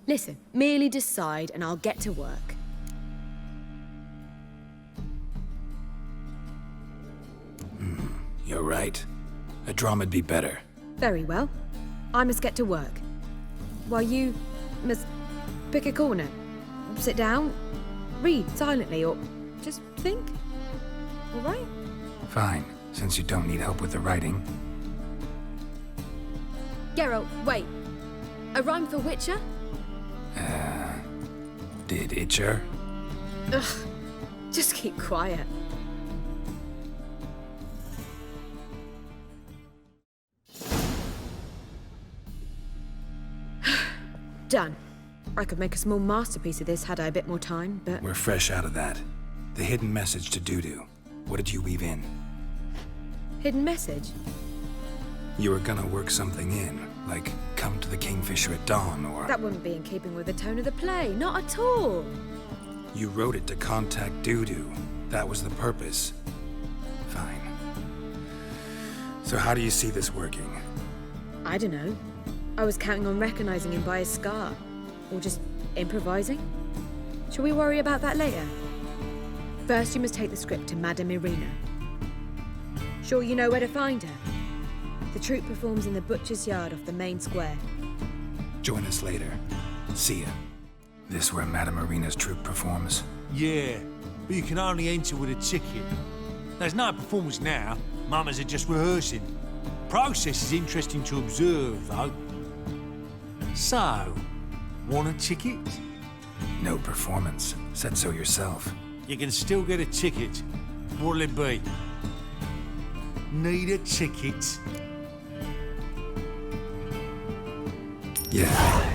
Speaker 10: Listen, merely decide and I'll get to work.
Speaker 1: You're right. A drama'd be better.
Speaker 10: Very well. I must get to work. While you must pick a corner. Sit down, read silently, or just think. All right?
Speaker 1: Fine, since you don't need help with the writing.
Speaker 10: Geralt, wait. A rhyme for Witcher?
Speaker 1: Did Itcher?
Speaker 10: Ugh, just keep quiet. Done. I could make a small masterpiece of this had I a bit more time, but...
Speaker 1: We're fresh out of that. The hidden message to Dudu. What did you weave in?
Speaker 10: Hidden message?
Speaker 1: You were gonna work something in, like come to the Kingfisher at dawn, or...
Speaker 10: That wouldn't be in keeping with the tone of the play, not at all.
Speaker 1: You wrote it to contact Dudu. That was the purpose. Fine. So how do you see this working?
Speaker 10: I don't know. I was counting on recognizing him by his scar. Or just improvising. Shall we worry about that later? First, you must take the script to Madame Irina. Sure you know where to find her? The troupe performs in the butcher's yard off the main square.
Speaker 1: Join us later. See ya. This where Madame Irina's troupe performs?
Speaker 13: Yeah, but you can only enter with a ticket. There's no performance now. Mamas are just rehearsing. Process is interesting to observe, though. So, want a ticket?
Speaker 1: No performance. Said so yourself.
Speaker 13: You can still get a ticket. What'll it be? Need a ticket?
Speaker 1: Yeah,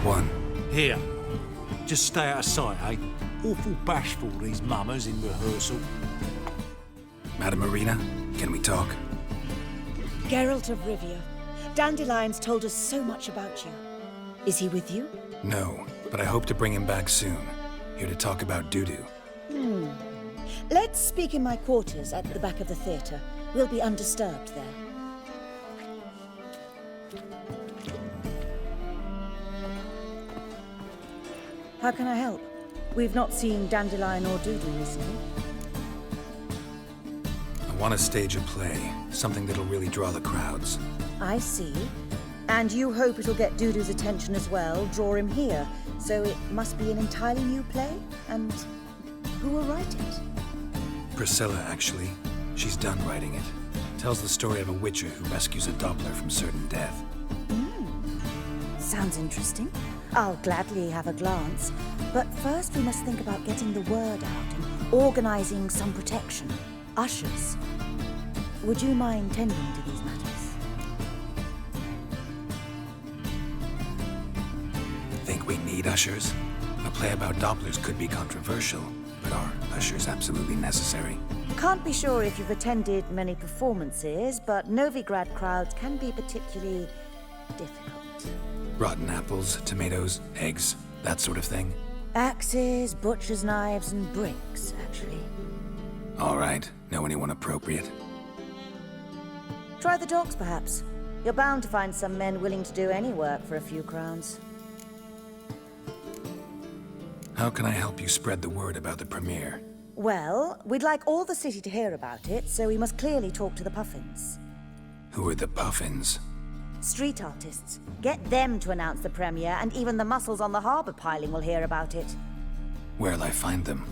Speaker 1: one.
Speaker 13: Here. Just stay out of sight, eh? Awful bashful, these mamas in rehearsal.
Speaker 1: Madame Irina, can we talk?
Speaker 18: Geralt of Rivia. Dandelion's told us so much about you. Is he with you?
Speaker 1: No, but I hope to bring him back soon. Here to talk about Dudu.
Speaker 18: Let's speak in my quarters at the back of the theatre. We'll be undisturbed there. How can I help? We've not seen Dandelion or Dudu recently.
Speaker 1: I want to stage a play. Something that'll really draw the crowds.
Speaker 18: I see. And you hope it'll get Dudu's attention as well, draw him here. So it must be an entirely new play? And who will write it?
Speaker 1: Priscilla, actually. She's done writing it. Tells the story of a witcher who rescues a Doppler from certain death.
Speaker 18: Sounds interesting. I'll gladly have a glance. But first we must think about getting the word out and organizing some protection. Ushers. Would you mind tending to these matters?
Speaker 1: need ushers? A play about Dopplers could be controversial, but are ushers absolutely necessary?
Speaker 18: Can't be sure if you've attended many performances, but Novigrad crowds can be particularly difficult.
Speaker 1: Rotten apples, tomatoes, eggs, that sort of thing?
Speaker 18: Axes, butcher's knives, and bricks, actually.
Speaker 1: All right. Know anyone appropriate?
Speaker 18: Try the dogs, perhaps. You're bound to find some men willing to do any work for a few crowns.
Speaker 1: How can I help you spread the word about the premiere?
Speaker 18: Well, we'd like all the city to hear about it, so we must clearly talk to the Puffins.
Speaker 1: Who are the Puffins?
Speaker 18: Street artists. Get them to announce the premiere, and even the muscles on the harbour piling will hear about it.
Speaker 1: Where'll I find them?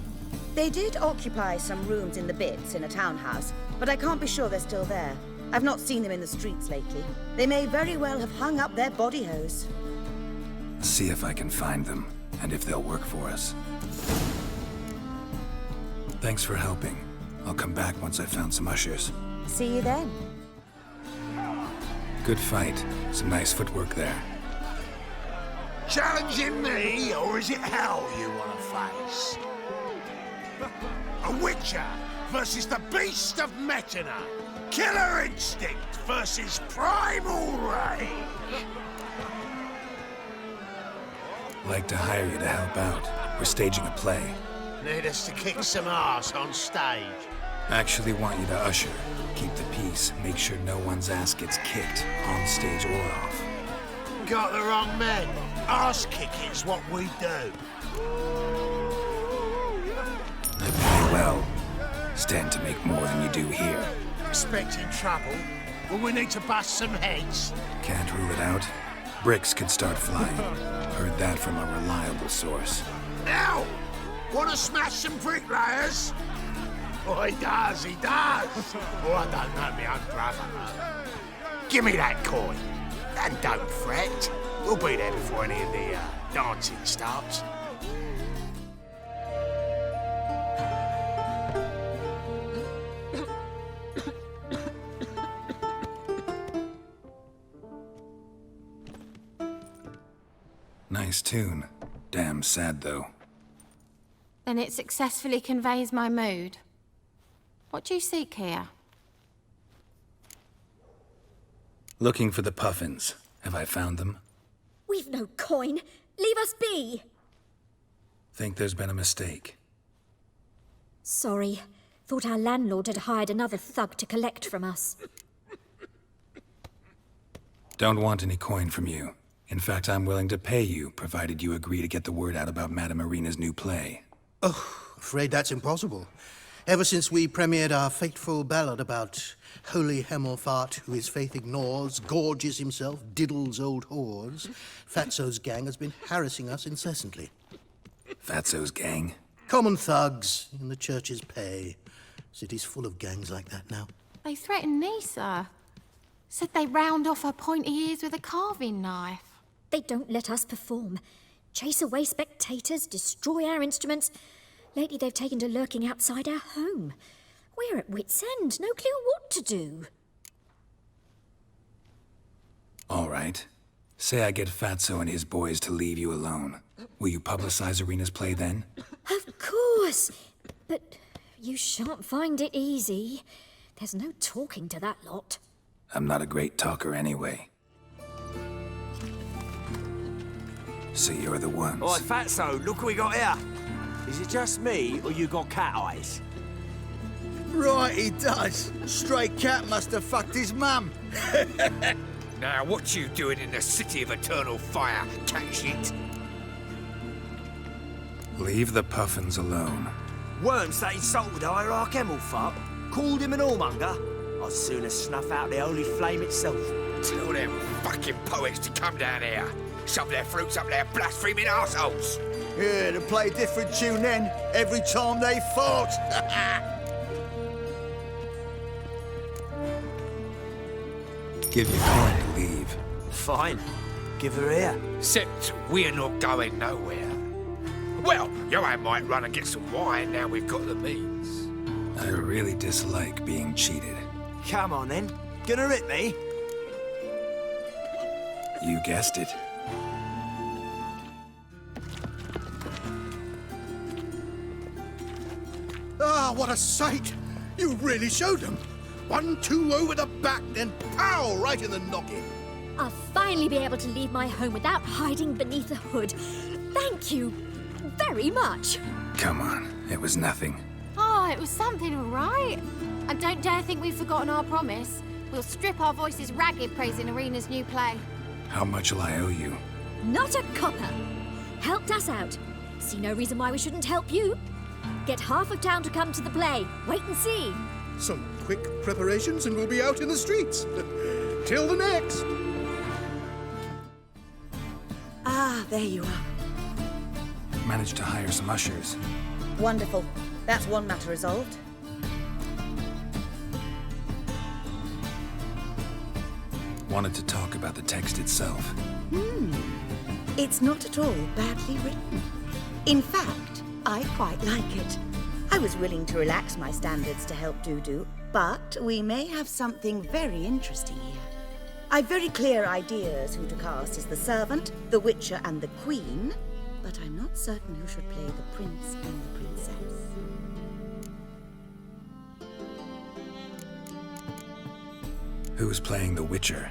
Speaker 18: They did occupy some rooms in the Bits in a townhouse, but I can't be sure they're still there. I've not seen them in the streets lately. They may very well have hung up their body hose.
Speaker 1: See if I can find them, and if they'll work for us. Thanks for helping. I'll come back once I've found some ushers.
Speaker 18: See you then.
Speaker 1: Good fight. Some nice footwork there.
Speaker 8: Challenging me, or is it hell you want to face? A Witcher versus the Beast of Metina. Killer instinct versus primal rage.
Speaker 1: Like to hire you to help out. We're staging a play.
Speaker 6: Need us to kick some ass on stage.
Speaker 1: Actually want you to usher. Keep the peace. Make sure no one's ass gets kicked, on stage or off.
Speaker 6: Got the wrong men. Ass kicking's what we do.
Speaker 1: I pay well. Stand to make more than you do here.
Speaker 6: Expecting trouble? Will we need to bust some heads?
Speaker 1: Can't rule it out. Bricks could start flying. Heard that from a reliable source.
Speaker 6: Now! Wanna smash some bricklayers? Oh, he does, he does! Oh, I don't know my own brother. Give me that coin. And don't fret. We'll be there before any of the dancing starts.
Speaker 1: Nice tune. Damn sad, though.
Speaker 3: Then it successfully conveys my mood. What do you seek here?
Speaker 1: Looking for the Puffins. Have I found them?
Speaker 17: We've no coin. Leave us be.
Speaker 1: Think there's been a mistake.
Speaker 17: Sorry. Thought our landlord had hired another thug to collect from us.
Speaker 1: Don't want any coin from you. In fact, I'm willing to pay you, provided you agree to get the word out about Madame Marina's new play.
Speaker 20: Oh, afraid that's impossible. Ever since we premiered our fateful ballad about holy Hemelfart, who his faith ignores, gorges himself, diddles old whores, Fatso's gang has been harassing us incessantly.
Speaker 1: Fatso's gang?
Speaker 20: Common thugs in the church's pay. City's full of gangs like that now.
Speaker 3: They threatened me, sir. Said they round off her pointy ears with a carving knife.
Speaker 17: They don't let us perform. Chase away spectators, destroy our instruments. Lately they've taken to lurking outside our home. We're at wit's end, no clue what to do.
Speaker 1: All right. Say I get Fatso and his boys to leave you alone. Will you publicize Arena's play then?
Speaker 17: Of course. But you shan't find it easy. There's no talking to that lot.
Speaker 1: I'm not a great talker anyway. So you're the ones.
Speaker 21: Oi, Fatso, look what we got here. Is it just me, or you got cat eyes?
Speaker 19: Right, he does. Stray cat must have fucked his mum.
Speaker 23: Now, what you doing in the city of eternal fire, cat shit?
Speaker 1: Leave the Puffins alone.
Speaker 21: Worms that insulted Hierarch Hemelfart, called him an whoremonger. I'd sooner snuff out the holy flame itself.
Speaker 23: Tell them fucking poets to come down here. Shove their fruits up their blaspheming arseholes.
Speaker 19: Yeah, to play a different tune then, every time they fought.
Speaker 1: Give you coin to leave.
Speaker 21: Fine. Give her here.
Speaker 23: Except we're not going nowhere. Well, you and might run and get some wine now we've got the means.
Speaker 1: I really dislike being cheated.
Speaker 21: Come on then. Gonna rip me?
Speaker 1: You guessed it.
Speaker 20: Ah, what a sight! You really showed them. 1-2 over the back, then pow, right in the noggin.
Speaker 7: I'll finally be able to leave my home without hiding beneath a hood. Thank you very much.
Speaker 1: Come on, it was nothing.
Speaker 3: Oh, it was something, all right. I don't dare think we've forgotten our promise. We'll strip our voices ragged praising Arena's new play.
Speaker 1: How much will I owe you?
Speaker 7: Not a copper. Helped us out. See no reason why we shouldn't help you. Get half of town to come to the play. Wait and see.
Speaker 5: Some quick preparations and we'll be out in the streets. Till the next.
Speaker 18: Ah, there you are.
Speaker 1: Managed to hire some ushers.
Speaker 18: Wonderful. That's one matter resolved.
Speaker 1: Wanted to talk about the text itself.
Speaker 18: It's not at all badly written. In fact, I quite like it. I was willing to relax my standards to help Dudu, but we may have something very interesting here. I've very clear ideas who to cast as the servant, the witcher, and the queen, but I'm not certain who should play the prince and the princess.
Speaker 1: Who's playing the Witcher?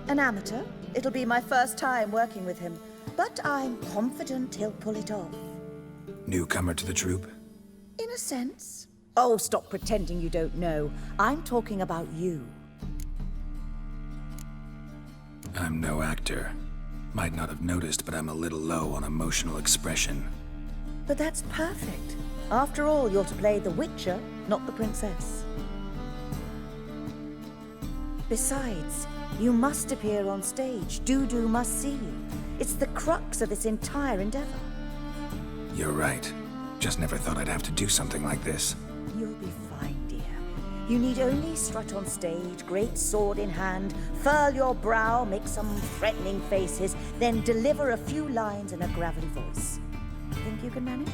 Speaker 18: An amateur. It'll be my first time working with him, but I'm confident he'll pull it off.
Speaker 1: Newcomer to the troupe?
Speaker 18: In a sense. Oh, stop pretending you don't know. I'm talking about you.
Speaker 1: I'm no actor. Might not have noticed, but I'm a little low on emotional expression.
Speaker 18: But that's perfect. After all, you're to play the Witcher, not the princess. Besides, you must appear on stage. Dudu must see you. It's the crux of this entire endeavor.
Speaker 1: You're right. Just never thought I'd have to do something like this.
Speaker 18: You'll be fine, dear. You need only strut on stage, great sword in hand, furl your brow, make some threatening faces, then deliver a few lines in a gravelly voice. Think you can manage?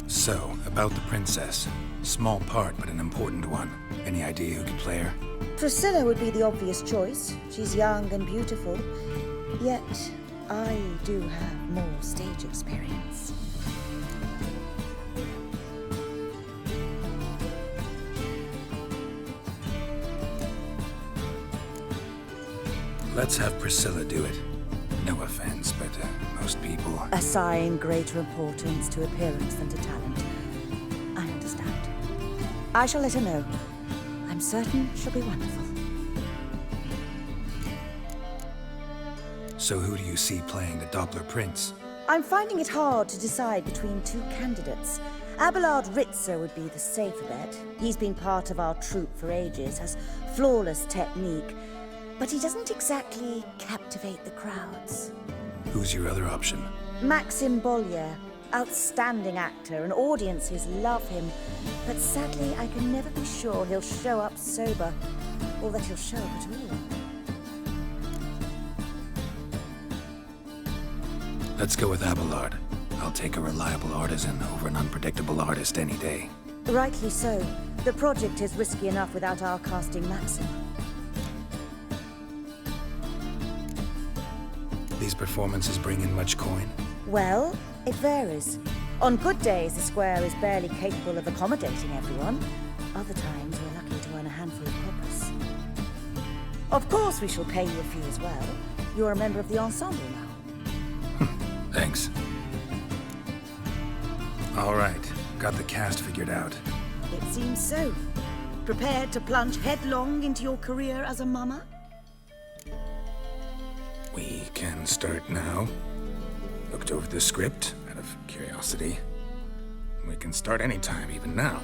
Speaker 1: So, about the princess. Small part, but an important one. Any idea who could play her?
Speaker 18: Priscilla would be the obvious choice. She's young and beautiful. Yet, I do have more stage experience.
Speaker 1: Let's have Priscilla do it. No offense, but most people...
Speaker 18: Assign greater importance to appearance than to talent. I understand. I shall let her know. I'm certain she'll be wonderful.
Speaker 1: So who do you see playing the Doppler Prince?
Speaker 18: I'm finding it hard to decide between two candidates. Abelard Ritzer would be the safer bet. He's been part of our troupe for ages, has flawless technique, but he doesn't exactly captivate the crowds.
Speaker 1: Who's your other option?
Speaker 18: Maxim Bollier, outstanding actor, and audiences love him, but sadly I can never be sure he'll show up sober, or that he'll show up at all.
Speaker 1: Let's go with Abelard. I'll take a reliable artisan over an unpredictable artist any day.
Speaker 18: Rightly so. The project is risky enough without our casting Maxim.
Speaker 1: These performances bring in much coin?
Speaker 18: Well, it varies. On good days, the square is barely capable of accommodating everyone. Other times, we're lucky to earn a handful of coppers. Of course, we shall pay you a fee as well. You're a member of the ensemble now.
Speaker 1: Thanks. All right, got the cast figured out.
Speaker 18: It seems so. Prepared to plunge headlong into your career as a mama?
Speaker 1: We can start now. Looked over the script out of curiosity. We can start anytime, even now.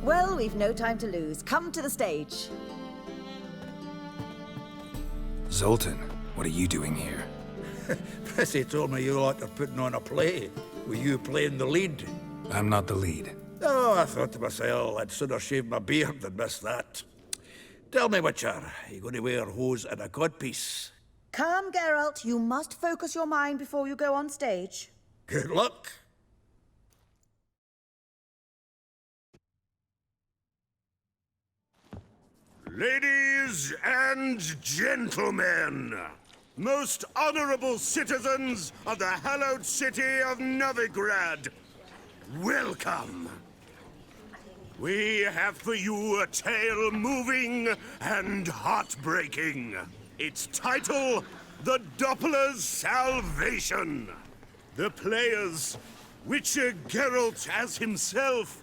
Speaker 18: Well, we've no time to lose. Come to the stage.
Speaker 1: Zoltan, what are you doing here?
Speaker 12: Prissy told me you like to putting on a play. With you playing the lead.
Speaker 1: I'm not the lead.
Speaker 12: Oh, I thought to myself, I'd sooner shave my beard than miss that. Tell me, Witcher, are you going to wear hose and a codpiece?
Speaker 18: Come, Geralt. You must focus your mind before you go on stage.
Speaker 12: Good luck.
Speaker 8: Ladies and gentlemen, most honorable citizens of the hallowed city of Novigrad, welcome. We have for you a tale moving and heartbreaking. Its title, The Doppler's Salvation. The players, Witcher Geralt as himself,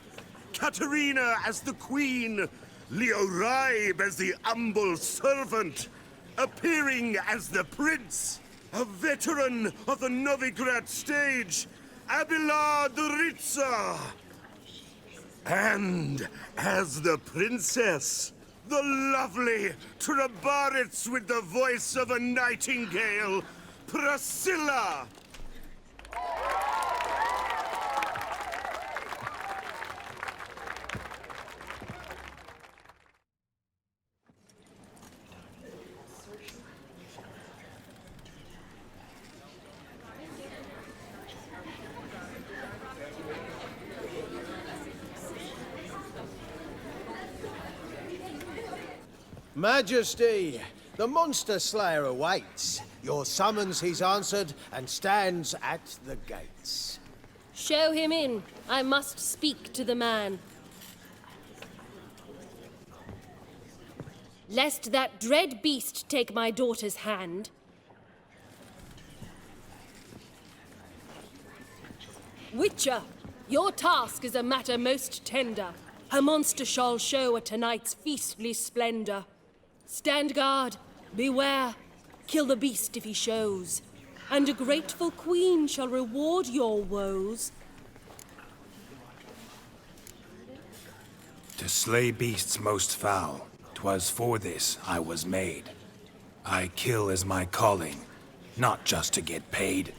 Speaker 8: Katarina as the Queen, Leo Raib as the humble servant, appearing as the Prince, a veteran of the Novigrad stage, Abelard Ritza. And as the Princess, the lovely Trabaritz with the voice of a nightingale, Priscilla.
Speaker 14: Majesty, the monster slayer awaits. Your summons he's answered and stands at the gates.
Speaker 15: Show him in. I must speak to the man. Lest that dread beast take my daughter's hand. Witcher, your task is a matter most tender. A monster shall show at tonight's feastly splendor. Stand guard, beware, kill the beast if he shows, and a grateful queen shall reward your woes.
Speaker 1: To slay beasts most foul, 'twas for this I was made. I kill is my calling, not just to get paid.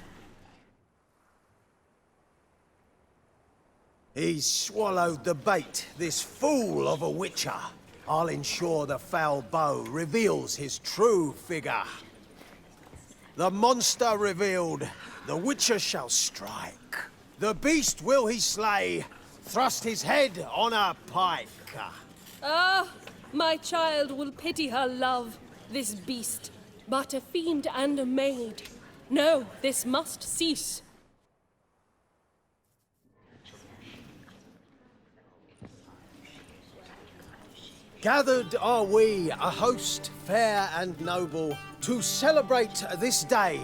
Speaker 14: He's swallowed the bait, this fool of a witcher. I'll ensure the foul bow reveals his true figure. The monster revealed, the witcher shall strike. The beast will he slay, thrust his head on a pike.
Speaker 15: Ah, my child will pity her love, this beast, but a fiend and a maid. No, this must cease.
Speaker 14: Gathered are we, a host fair and noble, to celebrate this day,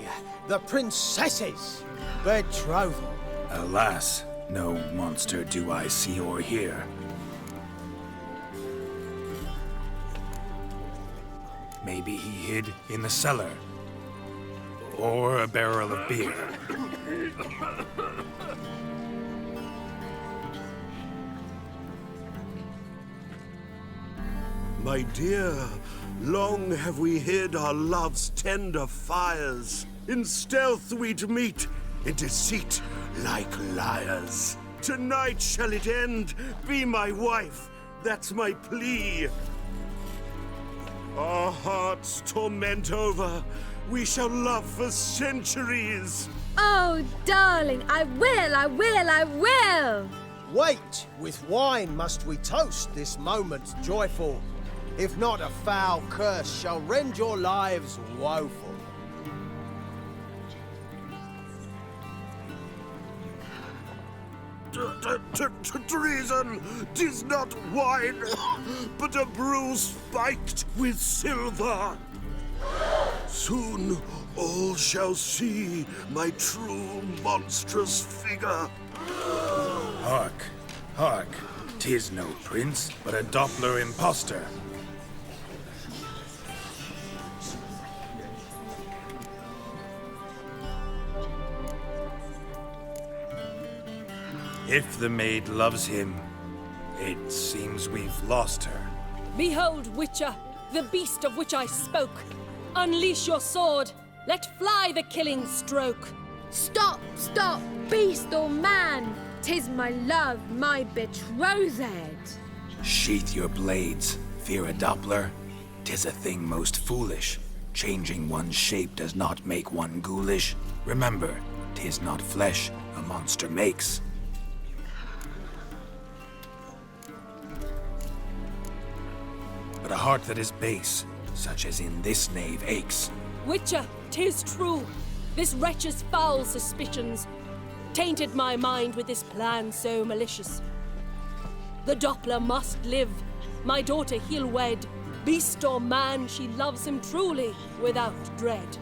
Speaker 14: the princess's betrothal.
Speaker 1: Alas, no monster do I see or hear. Maybe he hid in the cellar, or a barrel of beer.
Speaker 8: My dear, long have we hid our love's tender fires. In stealth we'd meet, in deceit like liars. Tonight shall it end, be my wife, that's my plea. Our hearts torment over, we shall love for centuries.
Speaker 10: Oh, darling, I will, I will, I will!
Speaker 14: Wait, with wine must we toast this moment joyful. If not, a foul curse shall rend your lives woeful.
Speaker 8: Treason! 'Tis not wine, but a brew spiked with silver. Soon all shall see my true monstrous figure.
Speaker 1: Hark, hark, 'tis no prince, but a Doppler impostor. If the maid loves him, it seems we've lost her.
Speaker 15: Behold, Witcher, the beast of which I spoke. Unleash your sword. Let fly the killing stroke.
Speaker 10: Stop, stop, beast or man! 'Tis my love, my betrothed.
Speaker 1: Sheath your blades, fear a Doppler. 'Tis a thing most foolish. Changing one's shape does not make one ghoulish. Remember, 'tis not flesh a monster makes. But a heart that is base, such as in this knave aches.
Speaker 15: Witcher, 'Tis true. This wretch's foul suspicions tainted my mind with this plan so malicious. The Doppler must live. My daughter he'll wed. Beast or man, she loves him truly, without dread.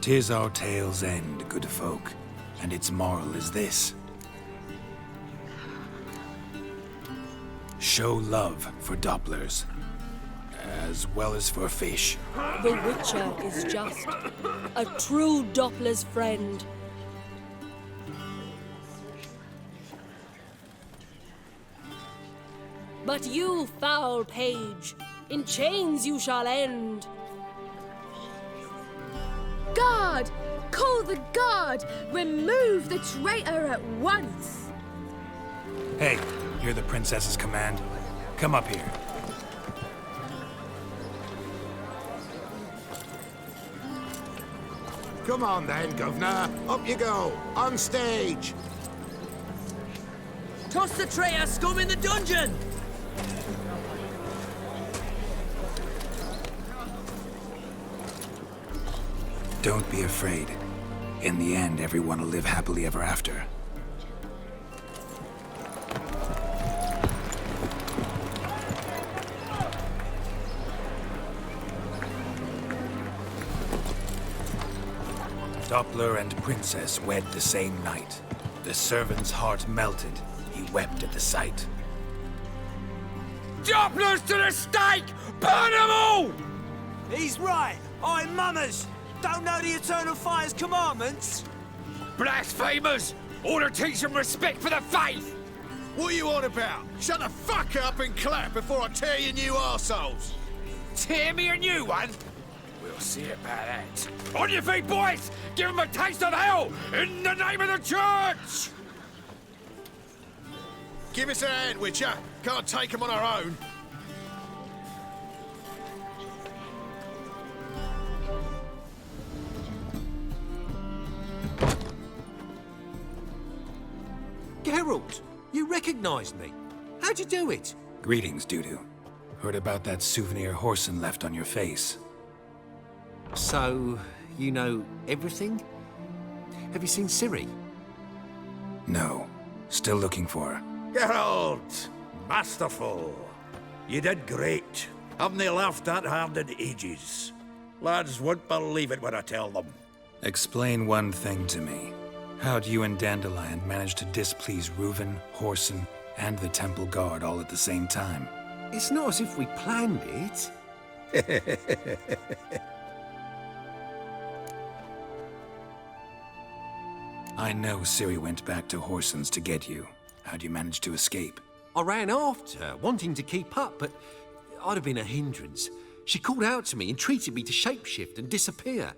Speaker 1: 'Tis our tale's end, good folk, and its moral is this. Show love for Dopplers, as well as for fish.
Speaker 15: The Witcher is just a true Doppler's friend. But you, foul page, in chains you shall end.
Speaker 10: Guard! Call the guard! Remove the traitor at once!
Speaker 1: Hey, you're the princess's command. Come up here.
Speaker 6: Come on then, Governor. Up you go. On stage.
Speaker 2: Toss the traitor scum in the dungeon!
Speaker 1: Don't be afraid. In the end, everyone will live happily ever after. Doppler and Princess wed the same night. The servant's heart melted. He wept at the sight.
Speaker 23: Dopplers to the stake! Burn them all!
Speaker 2: He's right. I'm mummers. Don't know the Eternal Fire's commandments?
Speaker 23: Blasphemers! Order teach them respect for the faith!
Speaker 9: What are you on about? Shut the fuck up and clap before I tear you new arseholes!
Speaker 23: Tear me a new one? We'll see about that. On your feet, boys! Give them a taste of hell in the name of the church!
Speaker 9: Give us a hand, Witcher. Can't take them on our own.
Speaker 11: Geralt, you recognized me. How'd you do it?
Speaker 1: Greetings, Dudu. Heard about that souvenir Horson left on your face.
Speaker 11: So, you know everything? Have you seen Ciri?
Speaker 1: No. Still looking for her.
Speaker 8: Geralt! Masterful. You did great. Haven't they laughed that hard in ages? Lads won't believe it when I tell them.
Speaker 1: Explain one thing to me. How'd you and Dandelion manage to displease Reuven, Horson, and the Temple Guard all at the same time?
Speaker 11: It's not as if we planned it.
Speaker 1: I know Ciri went back to Horson's to get you. How'd you manage to escape?
Speaker 11: I ran after her, wanting to keep up, but I'd have been a hindrance. She called out to me, entreated me to shapeshift and disappear.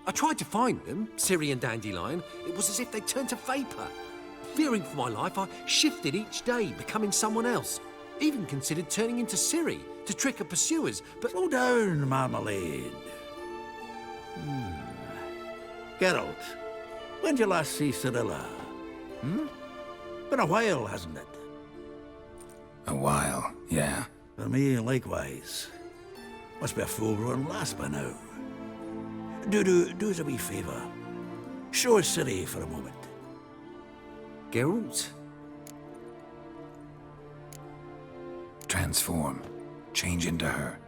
Speaker 11: I tried to find them, Ciri and Dandelion. It was as if they turned to vapor. Fearing for my life, I shifted each day, becoming someone else. Even considered turning into Ciri to trick her pursuers, but...
Speaker 8: Slow down, Marmalade. Geralt, when'd you last see Cyrilla? Been a while, hasn't it?
Speaker 1: A while, yeah.
Speaker 8: For me, likewise. Must be a full-grown lass by now. Do us a wee favour. Show us Ciri for a moment.
Speaker 11: Geralt?
Speaker 1: Transform. Change into her.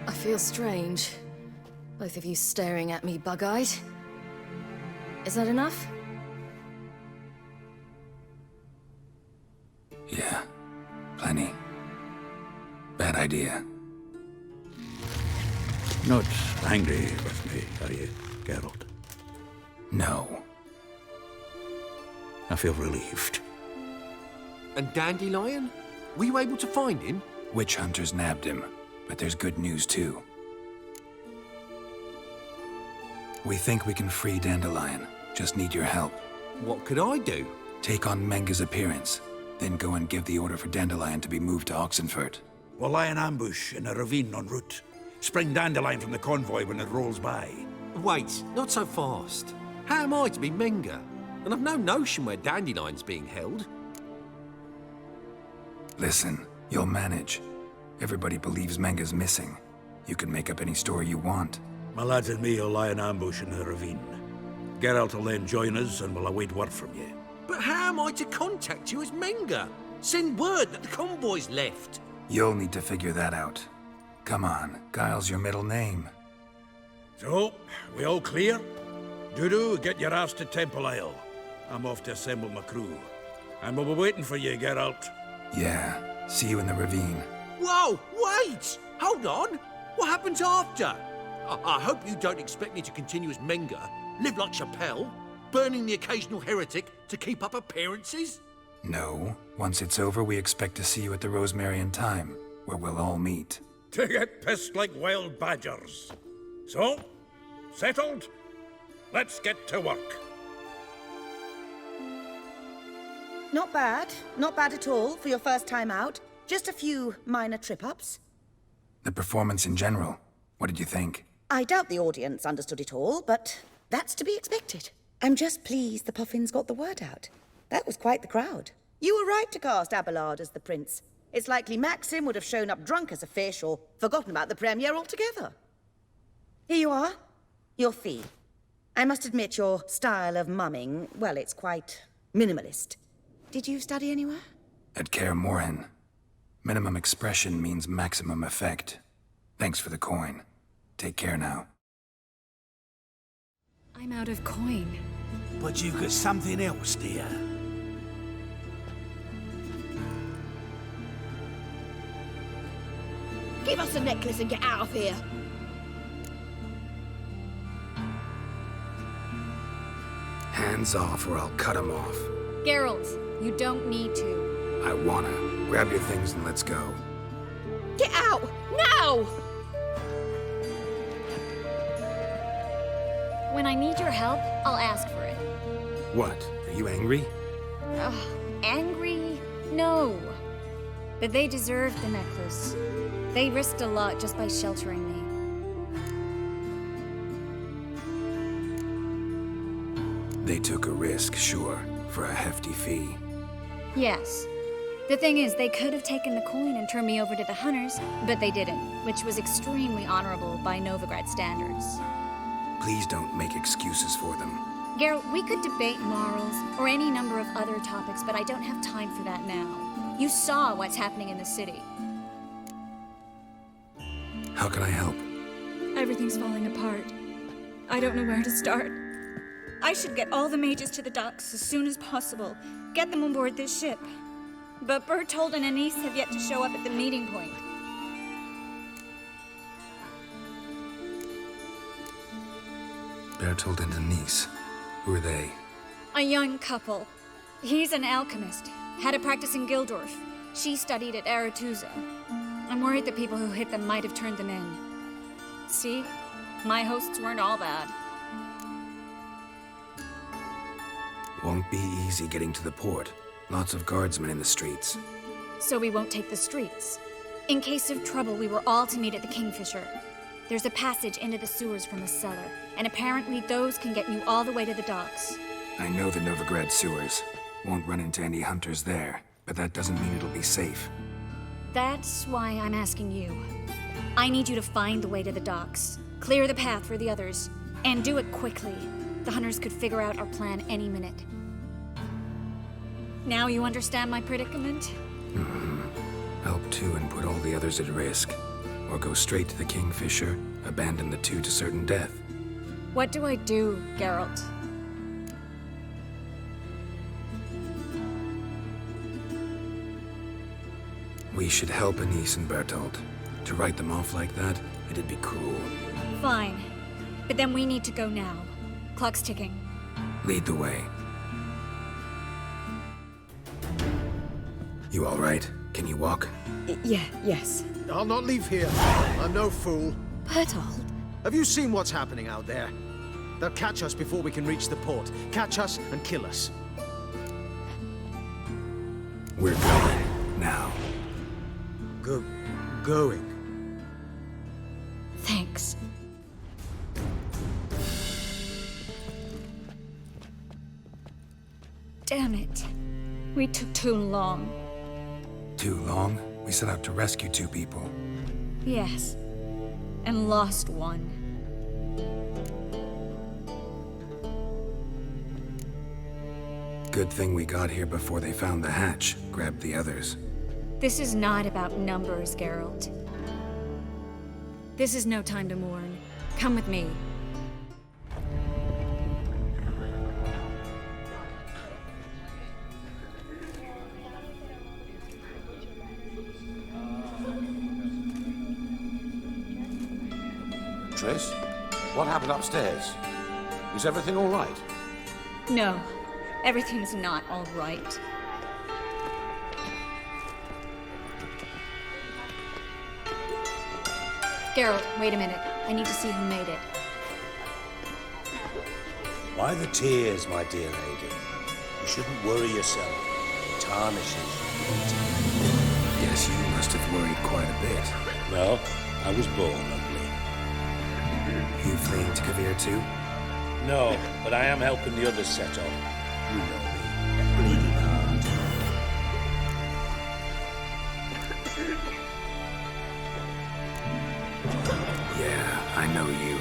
Speaker 4: I feel strange. Both of you staring at me bug-eyed. Is that enough?
Speaker 1: Yeah. Plenty. Bad idea.
Speaker 8: Not angry with me, are you, Geralt?
Speaker 1: No.
Speaker 8: I feel relieved.
Speaker 11: And Dandelion? Were you able to find him?
Speaker 1: Witch hunters nabbed him, but there's good news too. We think we can free Dandelion. Just need your help.
Speaker 11: What could I do?
Speaker 1: Take on Menga's appearance, then go and give the order for Dandelion to be moved to Oxenfurt.
Speaker 8: We'll lie in ambush in a ravine en route.
Speaker 23: Spring Dandelion from the convoy when it rolls by.
Speaker 11: Wait, not so fast. How am I to be Menga? And I've no notion where Dandelion's being held.
Speaker 1: Listen, you'll manage. Everybody believes Menga's missing. You can make up any story you want.
Speaker 8: My lads and me will lie in ambush in the ravine. Geralt will then join us and we'll await word from you.
Speaker 11: But how am I to contact you as Menga? Send word that the convoy's left.
Speaker 1: You'll need to figure that out. Come on, Guile's your middle name.
Speaker 8: So, we all clear? Dudu, get your ass to Temple Isle. I'm off to assemble my crew. And we'll be waiting for you, Geralt.
Speaker 1: Yeah, see you in the ravine.
Speaker 11: Whoa, wait! Hold on! What happens after? I hope you don't expect me to continue as Menga, live like Chappelle, burning the occasional heretic to keep up appearances?
Speaker 1: No. Once it's over, we expect to see you at the Rosemary in Time, where we'll all meet.
Speaker 8: To get pissed like wild badgers. So, settled? Let's get to work.
Speaker 18: Not bad. Not bad at all for your first time out. Just a few minor trip-ups.
Speaker 1: The performance in general, what did you think?
Speaker 18: I doubt the audience understood it all, but that's to be expected. I'm just pleased the Puffins got the word out. That was quite the crowd. You were right to cast Abelard as the prince. It's likely Maxim would have shown up drunk as a fish or forgotten about the premiere altogether. Here you are. Your fee. I must admit your style of mumming, well, it's quite minimalist. Did you study anywhere?
Speaker 1: At Kaer Morhen. Minimum expression means maximum effect. Thanks for the coin. Take care now.
Speaker 4: I'm out of coin.
Speaker 8: But you've got something else, dear.
Speaker 7: Give us a necklace and get out of here.
Speaker 1: Hands off or I'll cut them off.
Speaker 3: Geralt, you don't need to.
Speaker 1: I wanna. Grab your things and let's go.
Speaker 7: Get out! Now!
Speaker 3: When I need your help, I'll ask for it.
Speaker 1: What? Are you angry?
Speaker 3: Ugh, angry? No. But they deserved the necklace. They risked a lot just by sheltering me.
Speaker 1: They took a risk, sure, for a hefty fee.
Speaker 3: Yes. The thing is, they could have taken the coin and turned me over to the hunters, but they didn't, which was extremely honorable by Novigrad standards.
Speaker 1: Please don't make excuses for them.
Speaker 3: Geralt, we could debate morals or any number of other topics, but I don't have time for that now. You saw what's happening in the city.
Speaker 1: How can I help?
Speaker 4: Everything's falling apart. I don't know where to start. I should get all the mages to the docks as soon as possible. Get them on board this ship. But Bertold and Anise have yet to show up at the meeting point.
Speaker 1: Bertold and Denise. Who are they?
Speaker 3: A young couple. He's an alchemist. Had a practice in Gildorf. She studied at Aretuza. I'm worried the people who hit them might have turned them in. See? My hosts weren't all bad.
Speaker 1: Won't be easy getting to the port. Lots of guardsmen in the streets.
Speaker 3: So we won't take the streets. In case of trouble, we were all to meet at the Kingfisher. There's a passage into the sewers from a cellar, and apparently those can get you all the way to the docks.
Speaker 1: I know the Novigrad sewers. Won't run into any hunters there, but that doesn't mean it'll be safe.
Speaker 3: That's why I'm asking you. I need you to find the way to the docks, clear the path for the others, and do it quickly. The hunters could figure out our plan any minute. Now you understand my predicament?
Speaker 1: Help two and put all the others at risk. Or go straight to the Kingfisher, abandon the two to certain death.
Speaker 3: What do I do, Geralt?
Speaker 1: We should help Anise and Bertold. To write them off like that, it'd be cruel.
Speaker 3: Fine. But then we need to go now. Clock's ticking.
Speaker 1: Lead the way. You all right? Can you walk?
Speaker 14: Yes. I'll not leave here. I'm no fool.
Speaker 4: Bertold?
Speaker 14: Have you seen what's happening out there? They'll catch us before we can reach the port. Catch us and kill us.
Speaker 1: We're going now.
Speaker 14: Going?
Speaker 4: Damn it. We took too long.
Speaker 1: Too long? We set out to rescue 2 people.
Speaker 4: Yes. And lost one.
Speaker 1: Good thing we got here before they found the hatch, grabbed the others.
Speaker 4: This is not about numbers, Geralt. This is no time to mourn. Come with me.
Speaker 13: Triss, what happened upstairs? Is everything all right?
Speaker 4: No, everything's not all right. Geralt, wait a minute. I need to see who made it.
Speaker 12: Why the tears, my dear lady? You shouldn't worry yourself. It tarnishes your beauty.
Speaker 1: Yes, you must have worried quite a bit.
Speaker 12: Well, I was born ugly.
Speaker 1: You fleeing to Kavir too?
Speaker 12: No, but I am helping the others set off. You know me. Bleeding hard.
Speaker 1: Yeah, I know you.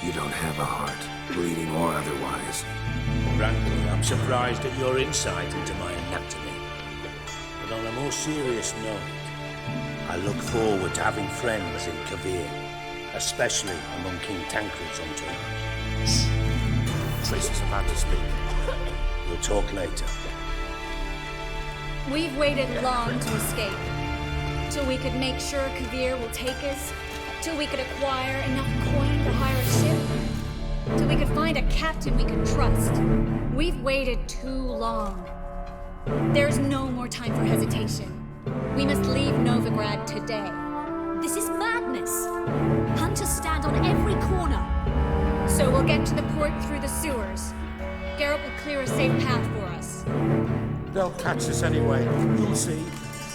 Speaker 1: You don't have a heart, bleeding or otherwise.
Speaker 12: Frankly, I'm surprised at your insight into my anatomy. But on a more serious note, I look forward to having friends in Kavir, especially among King Tancred's entourage.
Speaker 13: Triss is about to speak.
Speaker 12: We'll talk later.
Speaker 4: We've waited long to escape. Till we could make sure Kavir will take us. Till we could acquire enough coin to hire a ship. Till we could find a captain we could trust. We've waited too long. There's no more time for hesitation. We must leave Novigrad today.
Speaker 7: This is madness. Hunters stand on every corner.
Speaker 4: So we'll get to the port through the sewers. Geralt will clear a safe path for us.
Speaker 13: They'll catch us anyway. You'll see.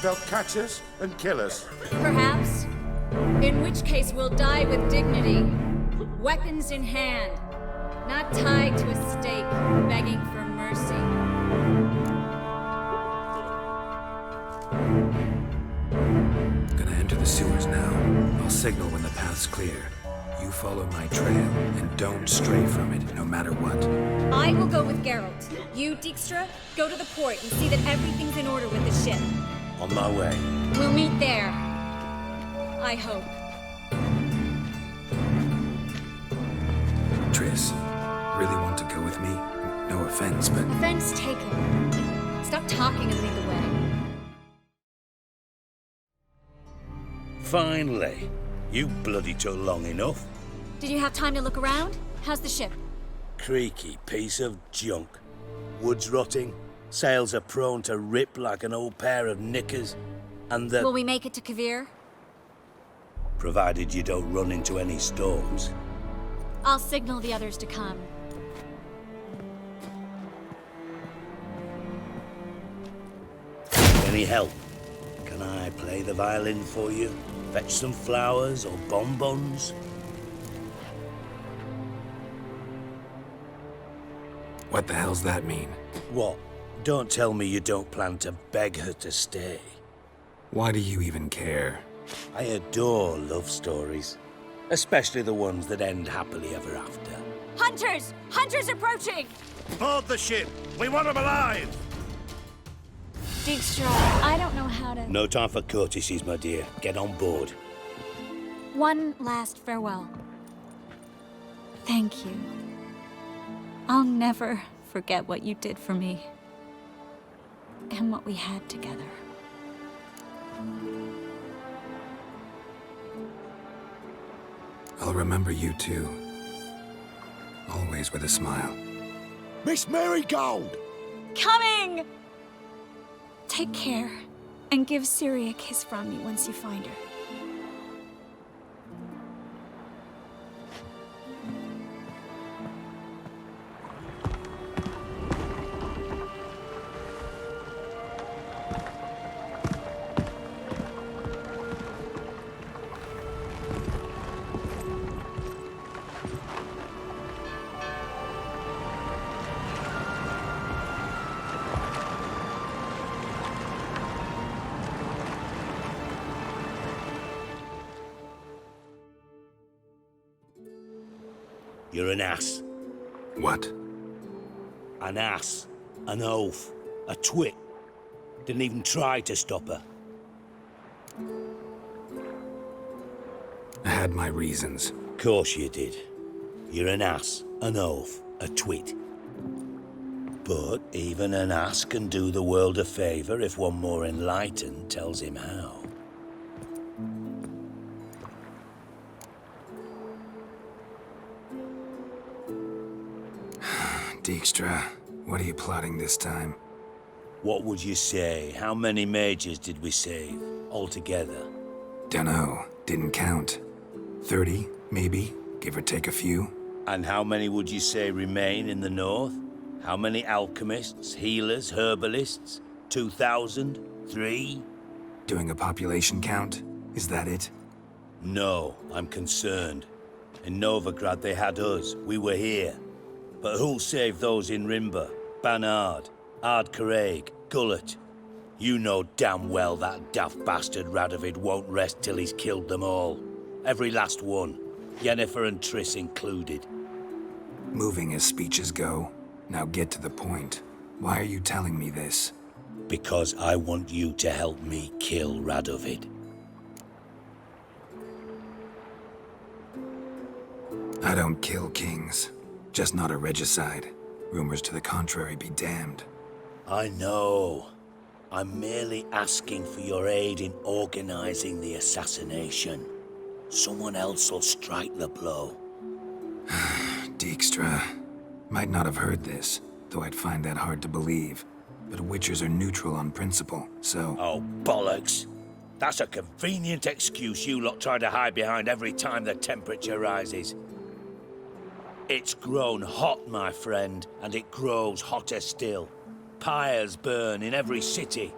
Speaker 13: They'll catch us and kill us.
Speaker 4: Perhaps. In which case we'll die with dignity. Weapons in hand. Not tied to a stake, begging for mercy.
Speaker 1: Gonna enter the sewers now. I'll signal when the path's clear. You follow my trail, and don't stray from it, no matter what.
Speaker 4: I will go with Geralt. You, Dijkstra, go to the port and see that everything's in order with the ship.
Speaker 12: On my way.
Speaker 4: We'll meet there. I hope.
Speaker 1: Triss, really want to go with me? No offense, but...
Speaker 4: Offense taken. Stop talking and lead the way.
Speaker 12: Finally. You bloody took long enough.
Speaker 4: Did you have time to look around? How's the ship?
Speaker 12: Creaky piece of junk. Wood's rotting. Sails are prone to rip like an old pair of knickers. And the...
Speaker 4: Will we make it to Kavir?
Speaker 12: Provided you don't run into any storms.
Speaker 4: I'll signal the others to come.
Speaker 12: Any help? Can I play the violin for you? Fetch some flowers or bonbons?
Speaker 1: What the hell's that mean?
Speaker 12: What? Don't tell me you don't plan to beg her to stay.
Speaker 1: Why do you even care?
Speaker 12: I adore love stories. Especially the ones that end happily ever after.
Speaker 4: Hunters! Hunters approaching!
Speaker 8: Board the ship! We want them alive!
Speaker 4: Dijkstra, I don't know how to...
Speaker 12: No time for courtesies, my dear. Get on board.
Speaker 4: One last farewell. Thank you. I'll never forget what you did for me. And what we had together.
Speaker 1: I'll remember you too. Always with a smile.
Speaker 6: Miss Marigold!
Speaker 4: Coming! Take care, and give Ciri a kiss from me once you find her.
Speaker 12: You're an ass.
Speaker 1: What?
Speaker 12: An ass. An oaf. A twit. Didn't even try to stop her.
Speaker 1: I had my reasons.
Speaker 12: Course you did. You're an ass, an oaf, a twit. But even an ass can do the world a favour if one more enlightened tells him how.
Speaker 1: Dijkstra, what are you plotting this time?
Speaker 12: What would you say? How many mages did we save, altogether?
Speaker 1: Dunno, didn't count. 30, maybe, give or take a few.
Speaker 12: And how many would you say remain in the north? How many alchemists, healers, herbalists? 2,000? 3?
Speaker 1: Doing a population count? Is that it?
Speaker 12: No, I'm concerned. In Novigrad they had us, we were here. But who'll save those in Rimba, Banard, Ardcaraig, Gullet? You know damn well that daft bastard Radovid won't rest till he's killed them all. Every last one. Yennefer and Triss included.
Speaker 1: Moving as speeches go. Now get to the point. Why are you telling me this?
Speaker 12: Because I want you to help me kill Radovid.
Speaker 1: I don't kill kings. Just not a regicide. Rumors to the contrary be damned.
Speaker 12: I know. I'm merely asking for your aid in organizing the assassination. Someone else will strike the blow.
Speaker 1: Dijkstra. Might not have heard this, though I'd find that hard to believe. But Witchers are neutral on principle, so...
Speaker 12: Oh, bollocks. That's a convenient excuse you lot try to hide behind every time the temperature rises. It's grown hot, my friend, and it grows hotter still. Pyres burn in every city.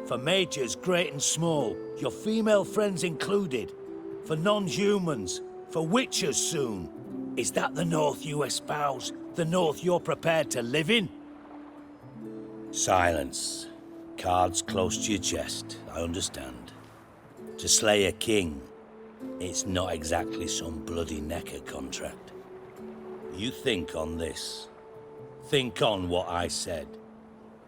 Speaker 12: For mages great and small, your female friends included. For non-humans, for witchers soon. Is that the North you espouse? The North you're prepared to live in? Silence. Cards close to your chest, I understand. To slay a king, it's not exactly some bloody necker contract. You think on this. Think on what I said.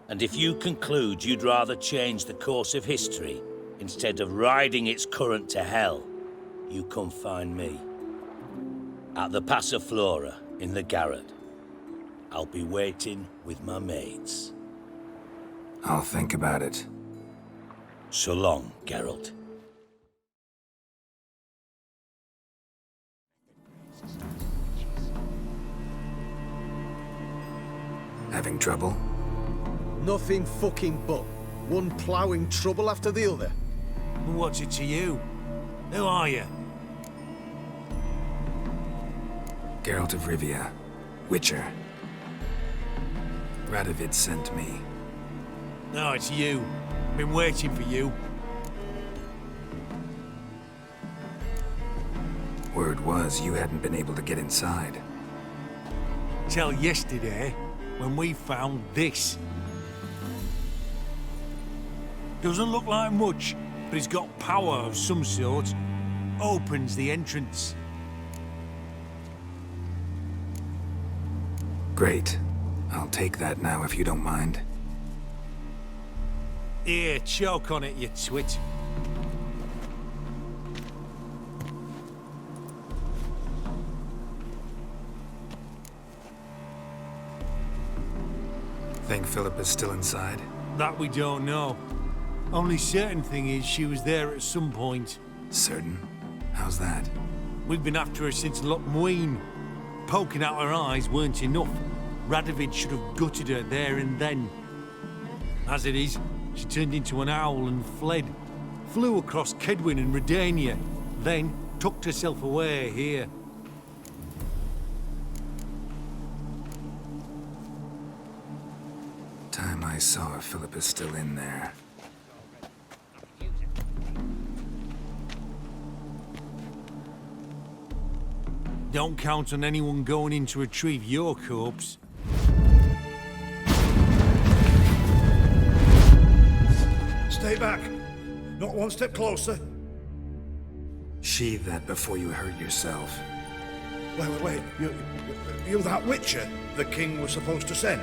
Speaker 12: And if you conclude you'd rather change the course of history instead of riding its current to hell, you come find me. At the Passiflora in the garret. I'll be waiting with my mates.
Speaker 1: I'll think about it.
Speaker 12: So long, Geralt.
Speaker 1: Having trouble?
Speaker 14: Nothing fucking but. One ploughing trouble after the other.
Speaker 2: What's it to you? Who are you?
Speaker 1: Geralt of Rivia. Witcher. Radovid sent me.
Speaker 2: No, it's you. Been waiting for you.
Speaker 1: Word was you hadn't been able to get inside.
Speaker 2: Till yesterday, when we found this. Doesn't look like much, but it's got power of some sort. Opens the entrance.
Speaker 1: Great. I'll take that now if you don't mind.
Speaker 2: Here, choke on it, you twit.
Speaker 1: Think Philippa's still inside?
Speaker 2: That we don't know. Only certain thing is she was there at some point.
Speaker 1: Certain? How's that?
Speaker 2: We've been after her since Lochmuin. Poking out her eyes weren't enough. Radovid should have gutted her there and then. As it is, she turned into an owl and fled. Flew across Kedwin and Redania, then tucked herself away here.
Speaker 1: Time I saw her, Philippa's still in there.
Speaker 2: Don't count on anyone going in to retrieve your corpse.
Speaker 13: Stay back. Not one step closer.
Speaker 1: Sheathe that before you hurt yourself.
Speaker 16: Wait. You that Witcher the king was supposed to send?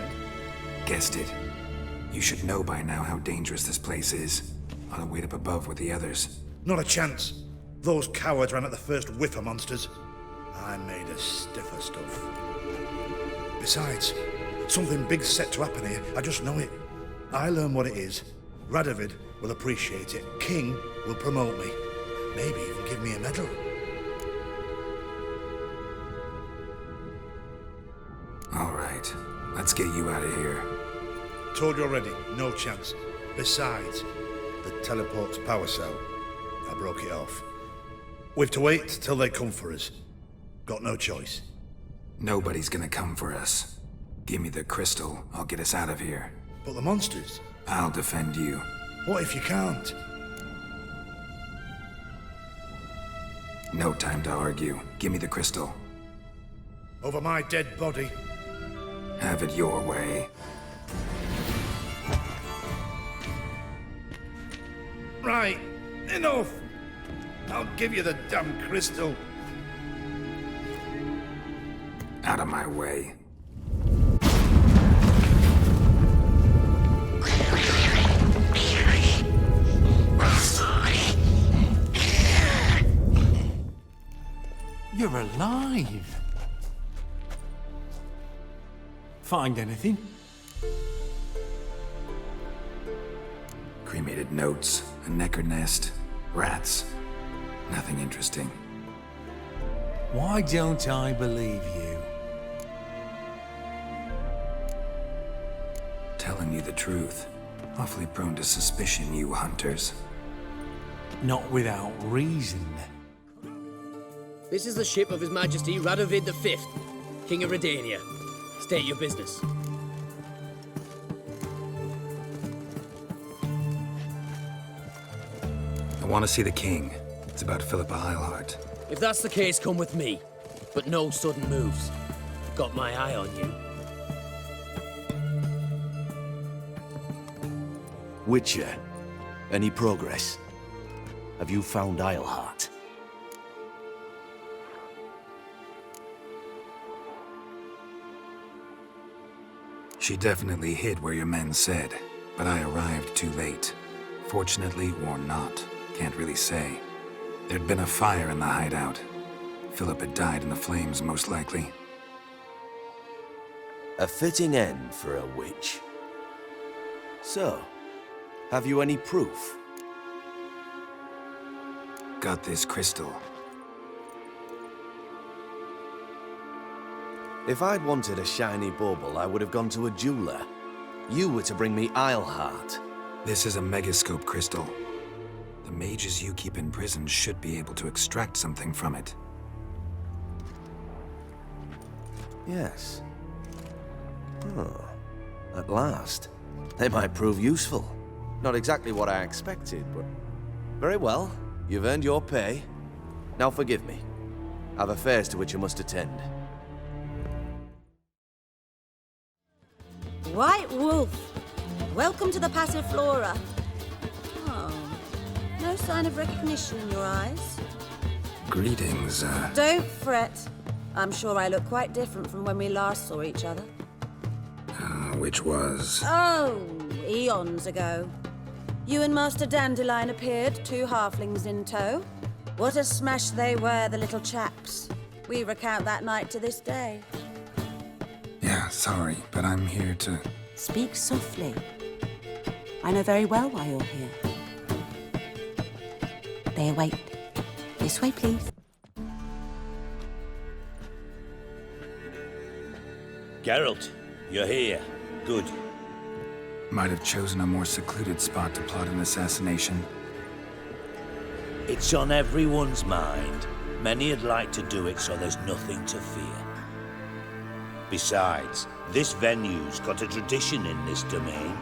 Speaker 1: Guessed it. You should know by now how dangerous this place is. Ought to wait up above with the others.
Speaker 16: Not a chance. Those cowards ran at the first whiff of monsters. I made a stiffer stuff. Besides, something big's set to happen here. I just know it. I learn what it is. Radovid will appreciate it. King will promote me. Maybe even give me a medal.
Speaker 1: All right, let's get you out of here.
Speaker 16: Told you already, no chance. Besides, the teleport's power cell. I broke it off. We've to wait till they come for us. Got no choice.
Speaker 1: Nobody's gonna come for us. Give me the crystal, I'll get us out of here.
Speaker 16: But the monsters?
Speaker 1: I'll defend you.
Speaker 16: What if you can't?
Speaker 1: No time to argue. Give me the crystal.
Speaker 16: Over my dead body.
Speaker 1: Have it your way.
Speaker 16: Right, enough! I'll give you the damn crystal.
Speaker 1: Out of my way.
Speaker 2: You're alive. Find anything?
Speaker 1: Cremated notes, a necker nest, rats. Nothing interesting.
Speaker 2: Why don't I believe you?
Speaker 1: Telling you the truth. Awfully prone to suspicion, you hunters.
Speaker 2: Not without reason.
Speaker 17: This is the ship of His Majesty Radovid V, King of Redania. State your business.
Speaker 1: I want to see the king. It's about Philippa Eilhart.
Speaker 17: If that's the case, come with me. But no sudden moves. Got my eye on you.
Speaker 22: Witcher, any progress? Have you found Eilhart?
Speaker 1: She definitely hid where your men said, but I arrived too late. Fortunately or not, can't really say. There'd been a fire in the hideout. Philip had died in the flames, most likely.
Speaker 22: A fitting end for a witch. So, have you any proof?
Speaker 1: Got this crystal.
Speaker 22: If I'd wanted a shiny bauble, I would have gone to a jeweler. You were to bring me Eilhart.
Speaker 1: This is a megascope crystal. The mages you keep in prison should be able to extract something from it.
Speaker 22: Yes. Oh, at last. They might prove useful. Not exactly what I expected, but... Very well. You've earned your pay. Now forgive me. I've affairs to which I must attend.
Speaker 18: White Wolf, welcome to the Passiflora. Oh, no sign of recognition in your eyes.
Speaker 1: Greetings,
Speaker 18: Don't fret. I'm sure I look quite different from when we last saw each other.
Speaker 1: Which was...
Speaker 18: Oh, eons ago. You and Master Dandelion appeared, 2 halflings in tow. What a smash they were, the little chaps. We recount that night to this day.
Speaker 1: Yeah, sorry, but I'm here to...
Speaker 24: Speak softly. I know very well why you're here. They await. This way, please.
Speaker 12: Geralt, you're here. Good.
Speaker 1: Might have chosen a more secluded spot to plot an assassination.
Speaker 12: It's on everyone's mind. Many would like to do it, so there's nothing to fear. Besides, this venue's got a tradition in this domain.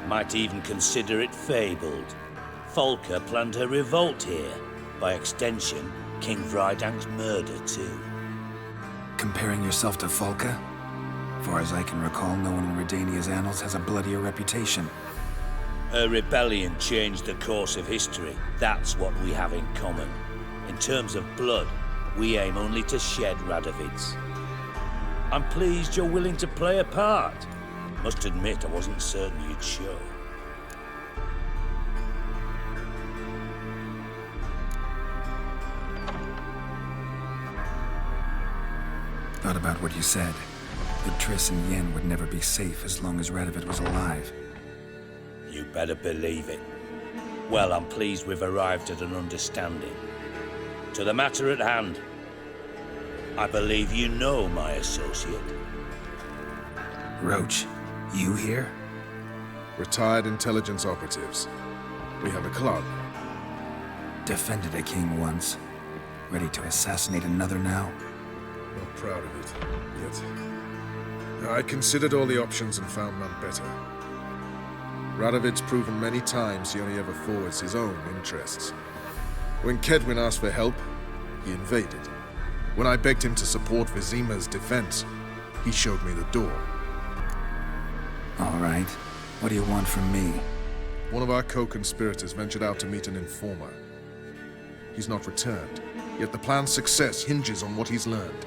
Speaker 12: Might even consider it fabled. Folka planned her revolt here. By extension, King Vrydang's murder, too.
Speaker 1: Comparing yourself to Folka? Far as I can recall, no one in Redania's annals has a bloodier reputation.
Speaker 12: Her rebellion changed the course of history. That's what we have in common. In terms of blood, We aim only to shed Radovids. I'm pleased you're willing to play a part. Must admit, I wasn't certain you'd show.
Speaker 1: Thought about what you said. That Triss and Yen would never be safe as long as Radovid was alive.
Speaker 12: You better believe it. Well, I'm pleased we've arrived at an understanding. To the matter at hand. I believe you know my associate.
Speaker 1: Roach, you here?
Speaker 9: Retired intelligence operatives. We have a club.
Speaker 1: Defended a king once. Ready to assassinate another now?
Speaker 9: Not proud of it, yet. I considered all the options and found none better. Radovid's proven many times he only ever forwards his own interests. When Kedwin asked for help, he invaded. When I begged him to support Vizima's defense, he showed me the door.
Speaker 1: All right. What do you want from me?
Speaker 9: One of our co-conspirators ventured out to meet an informer. He's not returned, yet the plan's success hinges on what he's learned.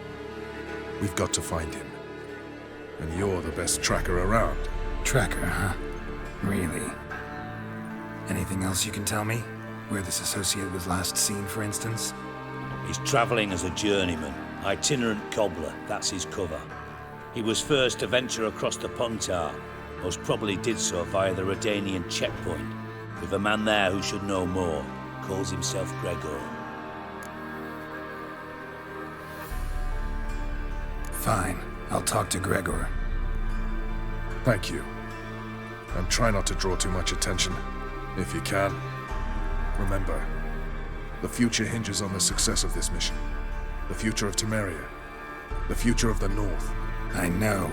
Speaker 9: We've got to find him. And you're the best tracker around.
Speaker 1: Tracker, huh? Really? Anything else you can tell me? Where this associate was last seen, for instance?
Speaker 12: He's travelling as a journeyman, itinerant cobbler, that's his cover. He was first to venture across the Pontar, most probably did so via the Redanian checkpoint, with a man there who should know more, calls himself Gregor.
Speaker 1: Fine, I'll talk to Gregor.
Speaker 9: Thank you. And try not to draw too much attention, if you can. Remember, the future hinges on the success of this mission. The future of Temeria. The future of the North.
Speaker 1: I know.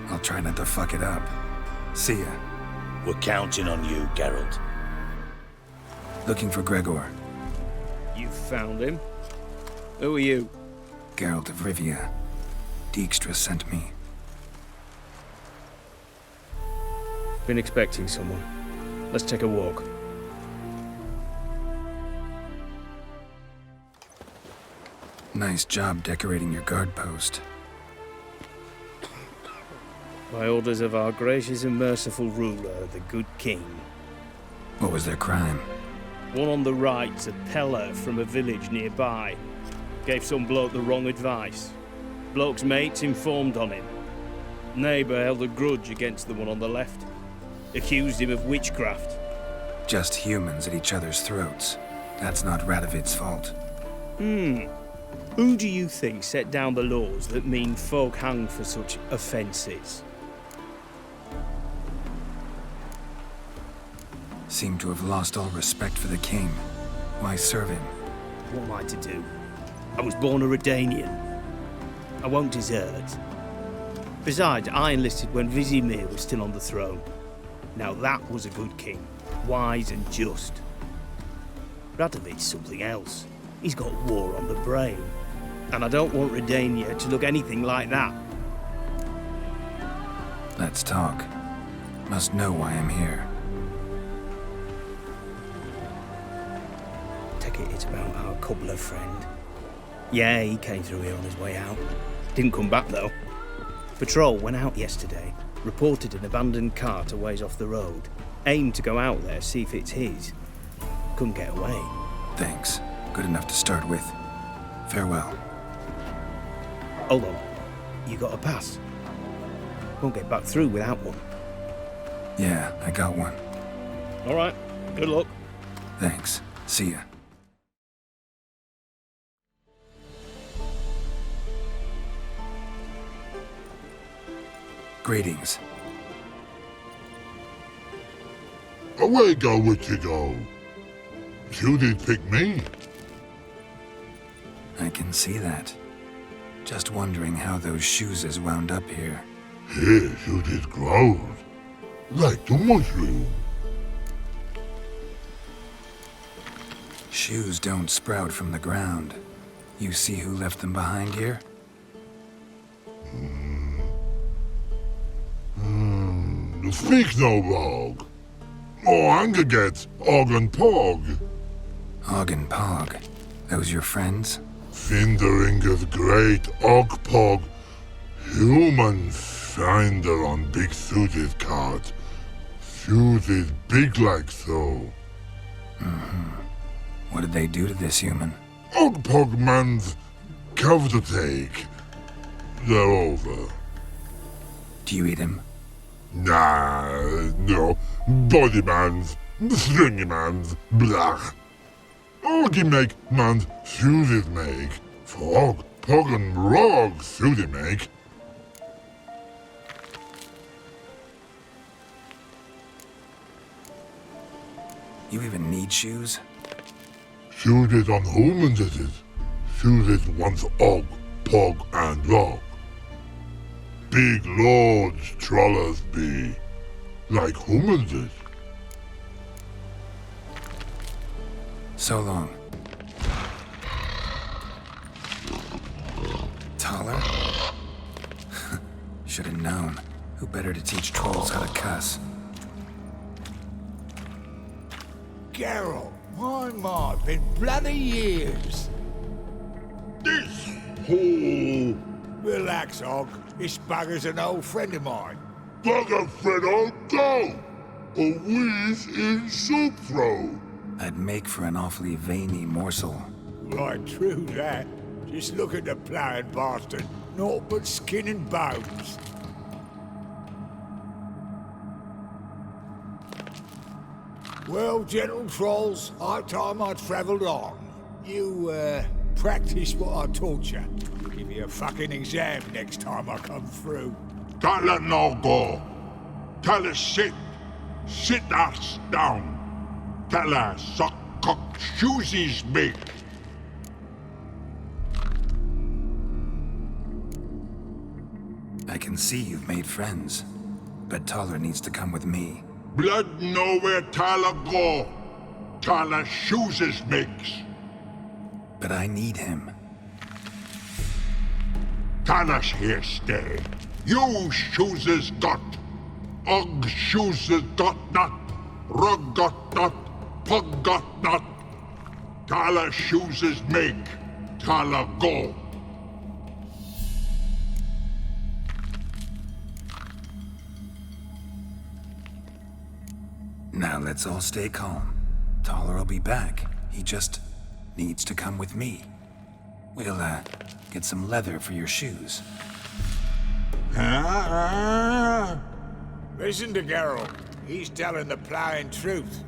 Speaker 1: I'll try not to fuck it up. See ya.
Speaker 12: We're counting on you, Geralt.
Speaker 1: Looking for Gregor.
Speaker 5: You found him? Who are you?
Speaker 1: Geralt of Rivia. Dijkstra sent me.
Speaker 5: Been expecting someone. Let's take a walk.
Speaker 1: Nice job decorating your guard post.
Speaker 5: By orders of our gracious and merciful ruler, the good king.
Speaker 1: What was their crime?
Speaker 5: One on the right's a peller from a village nearby. Gave some bloke the wrong advice. Bloke's mates informed on him. Neighbour held a grudge against the one on the left. Accused him of witchcraft.
Speaker 1: Just humans at each other's throats. That's not Radovid's fault.
Speaker 5: Who do you think set down the laws that mean folk hang for such offences?
Speaker 1: Seem to have lost all respect for the king. Why serve him?
Speaker 5: What am I to do? I was born a Redanian. I won't desert. Besides, I enlisted when Vizimir was still on the throne. Now that was a good king, wise and just. Radovid's something else. He's got war on the brain. And I don't want Redania to look anything like that.
Speaker 1: Let's talk. Must know why I'm here.
Speaker 5: Take it it's about our cobbler friend. Yeah, he came through here on his way out. Didn't come back though. Patrol went out yesterday. Reported an abandoned cart a ways off the road. Aimed to go out there, see if it's his. Couldn't get away.
Speaker 1: Thanks. Good enough to start with. Farewell.
Speaker 5: Hold on. You got a pass? Won't get back through without one.
Speaker 1: Yeah, I got one.
Speaker 5: All right. Good luck.
Speaker 1: Thanks. See ya. Greetings.
Speaker 6: Away go, witchy go. You did pick me.
Speaker 1: I can see that. Just wondering how those shoes wound up here.
Speaker 6: Yes, you did grow. Like the mushroom.
Speaker 1: Shoes don't sprout from the ground. You see who left them behind here?
Speaker 6: Speak no log. Oh, anger gets Og and Pog.
Speaker 1: Og and Pog. Those your friends?
Speaker 15: Finderinger's great Ogpog, human finder on big Suzy's cart. Suzy's big like so.
Speaker 1: What did they do to this human?
Speaker 15: Ogpog man's cover to take. They're over.
Speaker 1: Do you eat him?
Speaker 15: Nah, no. Body man's, stringy man's, blach. Oggy make man's Suzy's make. For Ogpog and Rog Suzy make.
Speaker 1: You even need shoes?
Speaker 15: Suzy's on humans it is. Suzy's once Og, Pog and Rog. Big lords trollers be, like humans is.
Speaker 1: So long. Taller? Should have known. Who better to teach trolls how to cuss?
Speaker 6: Geralt, my, been bloody years.
Speaker 15: This hole.
Speaker 6: Relax, Og. This bugger's an old friend of mine.
Speaker 15: Bugger friend I'll go. A wheeze in soup throw.
Speaker 1: I'd make for an awfully veiny morsel.
Speaker 6: Right, true that. Just look at the ploughing bastard. Naught but skin and bones. Well, gentle trolls, high time I travelled on. You, practice what I taught you. Give you a fucking exam next time I come through.
Speaker 15: Tell her no go. Tell her sit. Sit ass down. Tell her suck cock shoesies big.
Speaker 1: I can see you've made friends, but Taller needs to come with me.
Speaker 15: Blood nowhere Tyler go. Tyler shoesies makes.
Speaker 1: But I need him.
Speaker 15: Tyler's here stay. You shoesies got. Og shoesies got not. Rug got not. Pug got not. Tyler shoesies make. Tyler go.
Speaker 1: Now let's all stay calm. Taller will be back. He just needs to come with me. We'll, get some leather for your shoes.
Speaker 6: Listen to Geralt. He's telling the ploughing truth.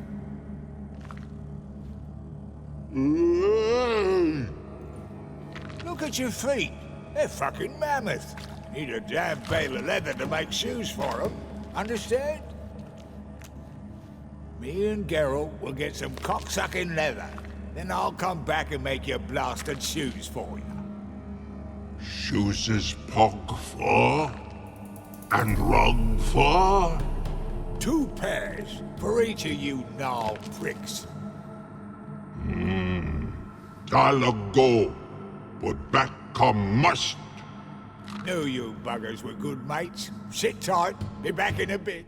Speaker 6: Look at your feet. They're fucking mammoth. Need a damn bale of leather to make shoes for them. Understand? Me and Geralt will get some cocksucking leather. Then I'll come back and make your blasted shoes for you.
Speaker 15: Shoesies pog for? And rug for?
Speaker 6: 2 pairs for each of you gnarled pricks.
Speaker 15: Tyler go. But back come must.
Speaker 6: Knew you buggers were good mates. Sit tight. Be back in a bit.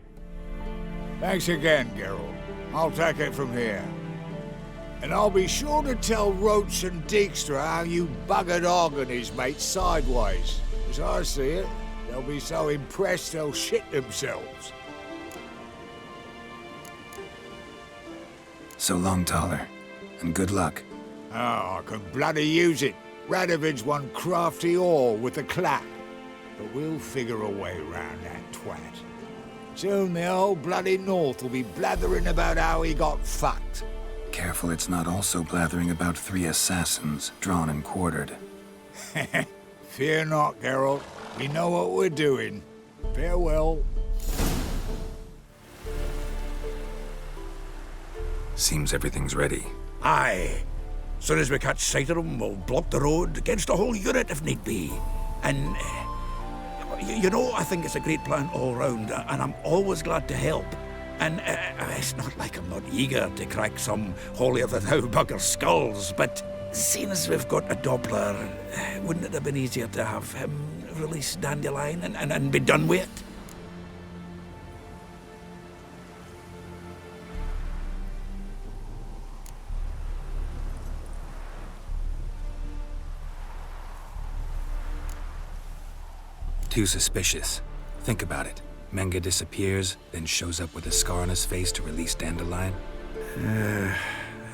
Speaker 6: Thanks again, Geralt. I'll take it from here. And I'll be sure to tell Roach and Dijkstra how you buggered Og and his mates sideways. As I see it, they'll be so impressed they'll shit themselves.
Speaker 1: So long, Taller. And good luck.
Speaker 6: Oh, I can bloody use it. Radovid's one crafty ore with a clap. But we'll figure a way round that twat. Soon the whole bloody North will be blathering about how he got fucked.
Speaker 1: Careful it's not also blathering about 3 assassins, drawn and quartered.
Speaker 6: Fear not, Geralt. We know what we're doing. Farewell.
Speaker 1: Seems everything's ready.
Speaker 19: Aye. Soon as we catch sight of them, we'll block the road against the whole unit if need be. And, you know, I think it's a great plan all round, and I'm always glad to help. And it's not like I'm not eager to crack some holier-than-thou bugger skulls, but seeing as we've got a Doppler, wouldn't it have been easier to have him release Dandelion and be done with it?
Speaker 1: Too suspicious. Think about it. Menga disappears, then shows up with a scar on his face to release Dandelion.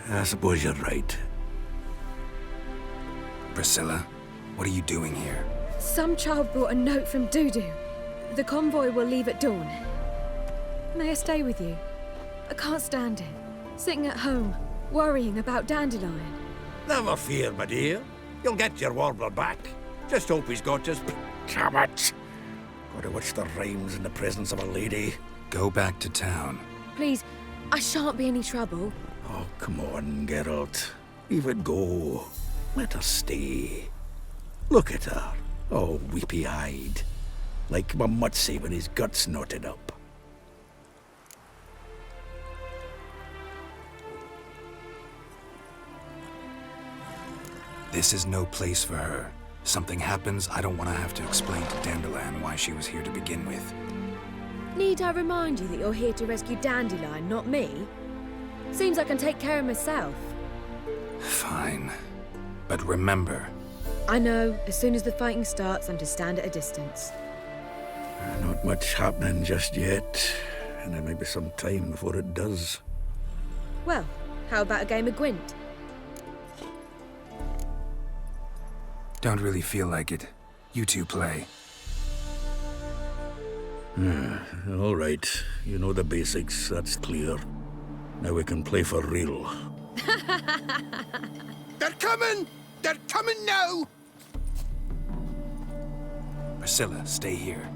Speaker 19: I suppose you're right.
Speaker 1: Priscilla, what are you doing here?
Speaker 10: Some child brought a note from Dudu. The convoy will leave at dawn. May I stay with you? I can't stand it. Sitting at home, worrying about Dandelion.
Speaker 19: Never fear, my dear. You'll get your warbler back. Just hope he's got his... Damn it! Gotta watch the rhymes in the presence of a lady.
Speaker 1: Go back to town.
Speaker 10: Please, I shan't be any trouble.
Speaker 19: Oh, come on, Geralt. Leave it go. Let her stay. Look at her, all weepy-eyed. Like my mutsy when his gut's knotted up.
Speaker 1: This is no place for her. Something happens, I don't want to have to explain to Dandelion why she was here to begin with.
Speaker 10: Need I remind you that you're here to rescue Dandelion, not me? Seems I can take care of myself.
Speaker 1: Fine. But remember...
Speaker 10: I know, as soon as the fighting starts, I'm to stand at a distance.
Speaker 19: Not much happening just yet. And there may be some time before it does.
Speaker 10: Well, how about a game of Gwent?
Speaker 1: Don't really feel like it. You two play.
Speaker 19: All right. You know the basics, that's clear. Now we can play for real.
Speaker 6: They're coming! They're coming now!
Speaker 1: Priscilla, stay here.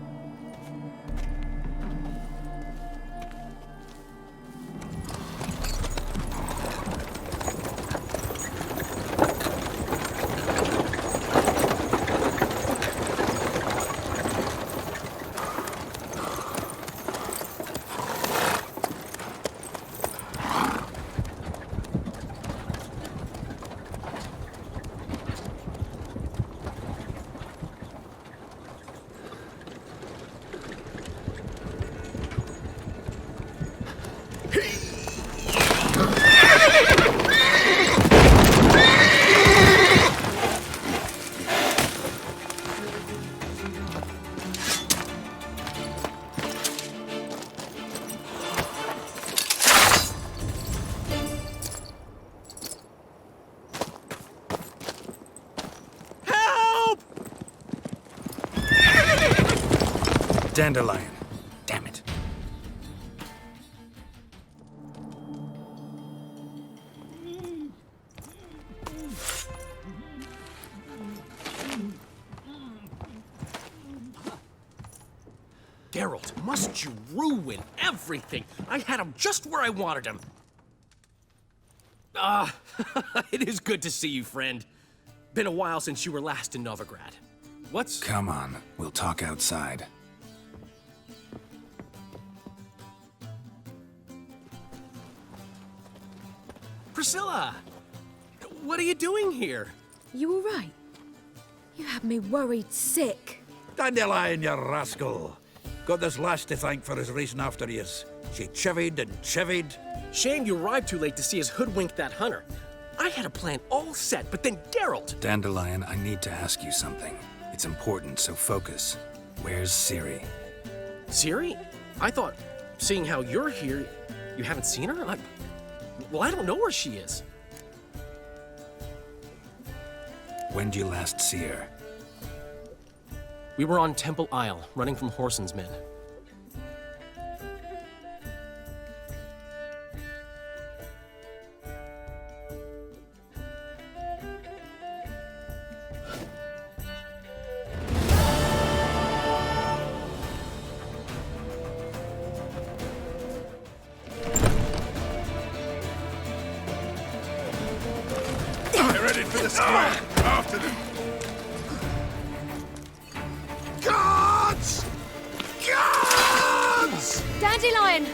Speaker 1: Dandelion. Damn it.
Speaker 17: Geralt, must you ruin everything? I had him just where I wanted him. It is good to see you, friend. Been a while since you were last in Novigrad. What's...
Speaker 1: Come on, we'll talk outside.
Speaker 17: Priscilla! What are you doing here?
Speaker 10: You all right? You had me worried sick.
Speaker 19: Dandelion, you rascal. Got this lass to thank for his racing after yous. She chivied and chivied.
Speaker 17: Shame you arrived too late to see us hoodwink that hunter. I had a plan all set, but then Geralt...
Speaker 1: Dandelion, I need to ask you something. It's important, so focus. Where's Ciri?
Speaker 17: Ciri? I thought, seeing how you're here, you haven't seen her? Well, I don't know where she is.
Speaker 1: When did you last see her?
Speaker 17: We were on Temple Isle, running from Whoreson's men.
Speaker 6: They're ready for the square. After them. Guards! Guards!
Speaker 10: Dandelion!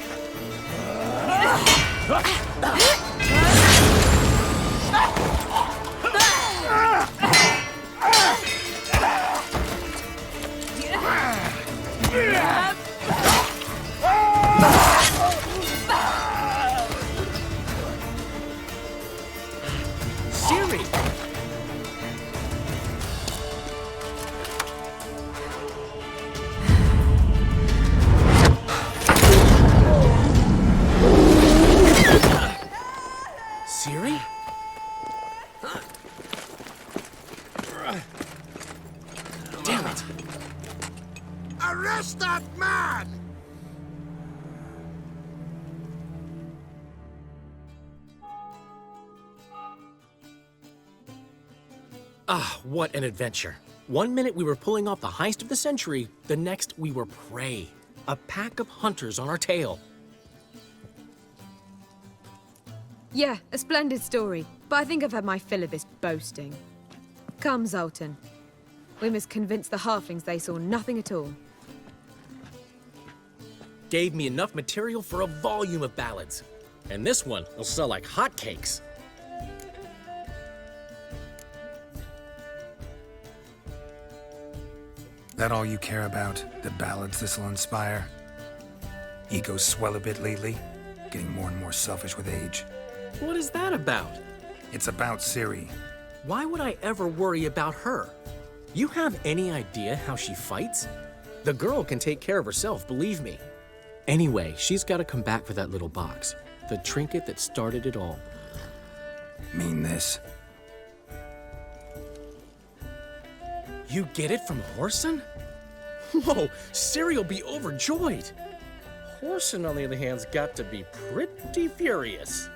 Speaker 17: Ciri! Ah, what an adventure. One minute we were pulling off the heist of the century, the next we were prey. A pack of hunters on our tail.
Speaker 10: Yeah, a splendid story, but I think I've had my fill of this boasting. Come, Zoltan. We must convince the halflings they saw nothing at all.
Speaker 17: Gave me enough material for a volume of ballads. And this one will sell like hotcakes.
Speaker 1: That all you care about? The ballads this'll inspire? Egos swell a bit lately? Getting more and more selfish with age.
Speaker 17: What is that about?
Speaker 1: It's about Ciri.
Speaker 17: Why would I ever worry about her? You have any idea how she fights? The girl can take care of herself, believe me. Anyway, she's got to come back for that little box. The trinket that started it all.
Speaker 1: Mean this?
Speaker 17: You get it from Whoreson? Whoa, Ciri will be overjoyed. Whoreson, on the other hand's got to be pretty furious.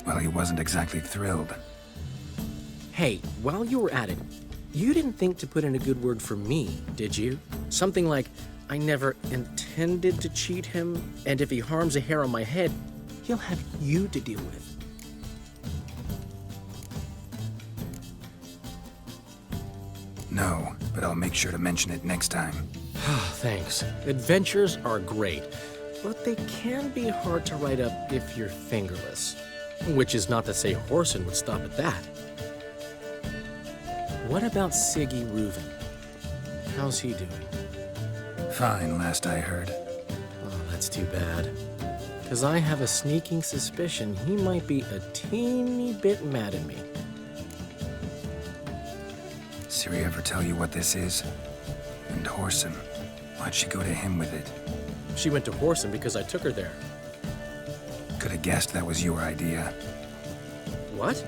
Speaker 1: Well, he wasn't exactly thrilled.
Speaker 17: Hey, while you were at it, you didn't think to put in a good word for me, did you? Something like, I never intended to cheat him, and if he harms a hair on my head, he'll have you to deal with.
Speaker 1: No, but I'll make sure to mention it next time.
Speaker 17: Thanks. Adventures are great, but they can be hard to write up if you're fingerless. Which is not to say Whoreson would stop at that. What about Siggy Reuven? How's he doing?
Speaker 1: Fine, last I heard.
Speaker 17: Oh, that's too bad. Because I have a sneaking suspicion he might be a teeny bit mad at me.
Speaker 1: Ciri ever tell you what this is? And Whoreson, why'd she go to him with it?
Speaker 17: She went to Whoreson because I took her there.
Speaker 1: Could have guessed that was your idea.
Speaker 17: What?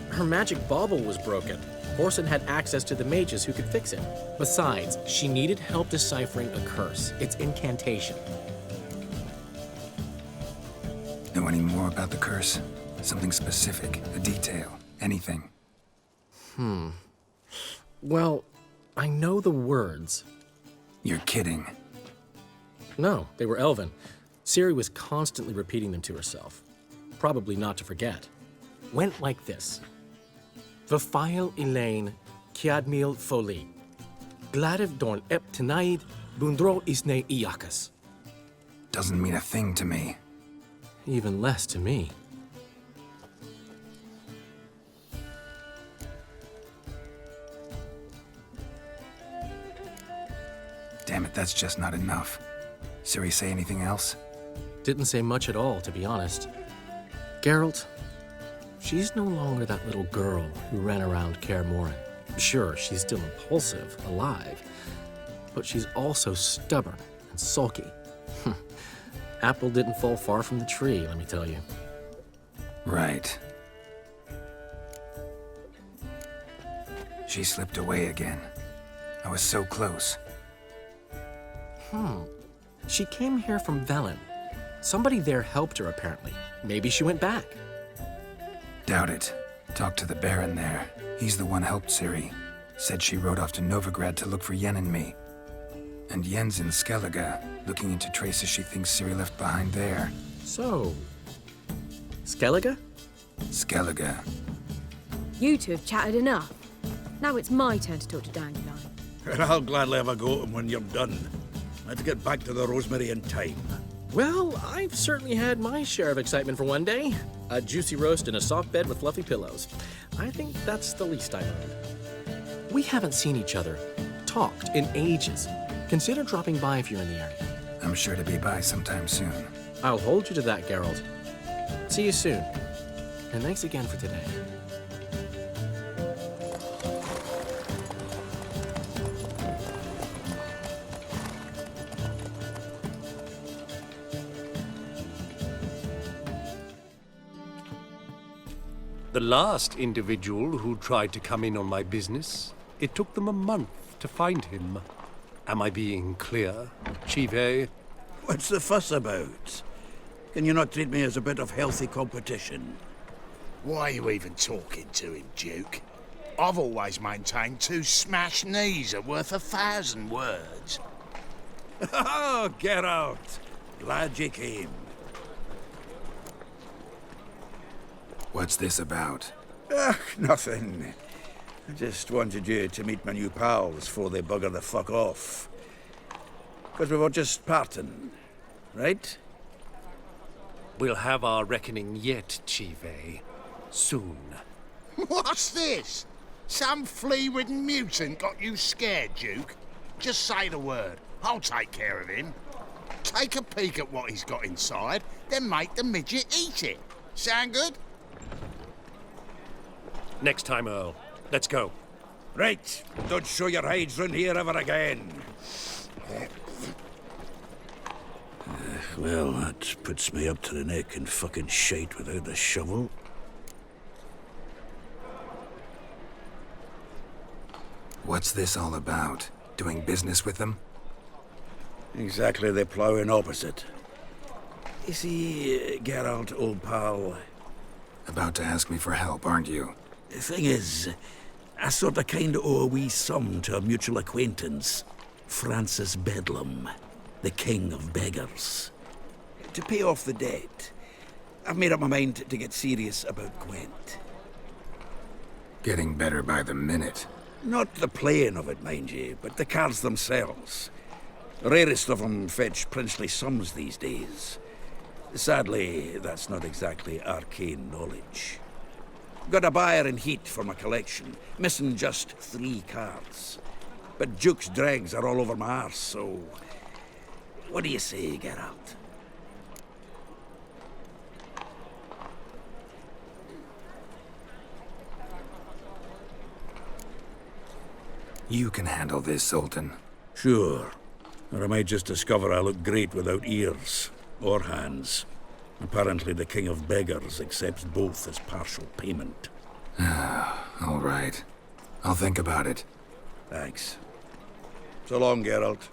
Speaker 17: Her magic bauble was broken. Whoreson had access to the mages who could fix it. Besides, she needed help deciphering a curse. It's incantation.
Speaker 1: Know any more about the curse? Something specific, a detail, anything?
Speaker 17: Well, I know the words.
Speaker 1: You're kidding.
Speaker 17: No, they were Elven. Ciri was constantly repeating them to herself. Probably not to forget. Went like this. Vafile Elaine Kiadmil Foli. Gladiv Dorn Ep Tenaid Bundro Isne Iakas.
Speaker 1: Doesn't mean a thing to me.
Speaker 17: Even less to me.
Speaker 1: Damn it, that's just not enough. Ciri say anything else?
Speaker 17: Didn't say much at all, to be honest. Geralt, she's no longer that little girl who ran around Kaer Morhen. Sure, she's still impulsive, alive, but she's also stubborn and sulky. Apple didn't fall far from the tree, let me tell you.
Speaker 1: Right. She slipped away again. I was so close.
Speaker 17: She came here from Velen. Somebody there helped her, apparently. Maybe she went back.
Speaker 1: Doubt it. Talked to the Baron there. He's the one helped Ciri. Said she rode off to Novigrad to look for Yen and me. And Yen's in Skellige, looking into traces she thinks Ciri left behind there.
Speaker 17: So, Skellige?
Speaker 1: Skellige.
Speaker 10: You two have chatted enough. Now it's my turn to talk to Dandelion.
Speaker 16: And I'll gladly have a go at him when you're done. Let's get back to the Rosemary in time.
Speaker 17: Well, I've certainly had my share of excitement for one day. A juicy roast in a soft bed with fluffy pillows. I think that's the least I learned. We haven't seen each other, talked in ages. Consider dropping by if you're in the area.
Speaker 1: I'm sure to be by sometime soon.
Speaker 17: I'll hold you to that, Geralt. See you soon. And thanks again for today.
Speaker 2: The last individual who tried to come in on my business, it took them a month to find him. Am I being clear, Chive?
Speaker 16: What's the fuss about?
Speaker 19: Can you not treat me as a bit of healthy competition?
Speaker 6: Why are you even talking to him, Duke? I've always maintained 2 smashed knees are worth 1,000 words.
Speaker 19: Oh, get out! Glad you came.
Speaker 1: What's this about?
Speaker 19: Nothing. I just wanted you to meet my new pals before they bugger the fuck off. Because we were just parting, right?
Speaker 17: We'll have our reckoning yet, Chief A. Soon.
Speaker 6: What's this? Some flea-ridden mutant got you scared, Duke? Just say the word. I'll take care of him. Take a peek at what he's got inside, then make the midget eat it. Sound good?
Speaker 17: Next time, Earl. Let's go.
Speaker 19: Right. Don't show your hides round here ever again. Well, that puts me up to the neck in fucking shite without a shovel.
Speaker 1: What's this all about? Doing business with them?
Speaker 19: Exactly the ploughing opposite. You see, Geralt, old pal...
Speaker 1: About to ask me for help, aren't you?
Speaker 19: The thing is, I sort of kind of owe a wee sum to a mutual acquaintance, Francis Bedlam, the king of beggars. To pay off the debt, I've made up my mind to get serious about Gwent.
Speaker 1: Getting better by the minute.
Speaker 19: Not the playing of it, mind you, but the cards themselves. The rarest of them fetch princely sums these days. Sadly, that's not exactly arcane knowledge. Got a buyer in heat for my collection, missing just 3 cards. But Duke's dregs are all over my arse, so... What do you say, Geralt?
Speaker 1: You can handle this, Sultan.
Speaker 19: Sure. Or I might just discover I look great without ears. Or hands. Apparently the king of beggars accepts both as partial payment.
Speaker 1: All right. I'll think about it.
Speaker 19: Thanks. So long, Geralt.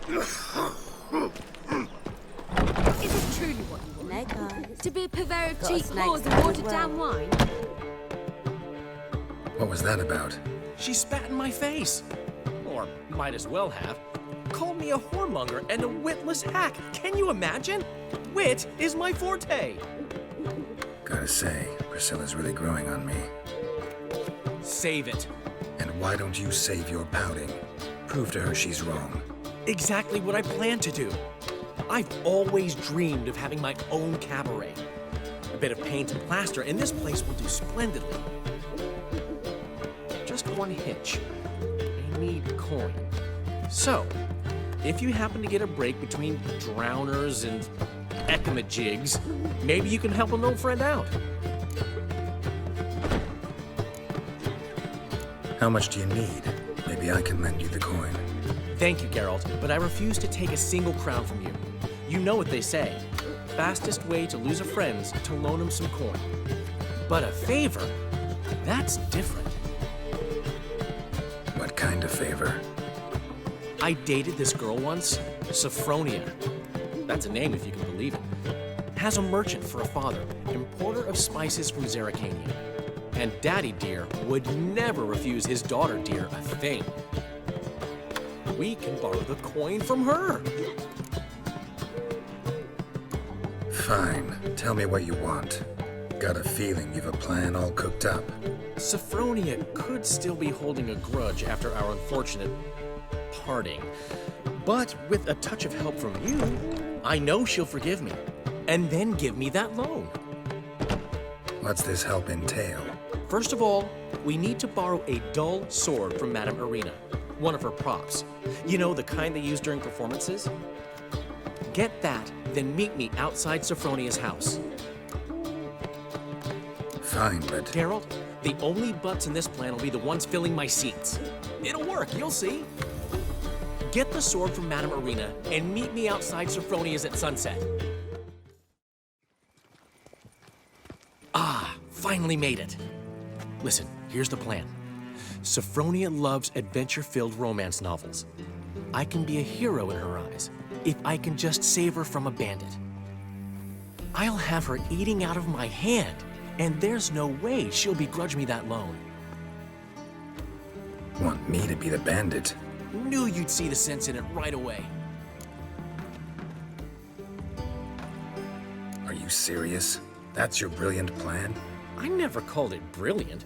Speaker 7: Is it truly what you want? To be a purveyor of cheap whores and watered-down wine?
Speaker 1: What was that about?
Speaker 17: She spat in my face. Or might as well have. Called me a whoremonger and a witless hack. Can you imagine? Wit is my forte.
Speaker 1: Gotta say, Priscilla's really growing on me.
Speaker 17: Save it.
Speaker 1: And why don't you save your pouting? Prove to her she's wrong.
Speaker 17: Exactly what I plan to do. I've always dreamed of having my own cabaret. A bit of paint and plaster, and this place will do splendidly. Just one hitch. I need coin. So, if you happen to get a break between drowners and ecamajigs, maybe you can help an old friend out.
Speaker 1: How much do you need? Maybe I can lend you the coin.
Speaker 17: Thank you, Geralt, but I refuse to take a single crown from you. You know what they say. Fastest way to lose a friend's to loan him some coin. But a favor? That's different.
Speaker 1: What kind of favor?
Speaker 17: I dated this girl once, Sophronia. That's a name if you can believe it. Has a merchant for a father, importer of spices from Zerrikania. And Daddy Dear would never refuse his daughter Dear a thing. We can borrow the coin from her.
Speaker 1: Fine. Tell me what you want. Got a feeling you've a plan all cooked up.
Speaker 17: Sophronia could still be holding a grudge after our unfortunate parting. But with a touch of help from you, I know she'll forgive me. And then give me that loan.
Speaker 1: What's this help entail?
Speaker 17: First of all, we need to borrow a dull sword from Madame Irina, one of her props. You know, the kind they use during performances? Get that, then meet me outside Sophronia's house.
Speaker 1: Fine, but...
Speaker 17: Geralt, the only butts in this plan will be the ones filling my seats. It'll work, you'll see. Get the sword from Madame Irina and meet me outside Sophronia's at sunset. Ah, finally made it. Listen, here's the plan. Sophronia loves adventure-filled romance novels. I can be a hero in her eyes. if I can just save her from a bandit. I'll have her eating out of my hand, and there's no way she'll begrudge me that loan.
Speaker 1: Want me to be the bandit?
Speaker 17: Knew you'd see the sense in it right away.
Speaker 1: Are you serious? That's your brilliant plan?
Speaker 17: I never called it brilliant,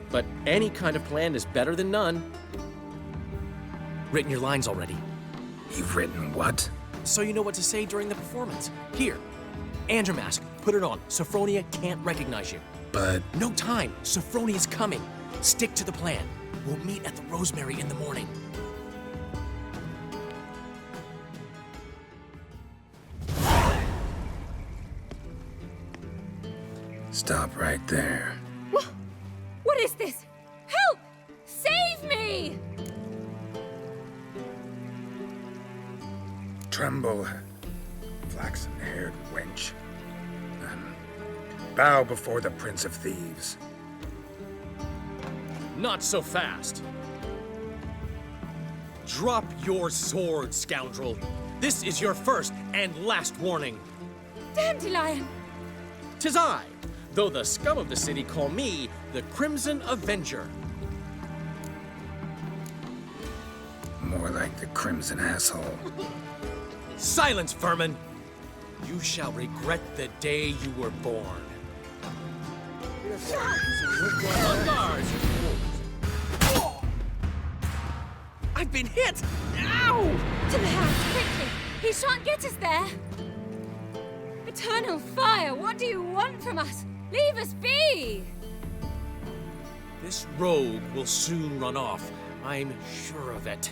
Speaker 17: but any kind of plan is better than none. Written your lines already.
Speaker 1: You've written what?
Speaker 17: So you know what to say during the performance. Here, and your mask. Put it on. Sophronia can't recognize you.
Speaker 1: But...
Speaker 17: No time. Sophronia's coming. Stick to the plan. We'll meet at the Rosemary in the morning.
Speaker 1: Stop right there.
Speaker 4: What is this? Help! Save me!
Speaker 1: Tremble, flaxen-haired wench. Bow before the Prince of Thieves.
Speaker 17: Not so fast. Drop your sword, scoundrel. This is your first and last warning.
Speaker 4: Dandelion!
Speaker 17: 'Tis I, though the scum of the city call me the Crimson Avenger.
Speaker 1: More like the Crimson Asshole.
Speaker 17: Silence, vermin! You shall regret the day you were born. On guard! I've been hit! Ow!
Speaker 4: To the house, quickly! He shan't get us there! Eternal fire, what do you want from us? Leave us be!
Speaker 17: This rogue will soon run off. I'm sure of it.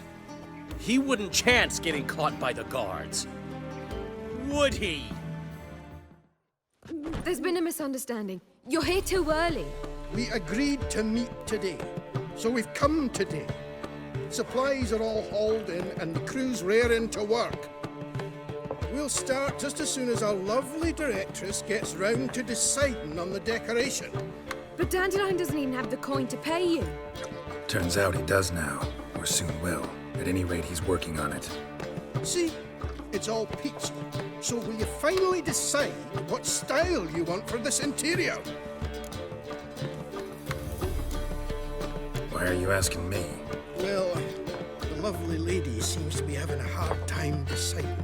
Speaker 17: He wouldn't chance getting caught by the guards. Would he?
Speaker 10: There's been a misunderstanding. You're here too early.
Speaker 9: We agreed to meet today, so we've come today. Supplies are all hauled in and the crew's raring to work. We'll start just as soon as our lovely directress gets round to deciding on the decoration.
Speaker 10: But Dandelion doesn't even have the coin to pay you.
Speaker 1: Turns out he does now, or soon will. At any rate, he's working on it.
Speaker 9: See, it's all peached. So will you finally decide what style you want for this interior?
Speaker 1: Why are you asking me?
Speaker 9: Well, the lovely lady seems to be having a hard time deciding.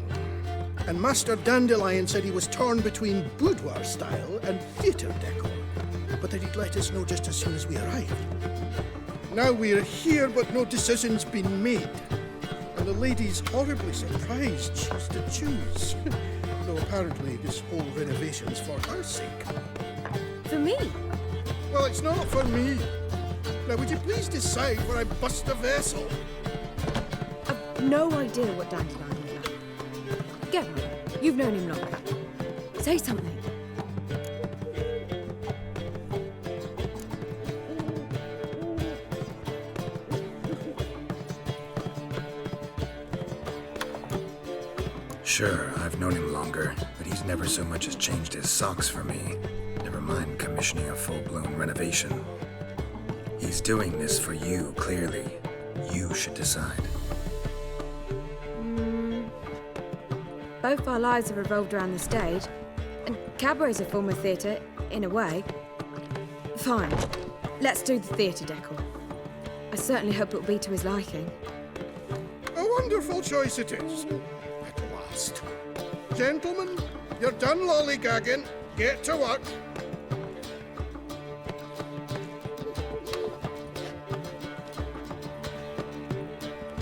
Speaker 9: And Master Dandelion said he was torn between boudoir style and theatre decor, but that he'd let us know just as soon as we arrived. Now we're here, but no decision's been made. And the lady's horribly surprised she's to choose. Though apparently this whole renovation's for her sake.
Speaker 10: For me?
Speaker 9: Well, it's not for me. Now, would you please decide where I bust a vessel?
Speaker 10: I've no idea what Dandelion is like. Get on. You've known him longer. Say something.
Speaker 1: Sure, I've known him longer, but he's never so much as changed his socks for me. Never mind commissioning a full-blown renovation. He's doing this for you, clearly. You should decide.
Speaker 10: Both our lives have revolved around the stage, and cabaret's a form of theatre, in a way. Fine. Let's do the theatre decor. I certainly hope it'll be to his liking.
Speaker 9: A wonderful choice it is. At last. Gentlemen, you're done lollygagging. Get to work.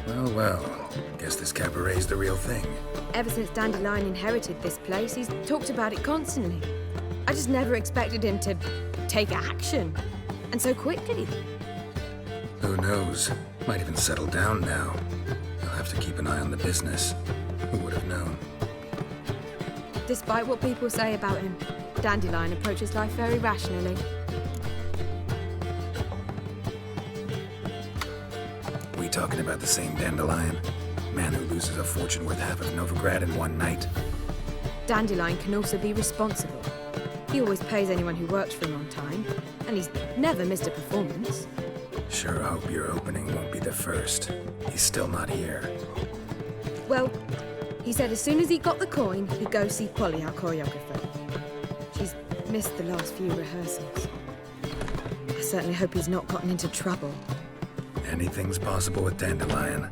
Speaker 1: Well, well. Guess this cabaret's the real thing.
Speaker 10: Ever since Dandelion inherited this place, he's talked about it constantly. I just never expected him to take action. And so quickly.
Speaker 1: Who knows? Might even settle down now. He'll have to keep an eye on the business. Who would have known?
Speaker 10: Despite what people say about him, Dandelion approaches life very rationally.
Speaker 1: We talking about the same Dandelion? Man who loses a fortune worth half of Novigrad in one night?
Speaker 10: Dandelion can also be responsible. He always pays anyone who works for him on time, and he's never missed a performance.
Speaker 1: Sure hope your opening won't be the first. He's still not here.
Speaker 10: Well, He said as soon as he got the coin, he'd go see Polly, our choreographer. She's missed the last few rehearsals. I certainly hope he's not gotten into trouble.
Speaker 1: Anything's possible with Dandelion.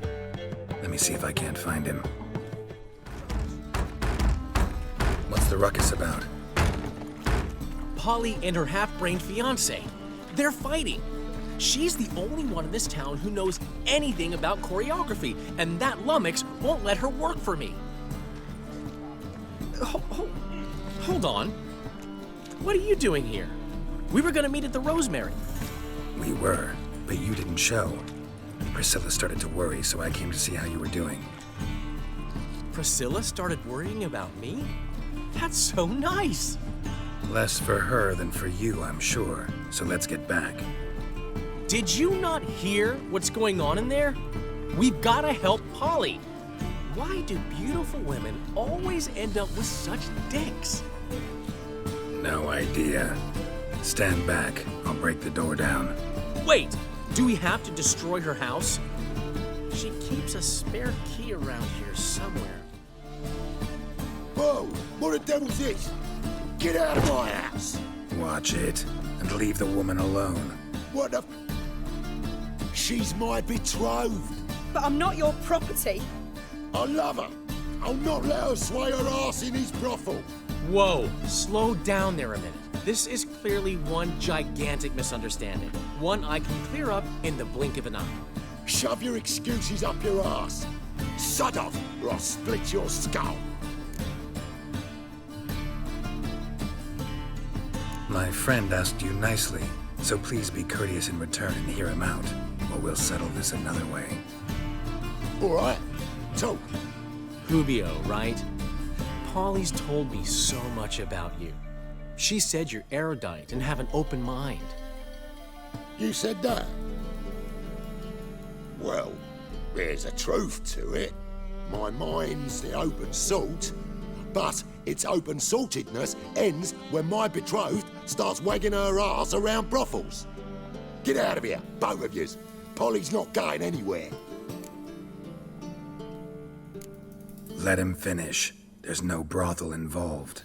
Speaker 1: Let me see if I can't find him. What's the ruckus about?
Speaker 11: Polly and her half-brained fiancé. They're fighting. She's the only one in this town who knows anything about choreography, and that lummox won't let her work for me. Hold on. What are you doing here? We were gonna meet at the Rosemary.
Speaker 1: We were, but you didn't show. Priscilla started to worry, so I came to see how you were doing.
Speaker 11: Priscilla started worrying about me? That's so nice.
Speaker 1: Less for her than for you, I'm sure. So let's get back.
Speaker 11: Did you not hear what's going on in there? We've gotta help Polly. Why do beautiful women always end up with such dicks?
Speaker 1: No idea. Stand back. I'll break the door down.
Speaker 11: Wait, do we have to destroy her house? She keeps a spare key around here somewhere.
Speaker 6: Whoa! What the devil's this? Get out of my house!
Speaker 1: Watch it, and leave the woman alone.
Speaker 6: What the... She's my betrothed.
Speaker 10: But I'm not your property.
Speaker 6: I love her. I'll not let her sway her ass in his brothel.
Speaker 11: Whoa, slow down there a minute. This is clearly one gigantic misunderstanding. One I can clear up in the blink of an eye.
Speaker 6: Shove your excuses up your ass. Sod off, or I'll split your skull.
Speaker 1: My friend asked you nicely, so please be courteous in return and hear him out, or we'll settle this another way.
Speaker 6: All right, talk.
Speaker 11: Hubio, right? Polly's told me so much about you. She said you're erudite and have an open mind.
Speaker 6: You said that? Well, there's a truth to it. My mind's the open salt, but its open saltedness ends when my betrothed starts wagging her ass around brothels. Get out of here, both of yous. Polly's not going anywhere.
Speaker 1: Let him finish. There's no brothel involved.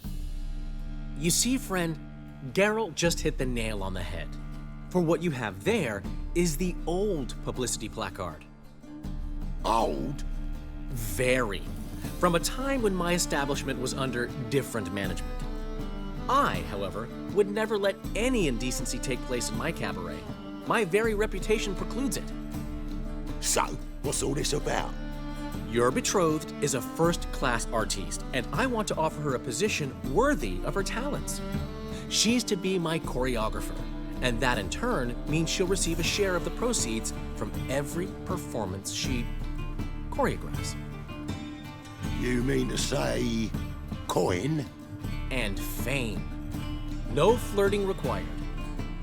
Speaker 11: You see, friend, Geralt just hit the nail on the head. For what you have there is the old publicity placard.
Speaker 6: Old?
Speaker 11: Very. From a time when my establishment was under different management. I, however, would never let any indecency take place in my cabaret. My very reputation precludes it.
Speaker 6: So, what's all this about?
Speaker 11: Your betrothed is a first-class artiste, and I want to offer her a position worthy of her talents. She's to be my choreographer, and that in turn means she'll receive a share of the proceeds from every performance she choreographs.
Speaker 6: You mean to say coin?
Speaker 11: And fame. No flirting required.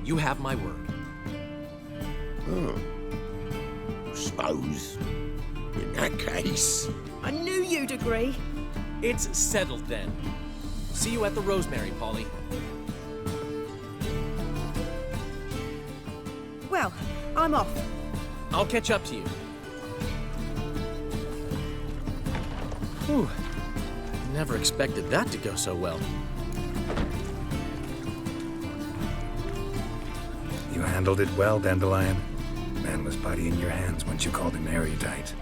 Speaker 11: You have my word.
Speaker 6: Suppose. In that case...
Speaker 10: I knew you'd agree.
Speaker 11: It's settled then. See you at the Rosemary, Polly.
Speaker 10: Well, I'm off.
Speaker 11: I'll catch up to you. Whew. Never expected that to go so well.
Speaker 1: You handled it well, Dandelion. Man was body in your hands once you called him erudite.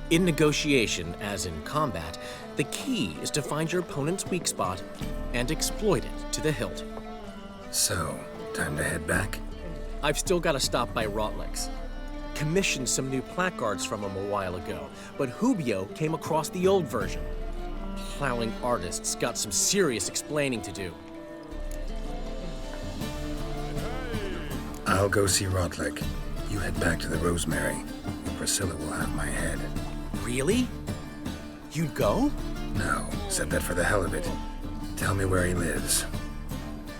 Speaker 11: In negotiation, as in combat, the key is to find your opponent's weak spot and exploit it to the hilt.
Speaker 1: So, time to head back?
Speaker 11: I've still got to stop by Rotlex. Commissioned some new placards from him a while ago, but Hubio came across the old version. Plowing artists got some serious explaining to do.
Speaker 1: I'll go see Rotlick. You head back to the Rosemary. Priscilla will have my head.
Speaker 11: Really? You'd go?
Speaker 1: No, said that for the hell of it. Tell me where he lives.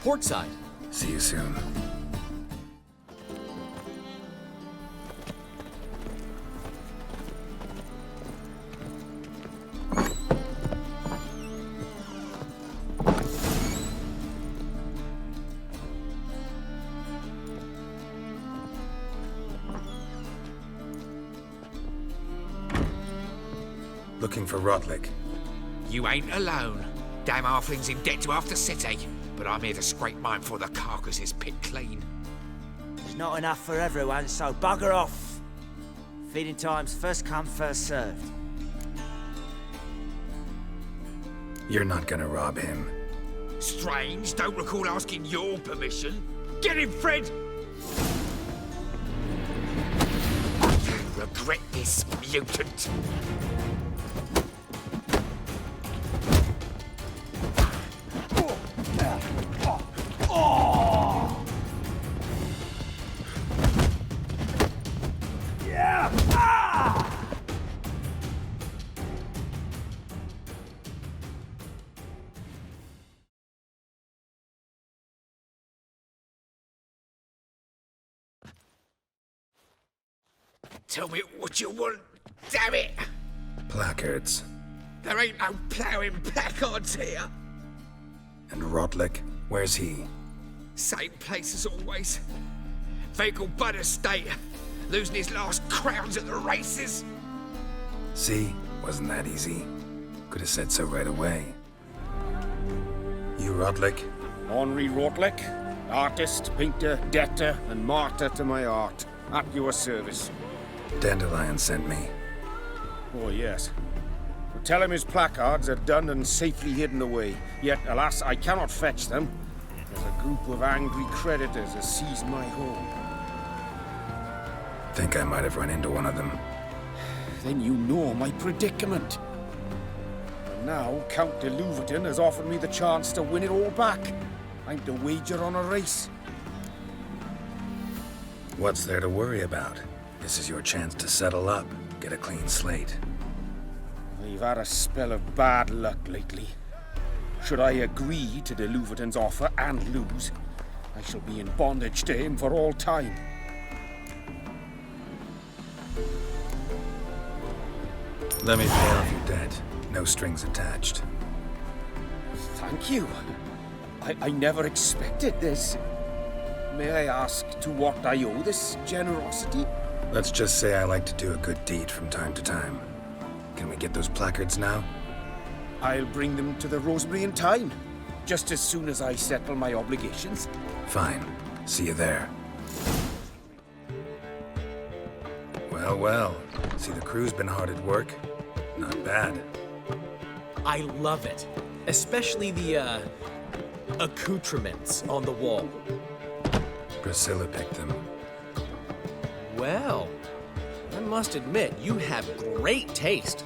Speaker 11: Portside.
Speaker 1: See you soon. Looking for Rotlick.
Speaker 6: You ain't alone. Damn halfling's in debt to half the city, but I'm here to scrape mine before the carcass is picked clean.
Speaker 3: There's not enough for everyone, so bugger off. Feeding time's first come, first served.
Speaker 1: You're not gonna rob him.
Speaker 6: Strange, don't recall asking your permission. Get him, Fred! You regret this, mutant. Tell me what you want, damn it!
Speaker 1: Placards.
Speaker 6: There ain't no ploughing placards here.
Speaker 1: And Rotlick, where's he?
Speaker 6: Same place as always. Vehicle bud estate. Losing his last crowns at the races.
Speaker 1: See? Wasn't that easy? Could have said so right away. You Rotlick?
Speaker 20: Henri Rotlick, artist, painter, debtor, and martyr to my art. At your service.
Speaker 1: Dandelion sent me.
Speaker 20: Oh, yes. Tell him his placards are done and safely hidden away. Yet, alas, I cannot fetch them. As a group of angry creditors has seized my home.
Speaker 1: Think I might have run into one of them.
Speaker 20: Then you know my predicament. And now, Count de Louverton has offered me the chance to win it all back. I'm to wager on a race.
Speaker 1: What's there to worry about? This is your chance to settle up, get a clean slate.
Speaker 20: I've had a spell of bad luck lately. Should I agree to de Louverton's offer and lose, I shall be in bondage to him for all time.
Speaker 1: Let me pay off your debt. No strings attached.
Speaker 20: Thank you. I never expected this. May I ask to what I owe this generosity?
Speaker 1: Let's just say I like to do a good deed from time to time. Can we get those placards now?
Speaker 20: I'll bring them to the Rosemary in time, just as soon as I settle my obligations.
Speaker 1: Fine. See you there. Well, well. See, the crew's been hard at work. Not bad.
Speaker 11: I love it. Especially the, accoutrements on the wall.
Speaker 1: Priscilla picked them.
Speaker 11: Well, I must admit, you have great taste.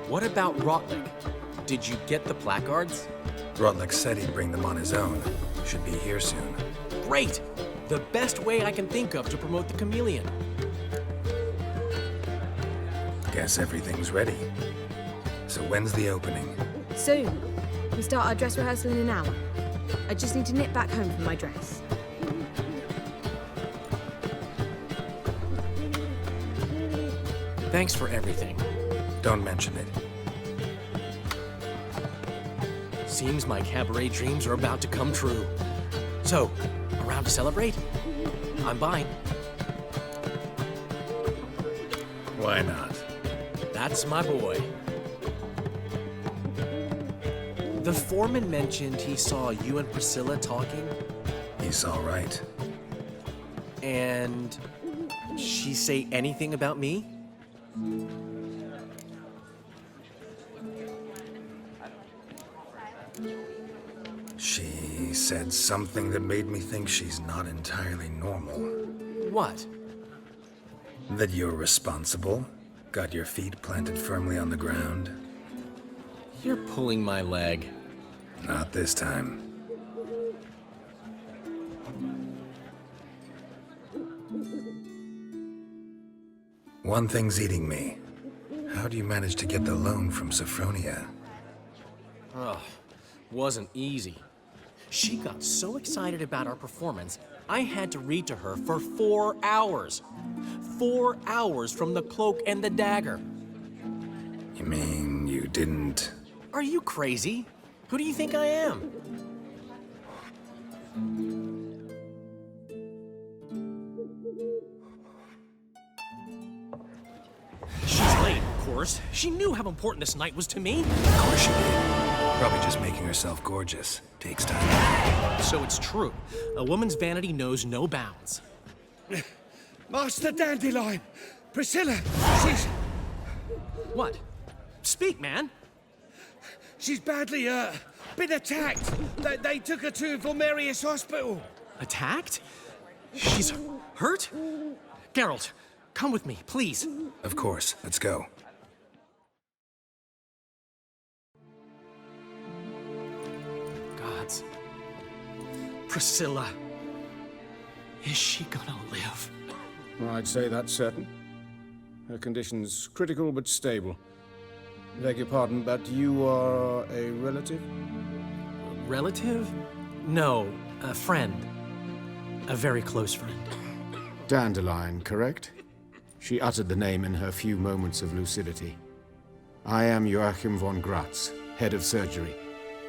Speaker 11: What about Rotlick? Did you get the placards?
Speaker 1: Rotlick said he'd bring them on his own. Should be here soon.
Speaker 11: Great! The best way I can think of to promote the chameleon.
Speaker 1: Guess everything's ready. So when's the opening?
Speaker 10: Soon. We start our dress rehearsal in an hour. I just need to nip back home for my dress.
Speaker 11: Thanks for everything.
Speaker 1: Don't mention it.
Speaker 11: Seems my cabaret dreams are about to come true. So, around to celebrate? I'm buying.
Speaker 1: Why not?
Speaker 11: That's my boy. The foreman mentioned he saw you and Priscilla talking.
Speaker 1: He saw right.
Speaker 11: And she say anything about me?
Speaker 1: She said something that made me think she's not entirely normal.
Speaker 11: What?
Speaker 1: That you're responsible, got your feet planted firmly on the ground.
Speaker 11: You're pulling my leg.
Speaker 1: Not this time. One thing's eating me. How do you manage to get the loan from Sophronia?
Speaker 11: Oh, wasn't easy. She got so excited about our performance, I had to read to her for 4 hours. 4 hours from the Cloak and the Dagger.
Speaker 1: You mean you didn't...
Speaker 11: Are you crazy? Who do you think I am? She's late, of course. She knew how important this night was to me.
Speaker 1: Of course she did. Probably just making herself gorgeous. Takes time.
Speaker 11: So it's true. A woman's vanity knows no bounds.
Speaker 9: Master Dandelion! Priscilla! She's...
Speaker 11: What? Speak, man.
Speaker 9: She's badly, been attacked. They took her to Vulmerius Hospital.
Speaker 11: Attacked? She's hurt? Geralt, come with me, please.
Speaker 1: Of course. Let's go.
Speaker 11: Gods. Priscilla. Is she gonna live?
Speaker 20: I'd say that's certain. Her condition's critical but stable. Beg your pardon, but you are a relative?
Speaker 11: Relative? No, a friend. A very close friend.
Speaker 20: Dandelion, correct? She uttered the name in her few moments of lucidity. I am Joachim von Gratz, head of surgery.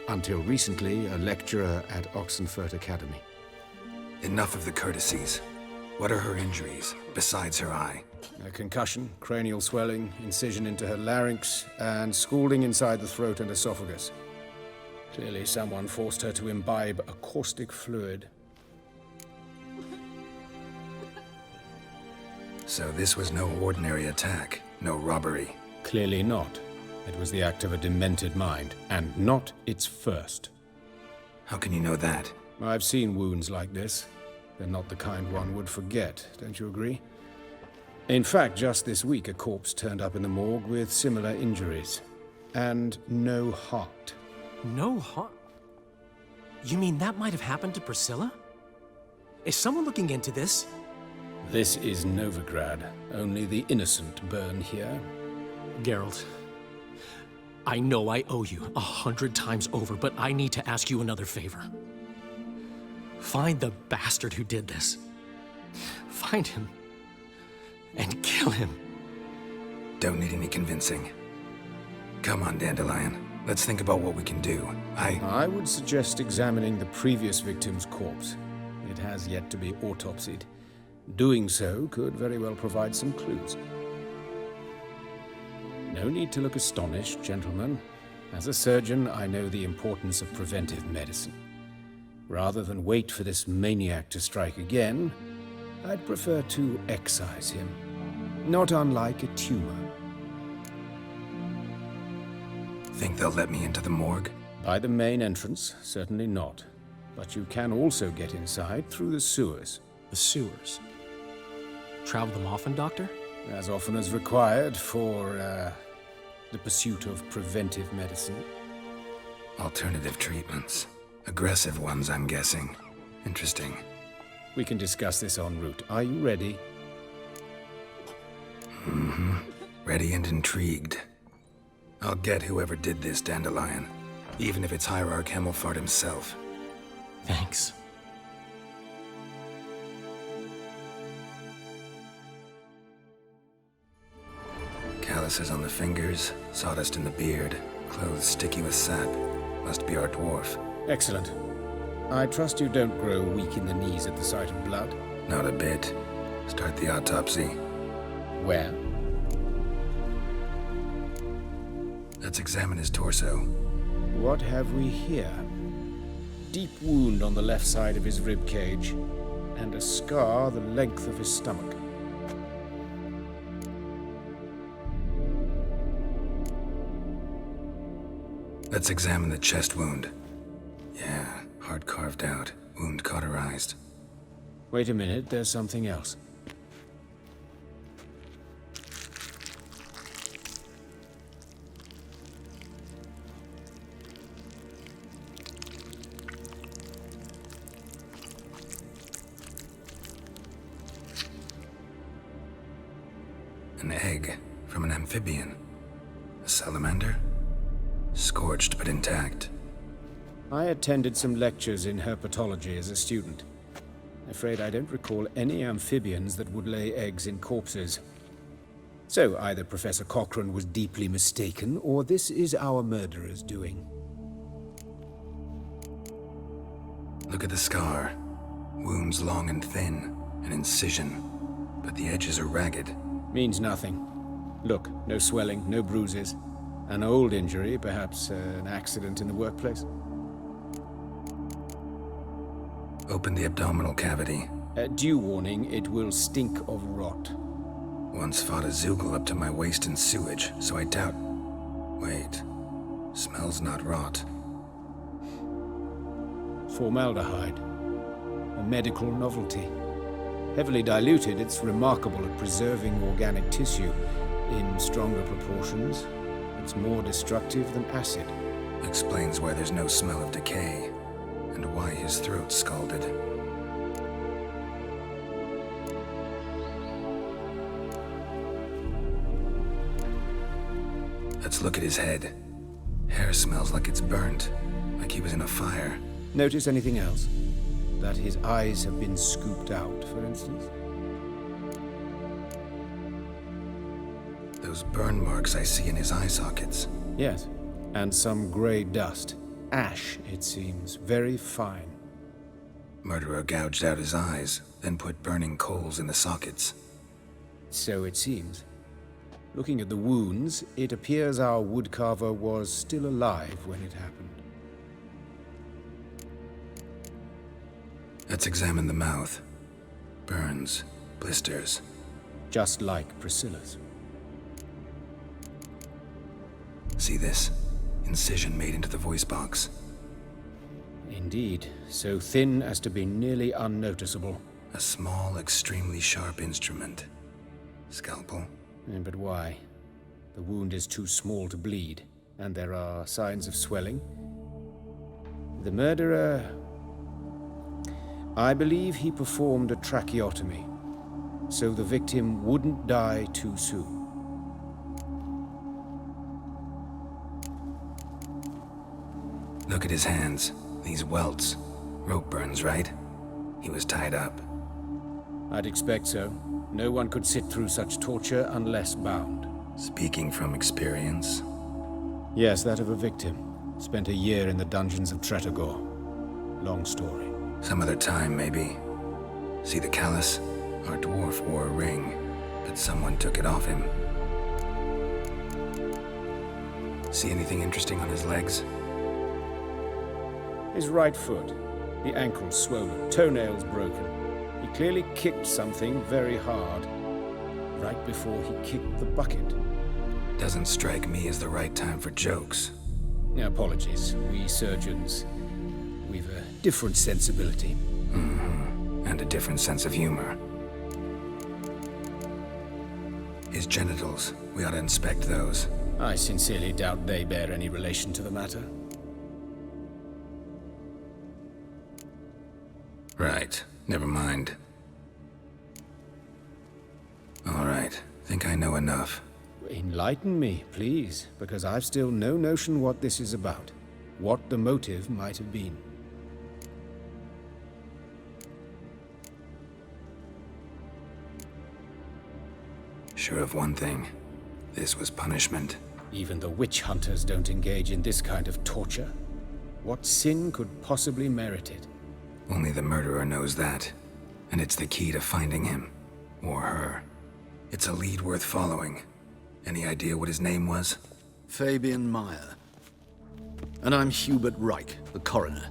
Speaker 20: Until recently, a lecturer at Oxenfurt Academy.
Speaker 1: Enough of the courtesies. What are her injuries, besides her eye?
Speaker 20: A concussion, cranial swelling, incision into her larynx, and scalding inside the throat and esophagus. Clearly someone forced her to imbibe a caustic fluid.
Speaker 1: So this was no ordinary attack, no robbery.
Speaker 20: Clearly not. It was the act of a demented mind, and not its first.
Speaker 1: How can you know that?
Speaker 20: I've seen wounds like this. They're not the kind one would forget, don't you agree? In fact, just this week, a corpse turned up in the morgue with similar injuries. And no heart.
Speaker 11: No heart? You mean that might have happened to Priscilla? Is someone looking into this?
Speaker 20: This is Novigrad. Only the innocent burn here.
Speaker 11: Geralt, I know I owe you 100 times over, but I need to ask you another favor. Find the bastard who did this. Find him. And kill him.
Speaker 1: Don't need any convincing. Come on, Dandelion. Let's think about what we can do.
Speaker 20: I would suggest examining the previous victim's corpse. It has yet to be autopsied. Doing so could very well provide some clues. No need to look astonished, gentlemen. As a surgeon, I know the importance of preventive medicine. Rather than wait for this maniac to strike again, I'd prefer to excise him. Not unlike a tumor.
Speaker 1: Think they'll let me into the morgue?
Speaker 20: By the main entrance, certainly not. But you can also get inside through the sewers.
Speaker 11: The sewers? Travel them often, Doctor?
Speaker 20: As often as required for, the pursuit of preventive medicine.
Speaker 1: Alternative treatments. Aggressive ones, I'm guessing. Interesting.
Speaker 20: We can discuss this en route. Are you ready?
Speaker 1: Mm-hmm. Ready and intrigued. I'll get whoever did this, Dandelion. Even if it's Hierarch Hemmelfart himself.
Speaker 11: Thanks.
Speaker 1: Calluses on the fingers, sawdust in the beard, clothes sticky with sap. Must be our dwarf.
Speaker 20: Excellent. I trust you don't grow weak in the knees at the sight of blood?
Speaker 1: Not a bit. Start the autopsy.
Speaker 20: Where?
Speaker 1: Let's examine his torso.
Speaker 20: What have we here? Deep wound on the left side of his rib cage, and a scar the length of his stomach.
Speaker 1: Let's examine the chest wound. Yeah, heart carved out, wound cauterized.
Speaker 20: Wait a minute, there's something else.
Speaker 1: An egg from an amphibian. A salamander? Scorched but intact.
Speaker 20: I attended some lectures in herpetology as a student. Afraid I don't recall any amphibians that would lay eggs in corpses. So either Professor Cochrane was deeply mistaken, or this is our murderer's doing.
Speaker 1: Look at the scar. Wounds long and thin. An incision. But the edges are ragged.
Speaker 20: Means nothing. Look, no swelling, no bruises. An old injury, perhaps an accident in the workplace.
Speaker 1: Open the abdominal cavity.
Speaker 20: Due warning, it will stink of rot.
Speaker 1: Once fought a Zoogle up to my waist in sewage, so I doubt... Wait. Smells not rot.
Speaker 20: Formaldehyde. A medical novelty. Heavily diluted, it's remarkable at preserving organic tissue. In stronger proportions, it's more destructive than acid.
Speaker 1: Explains why there's no smell of decay, and why his throat's scalded. Let's look at his head. Hair smells like it's burnt, like he was in a fire.
Speaker 20: Notice anything else? That his eyes have been scooped out, for instance?
Speaker 1: Those burn marks I see in his eye sockets.
Speaker 20: Yes, and some grey dust. Ash, it seems, very fine.
Speaker 1: Murderer gouged out his eyes, then put burning coals in the sockets.
Speaker 20: So it seems. Looking at the wounds, it appears our woodcarver was still alive when it happened.
Speaker 1: Let's examine the mouth. Burns, blisters.
Speaker 20: Just like Priscilla's.
Speaker 1: See this? Incision made into the voice box.
Speaker 20: Indeed, so thin as to be nearly unnoticeable.
Speaker 1: A small, extremely sharp instrument. Scalpel.
Speaker 20: But why? The wound is too small to bleed, and there are signs of swelling. The murderer... I believe he performed a tracheotomy, so the victim wouldn't die too soon.
Speaker 1: Look at his hands. These welts. Rope burns, right? He was tied up.
Speaker 20: I'd expect so. No one could sit through such torture unless bound.
Speaker 1: Speaking from experience?
Speaker 20: Yes, that of a victim. Spent a year in the dungeons of Tretogor. Long story.
Speaker 1: Some other time, maybe. See the callus? Our dwarf wore a ring, but someone took it off him. See anything interesting on his legs?
Speaker 20: His right foot. The ankle swollen, toenails broken. He clearly kicked something very hard, right before he kicked the bucket.
Speaker 1: Doesn't strike me as the right time for jokes.
Speaker 20: Apologies. We surgeons, we've a different sensibility.
Speaker 1: Mm-hmm. And a different sense of humor. His genitals, we ought to inspect those.
Speaker 20: I sincerely doubt they bear any relation to the matter.
Speaker 1: Right. Never mind. All right. Think I know enough.
Speaker 20: Enlighten me, please, because I've still no notion what this is about. What the motive might have been.
Speaker 1: Sure of one thing. This was punishment.
Speaker 20: Even the witch hunters don't engage in this kind of torture. What sin could possibly merit it?
Speaker 1: Only the murderer knows that. And it's the key to finding him. Or her. It's a lead worth following. Any idea what his name was?
Speaker 8: Fabian Meyer. And I'm Hubert Reich, the coroner.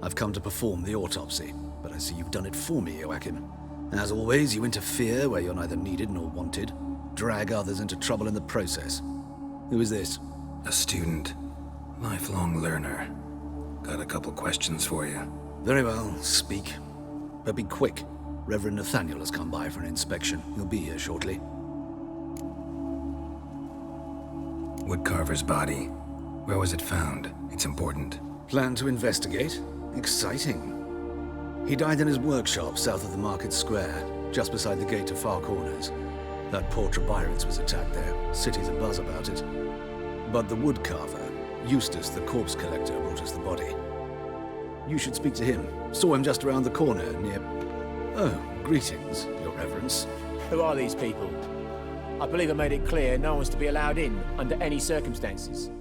Speaker 8: I've come to perform the autopsy, but I see you've done it for me, Joachim. As always, you interfere where you're neither needed nor wanted. Drag others into trouble in the process. Who is this?
Speaker 1: A student. Lifelong learner. Got a couple questions for you.
Speaker 8: Very well, speak. But be quick. Reverend Nathaniel has come by for an inspection. He'll be here shortly.
Speaker 1: Woodcarver's body. Where was it found? It's important.
Speaker 8: Plan to investigate? Exciting. He died in his workshop south of the market square, just beside the gate to Far Corners. That poor Trebyritz was attacked there. City's abuzz about it. But the woodcarver, Eustace the corpse collector, brought us the body. You should speak to him. Saw him just around the corner near... Oh, greetings, Your Reverence.
Speaker 14: Who are these people? I believe I made it clear no one's to be allowed in under any circumstances.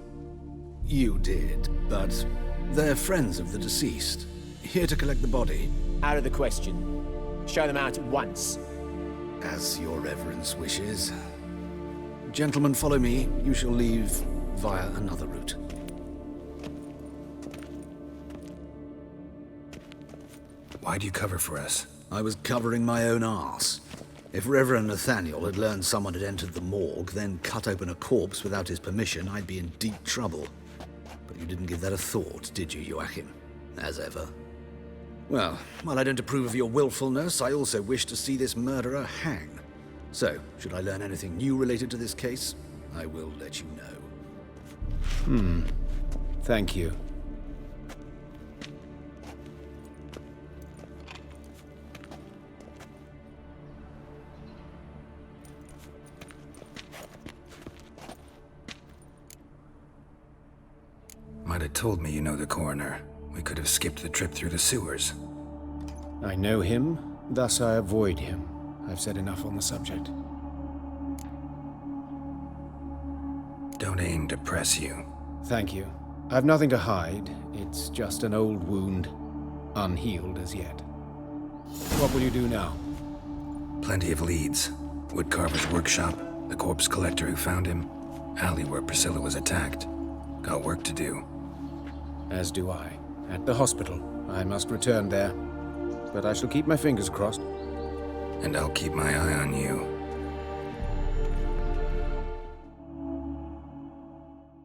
Speaker 8: You did, but they're friends of the deceased. Here to collect the body.
Speaker 14: Out of the question. Show them out at once.
Speaker 8: As Your Reverence wishes. Gentlemen, follow me. You shall leave via another route.
Speaker 1: Why'd you cover for us?
Speaker 8: I was covering my own arse. If Reverend Nathaniel had learned someone had entered the morgue, then cut open a corpse without his permission, I'd be in deep trouble. But you didn't give that a thought, did you, Joachim? As ever. Well, while I don't approve of your willfulness, I also wish to see this murderer hang. So, should I learn anything new related to this case, I will let you know.
Speaker 20: Thank you.
Speaker 1: Might have told me you know the coroner. We could have skipped the trip through the sewers.
Speaker 20: I know him, thus I avoid him. I've said enough on the subject.
Speaker 1: Don't aim to press you.
Speaker 20: Thank you. I've nothing to hide. It's just an old wound, unhealed as yet. What will you do now?
Speaker 1: Plenty of leads. Woodcarver's workshop, the corpse collector who found him, alley where Priscilla was attacked. Got work to do.
Speaker 20: As do I. At the hospital. I must return there. But I shall keep my fingers crossed.
Speaker 1: And I'll keep my eye on you.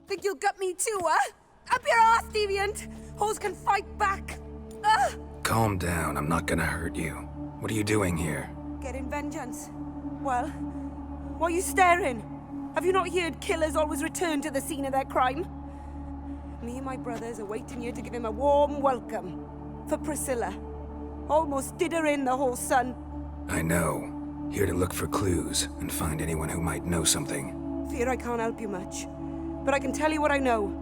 Speaker 13: Think you'll get me too, huh? Up your ass, deviant! Hoes can fight back!
Speaker 1: Calm down, I'm not gonna hurt you. What are you doing here?
Speaker 13: Getting vengeance. Well, why are you staring? Have you not heard killers always return to the scene of their crime? Me and my brothers are waiting here to give him a warm welcome. For Priscilla. Almost did her in, the whole son.
Speaker 1: I know. Here to look for clues and find anyone who might know something.
Speaker 13: Fear I can't help you much. But I can tell you what I know.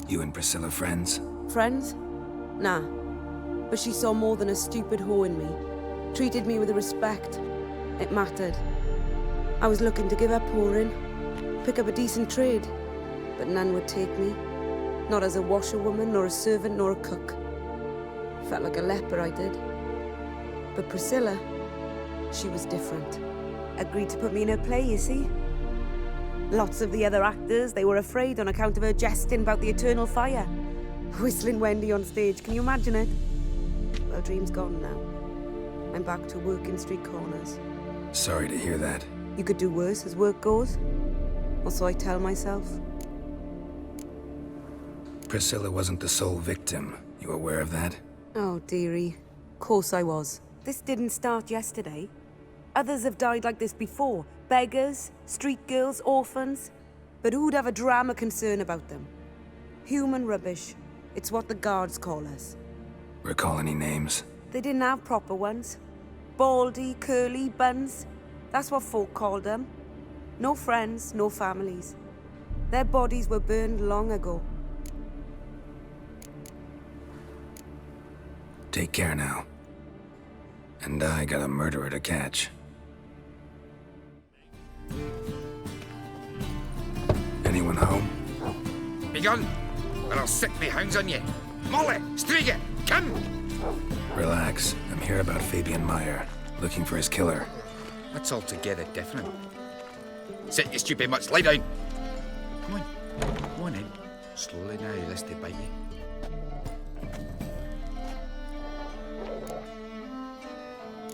Speaker 1: You and Priscilla friends?
Speaker 13: Friends? Nah. But she saw more than a stupid whore in me. Treated me with respect. It mattered. I was looking to give her pouring. Pick up a decent trade. But none would take me. Not as a washerwoman, nor a servant, nor a cook. Felt like a leper, I did. But Priscilla, she was different. Agreed to put me in her play, you see? Lots of the other actors, they were afraid on account of her jesting about the eternal fire. Whistling Wendy on stage, can you imagine it? Well, dream's gone now. I'm back to working street corners.
Speaker 1: Sorry to hear that.
Speaker 13: You could do worse as work goes. Or so I tell myself.
Speaker 1: Priscilla wasn't the sole victim. You aware of that?
Speaker 13: Oh, dearie. Course I was. This didn't start yesterday. Others have died like this before. Beggars, street girls, orphans. But who'd have a drama concern about them? Human rubbish. It's what the guards call us.
Speaker 1: Recall any names?
Speaker 13: They didn't have proper ones. Baldy, curly, buns. That's what folk called them. No friends, no families. Their bodies were burned long ago.
Speaker 1: Take care now. And I got a murderer to catch. Anyone home?
Speaker 6: Begone, or I'll sick me hounds on you. Molly, Striga, come!
Speaker 1: Relax. I'm here about Fabian Meyer, looking for his killer.
Speaker 6: That's altogether different. Sit, you stupid mutts, lie down. Come on in. Slowly now, lest they bite you.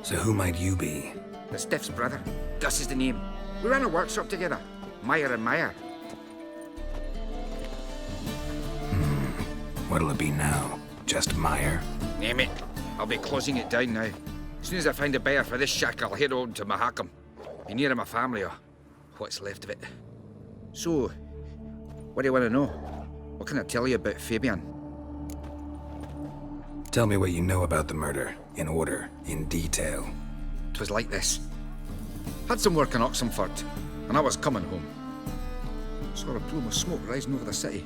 Speaker 1: So who might you be?
Speaker 6: The Stiff's brother. Gus is the name. We ran a workshop together. Meyer and Meyer.
Speaker 1: What'll it be now? Just Meyer?
Speaker 6: Name it. I'll be closing it down now. As soon as I find a buyer for this shack, I'll head on to Mahakam. Be near my family, or what's left of it. So, what do you want to know? What can I tell you about Fabian?
Speaker 1: Tell me what you know about the murder, in order, in detail.
Speaker 6: 'Twas like this. Had some work in Oxenford, and I was coming home. Saw a plume of smoke rising over the city.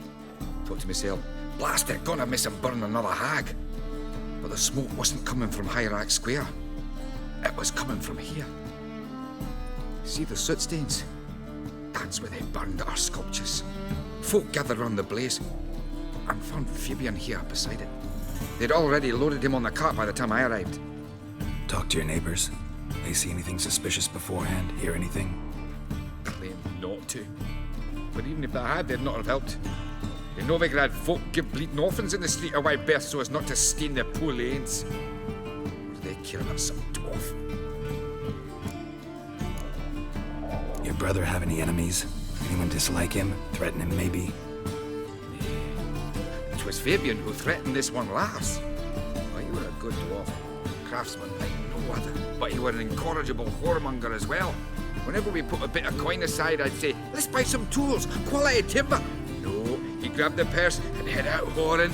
Speaker 6: Thought to myself, blast it, gonna miss him burn another hag. But the smoke wasn't coming from Hierarch Square. It was coming from here. See the soot stains? That's where they burned our sculptures. Folk gathered round the blaze and found Fabian here beside it. They'd already loaded him on the cart by the time I arrived.
Speaker 1: Talk to your neighbors. They see anything suspicious beforehand? Hear anything?
Speaker 18: not to. But even if they had, they'd not have helped. The Novigrad folk give bleeding orphans in the street a wide berth so as not to stain their poor lanes. What do they care about some dwarf?
Speaker 1: Your brother have any enemies? Anyone dislike him? Threaten him, maybe?
Speaker 18: It was Fabian who threatened this one last. Well, you were a good dwarf. Craftsman like no other. But you were an incorrigible whoremonger as well. Whenever we put a bit of coin aside, I'd say, let's buy some tools, quality timber. No, he'd grab the purse and head out whoring.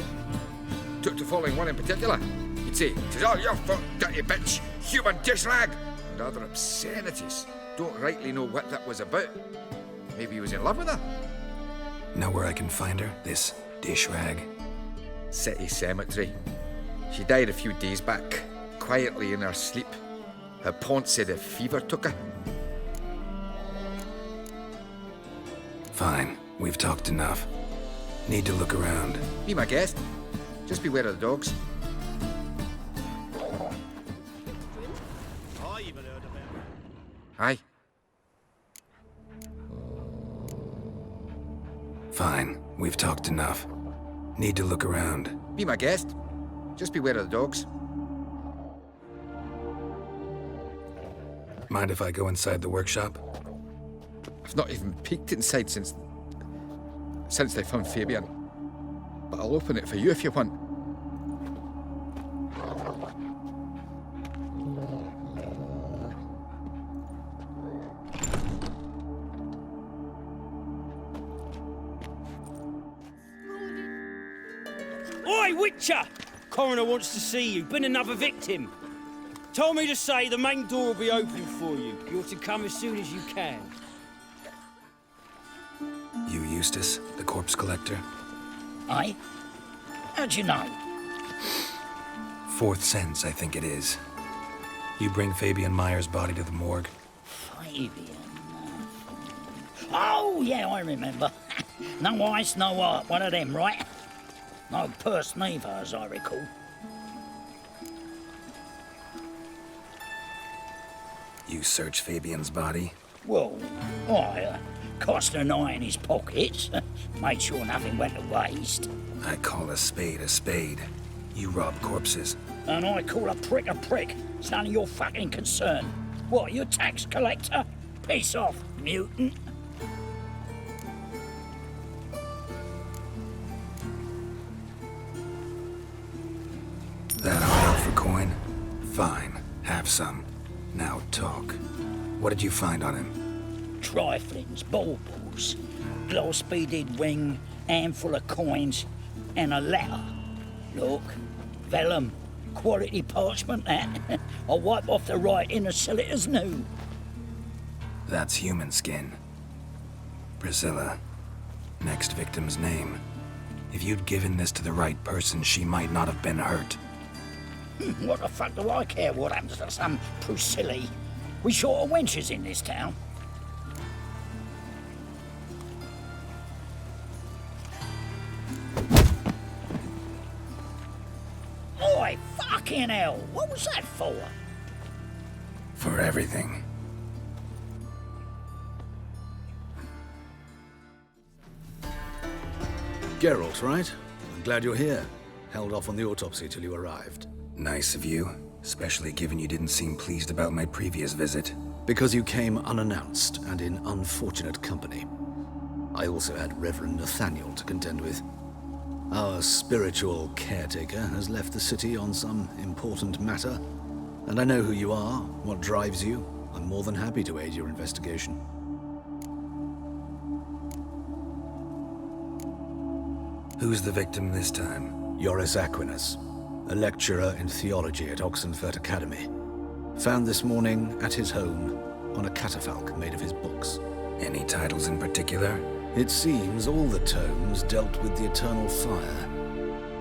Speaker 18: Took to following one in particular. He'd say, "'Tis all your fault, dirty bitch, human dish rag," and other obscenities. Don't rightly know what that was about. Maybe he was in love with her.
Speaker 1: Know where I can find her? This dish rag?
Speaker 18: City cemetery. She died a few days back, quietly in her sleep. Her pont said a fever took her.
Speaker 1: Fine, we've talked enough. Need to look around.
Speaker 18: Be my guest. Just beware of the dogs. Aye.
Speaker 1: Fine, we've talked enough. Need to look around.
Speaker 18: Be my guest. Just beware of the dogs.
Speaker 1: Mind if I go inside the workshop?
Speaker 18: I've not even peeked inside since they found Fabian. But I'll open it for you if you want.
Speaker 21: Oi, Witcher! Coroner wants to see you. Been another victim. Told me to say the main door will be open for you. You're to come as soon as you can.
Speaker 1: You Eustace, the corpse collector?
Speaker 22: Aye? How'd you know?
Speaker 1: Fourth sense, I think it is. You bring Fabian Meyer's body to the morgue?
Speaker 22: Fabian... Oh, yeah, I remember. No eyes, no heart, one of them, right? No purse neither, as I recall.
Speaker 1: You search Fabian's body?
Speaker 22: Well, I cast an eye in his pockets, made sure nothing went to waste.
Speaker 1: I call a spade a spade. You rob corpses.
Speaker 22: And I call a prick a prick. It's none of your fucking concern. What, you a tax collector? Piss off, mutant.
Speaker 1: That all out for coin? Fine, have some. Now talk. What did you find on him?
Speaker 22: Triflings, baubles, glass-beaded ring, handful of coins, and a letter. Look, vellum, quality parchment, that. I'll wipe off the writing and sell it as new.
Speaker 1: That's human skin. Priscilla. Next victim's name. If you'd given this to the right person, she might not have been hurt.
Speaker 22: What the fuck do I care what happens to some Priscilla? We short of wenches in this town. Oi, fucking hell! What was that for?
Speaker 1: For everything.
Speaker 8: Geralt, right? I'm glad you're here. Held off on the autopsy till you arrived.
Speaker 1: Nice of you, especially given you didn't seem pleased about my previous visit.
Speaker 8: Because you came unannounced and in unfortunate company. I also had Reverend Nathaniel to contend with. Our spiritual caretaker has left the city on some important matter, and I know who you are, what drives you. I'm more than happy to aid your investigation.
Speaker 1: Who's the victim this time?
Speaker 8: Joris Aquinas, a lecturer in theology at Oxenfurt Academy. Found this morning at his home on a catafalque made of his books.
Speaker 1: Any titles in particular?
Speaker 8: It seems all the tomes dealt with the eternal fire.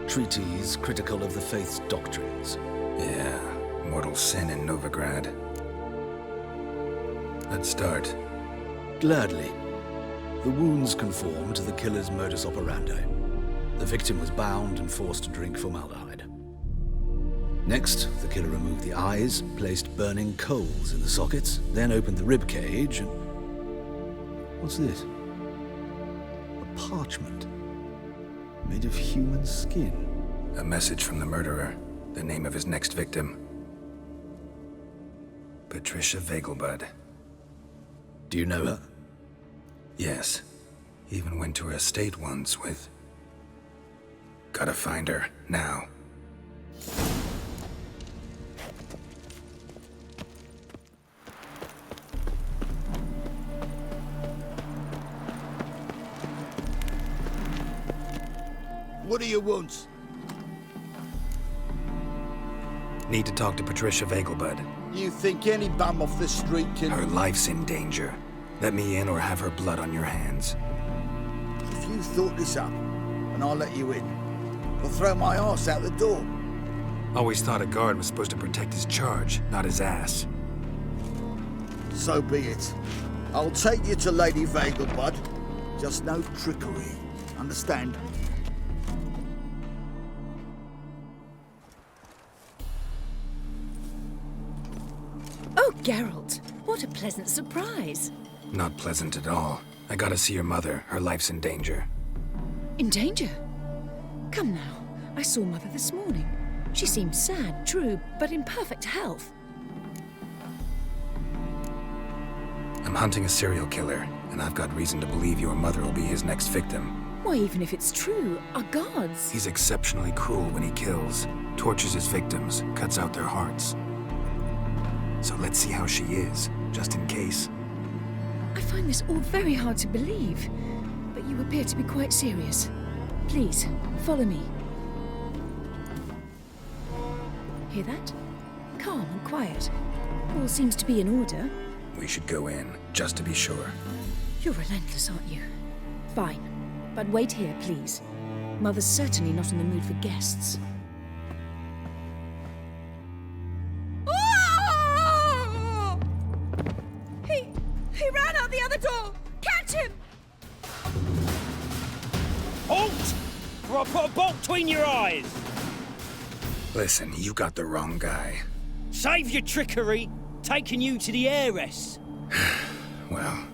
Speaker 8: Treatises critical of the faith's doctrines.
Speaker 1: Yeah, mortal sin in Novigrad. Let's start.
Speaker 8: Gladly. The wounds conform to the killer's modus operandi. The victim was bound and forced to drink formaldehyde. Next, the killer removed the eyes, placed burning coals in the sockets, then opened the rib cage and... What's this? A parchment. Made of human skin.
Speaker 1: A message from the murderer. The name of his next victim. Patricia Vegelbud.
Speaker 8: Do you know her?
Speaker 1: Yes. Even went to her estate once with... Gotta find her, now.
Speaker 6: What do you want?
Speaker 1: Need to talk to Patricia Vegelbud.
Speaker 6: You think any bum off the street can...
Speaker 1: Her life's in danger. Let me in or have her blood on your hands.
Speaker 6: If you thought this up, and I'll let you in, I'll throw my arse out the door.
Speaker 1: Always thought a guard was supposed to protect his charge, not his ass.
Speaker 6: So be it. I'll take you to Lady Vegelbud. Just no trickery. Understand?
Speaker 5: Oh, Geralt, what a pleasant surprise.
Speaker 1: Not pleasant at all. I gotta see your mother. Her life's in danger.
Speaker 5: In danger? Come now, I saw Mother this morning. She seemed sad, true, but in perfect health.
Speaker 1: I'm hunting a serial killer, and I've got reason to believe your mother will be his next victim.
Speaker 5: Why, even if it's true, our gods...
Speaker 1: He's exceptionally cruel when he kills, tortures his victims, cuts out their hearts. So let's see how she is, just in case.
Speaker 5: I find this all very hard to believe, but you appear to be quite serious. Please, follow me. Hear that? Calm and quiet. All seems to be in order.
Speaker 1: We should go in, just to be sure.
Speaker 5: You're relentless, aren't you? Fine. But wait here, please. Mother's certainly not in the mood for guests.
Speaker 10: He ran out the other door! Catch him!
Speaker 21: Halt! Or I'll put a bolt between your eyes!
Speaker 1: Listen, you got the wrong guy.
Speaker 21: Save your trickery! Taking you to the heiress!
Speaker 1: Well,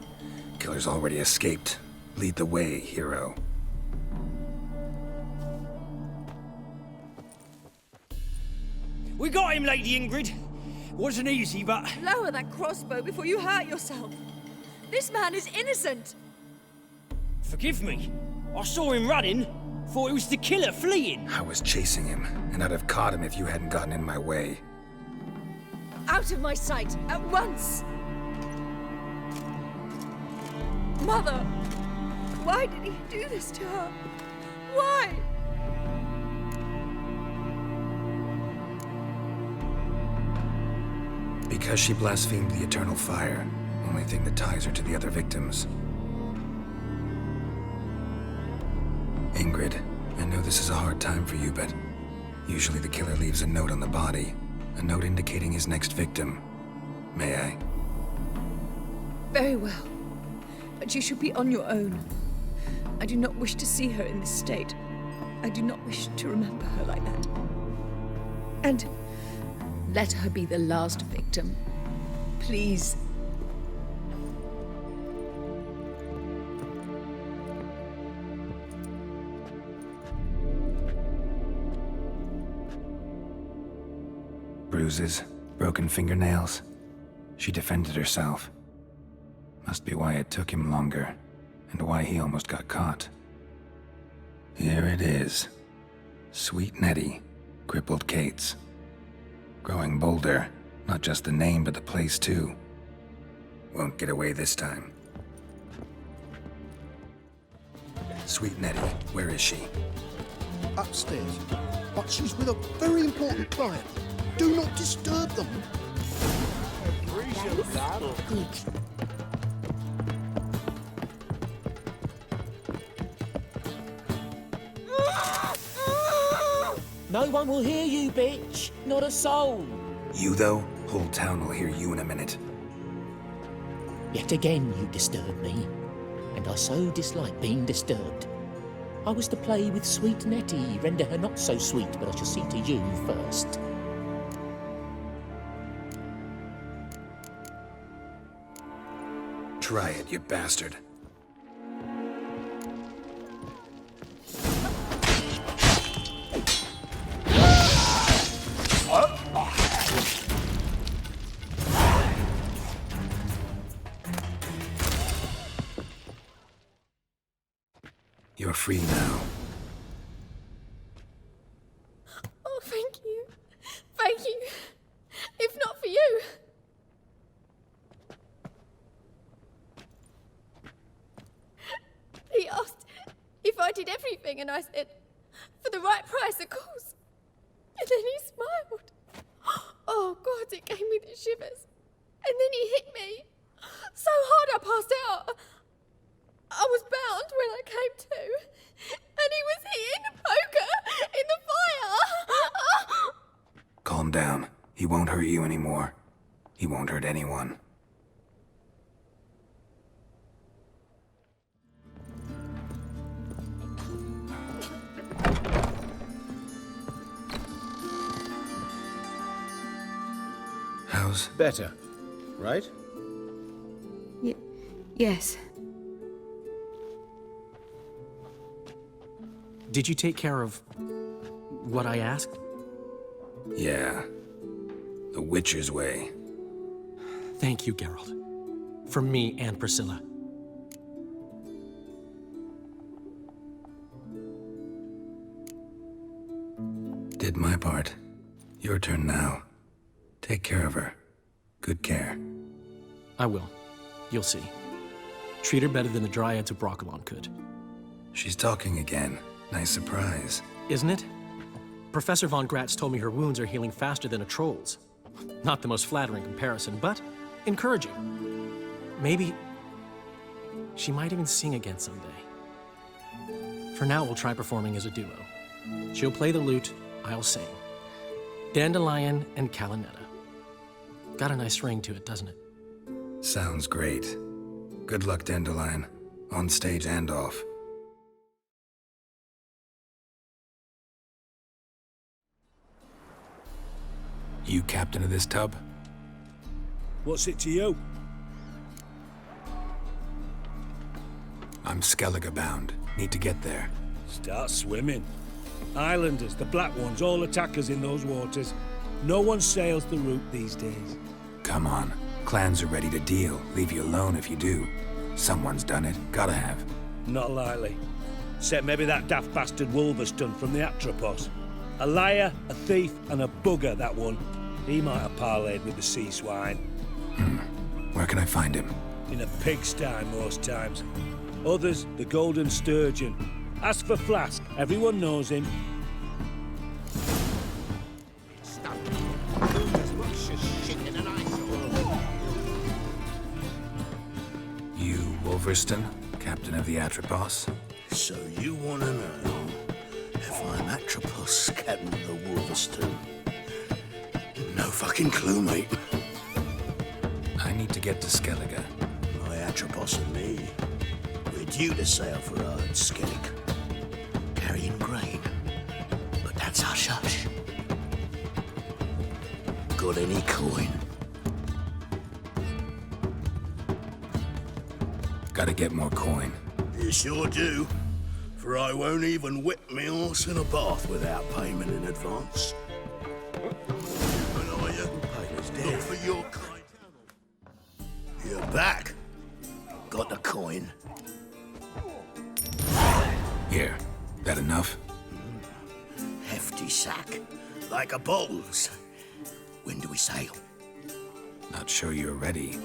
Speaker 1: killer's already escaped. Lead the way, hero.
Speaker 21: We got him, Lady Ingrid. Wasn't easy, but...
Speaker 10: Lower that crossbow before you hurt yourself. This man is innocent.
Speaker 21: Forgive me. I saw him running. Thought it was the killer fleeing.
Speaker 1: I was chasing him, and I'd have caught him if you hadn't gotten in my way.
Speaker 10: Out of my sight, at once! Mother! Why did he do this to her? Why?
Speaker 1: Because she blasphemed the eternal fire. Only thing that ties her to the other victims. Ingrid, I know this is a hard time for you, but usually the killer leaves a note on the body. A note indicating his next victim. May I?
Speaker 10: Very well. But you should be on your own. I do not wish to see her in this state. I do not wish to remember her like that. And let her be the last victim. Please.
Speaker 1: Bruises, broken fingernails. She defended herself. Must be why it took him longer, and why he almost got caught. Here it is. Sweet Nettie, crippled Kate's. Growing bolder, not just the name, but the place too. Won't get away this time. Sweet Nettie, where is she?
Speaker 9: Upstairs. But she's with a very important client. Do not disturb them.
Speaker 22: Good. No one will hear you, bitch. Not a soul.
Speaker 1: You, though? Whole town will hear you in a minute.
Speaker 22: Yet again you disturb me, and I so dislike being disturbed. I was to play with sweet Nettie, render her not so sweet, but I shall see to you first.
Speaker 1: Try it, you bastard. You're free now.
Speaker 12: Oh, thank you. Thank you. If not for you. He asked if I did everything, and I said, for the right price, of course. And then he smiled. Oh, God, it gave me the shivers. And then he hit me. So hard I passed out. I was bound when I came to. And he was hitting the poker in the fire.
Speaker 1: Calm down. He won't hurt you anymore. He won't hurt anyone. How's...
Speaker 20: Better, right?
Speaker 10: Yes.
Speaker 17: Did you take care of what I asked?
Speaker 1: Yeah. The Witcher's way.
Speaker 17: Thank you, Geralt. For me and Priscilla.
Speaker 1: Did my part. Your turn now. Take care of her. Good care.
Speaker 17: I will. You'll see. Treat her better than the Dryads of Broccolon could.
Speaker 1: She's talking again. Nice surprise.
Speaker 17: Isn't it? Professor von Gratz told me her wounds are healing faster than a troll's. Not the most flattering comparison, but encouraging. Maybe she might even sing again someday. For now, we'll try performing as a duo. She'll play the lute, I'll sing. Dandelion and Calinetta. Got a nice ring to it, doesn't it?
Speaker 1: Sounds great. Good luck, Dandelion. On stage and off. You captain of this tub?
Speaker 9: What's it to you?
Speaker 1: I'm Skellige bound. Need to get there.
Speaker 9: Start swimming. Islanders, the black ones, all attackers in those waters. No one sails the route these days.
Speaker 1: Come on. Clans are ready to deal. Leave you alone if you do. Someone's done it. Gotta have.
Speaker 9: Not likely. Except maybe that daft bastard Wolverston from the Atropos. A liar, a thief, and a bugger, that one. He might have parlayed with the sea swine.
Speaker 1: Where can I find him?
Speaker 9: In a pigsty most times. Others, the Golden Sturgeon. Ask for Flask. Everyone knows him.
Speaker 1: You, Wolverston, captain of the Atropos?
Speaker 6: So you want to know if I'm Atropos, captain of the Wolverston? No fucking clue, mate.
Speaker 1: I need to get to Skellige.
Speaker 6: My Atropos and me, we're due to sail for Ard Skellig, carrying grain. But that's hush-hush. Got any coin?
Speaker 1: Gotta get more coin.
Speaker 6: You sure do. For I won't even whip me horse in a bath without payment in advance. And look for your kind. You're back. Got the coin.
Speaker 1: Here. That enough?
Speaker 6: Hefty sack. Like a bowls. When do we sail?
Speaker 1: Not sure you're ready.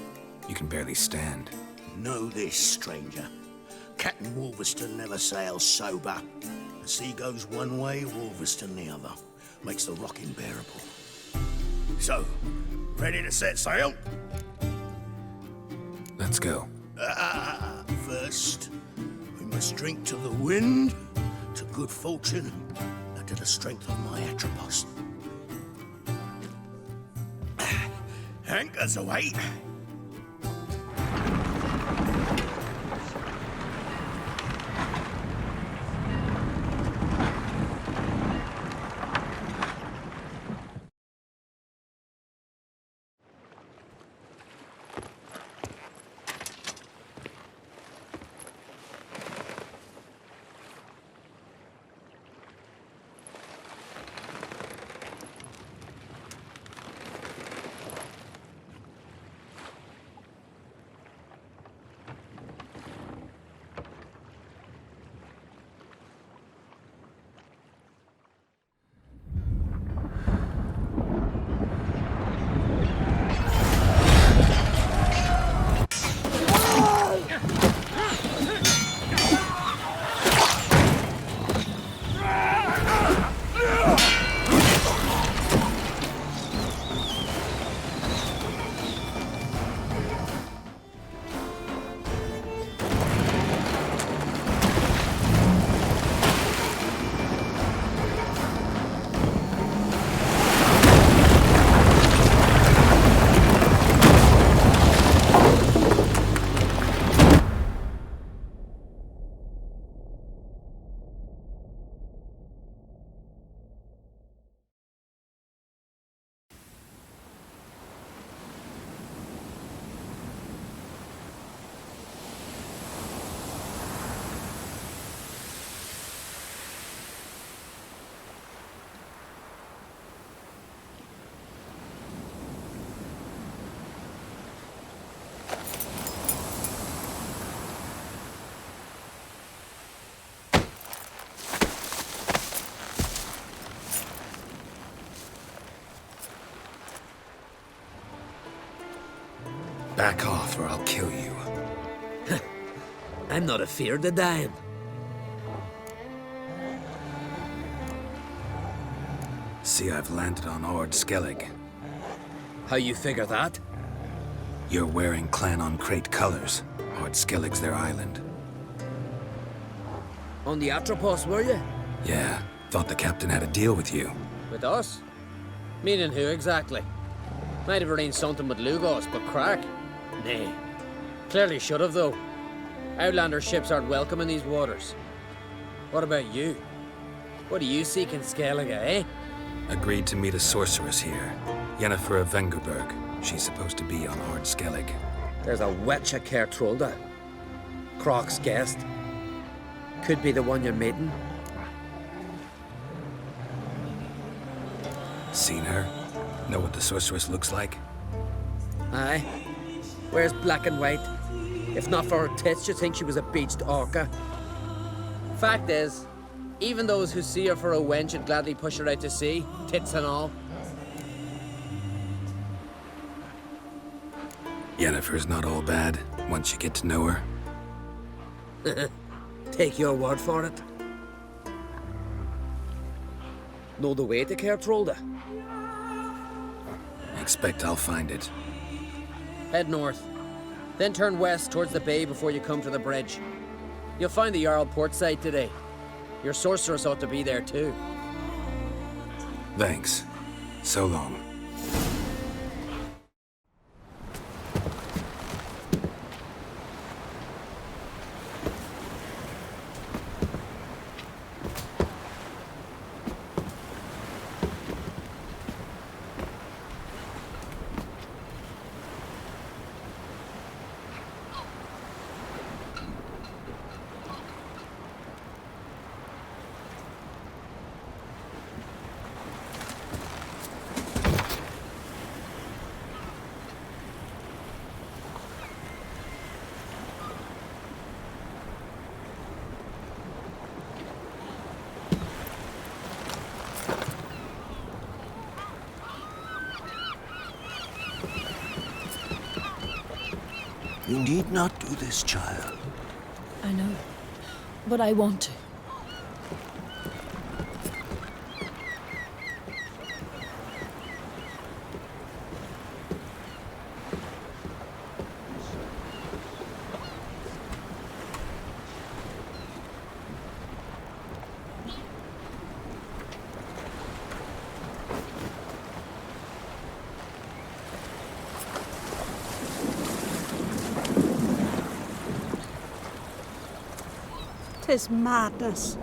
Speaker 1: You can barely stand.
Speaker 6: Know this, stranger. Captain Wolverston never sails sober. The sea goes one way, Wolverston the other. Makes the rocking bearable. So, ready to set sail?
Speaker 1: Let's go.
Speaker 6: First, we must drink to the wind, to good fortune, and to the strength of my Atropos. Anchors away.
Speaker 1: Back off or I'll kill you.
Speaker 2: I'm not afeard of dying.
Speaker 1: See, I've landed on Ord Skellig.
Speaker 2: How you figure that?
Speaker 1: You're wearing Clan on Crate colors. Ord Skellig's their island.
Speaker 2: On the Atropos, were you?
Speaker 1: Yeah, thought the captain had a deal with you.
Speaker 2: With us? Meaning who exactly? Might have arranged something with Lugos, but crack? Nay. Clearly should have, though. Outlander ships aren't welcome in these waters. What about you? What do you seek in Skellige, eh?
Speaker 1: Agreed to meet a sorceress here. Yennefer of Vengerberg. She's supposed to be on Ord Skellig.
Speaker 2: There's a witch at Kertrolda. Croc's guest. Could be the one you're meeting.
Speaker 1: Seen her? Know what the sorceress looks like?
Speaker 2: Aye. Wears black and white. If not for her tits, you'd think she was a beached orca. Fact is, even those who see her for a wench would gladly push her out to sea, tits and all.
Speaker 1: Yennefer's not all bad, once you get to know her.
Speaker 2: Take your word for it. Know the way to Kertrolda?
Speaker 1: Expect I'll find it.
Speaker 2: Head north. Then turn west towards the bay before you come to the bridge. You'll find the Jarl port side today. Your sorceress ought to be there too.
Speaker 1: Thanks. So long.
Speaker 6: You need not do this, child.
Speaker 5: I know, but I want to.
Speaker 15: Tis madness.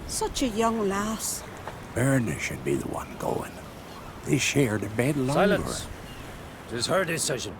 Speaker 15: Such a young lass.
Speaker 19: Erna should be the one going. They shared a bed longer.
Speaker 11: Silence. It is her decision.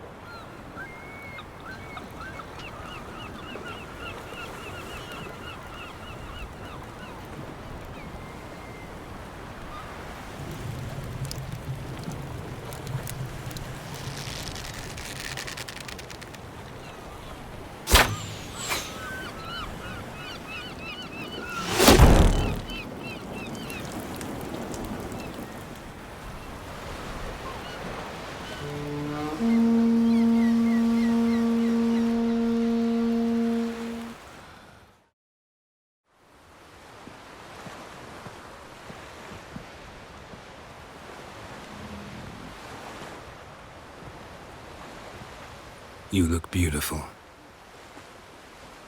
Speaker 1: You look beautiful.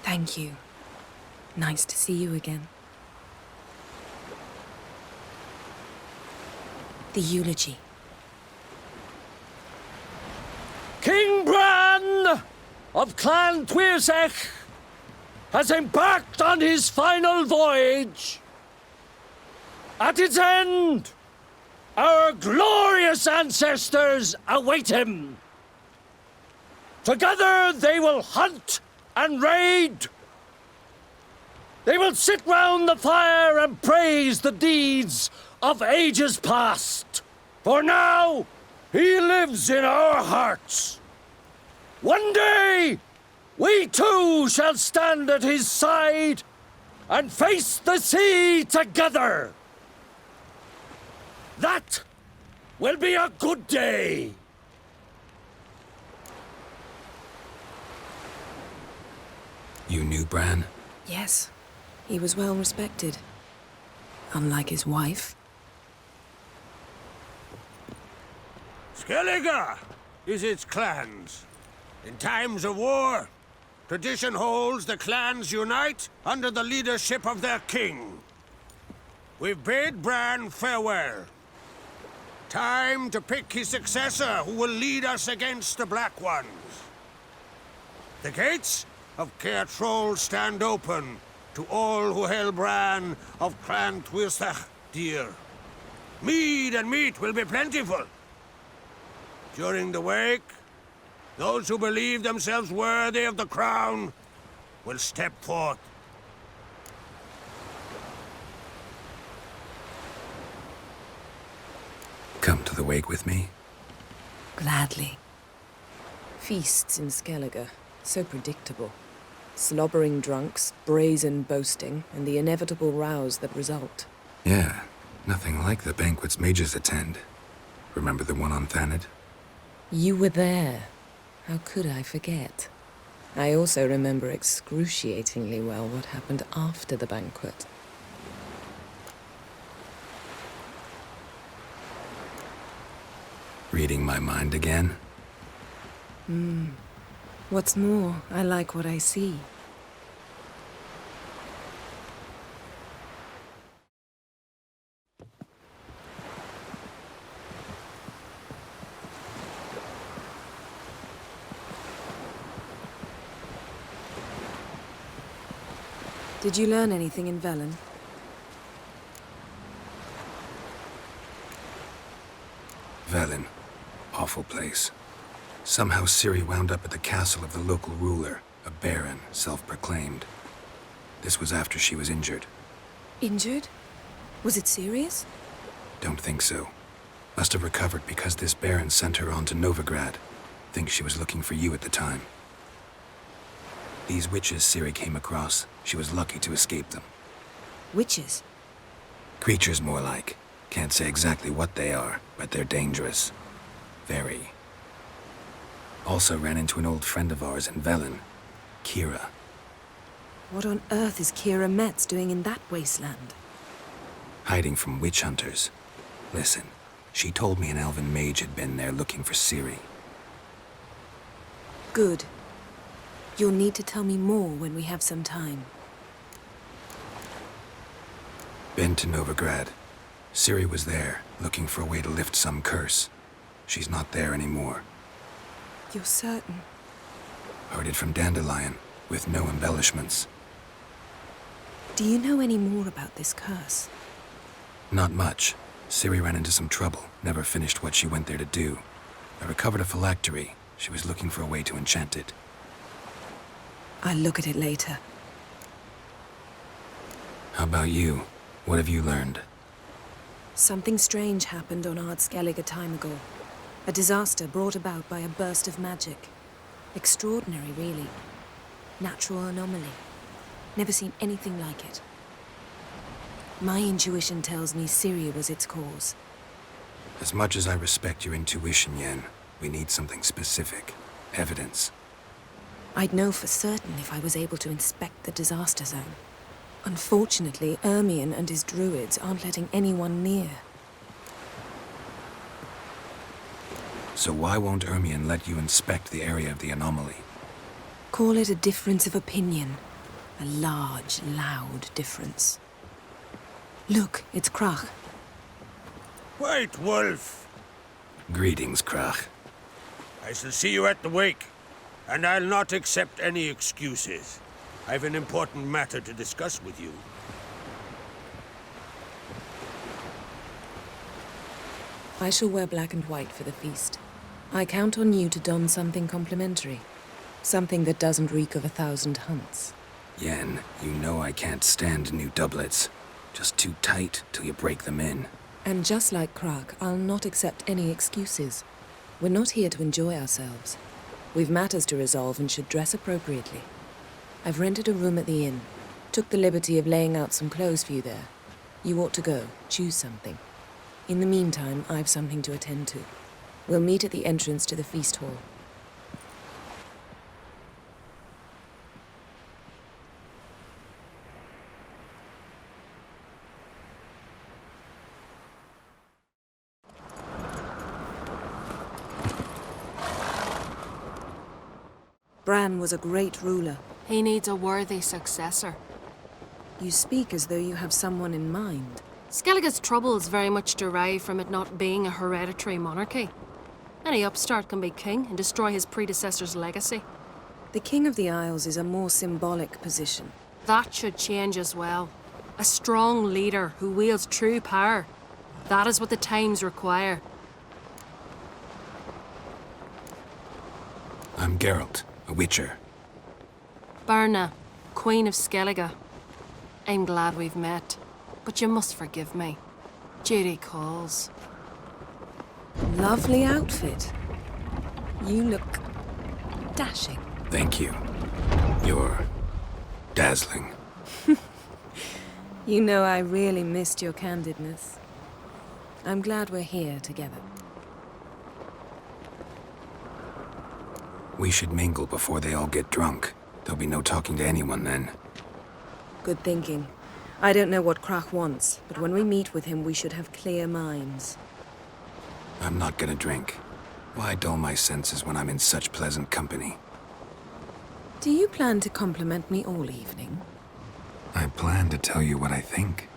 Speaker 10: Thank you. Nice to see you again. The eulogy.
Speaker 21: King Bran of Clan Tuirsech has embarked on his final voyage. At its end, our glorious ancestors await him. Together they will hunt and raid. They will sit round the fire and praise the deeds of ages past. For now, he lives in our hearts. One day, we too shall stand at his side and face the sea together. That will be a good day.
Speaker 1: You knew Bran?
Speaker 5: Yes, he was well respected. Unlike his wife.
Speaker 21: Skellige is its clans. In times of war, tradition holds the clans unite under the leadership of their king. We've bid Bran farewell. Time to pick his successor who will lead us against the Black Ones. The gates of Caer Troll stand open to all who hail Bran of Clan Tuirstach dear. Mead and meat will be plentiful. During the wake, those who believe themselves worthy of the crown will step forth.
Speaker 1: Come to the wake with me?
Speaker 5: Gladly. Feasts in Skellige, so predictable. Slobbering drunks, brazen boasting, and the inevitable rows that result.
Speaker 1: Yeah, nothing like the banquets mages attend. Remember the one on Thanedd?
Speaker 5: You were there. How could I forget? I also remember excruciatingly well what happened after the banquet.
Speaker 1: Reading my mind again?
Speaker 5: What's more, I like what I see. Did you learn anything in Velen?
Speaker 1: Velen. Awful place. Somehow Ciri wound up at the castle of the local ruler, a baron, self-proclaimed. This was after she was injured.
Speaker 5: Injured? Was it serious?
Speaker 1: Don't think so. Must have recovered because this baron sent her on to Novigrad. Think she was looking for you at the time. These witches Ciri came across, she was lucky to escape them.
Speaker 5: Witches?
Speaker 1: Creatures more like. Can't say exactly what they are, but they're dangerous. Very. Also ran into an old friend of ours in Velen, Kira.
Speaker 5: What on earth is Kira Metz doing in that wasteland?
Speaker 1: Hiding from witch hunters. Listen, she told me an elven mage had been there looking for Ciri.
Speaker 5: Good. You'll need to tell me more when we have some time.
Speaker 1: Been to Novigrad. Ciri was there, looking for a way to lift some curse. She's not there anymore.
Speaker 5: You're certain?
Speaker 1: Heard it from Dandelion, with no embellishments.
Speaker 5: Do you know any more about this curse?
Speaker 1: Not much. Ciri ran into some trouble, never finished what she went there to do. I recovered a phylactery. She was looking for a way to enchant it.
Speaker 5: I'll look at it later.
Speaker 1: How about you? What have you learned?
Speaker 5: Something strange happened on Ard Skellige a time ago. A disaster brought about by a burst of magic. Extraordinary, really. Natural anomaly. Never seen anything like it. My intuition tells me Ciri was its cause.
Speaker 1: As much as I respect your intuition, Yen, we need something specific. Evidence.
Speaker 5: I'd know for certain if I was able to inspect the disaster zone. Unfortunately, Ermion and his druids aren't letting anyone near.
Speaker 1: So why won't Ermion let you inspect the area of the anomaly?
Speaker 5: Call it a difference of opinion. A large, loud difference. Look, it's Krach.
Speaker 21: White Wolf!
Speaker 1: Greetings, Krach.
Speaker 21: I shall see you at the wake, and I'll not accept any excuses. I've an important matter to discuss with you.
Speaker 5: I shall wear black and white for the feast. I count on you to don something complimentary. Something that doesn't reek of 1,000 hunts.
Speaker 1: Yen, you know I can't stand new doublets. Just too tight till you break them in.
Speaker 5: And just like Krach, I'll not accept any excuses. We're not here to enjoy ourselves. We've matters to resolve and should dress appropriately. I've rented a room at the inn. Took the liberty of laying out some clothes for you there. You ought to go. Choose something. In the meantime, I've something to attend to. We'll meet at the entrance to the feast hall. Bran was a great ruler.
Speaker 7: He needs a worthy successor.
Speaker 5: You speak as though you have someone in mind.
Speaker 7: Skellige's troubles very much derive from it not being a hereditary monarchy. Any upstart can be king and destroy his predecessor's legacy.
Speaker 5: The King of the Isles is a more symbolic position.
Speaker 7: That should change as well. A strong leader who wields true power. That is what the times require.
Speaker 1: I'm Geralt, a witcher.
Speaker 7: Berna, Queen of Skellige. I'm glad we've met, but you must forgive me. Duty calls.
Speaker 5: Lovely outfit. You look dashing.
Speaker 1: Thank you. You're dazzling.
Speaker 5: You know, I really missed your candidness. I'm glad we're here together.
Speaker 1: We should mingle before they all get drunk. There'll be no talking to anyone then.
Speaker 5: Good thinking. I don't know what Crach wants, but when we meet with him, we should have clear minds.
Speaker 1: I'm not gonna drink. Why dull my senses when I'm in such pleasant company?
Speaker 5: Do you plan to compliment me all evening?
Speaker 1: I plan to tell you what I think.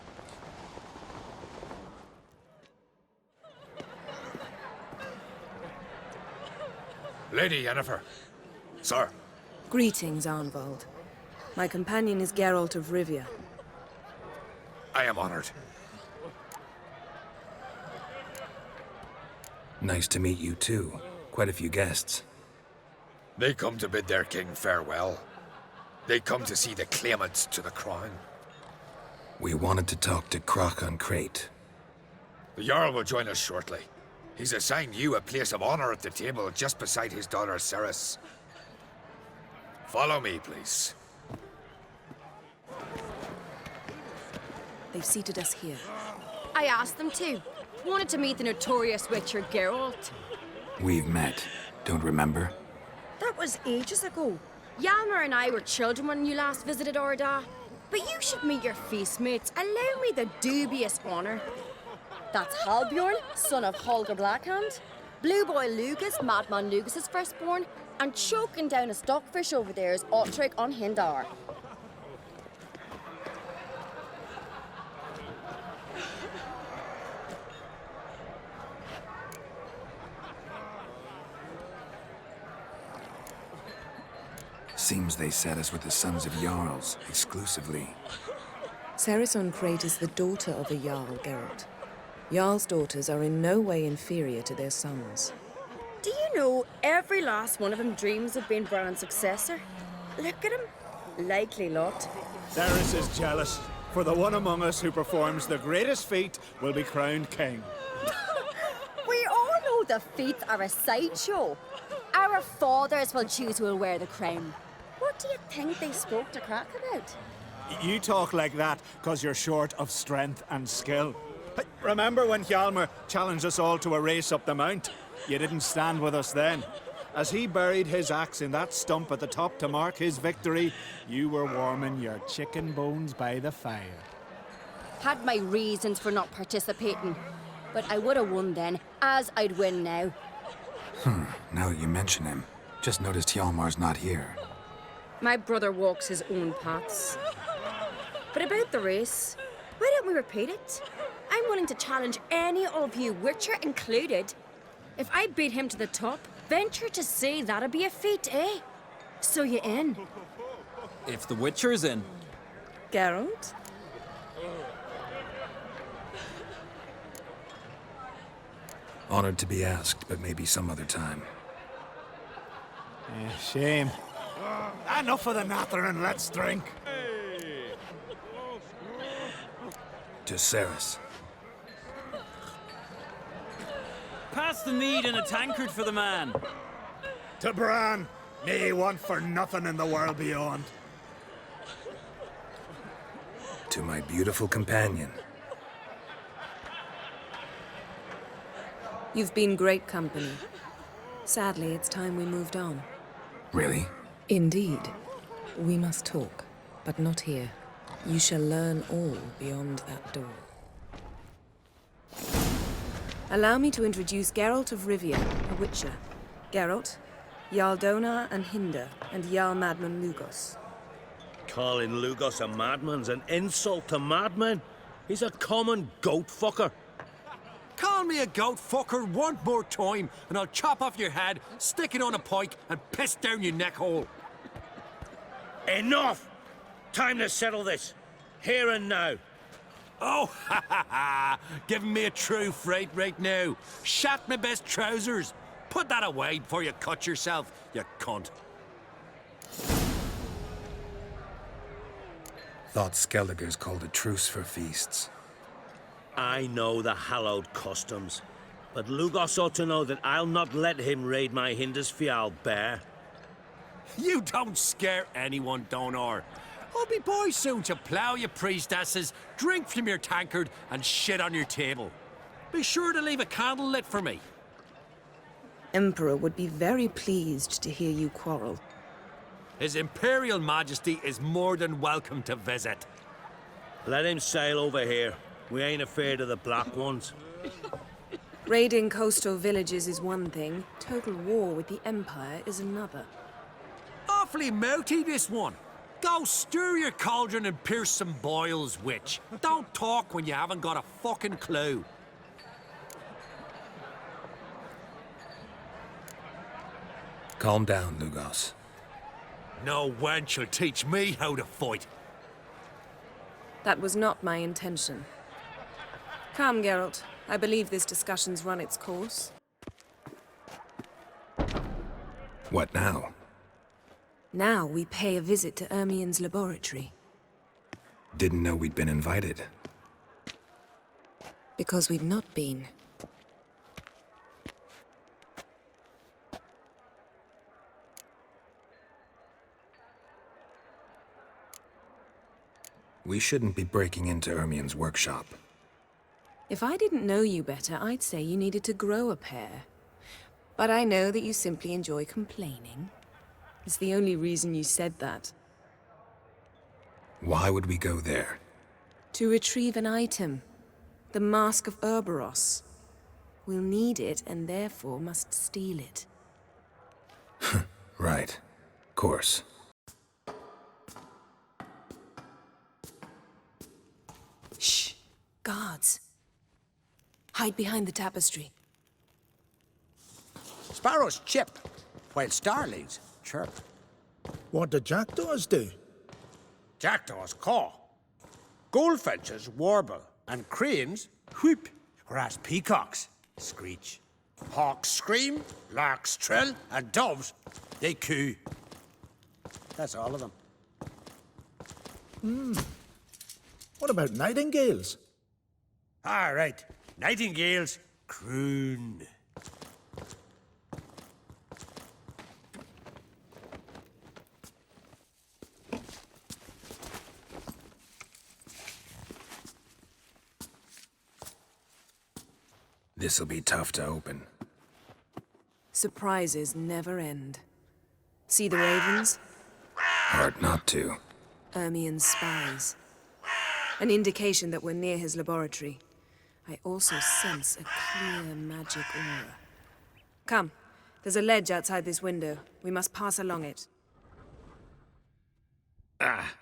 Speaker 6: Lady Yennefer. Sir.
Speaker 5: Greetings, Arnvald. My companion is Geralt of Rivia.
Speaker 6: I am honored.
Speaker 1: Nice to meet you too. Quite a few guests.
Speaker 6: They come to bid their king farewell. They come to see the claimants to the crown.
Speaker 1: We wanted to talk to Crach on Crate.
Speaker 6: The Jarl will join us shortly. He's assigned you a place of honor at the table just beside his daughter Ceres. Follow me, please.
Speaker 5: They've seated us here.
Speaker 10: I asked them to. Wanted to meet the notorious witcher Geralt.
Speaker 1: We've met. Don't remember?
Speaker 10: That was ages ago. Hjalmar and I were children when you last visited Orda. But you should meet your feast mates. Allow me the dubious honor. That's Halbjorn, son of Holger Blackhand. Blue Boy Lugas, Madman Lugas's firstborn. And choking down a stockfish over there is Otrek on Hindar.
Speaker 1: Seems they set us with the sons of Jarls, exclusively.
Speaker 5: Ceres on Crate is the daughter of a Jarl, Geralt. Jarl's daughters are in no way inferior to their sons.
Speaker 10: Do you know every last one of them dreams of being Bran's successor? Look at him. Likely lot.
Speaker 16: Ceres is jealous, for the one among us who performs the greatest feat will be crowned king.
Speaker 10: We all know the feats are a sideshow. Our fathers will choose who will wear the crown. What do you think they spoke to Crach about?
Speaker 16: You talk like that because you're short of strength and skill. Hey, remember when Hjalmar challenged us all to a race up the mount? You didn't stand with us then. As he buried his axe in that stump at the top to mark his victory, you were warming your chicken bones by the fire.
Speaker 10: Had my reasons for not participating. But I would have won then, as I'd win now.
Speaker 1: Now that you mention him, just noticed Hjalmar's not here.
Speaker 10: My brother walks his own paths. But about the race, why don't we repeat it? I'm willing to challenge any of you, Witcher included. If I beat him to the top, venture to say that'd be a feat, eh? So you in?
Speaker 23: If the Witcher's in.
Speaker 5: Geralt?
Speaker 1: Honored to be asked, but maybe some other time.
Speaker 16: Shame. Enough of the nattering, let's drink.
Speaker 1: To Ceres.
Speaker 23: Pass the mead in a tankard for the man.
Speaker 16: To Bran, me want for nothing in the world beyond.
Speaker 1: To my beautiful companion.
Speaker 5: You've been great company. Sadly, it's time we moved on.
Speaker 1: Really?
Speaker 5: Indeed. We must talk, but not here. You shall learn all beyond that door. Allow me to introduce Geralt of Rivia, a witcher. Geralt, Jarl Donar and Hinder, and Jarl Madman Lugos.
Speaker 21: Calling Lugos a madman's an insult to madmen. He's a common goat fucker.
Speaker 11: Call me a goat fucker one more time, and I'll chop off your head, stick it on a pike, and piss down your neck hole.
Speaker 21: Enough! Time to settle this. Here and now.
Speaker 11: Oh, ha ha ha! Giving me a true fright right now. Shat my best trousers. Put that away before you cut yourself, you cunt.
Speaker 1: Thought Skelliger's called a truce for feasts.
Speaker 21: I know the hallowed customs, but Lugos ought to know that I'll not let him raid my Hindisfial bear.
Speaker 11: You don't scare anyone, Donar. I'll be by soon to plough your priestesses, drink from your tankard, and shit on your table. Be sure to leave a candle lit for me.
Speaker 5: Emperor would be very pleased to hear you quarrel.
Speaker 11: His Imperial Majesty is more than welcome to visit.
Speaker 21: Let him sail over here. We ain't afraid of the black ones.
Speaker 5: Raiding coastal villages is one thing. Total war with the Empire is another.
Speaker 11: Awfully mouty, this one. Go stir your cauldron and pierce some boils, witch. Don't talk when you haven't got a fucking clue.
Speaker 1: Calm down, Lugos.
Speaker 11: No wench will teach me how to fight.
Speaker 5: That was not my intention. Come, Geralt. I believe this discussion's run its course.
Speaker 1: What now?
Speaker 5: Now we pay a visit to Ermien's laboratory.
Speaker 1: Didn't know we'd been invited.
Speaker 5: Because we've not been.
Speaker 1: We shouldn't be breaking into Ermien's workshop.
Speaker 5: If I didn't know you better, I'd say you needed to grow a pair. But I know that you simply enjoy complaining. It's the only reason you said that.
Speaker 1: Why would we go there?
Speaker 5: To retrieve an item. The Mask of Urboros. We'll need it and therefore must steal it.
Speaker 1: Right. Course.
Speaker 5: Shh. Guards. Hide behind the tapestry.
Speaker 6: Sparrows chip, while starlings chirp.
Speaker 9: What do jackdaws do?
Speaker 6: Jackdaws caw. Goldfinches warble, and cranes whoop, whereas peacocks screech. Hawks scream, larks trill, and doves, they coo. That's all of them.
Speaker 9: What about nightingales?
Speaker 6: All right, nightingales croon.
Speaker 1: This'll be tough to open.
Speaker 5: Surprises never end. See the ravens?
Speaker 1: Hard not to.
Speaker 5: Ermien's spies. An indication that we're near his laboratory. I also sense a clear magic aura. Come, there's a ledge outside this window. We must pass along it.
Speaker 1: Ah!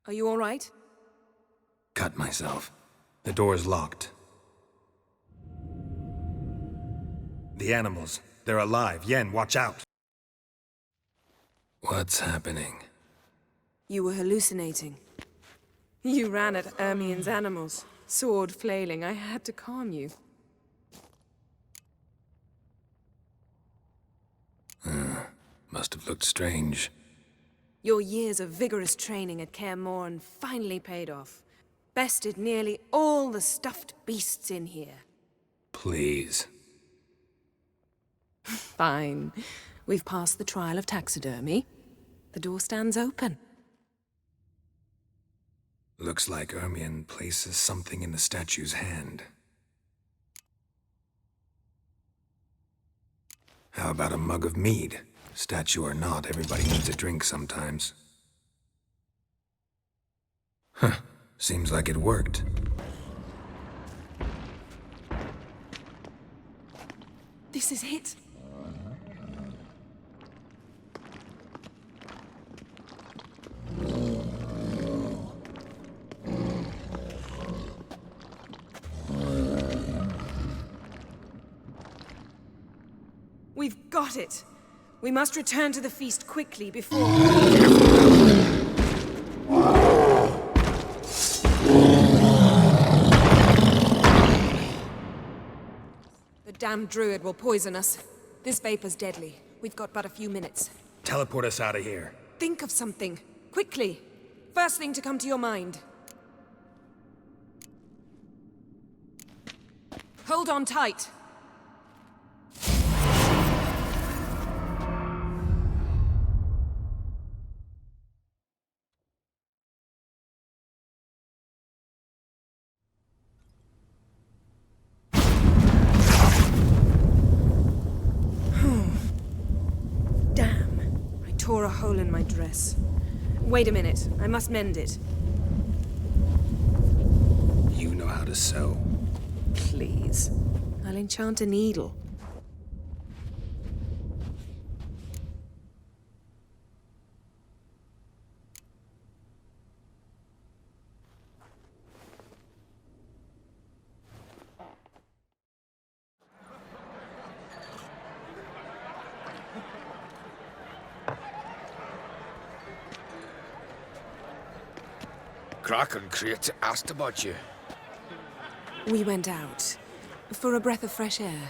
Speaker 5: Are you all right?
Speaker 1: Cut myself. The door's locked. The animals. They're alive. Yen, watch out! What's happening?
Speaker 5: You were hallucinating. You ran at Ermien's animals. Sword flailing. I had to calm you.
Speaker 1: Must have looked strange.
Speaker 5: Your years of vigorous training at Kaer Morhen finally paid off. Bested nearly all the stuffed beasts in here.
Speaker 1: Please.
Speaker 5: Fine. We've passed the trial of taxidermy. The door stands open.
Speaker 1: Looks like Ermien places something in the statue's hand. How about a mug of mead? Statue or not, everybody needs a drink sometimes. Huh. Seems like it worked.
Speaker 5: This is it. got it. We must return to the feast quickly before... The damned druid will poison us. This vapor's deadly. We've got but a few minutes.
Speaker 1: Teleport us out of here.
Speaker 5: Think of something. Quickly. First thing to come to your mind. Hold on tight. Damn. I tore a hole in my dress. Wait a minute. I must mend it.
Speaker 1: You know how to sew.
Speaker 5: Please. I'll enchant a needle.
Speaker 18: Crack and Crate asked about you.
Speaker 5: We went out. For a breath of fresh air.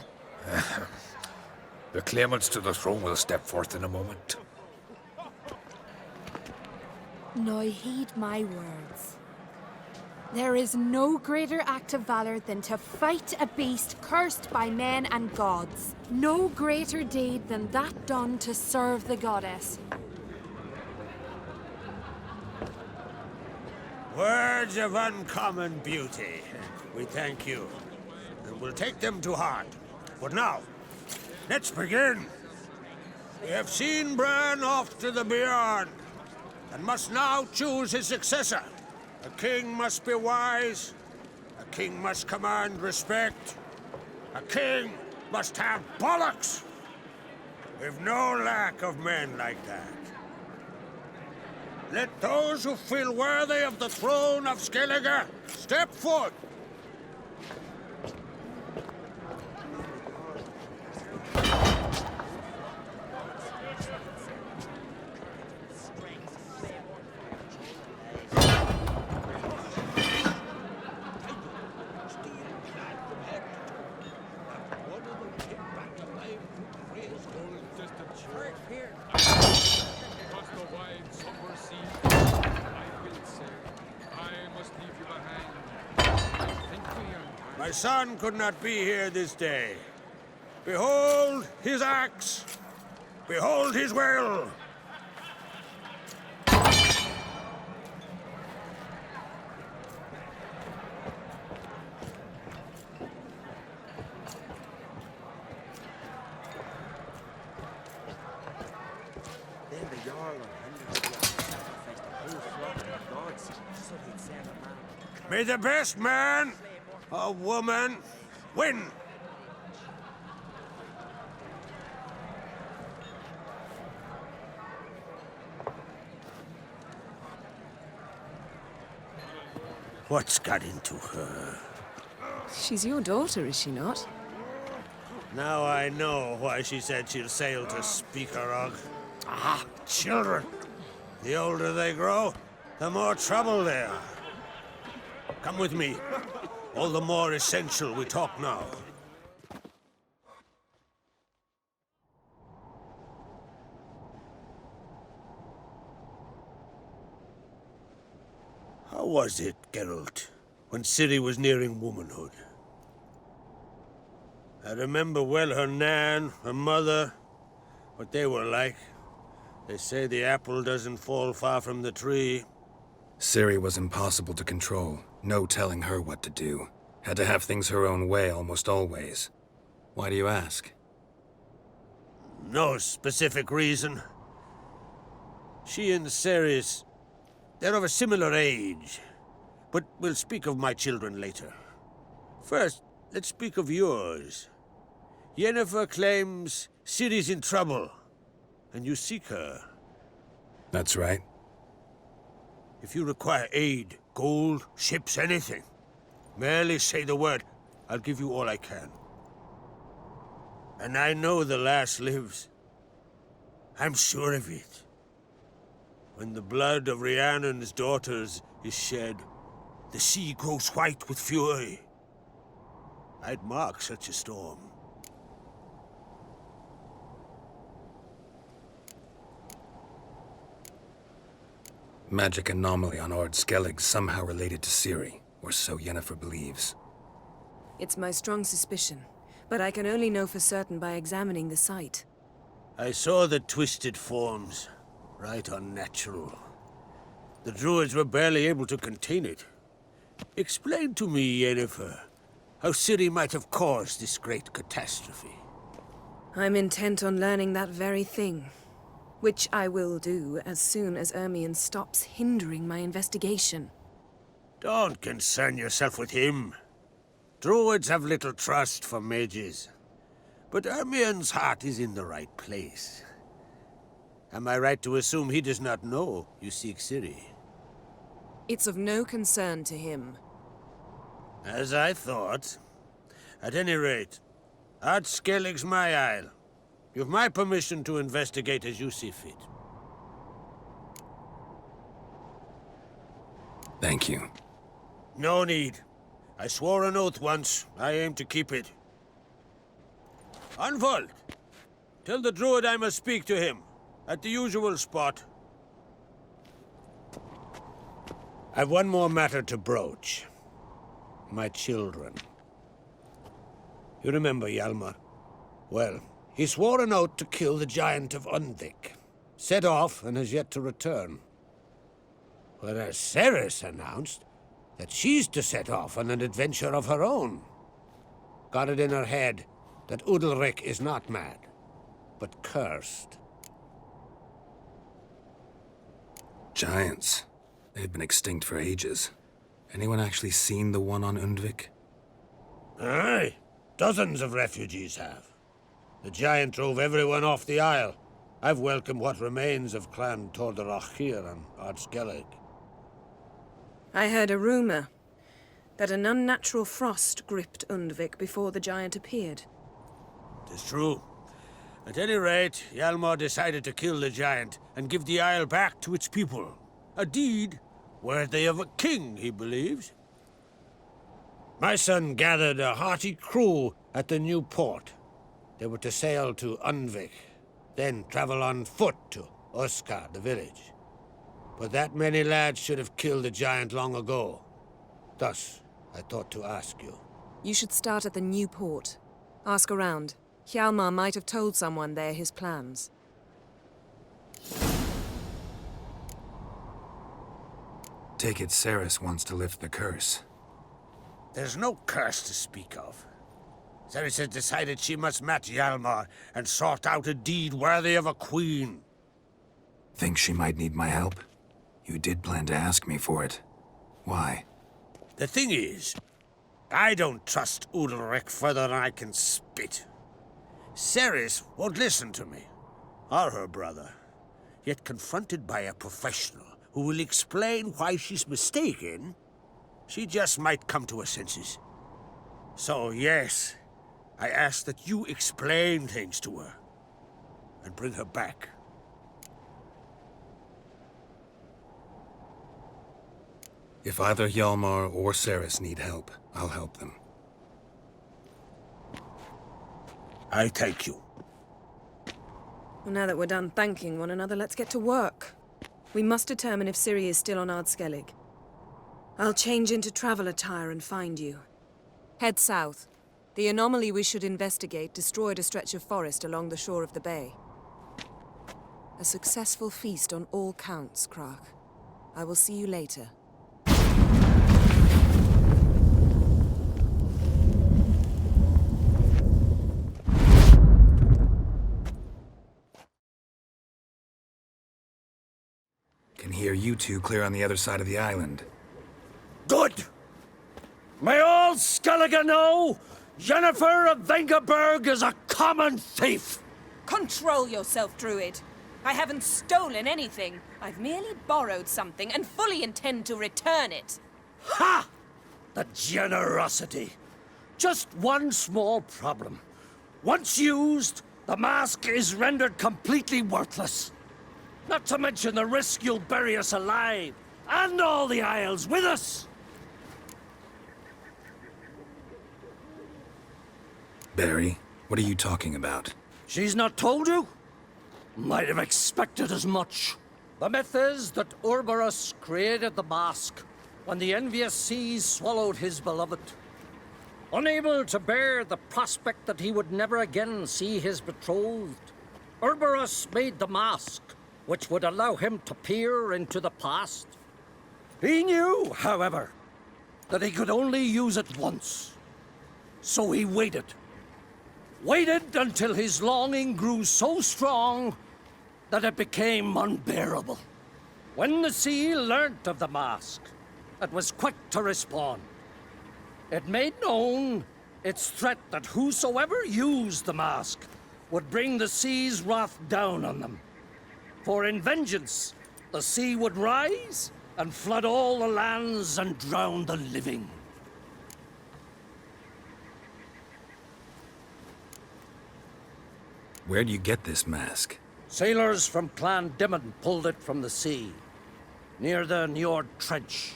Speaker 18: The claimants to the throne will step forth in a moment.
Speaker 3: Now heed my words. There is no greater act of valor than to fight a beast cursed by men and gods. No greater deed than that done to serve the goddess.
Speaker 9: Words of uncommon beauty. We thank you, and we'll take them to heart. But now, let's begin. We have seen Bran off to the beyond, and must now choose his successor. A king must be wise. A king must command respect. A king must have bollocks. We've no lack of men like that. Let those who feel worthy of the throne of Skellige step forth. My son could not be here this day. Behold his axe. Behold his will. May the best man or woman win. What's got into her?
Speaker 5: She's your daughter, is she not?
Speaker 9: Now I know why she said she'll sail to Speakerog. Ah, children. The older they grow, the more trouble they are. Come with me. All the more essential we talk now. How was it, Geralt, when Ciri was nearing womanhood? I remember well her nan, her mother, what they were like. They say the apple doesn't fall far from the tree.
Speaker 1: Ciri was impossible to control. No telling her what to do. Had to have things her own way almost always. Why do you ask?
Speaker 9: No specific reason. She and Ceres, they're of a similar age. But we'll speak of my children later. First, let's speak of yours. Yennefer claims Ciri's in trouble, and you seek her.
Speaker 1: That's right.
Speaker 9: If you require aid, gold, ships, anything, merely say the word. I'll give you all I can.
Speaker 4: And I know the lass lives. I'm sure of it. When the blood of Rhiannon's daughters is shed, the sea grows white with fury. I'd mark such a storm.
Speaker 1: Magic anomaly on Ard Skellig somehow related to Ciri, or so Yennefer believes.
Speaker 5: It's my strong suspicion, but I can only know for certain by examining the site.
Speaker 4: I saw the twisted forms. Right unnatural. The druids were barely able to contain it. Explain to me, Yennefer, how Ciri might have caused this great catastrophe.
Speaker 5: I'm intent on learning that very thing, which I will do as soon as Ermion stops hindering my investigation.
Speaker 4: Don't concern yourself with him. Druids have little trust for mages. But Ermion's heart is in the right place. Am I right to assume he does not know you seek Ciri?
Speaker 5: It's of no concern to him.
Speaker 4: As I thought. At any rate, Ard Skellig's my isle. You've my permission to investigate as you see fit.
Speaker 1: Thank you.
Speaker 4: No need. I swore an oath once. I aim to keep it. Unfold! Tell the druid I must speak to him. At the usual spot. I've one more matter to broach. My children. You remember Hjalmar? Well, he swore an oath to kill the giant of Undvik. Set off and has yet to return. Whereas Ceres announced that she's to set off on an adventure of her own. Got it in her head that Udalric is not mad, but cursed.
Speaker 1: Giants. They've been extinct for ages. Anyone actually seen the one on Undvik?
Speaker 4: Aye. Dozens of refugees have. The giant drove everyone off the isle. I've welcomed what remains of Clan Tordarach here on Ard Skellig.
Speaker 5: I heard a rumor that an unnatural frost gripped Undvik before the giant appeared.
Speaker 4: It's true. At any rate, Hjalmar decided to kill the giant and give the isle back to its people. A deed worthy of a king, he believes. My son gathered a hearty crew at the new port. They were to sail to Undvik, then travel on foot to Oskar, the village. But that many lads should have killed the giant long ago. Thus, I thought to ask you.
Speaker 5: You should start at the new port. Ask around. Hjalmar might have told someone there his plans.
Speaker 1: Take it Ceres wants to lift the curse.
Speaker 4: There's no curse to speak of. Ceres has decided she must match Hjalmar and sort out a deed worthy of a queen.
Speaker 1: Think she might need my help? You did plan to ask me for it. Why?
Speaker 4: The thing is, I don't trust Udalric further than I can spit. Ceres won't listen to me, or her brother. Yet confronted by a professional who will explain why she's mistaken, she just might come to her senses. So yes, I ask that you explain things to her and bring her back.
Speaker 1: If either Hjalmar or Ceres need help, I'll help them.
Speaker 4: I thank you.
Speaker 5: Well, now that we're done thanking one another, let's get to work. We must determine if Ciri is still on Ard Skellig. I'll change into travel attire and find you. Head south. The anomaly we should investigate destroyed a stretch of forest along the shore of the bay. A successful feast on all counts, Krach. I will see you later.
Speaker 1: Can hear you two clear on the other side of the island.
Speaker 21: Good! May all Skellige know, Yennefer of Vengerberg is a common thief!
Speaker 5: Control yourself, Druid. I haven't stolen anything. I've merely borrowed something and fully intend to return it.
Speaker 21: Ha! The generosity. Just one small problem. Once used, the mask is rendered completely worthless. Not to mention the risk you'll bury us alive, and all the Isles with us.
Speaker 1: Barry, what are you talking about?
Speaker 21: She's not told you? Might have expected as much. The myth is that Ouroboros created the mask when the envious seas swallowed his beloved. Unable to bear the prospect that he would never again see his betrothed, Ouroboros made the mask, which would allow him to peer into the past. He knew, however, that he could only use it once. So he waited. Waited until his longing grew so strong that it became unbearable. When the sea learnt of the mask, it was quick to respond. It made known its threat that whosoever used the mask would bring the sea's wrath down on them. For in vengeance, the sea would rise and flood all the lands and drown the living.
Speaker 1: Where do you get this mask?
Speaker 21: Sailors from Clan Dimon pulled it from the sea, near the Njord Trench.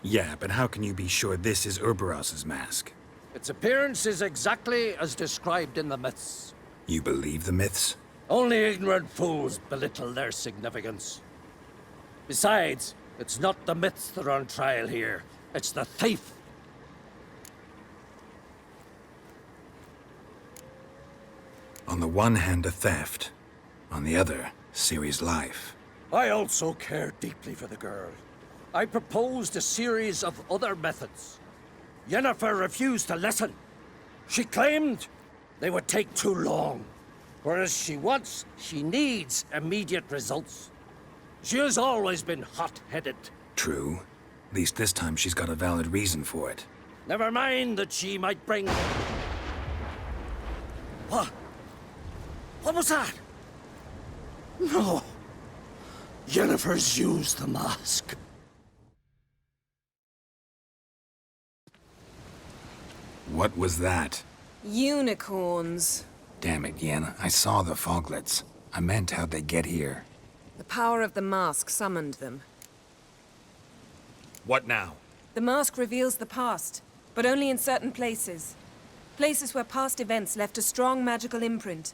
Speaker 1: Yeah, but how can you be sure this is Ouroboros' mask?
Speaker 21: Its appearance is exactly as described in the myths.
Speaker 1: You believe the myths?
Speaker 21: Only ignorant fools belittle their significance. Besides, it's not the myths that are on trial here. It's the thief.
Speaker 1: On the one hand, a theft. On the other, Ciri's life.
Speaker 21: I also care deeply for the girl. I proposed a series of other methods. Yennefer refused to listen. She claimed they would take too long. Whereas she needs immediate results. She has always been hot-headed.
Speaker 1: True. At least this time she's got a valid reason for it.
Speaker 21: Never mind that she might bring... What? What was that? No. Yennefer's used the mask.
Speaker 1: What was that?
Speaker 5: Unicorns.
Speaker 1: Damn it, Yen. I saw the foglets. I meant how'd they get here.
Speaker 5: The power of the mask summoned them.
Speaker 17: What now?
Speaker 5: The mask reveals the past, but only in certain places. Places where past events left a strong magical imprint.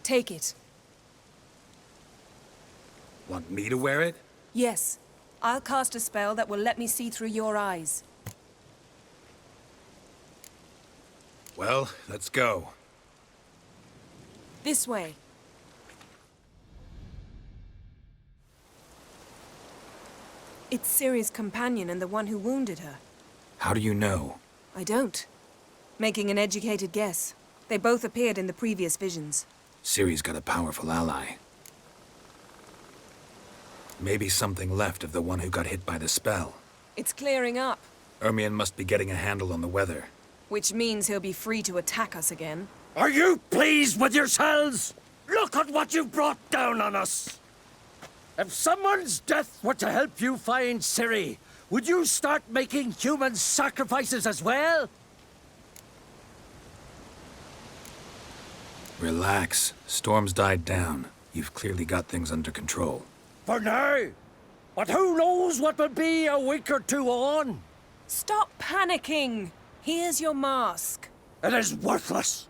Speaker 5: Take it.
Speaker 1: Want me to wear it?
Speaker 5: Yes. I'll cast a spell that will let me see through your eyes.
Speaker 1: Well, let's go.
Speaker 5: This way. It's Ciri's companion and the one who wounded her.
Speaker 1: How do you know?
Speaker 5: I don't. Making an educated guess. They both appeared in the previous visions.
Speaker 1: Ciri's got a powerful ally. Maybe something left of the one who got hit by the spell.
Speaker 5: It's clearing up.
Speaker 1: Ermion must be getting a handle on the weather.
Speaker 5: Which means he'll be free to attack us again.
Speaker 21: Are you pleased with yourselves? Look at what you've brought down on us! If someone's death were to help you find Ciri, would you start making human sacrifices as well?
Speaker 1: Relax. Storm's died down. You've clearly got things under control.
Speaker 21: For now. But who knows what will be a week or two on?
Speaker 5: Stop panicking! Here's your mask.
Speaker 21: It is worthless.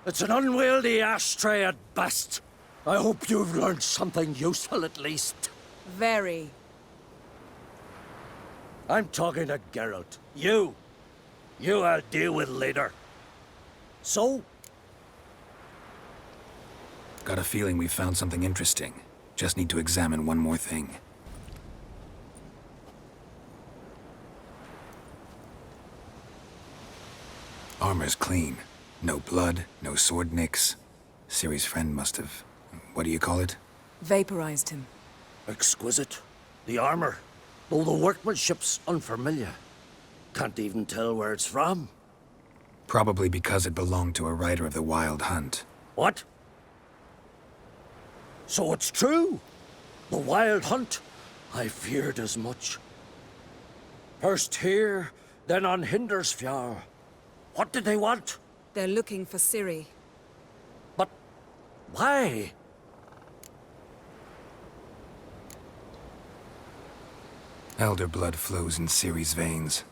Speaker 21: It's an unwieldy ashtray at best. I hope you've learned something useful at least.
Speaker 5: Very.
Speaker 21: I'm talking to Geralt. You I'll deal with later. So?
Speaker 1: Got a feeling we found something interesting. Just need to examine one more thing. Armor's clean. No blood, no sword nicks. Ciri's friend must have... what do you call it?
Speaker 5: Vaporized him.
Speaker 21: Exquisite. The armor, though the workmanship's unfamiliar. Can't even tell where it's from.
Speaker 1: Probably because it belonged to a rider of the Wild Hunt.
Speaker 21: What? So it's true? The Wild Hunt? I feared as much. First here, then on Hindersfjord. What did they want?
Speaker 5: They're looking for Ciri.
Speaker 21: But why?
Speaker 1: Elder blood flows in Ciri's veins.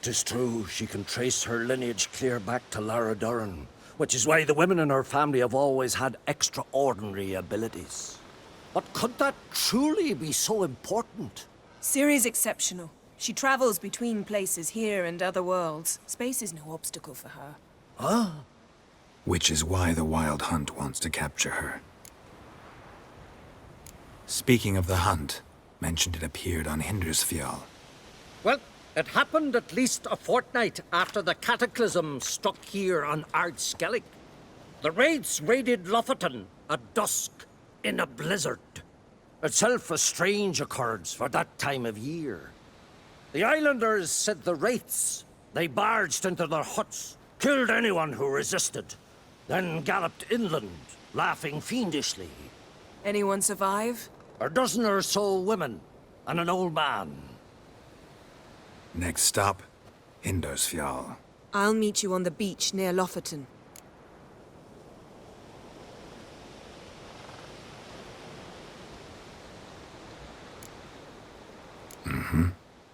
Speaker 21: 'Tis true, she can trace her lineage clear back to Lara Duran, which is why the women in her family have always had extraordinary abilities. But could that truly be so important?
Speaker 5: Ciri's exceptional. She travels between places here and other worlds. Space is no obstacle for her.
Speaker 21: Huh?
Speaker 1: Which is why the Wild Hunt wants to capture her. Speaking of the hunt, mentioned it appeared on Hindersfjall.
Speaker 21: Well, it happened at least a fortnight after the cataclysm struck here on Ardskellig. The raids raided Lofoten at dusk in a blizzard. Itself a strange occurrence for that time of year. The islanders said the wraiths, they barged into their huts, killed anyone who resisted, then galloped inland, laughing fiendishly.
Speaker 5: Anyone survive?
Speaker 21: A dozen or so women and an old man.
Speaker 1: Next stop, Hindersfjall.
Speaker 5: I'll meet you on the beach near Lofoten.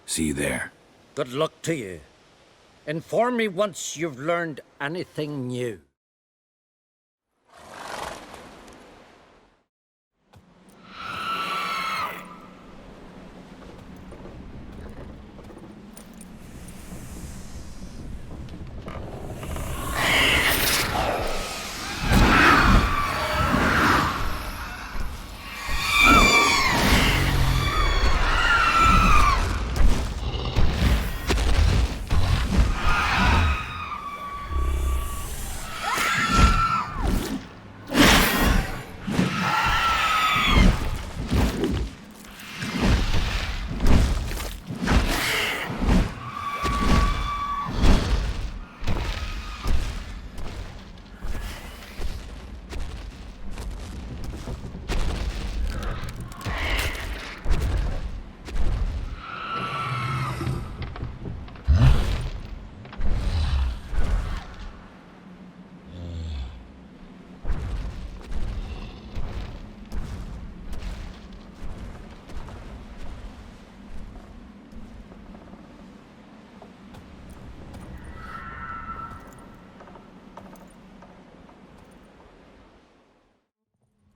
Speaker 1: See you there.
Speaker 21: Good luck to you. Inform me once you've learned anything new.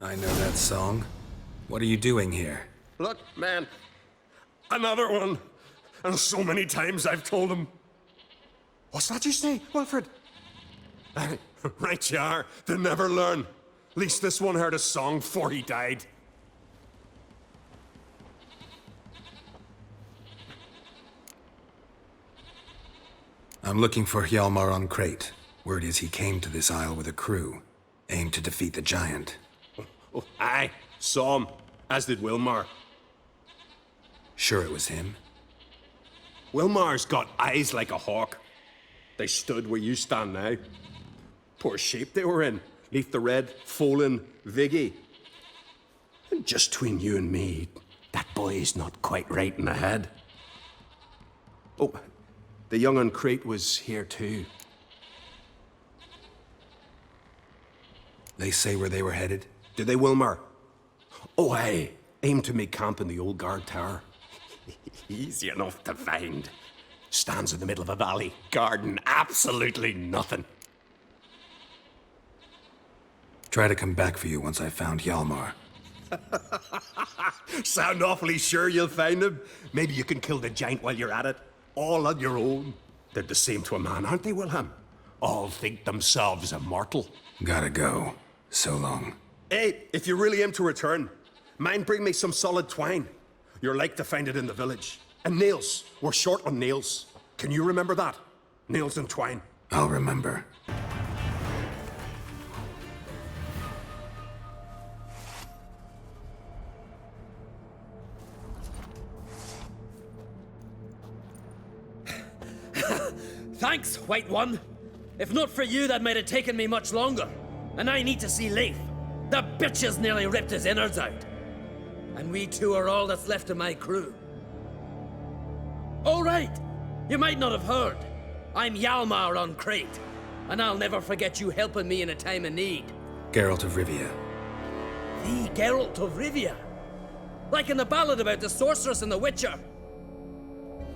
Speaker 1: I know that song. What are you doing here?
Speaker 8: Look, man. Another one. And so many times I've told him. What's that you say, Wilfred? Right you are. They never learn. At least this one heard a song before he died.
Speaker 1: I'm looking for Hjalmar on Crate. Word is he came to this isle with a crew, aimed to defeat the giant.
Speaker 8: Oh, aye, saw him, as did Wilmar.
Speaker 1: Sure it was him?
Speaker 8: Wilmar's got eyes like a hawk. They stood where you stand now. Poor shape they were in. Leaf the Red, Folin, Viggy. And just between you and me, that boy's not quite right in the head. Oh, the young on Crate was here too.
Speaker 1: They say where they were headed?
Speaker 8: Did they, Wilmar? Oh, aye. Aimed to make camp in the old guard tower. Easy enough to find. Stands in the middle of a valley. Garden, absolutely nothing.
Speaker 1: Try to come back for you once I've found Hjalmar.
Speaker 8: Sound awfully sure you'll find him? Maybe you can kill the giant while you're at it. All on your own. They're the same to a man, aren't they, Wilhelm? All think themselves immortal.
Speaker 1: Gotta go. So long.
Speaker 8: Hey, if you really aim to return, mind bring me some solid twine. You're like to find it in the village. And nails. We're short on nails. Can you remember that? Nails and twine.
Speaker 1: I'll remember.
Speaker 2: Thanks, White One. If not for you, that might have taken me much longer. And I need to see Leif. The bitch has nearly ripped his innards out. And we two are all that's left of my crew. All right, you might not have heard, I'm Hjalmar on Crete, and I'll never forget you helping me in a time of need.
Speaker 1: Geralt of Rivia.
Speaker 2: The Geralt of Rivia? Like in the ballad about the sorceress and the witcher.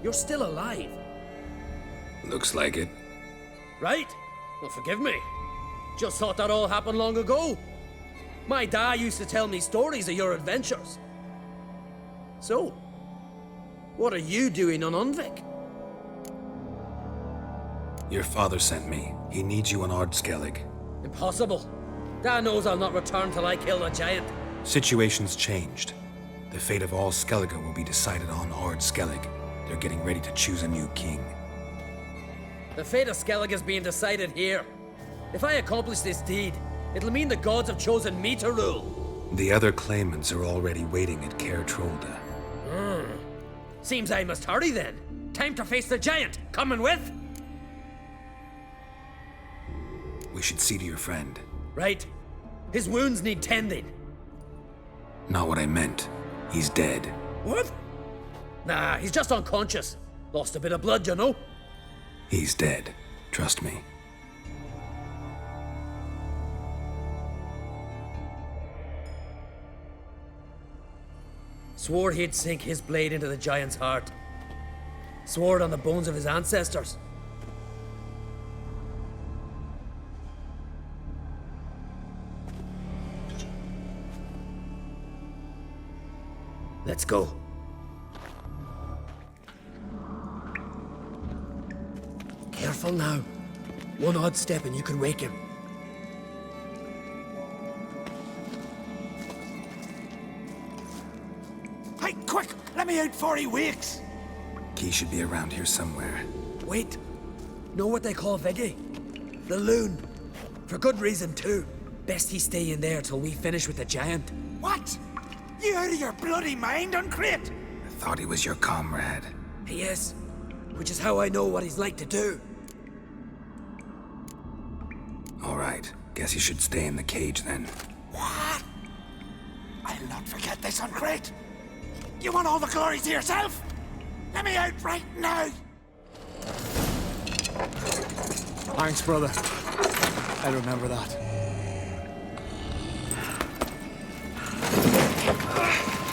Speaker 2: You're still alive.
Speaker 1: Looks like it.
Speaker 2: Right? Well, forgive me. Just thought that all happened long ago. My dad used to tell me stories of your adventures. So, what are you doing on Unvik?
Speaker 1: Your father sent me. He needs you on Ardskellig.
Speaker 2: Impossible. Dad knows I'll not return till I kill the giant.
Speaker 1: Situation's changed. The fate of all Skellige will be decided on Ardskellig. They're getting ready to choose a new king.
Speaker 2: The fate of Skellige is being decided here. If I accomplish this deed, it'll mean the gods have chosen me to rule.
Speaker 1: The other claimants are already waiting at Caer Trolda.
Speaker 2: Seems I must hurry then. Time to face the giant. Coming with?
Speaker 1: We should see to your friend.
Speaker 2: Right. His wounds need tending.
Speaker 1: Not what I meant. He's dead.
Speaker 2: What? Nah, he's just unconscious. Lost a bit of blood, you know?
Speaker 1: He's dead. Trust me.
Speaker 2: Swore he'd sink his blade into the giant's heart. Swore it on the bones of his ancestors. Let's go. Careful now. One odd step and you can wake him.
Speaker 6: Hey, quick! Let me out before he wakes!
Speaker 1: Key should be around here somewhere.
Speaker 2: Wait. Know what they call Viggy? The loon. For good reason, too. Best he stay in there till we finish with the giant.
Speaker 6: What? You out of your bloody mind on Crete?
Speaker 1: I thought he was your comrade.
Speaker 2: He is. Which is how I know what he's like to do.
Speaker 1: All right. Guess you should stay in the cage then.
Speaker 6: What? I'll not forget this on Crete. You want all the glory to yourself? Let me out right now!
Speaker 16: Thanks, brother. I remember that.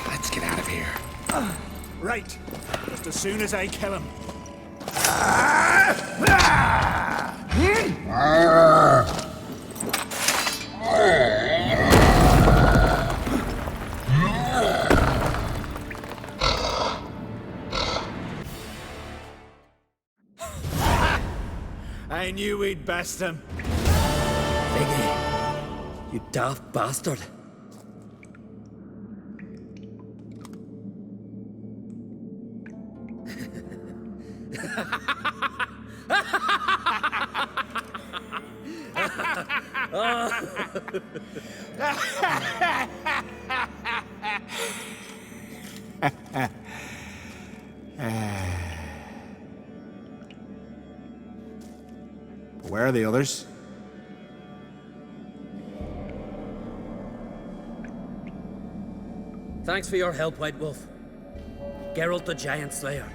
Speaker 1: Let's get out of here.
Speaker 16: Right. Just as soon as I kill him. I knew we'd best him.
Speaker 2: Viggy, you daft bastard.
Speaker 16: Where are the others?
Speaker 2: Thanks for your help, White Wolf. Geralt the Giant Slayer.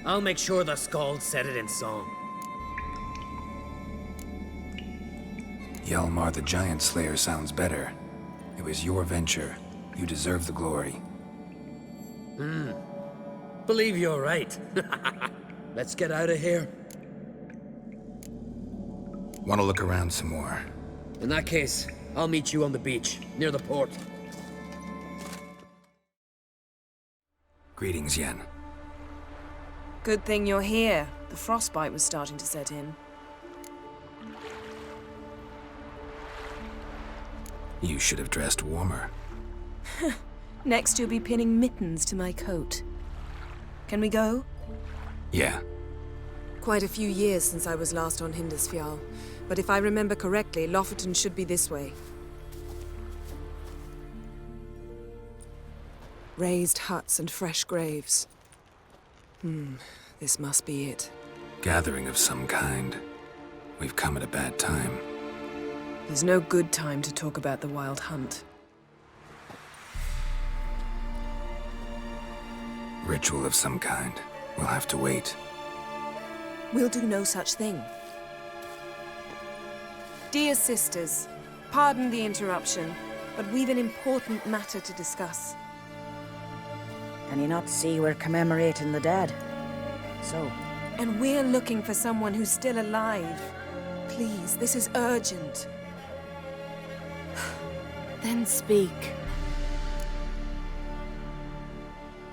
Speaker 2: I'll make sure the Scald said it in song.
Speaker 1: Hjalmar the Giant Slayer sounds better. It was your venture. You deserve the glory.
Speaker 2: Believe you're right. Let's get out of here.
Speaker 1: Want to look around some more?
Speaker 2: In that case, I'll meet you on the beach, near the port.
Speaker 1: Greetings, Yen.
Speaker 5: Good thing you're here. The frostbite was starting to set in.
Speaker 1: You should have dressed warmer.
Speaker 5: Next you'll be pinning mittens to my coat. Can we go?
Speaker 1: Yeah.
Speaker 5: Quite a few years since I was last on Hindisfjall, but if I remember correctly, Lofoten should be this way. Raised huts and fresh graves. This must be it.
Speaker 1: Gathering of some kind. We've come at a bad time.
Speaker 5: There's no good time to talk about the Wild Hunt.
Speaker 1: Ritual of some kind. We'll have to wait.
Speaker 5: We'll do no such thing. Dear sisters, pardon the interruption, but we've an important matter to discuss.
Speaker 13: Can you not see we're commemorating the dead? So?
Speaker 5: And we're looking for someone who's still alive. Please, this is urgent.
Speaker 3: Then speak.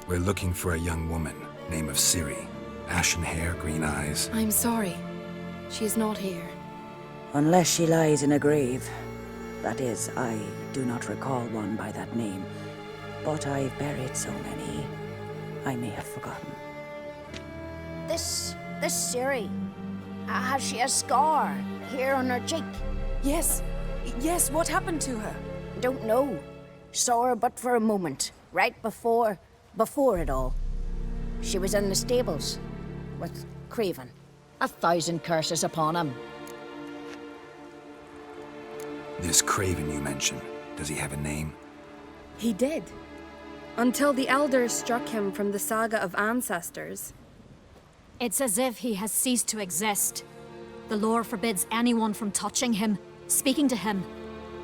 Speaker 1: We're looking for a young woman, name of Ciri. Ashen hair, green eyes.
Speaker 3: I'm sorry. She's not here.
Speaker 13: Unless she lies in a grave. That is, I do not recall one by that name. But I've buried so many, I may have forgotten.
Speaker 14: This Ciri, has she a scar here on her cheek?
Speaker 5: Yes, what happened to her?
Speaker 14: Don't know. Saw her but for a moment, right before it all. She was in the stables with Craven. 1,000 curses upon him.
Speaker 1: This Craven you mentioned, does he have a name?
Speaker 3: He did. Until the elders struck him from the saga of ancestors.
Speaker 22: It's as if he has ceased to exist. The lore forbids anyone from touching him, speaking to him,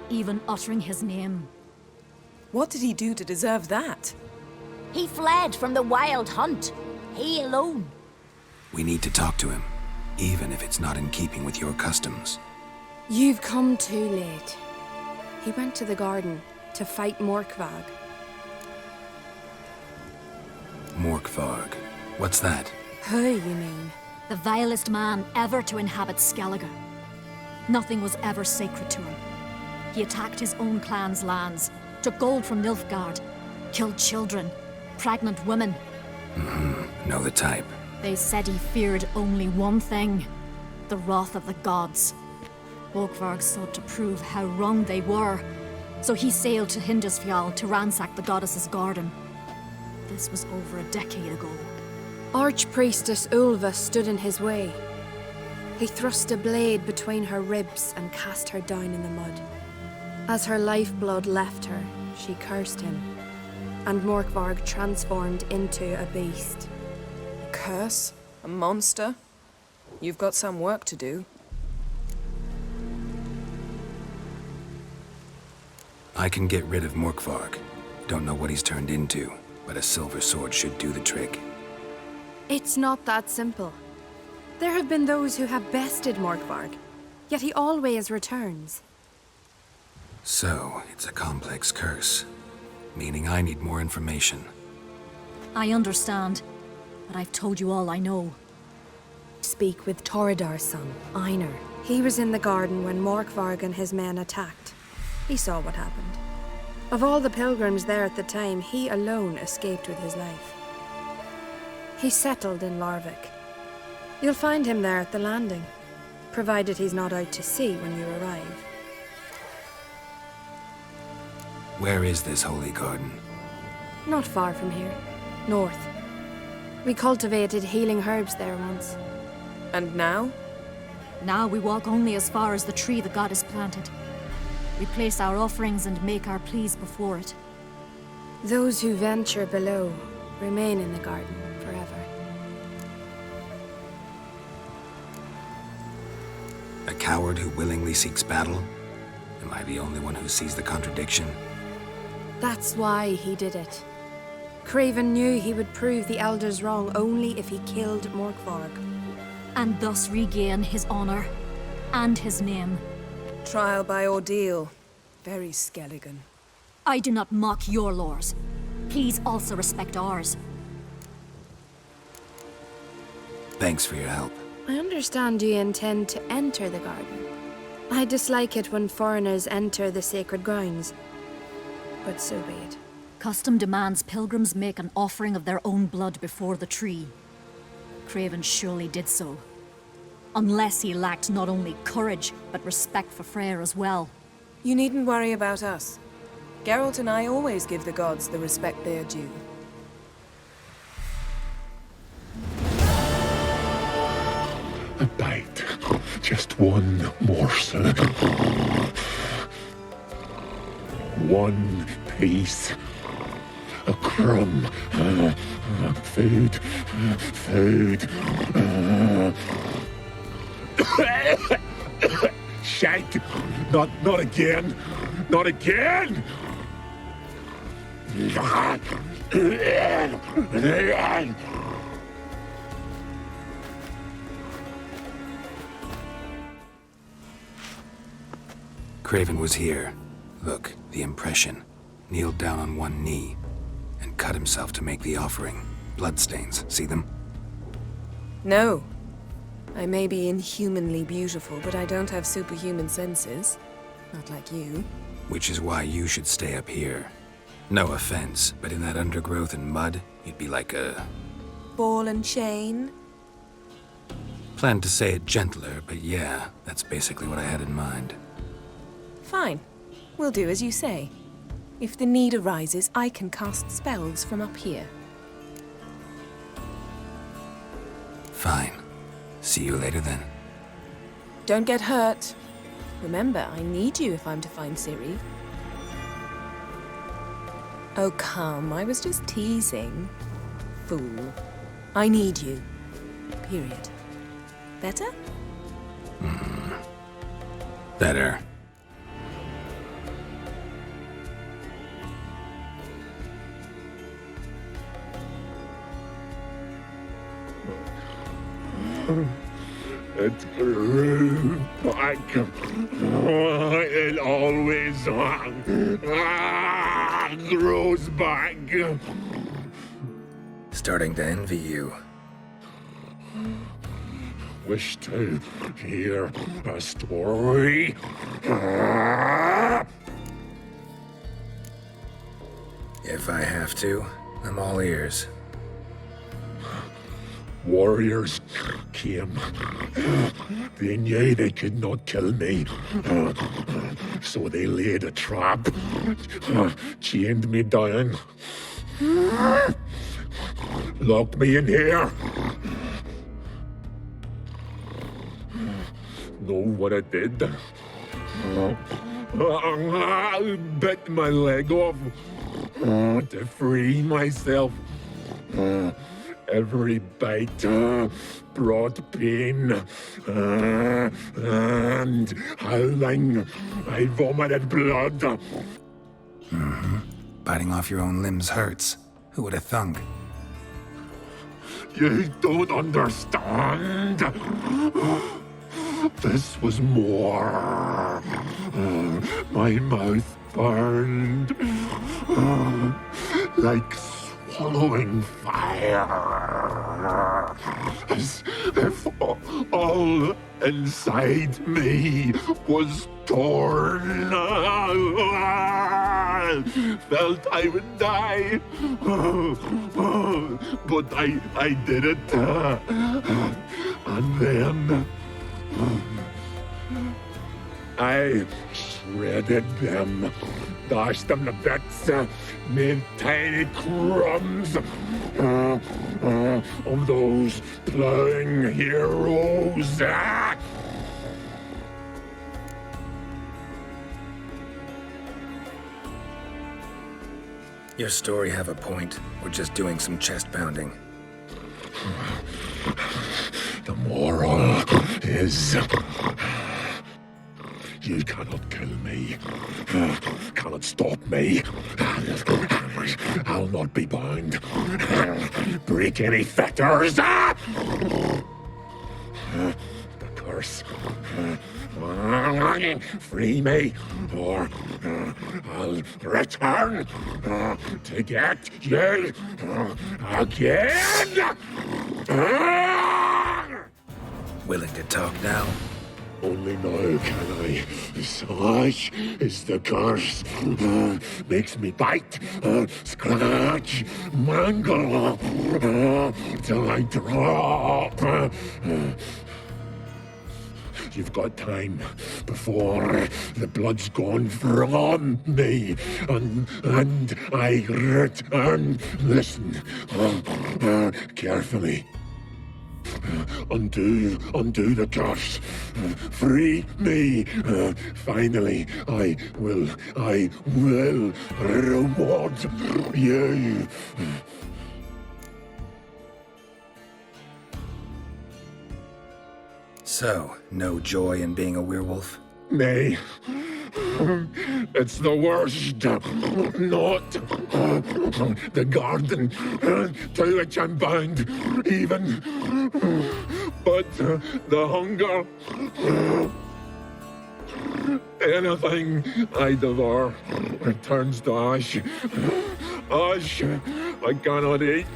Speaker 22: even uttering his name.
Speaker 5: What did he do to deserve that?
Speaker 14: He fled from the wild hunt. He alone.
Speaker 1: We need to talk to him, even if it's not in keeping with your customs.
Speaker 3: You've come too late. He went to the garden to fight Morkvarg.
Speaker 1: Morkvarg. What's that?
Speaker 3: Who, you mean?
Speaker 22: The vilest man ever to inhabit Skellige. Nothing was ever sacred to him. He attacked his own clan's lands, took gold from Nilfgaard, killed children, pregnant women.
Speaker 1: Know the type.
Speaker 22: They said he feared only one thing, the wrath of the gods. Morkvarg sought to prove how wrong they were, so he sailed to Hindisfjall to ransack the goddess's garden. This was over a decade ago.
Speaker 3: Archpriestess Ulva stood in his way. He thrust a blade between her ribs and cast her down in the mud. As her lifeblood left her, she cursed him, and Morkvarg transformed into a beast.
Speaker 5: A curse? A monster? You've got some work to do.
Speaker 1: I can get rid of Morkvarg. Don't know what he's turned into, but a silver sword should do the trick.
Speaker 3: It's not that simple. There have been those who have bested Morkvarg, yet he always returns.
Speaker 1: So, it's a complex curse, meaning I need more information.
Speaker 22: I understand, but I've told you all I know.
Speaker 3: Speak with Torridar's son, Einar. He was in the garden when Morkvarg and his men attacked. He saw what happened. Of all the pilgrims there at the time, he alone escaped with his life. He settled in Larvik. You'll find him there at the landing, provided he's not out to sea when you arrive.
Speaker 1: Where is this holy garden?
Speaker 3: Not far from here, north. We cultivated healing herbs there once.
Speaker 5: And now?
Speaker 22: Now we walk only as far as the tree the goddess planted. We place our offerings and make our pleas before it.
Speaker 3: Those who venture below remain in the garden forever.
Speaker 1: A coward who willingly seeks battle? Am I the only one who sees the contradiction?
Speaker 3: That's why he did it. Craven knew he would prove the elders wrong only if he killed Morkvarg.
Speaker 22: And thus regain his honor and his name.
Speaker 5: Trial by ordeal. Very Skelligan.
Speaker 22: I do not mock your laws. Please also respect ours.
Speaker 1: Thanks for your help.
Speaker 3: I understand you intend to enter the garden. I dislike it when foreigners enter the sacred grounds. But so be it.
Speaker 22: Custom demands pilgrims make an offering of their own blood before the tree. Craven surely did so. Unless he lacked not only courage, but respect for Freyr as well.
Speaker 5: You needn't worry about us. Geralt and I always give the gods the respect they are due.
Speaker 24: A bite. Just one morsel. One piece. a crumb. Food. Food. Shite! Not again! Not again!
Speaker 1: Craven was here. Look, the impression. Kneeled down on one knee and cut himself to make the offering. Bloodstains, see them?
Speaker 5: No. I may be inhumanly beautiful, but I don't have superhuman senses. Not like you.
Speaker 1: Which is why you should stay up here. No offense, but in that undergrowth and mud, you'd be like a...
Speaker 5: Ball and chain?
Speaker 1: Planned to say it gentler, but yeah, that's basically what I had in mind.
Speaker 5: Fine. We'll do as you say. If the need arises, I can cast spells from up here.
Speaker 1: Fine. See you later then.
Speaker 5: Don't get hurt. Remember, I need you if I'm to find Ciri. Oh, come. I was just teasing. Fool. I need you. Period. Better?
Speaker 1: Better.
Speaker 24: It grew back. It always grows back.
Speaker 1: Starting to envy you.
Speaker 24: Wish to hear a story.
Speaker 1: If I have to, I'm all ears.
Speaker 24: Warriors came. They knew they could not kill me. So they laid a trap. Chained me down. Locked me in here. Know what I did? I bit my leg off to free myself. Every bite brought pain, and howling, I vomited blood.
Speaker 1: Biting off your own limbs hurts. Who would have thunk?
Speaker 24: You don't understand. This was more. My mouth burned like swallowing fire, as if all inside me was torn. Felt I would die, but I did it. And then I shredded them, dashed them to bits, made tiny crumbs of those plowing heroes.
Speaker 1: Your story have a point. We're just doing some chest pounding.
Speaker 24: The moral is... You cannot kill me. Cannot stop me. I'll not be bound. Break any fetters. The curse. Free me, or I'll return to get you again.
Speaker 1: Willing to talk now?
Speaker 24: Only now can I. Such is the curse. Makes me bite, scratch, mangle, till I drop. You've got time before the blood's gone from me, and I return. Listen carefully. Undo the curse. Free me. Finally, I will reward you.
Speaker 1: So, no joy in being a werewolf?
Speaker 24: Nay. It's the worst. Not the garden to which I'm bound, even. But the hunger. Anything I devour returns to ash. Ash I cannot eat.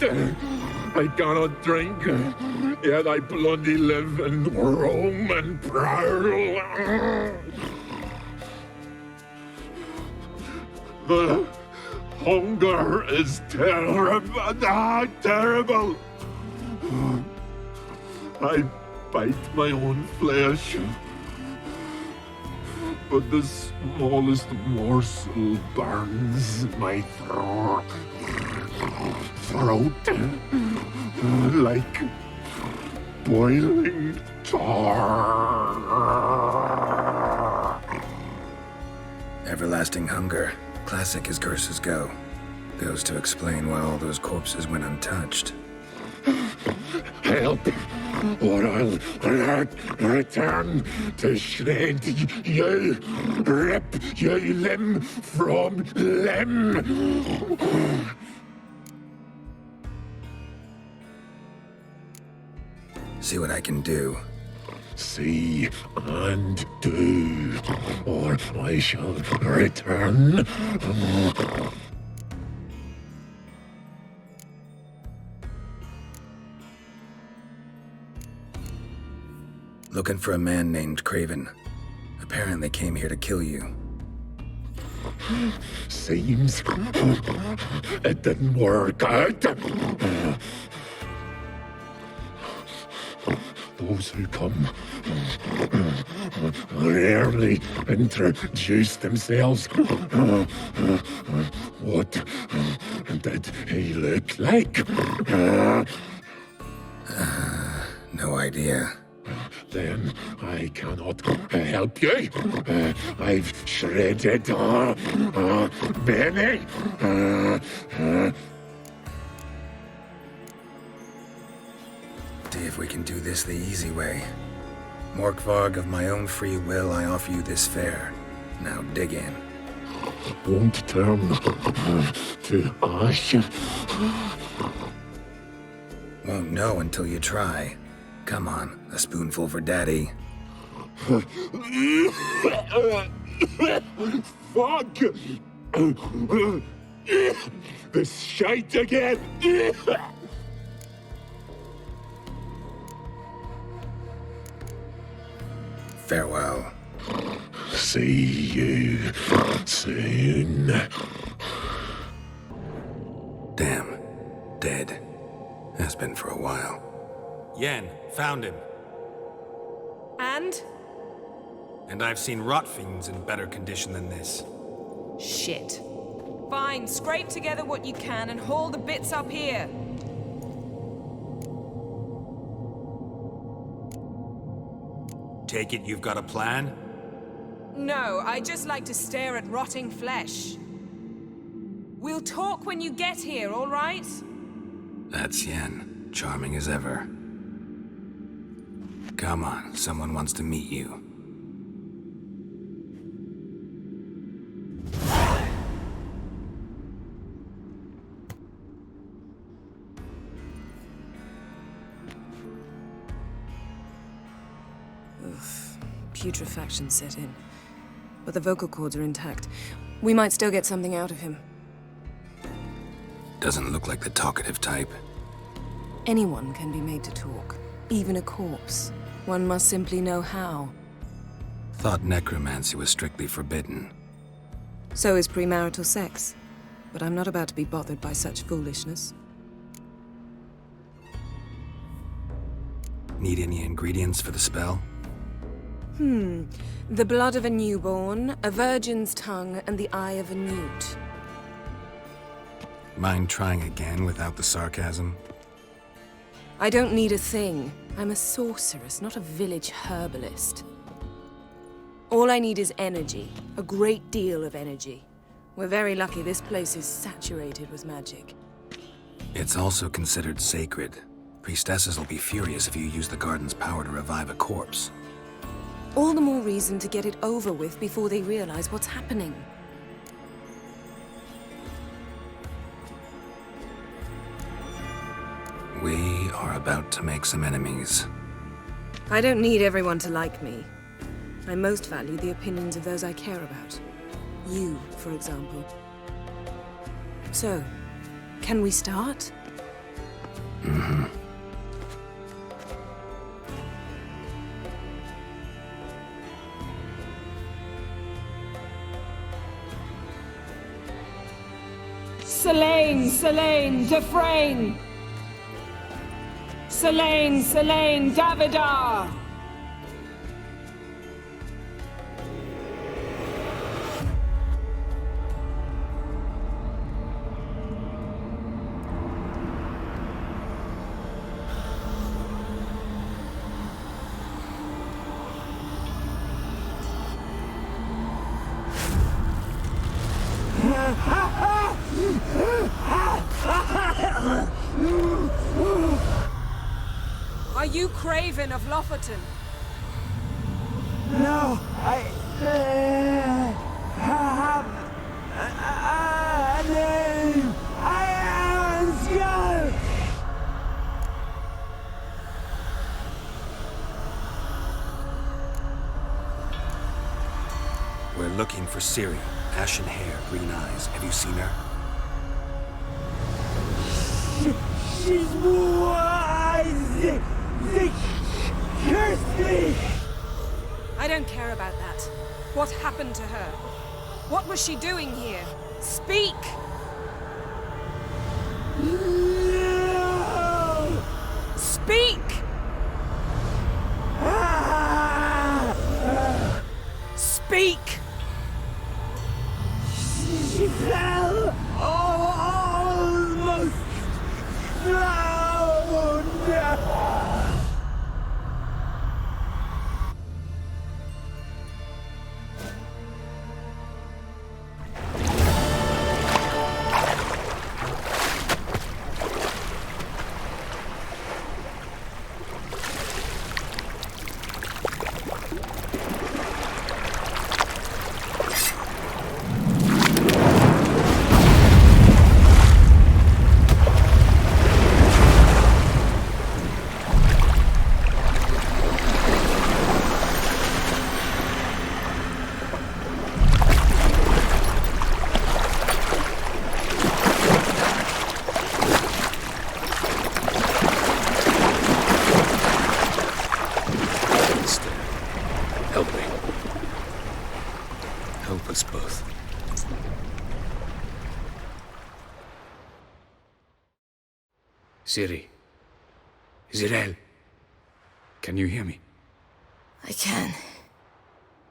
Speaker 24: I cannot drink. Yet I bloody live and roam and prowl. The hunger is terrible. Terrible. I bite my own flesh, but the smallest morsel burns my throat like boiling tar.
Speaker 1: Everlasting hunger. Classic as curses go. Goes to explain why all those corpses went untouched.
Speaker 24: Help, or I'll return to shred you, rip you limb from limb.
Speaker 1: See what I can do.
Speaker 24: See and do, or I shall return.
Speaker 1: Looking for a man named Craven. Apparently came here to kill you.
Speaker 24: Seems it didn't work out. Those who come rarely introduce themselves. What did he look like?
Speaker 1: No idea.
Speaker 24: Then I cannot help you. I've shredded many.
Speaker 1: See if we can do this the easy way. Morkvarg, of my own free will, I offer you this fare. Now dig in.
Speaker 24: Won't turn to ash.
Speaker 1: Won't know until you try. Come on, a spoonful for Daddy.
Speaker 24: Fuck! This shite again!
Speaker 1: Farewell.
Speaker 24: See you soon.
Speaker 1: Damn. Dead. Has been for a while.
Speaker 12: Yen, found him.
Speaker 15: And?
Speaker 12: And I've seen rot fiends in better condition than this.
Speaker 15: Shit. Fine, scrape together what you can and haul the bits up here.
Speaker 12: Take it you've got a plan?
Speaker 15: No, I just like to stare at rotting flesh. We'll talk when you get here, all right?
Speaker 1: That's Yen. Charming as ever. Come on, someone wants to meet you.
Speaker 5: Putrefaction set in. But the vocal cords are intact. We might still get something out of him.
Speaker 1: Doesn't look like the talkative type.
Speaker 5: Anyone can be made to talk. Even a corpse. One must simply know how.
Speaker 1: Thought necromancy was strictly forbidden.
Speaker 5: So is premarital sex. But I'm not about to be bothered by such foolishness.
Speaker 1: Need any ingredients for the spell?
Speaker 5: The blood of a newborn, a virgin's tongue, and the eye of a newt.
Speaker 1: Mind trying again without the sarcasm?
Speaker 5: I don't need a thing. I'm a sorceress, not a village herbalist. All I need is energy. A great deal of energy. We're very lucky this place is saturated with magic.
Speaker 1: It's also considered sacred. Priestesses will be furious if you use the garden's power to revive a corpse.
Speaker 5: All the more reason to get it over with before they realize what's happening.
Speaker 1: We are about to make some enemies.
Speaker 5: I don't need everyone to like me. I most value the opinions of those I care about. You, for example. So, can we start?
Speaker 1: Mm-hmm.
Speaker 15: Selene, Selene, Defrain! Selene, Selene, Davidar! Are you Craven of Lofoten?
Speaker 7: No, I have a name. I am Skull.
Speaker 1: We're looking for Ciri. Ashen hair, green eyes. Have you seen her?
Speaker 7: She's wise. They cursed me.
Speaker 15: I don't care about that. What happened to her? What was she doing here? Speak!
Speaker 7: No!
Speaker 15: Speak! Speak!
Speaker 7: She fell almost drowned.
Speaker 6: Ciri. Zirel. Can you hear me?
Speaker 14: I can.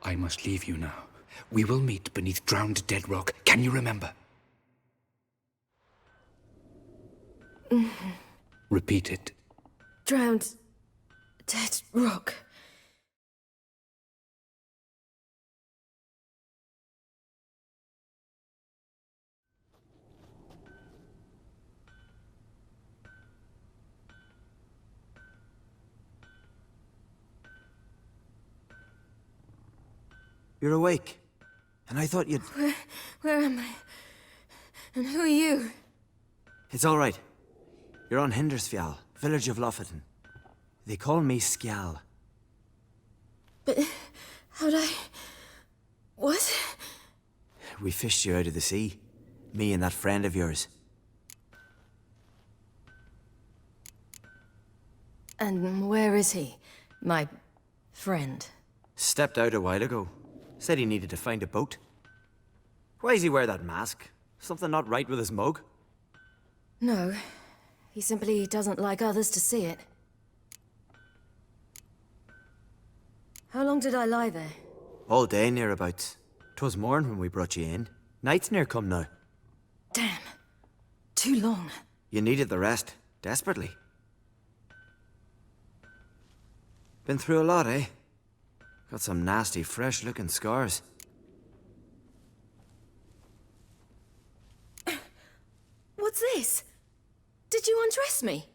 Speaker 6: I must leave you now. We will meet beneath drowned dead rock. Can you remember? Repeat it.
Speaker 14: Drowned. Dead rock.
Speaker 7: You're awake. And I thought you'd...
Speaker 14: Where am I? And who are you?
Speaker 7: It's all right. You're on Hindersfjall, village of Lofoten. They call me Skjal.
Speaker 14: But how'd I... What?
Speaker 7: We fished you out of the sea. Me and that friend of yours.
Speaker 14: And where is he? My friend.
Speaker 7: Stepped out a while ago. Said he needed to find a boat. Why does he wear that mask? Something not right with his mug?
Speaker 14: No. He simply doesn't like others to see it. How long did I lie there?
Speaker 7: All day nearabouts. 'Twas morn when we brought you in. Night's near come now.
Speaker 14: Damn. Too long.
Speaker 7: You needed the rest. Desperately. Been through a lot, eh? Got some nasty, fresh-looking scars.
Speaker 5: What's this? Did you undress me?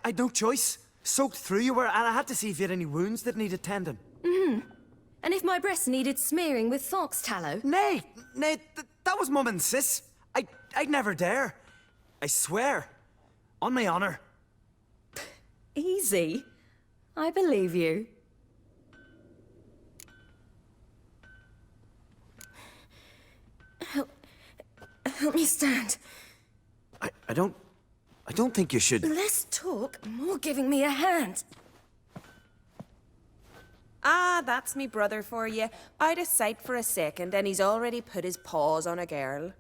Speaker 7: I'd no choice. Soaked through you were, and I had to see if you had any wounds that needed tending.
Speaker 5: And if my breasts needed smearing with fox tallow?
Speaker 7: Nay, that was Mum and Sis. I'd never dare. I swear. On my honor.
Speaker 5: Easy. I believe you. Help me stand.
Speaker 7: I don't think you should.
Speaker 5: Less talk, more giving me a hand.
Speaker 10: Ah, that's me brother for you. Out of sight for a second, and he's already put his paws on a girl.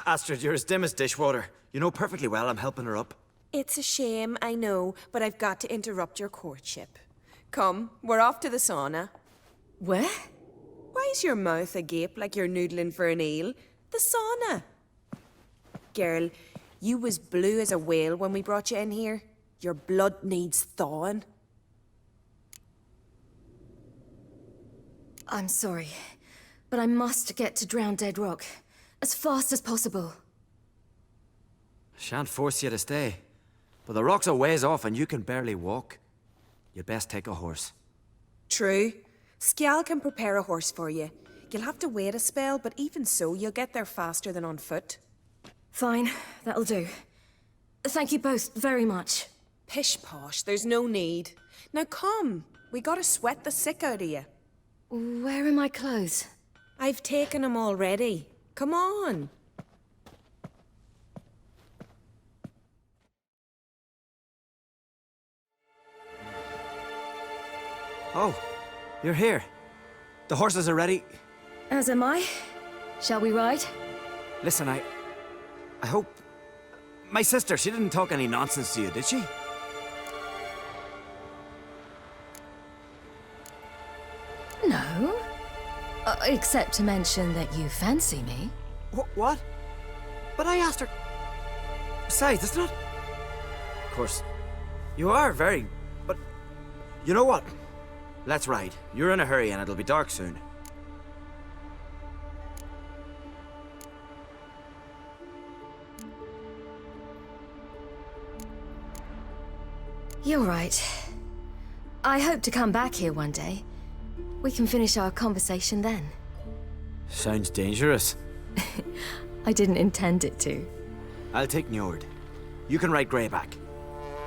Speaker 7: Astrid, you're as dim as dishwater. You know perfectly well I'm helping her up.
Speaker 10: It's a shame, I know, but I've got to interrupt your courtship. Come, we're off to the sauna.
Speaker 5: Where?
Speaker 10: Why's your mouth agape like you're noodling for an eel? The sauna. Girl, you was blue as a whale when we brought you in here. Your blood needs thawing.
Speaker 5: I'm sorry, but I must get to Drowned Dead Rock as fast as possible.
Speaker 7: Shan't force you to stay. But the rock's a ways off and you can barely walk. You'd best take a horse.
Speaker 10: True. Skjal can prepare a horse for you. You'll have to wait a spell, but even so, you'll get there faster than on foot.
Speaker 5: Fine, that'll do. Thank you both very much.
Speaker 10: Pish-posh, there's no need. Now come, we gotta sweat the sick out of you.
Speaker 5: Where are my clothes?
Speaker 10: I've taken them already. Come on.
Speaker 7: Oh, you're here. The horses are ready.
Speaker 5: As am I. Shall we ride?
Speaker 7: Listen, I hope... My sister, she didn't talk any nonsense to you, did she?
Speaker 5: No. Except to mention that you fancy me.
Speaker 7: What? But I asked her... Besides, it's not... Of course, you are very... But... You know what? Let's ride. You're in a hurry and it'll be dark soon.
Speaker 5: You're right. I hope to come back here one day. We can finish our conversation then.
Speaker 7: Sounds dangerous.
Speaker 5: I didn't intend it to.
Speaker 7: I'll take Njord. You can ride Greyback.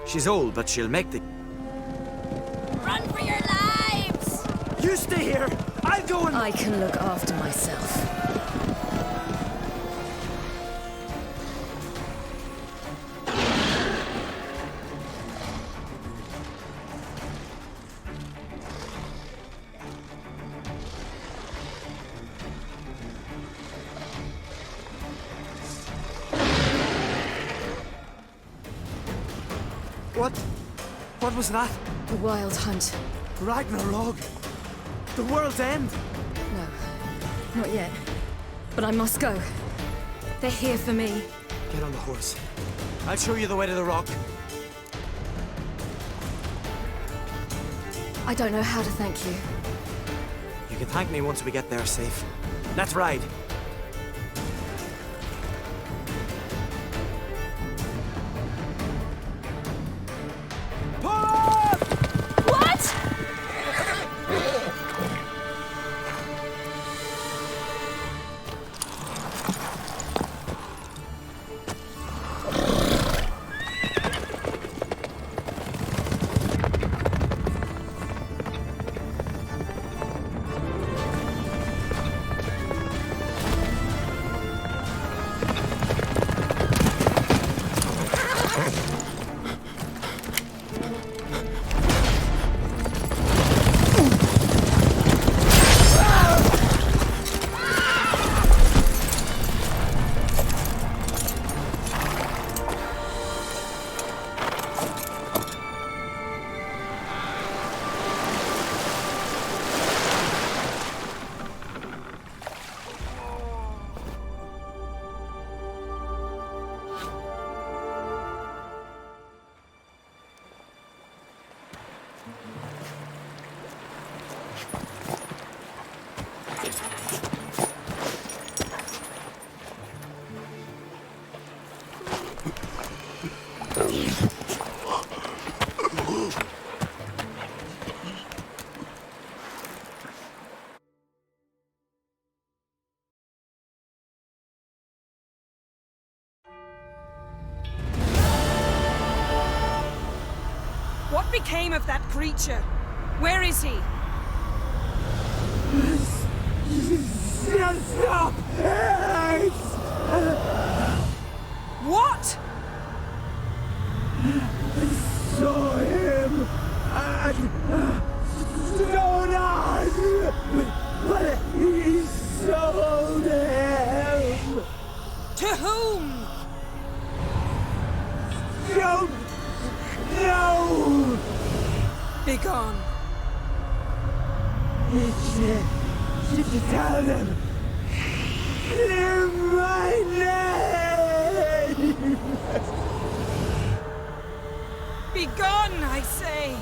Speaker 7: She's old, but she'll make the...
Speaker 5: Run for your lives!
Speaker 7: You stay here! I'll go and...
Speaker 5: I can look after myself.
Speaker 7: What was that?
Speaker 5: The Wild Hunt.
Speaker 7: Ragnarok! The world's end!
Speaker 5: No, not yet. But I must go. They're here for me.
Speaker 7: Get on the horse. I'll show you the way to the rock.
Speaker 5: I don't know how to thank you.
Speaker 7: You can thank me once we get there safe. Let's ride.
Speaker 15: What became of that creature? Where is he?
Speaker 24: Stop!
Speaker 15: What?
Speaker 24: I saw him at Stoner, but he sold him.
Speaker 15: To whom?
Speaker 24: Don't know.
Speaker 15: Begone.
Speaker 24: Tell them. Clear my name.
Speaker 15: Begone, I say.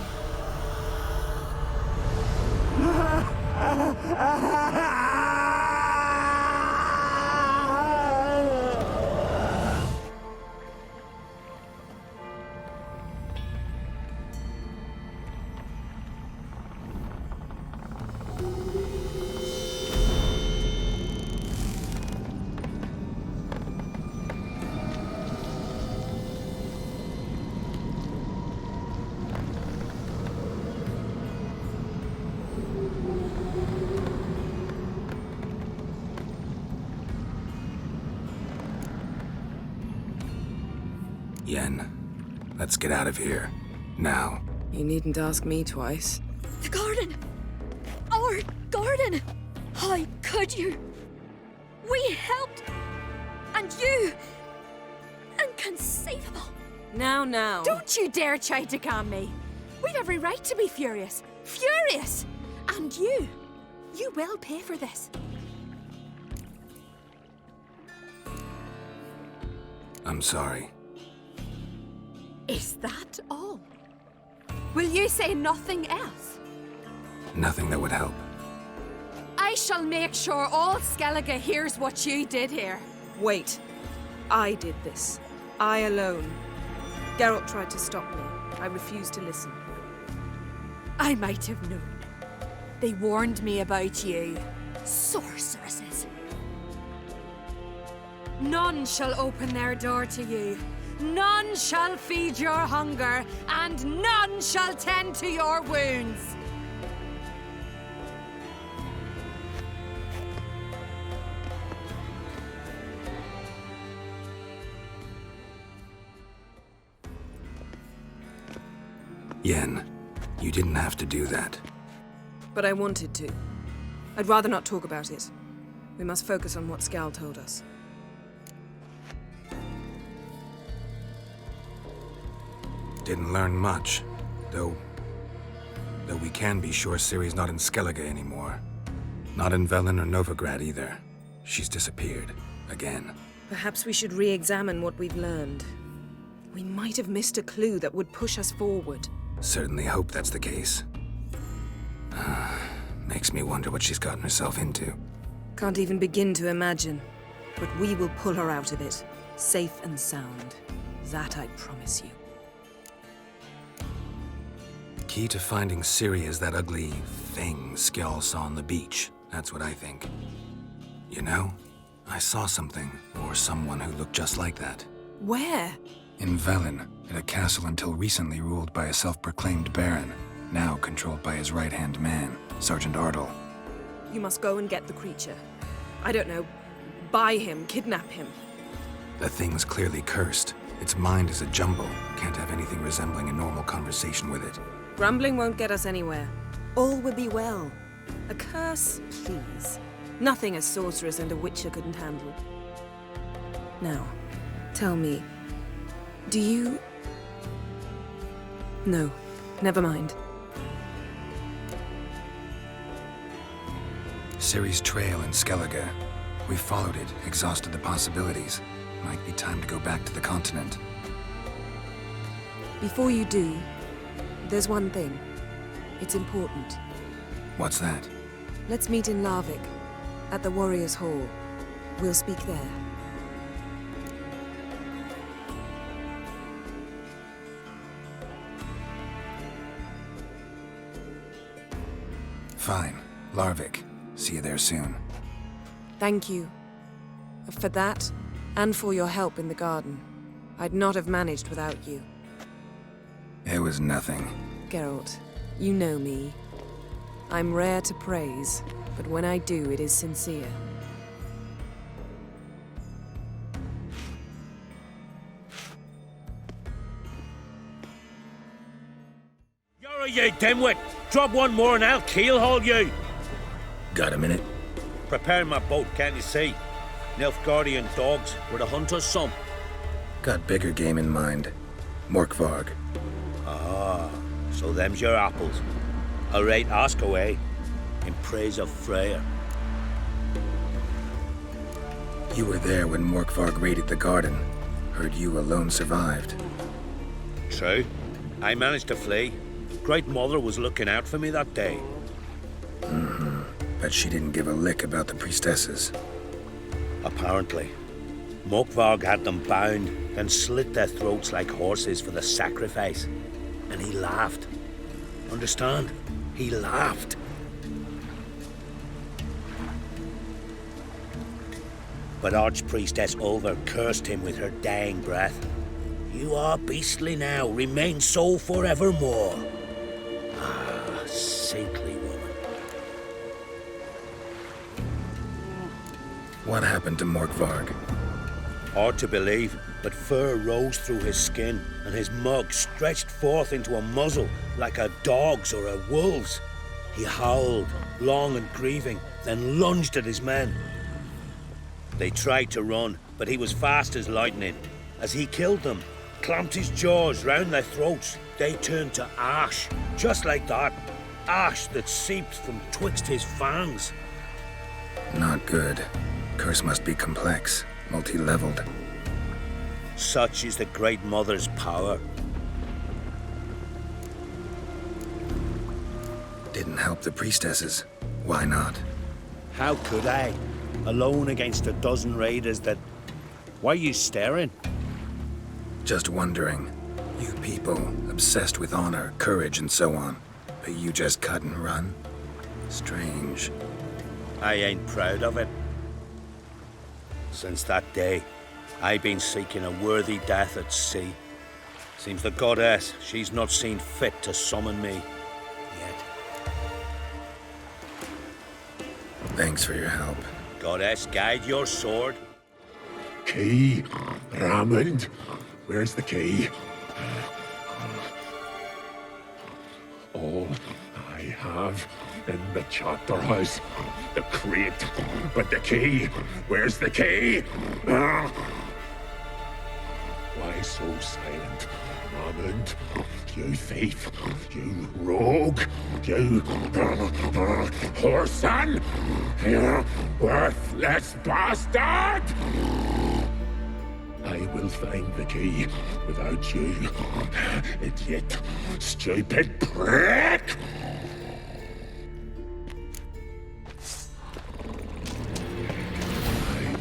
Speaker 1: Yen, let's get out of here. Now.
Speaker 5: You needn't ask me twice.
Speaker 22: The garden! Our garden! How could you? We helped! And you! Inconceivable!
Speaker 10: Now.
Speaker 3: Don't you dare try to calm me. We've every right to be furious. Furious! And you will pay for this.
Speaker 1: I'm sorry.
Speaker 3: Is that all? Will you say nothing else?
Speaker 1: Nothing that would help.
Speaker 3: I shall make sure all Skellige hears what you did here.
Speaker 10: Wait. I did this. I alone. Geralt tried to stop me. I refused to listen.
Speaker 3: I might have known. They warned me about you. Sorceresses. None shall open their door to you. None shall feed your hunger, and none shall tend to your wounds.
Speaker 1: Yen, you didn't have to do that.
Speaker 10: But I wanted to. I'd rather not talk about it. We must focus on what Skal told us.
Speaker 1: Didn't learn much, though we can be sure Ciri's not in Skellige anymore. Not in Velen or Novigrad either. She's disappeared. Again.
Speaker 10: Perhaps we should re-examine what we've learned. We might have missed a clue that would push us forward.
Speaker 1: Certainly hope that's the case. Makes me wonder what she's gotten herself into.
Speaker 10: Can't even begin to imagine. But we will pull her out of it. Safe and sound. That I promise you.
Speaker 1: Key to finding Ciri is that ugly thing Skjall saw on the beach. That's what I think. You know, I saw something, or someone who looked just like that.
Speaker 10: Where?
Speaker 1: In Velen, at a castle until recently ruled by a self-proclaimed baron, now controlled by his right-hand man, Sergeant Ardle.
Speaker 10: You must go and get the creature. I don't know, buy him, kidnap him.
Speaker 1: The thing's clearly cursed. Its mind is a jumble. Can't have anything resembling a normal conversation with it.
Speaker 10: Grumbling won't get us anywhere. All will be well. A curse, please. Nothing a sorceress and a witcher couldn't handle. Now, tell me, do you... No, never mind.
Speaker 1: Ciri's trail in Skellige. We followed it, exhausted the possibilities. Might be time to go back to the continent.
Speaker 10: Before you do, there's one thing. It's important.
Speaker 1: What's that?
Speaker 10: Let's meet in Larvik, at the Warriors' Hall. We'll speak there.
Speaker 1: Fine. Larvik. See you there soon.
Speaker 5: Thank you. For that, and for your help in the garden. I'd not have managed without you.
Speaker 1: It was nothing.
Speaker 5: Geralt, you know me. I'm rare to praise, but when I do, it is sincere.
Speaker 21: You're a you dimwit! Drop one more and I'll keelhaul you!
Speaker 1: Got a minute?
Speaker 21: Prepare my boat, can't you see? Nilfgaardian dogs were the hunters' some.
Speaker 1: Got bigger game in mind. Morkvarg.
Speaker 21: Ah, so them's your apples. All right, ask away. In praise of Freya.
Speaker 1: You were there when Morkvarg raided the garden. Heard you alone survived.
Speaker 21: True. I managed to flee. Great Mother was looking out for me that day.
Speaker 1: Mm-hmm. But she didn't give a lick about the priestesses.
Speaker 21: Apparently. Morkvarg had them bound, then slit their throats like horses for the sacrifice. And he laughed. Understand? He laughed. But Archpriestess Ulver cursed him with her dying breath. You are beastly now, remain so forevermore. Ah, saintly woman.
Speaker 1: What happened to Morkvarg?
Speaker 21: Hard to believe, but fur rose through his skin, and his mug stretched forth into a muzzle like a dog's or a wolf's. He howled, long and grieving, then lunged at his men. They tried to run, but he was fast as lightning. As he killed them, clamped his jaws round their throats, they turned to ash, just like that. Ash that seeped from twixt his fangs.
Speaker 1: Not good. Curse must be complex, multi-leveled.
Speaker 21: Such is the Great Mother's power.
Speaker 1: Didn't help the priestesses. Why not?
Speaker 21: How could I? Alone against a dozen raiders that... Why are you staring?
Speaker 1: Just wondering. You people, obsessed with honor, courage, and so on. But you just cut and run? Strange.
Speaker 21: I ain't proud of it. Since that day, I've been seeking a worthy death at sea. Seems the goddess, she's not seen fit to summon me.
Speaker 1: Thanks for your help.
Speaker 21: Goddess, guide your sword.
Speaker 24: Key, Raymond. Where's the key? All I have in the chapter house, the crate, but the key. Where's the key? Why so silent, Raymond? You thief, you rogue, you whoreson, you worthless bastard! I will find the key without you, idiot, stupid prick!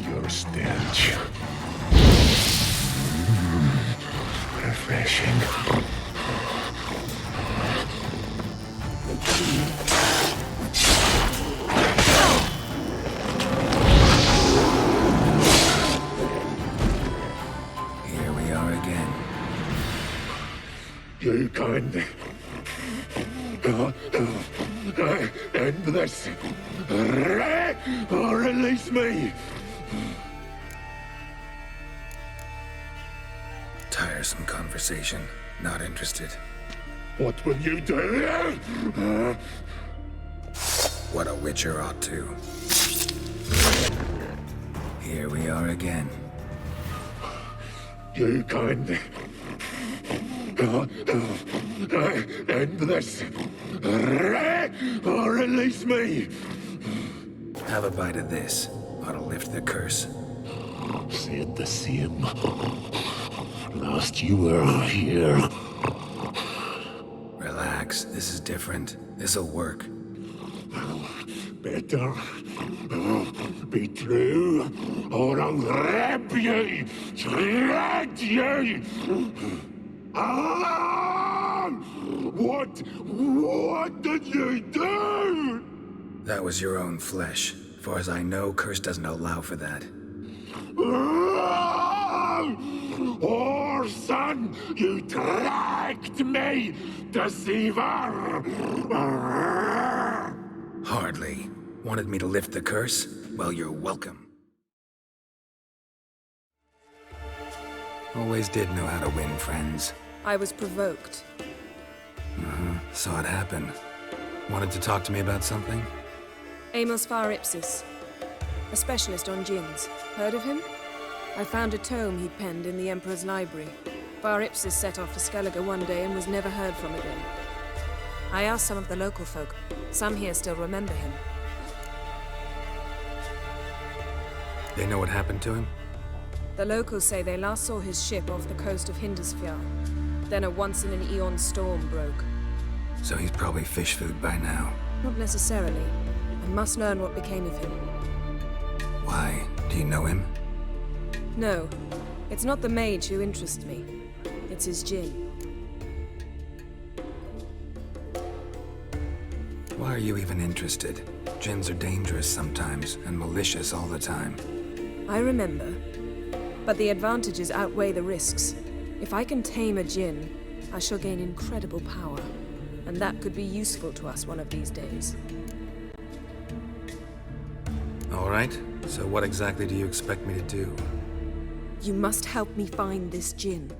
Speaker 24: Your stench. Refreshing.
Speaker 1: Here we are again.
Speaker 24: You can end this. Or release me.
Speaker 1: Tiresome conversation. Not interested.
Speaker 24: What will you do?
Speaker 1: What a witcher ought to. Here we are again.
Speaker 24: You can end this. Or release me.
Speaker 1: Have a bite of this. Ought to lift the curse.
Speaker 24: Said the same. Last you were here.
Speaker 1: Relax. This is different. This'll work.
Speaker 24: Better be true, or I'll rip you, shred you. Ah! What did you do?
Speaker 1: That was your own flesh. Far as I know, curse doesn't allow for that.
Speaker 24: Oh, son, you dragged me, deceiver!
Speaker 1: Hardly. Wanted me to lift the curse? Well, you're welcome. Always did know how to win, friends.
Speaker 10: I was provoked.
Speaker 1: Saw it happen. Wanted to talk to me about something?
Speaker 10: Amos Far Ipsis, a specialist on djinns. Heard of him? I found a tome he'd penned in the Emperor's library. Far Ipsis set off to Skellige one day and was never heard from again. I asked some of the local folk. Some here still remember him.
Speaker 1: They know what happened to him?
Speaker 10: The locals say they last saw his ship off the coast of Hindisfjall. Then a once-in-an-eon storm broke.
Speaker 1: So he's probably fish food by now.
Speaker 10: Not necessarily. I must learn what became of him.
Speaker 1: Why? Do you know him?
Speaker 10: No. It's not the mage who interests me. It's his djinn.
Speaker 1: Why are you even interested? Djinns are dangerous sometimes, and malicious all the time.
Speaker 10: I remember. But the advantages outweigh the risks. If I can tame a djinn, I shall gain incredible power. And that could be useful to us one of these days.
Speaker 1: All right. So what exactly do you expect me to do?
Speaker 10: You must help me find this djinn.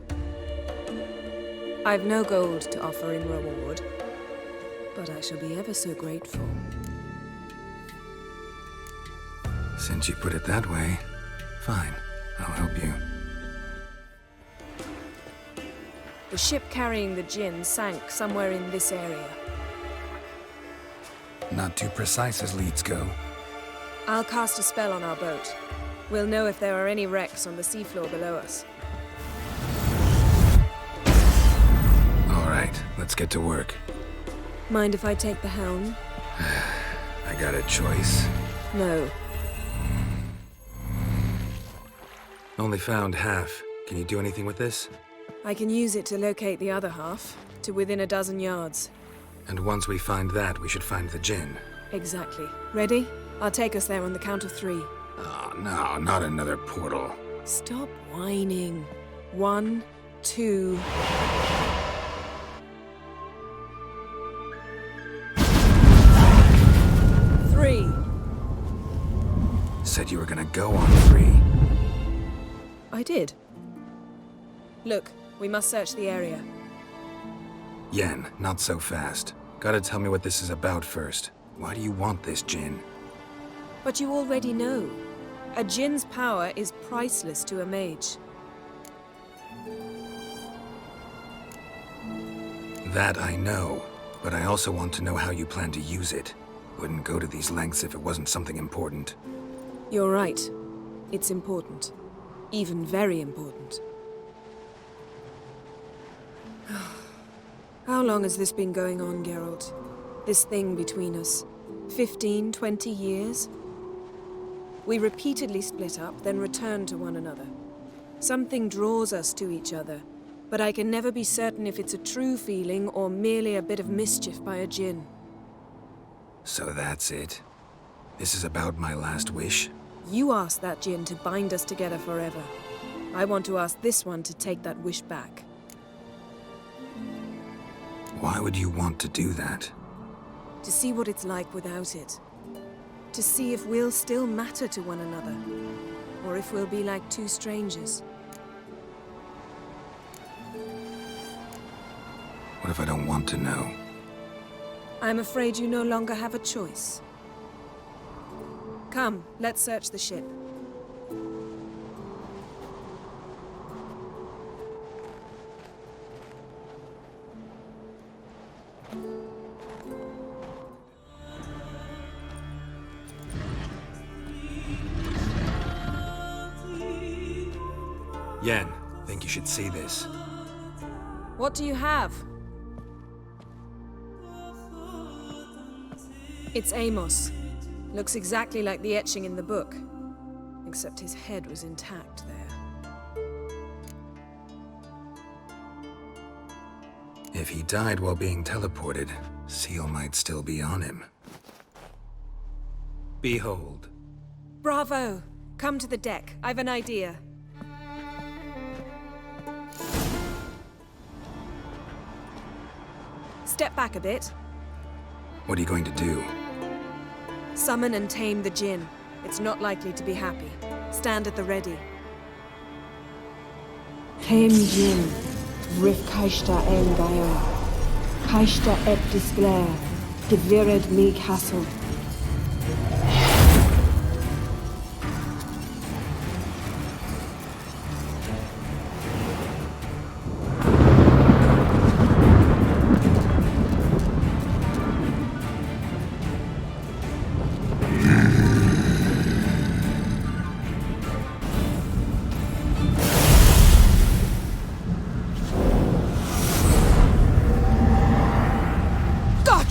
Speaker 10: I've no gold to offer in reward, but I shall be ever so grateful.
Speaker 1: Since you put it that way, fine. I'll help you.
Speaker 10: The ship carrying the djinn sank somewhere in this area.
Speaker 1: Not too precise as leads go.
Speaker 10: I'll cast a spell on our boat. We'll know if there are any wrecks on the seafloor below us.
Speaker 1: All right, let's get to work.
Speaker 10: Mind if I take the helm?
Speaker 1: I got a choice.
Speaker 10: No.
Speaker 1: Only found half. Can you do anything with this?
Speaker 10: I can use it to locate the other half, to within a dozen yards.
Speaker 1: And once we find that, we should find the djinn.
Speaker 10: Exactly. Ready? I'll take us there on the count of 3.
Speaker 1: Oh, no, not another portal.
Speaker 10: Stop whining. 1, 2... Three.
Speaker 1: Said you were gonna go on 3.
Speaker 10: I did. Look, we must search the area.
Speaker 1: Yen, not so fast. Gotta tell me what this is about first. Why do you want this djinn?
Speaker 10: But you already know. A djinn's power is priceless to a mage.
Speaker 1: That I know, but I also want to know how you plan to use it. Wouldn't go to these lengths if it wasn't something important.
Speaker 10: You're right. It's important. Even very important. How long has this been going on, Geralt? This thing between us? 15, 20 years? We repeatedly split up, then returned to one another. Something draws us to each other, but I can never be certain if it's a true feeling or merely a bit of mischief by a djinn.
Speaker 1: So that's it? This is about my last wish?
Speaker 10: You asked that djinn to bind us together forever. I want to ask this one to take that wish back.
Speaker 1: Why would you want to do that?
Speaker 10: To see what it's like without it. To see if we'll still matter to one another. Or if we'll be like two strangers.
Speaker 1: What if I don't want to know?
Speaker 10: I'm afraid you no longer have a choice. Come, let's search the ship.
Speaker 1: Yen, think you should see this.
Speaker 10: What do you have? It's Amos. Looks exactly like the etching in the book. Except his head was intact there.
Speaker 1: If he died while being teleported, Seal might still be on him. Behold.
Speaker 10: Bravo! Come to the deck. I've an idea. Step back a bit.
Speaker 1: What are you going to do?
Speaker 10: Summon and tame the djinn. It's not likely to be happy. Stand at the ready.
Speaker 11: Came Jin, Rif Kaishta en Gaia, Kaishta et Disglair, Devired me castle.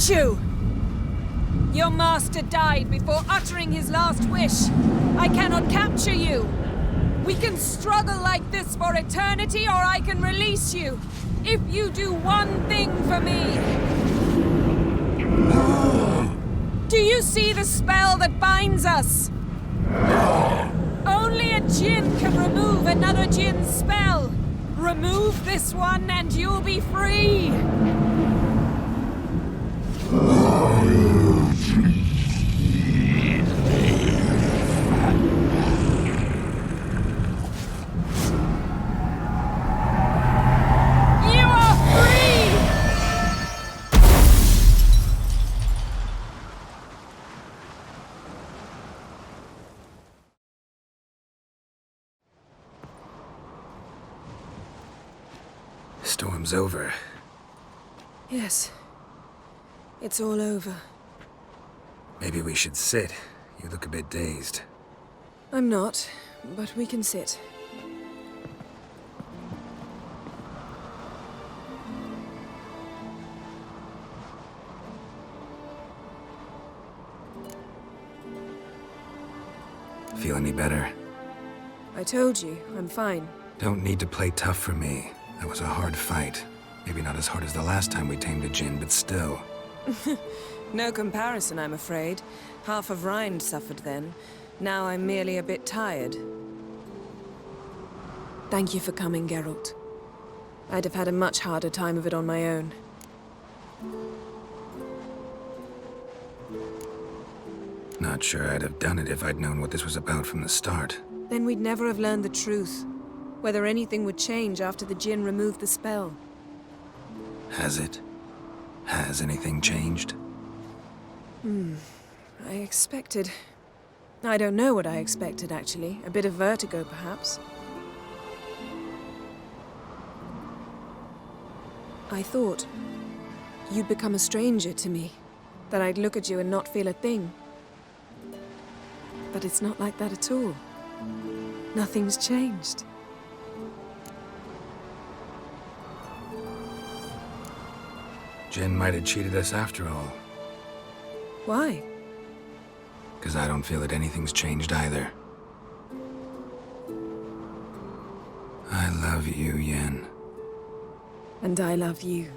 Speaker 10: You! Your master died before uttering his last wish. I cannot capture you. We can struggle like this for eternity, or I can release you. If you do one thing for me. Do you see the spell that binds us? Only a djinn can remove another djinn's spell. Remove this one and you'll be free.
Speaker 1: Storm's over.
Speaker 10: Yes. It's all over.
Speaker 1: Maybe we should sit. You look a bit dazed.
Speaker 10: I'm not, but we can sit.
Speaker 1: Feel any better?
Speaker 10: I told you, I'm fine.
Speaker 1: Don't need to play tough for me. That was a hard fight. Maybe not as hard as the last time we tamed a djinn, but still.
Speaker 10: No comparison, I'm afraid. Half of Rhind suffered then. Now I'm merely a bit tired. Thank you for coming, Geralt. I'd have had a much harder time of it on my own.
Speaker 1: Not sure I'd have done it if I'd known what this was about from the start.
Speaker 10: Then we'd never have learned the truth. Whether anything would change after the djinn removed the spell.
Speaker 1: Has it? Has anything changed?
Speaker 10: I expected... I don't know what I expected, actually. A bit of vertigo, perhaps. I thought you'd become a stranger to me. That I'd look at you and not feel a thing. But it's not like that at all. Nothing's changed.
Speaker 1: Jinn might have cheated us after all.
Speaker 10: Why?
Speaker 1: Because I don't feel that anything's changed either. I love you, Yen.
Speaker 10: And I love you.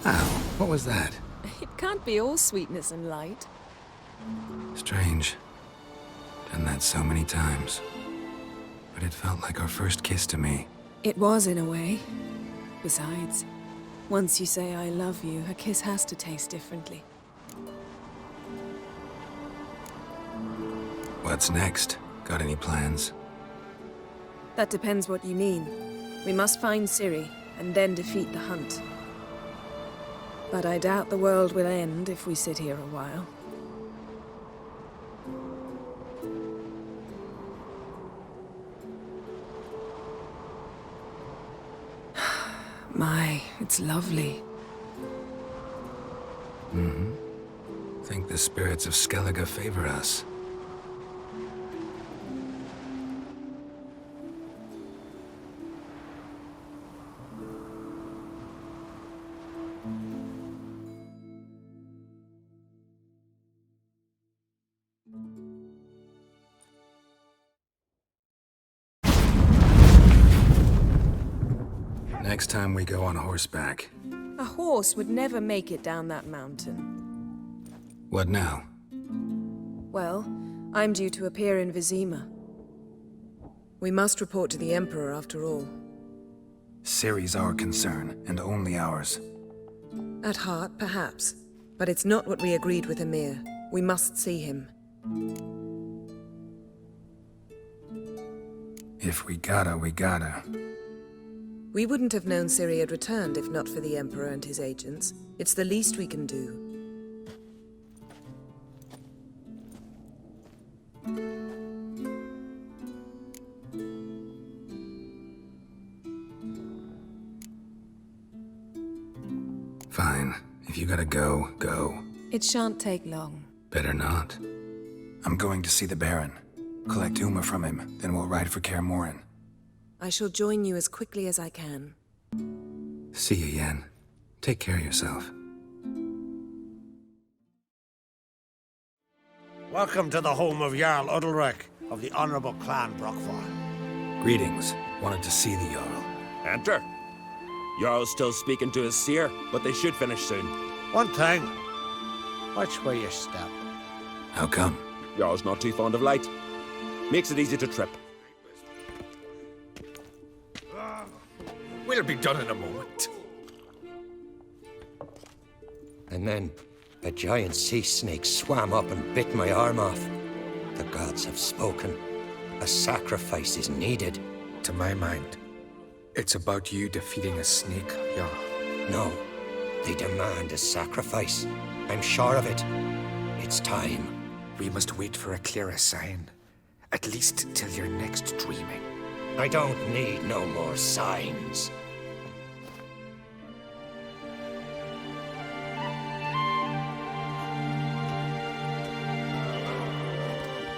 Speaker 1: Ow, what was that?
Speaker 10: It can't be all sweetness and light.
Speaker 1: Strange. Done that so many times. But it felt like our first kiss to me.
Speaker 10: It was, in a way. Besides, once you say I love you, a kiss has to taste differently.
Speaker 1: What's next? Got any plans?
Speaker 10: That depends what you mean. We must find Ciri, and then defeat the hunt. But I doubt the world will end if we sit here a while. My, it's lovely.
Speaker 1: Mm-hmm. Think the spirits of Skellige favor us. next time we go on horseback.
Speaker 10: A horse would never make it down that mountain.
Speaker 1: What now?
Speaker 10: Well, I'm due to appear in Vizima.
Speaker 5: We must report to the Emperor after all.
Speaker 1: Ciri's our concern, and only ours.
Speaker 5: At heart, perhaps. But it's not what we agreed with Emir. We must see him.
Speaker 1: If we gotta, we gotta.
Speaker 5: We wouldn't have known Ciri had returned if not for the Emperor and his agents. It's the least we can do.
Speaker 1: Fine. If you gotta go, go.
Speaker 10: It shan't take long.
Speaker 1: Better not. I'm going to see the Baron. Collect Uma from him, then we'll ride for Kaer Morhen.
Speaker 5: I shall join you as quickly as I can.
Speaker 1: See you, Yen. Take care of yourself.
Speaker 4: Welcome to the home of Jarl Udalric of the Honourable Clan Brockvar.
Speaker 1: Greetings. Wanted to see the Jarl.
Speaker 18: Enter. Jarl's still speaking to his seer, but they should finish soon.
Speaker 4: One thing. Watch where you step.
Speaker 1: How come?
Speaker 18: Jarl's not too fond of light. Makes it easy to trip.
Speaker 19: We'll be done in a moment.
Speaker 20: And then a giant sea snake swam up and bit my arm off. The gods have spoken. A sacrifice is needed.
Speaker 19: To my mind, it's about you defeating a snake, Jarl.
Speaker 20: No, they demand a sacrifice. I'm sure of it. It's time.
Speaker 19: We must wait for a clearer sign. At least till your next dreaming.
Speaker 20: I don't need no more signs.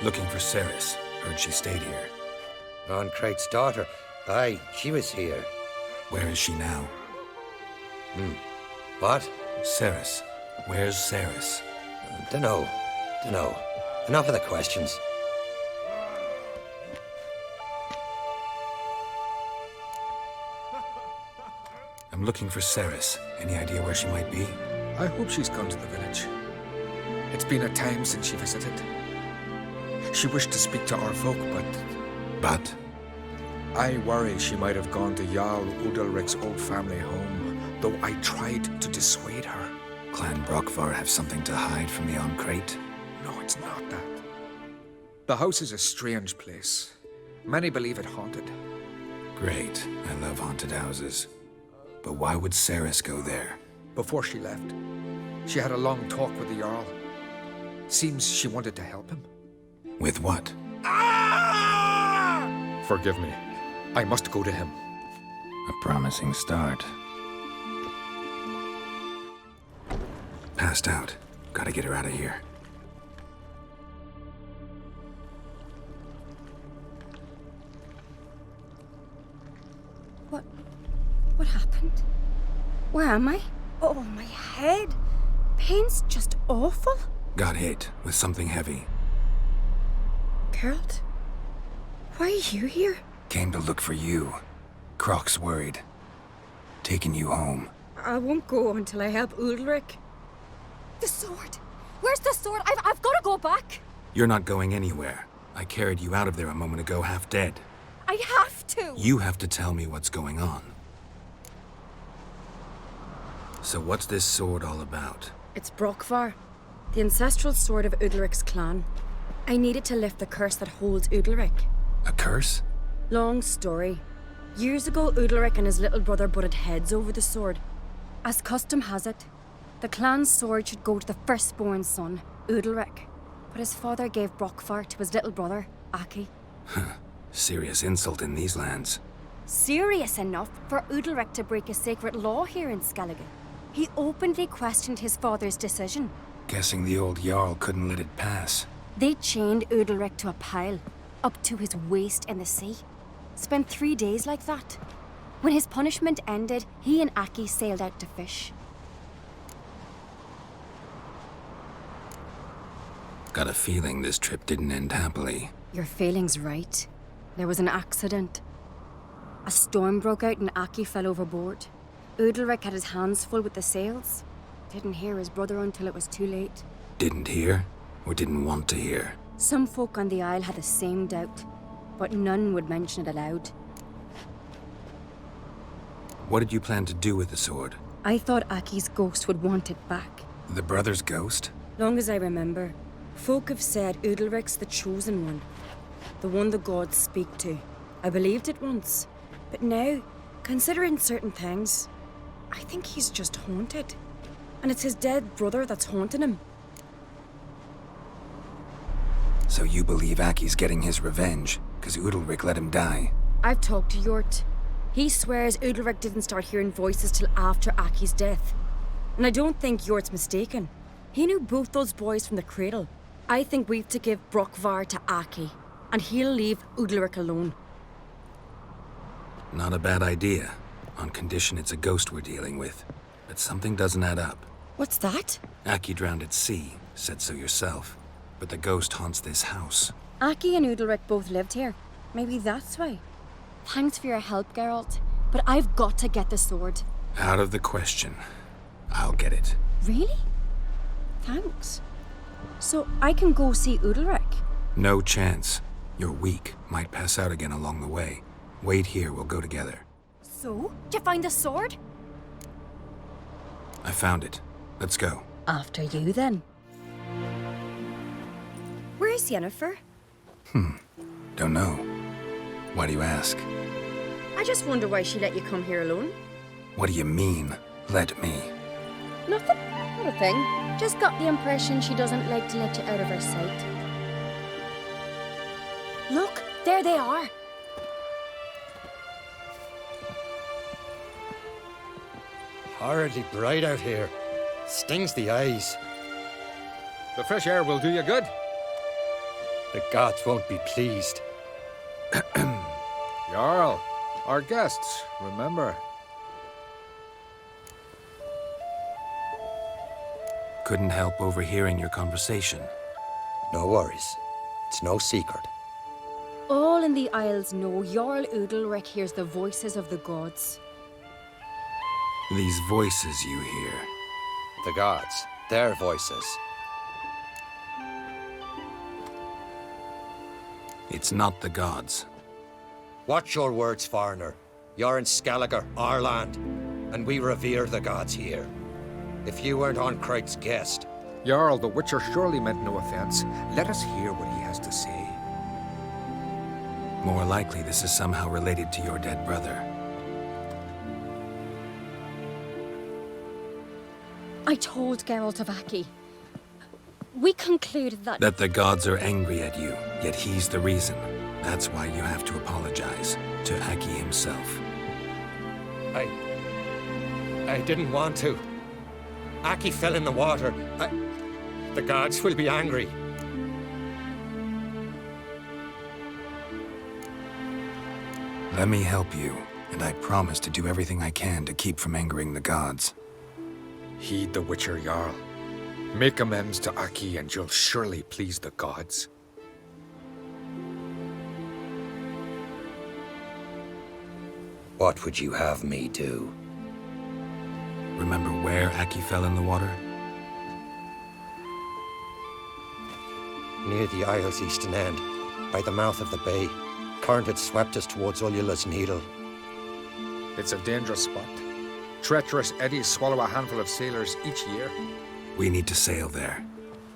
Speaker 1: Looking for Ceres. Heard she stayed here.
Speaker 20: Ron-Crate's daughter. Aye, she was here.
Speaker 1: Where is she now?
Speaker 20: What?
Speaker 1: Ceres. Where's Ceres?
Speaker 20: Dunno. Enough of the questions.
Speaker 1: I'm looking for Ceres. Any idea where she might be?
Speaker 19: I hope she's gone to the village. It's been a time since she visited. She wished to speak to our folk,
Speaker 1: But?
Speaker 19: I worry she might have gone to Jarl Udalric's old family home, though I tried to dissuade her.
Speaker 1: Clan Brockvar have something to hide from the Ron-Crate?
Speaker 19: No, it's not that. The house is a strange place. Many believe it haunted.
Speaker 1: Great. I love haunted houses. But why would Ceres go there?
Speaker 19: Before she left, she had a long talk with the Jarl. Seems she wanted to help him.
Speaker 1: With what?
Speaker 19: Forgive me. I must go to him.
Speaker 1: A promising start. Passed out. Gotta get her out of here.
Speaker 23: What happened? Where am I? Oh, my head. Pain's just awful.
Speaker 1: Got hit with something heavy.
Speaker 23: Geralt? Why are you here?
Speaker 1: Came to look for you. Croc's worried. Taking you home.
Speaker 23: I won't go until I help Udalric.
Speaker 22: The sword! Where's the sword? I've got to go back!
Speaker 1: You're not going anywhere. I carried you out of there a moment ago, half dead.
Speaker 22: I have to!
Speaker 1: You have to tell me what's going on. So what's this sword all about?
Speaker 23: It's Brockvar, the ancestral sword of Udalric's clan. I needed to lift the curse that holds Udalric.
Speaker 1: A curse?
Speaker 23: Long story. Years ago, Udalric and his little brother butted heads over the sword. As custom has it, the clan's sword should go to the firstborn son, Udalric. But his father gave Brockvar to his little brother, Aki.
Speaker 1: Serious insult in these lands.
Speaker 23: Serious enough for Udalric to break a sacred law here in Skellige. He openly questioned his father's decision.
Speaker 1: Guessing the old Jarl couldn't let it pass.
Speaker 23: They chained Udalric to a pile, up to his waist in the sea. Spent 3 days like that. When his punishment ended, he and Aki sailed out to fish.
Speaker 1: Got a feeling this trip didn't end happily.
Speaker 23: Your feeling's right. There was an accident. A storm broke out and Aki fell overboard. Udalric had his hands full with the sails. Didn't hear his brother until it was too late.
Speaker 1: Didn't hear, or didn't want to hear?
Speaker 23: Some folk on the Isle had the same doubt, but none would mention it aloud.
Speaker 1: What did you plan to do with the sword?
Speaker 23: I thought Aki's ghost would want it back.
Speaker 1: The brother's ghost?
Speaker 23: Long as I remember, folk have said Udalric's the chosen one. The one the gods speak to. I believed it once. But now, considering certain things, I think he's just haunted. And it's his dead brother that's haunting him.
Speaker 1: So you believe Aki's getting his revenge, because Udalric let him die?
Speaker 23: I've talked to Yort. He swears Udalric didn't start hearing voices till after Aki's death. And I don't think Yort's mistaken. He knew both those boys from the cradle. I think we've to give Brokvar to Aki, and he'll leave Udalric alone.
Speaker 1: Not a bad idea, on condition it's a ghost we're dealing with. But something doesn't add up.
Speaker 23: What's that?
Speaker 1: Aki drowned at sea, said so yourself. But the ghost haunts this house.
Speaker 23: Aki and Udalric both lived here. Maybe that's why. Thanks for your help, Geralt. But I've got to get the sword.
Speaker 1: Out of the question. I'll get it.
Speaker 23: Really? Thanks. So I can go see Udalric?
Speaker 1: No chance. You're weak. Might pass out again along the way. Wait here, we'll go together.
Speaker 23: So? Did you find the sword?
Speaker 1: I found it. Let's go.
Speaker 23: After you, then. Where is Yennefer?
Speaker 1: Don't know. Why do you ask?
Speaker 23: I just wonder why she let you come here alone.
Speaker 1: What do you mean, let me?
Speaker 23: Nothing. Not a thing. Just got the impression she doesn't like to let you out of her sight. Look, there they are.
Speaker 20: Horridly bright out here. Stings the eyes.
Speaker 19: The fresh air will do you good.
Speaker 20: The gods won't be pleased.
Speaker 19: Jarl, our guests, remember.
Speaker 1: Couldn't help overhearing your conversation.
Speaker 20: No worries. It's no secret.
Speaker 23: All in the Isles know Jarl Udalric hears the voices of the gods.
Speaker 1: These voices you hear.
Speaker 20: The gods. Their voices.
Speaker 1: It's not the gods.
Speaker 20: Watch your words, foreigner. You're in Skelliger, our land, and we revere the gods here. If you weren't on Cright's guest...
Speaker 19: Jarl, the Witcher surely meant no offense. Let us hear what he has to say.
Speaker 1: More likely this is somehow related to your dead brother.
Speaker 23: I told Geralt of Aki. We concluded that...
Speaker 1: That the gods are angry at you, yet he's the reason. That's why you have to apologize to Aki himself.
Speaker 20: I didn't want to. Aki fell in the water. The gods will be angry.
Speaker 1: Let me help you, and I promise to do everything I can to keep from angering the gods.
Speaker 19: Heed the Witcher, Jarl. Make amends to Aki and you'll surely please the gods.
Speaker 20: What would you have me do?
Speaker 1: Remember where Aki fell in the water?
Speaker 20: Near the Isle's eastern end, by the mouth of the bay. Current had swept us towards Ullula's Needle.
Speaker 19: It's a dangerous spot. Treacherous eddies swallow a handful of sailors each year.
Speaker 1: We need to sail there.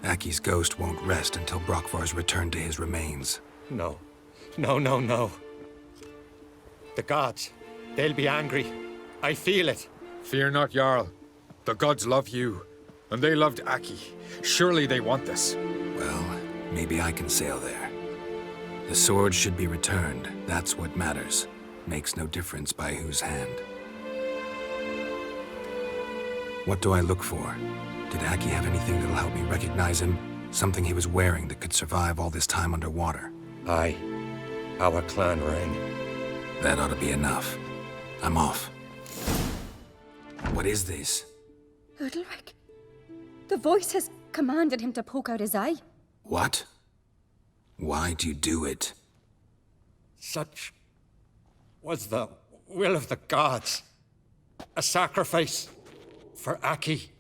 Speaker 1: Aki's ghost won't rest until Brokvar's returned to his remains.
Speaker 20: No. No. The gods, they'll be angry. I feel it.
Speaker 19: Fear not, Jarl. The gods love you, and they loved Aki. Surely they want this.
Speaker 1: Well, maybe I can sail there. The sword should be returned. That's what matters. Makes no difference by whose hand. What do I look for? Did Aki have anything that'll help me recognize him? Something he was wearing that could survive all this time underwater?
Speaker 20: Aye. Our clan ring.
Speaker 1: That ought to be enough. I'm off. What is this?
Speaker 23: Udalric. The voice has commanded him to poke out his eye.
Speaker 1: What? Why'd you do it?
Speaker 20: Such was the will of the gods. A sacrifice for Aki.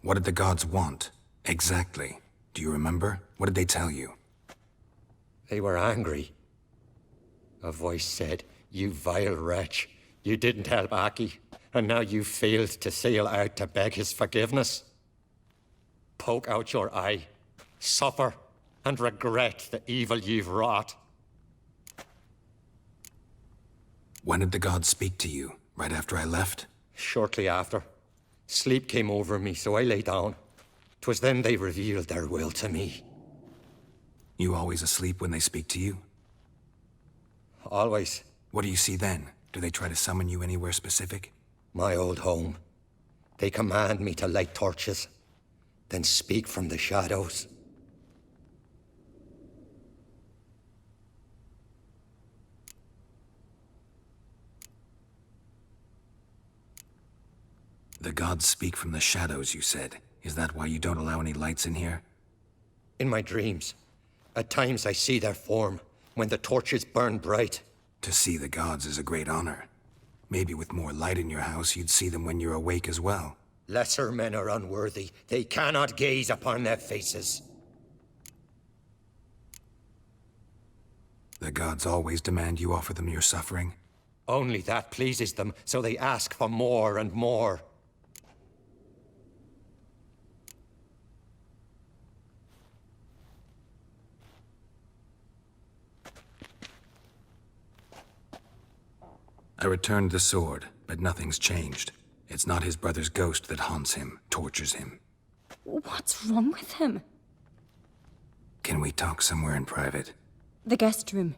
Speaker 1: What did the gods want? Exactly. Do you remember? What did they tell you?
Speaker 20: They were angry. A voice said, "You vile wretch, you didn't help Aki, and now you failed to sail out to beg his forgiveness. Poke out your eye, suffer, and regret the evil you've wrought."
Speaker 1: When did the gods speak to you? Right after I left?
Speaker 20: Shortly after. Sleep came over me, so I lay down. 'Twas then they revealed their will to me.
Speaker 1: You always asleep when they speak to you?
Speaker 20: Always.
Speaker 1: What do you see then? Do they try to summon you anywhere specific?
Speaker 20: My old home. They command me to light torches, then speak from the shadows.
Speaker 1: The gods speak from the shadows, you said. Is that why you don't allow any lights in here?
Speaker 20: In my dreams. At times I see their form, when the torches burn bright.
Speaker 1: To see the gods is a great honor. Maybe with more light in your house, you'd see them when you're awake as well.
Speaker 20: Lesser men are unworthy. They cannot gaze upon their faces.
Speaker 1: The gods always demand you offer them your suffering?
Speaker 20: Only that pleases them, so they ask for more and more.
Speaker 1: I returned the sword, but nothing's changed. It's not his brother's ghost that haunts him, tortures him.
Speaker 23: What's wrong with him?
Speaker 1: Can we talk somewhere in private?
Speaker 23: The guest room.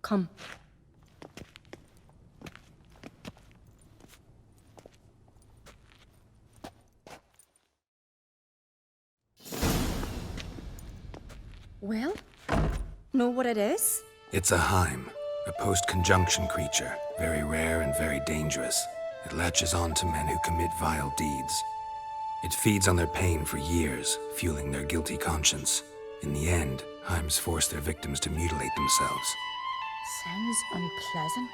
Speaker 23: Come. Well, know what it is?
Speaker 1: It's a Heim, a post-conjunction creature, very rare and very dangerous. It latches on to men who commit vile deeds. It feeds on their pain for years, fueling their guilty conscience. In the end, Heims force their victims to mutilate themselves.
Speaker 23: Sounds unpleasant.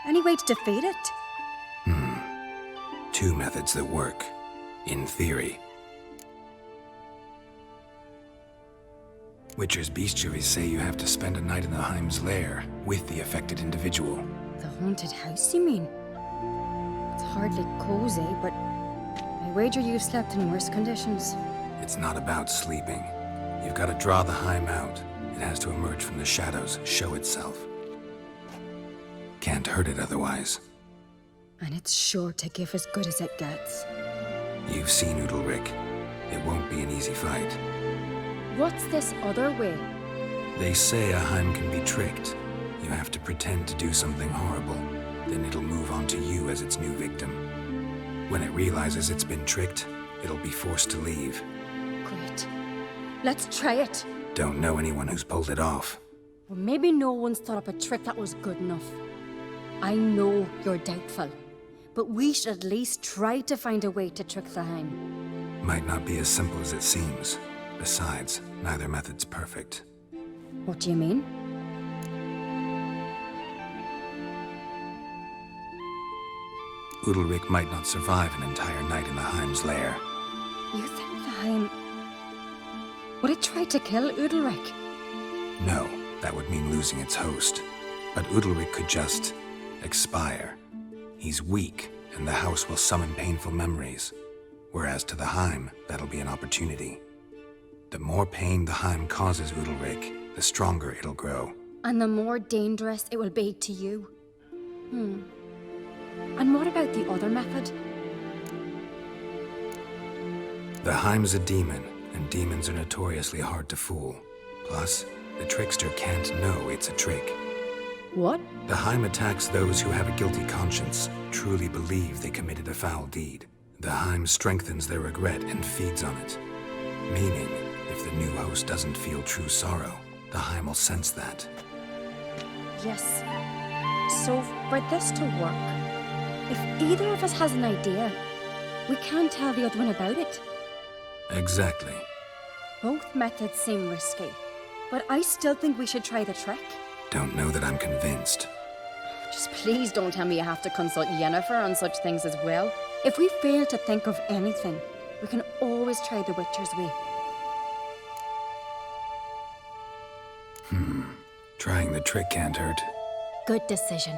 Speaker 23: Any way to defeat it?
Speaker 1: Two methods that work, in theory. Witcher's bestiaries say you have to spend a night in the Heim's lair with the affected individual.
Speaker 23: The haunted house, you mean? It's hardly cozy, but I wager you've slept in worse conditions.
Speaker 1: It's not about sleeping. You've got to draw the Heim out. It has to emerge from the shadows, show itself. Can't hurt it otherwise.
Speaker 23: And it's sure to give as good as it gets.
Speaker 1: You've seen Udalric. It won't be an easy fight.
Speaker 23: What's this other way?
Speaker 1: They say a Heim can be tricked. You have to pretend to do something horrible. Then it'll move on to you as its new victim. When it realizes it's been tricked, it'll be forced to leave.
Speaker 23: Great. Let's try it.
Speaker 1: Don't know anyone who's pulled it off.
Speaker 23: Well, maybe no one's thought up a trick that was good enough. I know you're doubtful, but we should at least try to find a way to trick the Heim.
Speaker 1: Might not be as simple as it seems. Besides, neither method's perfect.
Speaker 23: What do you mean?
Speaker 1: Udalric might not survive an entire night in the Heim's lair.
Speaker 23: You think the Heim... Would it try to kill Udalric?
Speaker 1: No, that would mean losing its host. But Udalric could just expire. He's weak, and the house will summon painful memories. Whereas to the Heim, that'll be an opportunity. The more pain the Heim causes Udalric, the stronger it'll grow.
Speaker 23: And the more dangerous it will be to you. And what about the other method?
Speaker 1: The Heim's a demon, and demons are notoriously hard to fool. Plus, the trickster can't know it's a trick.
Speaker 23: What?
Speaker 1: The Heim attacks those who have a guilty conscience, truly believe they committed a foul deed. The Heim strengthens their regret and feeds on it. Meaning, if the new host doesn't feel true sorrow, the Heim will sense that.
Speaker 23: Yes. So, for this to work, if either of us has an idea, we can't tell the other one about it.
Speaker 1: Exactly.
Speaker 23: Both methods seem risky, But I still think we should try the trick.
Speaker 1: Don't know that I'm convinced.
Speaker 23: Just please don't tell me you have to consult Yennefer on such things as well. If we fail to think of anything, we can always try the Witcher's way.
Speaker 1: Trying the trick can't hurt.
Speaker 22: Good decision.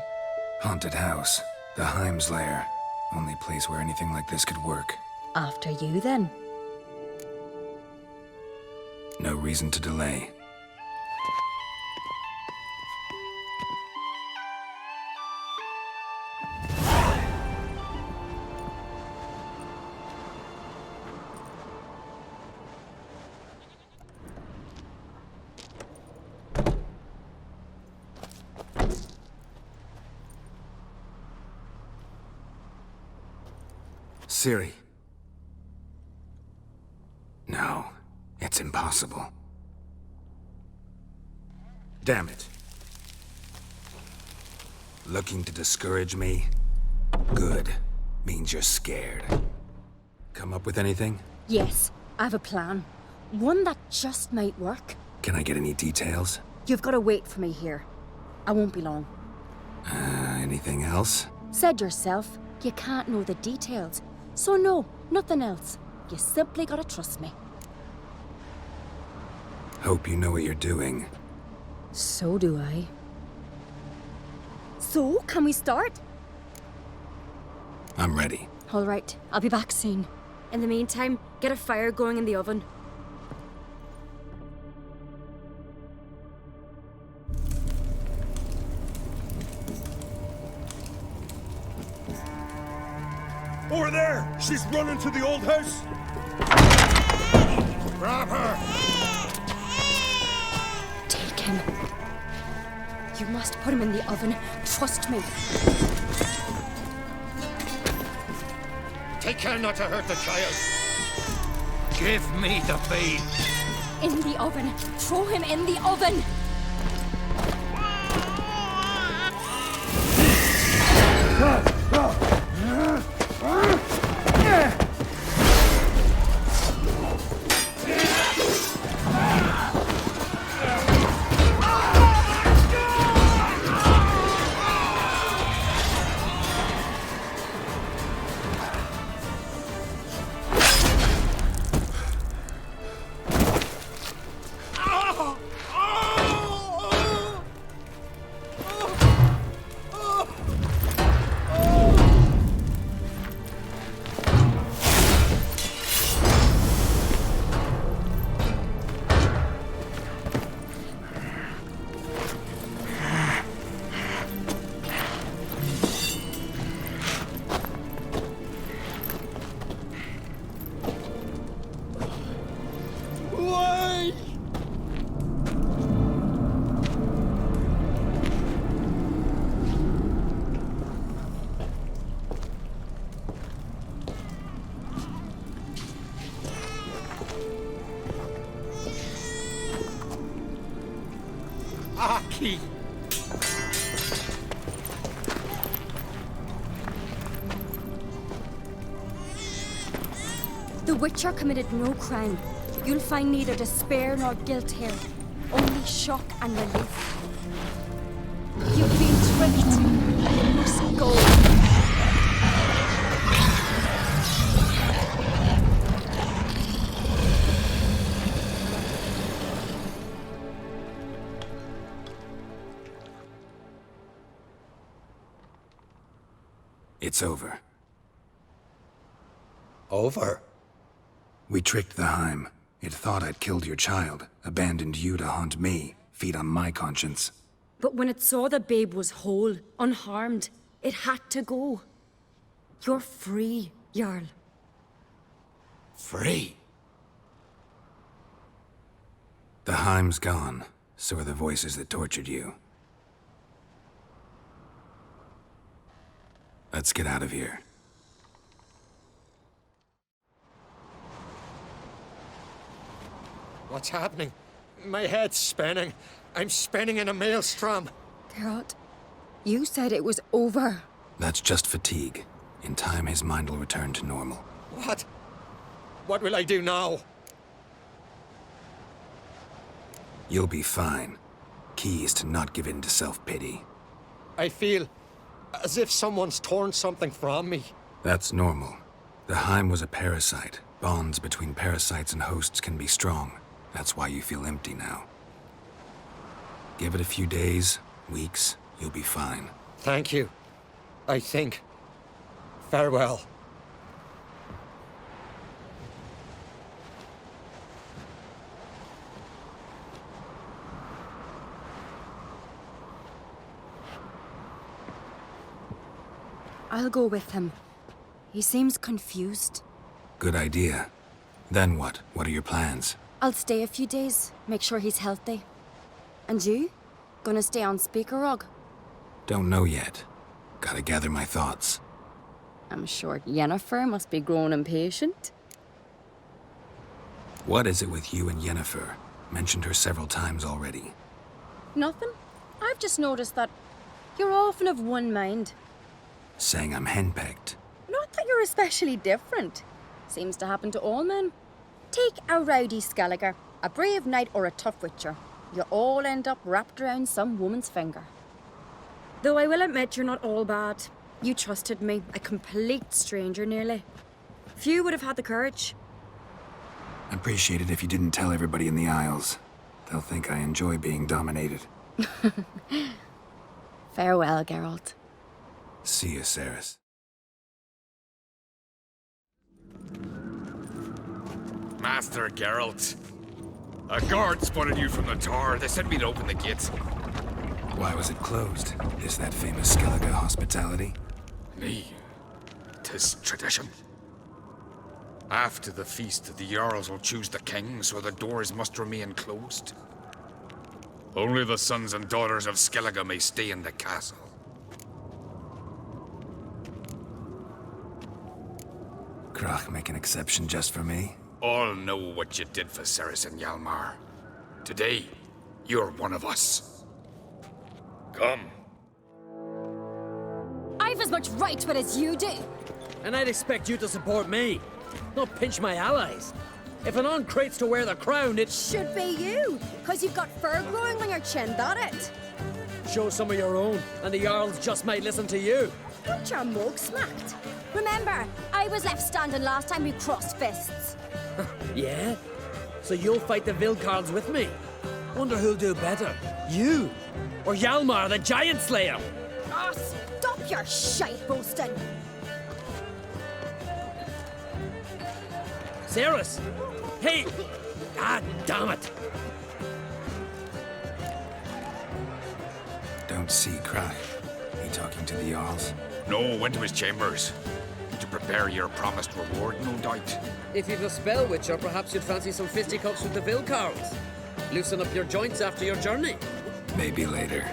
Speaker 1: Haunted house. The Heim's lair. Only place where anything like this could work.
Speaker 23: After you, then.
Speaker 1: No reason to delay. Ciri. No, it's impossible. Damn it. Looking to discourage me? Good. Means you're scared. Come up with anything?
Speaker 23: Yes, I have a plan. One that just might work.
Speaker 1: Can I get any details?
Speaker 23: You've got to wait for me here. I won't be long.
Speaker 1: Anything else?
Speaker 23: Said yourself, you can't know the details. So no, nothing else. You simply gotta trust me.
Speaker 1: Hope you know what you're doing.
Speaker 23: So do I. So, can we start?
Speaker 1: I'm ready.
Speaker 23: All right, I'll be back soon. In the meantime, get a fire going in the oven.
Speaker 18: Over there! She's running to the old house! Grab her!
Speaker 23: Take him. You must put him in the oven. Trust me.
Speaker 20: Take care not to hurt the child.
Speaker 18: Give me the babe.
Speaker 23: In the oven. Throw him in the oven.
Speaker 21: Aki!
Speaker 23: The Witcher committed no crime. You'll find neither despair nor guilt here. Only shock and relief. You've been tricked. You must go.
Speaker 1: It's over.
Speaker 20: Over?
Speaker 1: We tricked the Heim. It thought I'd killed your child, abandoned you to haunt me, feed on my conscience.
Speaker 23: But when it saw the babe was whole, unharmed, it had to go. You're free, Jarl.
Speaker 1: Free? The Heim's gone, so are the voices that tortured you. Let's get out of here.
Speaker 20: What's happening? My head's spinning. I'm spinning in a maelstrom.
Speaker 23: Geralt, you said it was over.
Speaker 1: That's just fatigue. In time, his mind will return to normal.
Speaker 20: What? What will I do now?
Speaker 1: You'll be fine. Key is to not give in to self-pity.
Speaker 20: I feel as if someone's torn something from me.
Speaker 1: That's normal. The Heim was a parasite. Bonds between parasites and hosts can be strong. That's why you feel empty now. Give it a few days, weeks, you'll be fine.
Speaker 20: Thank you. I think. Farewell.
Speaker 23: I'll go with him. He seems confused.
Speaker 1: Good idea. Then what? What are your plans?
Speaker 23: I'll stay a few days, make sure he's healthy. And you? Gonna stay on speaker rug?
Speaker 1: Don't know yet. Gotta gather my thoughts.
Speaker 23: I'm sure Yennefer must be growing impatient.
Speaker 1: What is it with you and Yennefer? Mentioned her several times already.
Speaker 23: Nothing. I've just noticed that you're often of one mind.
Speaker 1: Saying I'm henpecked.
Speaker 23: Not that you're especially different. Seems to happen to all men. Take a rowdy Skelliger, a brave knight or a tough witcher. You all end up wrapped around some woman's finger. Though I will admit you're not all bad. You trusted me, a complete stranger nearly. Few would have had the courage.
Speaker 1: Appreciate it if you didn't tell everybody in the Isles. They'll think I enjoy being dominated.
Speaker 23: Farewell, Geralt.
Speaker 1: See you, Ceres.
Speaker 19: Master Geralt. A guard spotted you from the tower. They sent me to open the gates.
Speaker 1: Why was it closed? Is that famous Skellige hospitality?
Speaker 19: Nay, 'tis tradition. After the feast, the Jarls will choose the king, so the doors must remain closed. Only the sons and daughters of Skellige may stay in the castle.
Speaker 1: Krach make an exception just for me?
Speaker 19: All know what you did for Ceres and Hjalmar. Today, you're one of us. Come.
Speaker 22: I've as much right to it as you do.
Speaker 2: And I'd expect you to support me, not pinch my allies. If an on-crate's to wear the crown, it
Speaker 23: Should be you, because you've got fur growing on your chin, that it?
Speaker 2: show some of your own, and the Jarls just might listen to you.
Speaker 23: Got your mug smacked.
Speaker 22: Remember, I was left standing last time we crossed fists.
Speaker 2: Yeah? So you'll fight the Vilcards with me? Wonder who'll do better, you or Hjalmar the Giant Slayer?
Speaker 23: Oh, stop your shite boasting.
Speaker 2: Ceres! Hey! Ah, damn it!
Speaker 1: Don't see Krach. He talking to the Jarls?
Speaker 19: No, went to his chambers. To prepare your promised reward, no doubt.
Speaker 2: If you've a spell witcher, perhaps you'd fancy some fisticuffs with the Vilcards. Loosen up your joints after your journey.
Speaker 1: Maybe later.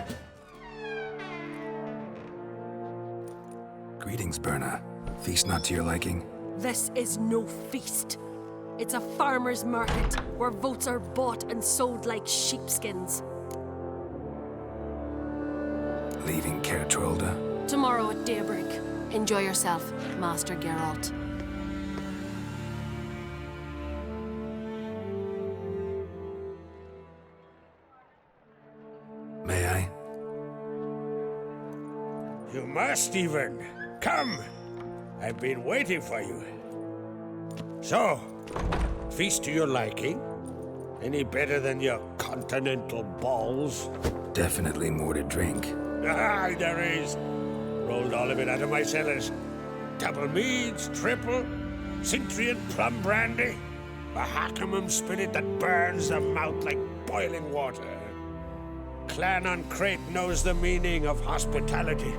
Speaker 1: Greetings, Berna. Feast not to your liking?
Speaker 8: This is no feast. It's a farmer's market where votes are bought and sold like sheepskins.
Speaker 1: Leaving Caer Trolda?
Speaker 8: Tomorrow at daybreak. Enjoy yourself, Master Geralt.
Speaker 1: May I?
Speaker 4: You must even. Come. I've been waiting for you. So, feast to your liking? Any better than your continental balls?
Speaker 1: Definitely more to drink.
Speaker 4: Ah, there is. Rolled all of it out of my cellars. Double meads, triple, Cintrian plum brandy, a Hackamum spirit that burns the mouth like boiling water. Clan on Crate knows the meaning of hospitality.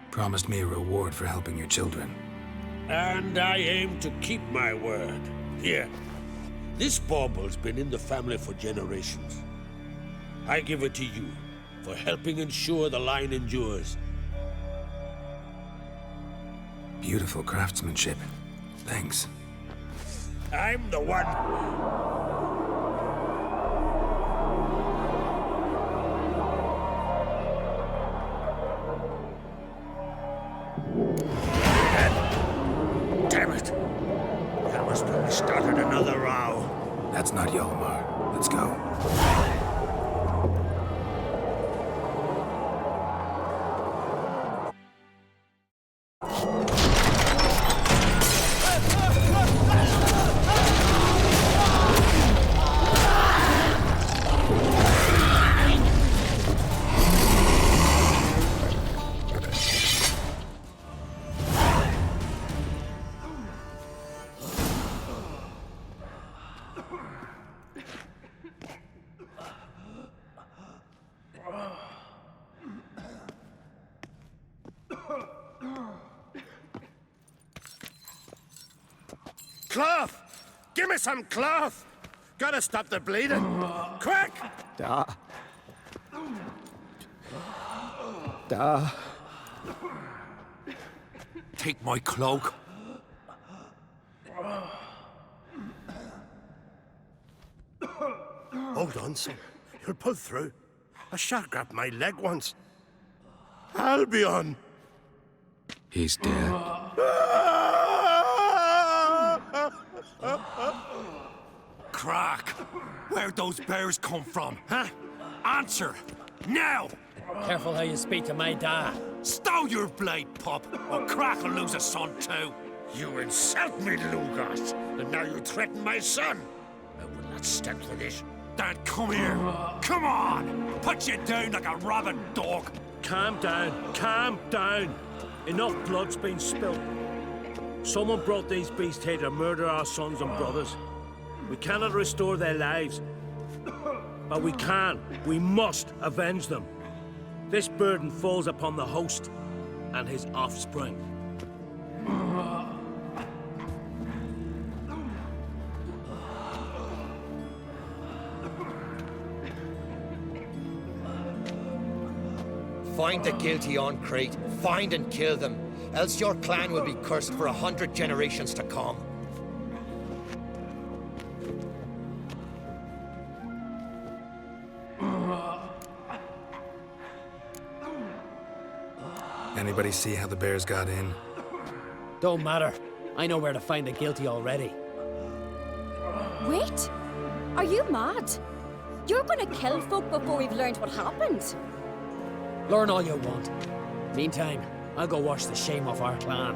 Speaker 1: Promised me a reward for helping your children.
Speaker 4: And I aim to keep my word. Here, this bauble's been in the family for generations. I give it to you for helping ensure the line endures.
Speaker 1: Beautiful craftsmanship. Thanks.
Speaker 4: I'm the one. Damn it. it. That must have started another row.
Speaker 1: That's not Yolmar. Let's go.
Speaker 6: Cloth! Give me some cloth! Gotta stop the bleeding. Quick!
Speaker 7: Da. Da.
Speaker 6: Take my cloak. Hold on, son. You'll pull through. A shark grabbed my leg once. Albion!
Speaker 19: He's dead.
Speaker 6: Crack! Where'd those bears come from, huh? Answer! Now!
Speaker 2: Careful how you speak to my dad.
Speaker 6: Stow your blade, pup, or Crack will lose a son too. You insult me, Lugas, and now you threaten my son. I will not stand for this. Dad, come here. Come on! Put you down like a rabid dog.
Speaker 21: Calm down. Calm down. Enough blood's been spilt. Someone brought these beasts here to murder our sons and brothers. We cannot restore their lives. But we can. We must avenge them. This burden falls upon the host and his offspring.
Speaker 9: Find the guilty on Crete. Find and kill them. Else your clan will be cursed for 100 generations to come.
Speaker 1: Anybody see how the bears got in?
Speaker 2: Don't matter. I know where to find the guilty already.
Speaker 23: Wait! Are you mad? You're gonna kill folk before we've learned what happened.
Speaker 2: Learn all you want. Meantime, I'll go wash the shame off our clan.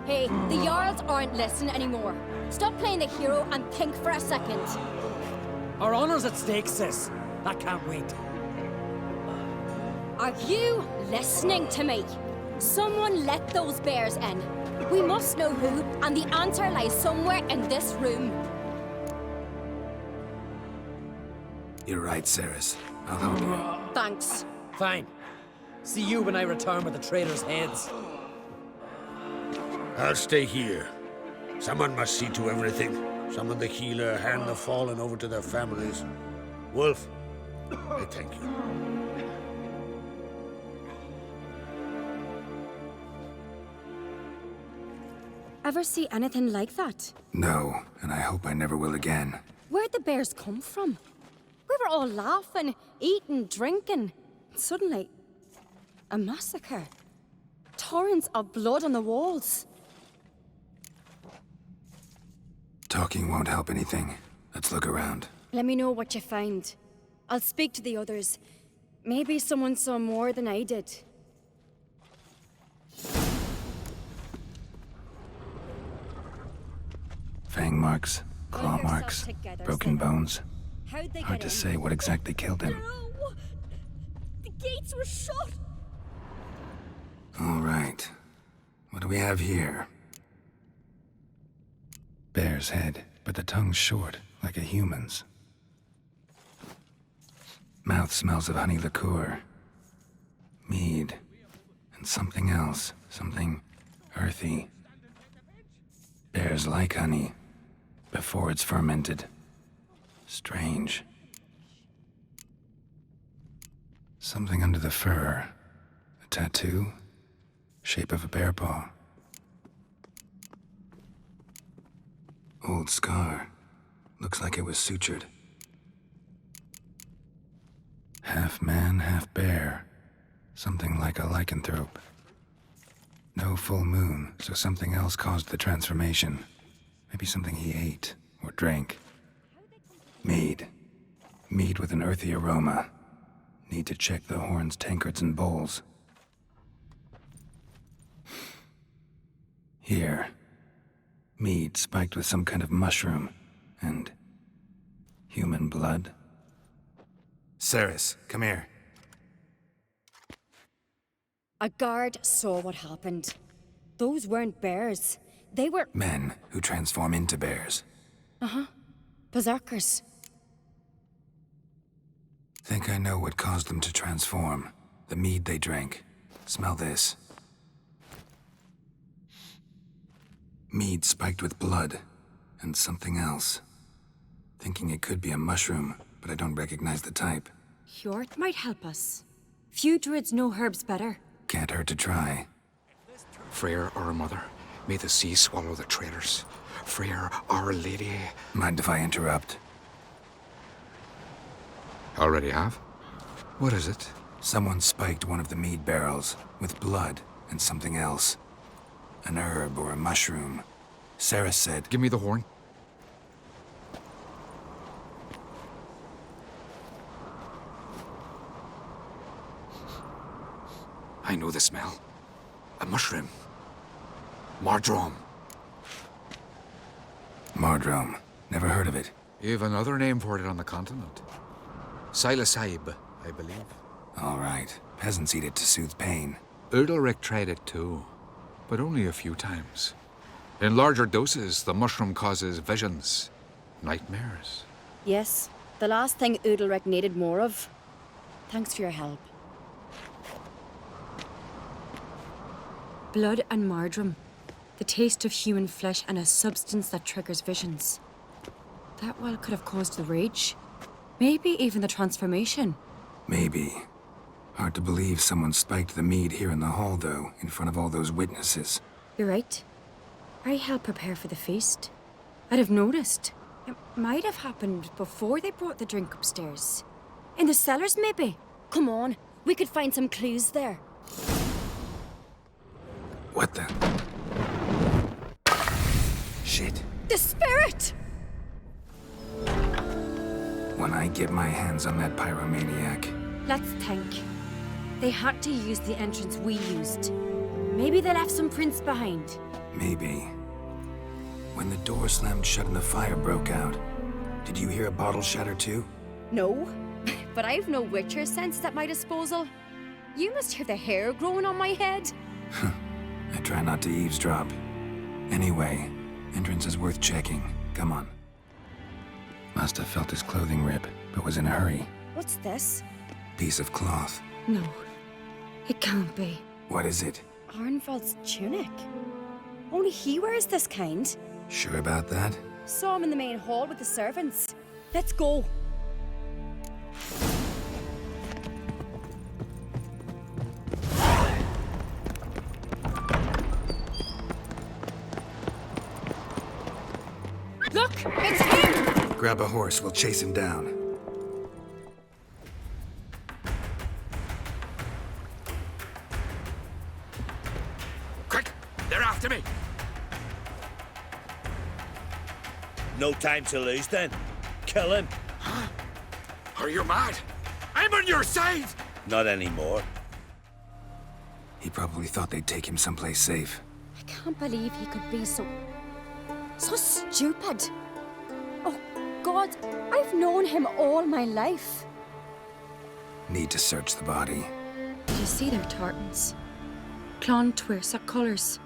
Speaker 23: Hey, the Jarls aren't listening anymore. Stop playing the hero and think for a second.
Speaker 2: Our honor's at stake, sis. That can't wait.
Speaker 23: Are you listening to me? Someone let those bears in. We must know who, and the answer lies somewhere in this room.
Speaker 1: You're right, Ceres. I'll help you.
Speaker 23: Thanks.
Speaker 2: Fine. See you when I return with the traitors' heads.
Speaker 4: I'll stay here. Someone must see to everything. Summon the healer, hand the fallen over to their families. Wolf, I thank you.
Speaker 23: Ever see anything like that?
Speaker 1: No, and I hope I never will again.
Speaker 23: Where'd the bears come from? We were all laughing, eating, drinking. Suddenly, a massacre. Torrents of blood on the walls.
Speaker 1: Talking won't help anything. Let's look around.
Speaker 23: Let me know what you find. I'll speak to the others. Maybe someone saw more than I did.
Speaker 1: Fang marks, claw marks, broken bones.
Speaker 23: How'd they
Speaker 1: Hard
Speaker 23: get
Speaker 1: to
Speaker 23: in?
Speaker 1: say what exactly killed him.
Speaker 23: No! The gates were shut!
Speaker 1: All right. What do we have here? Bear's head, but the tongue's short, like a human's. Mouth smells of honey liqueur. Mead. And something else. Something earthy. Bears like honey. Before it's fermented. Strange. Something under the fur. A tattoo? Shape of a bear paw. Old scar. Looks like it was sutured. Half man, half bear. Something like a lycanthrope. No full moon, so something else caused the transformation. Maybe something he ate or drank. Mead. Mead with an earthy aroma. Need to check the horns, tankards, and bowls. Here. Mead spiked with some kind of mushroom. And human blood. Ceres, come here.
Speaker 23: A guard saw what happened. Those weren't bears. They were...
Speaker 1: Men who transform into bears.
Speaker 23: Uh-huh. Berserkers.
Speaker 1: Think I know what caused them to transform. The mead they drank. Smell this. Mead spiked with blood. And something else. Thinking it could be a mushroom, but I don't recognize the type.
Speaker 23: Hjort might help us. Few druids know herbs better.
Speaker 1: Can't hurt to try.
Speaker 19: Freyr, our mother, may the sea swallow the traitors. Freyr, our lady.
Speaker 1: Mind if I interrupt?
Speaker 19: Already have? What is it?
Speaker 1: Someone spiked one of the mead barrels with blood and something else. An herb or a mushroom. Sarah said...
Speaker 19: Give me the horn. I know the smell. A mushroom. Mardrome.
Speaker 1: Mardrome. Never heard of it.
Speaker 19: You've another name for it on the continent. Psilocybe, I believe.
Speaker 1: All right. Peasants eat it to soothe pain.
Speaker 19: Udalric tried it too, but only a few times. In larger doses, the mushroom causes visions, nightmares.
Speaker 23: Yes, the last thing Udalric needed more of. Thanks for your help. Blood and mardrome. The taste of human flesh and a substance that triggers visions. That well could have caused the rage. Maybe even the transformation.
Speaker 1: Maybe. Hard to believe someone spiked the mead here in the hall, though, in front of all those witnesses.
Speaker 23: You're right. I helped prepare for the feast. I'd have noticed. It might have happened before they brought the drink upstairs. In the cellars, maybe. Come on, we could find some clues there.
Speaker 1: What the? Shit.
Speaker 23: The spirit!
Speaker 1: When I get my hands on that pyromaniac...
Speaker 23: Let's think. They had to use the entrance we used. Maybe they left some prints behind.
Speaker 1: Maybe. When the door slammed shut and the fire broke out, did you hear a bottle shatter too?
Speaker 23: No, but I've no witcher sense at my disposal. You must hear the hair growing on my head.
Speaker 1: I try not to eavesdrop. Anyway, entrance is worth checking. Come on. Must have felt his clothing rip, but was in a hurry.
Speaker 23: What's this?
Speaker 1: Piece of cloth.
Speaker 23: No, it can't be.
Speaker 1: What is it?
Speaker 23: Arnvald's tunic. Only he wears this kind.
Speaker 1: Sure about that?
Speaker 23: Saw him in the main hall with the servants. Let's go. Look, it's him!
Speaker 1: Grab a horse, we'll chase him down.
Speaker 6: Quick! They're after me!
Speaker 12: No time to lose then. Kill him.
Speaker 6: Are you mad? I'm on your side!
Speaker 12: Not anymore.
Speaker 1: He probably thought they'd take him someplace safe.
Speaker 23: I can't believe he could be so stupid. Oh, God, I've known him all my life.
Speaker 1: Need to search the body.
Speaker 23: Did you see their tartans? Clon Twersa colours.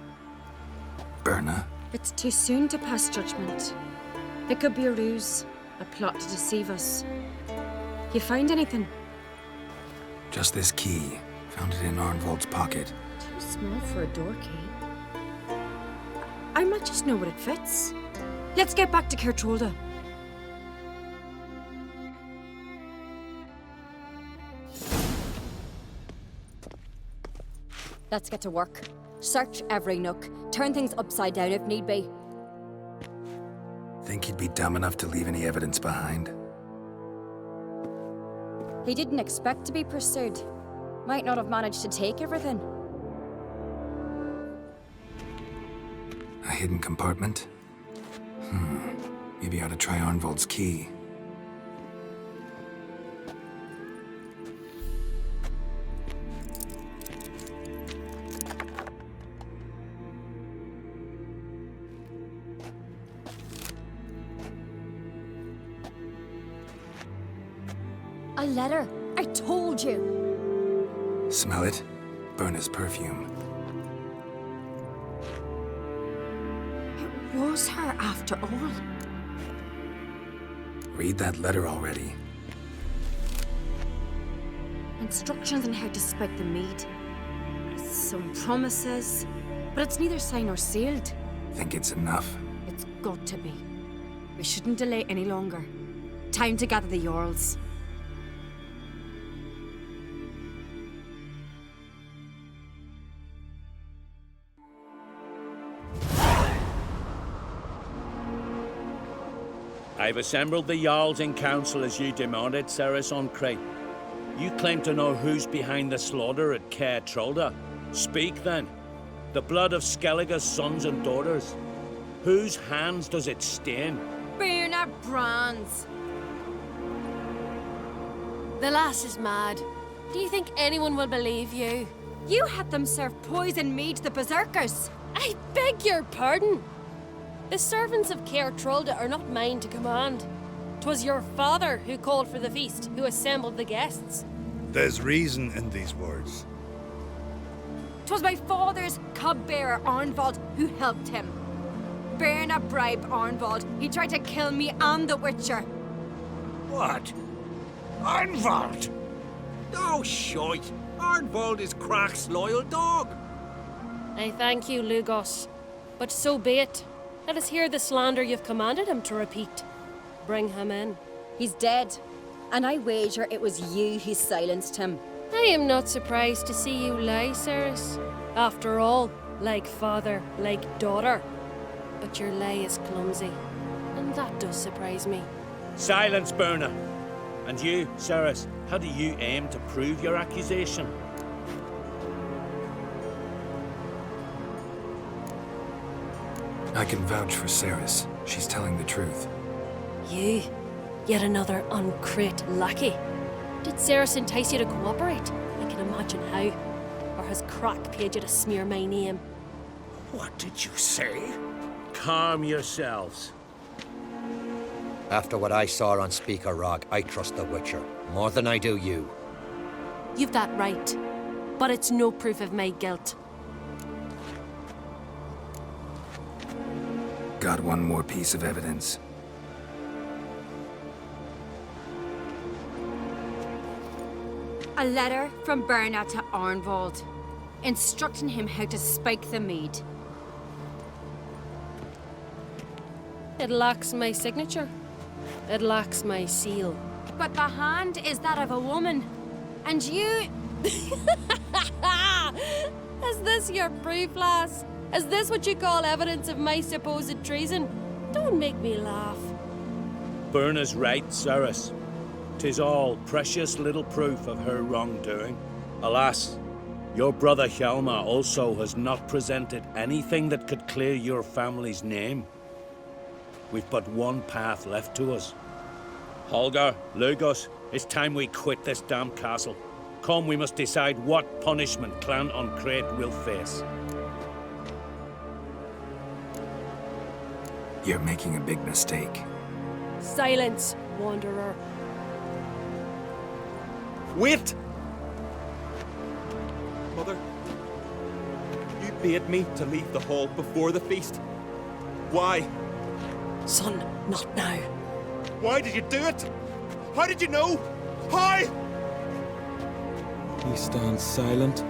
Speaker 1: Berna?
Speaker 23: It's too soon to pass judgment. It could be a ruse, a plot to deceive us. You find anything?
Speaker 1: Just this key. Found it in Arnvald's pocket.
Speaker 23: Too small for a door key. I might just know what it fits. Let's get back to Kertrolda. Let's get to work. Search every nook. Turn things upside down if need be.
Speaker 1: Think he'd be dumb enough to leave any evidence behind?
Speaker 23: He didn't expect to be pursued. Might not have managed to take everything.
Speaker 1: A hidden compartment? Maybe I ought to try Arnvold's key.
Speaker 22: A letter. I told you.
Speaker 1: Smell it? Berna's perfume.
Speaker 22: It was her after all.
Speaker 1: Read that letter already.
Speaker 23: Instructions on how to spike the mead. Some promises, but it's neither signed nor sealed.
Speaker 1: Think it's enough?
Speaker 23: It's got to be. We shouldn't delay any longer. Time to gather the Jarls.
Speaker 12: I've assembled the Jarls in council as you demanded, Ceres on Crete. You claim to know who's behind the slaughter at Caer Trolda. Speak then. The blood of Skellige's sons and daughters. Whose hands does it stain?
Speaker 8: Berna Brands. The lass is mad. Do you think anyone will believe you?
Speaker 23: You had them serve poison mead to the berserkers.
Speaker 8: I beg your pardon. The servants of Caer Trolda are not mine to command. 'Twas your father who called for the feast, who assembled the guests.
Speaker 13: There's reason in these words.
Speaker 23: 'Twas my father's cub-bearer, Arnvold, who helped him. Berna bribed Arnvold. He tried to kill me and the Witcher.
Speaker 4: What? Arnvold? Oh, shite. Arnvold is Crach's loyal dog.
Speaker 8: I thank you, Lugos. But so be it. Let us hear the slander you've commanded him to repeat. Bring him in.
Speaker 23: He's dead, and I wager it was you who silenced him.
Speaker 8: I am not surprised to see you lie, Ceres. After all, like father, like daughter. But your lie is clumsy, and that does surprise me.
Speaker 12: Silence, Berna. And you, Ceres, how do you aim to prove your accusation?
Speaker 1: I can vouch for Ceres. She's telling the truth.
Speaker 8: You? Yet another uncrate lackey. Did Ceres entice you to cooperate? I can imagine how. Or has Crach paid you to smear my name?
Speaker 4: What did you say?
Speaker 12: Calm yourselves.
Speaker 20: After what I saw on Speaker Rock, I trust the Witcher more than I do you.
Speaker 8: You've that right. But it's no proof of my guilt.
Speaker 1: Got one more piece of evidence.
Speaker 23: A letter from Berna to Arnvold, instructing him how to spike the mead.
Speaker 8: It lacks my signature. It lacks my seal.
Speaker 23: But the hand is that of a woman. And you...
Speaker 8: Is this your proof, lass? Is this what you call evidence of my supposed treason? Don't make me laugh.
Speaker 12: Berna's right, Ceres. 'Tis all precious little proof of her wrongdoing. Alas, your brother Hjalmar also has not presented anything that could clear your family's name. We've but one path left to us. Holger, Lugos, it's time we quit this damn castle. Come, we must decide what punishment Clan on Crete will face.
Speaker 1: You're making a big mistake.
Speaker 8: Silence, wanderer.
Speaker 18: Wait! Mother, you bade me to leave the hall before the feast. Why?
Speaker 8: Son, not now.
Speaker 18: Why did you do it? How did you know? How?
Speaker 14: He stands silent.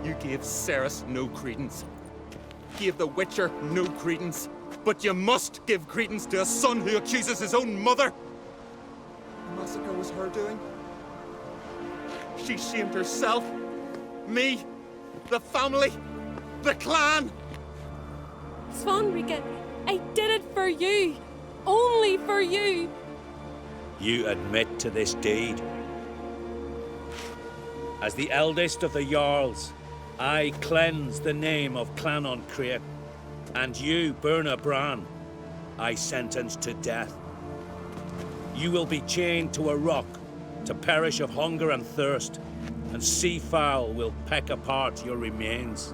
Speaker 18: You gave Ceres no credence. Gave the Witcher no credence. But you must give credence to a son who accuses his own mother. The massacre was her doing. She shamed herself, me, the family, the clan.
Speaker 8: Svanrika, I did it for you. Only for you.
Speaker 12: You admit to this deed. As the eldest of the Jarls, I cleanse the name of Clan on Crete, and you, Burna Bran, I sentence to death. You will be chained to a rock to perish of hunger and thirst, and sea fowl will peck apart your remains.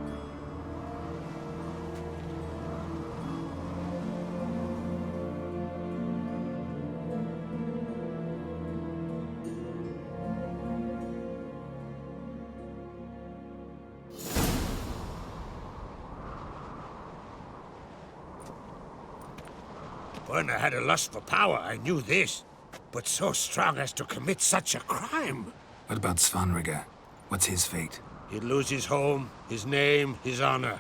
Speaker 4: Burna had a lust for power, I knew this. But so strong as to commit such a crime.
Speaker 1: What about Svanrige? What's his fate?
Speaker 4: He'll lose his home, his name, his honor.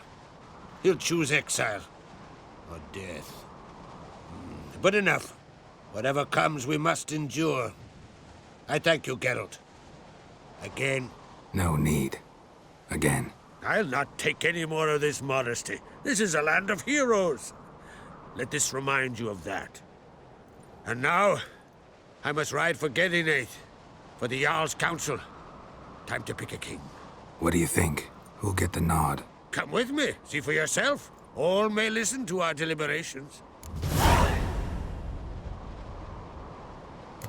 Speaker 4: He'll choose exile. Or death. But enough. Whatever comes, we must endure. I thank you, Geralt. Again.
Speaker 1: No need. Again.
Speaker 4: I'll not take any more of this modesty. This is a land of heroes. Let this remind you of that. And now, I must ride for Gedinath, for the Jarl's council. Time to pick a king.
Speaker 1: What do you think? Who'll get the nod?
Speaker 4: Come with me, see for yourself. All may listen to our deliberations.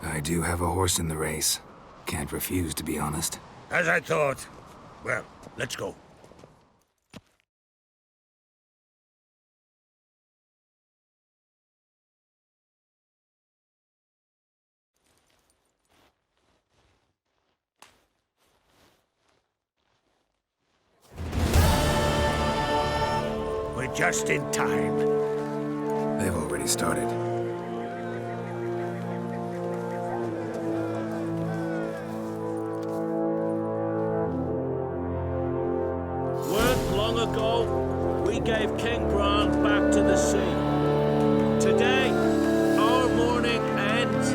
Speaker 1: I do have a horse in the race. Can't refuse, to be honest.
Speaker 4: As I thought. Well, let's go. We're just in time.
Speaker 1: They've already started.
Speaker 12: Weren't long ago, we gave King Bran back to the sea. Today, our mourning ends.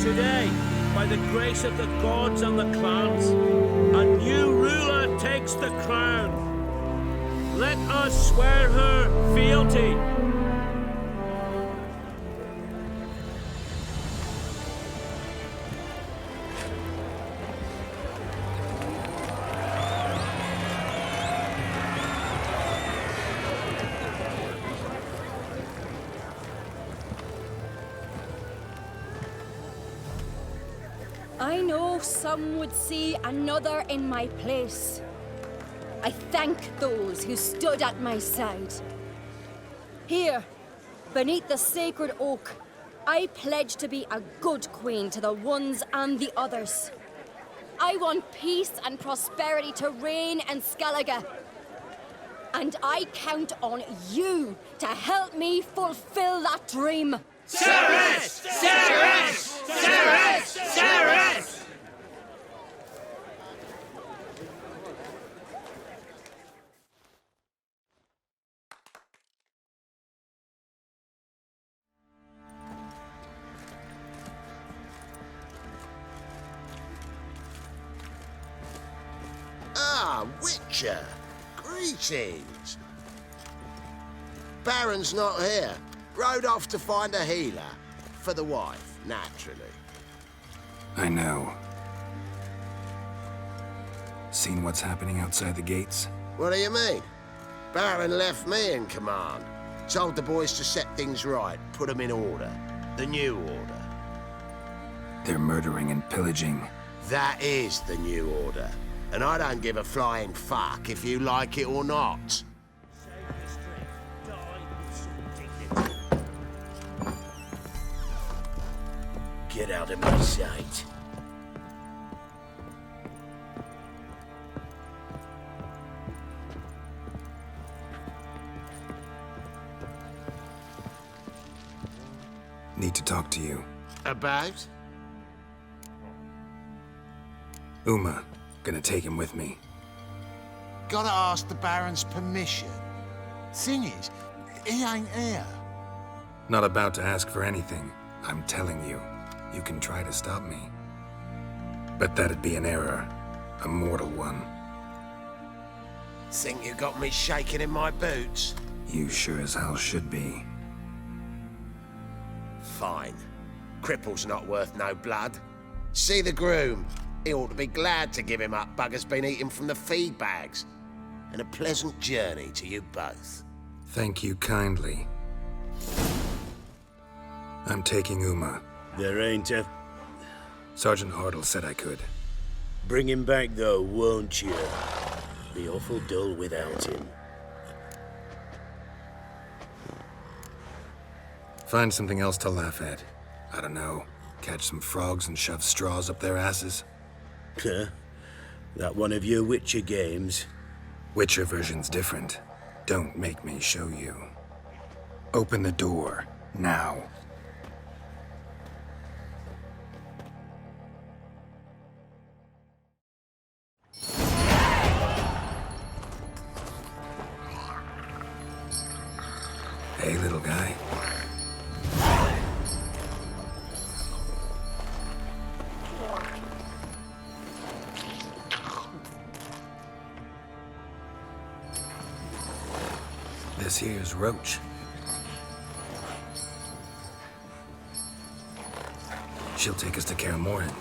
Speaker 12: Today, by the grace of the gods and the clans, a new ruler takes the crown. Let us swear her fealty.
Speaker 23: I know some would see another in my place. I thank those who stood at my side. Here, beneath the sacred oak, I pledge to be a good queen to the ones and the others. I want peace and prosperity to reign in Skellige. And I count on you to help me fulfill that dream.
Speaker 6: Ceres! Ceres! Ceres! Ceres!
Speaker 14: Ah, Witcher. Greetings. Baron's not here. Rode off to find a healer. For the wife, naturally.
Speaker 1: I know. Seen what's happening outside the gates?
Speaker 14: What do you mean? Baron left me in command. Told the boys to set things right, put them in order. The new order.
Speaker 1: They're murdering and pillaging.
Speaker 14: That is the new order. And I don't give a flying fuck if you like it or not. Get out of my sight.
Speaker 1: Need to talk to you.
Speaker 14: About?
Speaker 1: Uma. Gonna take him with me.
Speaker 6: Gotta ask the Baron's permission. Thing is, he ain't here.
Speaker 1: Not about to ask for anything. I'm telling you, you can try to stop me. But that'd be an error. A mortal one.
Speaker 14: Think you got me shaking in my boots?
Speaker 1: You sure as hell should be.
Speaker 14: Fine. Cripple's not worth no blood. See the groom. He ought to be glad to give him up bugger's been eating from the feed bags. And a pleasant journey to you both.
Speaker 1: Thank you kindly. I'm taking Uma.
Speaker 3: There ain't a...
Speaker 1: Sergeant Hartle said I could.
Speaker 3: Bring him back, though, won't you? Be awful dull without him.
Speaker 1: Find something else to laugh at. I don't know. Catch some frogs and shove straws up their asses.
Speaker 3: Huh? That one of your Witcher games?
Speaker 1: Witcher version's different. Don't make me show you. Open the door, now. Hey, little guy. This here's Roach. She'll take us to Kaer Morhen.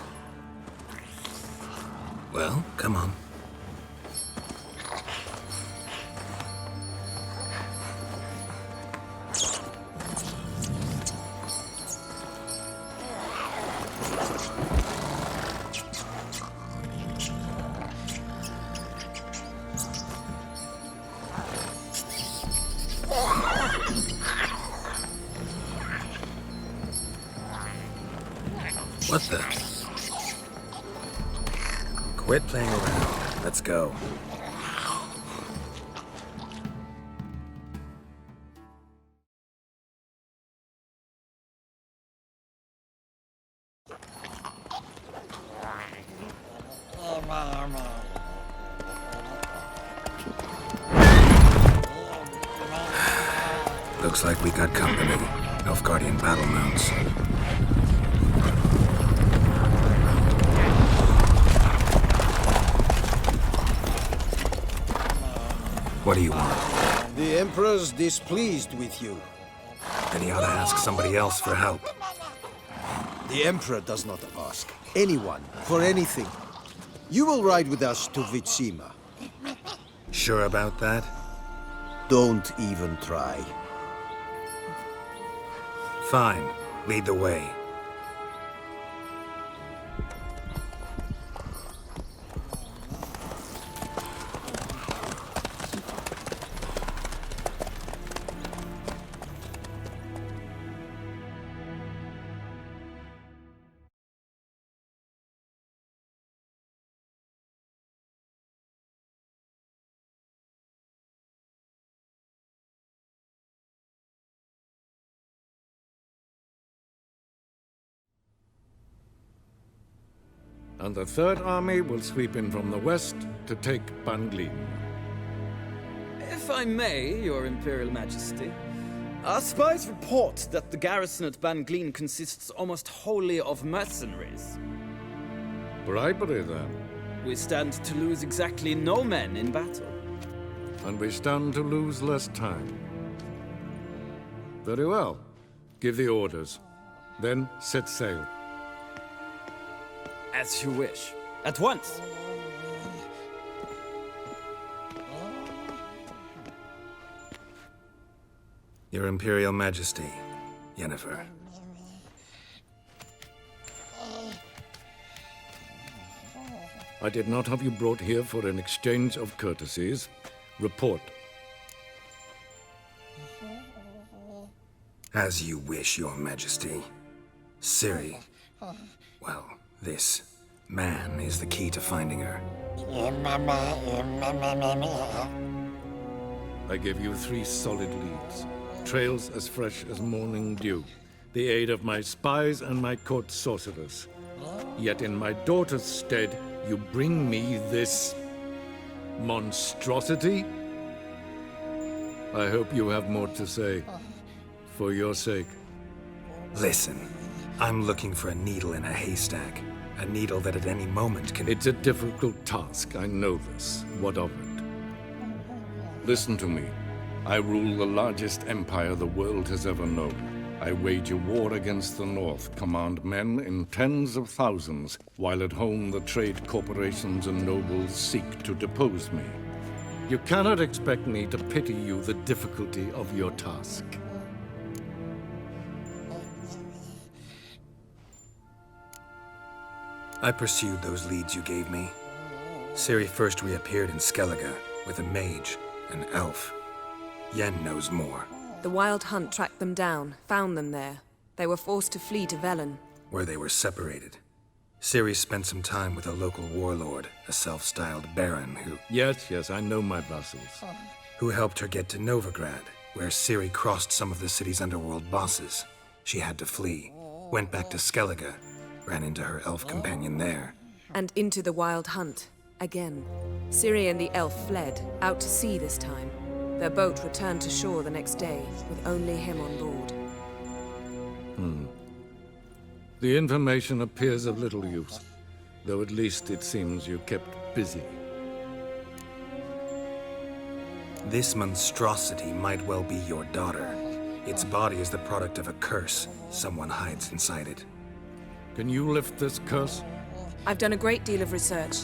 Speaker 1: Well, come on. What the? Quit playing around. Let's go. Looks like we got company. Nilfgaardian battle mounts. What do you want?
Speaker 15: The Emperor's displeased with you.
Speaker 1: Then he ought to ask somebody else for help.
Speaker 15: The Emperor does not ask anyone for anything. You will ride with us to Vitsima.
Speaker 1: Sure about that?
Speaker 15: Don't even try.
Speaker 1: Fine. Lead the way.
Speaker 16: And the Third Army will sweep in from the west to take Banglin.
Speaker 17: If I may, Your Imperial Majesty, our spies report that the garrison at Banglin consists almost wholly of mercenaries.
Speaker 16: Bribery, then.
Speaker 17: We stand to lose exactly no men in battle.
Speaker 16: And we stand to lose less time. Very well. Give the orders. Then set sail.
Speaker 17: As you wish. At once!
Speaker 1: Your Imperial Majesty, Yennefer.
Speaker 16: I did not have you brought here for an exchange of courtesies. Report.
Speaker 1: As you wish, Your Majesty. Ciri. Well, this man is the key to finding her.
Speaker 16: I give you 3 solid leads. Trails as fresh as morning dew. The aid of my spies and my court sorcerers. Yet in my daughter's stead, you bring me this monstrosity? I hope you have more to say. For your sake.
Speaker 1: Listen, I'm looking for a needle in a haystack. A needle that at any moment can...
Speaker 16: It's a difficult task, I know this. What of it? Listen to me. I rule the largest empire the world has ever known. I wage a war against the North, command men in tens of thousands, while at home the trade corporations and nobles seek to depose me. You cannot expect me to pity you the difficulty of your task.
Speaker 1: I pursued those leads you gave me. Ciri first reappeared in Skellige with a mage, an elf. Yen knows more.
Speaker 5: The Wild Hunt tracked them down, found them there. They were forced to flee to Velen,
Speaker 1: Where they were separated. Ciri spent some time with a local warlord, a self-styled baron who...
Speaker 16: Yes, I know my vassals.
Speaker 1: Who helped her get to Novigrad, where Ciri crossed some of the city's underworld bosses. She had to flee, went back to Skellige, ran into her elf companion there.
Speaker 5: and into the Wild Hunt, again. Ciri and the elf fled, out to sea this time. Their boat returned to shore the next day, with only him on board.
Speaker 16: The information appears of little use, though at least it seems you kept busy.
Speaker 1: This monstrosity might well be your daughter. Its body is the product of a curse someone hides inside it.
Speaker 16: Can you lift this curse?
Speaker 5: I've done a great deal of research,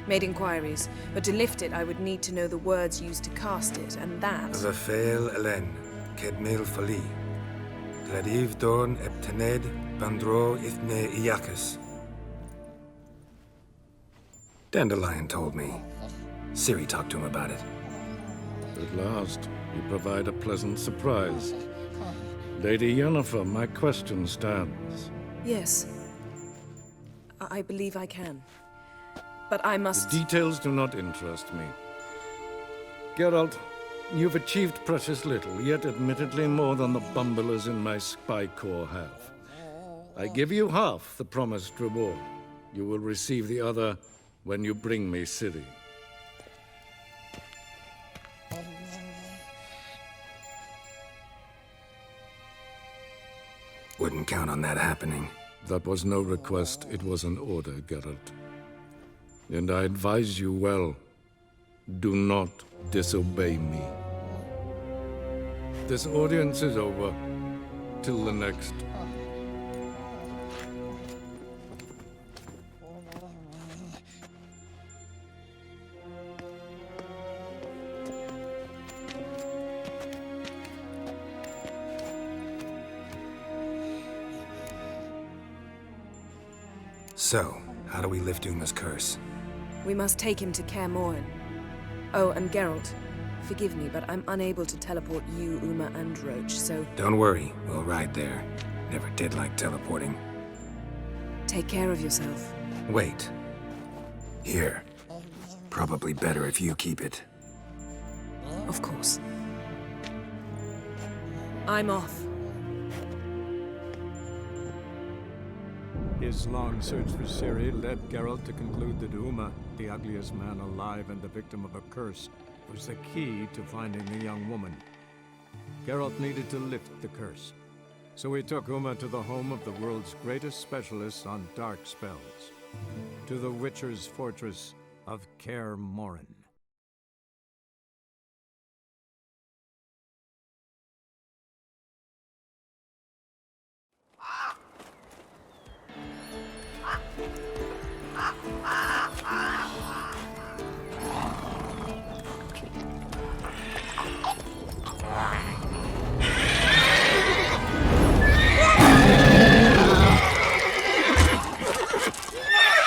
Speaker 5: made inquiries, but to lift it I would need to know the words used to cast it, and that...
Speaker 1: Vafael Elen, Kedmil Fali, Gladiv Dorn Eptened, Bandro Ithne Iacus. Dandelion told me. Ciri talked to him about it.
Speaker 16: At last, you provide a pleasant surprise. Lady Yennefer, my question stands.
Speaker 5: Yes. I believe I can. But I must...
Speaker 16: The details do not interest me. Geralt, you've achieved precious little, yet admittedly more than the bumblers in my spy corps have. I give you half the promised reward. You will receive the other when you bring me Ciri.
Speaker 1: Wouldn't count on that happening.
Speaker 16: That was no request, it was an order, Geralt. And I advise you well, do not disobey me. This audience is over. Till the next.
Speaker 1: So, how do we lift Uma's curse?
Speaker 5: We must take him to Kaer Morhen. Oh, and Geralt, forgive me, but I'm unable to teleport you, Uma, and Roach, so...
Speaker 1: Don't worry, we'll ride there. Never did like teleporting.
Speaker 5: Take care of yourself.
Speaker 1: Wait. Here. Probably better if you keep it.
Speaker 5: Of course. I'm off.
Speaker 10: His long search for Ciri led Geralt to conclude that Uma, the ugliest man alive and the victim of a curse, was the key to finding the young woman. Geralt needed to lift the curse, so he took Uma to the home of the world's greatest specialists on dark spells, to the Witcher's fortress of Kaer Morhen.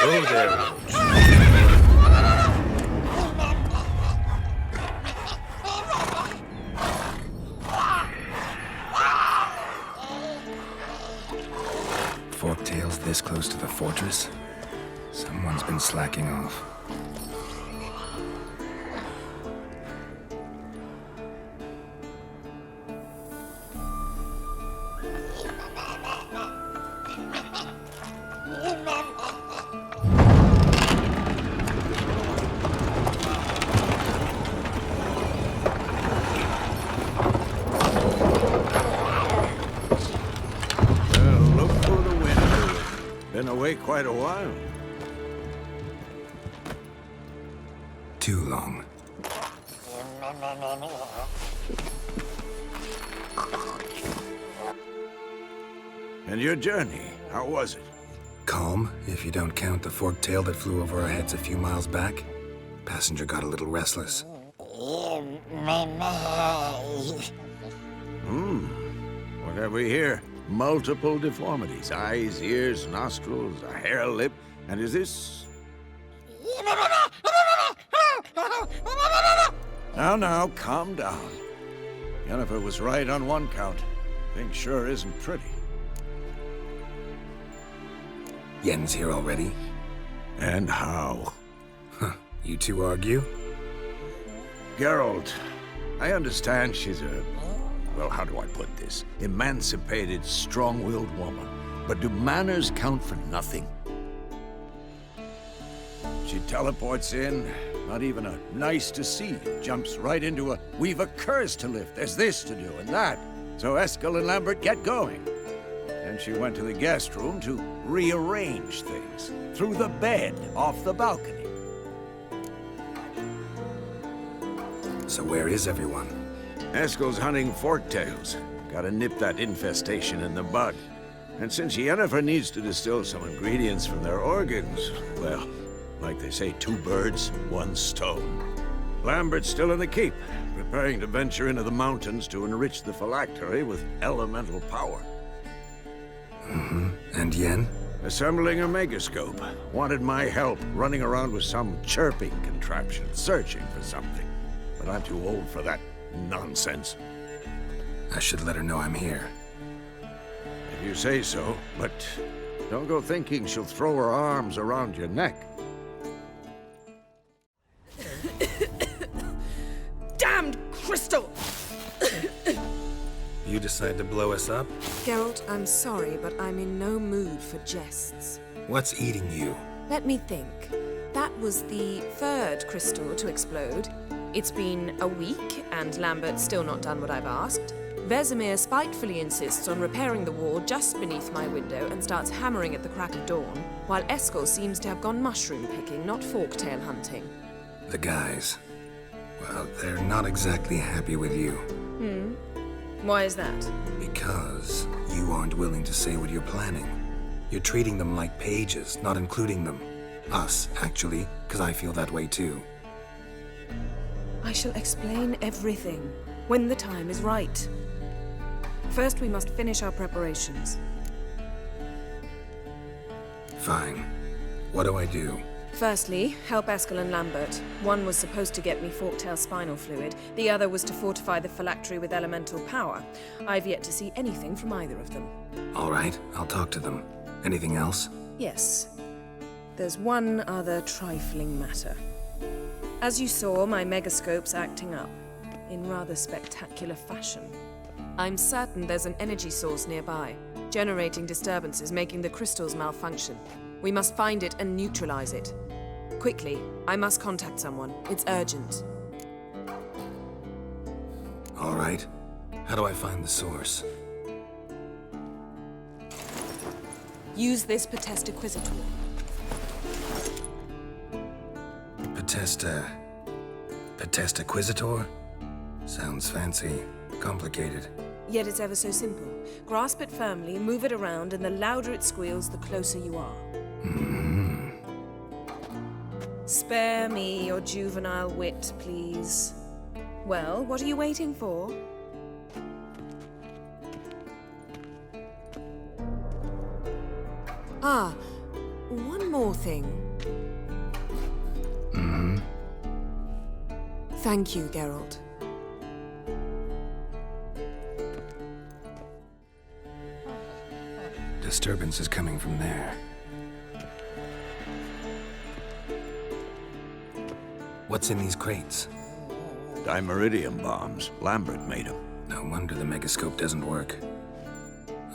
Speaker 16: Oh, there.
Speaker 1: Forktails this close to the fortress? Someone's been slacking off.
Speaker 10: Been away quite a while.
Speaker 1: Too long.
Speaker 6: And your journey, how was it?
Speaker 1: Calm, if you don't count the forked tail that flew over our heads a few miles back. Passenger got a little restless.
Speaker 6: What have we here? Multiple deformities. Eyes, ears, nostrils, a hair lip. And is this... Now, calm down. Jennifer was right on one count. Thing sure isn't pretty.
Speaker 1: Yen's here already?
Speaker 6: And how?
Speaker 1: Huh. You two argue?
Speaker 6: Geralt, I understand she's a... well, how do I put this? Emancipated, strong-willed woman. But do manners count for nothing? She teleports in, not even a nice to see, jumps right into a we've a curse to lift, there's this to do and that. So Eskel and Lambert get going. And she went to the guest room to rearrange things. Through the bed, off the balcony.
Speaker 1: So where is everyone?
Speaker 6: Eskel's hunting forktails. Gotta nip that infestation in the bud. And since Yennefer needs to distill some ingredients from their organs, well, like they say, 2 birds, 1 stone. Lambert's still in the keep, preparing to venture into the mountains to enrich the phylactery with elemental power.
Speaker 1: And Yen?
Speaker 6: Assembling a megascope. Wanted my help running around with some chirping contraption, searching for something. But I'm too old for that nonsense.
Speaker 1: I should let her know I'm here.
Speaker 6: If you say so, but don't go thinking she'll throw her arms around your neck.
Speaker 5: Damned crystal!
Speaker 1: You decide to blow us up?
Speaker 5: Geralt, I'm sorry, but I'm in no mood for jests.
Speaker 1: What's eating you?
Speaker 5: Let me think. That was the 3rd crystal to explode. It's been a week, and Lambert's still not done what I've asked. Vesemir spitefully insists on repairing the wall just beneath my window and starts hammering at the crack of dawn, while Eskel seems to have gone mushroom picking, not forktail hunting.
Speaker 1: The guys. Well, they're not exactly happy with you.
Speaker 5: Why is that?
Speaker 1: Because you aren't willing to say what you're planning. You're treating them like pages, not including them. Us, actually, because I feel that way too.
Speaker 5: I shall explain everything when the time is right. First, we must finish our preparations.
Speaker 1: Fine. What do I do?
Speaker 5: Firstly, help Eskel and Lambert. One was supposed to get me forktail spinal fluid, the other was to fortify the phylactery with elemental power. I've yet to see anything from either of them.
Speaker 1: All right, I'll talk to them. Anything else?
Speaker 5: Yes. There's one other trifling matter. As you saw, my megascope's acting up, in rather spectacular fashion. I'm certain there's an energy source nearby, generating disturbances, making the crystals malfunction. We must find it and neutralize it. Quickly, I must contact someone. It's urgent.
Speaker 1: All right. How do I find the source?
Speaker 5: Use this Potestaquizitor.
Speaker 1: Potestaquizitor? Sounds fancy. Complicated.
Speaker 5: Yet it's ever so simple. Grasp it firmly, move it around, and the louder it squeals, the closer you are. Spare me your juvenile wit, please. Well, what are you waiting for? Ah, one more thing. Thank you, Geralt.
Speaker 1: Disturbance is coming from there. What's in these crates?
Speaker 6: Dimeridium bombs. Lambert made them.
Speaker 1: No wonder the megascope doesn't work.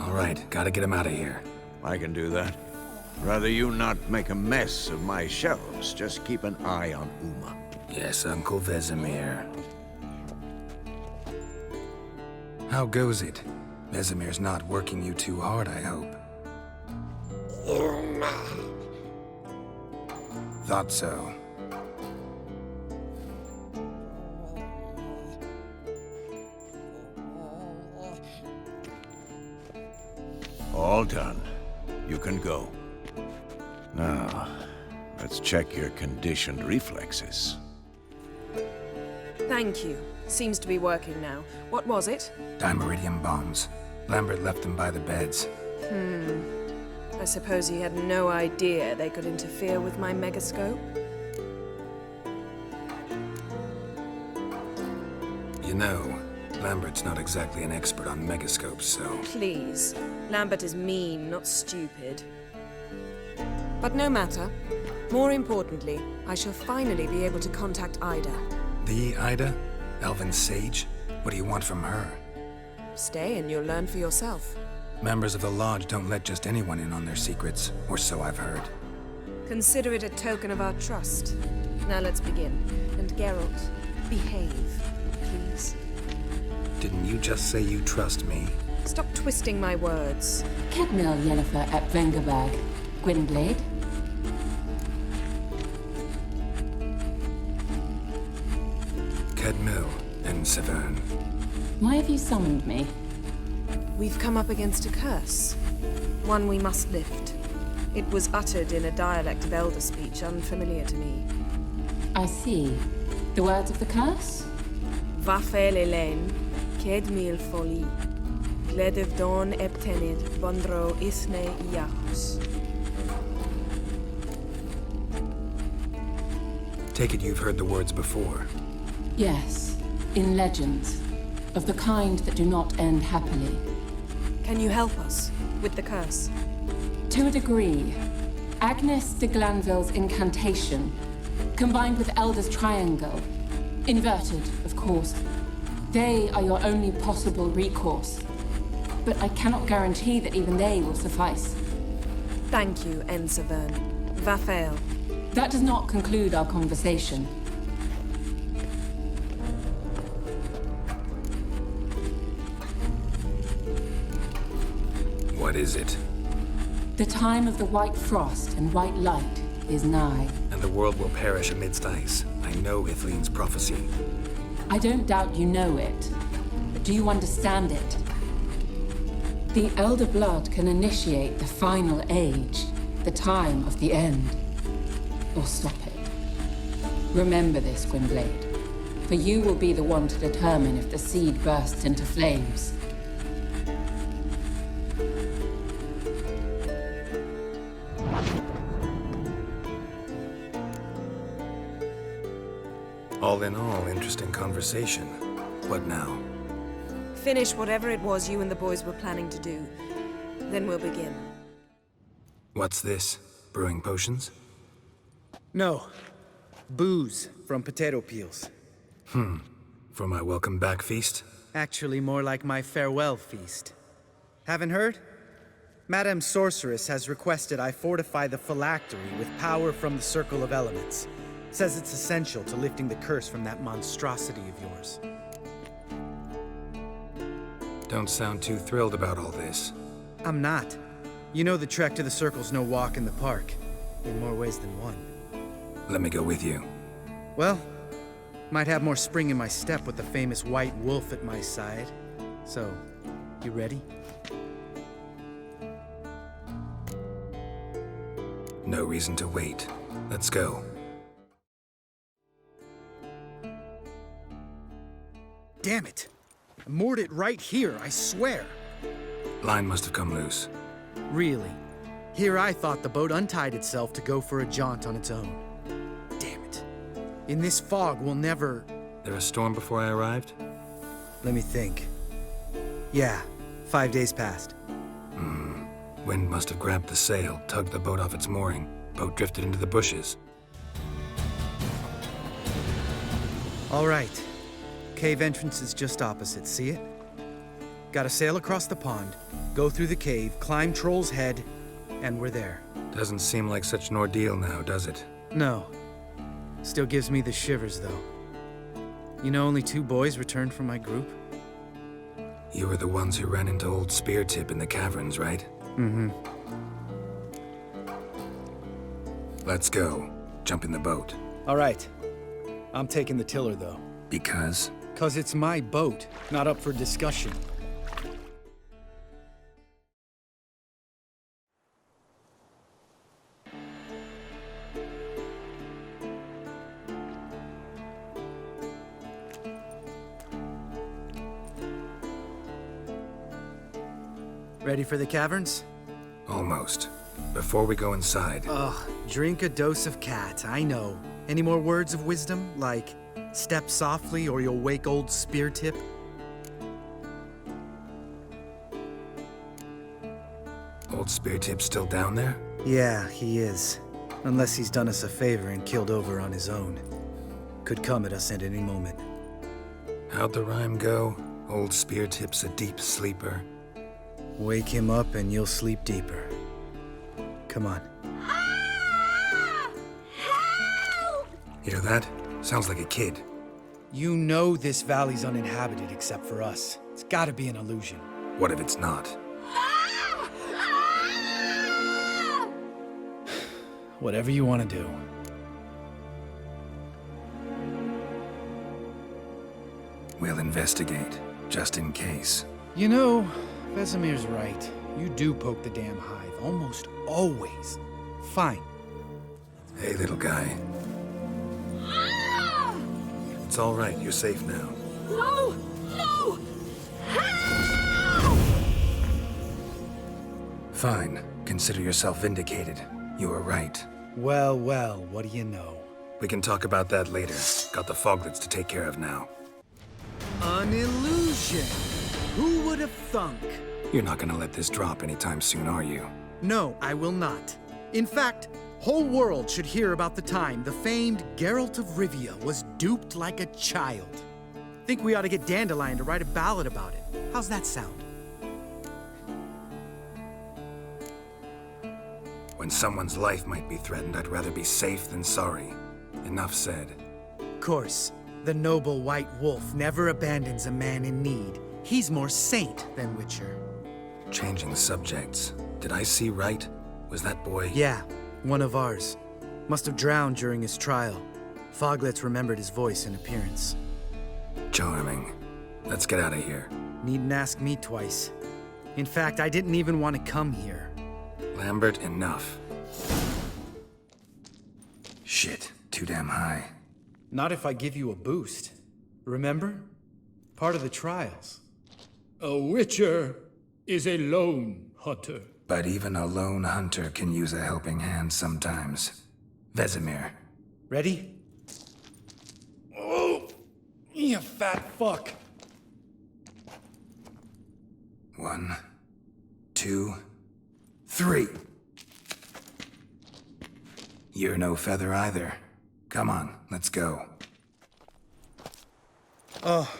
Speaker 1: All right, gotta get him out of here.
Speaker 6: I can do that. Rather you not make a mess of my shelves. Just keep an eye on Uma.
Speaker 1: Yes, Uncle Vesemir. How goes it? Vesemir's not working you too hard, I hope. Thought so.
Speaker 7: All done. You can go. Now, let's check your conditioned reflexes.
Speaker 5: Thank you. Seems to be working now. What was it?
Speaker 1: Dimeridium bombs. Lambert left them by the beds.
Speaker 5: I suppose he had no idea they could interfere with my megascope?
Speaker 1: You know, Lambert's not exactly an expert on megascopes, so...
Speaker 5: Please. Lambert is mean, not stupid. But no matter. More importantly, I shall finally be able to contact Ida.
Speaker 1: The Ida? Elven's sage? What do you want from her?
Speaker 5: Stay and you'll learn for yourself.
Speaker 1: Members of the Lodge don't let just anyone in on their secrets, or so I've heard.
Speaker 5: Consider it a token of our trust. Now let's begin. And Geralt, behave, please.
Speaker 1: Didn't you just say you trust me?
Speaker 5: Stop twisting my words.
Speaker 11: Kedmil Yennefer at Vengerberg. Gwynblade.
Speaker 1: Kedmil and Severn.
Speaker 11: Why have you summoned me?
Speaker 5: We've come up against a curse. One we must lift. It was uttered in a dialect of Elder speech unfamiliar to me.
Speaker 11: I see. The words of the curse?
Speaker 5: Vafel Elen, Kedmil Foli, Gledev Don Eptenid, Bondro Isne Iachus.
Speaker 1: Take it you've heard the words before.
Speaker 11: Yes, in legends, of the kind that do not end happily.
Speaker 5: Can you help us with the curse?
Speaker 11: To a degree. Agnes de Glanville's incantation, combined with Elder's triangle, inverted, of course. They are your only possible recourse. But I cannot guarantee that even they will suffice.
Speaker 5: Thank you, Ensevern. Vafael.
Speaker 11: That does not conclude our conversation.
Speaker 1: What is it?
Speaker 11: The time of the white frost and white light is nigh.
Speaker 1: And the world will perish amidst ice. I know Ithleen's prophecy.
Speaker 11: I don't doubt you know it, but do you understand it? The Elder Blood can initiate the final age, the time of the end, or stop it. Remember this, Gwynblade, for you will be the one to determine if the seed bursts into flames.
Speaker 1: All in all, interesting conversation. What now?
Speaker 5: Finish whatever it was you and the boys were planning to do. Then we'll begin.
Speaker 1: What's this? Brewing potions?
Speaker 21: No. Booze from potato peels.
Speaker 1: For my welcome back feast?
Speaker 21: Actually, more like my farewell feast. Haven't heard? Madame Sorceress has requested I fortify the phylactery with power from the Circle of Elements. Says it's essential to lifting the curse from that monstrosity of yours.
Speaker 1: Don't sound too thrilled about all this.
Speaker 21: I'm not. You know the trek to the Circle's no walk in the park. In more ways than one.
Speaker 1: Let me go with you.
Speaker 21: Well, might have more spring in my step with the famous white wolf at my side. So, you ready?
Speaker 1: No reason to wait. Let's go.
Speaker 21: Damn it! I moored it right here, I swear!
Speaker 1: Line must have come loose.
Speaker 21: Really? Here I thought the boat untied itself to go for a jaunt on its own. Damn it. In this fog, we'll never...
Speaker 1: There a storm before I arrived?
Speaker 21: Let me think. Yeah, 5 days passed.
Speaker 1: Wind must have grabbed the sail, tugged the boat off its mooring. Boat drifted into the bushes.
Speaker 21: All right. Cave entrance is just opposite, see it? Gotta sail across the pond, go through the cave, climb Troll's Head, and we're there.
Speaker 1: Doesn't seem like such an ordeal now, does it?
Speaker 21: No. Still gives me the shivers, though. You know only 2 boys returned from my group?
Speaker 1: You were the ones who ran into old Speartip in the caverns, right?
Speaker 21: Mm-hmm.
Speaker 1: Let's go. Jump in the boat.
Speaker 21: All right. I'm taking the tiller, though.
Speaker 1: Because?
Speaker 21: 'Cause it's my boat, not up for discussion. Ready for the caverns?
Speaker 1: Almost. Before we go inside...
Speaker 21: Ugh, drink a dose of cat, I know. Any more words of wisdom, like, step softly or you'll wake old spear tip?
Speaker 1: Old spear tip's still down there?
Speaker 21: Yeah, he is. Unless he's done us a favor and killed over on his own. Could come at us at any moment.
Speaker 1: How'd the rhyme go? Old spear tip's a deep sleeper.
Speaker 21: Wake him up and you'll sleep deeper. Come on.
Speaker 1: Hear that? Sounds like a kid.
Speaker 21: You know this valley's uninhabited except for us. It's gotta be an illusion.
Speaker 1: What if it's not?
Speaker 21: Whatever you want to do.
Speaker 1: We'll investigate, just in case.
Speaker 21: You know, Vesemir's right. You do poke the damn hive, almost always. Fine.
Speaker 1: Hey, little guy. It's all right, you're safe now.
Speaker 2: No! No!
Speaker 1: Fine. Consider yourself vindicated. You were right.
Speaker 21: Well, well, what do you know?
Speaker 1: We can talk about that later. Got the foglets to take care of now.
Speaker 21: An illusion! Who would have thunk?
Speaker 1: You're not gonna let this drop anytime soon, are you?
Speaker 21: No, I will not. In fact, whole world should hear about the time the famed Geralt of Rivia was duped like a child. Think we ought to get Dandelion to write a ballad about it. How's that sound?
Speaker 1: When someone's life might be threatened, I'd rather be safe than sorry. Enough said.
Speaker 21: Of course, the noble white wolf never abandons a man in need. He's more saint than witcher.
Speaker 1: Changing subjects. Did I see right? Was that boy...
Speaker 21: Yeah, one of ours. Must have drowned during his trial. Foglets remembered his voice and appearance.
Speaker 1: Charming. Let's get out of here.
Speaker 21: Needn't ask me twice. In fact, I didn't even want to come here.
Speaker 1: Lambert, enough. Shit, too damn high.
Speaker 21: Not if I give you a boost. Remember? Part of the trials.
Speaker 10: A witcher is a lone hunter.
Speaker 1: But even a lone hunter can use a helping hand sometimes. Vesemir.
Speaker 21: Ready? Oh, you fat fuck.
Speaker 1: 1, 2, 3. You're no feather either. Come on, let's go.
Speaker 21: Oh,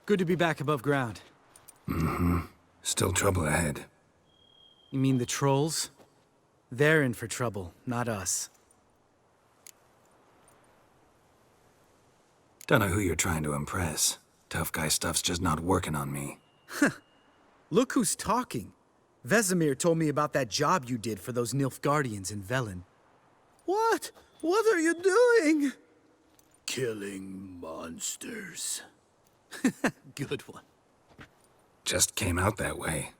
Speaker 21: good to be back above ground.
Speaker 1: Mm-hmm. Still trouble ahead.
Speaker 21: You mean the trolls? They're in for trouble, not us.
Speaker 1: Don't know who you're trying to impress. Tough guy stuff's just not working on me.
Speaker 21: Look who's talking. Vesemir told me about that job you did for those Nilfgaardians in Velen.
Speaker 3: What? What are you doing? Killing monsters.
Speaker 21: Good one.
Speaker 1: Just came out that way.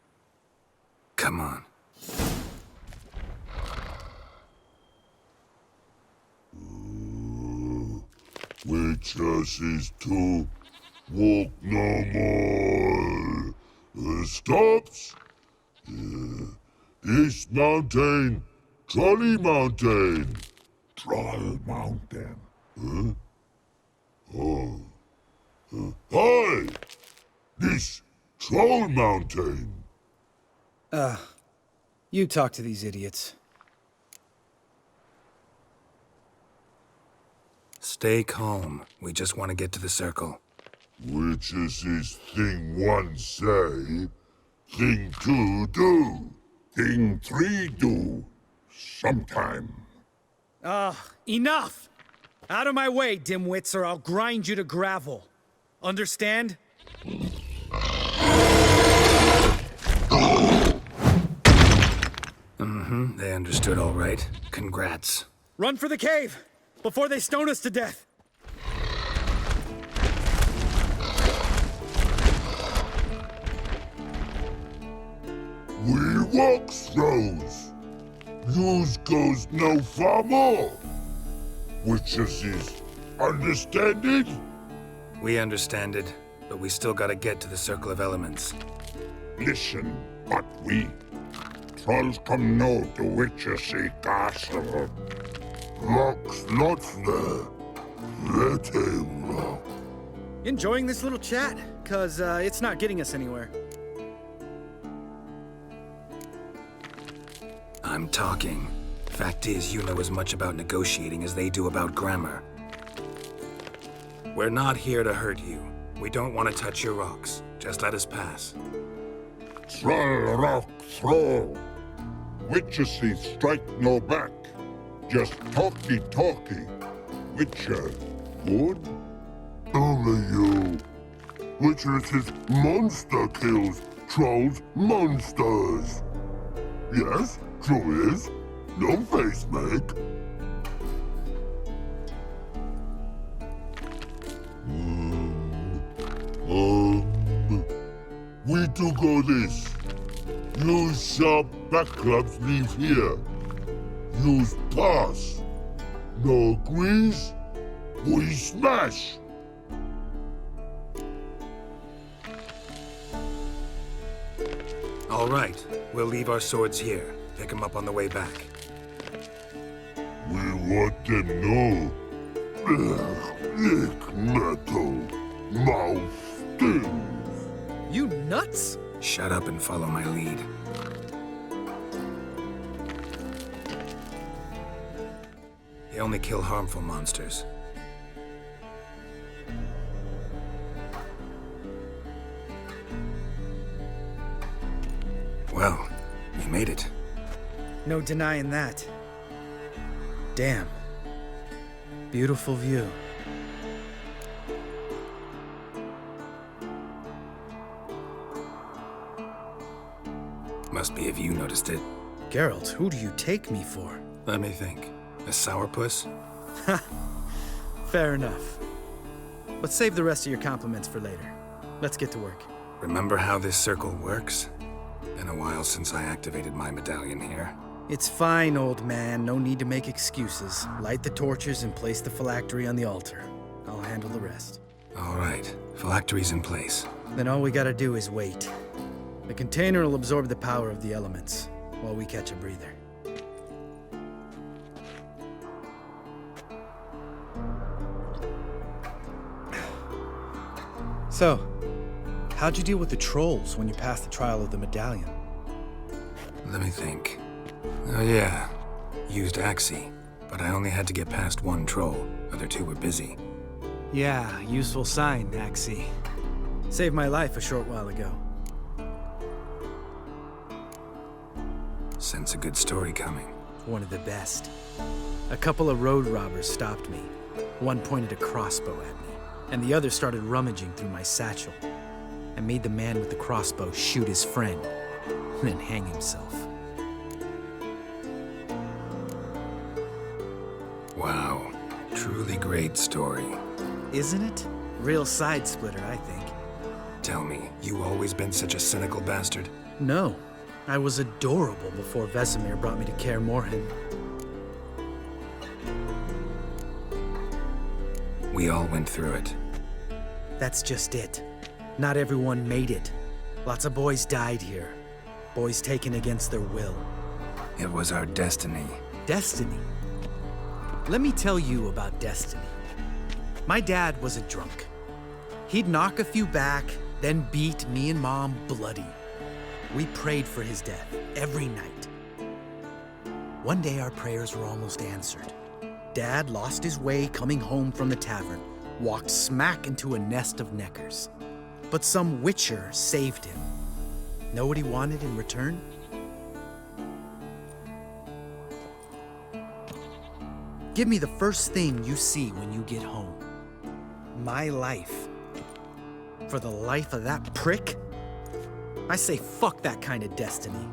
Speaker 1: Come on.
Speaker 9: Witches is to walk no more. Stops. East Mountain, Trolley Mountain. Troll Mountain. Huh? Oh. Hi! This Troll Mountain.
Speaker 21: You talk to these idiots.
Speaker 1: Stay calm. We just want to get to the circle.
Speaker 9: Witches is thing 1 say, thing 2 do, thing 3 do, sometime.
Speaker 21: Enough! Out of my way, dimwits, or I'll grind you to gravel. Understand?
Speaker 1: Mm-hmm, they understood all right. Congrats.
Speaker 21: Run for the cave! Before they stone us to death!
Speaker 9: We walk throws. Yous goes no far more. Witches is understanding?
Speaker 1: We understand it, but we still gotta get to the Circle of Elements.
Speaker 9: Listen, but we trolls come no to witches see castle. Rocks lots there. Let him rock.
Speaker 21: Enjoying this little chat? Cause it's not getting us anywhere.
Speaker 1: I'm talking. Fact is, you know as much about negotiating as they do about grammar. We're not here to hurt you. We don't want to touch your rocks. Just let us pass.
Speaker 9: Troll rock throw. Witches see strike no back. Just talky. Witcher, good? Only you. Witches is monster kills. Trolls, monsters. Yes, true is. No face make. We do go this. Use sharp backups leave here. Use pass. No agrees, we smash.
Speaker 1: All right, we'll leave our swords here. Pick them up on the way back.
Speaker 9: We want them know. Lick metal. Mouth stings.
Speaker 21: You nuts?
Speaker 1: Shut up and follow my lead. They only kill harmful monsters. Well, we made it.
Speaker 21: No denying that. Damn. Beautiful view.
Speaker 1: Must be if you noticed it.
Speaker 21: Geralt, who do you take me for?
Speaker 1: Let me think. A sourpuss?
Speaker 21: Fair enough. But save the rest of your compliments for later. Let's get to work.
Speaker 1: Remember how this circle works? Been a while since I activated my medallion here.
Speaker 21: It's fine, old man. No need to make excuses. Light the torches and place the phylactery on the altar. I'll handle the rest.
Speaker 1: All right. Phylactery's in place.
Speaker 21: Then all we gotta do is wait. The container will absorb the power of the elements, while we catch a breather. So, how'd you deal with the trolls when you passed the trial of the medallion?
Speaker 1: Let me think. Oh yeah, used Axie, but I only had to get past one troll. Other two were busy.
Speaker 21: Yeah, useful sign, Axie. Saved my life a short while ago.
Speaker 1: Sense a good story coming.
Speaker 21: One of the best. A couple of road robbers stopped me. One pointed a crossbow at me, and the other started rummaging through my satchel. I made the man with the crossbow shoot his friend, then hang himself.
Speaker 1: Wow, truly great story.
Speaker 21: Isn't it? Real side splitter, I think.
Speaker 1: Tell me, you always been such a cynical bastard?
Speaker 21: No. I was adorable before Vesemir brought me to Kaer Morhen.
Speaker 1: We all went through it.
Speaker 21: That's just it. Not everyone made it. Lots of boys died here. Boys taken against their will.
Speaker 1: It was our destiny.
Speaker 21: Destiny? Let me tell you about destiny. My dad was a drunk. He'd knock a few back, then beat me and Mom bloody. We prayed for his death every night. One day our prayers were almost answered. Dad lost his way coming home from the tavern, walked smack into a nest of neckers. But some witcher saved him. Know what he wanted in return? Give me the first thing you see when you get home. My life. For the life of that prick? I say fuck that kind of destiny.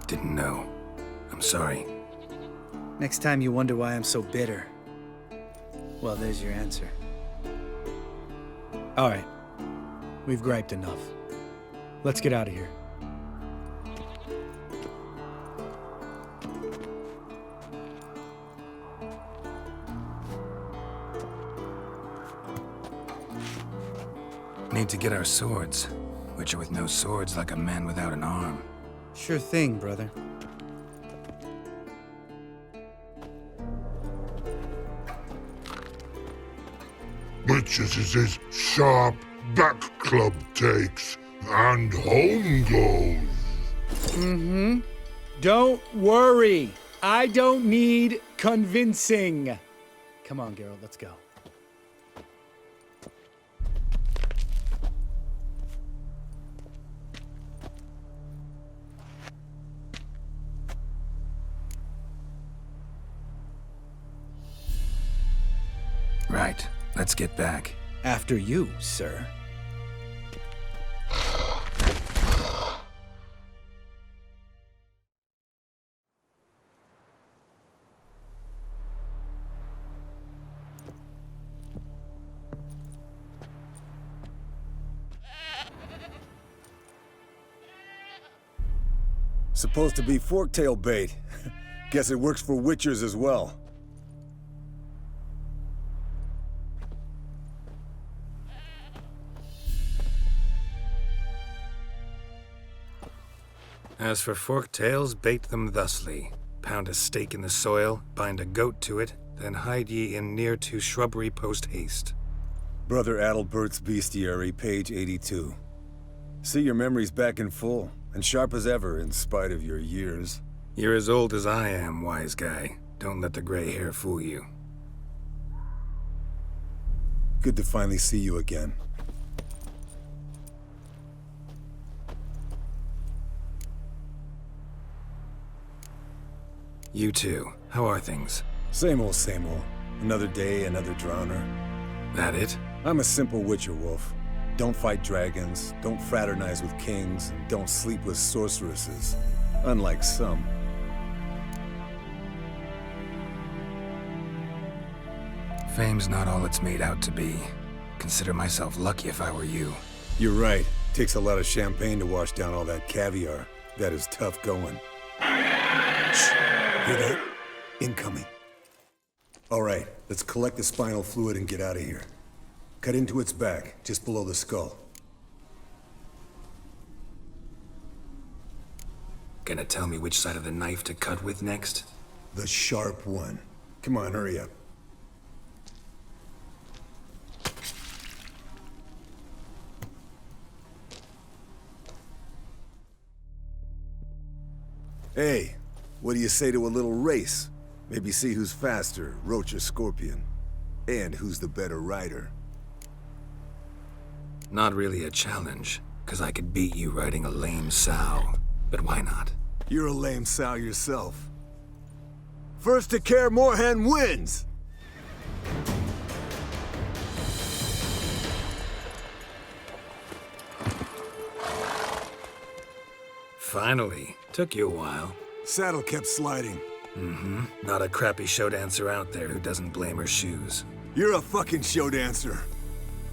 Speaker 1: Didn't know. I'm sorry.
Speaker 21: Next time you wonder why I'm so bitter, well, there's your answer. All right. We've griped enough. Let's get out of here.
Speaker 1: Need to get our swords. Witcher with no swords like a man without an arm.
Speaker 21: Sure thing, brother.
Speaker 9: Witches is his sharp back club takes, and home goes.
Speaker 13: Mm-hmm. Don't worry. I don't need convincing. Come on, Geralt, let's go.
Speaker 1: Right. Let's get back.
Speaker 13: After you, sir.
Speaker 19: Supposed to be forktail bait. Guess it works for witchers as well.
Speaker 1: As for forked tails, bait them thusly. Pound a stake in the soil, bind a goat to it, then hide ye in near to shrubbery post haste.
Speaker 19: Brother Adalbert's Bestiary, page 82. See your memories back in full, and sharp as ever in spite of your years.
Speaker 1: You're as old as I am, wise guy. Don't let the gray hair fool you.
Speaker 19: Good to finally see you again.
Speaker 1: You too. How are things?
Speaker 19: Same old, same old. Another day, another drowner.
Speaker 1: That it?
Speaker 19: I'm a simple witcher wolf. Don't fight dragons, don't fraternize with kings, and don't sleep with sorceresses. Unlike some.
Speaker 1: Fame's not all it's made out to be. Consider myself lucky if I were you.
Speaker 19: You're right. Takes a lot of champagne to wash down all that caviar. That is tough going. Shh. Hear that? Incoming. All right, let's collect the spinal fluid and get out of here. Cut into its back, just below the skull.
Speaker 1: Gonna tell me which side of the knife to cut with next?
Speaker 19: The sharp one. Come on, hurry up. Hey, what do you say to a little race? Maybe see who's faster, roach or scorpion. And who's the better rider.
Speaker 1: Not really a challenge, because I could beat you riding a lame sow. But why not?
Speaker 19: You're a lame sow yourself. First to Kaer Morhen wins!
Speaker 1: Finally. Took you a while.
Speaker 19: Saddle kept sliding.
Speaker 1: Mm-hmm. Not a crappy show dancer out there who doesn't blame her shoes.
Speaker 19: You're a fucking show dancer.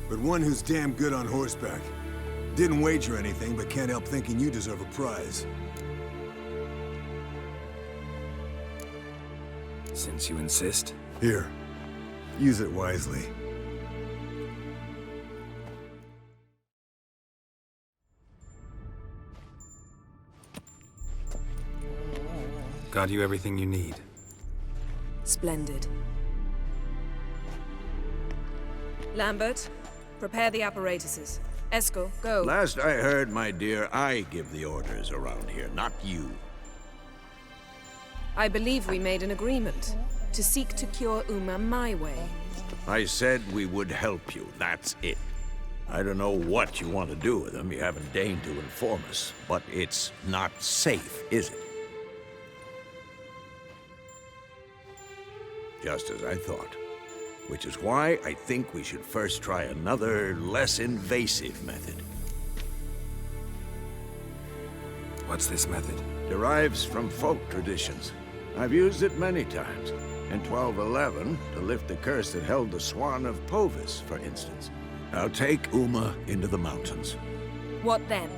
Speaker 19: But one who's damn good on horseback. Didn't wager anything, but can't help thinking you deserve a prize.
Speaker 1: Since you insist.
Speaker 19: Here. Use it wisely.
Speaker 1: Got you everything you need.
Speaker 5: Splendid. Lambert, prepare the apparatuses. Eskel, go.
Speaker 14: Last I heard, my dear, I give the orders around here, not you.
Speaker 5: I believe we made an agreement to seek to cure Uma my way.
Speaker 14: I said we would help you, that's it. I don't know what you want to do with them, you haven't deigned to inform us, but it's not safe, is it? Just as I thought. Which is why I think we should first try another, less invasive method.
Speaker 1: What's this method?
Speaker 14: Derives from folk traditions. I've used it many times. In 1211, to lift the curse that held the Swan of Povis, for instance. Now take Uma into the mountains.
Speaker 5: What then?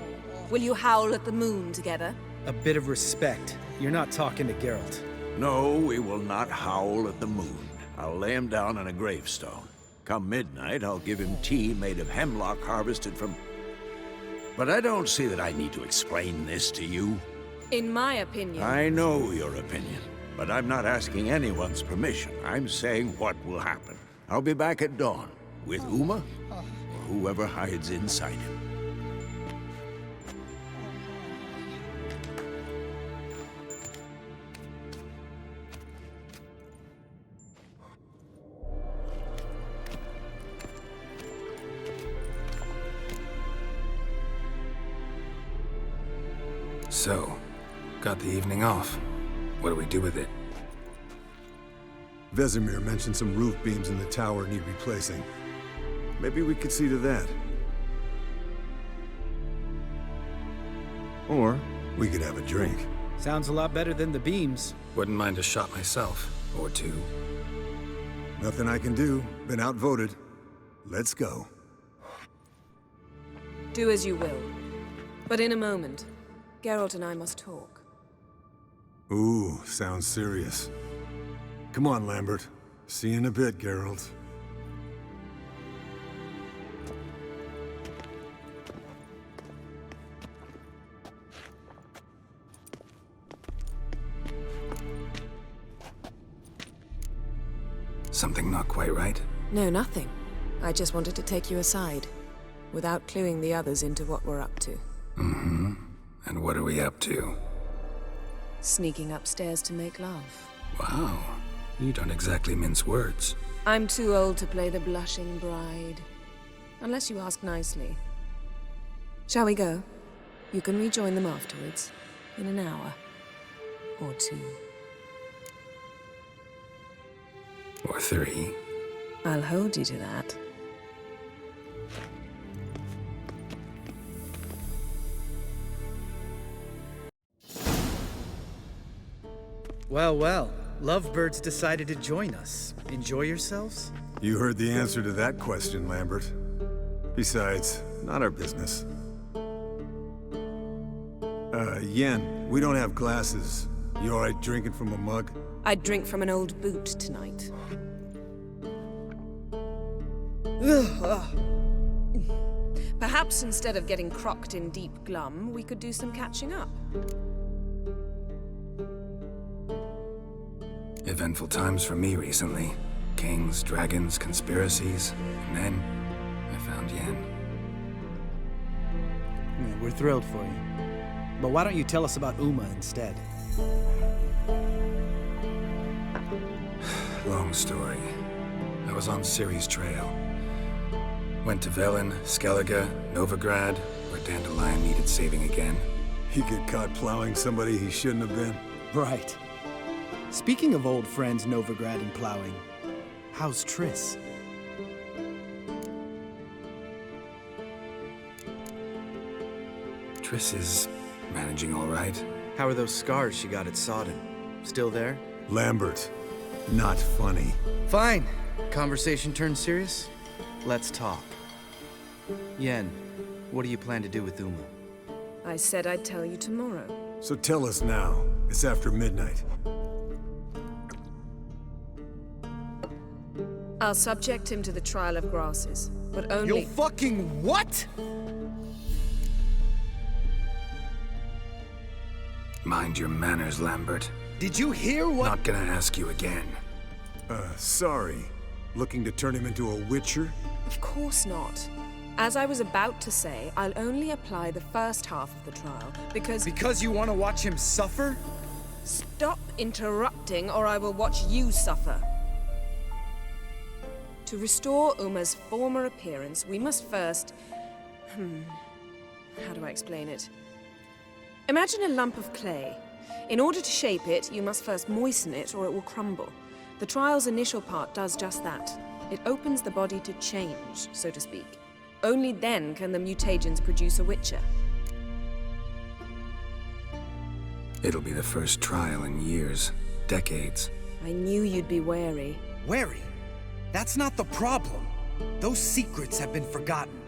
Speaker 5: Will you howl at the moon together?
Speaker 21: A bit of respect. You're not talking to Geralt.
Speaker 14: No, we will not howl at the moon. I'll lay him down on a gravestone. Come midnight, I'll give him tea made of hemlock harvested from... But I don't see that I need to explain this to you.
Speaker 5: In my opinion...
Speaker 14: I know your opinion, but I'm not asking anyone's permission. I'm saying what will happen. I'll be back at dawn, with Uma, or whoever hides inside him.
Speaker 1: So, got the evening off. What do we do with it?
Speaker 19: Vesemir mentioned some roof beams in the tower need replacing. Maybe we could see to that. Or we could have a drink.
Speaker 21: Sounds a lot better than the beams.
Speaker 1: Wouldn't mind a shot myself, or two.
Speaker 19: Nothing I can do. Been outvoted. Let's go.
Speaker 5: Do as you will. But in a moment, Geralt and I must talk.
Speaker 19: Ooh, sounds serious. Come on, Lambert. See you in a bit, Geralt.
Speaker 1: Something not quite right?
Speaker 5: No, nothing. I just wanted to take you aside, without cluing the others into what we're up to.
Speaker 1: Mm-hmm. And what are we up to?
Speaker 5: Sneaking upstairs to make love.
Speaker 1: Wow. You don't exactly mince words.
Speaker 5: I'm too old to play the blushing bride. Unless you ask nicely. Shall we go? You can rejoin them afterwards. In an hour. Or 2.
Speaker 1: Or 3.
Speaker 5: I'll hold you to that.
Speaker 21: Well, well. Lovebirds decided to join us. Enjoy yourselves?
Speaker 19: You heard the answer to that question, Lambert. Besides, not our business. Yen, we don't have glasses. You alright drinking from a mug?
Speaker 5: I'd drink from an old boot tonight. Perhaps instead of getting crocked in deep glum, we could do some catching up.
Speaker 1: Eventful times for me recently. Kings, dragons, conspiracies, and then I found Yen.
Speaker 21: Yeah, we're thrilled for you. But why don't you tell us about Uma instead?
Speaker 1: Long story. I was on Ciri's trail. Went to Velen, Skellige, Novigrad, where Dandelion needed saving again.
Speaker 19: He get caught plowing somebody he shouldn't have been.
Speaker 21: Right. Speaking of old friends Novigrad and plowing, how's Triss?
Speaker 1: Triss is managing all right.
Speaker 21: How are those scars she got at Sodden? Still there?
Speaker 19: Lambert, not funny.
Speaker 21: Fine. Conversation turned serious? Let's talk. Yen, what do you plan to do with Uma?
Speaker 5: I said I'd tell you tomorrow.
Speaker 19: So tell us now. It's after midnight.
Speaker 5: I'll subject him to the trial of grasses, but only—
Speaker 21: You'll fucking what?
Speaker 1: Mind your manners, Lambert.
Speaker 21: Did you hear what—
Speaker 1: Not gonna ask you again.
Speaker 19: Sorry. Looking to turn him into a witcher?
Speaker 5: Of course not. As I was about to say, I'll only apply the first half of the trial, because—
Speaker 21: Because you want to watch him suffer?
Speaker 5: Stop interrupting, or I will watch you suffer. To restore Uma's former appearance, we must first— how do I explain it? Imagine a lump of clay. In order to shape it, you must first moisten it, or it will crumble. The trial's initial part does just that. It opens the body to change, so to speak. Only then can the mutagens produce a witcher.
Speaker 1: It'll be the first trial in years, decades.
Speaker 5: I knew you'd be wary.
Speaker 21: Wary? That's not the problem. Those secrets have been forgotten,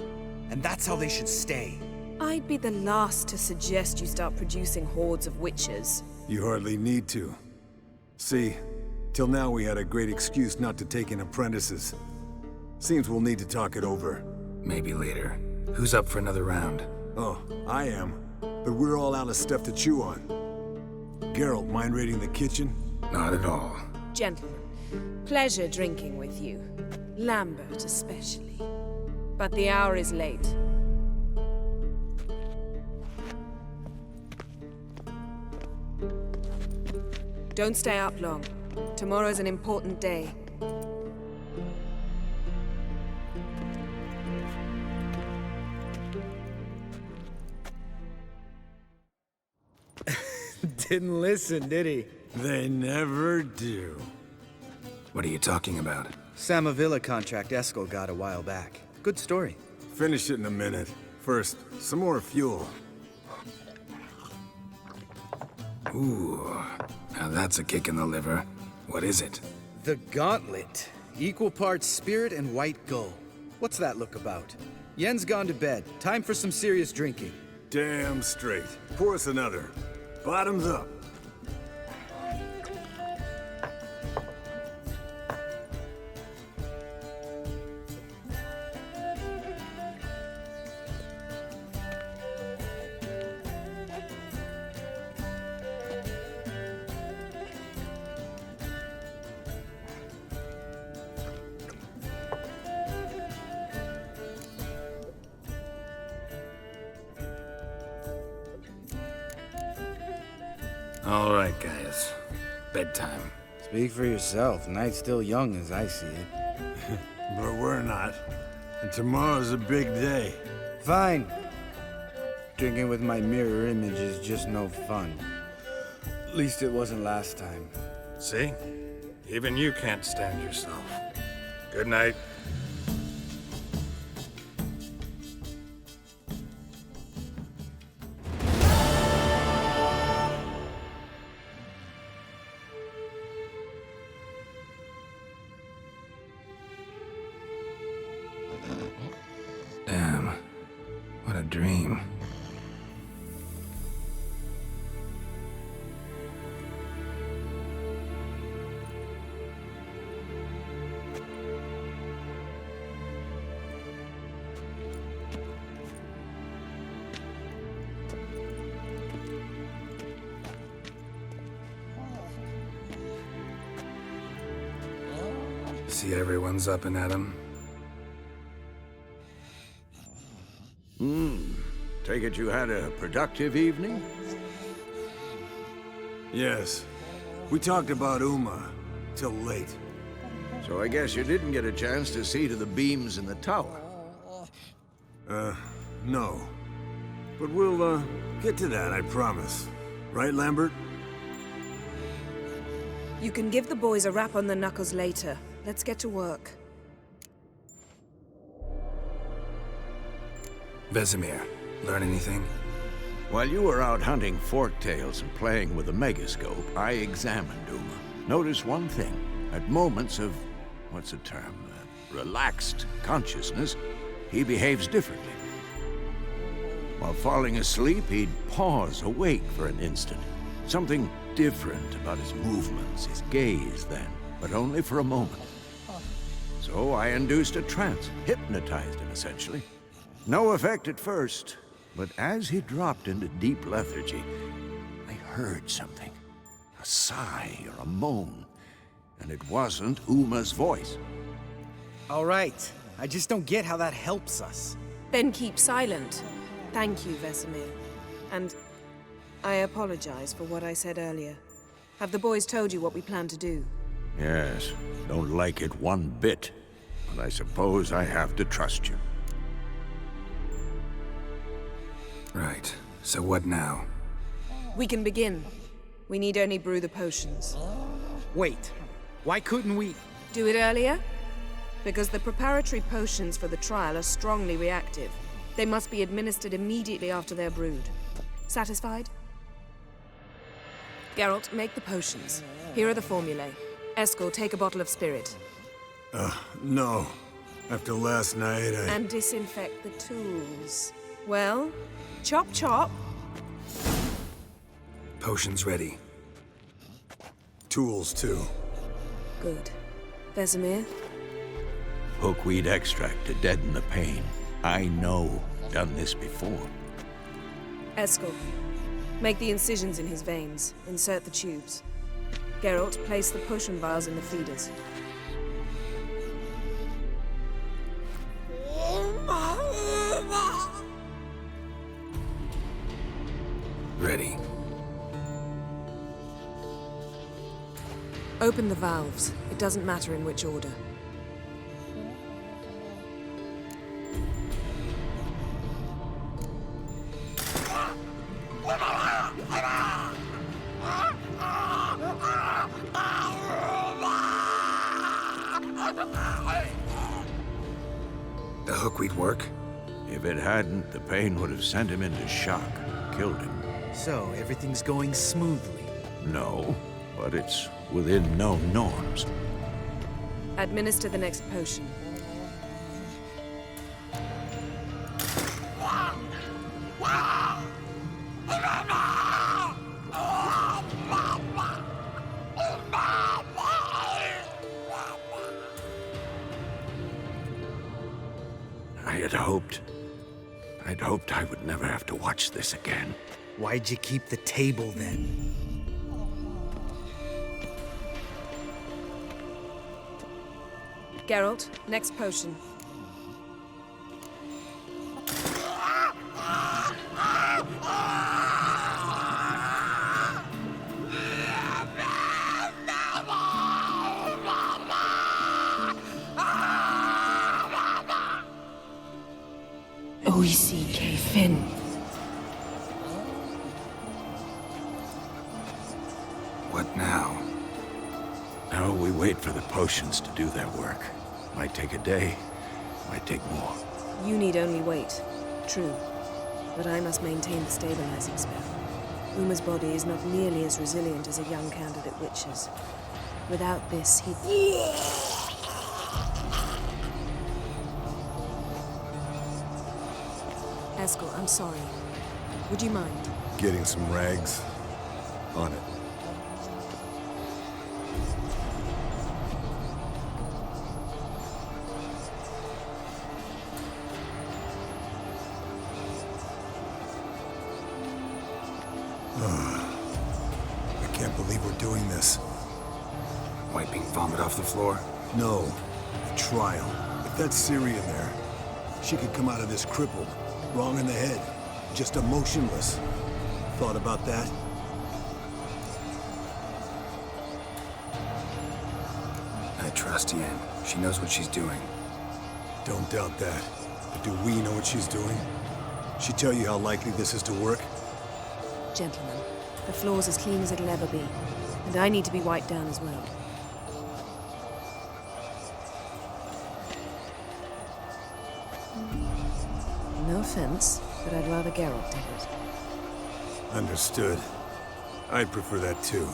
Speaker 21: and that's how they should stay.
Speaker 5: I'd be the last to suggest you start producing hordes of witches.
Speaker 19: You hardly need to. See, till now we had a great excuse not to take in apprentices. Seems we'll need to talk it over.
Speaker 1: Maybe later. Who's up for another round?
Speaker 19: Oh, I am. But we're all out of stuff to chew on. Geralt, mind raiding the kitchen?
Speaker 1: Not at all.
Speaker 5: Gentlemen, pleasure drinking with you. Lambert especially. But the hour is late. Don't stay up long. Tomorrow's an important day.
Speaker 13: Didn't listen, did he?
Speaker 19: They never do.
Speaker 1: What are you talking about?
Speaker 21: Samavilla contract Eskel got a while back. Good story.
Speaker 19: Finish it in a minute. First, some more fuel.
Speaker 1: Ooh, now that's a kick in the liver. What is it?
Speaker 21: The Gauntlet. Equal parts spirit and white gull. What's that look about? Yen's gone to bed. Time for some serious drinking.
Speaker 19: Damn straight. Pour us another. Bottoms up.
Speaker 1: All right, guys. Bedtime.
Speaker 21: Speak for yourself. Night's still young as I see it.
Speaker 19: But we're not. And tomorrow's a big day.
Speaker 21: Fine. Drinking with my mirror image is just no fun. At least it wasn't last time.
Speaker 16: See? Even you can't stand yourself. Good night.
Speaker 1: Damn. What a dream. See everyone's up and at 'em.
Speaker 14: Take it you had a productive evening?
Speaker 19: Yes. We talked about Uma till late.
Speaker 14: So I guess you didn't get a chance to see to the beams in the tower.
Speaker 19: No. But we'll, get to that, I promise. Right, Lambert?
Speaker 5: You can give the boys a rap on the knuckles later. Let's get to work.
Speaker 1: Vesemir, learn anything?
Speaker 14: While you were out hunting forktails and playing with a megascope, I examined Uma. Notice one thing. At moments of, what's the term, relaxed consciousness, he behaves differently. While falling asleep, he'd pause awake for an instant. Something different about his movements, his gaze then, but only for a moment. So I induced a trance, hypnotized him essentially. No effect at first, but as he dropped into deep lethargy, I heard something. A sigh or a moan, and it wasn't Uma's voice.
Speaker 21: All right. I just don't get how that helps us.
Speaker 5: Then keep silent. Thank you, Vesemir. And I apologize for what I said earlier. Have the boys told you what we plan to do?
Speaker 14: Yes, don't like it one bit, but I suppose I have to trust you.
Speaker 1: Right. So what now?
Speaker 5: We can begin. We need only brew the potions.
Speaker 21: Wait. Why couldn't we...
Speaker 5: Do it earlier? Because the preparatory potions for the trial are strongly reactive. They must be administered immediately after they're brewed. Satisfied? Geralt, make the potions. Here are the formulae. Eskel, take a bottle of spirit.
Speaker 19: No. After last night,
Speaker 5: And disinfect the tools. Well, chop chop.
Speaker 1: Potions ready.
Speaker 19: Tools, too.
Speaker 5: Good. Vesemir?
Speaker 14: Hookweed extract to deaden the pain. I know. Done this before.
Speaker 5: Eskel, make the incisions in his veins. Insert the tubes. Geralt, place the push-in vials in the feeders.
Speaker 1: Ready.
Speaker 5: Open the valves. It doesn't matter in which order.
Speaker 1: The hookweed work?
Speaker 14: If it hadn't, the pain would have sent him into shock, killed him.
Speaker 21: So, everything's going smoothly?
Speaker 14: No, but it's within known norms.
Speaker 5: Administer the next potion.
Speaker 14: I'd hoped I would never have to watch this again.
Speaker 21: Why'd you keep the table then?
Speaker 5: Geralt, next potion. O-E-C-K, Finn.
Speaker 1: What now?
Speaker 14: Now we wait for the potions to do their work. Might take a day, might take more.
Speaker 5: You need only wait. True. But I must maintain the stabilizing spell. Uma's body is not nearly as resilient as a young candidate witch's. Without this, he'd... Eskel, I'm sorry. Would you mind?
Speaker 19: Getting some rags. On it. I can't believe we're doing this.
Speaker 1: Wiping vomit off the floor?
Speaker 19: No. The trial. If that's Ciri in there, she could come out of this crippled. Wrong in the head. Just emotionless. Thought about that?
Speaker 1: I trust Yen. She knows what she's doing.
Speaker 19: Don't doubt that. But do we know what she's doing? She tell you how likely this is to work?
Speaker 5: Gentlemen, the floor's as clean as it'll ever be. And I need to be wiped down as well. No offense, but I'd rather Geralt did it.
Speaker 19: Understood. I'd prefer that too.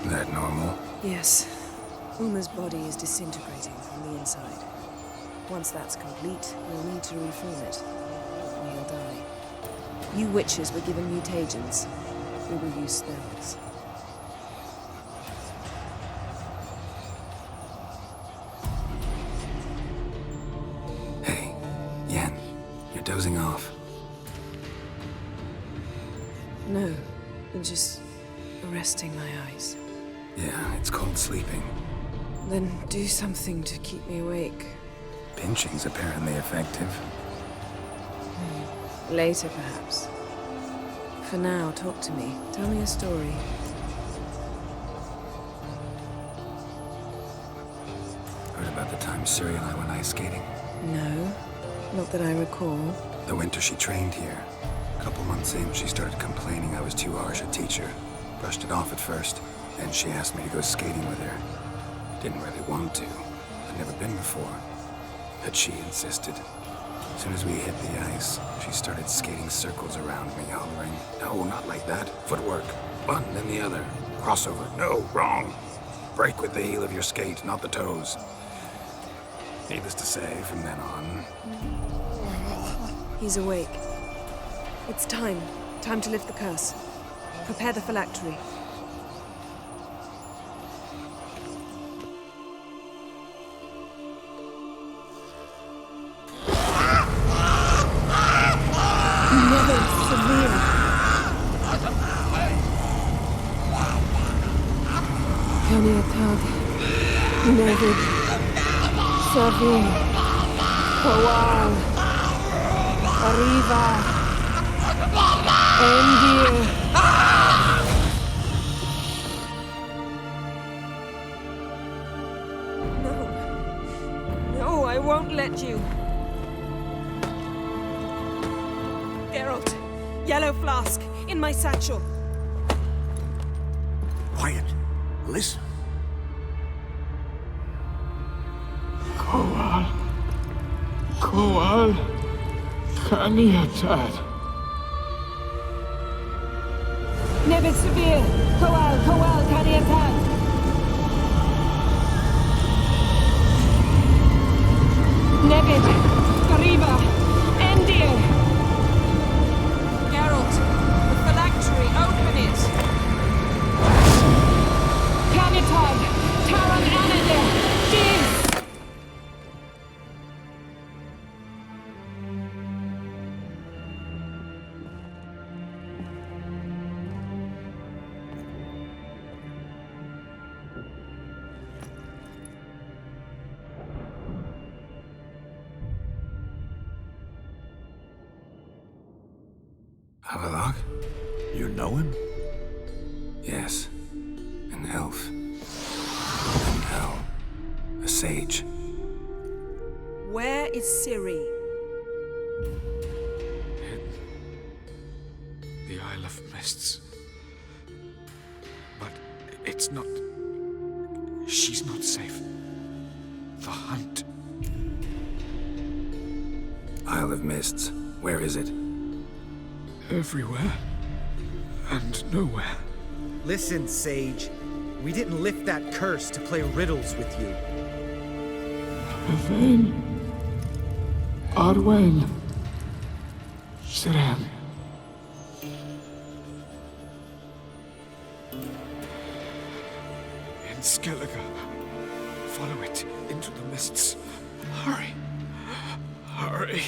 Speaker 1: That normal?
Speaker 5: Yes. Uma's body is disintegrating from the inside. Once that's complete, we'll need to reform it. Or he'll die. You witches were given mutagens. We will use spells.
Speaker 1: Hey, Yen, you're dozing off.
Speaker 5: No, I'm just resting my eyes.
Speaker 1: Yeah, it's called sleeping.
Speaker 5: Then do something to keep me awake.
Speaker 1: Pinching's apparently effective.
Speaker 5: Later, perhaps. For now, talk to me. Tell me a story.
Speaker 1: Heard about the time Ciri and I went ice skating?
Speaker 5: No, not that I recall.
Speaker 1: The winter she trained here. A couple months in, she started complaining I was too harsh a teacher. Brushed it off at first. Then she asked me to go skating with her. Didn't really want to. I'd never been before. But she insisted. As soon as we hit the ice, she started skating circles around me, hollering, "No, not like that. Footwork. One, then the other. Crossover. No, wrong. Break with the heel of your skate, not the toes." Needless to say, from then on...
Speaker 5: He's awake. It's time. Time to lift the curse. Prepare the phylactery.
Speaker 2: David, Savin, Kowal, Arriva, Endir.
Speaker 5: No, I won't let you. Geralt, yellow flask, in my satchel.
Speaker 14: Quiet. Listen.
Speaker 9: Kowal, Kaniatad.
Speaker 2: Nevis Severe, Kowal, Kaniatad. Nevid, Arriva, Endir.
Speaker 5: Geralt, the phylactery, open it.
Speaker 2: Kaniatad, Taran Anadir, Diz.
Speaker 1: Havelock?
Speaker 14: You know him?
Speaker 1: Yes. An elf. An elf. A sage.
Speaker 5: Where is Ciri?
Speaker 18: The Isle of Mists. But it's not... She's not safe. The hunt.
Speaker 1: Isle of Mists. Where is it?
Speaker 18: Everywhere. And nowhere.
Speaker 21: Listen, Sage. We didn't lift that curse to play riddles with you.
Speaker 9: Yvain. Arwen. Siren.
Speaker 18: In Skellige. Follow it into the mists. Hurry. Hurry.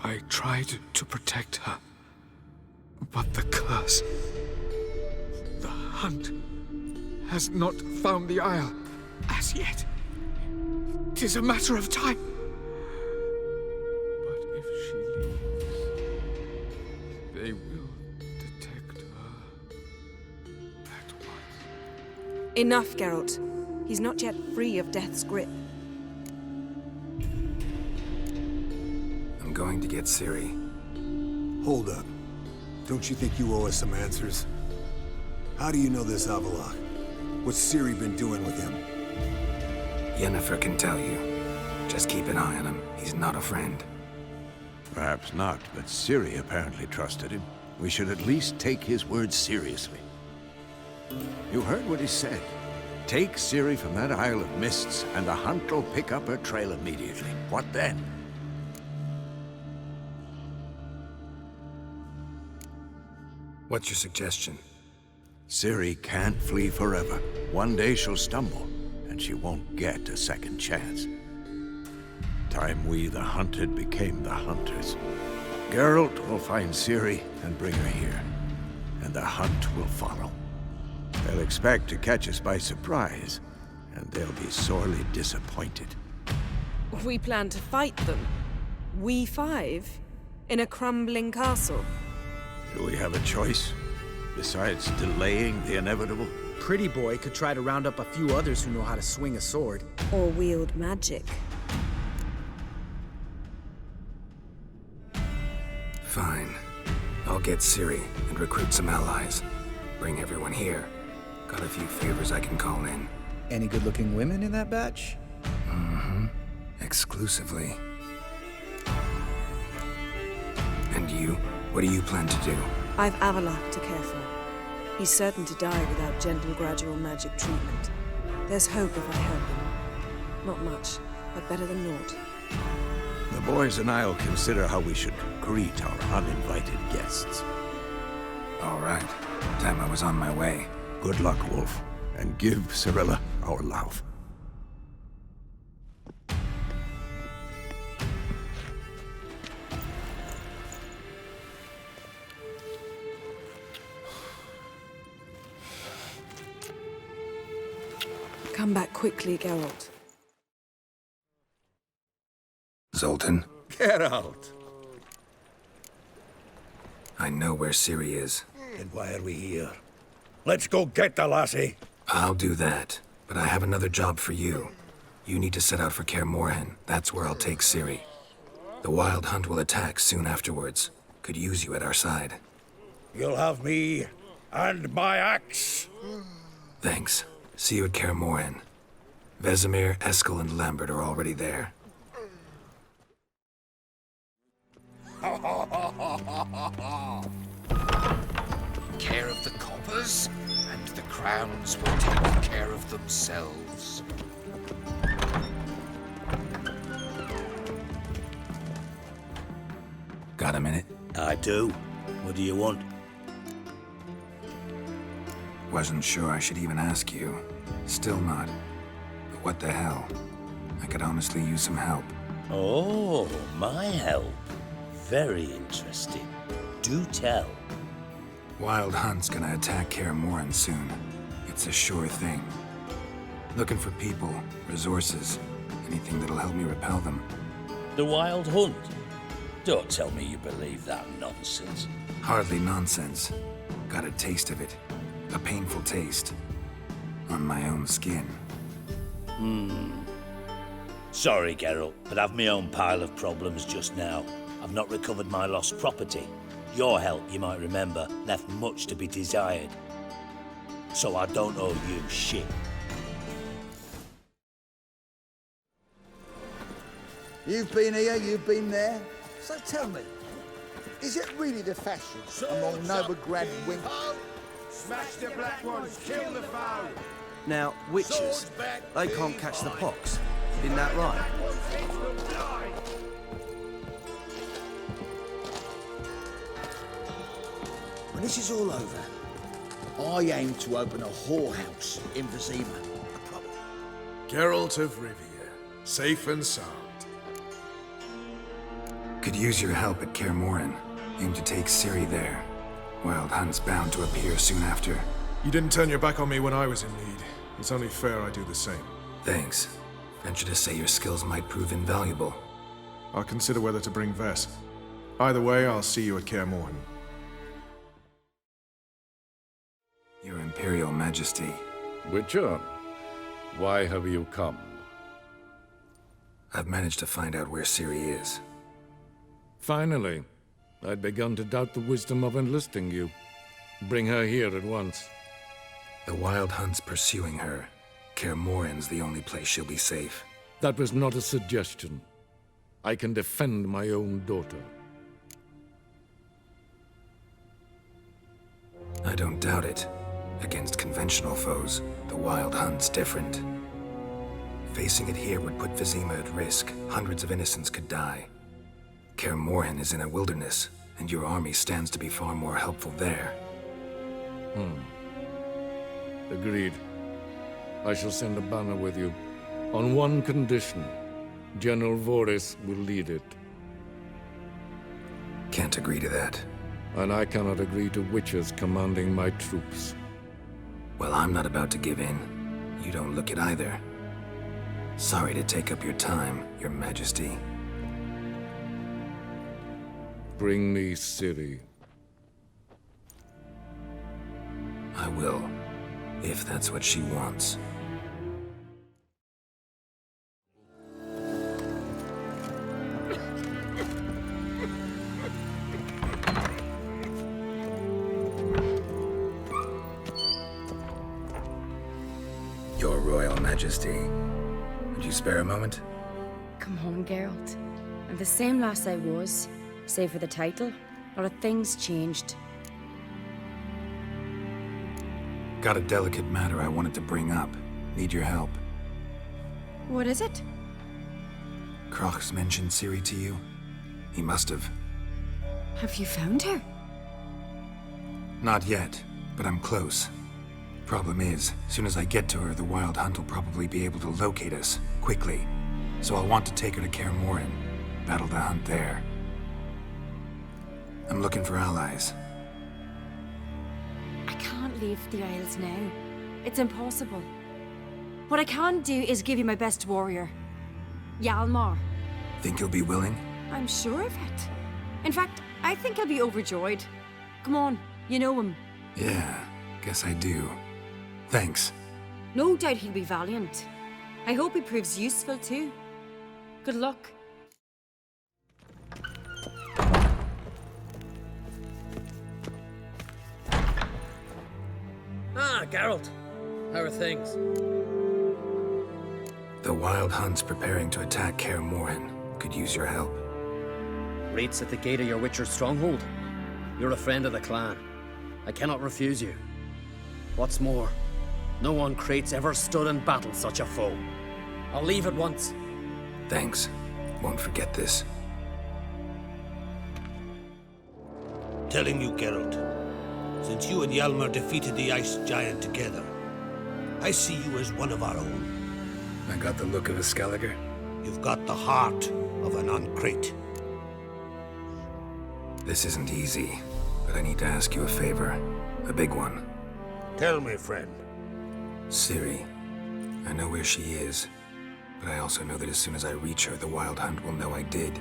Speaker 18: I tried to protect her, but the curse, the hunt, has not found the Isle as yet. 'Tis a matter of time. But if she leaves, they will detect her at once.
Speaker 5: Enough, Geralt. He's not yet free of death's grip.
Speaker 1: I'm going to get Ciri.
Speaker 19: Hold up. Don't you think you owe us some answers? How do you know this Havelock? What's Ciri been doing with him?
Speaker 1: Yennefer can tell you. Just keep an eye on him. He's not a friend.
Speaker 14: Perhaps not, but Ciri apparently trusted him. We should at least take his words seriously. You heard what he said. Take Ciri from that Isle of Mists, and the hunt will pick up her trail immediately. What then?
Speaker 1: What's your suggestion?
Speaker 14: Ciri can't flee forever. One day she'll stumble, and she won't get a second chance. Time we, the hunted, became the hunters. Geralt will find Ciri and bring her here, and the hunt will follow. They'll expect to catch us by surprise, and they'll be sorely disappointed.
Speaker 5: We plan to fight them. We five? In a crumbling castle?
Speaker 14: Do we have a choice? Besides delaying the inevitable?
Speaker 21: Pretty Boy could try to round up a few others who know how to swing a sword.
Speaker 5: Or wield magic.
Speaker 1: Fine. I'll get Ciri and recruit some allies. Bring everyone here. Got a few favors I can call in.
Speaker 21: Any good-looking women in that batch?
Speaker 1: Mm-hmm. Exclusively. And you? What do you plan to do?
Speaker 5: I've Avalok to care for. He's certain to die without gentle, gradual magic treatment. There's hope if I help him. Not much, but better than naught.
Speaker 14: The boys and I'll consider how we should greet our uninvited guests.
Speaker 1: All right. Time I was on my way.
Speaker 14: Good luck, Wolf, and give Cirilla our love.
Speaker 5: Come back quickly, Geralt.
Speaker 1: Zoltan?
Speaker 7: Geralt!
Speaker 1: I know where Ciri is.
Speaker 7: Then why are we here? Let's go get the lassie!
Speaker 1: I'll do that, but I have another job for you. You need to set out for Kaer Morhen. That's where I'll take Ciri. The Wild Hunt will attack soon afterwards. Could use you at our side.
Speaker 7: You'll have me and my axe.
Speaker 1: Thanks. See you at Kaer Morhen. Vesemir, Eskel, and Lambert are already there.
Speaker 6: Care of the coppers, and the crowns will take care of themselves.
Speaker 1: Got a minute?
Speaker 3: I do. What do you want?
Speaker 1: Wasn't sure I should even ask you. Still not. But what the hell? I could honestly use some help.
Speaker 3: Oh, my help. Very interesting. Do tell.
Speaker 1: Wild Hunt's gonna attack Kaer Morhen soon. It's a sure thing. Looking for people, resources, anything that'll help me repel them.
Speaker 3: The Wild Hunt? Don't tell me you believe that nonsense.
Speaker 1: Hardly nonsense. Got a taste of it. A painful taste. On my own skin.
Speaker 3: Sorry, Geralt, but I've my own pile of problems just now. I've not recovered my lost property. Your help, you might remember, left much to be desired. So I don't owe you shit.
Speaker 8: You've been here, you've been there. So tell me, is it really the fashion among noble grand women?
Speaker 6: Smash the black ones, kill the foul.
Speaker 15: Now, witches, they can't catch the pox. Isn't that right?
Speaker 8: When this is all over, I aim to open a whorehouse in Vizima.
Speaker 20: Geralt of Rivia, safe and sound.
Speaker 1: Could use your help at Kaer Morhen. Aim to take Ciri there. Wild Hunt's bound to appear soon after.
Speaker 20: You didn't turn your back on me when I was in need. It's only fair I do the same.
Speaker 1: Thanks. Venture to say your skills might prove invaluable.
Speaker 20: I'll consider whether to bring Vess. Either way, I'll see you at Kaer Morhen.
Speaker 1: Your Imperial Majesty.
Speaker 16: Witcher, why have you come?
Speaker 1: I've managed to find out where Ciri is.
Speaker 16: Finally. I'd begun to doubt the wisdom of enlisting you. Bring her here at once.
Speaker 1: The Wild Hunt's pursuing her. Kaer Morhen's the only place she'll be safe.
Speaker 16: That was not a suggestion. I can defend my own daughter.
Speaker 1: I don't doubt it. Against conventional foes, the Wild Hunt's different. Facing it here would put Vizima at risk. Hundreds of innocents could die. Kaer Morhen is in a wilderness, and your army stands to be far more helpful there.
Speaker 16: Agreed. I shall send a banner with you. On one condition. General Voris will lead it.
Speaker 1: Can't agree to that.
Speaker 16: And I cannot agree to witches commanding my troops.
Speaker 1: Well, I'm not about to give in. You don't look it either. Sorry to take up your time, Your Majesty.
Speaker 16: Bring me Ciri.
Speaker 1: I will, if that's what she wants. Your Royal Majesty, would you spare a moment?
Speaker 23: Come on, Geralt. I'm the same lass I was, save for the title. A lot of things changed.
Speaker 1: Got a delicate matter I wanted to bring up. Need your help.
Speaker 23: What is it?
Speaker 1: Kroch's mentioned Ciri to you? He must have.
Speaker 23: Have you found her?
Speaker 1: Not yet, but I'm close. Problem is, soon as I get to her, the Wild Hunt will probably be able to locate us, quickly. So I'll want to take her to Kaer Morhen, battle the hunt there. I'm looking for allies.
Speaker 23: I can't leave the Isles now. It's impossible. What I can do is give you my best warrior. Hjalmar.
Speaker 1: Think you'll be willing?
Speaker 23: I'm sure of it. In fact, I think he'll be overjoyed. Come on, you know him.
Speaker 1: Yeah, guess I do. Thanks.
Speaker 23: No doubt he'll be valiant. I hope he proves useful too. Good luck.
Speaker 4: Ah, Geralt. How are things?
Speaker 1: The Wild Hunt's preparing to attack Kaer Morhen. Could use your help.
Speaker 4: Raid's at the gate of your Witcher's stronghold. You're a friend of the clan. I cannot refuse you. What's more, no one Crate's ever stood in battle such a foe. I'll leave at once.
Speaker 1: Thanks. Won't forget this.
Speaker 3: Telling you, Geralt, since you and Hjalmar defeated the Ice Giant together, I see you as one of our own.
Speaker 1: I got the look of a Skelliger.
Speaker 3: You've got the heart of an Uncrate.
Speaker 1: This isn't easy, but I need to ask you a favor. A big one.
Speaker 3: Tell me, friend.
Speaker 1: Ciri. I know where she is, but I also know that as soon as I reach her, the Wild Hunt will know I did.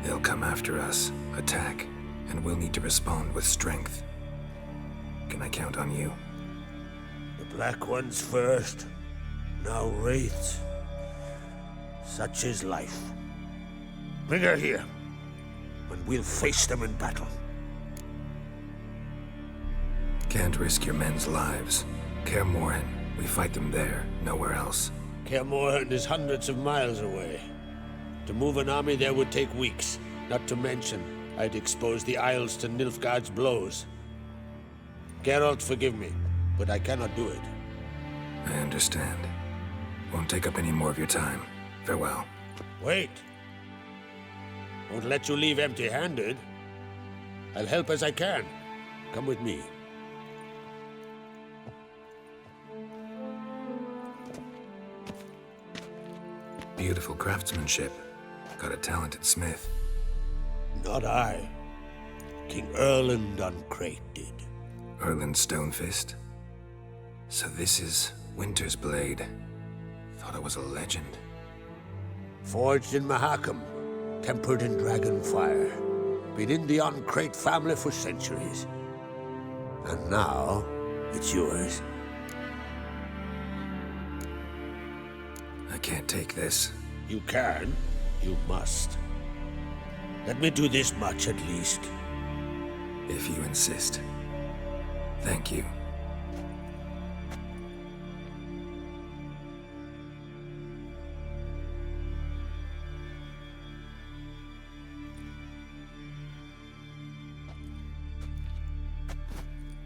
Speaker 1: They'll come after us, attack, and we'll need to respond with strength. Can I count on you?
Speaker 3: The Black Ones first, now Wraiths. Such is life. Bring her here, and we'll face them in battle.
Speaker 1: Can't risk your men's lives. Kaer Morhen, we fight them there, nowhere else.
Speaker 3: Kaer Morhen is hundreds of miles away. To move an army there would take weeks, not to mention I'd expose the Isles to Nilfgaard's blows. Geralt, forgive me, but I cannot do it.
Speaker 1: I understand. Won't take up any more of your time. Farewell.
Speaker 3: Wait. Won't let you leave empty-handed. I'll help as I can. Come with me.
Speaker 1: Beautiful craftsmanship. Got a talented smith.
Speaker 3: Not I. King Erland Uncrate did.
Speaker 1: Erland Stonefist? So this is Winter's Blade. Thought it was a legend.
Speaker 3: Forged in Mahakam, tempered in dragon fire. Been in the Uncrate family for centuries. And now, it's yours.
Speaker 1: I can't take this.
Speaker 3: You can. You must. Let me do this much at least.
Speaker 1: If you insist. Thank you.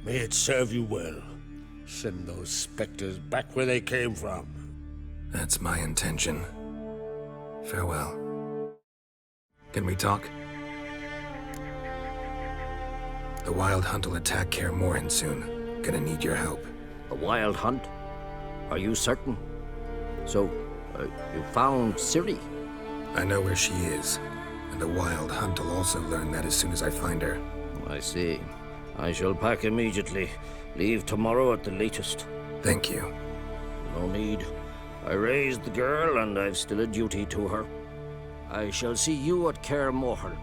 Speaker 3: May it serve you well. Send those specters back where they came from.
Speaker 1: That's my intention. Farewell. Can we talk? The Wild Hunt will attack Kaer Morhen soon. Gonna need your help.
Speaker 4: A wild hunt? Are you certain? So, you found Ciri?
Speaker 1: I know where she is, and the Wild Hunt will also learn that as soon as I find her.
Speaker 4: I see. I shall pack immediately. Leave tomorrow at the latest.
Speaker 1: Thank you.
Speaker 4: No need. I raised the girl, and I've still a duty to her. I shall see you at Kaer Morhen.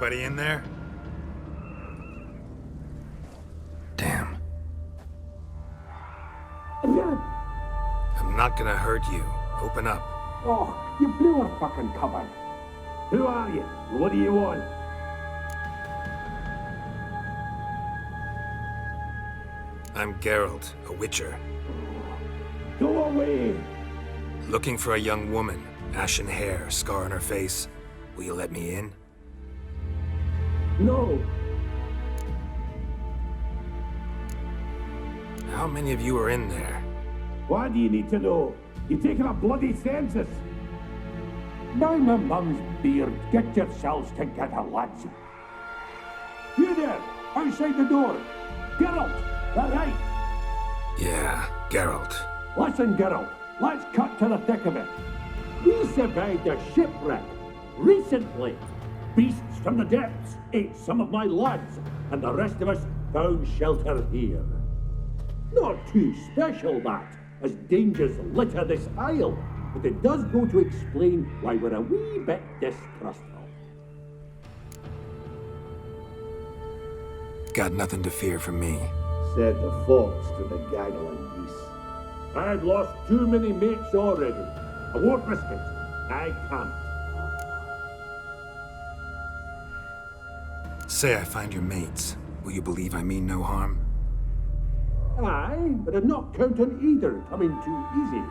Speaker 1: Anybody in there? Damn. I'm not gonna hurt you. Open up.
Speaker 12: Oh, you blew our fucking cover. Who are you? What do you want?
Speaker 1: I'm Geralt, a witcher.
Speaker 12: Go away!
Speaker 1: Looking for a young woman. Ashen hair, scar on her face. Will you let me in?
Speaker 12: No.
Speaker 1: How many of you are in there?
Speaker 12: Why do you need to know? You're taking a bloody census. By my mum's beard, get yourselves together, lads. You there, outside the door. Geralt, that right?
Speaker 1: Yeah, Geralt.
Speaker 12: Listen, Geralt, let's cut to the thick of it. We survived a shipwreck recently. Beasts from the depths ate some of my lads, and the rest of us found shelter here. Not too special, that, as dangers litter this isle, but it does go to explain why we're a wee bit distrustful.
Speaker 1: Got nothing to fear from me.
Speaker 12: Said the fox to the gaggling geese. I've lost too many mates already. I won't risk it. I can't.
Speaker 1: Say I find your mates. Will you believe I mean no harm?
Speaker 12: Aye, but I'm not counting either coming too easy.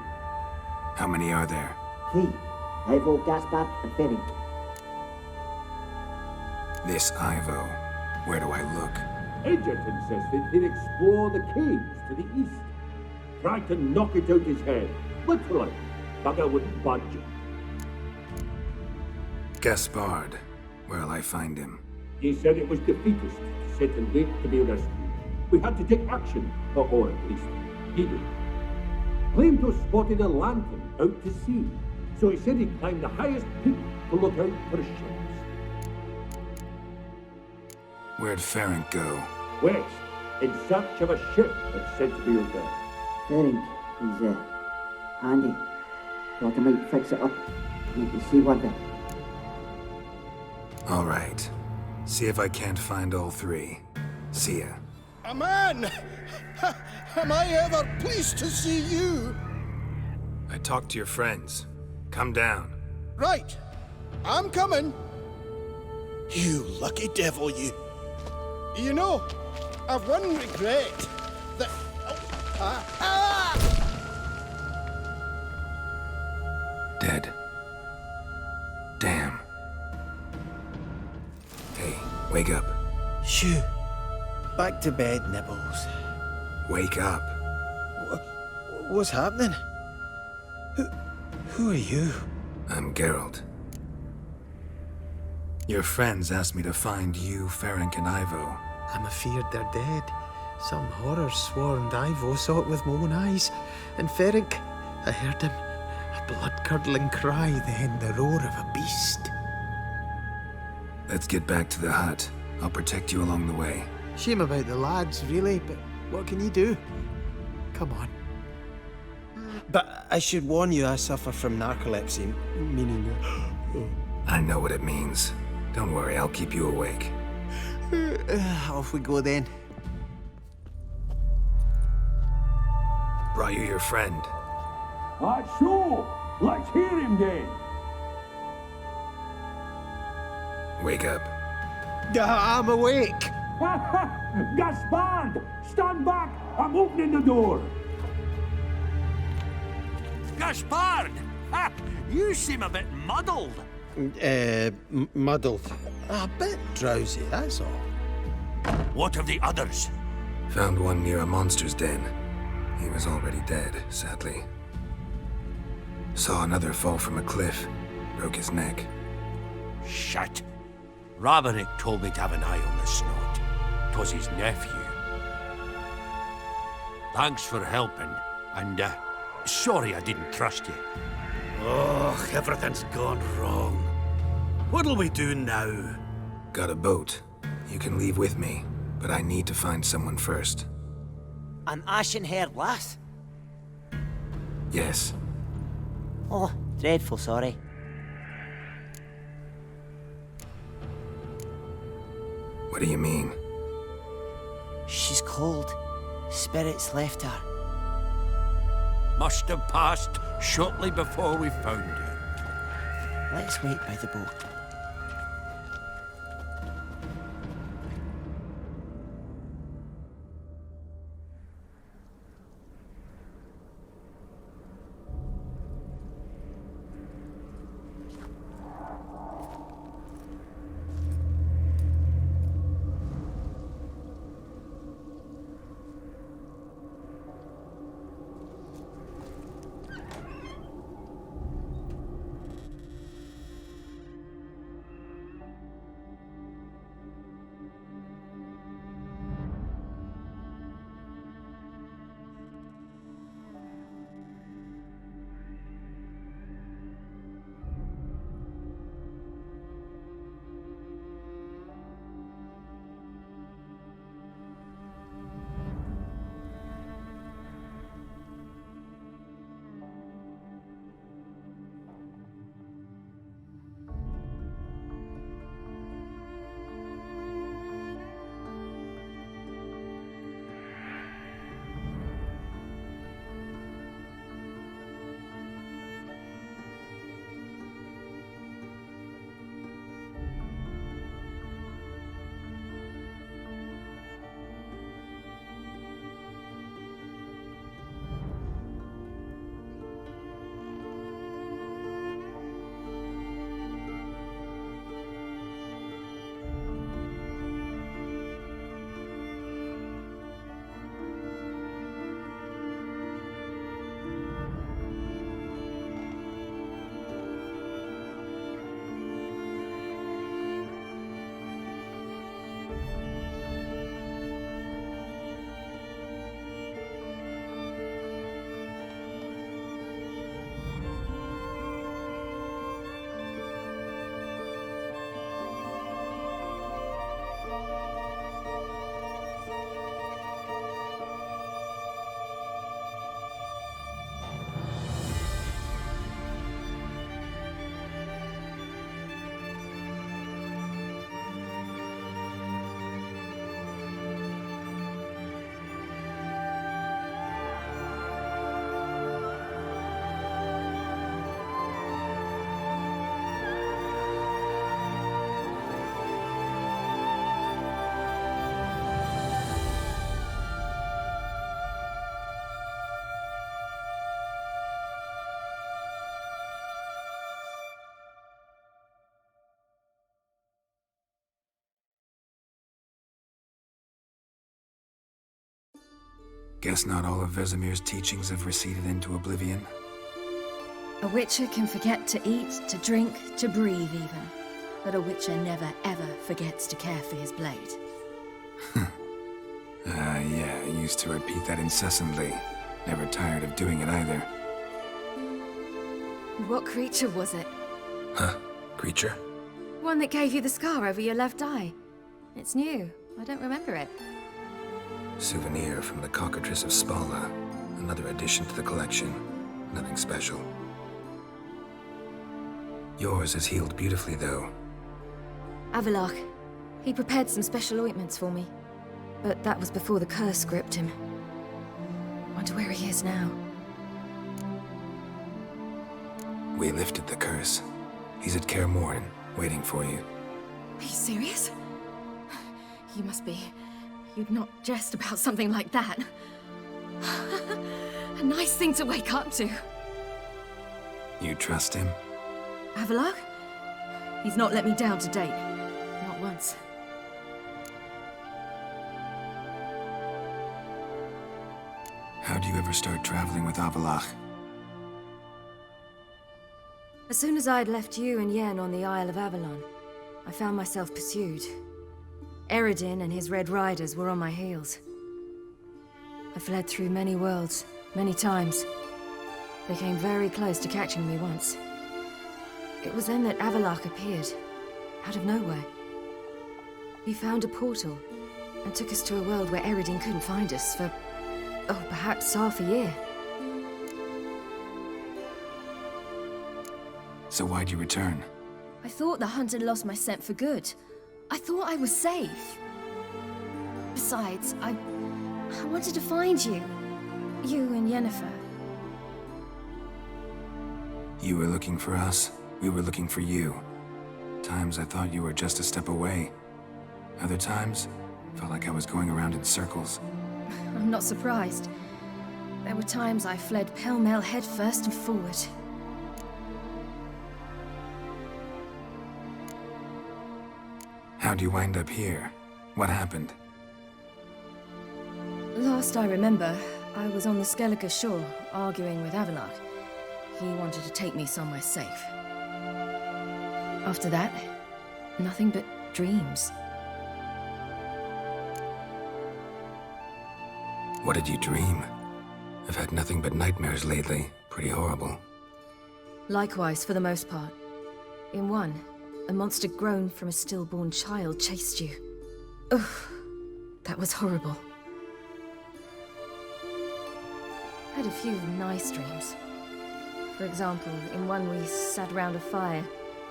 Speaker 1: How many are there?
Speaker 17: 3. Ivo, Gaspard, and Ferenc.
Speaker 1: This Ivo. Where do I look?
Speaker 12: Agent insisted he'd explore the caves to the east. Tried to knock it out his head. Literally. Bugger wouldn't budge.
Speaker 1: Gaspard. Where'll I find him?
Speaker 12: He said it was defeatist, set and wait to be rescued. We had to take action, or at least he did. Claimed to have spotted a lantern out to sea, so he said he'd climb the highest peak to look out for ships.
Speaker 1: Where'd Ferenc go?
Speaker 12: West, in search of a ship that's said to be out there.
Speaker 17: Ferenc, he's handy. Thought I might fix it up. Make you see one day.
Speaker 1: All right. See if I can't find all 3. See ya.
Speaker 8: A man! Am I ever pleased to see you?
Speaker 1: I talked to your friends. Come down.
Speaker 8: Right. I'm coming. You lucky devil, you. You know, I've one regret. That...
Speaker 1: Dead. Damn. Hey, wake up.
Speaker 15: Shoo. Back to bed, Nibbles.
Speaker 1: Wake up.
Speaker 15: What's happening? Who are you?
Speaker 1: I'm Geralt. Your friends asked me to find you, Ferenc, and Ivo.
Speaker 15: I'm afeard they're dead. Some horror swarmed Ivo, saw it with my own eyes. And Ferenc, I heard him. A blood-curdling cry, then the roar of a beast.
Speaker 1: Let's get back to the hut. I'll protect you along the way.
Speaker 15: Shame about the lads, really, but what can you do? Come on. But I should warn you, I suffer from narcolepsy, meaning...
Speaker 1: I know what it means. Don't worry, I'll keep you awake.
Speaker 15: Off we go then.
Speaker 1: Brought you your friend.
Speaker 12: So, let's hear him then.
Speaker 1: Wake up.
Speaker 15: I'm awake.
Speaker 12: Gaspard, stand back. I'm opening the door.
Speaker 6: Gaspard! Ha! You seem a bit muddled.
Speaker 15: Muddled. A bit drowsy, that's all.
Speaker 6: What of the others?
Speaker 1: Found one near a monster's den. He was already dead, sadly. Saw another fall from a cliff. Broke his neck.
Speaker 6: Shit. Raverick told me to have an eye on the snot. 'Twas his nephew. Thanks for helping, and sorry I didn't trust you.
Speaker 3: Oh, everything's gone wrong. What'll we do now?
Speaker 1: Got a boat. You can leave with me, but I need to find someone first.
Speaker 22: An ashen-haired lass?
Speaker 1: Yes.
Speaker 22: Oh, dreadful sorry.
Speaker 1: What do you mean?
Speaker 22: She's cold. Spirits left her.
Speaker 10: Must have passed shortly before we found you.
Speaker 22: Let's wait by the boat.
Speaker 1: Guess not all of Vesemir's teachings have receded into oblivion.
Speaker 23: A witcher can forget to eat, to drink, to breathe even. But a witcher never ever forgets to care for his blade.
Speaker 1: Yeah, I used to repeat that incessantly. Never tired of doing it either.
Speaker 23: What creature was it?
Speaker 1: Huh? Creature?
Speaker 23: One that gave you the scar over your left eye. It's new. I don't remember it.
Speaker 1: Souvenir from the cockatrice of Spala. Another addition to the collection. Nothing special. Yours is healed beautifully, though.
Speaker 23: Avalach. He prepared some special ointments for me. But that was before the curse gripped him. Wonder where he is now.
Speaker 1: We lifted the curse. He's at Kaer Morhen, waiting for you.
Speaker 23: Are you serious? You must be. You'd not jest about something like that. A nice thing to wake up to.
Speaker 1: You trust him?
Speaker 23: Avalach? He's not let me down to date. Not once.
Speaker 1: How'd you ever start traveling with Avalach?
Speaker 23: As soon as I'd left you and Yen on the Isle of Avalon, I found myself pursued. Eredin and his Red Riders were on my heels. I fled through many worlds, many times. They came very close to catching me once. It was then that Avalach appeared, out of nowhere. He found a portal, and took us to a world where Eredin couldn't find us for, perhaps half a year.
Speaker 1: So why'd you return?
Speaker 23: I thought the hunt had lost my scent for good. I thought I was safe. Besides, I wanted to find you. You and Yennefer.
Speaker 1: You were looking for us. We were looking for you. Times I thought you were just a step away. Other times, felt like I was going around in circles.
Speaker 23: I'm not surprised. There were times I fled pell-mell headfirst and forward.
Speaker 1: How'd you wind up here? What happened?
Speaker 23: Last I remember, I was on the Skellige shore, arguing with Avalok. He wanted to take me somewhere safe. After that, nothing but dreams.
Speaker 1: What did you dream? I've had nothing but nightmares lately. Pretty horrible.
Speaker 23: Likewise, for the most part. In one, a monster grown from a stillborn child chased you. Ugh, that was horrible. I had a few nice dreams. For example, in one we sat around a fire,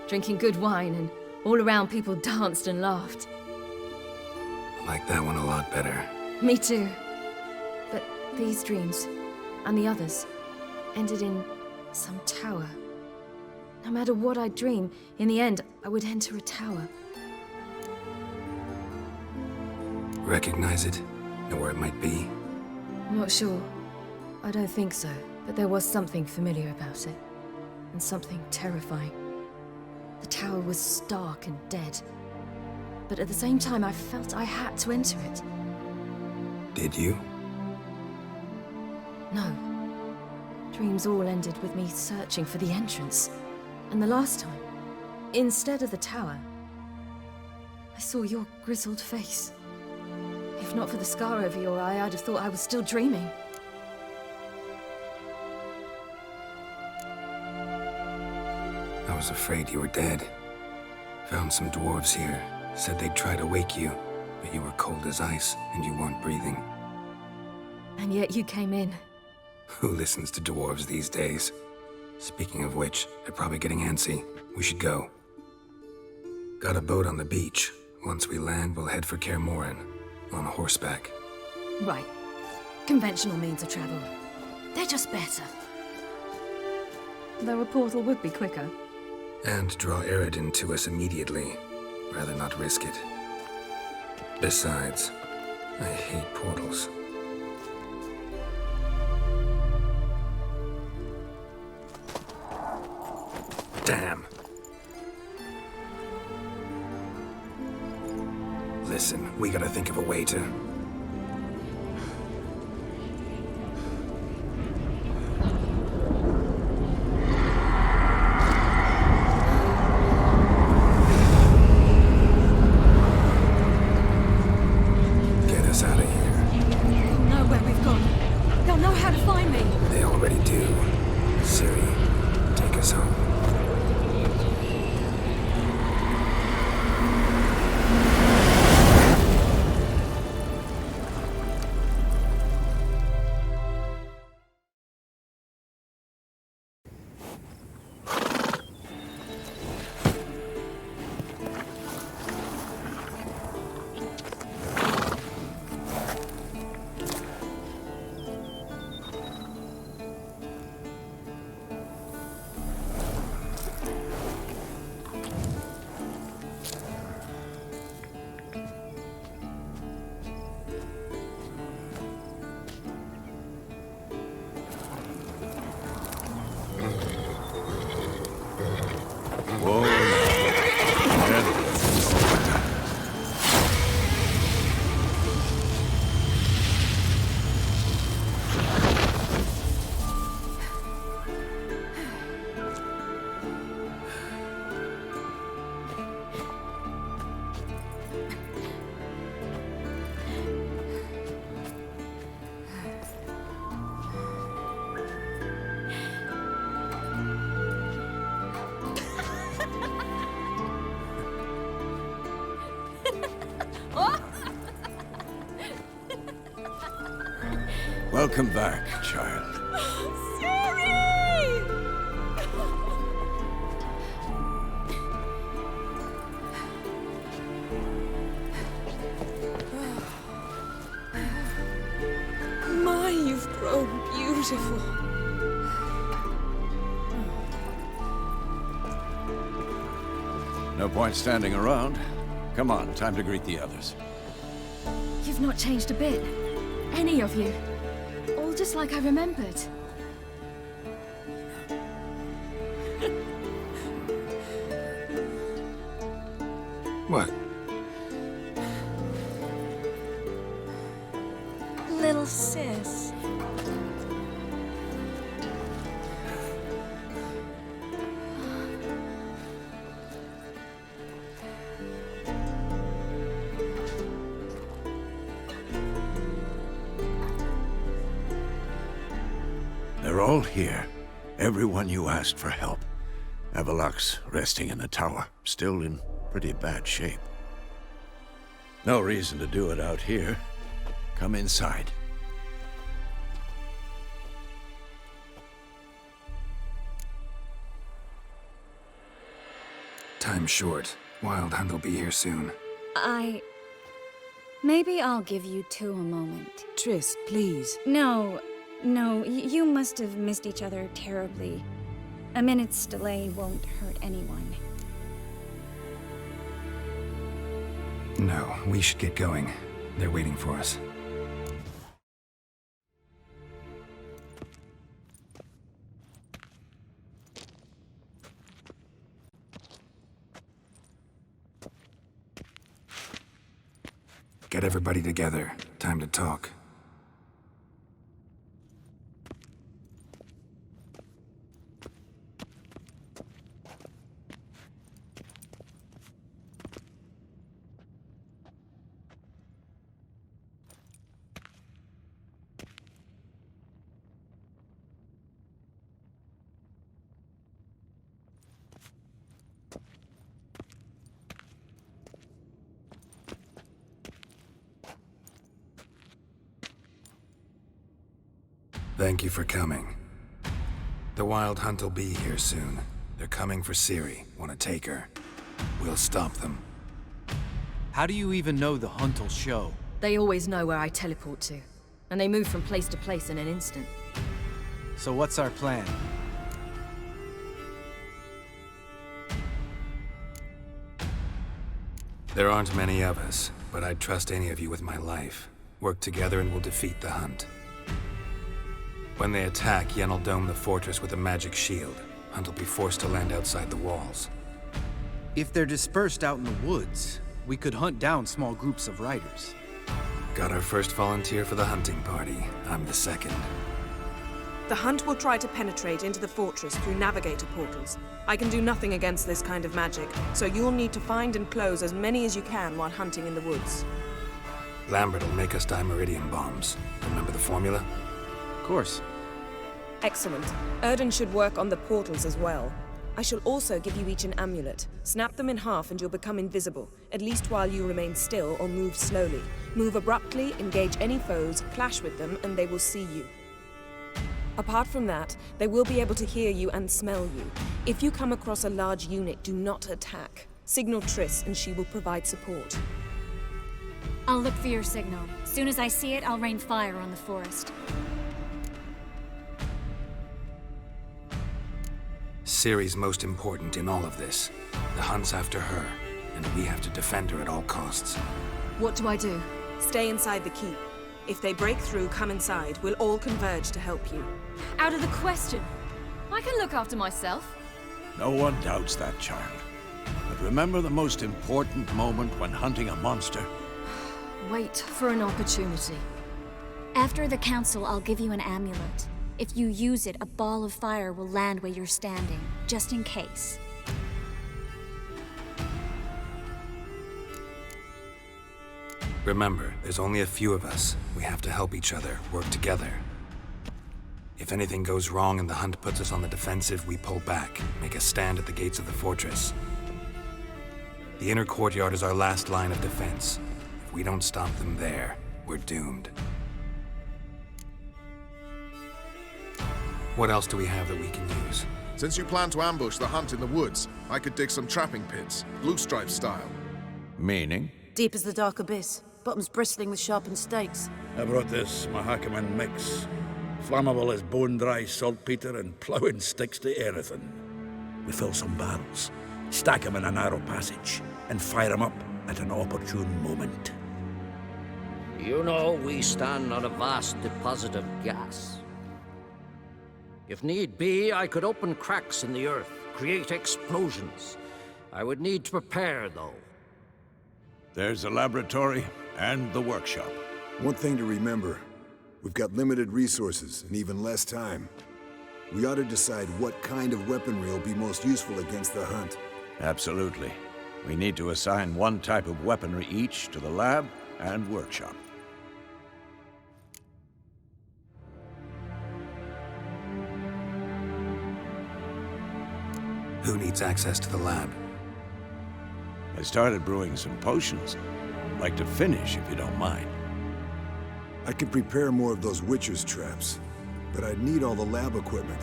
Speaker 23: drinking good wine, and all around people danced and laughed.
Speaker 1: I like that one a lot better.
Speaker 23: Me too. But these dreams, and the others, ended in some tower. No matter what I dream, in the end, I would enter a tower.
Speaker 1: Recognize it? Know where it might be?
Speaker 23: Not sure. I don't think so, but there was something familiar about it. And something terrifying. The tower was stark and dead. But at the same time, I felt I had to enter it.
Speaker 1: Did you?
Speaker 23: No. Dreams all ended with me searching for the entrance. And the last time, instead of the tower, I saw your grizzled face. If not for the scar over your eye, I'd have thought I was still dreaming.
Speaker 1: I was afraid you were dead. Found some dwarves here. Said they'd try to wake you, but you were cold as ice and you weren't breathing.
Speaker 23: And yet you came in.
Speaker 1: Who listens to dwarves these days? Speaking of which, they're probably getting antsy. We should go. Got a boat on the beach. Once we land, we'll head for Kaer Morhen. On horseback.
Speaker 23: Right. Conventional means of travel. They're just better. Though a portal would be quicker.
Speaker 1: And draw Eredin to us immediately. Rather not risk it. Besides, I hate portals. Damn. Listen, we gotta think of a way to... get us out of here.
Speaker 23: They'll know where we've gone. They'll know how to find me.
Speaker 1: They already do. Siri, take us home.
Speaker 14: Welcome back, child.
Speaker 5: beautiful.
Speaker 7: No point standing around. Come on, time to greet the others.
Speaker 23: You've not changed a bit. Any of you. All just like I remembered.
Speaker 1: What?
Speaker 23: Little sis.
Speaker 14: They're all here. Everyone you asked for help. Avalok's resting in the tower, still in pretty bad shape. No reason to do it out here. Come inside.
Speaker 1: Time's short. Wild Hunt will be here soon.
Speaker 23: Maybe I'll give you two a moment.
Speaker 5: Triss, please.
Speaker 23: No, you must have missed each other terribly. A minute's delay won't hurt anyone.
Speaker 1: No, we should get going. They're waiting for us. Get everybody together. Time to talk. Thank you for coming. The Wild Hunt will be here soon. They're coming for Ciri. Want to take her? We'll stop them.
Speaker 2: How do you even know the hunt will show?
Speaker 11: They always know where I teleport to, and they move from place to place in an instant.
Speaker 2: So what's our plan?
Speaker 1: There aren't many of us, but I'd trust any of you with my life. Work together and we'll defeat the Hunt. When they attack, Yen will dome the fortress with a magic shield. Hunt will be forced to land outside the walls.
Speaker 2: If they're dispersed out in the woods, we could hunt down small groups of riders.
Speaker 1: Got our first volunteer for the hunting party. I'm the second.
Speaker 5: The Hunt will try to penetrate into the fortress through navigator portals. I can do nothing against this kind of magic, so you'll need to find and close as many as you can while hunting in the woods.
Speaker 1: Lambert will make us dimeridium bombs. Remember the formula?
Speaker 2: Of course.
Speaker 5: Excellent. Erden should work on the portals as well. I shall also give you each an amulet. Snap them in half and you'll become invisible, at least while you remain still or move slowly. Move abruptly, engage any foes, clash with them, and they will see you. Apart from that, they will be able to hear you and smell you. If you come across a large unit, do not attack. Signal Triss and she will provide support.
Speaker 23: I'll look for your signal. Soon as I see it, I'll rain fire on the forest.
Speaker 1: Ciri's most important in all of this. The Hunt's after her, and we have to defend her at all costs.
Speaker 11: What do I do?
Speaker 5: Stay inside the keep. If they break through, come inside. We'll all converge to help you.
Speaker 11: Out of the question. I can look after myself.
Speaker 14: No one doubts that, child. But remember the most important moment when hunting a monster.
Speaker 11: Wait for an opportunity.
Speaker 23: After the council, I'll give you an amulet. If you use it, a ball of fire will land where you're standing, just in case.
Speaker 1: Remember, there's only a few of us. We have to help each other, work together. If anything goes wrong and the Hunt puts us on the defensive, we pull back, make a stand at the gates of the fortress. The inner courtyard is our last line of defense. If we don't stop them there, we're doomed. What else do we have that we can use?
Speaker 20: Since you plan to ambush the Hunt in the woods, I could dig some trapping pits, blue stripe style.
Speaker 14: Meaning?
Speaker 13: Deep as the dark abyss, bottoms bristling with sharpened stakes.
Speaker 7: I brought this Mahakaman mix.
Speaker 10: Flammable as bone-dry saltpeter and ploughing sticks to anything. We fill some barrels, stack them in a narrow passage, and fire them up at an opportune moment.
Speaker 4: You know, we stand on a vast deposit of gas. If need be, I could open cracks in the earth, create explosions. I would need to prepare, though.
Speaker 7: There's the laboratory and the workshop.
Speaker 19: One thing to remember, we've got limited resources and even less time. We ought to decide what kind of weaponry will be most useful against the hunt.
Speaker 7: Absolutely. We need to assign one type of weaponry each to the lab and workshop.
Speaker 1: Who needs access to the lab?
Speaker 7: I started brewing some potions. I'd like to finish, if you don't mind.
Speaker 19: I could prepare more of those Witcher's traps, but I'd need all the lab equipment.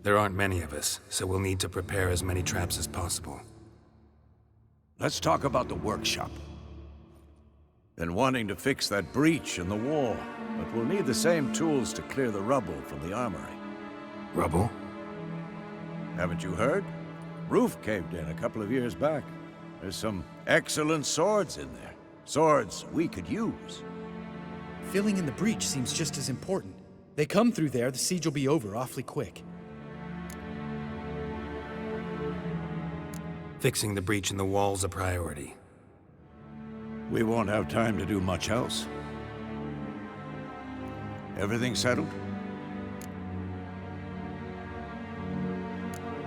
Speaker 1: There aren't many of us, so we'll need to prepare as many traps as possible.
Speaker 7: Let's talk about the workshop. Been wanting to fix that breach in the wall, but we'll need the same tools to clear the rubble from the armory.
Speaker 1: Rubble?
Speaker 7: Haven't you heard? Roof caved in a couple of years back. There's some excellent swords in there. Swords we could use.
Speaker 21: Filling in the breach seems just as important. They come through there, the siege will be over awfully quick.
Speaker 1: Fixing the breach in the wall's a priority.
Speaker 7: We won't have time to do much else. Everything settled?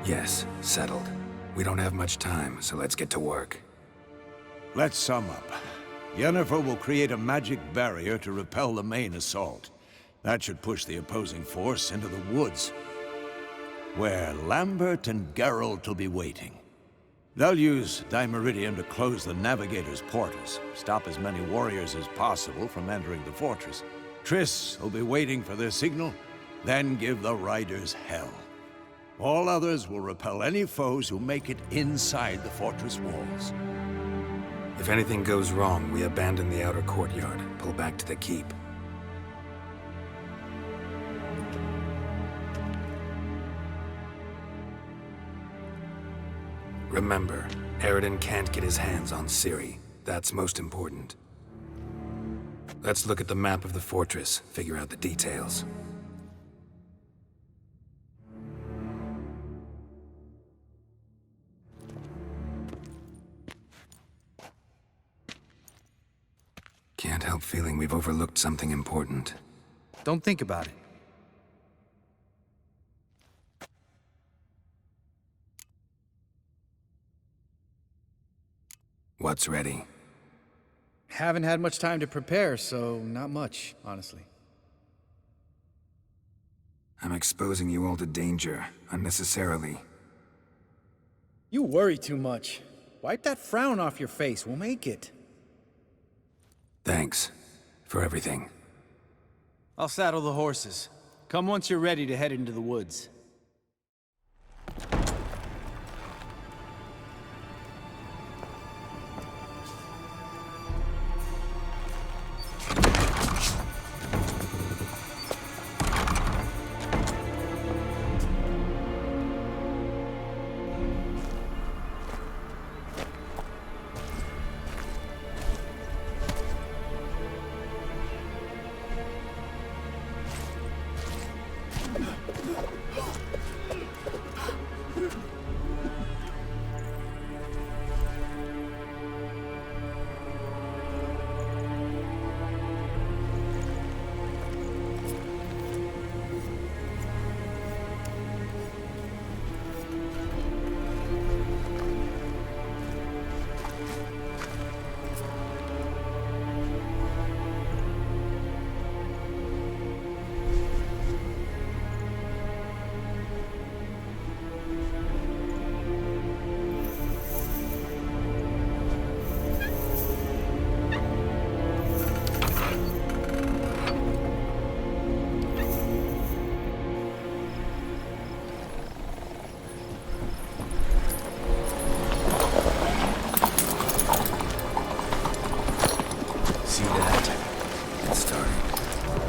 Speaker 1: Yes, settled. We don't have much time, so let's get to work.
Speaker 7: Let's sum up. Yennefer will create a magic barrier to repel the main assault. That should push the opposing force into the woods, where Lambert and Geralt will be waiting. They'll use Dimeridium to close the Navigator's portals, stop as many warriors as possible from entering the fortress. Triss will be waiting for their signal, then give the riders hell. All others will repel any foes who make it inside the fortress walls.
Speaker 1: If anything goes wrong, we abandon the outer courtyard, pull back to the keep. Remember, Aridin can't get his hands on Ciri. That's most important. Let's look at the map of the fortress, figure out the details. Can't help feeling we've overlooked something important.
Speaker 21: Don't think about it.
Speaker 1: What's ready?
Speaker 21: Haven't had much time to prepare, so not much, honestly.
Speaker 1: I'm exposing you all to danger, unnecessarily.
Speaker 21: You worry too much. Wipe that frown off your face, we'll make it.
Speaker 1: Thanks for everything.
Speaker 21: I'll saddle the horses. Come once you're ready to head into the woods.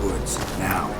Speaker 1: woods, now.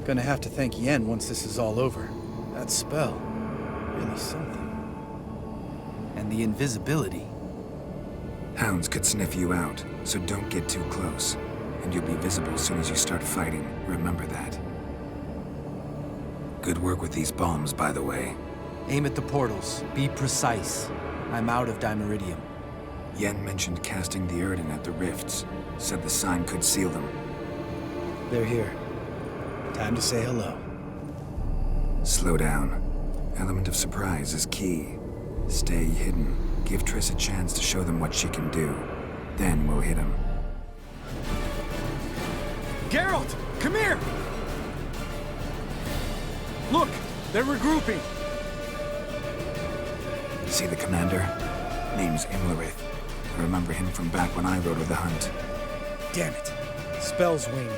Speaker 2: Gonna have to thank Yen once this is all over. That spell, really something. And the invisibility.
Speaker 1: Hounds could sniff you out, so don't get too close. And you'll be visible as soon as you start fighting. Remember that. Good work with these bombs, by the way.
Speaker 2: Aim at the portals. Be precise. I'm out of dimeridium.
Speaker 1: Yen mentioned casting the Erden at the rifts. Said the sign could seal them.
Speaker 2: They're here. Time to say hello.
Speaker 1: Slow down. Element of surprise is key. Stay hidden. Give Triss a chance to show them what she can do. Then we'll hit him.
Speaker 2: Geralt! Come here! Look! They're regrouping!
Speaker 1: See the commander? Name's Imlerith. I remember him from back when I rode with the hunt.
Speaker 2: Damn it. Spell's waning.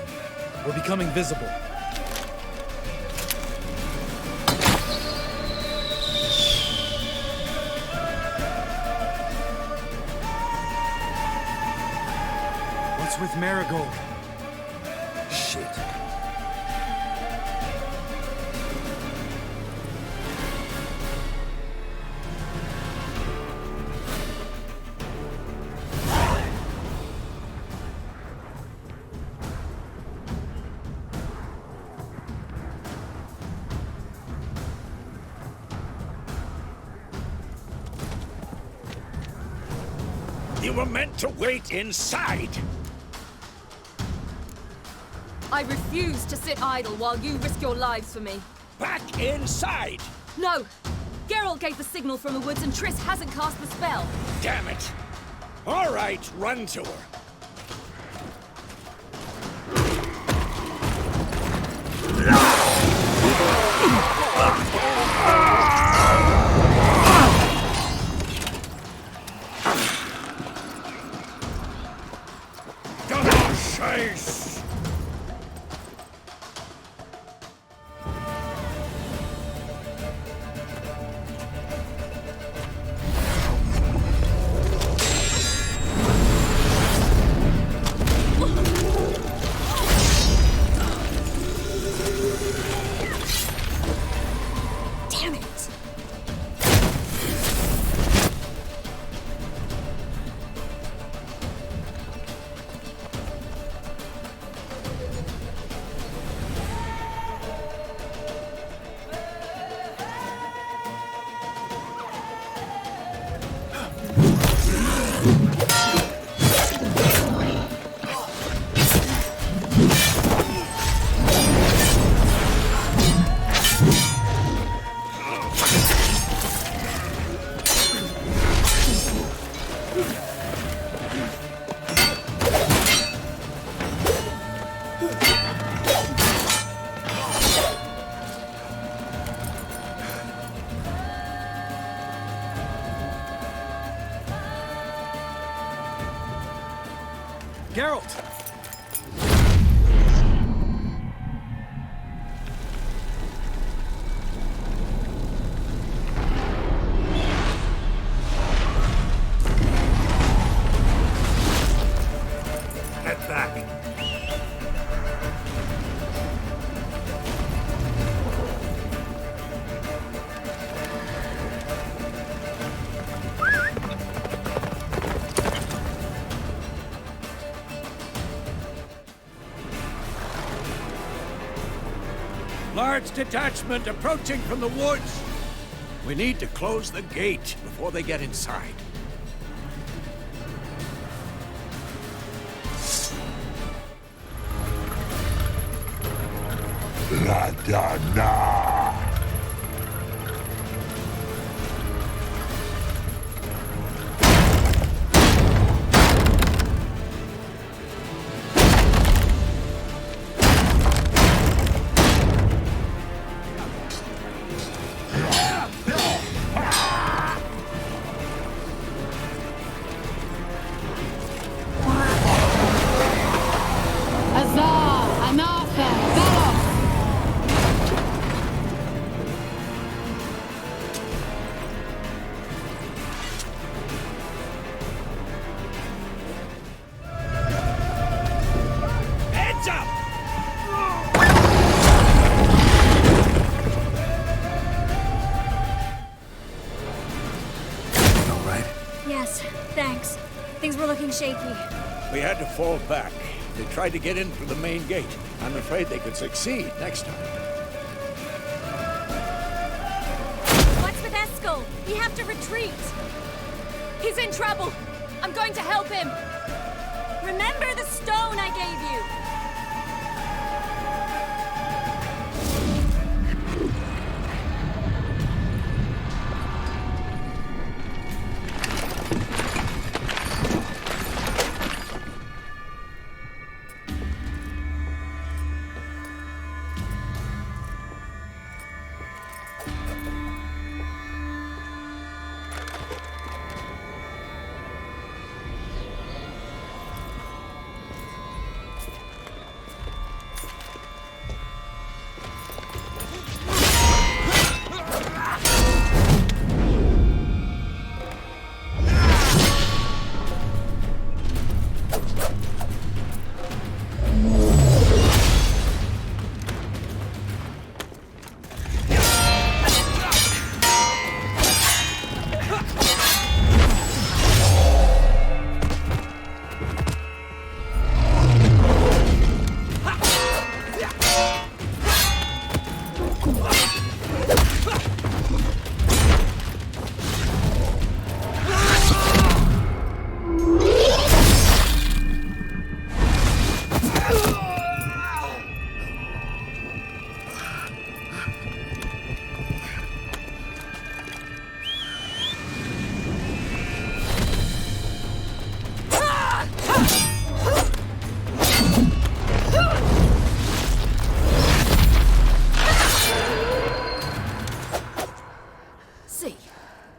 Speaker 2: We're becoming visible. What's with Marigold?
Speaker 1: Shit.
Speaker 10: You were meant to wait inside!
Speaker 11: I refuse to sit idle while you risk your lives for me.
Speaker 10: Back inside!
Speaker 11: No! Geralt gave the signal from the woods and Triss hasn't cast the spell.
Speaker 10: Damn it! All right, run to her.
Speaker 2: Geralt!
Speaker 10: Get back.
Speaker 7: Large detachment approaching from the woods. We need to close the gate before they get inside.
Speaker 6: La Donna!
Speaker 23: Yes, thanks. Things were looking shaky.
Speaker 7: We had to fall back. They tried to get in through the main gate. I'm afraid they could succeed next time.
Speaker 11: What's with Eskel? We have to retreat. He's in trouble. I'm going to help him. Remember the stone I gave you?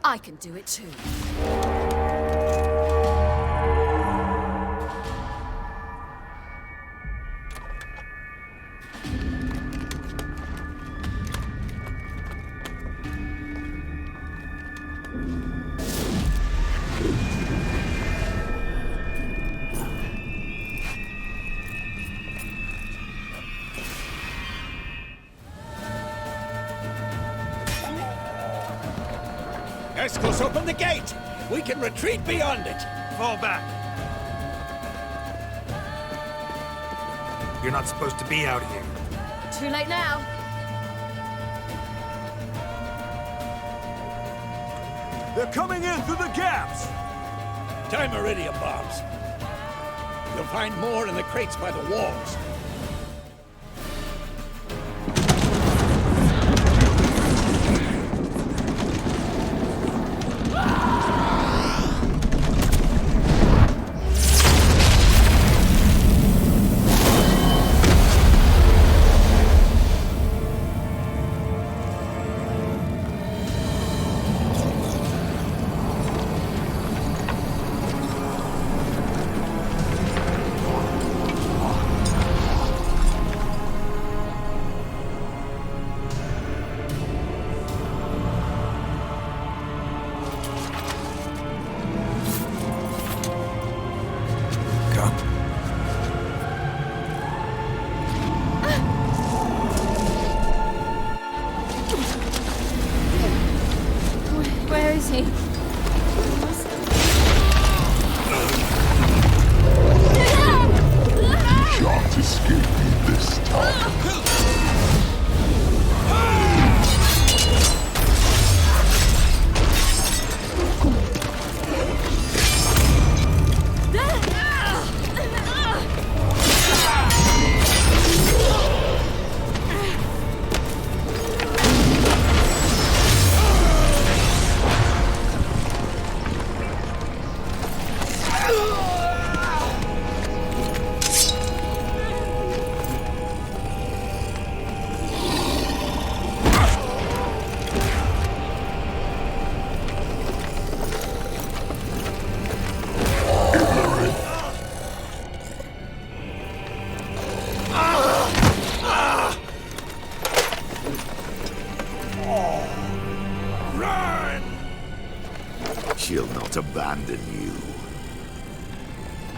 Speaker 11: I can do it too.
Speaker 7: Eskel's open the gate! We can retreat beyond it!
Speaker 10: Fall back. You're not supposed to be out here.
Speaker 11: Too late now.
Speaker 7: They're coming in through the gaps! Time iridium bombs. You'll find more in the crates by the walls.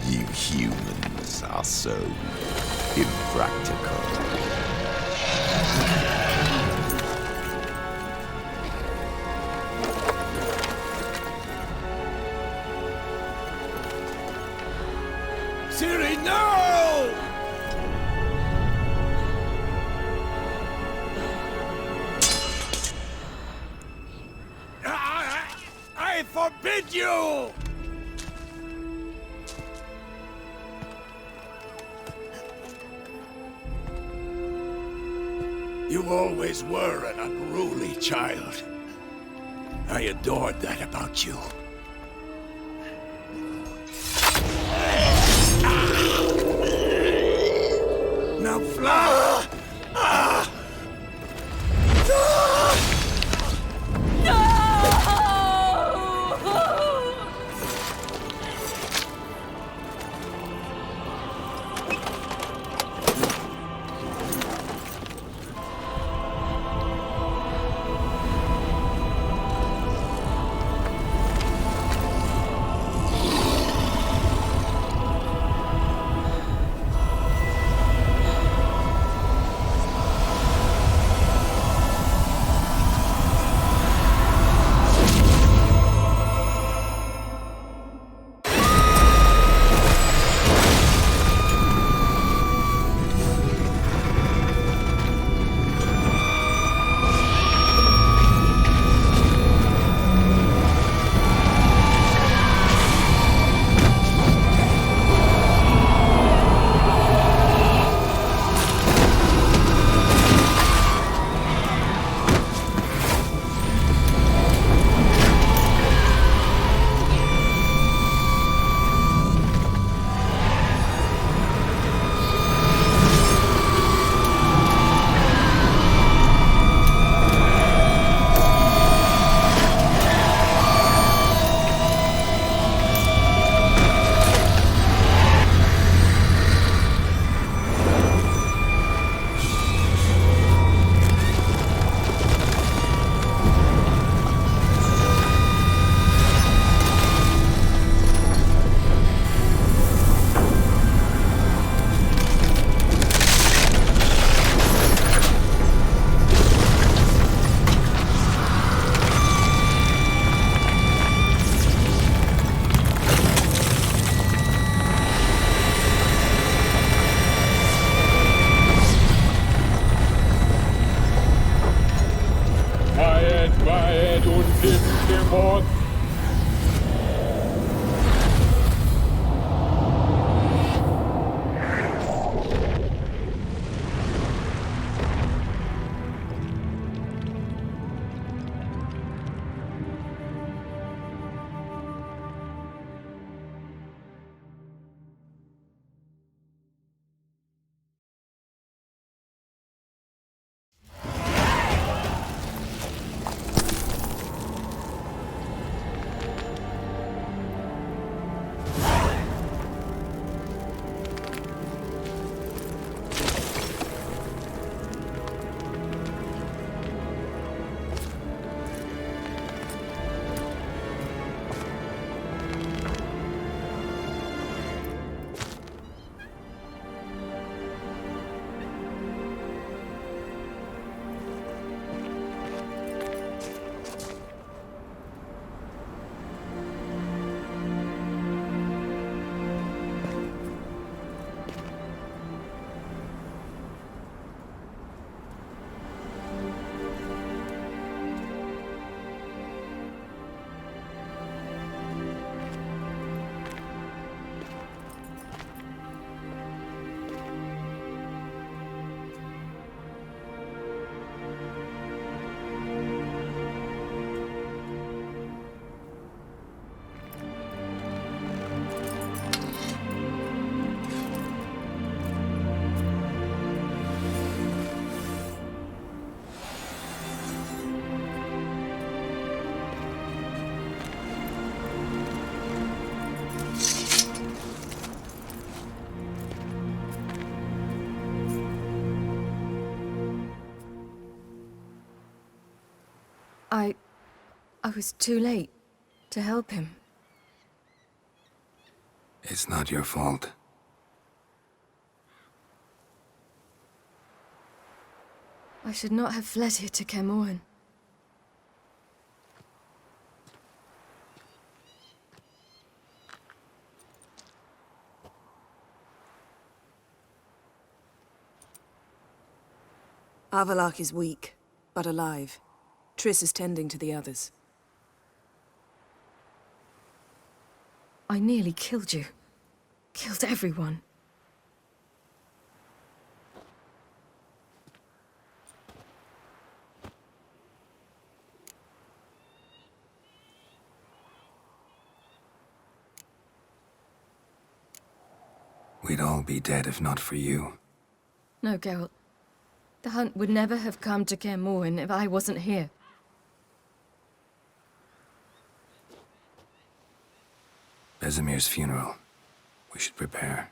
Speaker 9: You humans are so impractical.
Speaker 10: Siri, no! I forbid you! You always were an unruly child. I adored that about you. Now fly!
Speaker 23: I was too late to help him.
Speaker 1: It's not your fault.
Speaker 11: I should not have fled here to Caermorhen.
Speaker 5: Avalak is weak, but alive. Triss is tending to the others.
Speaker 11: I nearly killed you. Killed everyone.
Speaker 1: We'd all be dead if not for you.
Speaker 11: No, Geralt. The hunt would never have come to Caermorhen if I wasn't here.
Speaker 1: Vesemir's funeral. We should prepare.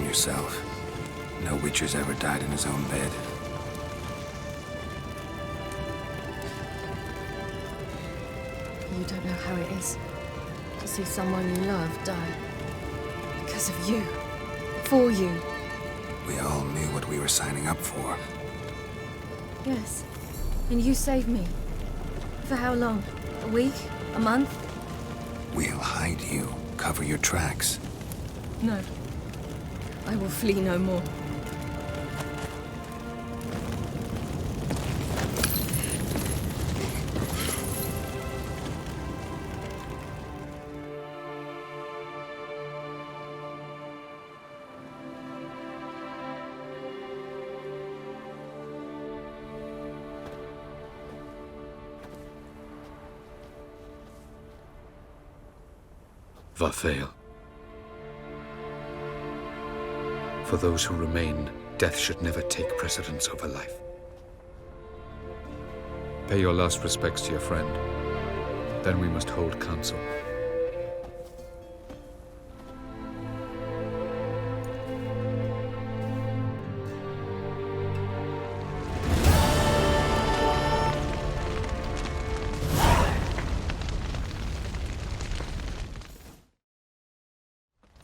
Speaker 1: Yourself. No Witcher's ever died in his own bed.
Speaker 11: You don't know how it is to see someone you love die. Because of you. For you.
Speaker 1: We all knew what we were signing up for.
Speaker 11: Yes. And you saved me. For how long? A week? A month?
Speaker 1: We'll hide you. Cover your tracks.
Speaker 11: No. I will flee no more.
Speaker 13: Varthael. For those who remain, death should never take precedence over life. Pay your last respects to your friend. Then we must hold council.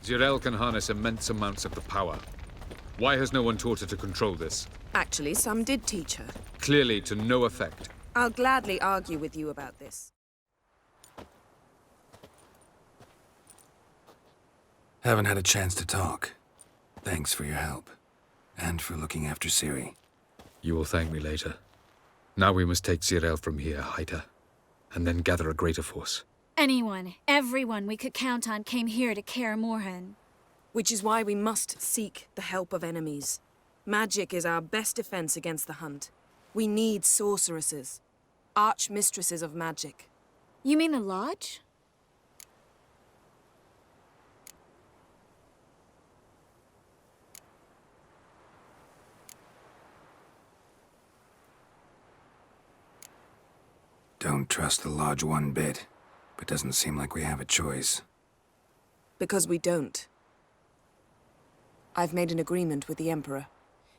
Speaker 13: Zirel can harness immense amounts of the power. Why has no one taught her to control this?
Speaker 5: Actually, some did teach her.
Speaker 13: Clearly to no effect.
Speaker 5: I'll gladly argue with you about this.
Speaker 1: Haven't had a chance to talk. Thanks for your help. And for looking after Ciri.
Speaker 13: You will thank me later. Now we must take Zirael from here, ITA, and then gather a greater force.
Speaker 11: Anyone, everyone we could count on came here to Kaer Morhen.
Speaker 5: Which is why we must seek the help of enemies. Magic is our best defense against the hunt. We need sorceresses. Archmistresses of magic.
Speaker 11: You mean the Lodge?
Speaker 1: Don't trust the Lodge one bit, but doesn't seem like we have a choice.
Speaker 5: Because we don't. I've made an agreement with the Emperor.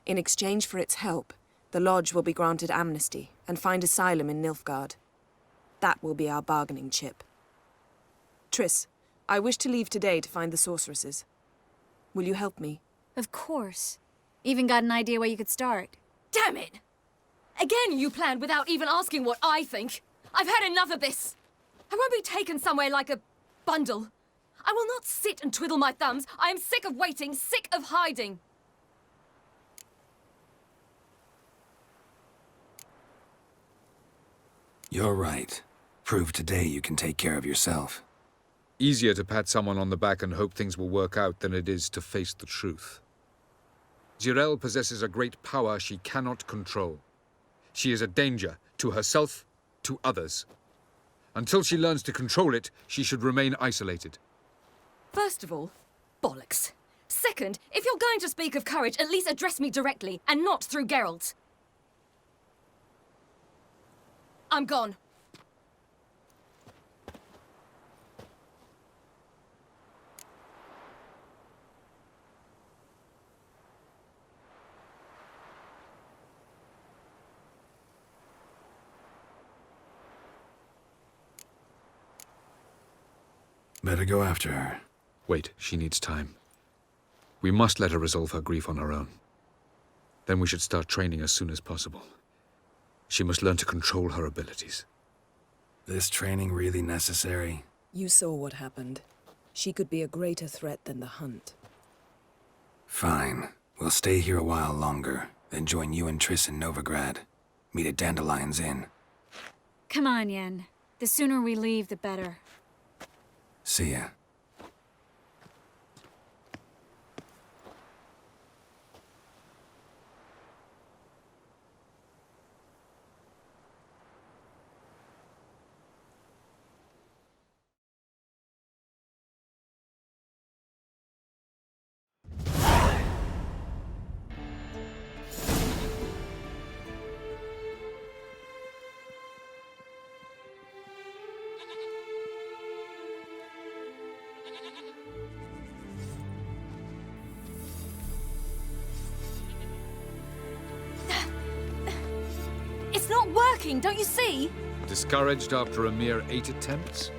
Speaker 5: In exchange for its help, the Lodge will be granted amnesty and find asylum in Nilfgaard. That will be our bargaining chip. Triss, I wish to leave today to find the sorceresses. Will you help me?
Speaker 11: Of course. Even got an idea where you could start.
Speaker 16: Damn it! Again you planned without even asking what I think. I've had enough of this. I won't be taken somewhere like a bundle. I will not sit and twiddle my thumbs. I am sick of waiting, sick of hiding.
Speaker 1: You're right. Prove today you can take care of yourself.
Speaker 13: Easier to pat someone on the back and hope things will work out than it is to face the truth. Zirael possesses a great power she cannot control. She is a danger to herself, to others. Until she learns to control it, she should remain isolated.
Speaker 16: First of all, bollocks. Second, if you're going to speak of courage, at least address me directly, and not through Geralt. I'm gone.
Speaker 1: Better go after her.
Speaker 13: Wait, she needs time. We must let her resolve her grief on her own. Then we should start training as soon as possible. She must learn to control her abilities.
Speaker 1: This training really necessary?
Speaker 5: You saw what happened. She could be a greater threat than the hunt.
Speaker 1: Fine. We'll stay here a while longer, then join you and Triss in Novigrad. Meet at Dandelion's Inn.
Speaker 11: Come on, Yen. The sooner we leave, the better.
Speaker 1: See ya.
Speaker 16: It's not working, don't you see?
Speaker 13: Discouraged after a mere 8 attempts?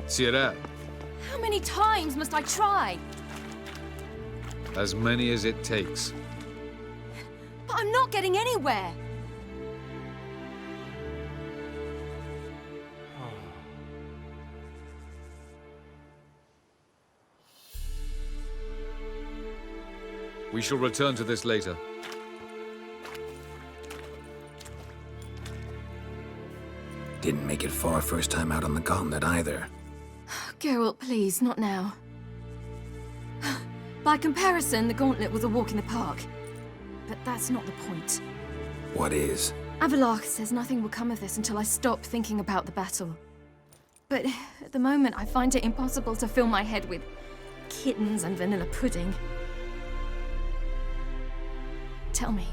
Speaker 13: Zirael,
Speaker 16: How many times must I try?
Speaker 13: as many as it takes.
Speaker 16: But I'm not getting anywhere.
Speaker 13: We shall return to this later.
Speaker 1: Didn't make it far first time out on the gauntlet either.
Speaker 16: Geralt, please, not now. By comparison, the gauntlet was a walk in the park. But that's not the point.
Speaker 1: What is?
Speaker 16: Avallac'h says nothing will come of this until I stop thinking about the battle. But at the moment, I find it impossible to fill my head with kittens and vanilla pudding. Tell me,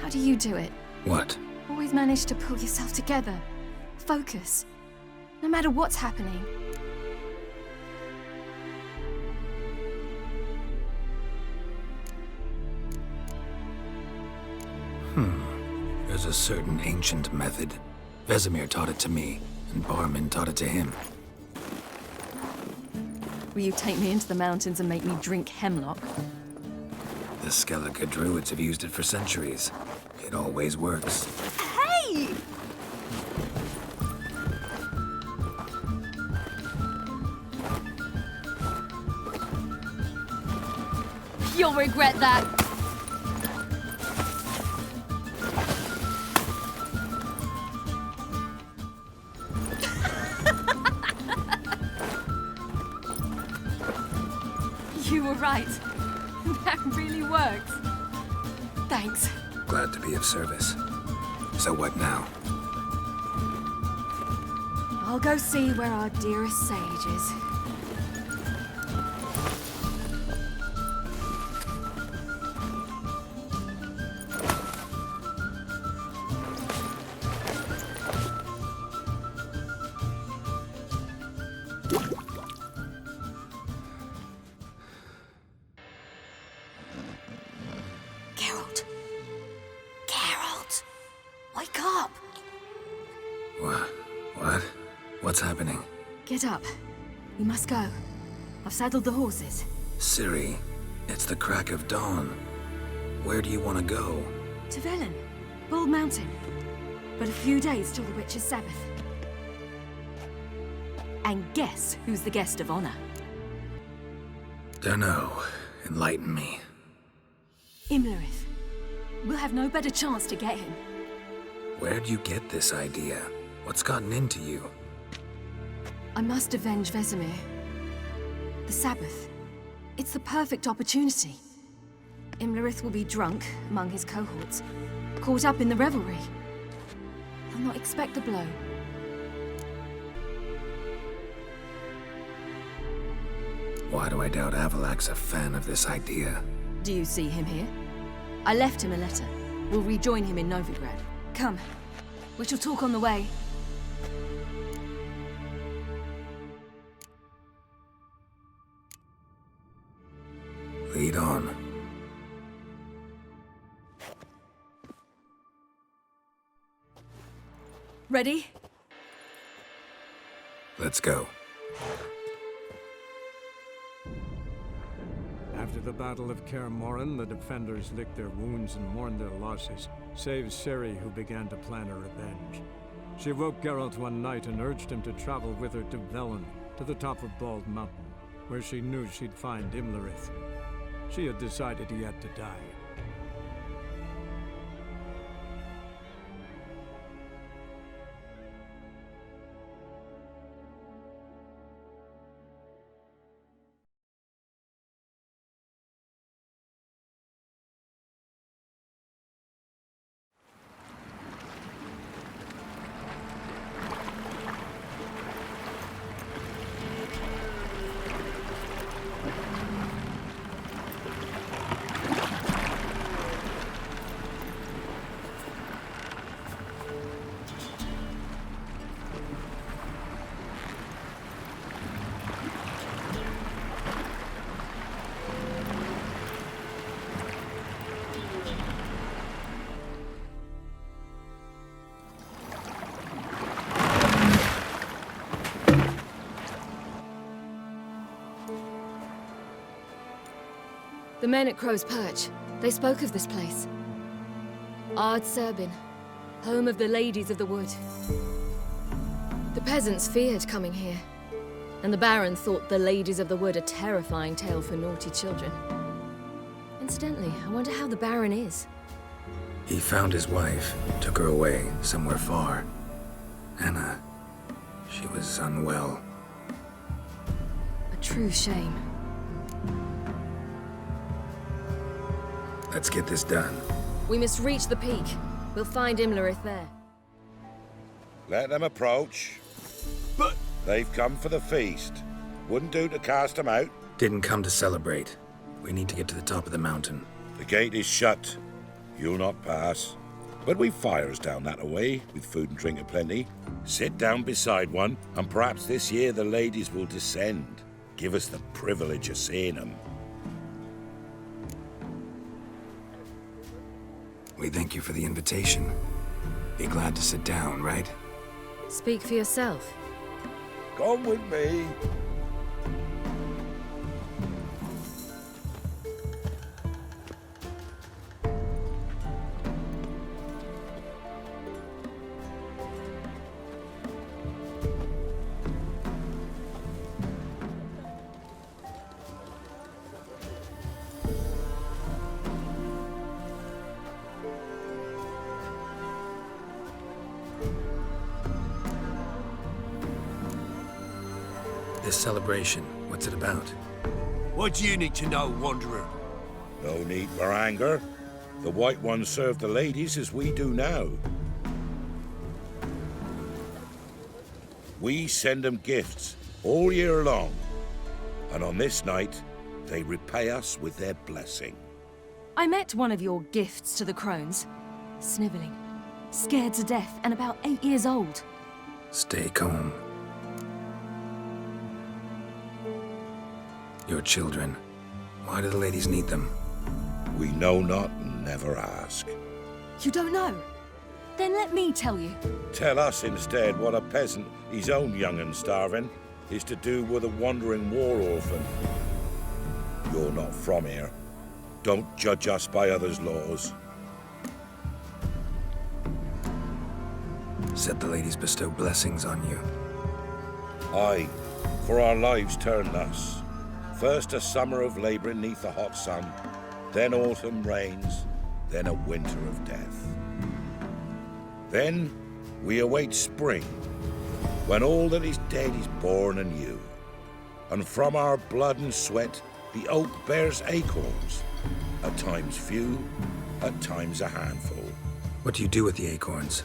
Speaker 16: how do you do it?
Speaker 1: What?
Speaker 16: Always manage to pull yourself together. Focus. No matter what's happening.
Speaker 1: There's a certain ancient method. Vesemir taught it to me, and Barman taught it to him.
Speaker 16: Will you take me into the mountains and make me drink hemlock?
Speaker 1: The Skellige druids have used it for centuries. It always works.
Speaker 16: Hey!
Speaker 11: You'll regret that. You were right. That really worked. Thanks.
Speaker 1: Glad to be of service. So what now?
Speaker 11: I'll go see where our dearest sage is.
Speaker 16: Geralt! Wake up!
Speaker 1: What? What's happening?
Speaker 11: Get up. We must go. I've saddled the horses.
Speaker 1: Ciri, it's the crack of dawn. Where do you want to go?
Speaker 11: To Velen, Bald Mountain. But a few days till the Witch's Sabbath. And guess who's the guest of honor?
Speaker 1: Dunno. Enlighten me.
Speaker 11: Imlerith. We'll have no better chance to get him.
Speaker 1: Where'd you get this idea? What's gotten into you?
Speaker 11: I must avenge Vesemir. The Sabbath. It's the perfect opportunity. Imlerith will be drunk among his cohorts, caught up in the revelry. He'll not expect the blow.
Speaker 1: Why do I doubt Avalak's a fan of this idea?
Speaker 11: Do you see him here? I left him a letter. We'll rejoin him in Novigrad. Come. We shall talk on the way.
Speaker 1: Lead on.
Speaker 11: Ready?
Speaker 1: Let's go.
Speaker 8: After the Battle of Kaer Morhen, the defenders licked their wounds and mourned their losses, save Ciri, who began to plan a revenge. She woke Geralt one night and urged him to travel with her to Velen, to the top of Bald Mountain, where she knew she'd find Imlerith. She had decided he had to die.
Speaker 11: The men at Crow's Perch, they spoke of this place. Ard Serbin, home of the Ladies of the Wood. The peasants feared coming here, and the Baron thought the Ladies of the Wood a terrifying tale for naughty children. Incidentally, I wonder how the Baron is.
Speaker 1: He found his wife, took her away, somewhere far. Anna, she was unwell.
Speaker 11: A true shame.
Speaker 1: Let's get this done.
Speaker 11: We must reach the peak. We'll find Imlerith there.
Speaker 10: Let them approach.
Speaker 1: But
Speaker 10: they've come for the feast. Wouldn't do to cast them out.
Speaker 1: Didn't come to celebrate. We need to get to the top of the mountain.
Speaker 10: The gate is shut. You'll not pass. But we've fires down that away, with food and drink aplenty. Sit down beside one, and perhaps this year the ladies will descend. Give us the privilege of seeing them.
Speaker 1: We thank you for the invitation. Be glad to sit down, right?
Speaker 11: Speak for yourself.
Speaker 10: Come with me.
Speaker 1: This celebration, what's it about?
Speaker 6: What do you need to know, Wanderer?
Speaker 10: No need for anger. The White Ones serve the ladies as we do now. We send them gifts all year long. And on this night, they repay us with their blessing.
Speaker 16: I met one of your gifts to the crones. Snivelling, scared to death, and about 8 years old.
Speaker 1: Stay calm. Your children. Why do the ladies need them?
Speaker 10: We know not and never ask.
Speaker 16: You don't know? Then let me tell you.
Speaker 10: Tell us instead what a peasant, his own young and starving, is to do with a wandering war orphan. You're not from here. Don't judge us by others' laws.
Speaker 1: Said the ladies bestow blessings on you.
Speaker 10: Aye, for our lives turn thus. First a summer of labouring neath the hot sun, then autumn rains, then a winter of death. Then we await spring, when all that is dead is born anew. And from our blood and sweat the oak bears acorns, at times few, at times a handful.
Speaker 1: What do you do with the acorns?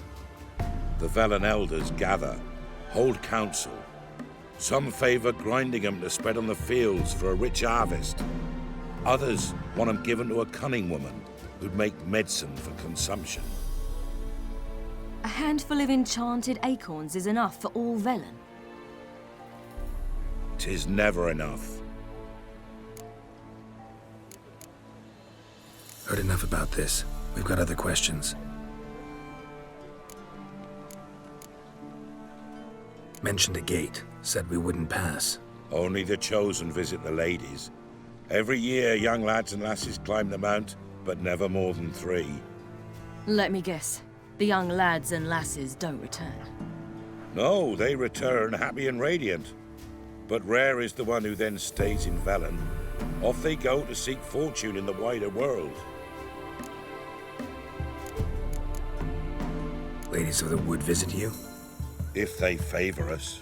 Speaker 10: The Velen elders gather, hold council. Some favour grinding them to spread on the fields for a rich harvest. Others want them given to a cunning woman who'd make medicine for consumption.
Speaker 16: A handful of enchanted acorns is enough for all Velen.
Speaker 10: 'Tis never enough.
Speaker 1: Heard enough about this. We've got other questions. Mentioned a gate. Said we wouldn't pass.
Speaker 10: Only the chosen visit the ladies. Every year, young lads and lasses climb the mount, but never more than 3.
Speaker 16: Let me guess. The young lads and lasses don't return.
Speaker 10: No, they return happy and radiant. But rare is the one who then stays in Velen. Off they go to seek fortune in the wider world.
Speaker 1: Ladies of the wood visit you?
Speaker 10: If they favour us.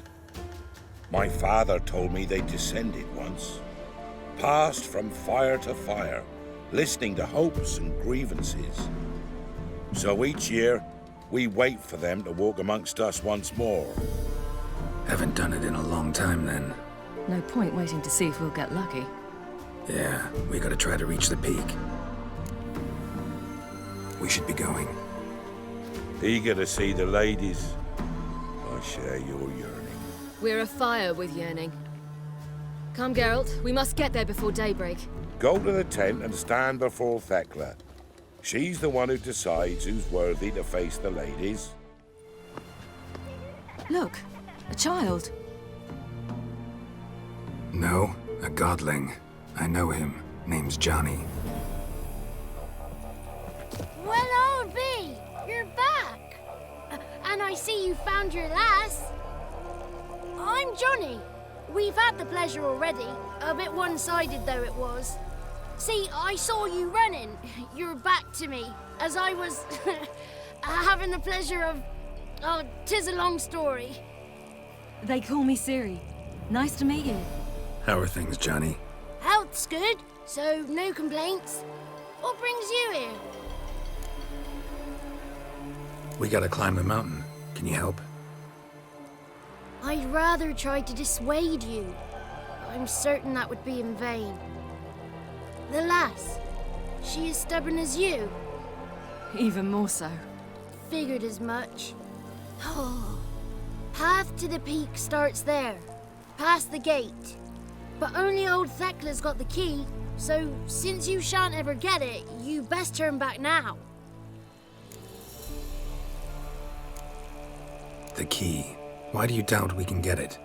Speaker 10: My father told me they descended once. Passed from fire to fire, listening to hopes and grievances. So each year, we wait for them to walk amongst us once more.
Speaker 1: Haven't done it in a long time, then.
Speaker 16: No point waiting to see if we'll get lucky.
Speaker 1: Yeah, we gotta try to reach the peak. We should be going.
Speaker 10: Eager to see the ladies. I share your yearning.
Speaker 11: We're afire with yearning. Come, Geralt. We must get there before daybreak.
Speaker 10: Go to the tent and stand before Thekla. She's the one who decides who's worthy to face the ladies.
Speaker 16: Look, a child.
Speaker 1: No, a godling. I know him. Name's Johnny.
Speaker 12: Well, old B, you're back. And I see you found your lass. I'm Johnny. We've had the pleasure already, a bit one-sided though it was. See, I saw you running, your back to me, as I was having the pleasure of... Oh, 'tis a long story.
Speaker 16: They call me Ciri. Nice to meet you.
Speaker 1: How are things, Johnny?
Speaker 12: Health's good, so no complaints. What brings you here?
Speaker 1: We gotta climb the mountain. Can you help?
Speaker 12: I'd rather try to dissuade you. I'm certain that would be in vain. The lass, she as stubborn as you?
Speaker 16: Even more so.
Speaker 12: Figured as much. Path to the peak starts there, past the gate. But only old Thekla's got the key, so since you shan't ever get it, you best turn back now.
Speaker 1: The key. Why do you doubt we can get it?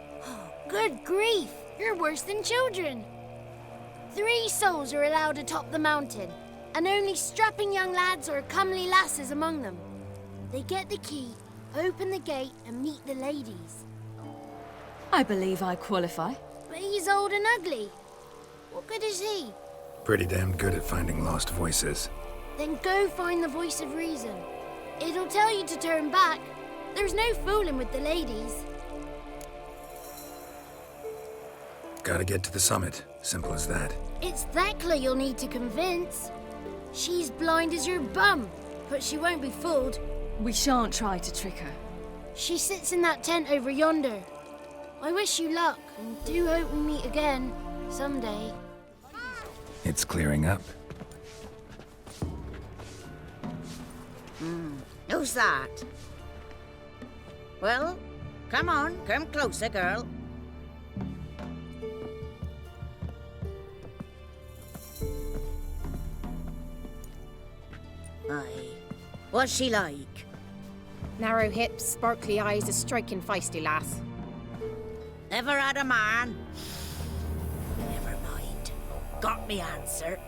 Speaker 12: Good grief, you're worse than children. 3 souls are allowed atop the mountain, and only strapping young lads or comely lasses among them. They get the key, open the gate, and meet the ladies.
Speaker 16: I believe I qualify.
Speaker 12: But he's old and ugly. What good is he?
Speaker 1: Pretty damn good at finding lost voices.
Speaker 12: Then go find the voice of reason. It'll tell you to turn back. There's no fooling with the ladies.
Speaker 1: Gotta get to the summit. Simple as that.
Speaker 12: It's Thekla you'll need to convince. She's blind as your bum, but she won't be fooled.
Speaker 16: We shan't try to trick her.
Speaker 12: She sits in that tent over yonder. I wish you luck, and do hope we meet again, someday.
Speaker 1: It's clearing up.
Speaker 15: Who's that? Well, come on, come closer, girl. Aye. What's she like?
Speaker 17: Narrow hips, sparkly eyes, a striking feisty lass.
Speaker 15: Never had a man? Never mind. Got me answer.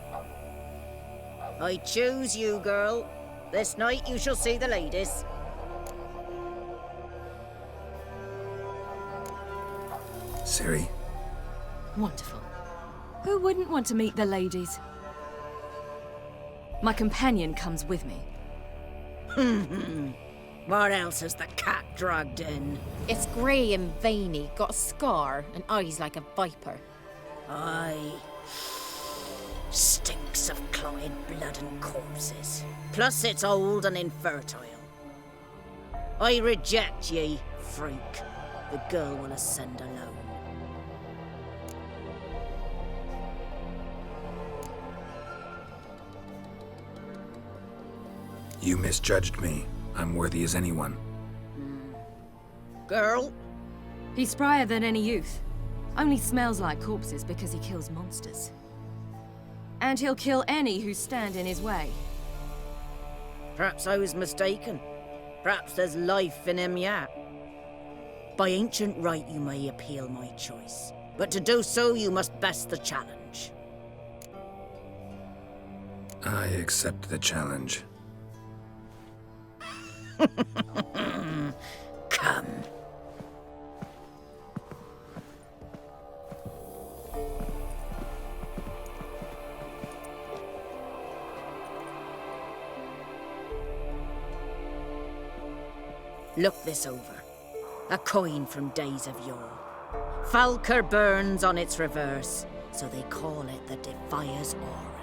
Speaker 15: I choose you, girl. This night you shall see the ladies.
Speaker 1: Ciri?
Speaker 16: Wonderful. Who wouldn't want to meet the ladies? My companion comes with me.
Speaker 15: What else has the cat dragged in?
Speaker 17: It's grey and veiny, got a scar, and eyes like a viper.
Speaker 15: Aye. Stinks of clotted blood and corpses. Plus it's old and infertile. I reject ye, freak. The girl will ascend alone.
Speaker 1: You misjudged me. I'm worthy as anyone.
Speaker 15: Girl?
Speaker 16: He's sprier than any youth. Only smells like corpses because he kills monsters. And he'll kill any who stand in his way.
Speaker 15: Perhaps I was mistaken. Perhaps there's life in him yet. By ancient right you may appeal my choice. But to do so you must best the challenge.
Speaker 1: I accept the challenge.
Speaker 15: Come. Look this over. A coin from days of yore. Falker burns on its reverse, so they call it the Defier's Aura.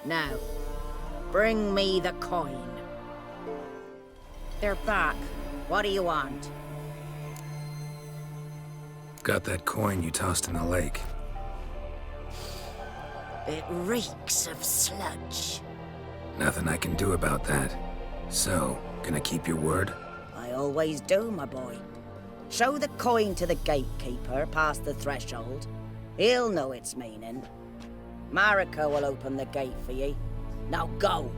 Speaker 15: Now, bring me the coin. They're back. What do you want?
Speaker 1: Got that coin you tossed in the lake.
Speaker 15: It reeks of sludge.
Speaker 1: Nothing I can do about that. So, gonna keep your word?
Speaker 15: I always do, my boy. Show the coin to the gatekeeper past the threshold. He'll know its meaning. Marika will open the gate for ye. Now go!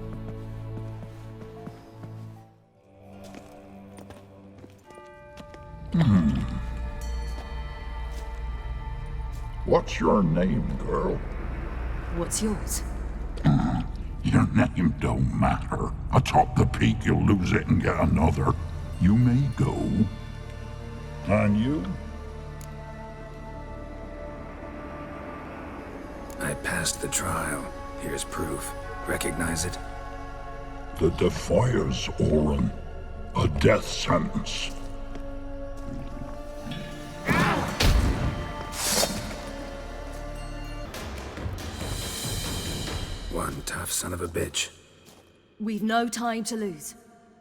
Speaker 18: What's your name, girl?
Speaker 16: What's yours?
Speaker 18: Your name don't matter. Atop the peak, you'll lose it and get another. You may go. And you?
Speaker 1: I passed the trial. Here's proof. Recognize it?
Speaker 18: The Defier's Aura. A death sentence.
Speaker 1: One tough son of a bitch.
Speaker 16: We've no time to lose.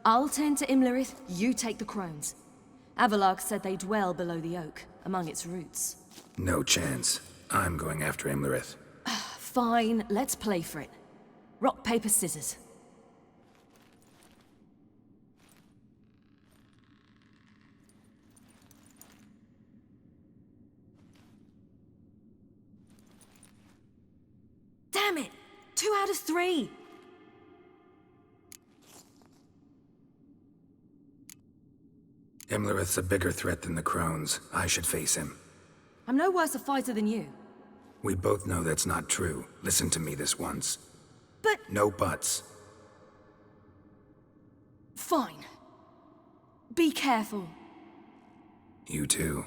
Speaker 16: I'll tend to Imlerith, you take the crones. Avalok said they dwell below the oak, among its roots.
Speaker 1: No chance. I'm going after Imlerith.
Speaker 16: Fine, let's play for it. Rock, paper, scissors. Damn it! 2 out of 3!
Speaker 1: Imlerith's a bigger threat than the crones. I should face him.
Speaker 16: I'm no worse a fighter than you.
Speaker 1: We both know that's not true. Listen to me this once.
Speaker 16: But...
Speaker 1: No buts.
Speaker 16: Fine. Be careful.
Speaker 1: You too.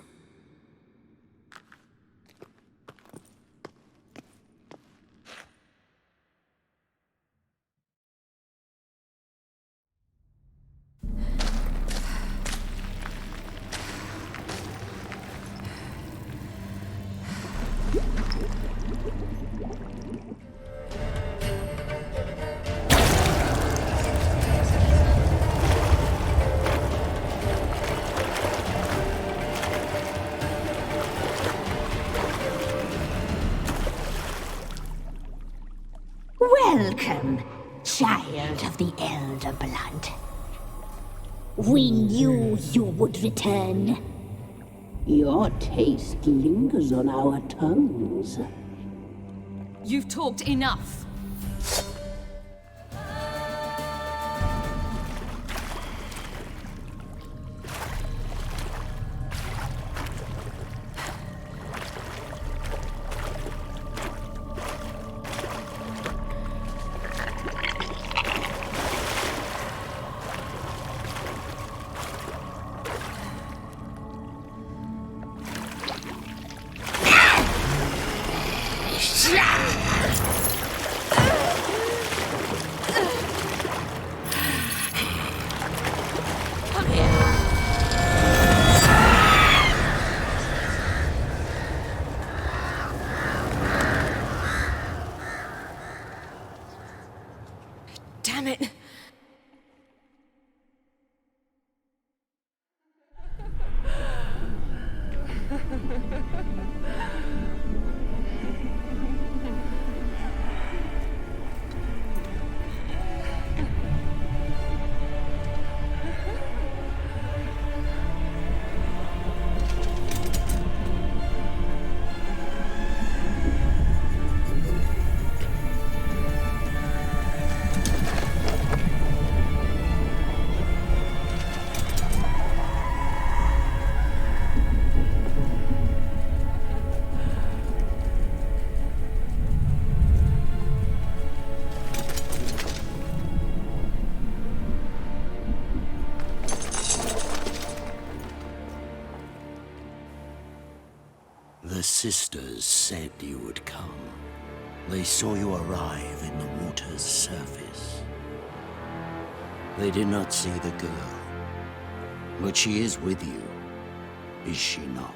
Speaker 3: Welcome, child of the Elder Blood. We knew you would return.
Speaker 20: Your taste lingers on our tongues.
Speaker 16: You've talked enough. Damn it.
Speaker 22: The sisters said you would come. They saw you arrive in the water's surface. They did not see the girl. But she is with you, is she not?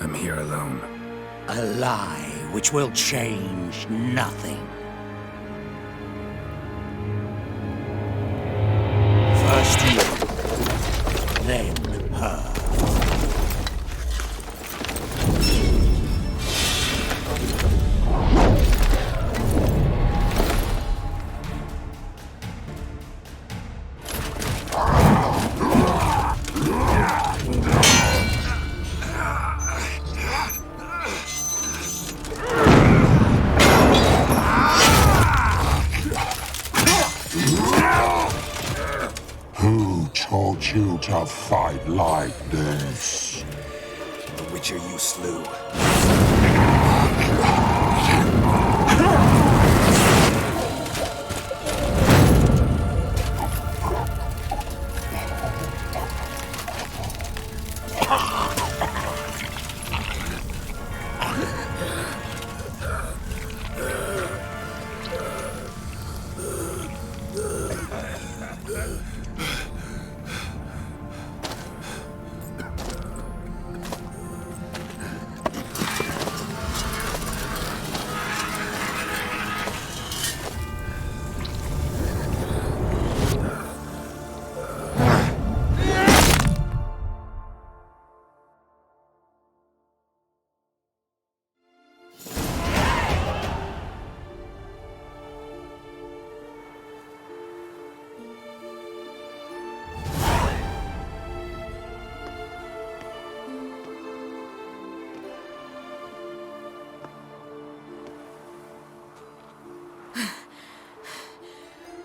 Speaker 1: I'm here alone.
Speaker 22: A lie which will change nothing. First you, then her.
Speaker 18: You to fight like this.
Speaker 1: The Witcher you slew.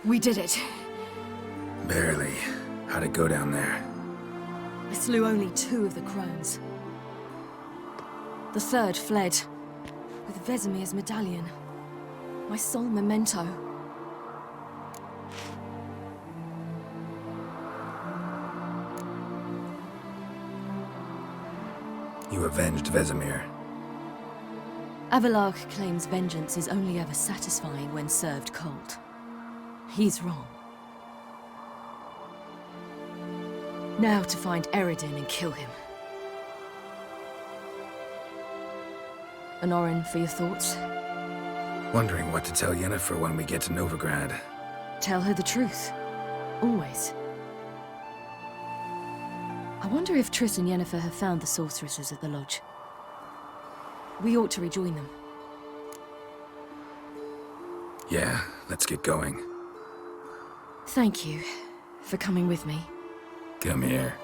Speaker 16: We did it.
Speaker 1: Barely. How'd it go down there?
Speaker 16: I slew only 2 of the crones. The third fled, with Vesemir's medallion. My sole memento.
Speaker 1: You avenged Vesemir.
Speaker 16: Avalark claims vengeance is only ever satisfying when served cold. He's wrong. Now to find Eredin and kill him. Anorin, for your thoughts?
Speaker 1: Wondering what to tell Yennefer when we get to Novigrad.
Speaker 16: Tell her the truth. Always. I wonder if Triss and Yennefer have found the sorceresses at the lodge. We ought to rejoin them.
Speaker 1: Yeah, let's get going.
Speaker 11: Thank you for coming with me.
Speaker 1: Come here.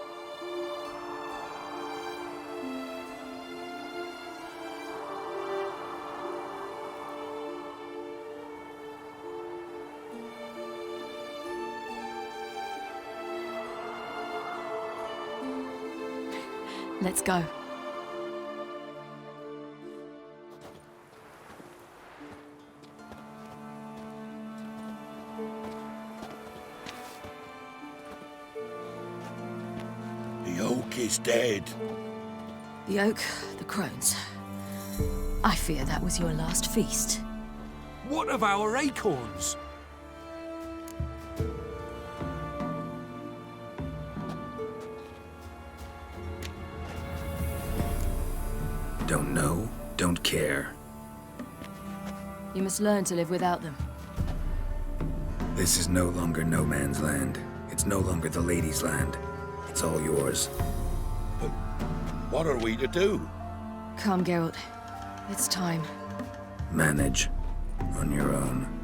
Speaker 11: Let's go.
Speaker 10: The oak is dead.
Speaker 11: The oak, the crones. I fear that was your last feast.
Speaker 4: What of our acorns?
Speaker 1: Don't know, don't care.
Speaker 11: You must learn to live without them.
Speaker 1: This is no longer no man's land. It's no longer the lady's land. It's all yours.
Speaker 10: But what are we to do?
Speaker 11: Come, Geralt. It's time.
Speaker 1: Manage. On your own.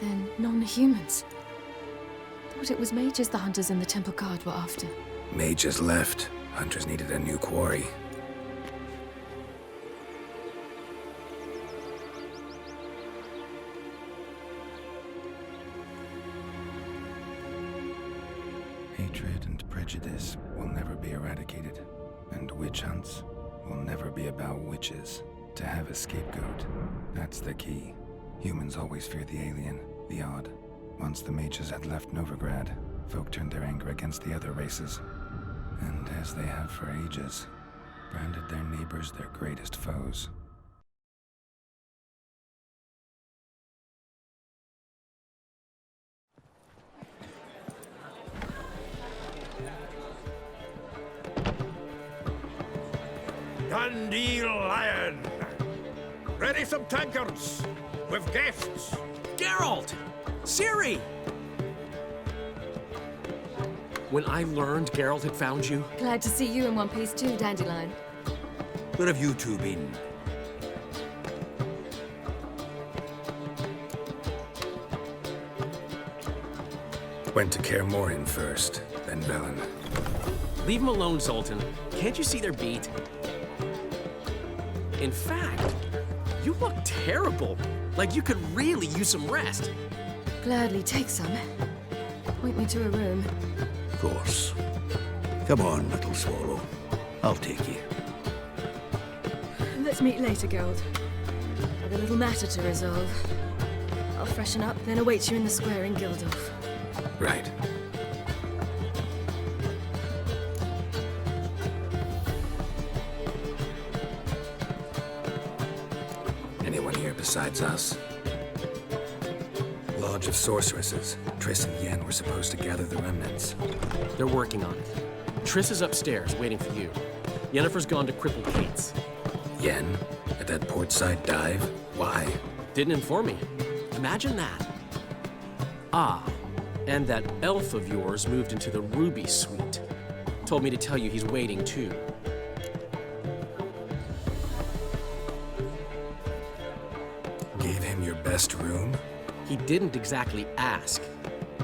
Speaker 11: Then non-humans. Thought it was mages the hunters and the temple guard were after.
Speaker 1: Mages left. Hunters needed a new quarry. Hatred and prejudice will never be eradicated. And witch hunts will never be about witches. To have a scapegoat, that's the key. Humans always fear the alien, the odd. Once the mages had left Novigrad, folk turned their anger against the other races. And as they have for ages, branded their neighbors their greatest foes.
Speaker 6: Dandelion! Ready some tankards! With guests!
Speaker 4: Geralt! Ciri! When I learned Geralt had found you...
Speaker 11: Glad to see you in one piece too, Dandelion.
Speaker 4: Where have you two been?
Speaker 1: Went to Kaer Morhen first, then Velen.
Speaker 4: Leave them alone, Zoltan. Can't you see they're beat? In fact, you look terrible. Like you could really use some rest.
Speaker 11: Gladly take some. Point me to a room.
Speaker 14: Of course. Come on, little swallow. I'll take you.
Speaker 11: Let's meet later, Geralt. I've a little matter to resolve. I'll freshen up, then await you in the square in Gildorf.
Speaker 1: Right. Anyone here besides us? Lodge of Sorceresses. Triss and Yen were supposed to gather the remnants.
Speaker 4: They're working on it. Triss is upstairs, waiting for you. Yennefer's gone to cripple Kate's.
Speaker 1: Yen? At that portside dive? Why?
Speaker 4: Didn't inform me. Imagine that. Ah, and that elf of yours moved into the Ruby Suite. Told me to tell you he's waiting too.
Speaker 1: Gave him your best room?
Speaker 4: He didn't exactly ask.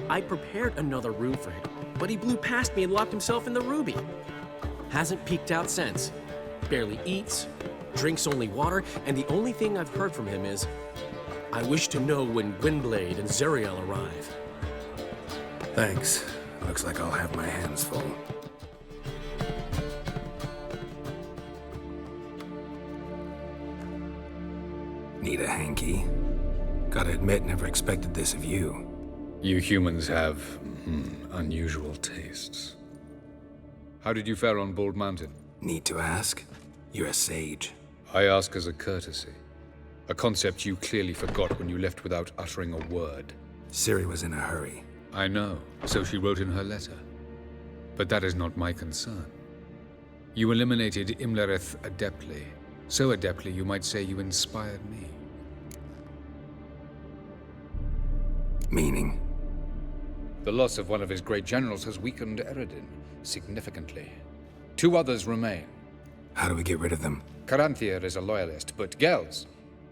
Speaker 4: I prepared another room for him, but he blew past me and locked himself in the Ruby. Hasn't peeked out since. Barely eats, drinks only water, and the only thing I've heard from him is, I wish to know when Gwynblade and Zuriel arrive.
Speaker 1: Thanks. Looks like I'll have my hands full. need a hanky. Gotta admit, never expected this of you.
Speaker 13: You humans have unusual tastes. How did you fare on Bald Mountain?
Speaker 1: Need to ask? You're a sage.
Speaker 13: I ask as a courtesy. A concept you clearly forgot when you left without uttering a word.
Speaker 1: Ciri was in a hurry.
Speaker 13: I know, so she wrote in her letter. But that is not my concern. You eliminated Imlerith adeptly. So adeptly, you might say you inspired me.
Speaker 1: Meaning?
Speaker 13: The loss of one of his great generals has weakened Eredin significantly. 2 others remain.
Speaker 1: How do we get rid of them?
Speaker 13: Caranthir is a loyalist, but Gels,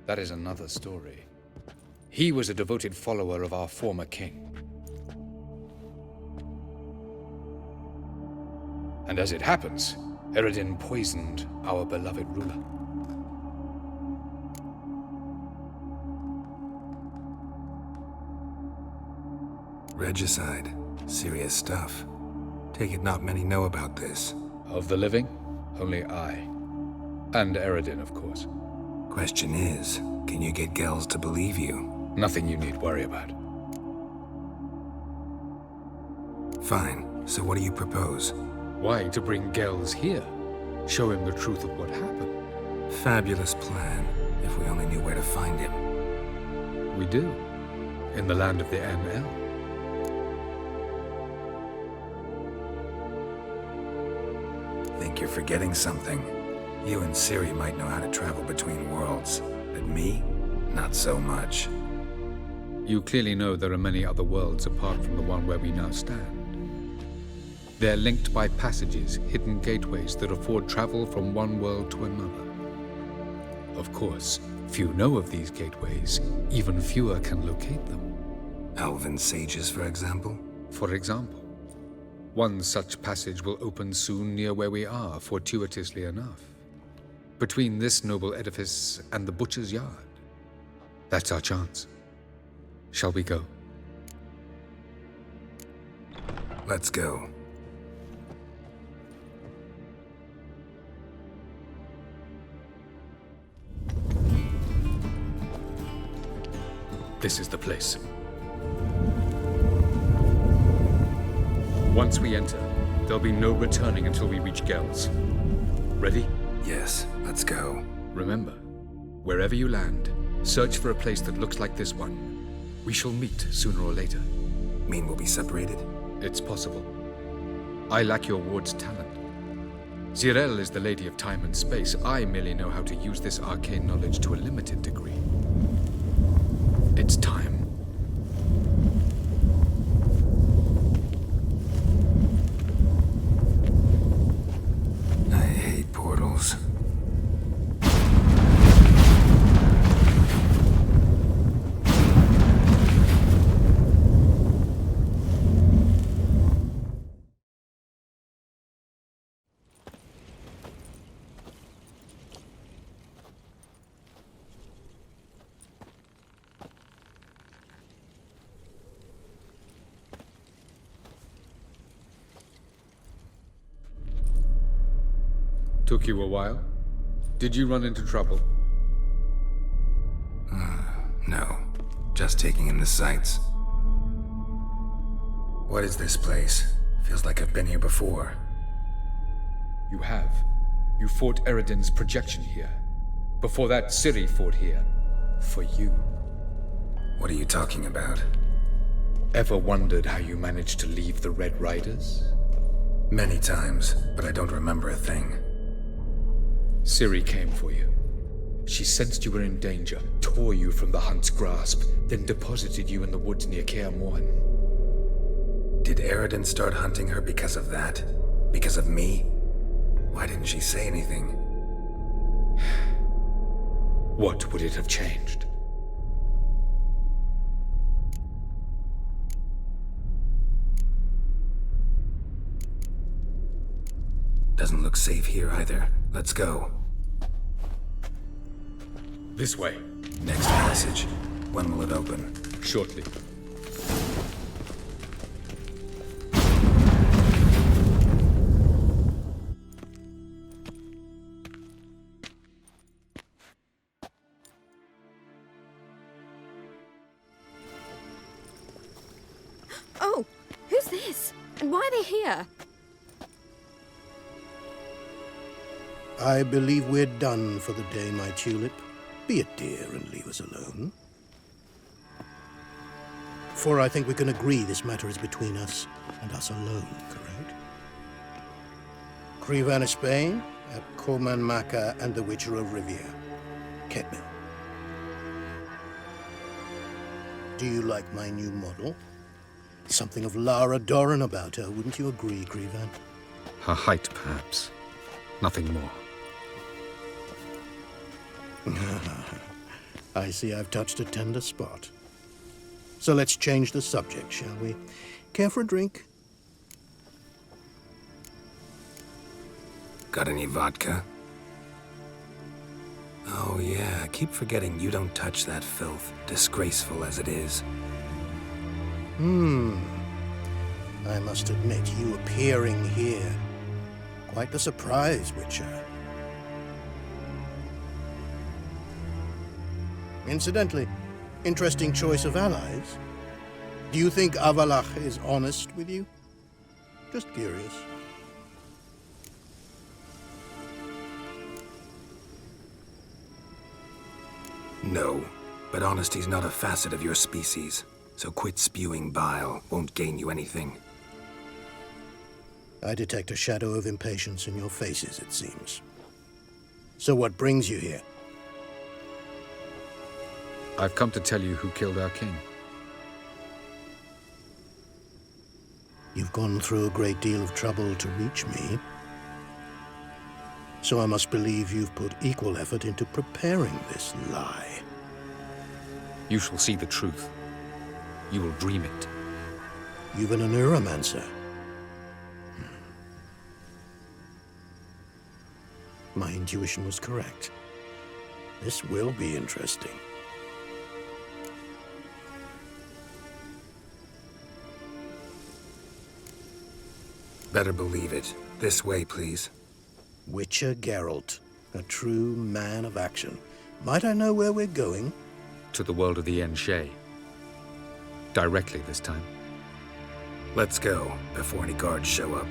Speaker 13: that is another story. He was a devoted follower of our former king. And as it happens, Eredin poisoned our beloved ruler.
Speaker 1: Regicide. Serious stuff. Take it not many know about this.
Speaker 13: Of the living, only I. And Eredin, of course.
Speaker 1: Question is, can you get Gels to believe you?
Speaker 13: Nothing you need worry about.
Speaker 1: Fine. So what do you propose?
Speaker 13: Why, to bring Gels here. Show him the truth of what happened.
Speaker 1: Fabulous plan, if we only knew where to find him.
Speaker 13: We do. In the land of the NL.
Speaker 1: Think you're forgetting something. You and Ciri might know how to travel between worlds, but me? Not so much.
Speaker 13: You clearly know there are many other worlds apart from the one where we now stand. They're linked by passages, hidden gateways that afford travel from one world to another. Of course, few know of these gateways, even fewer can locate them.
Speaker 1: Elven sages, for example?
Speaker 13: For example. One such passage will open soon near where we are, fortuitously enough. Between this noble edifice and the butcher's yard. That's our chance. Shall we go?
Speaker 1: Let's go.
Speaker 13: This is the place. Once we enter, there'll be no returning until we reach Gels. Ready?
Speaker 1: Yes, let's go.
Speaker 13: Remember, wherever you land, search for a place that looks like this one. We shall meet sooner or later.
Speaker 1: Mean we'll be separated?
Speaker 13: It's possible. I lack your ward's talent. Zirel is the lady of time and space. I merely know how to use this arcane knowledge to a limited degree. It's time.
Speaker 1: I hate portals.
Speaker 13: Took you a while? Did you run into trouble?
Speaker 1: No. Just taking in the sights. What is this place? Feels like I've been here before.
Speaker 13: You have. You fought Eredin's projection here. Before that, Ciri fought here. For you.
Speaker 1: What are you talking about?
Speaker 13: Ever wondered how you managed to leave the Red Riders?
Speaker 1: Many times, but I don't remember a thing.
Speaker 13: Ciri came for you. She sensed you were in danger, tore you from the Hunt's grasp, then deposited you in the woods near Kaer Morhen.
Speaker 1: Did Eredin start hunting her because of that? Because of me? Why didn't she say anything?
Speaker 13: What would it have changed?
Speaker 1: Doesn't look safe here either. Let's go.
Speaker 13: This way.
Speaker 1: Next passage. When will it open?
Speaker 13: Shortly.
Speaker 23: Oh, who's this? And why are they here?
Speaker 14: I believe we're done for the day, my tulip. Be a dear and leave us alone. For I think we can agree this matter is between us and us alone, correct? Crivan of Spain, at Coman Maca and the Witcher of Rivia. Kedmil. Do you like my new model? Something of Lara Doran about her, wouldn't you agree, Crivan?
Speaker 13: Her height, perhaps. Nothing more.
Speaker 14: I see I've touched a tender spot. So let's change the subject, shall we? Care for a drink?
Speaker 1: Got any vodka? Oh yeah, I keep forgetting you don't touch that filth, disgraceful as it is.
Speaker 14: I must admit, you appearing here, quite the surprise, Witcher. Incidentally, interesting choice of allies. Do you think Avalach is honest with you? Just curious.
Speaker 1: No, but honesty's not a facet of your species, so quit spewing bile, won't gain you anything.
Speaker 14: I detect a shadow of impatience in your faces, it seems. So what brings you here?
Speaker 13: I've come to tell you who killed our king.
Speaker 14: You've gone through a great deal of trouble to reach me. So I must believe you've put equal effort into preparing this lie.
Speaker 13: You shall see the truth. You will dream it.
Speaker 14: You've been a neuromancer. My intuition was correct. This will be interesting.
Speaker 1: Better believe it. This way, please.
Speaker 14: Witcher Geralt, a true man of action. Might I know where we're going?
Speaker 13: To the world of the Enshe. Directly this time.
Speaker 1: Let's go, before any guards show up.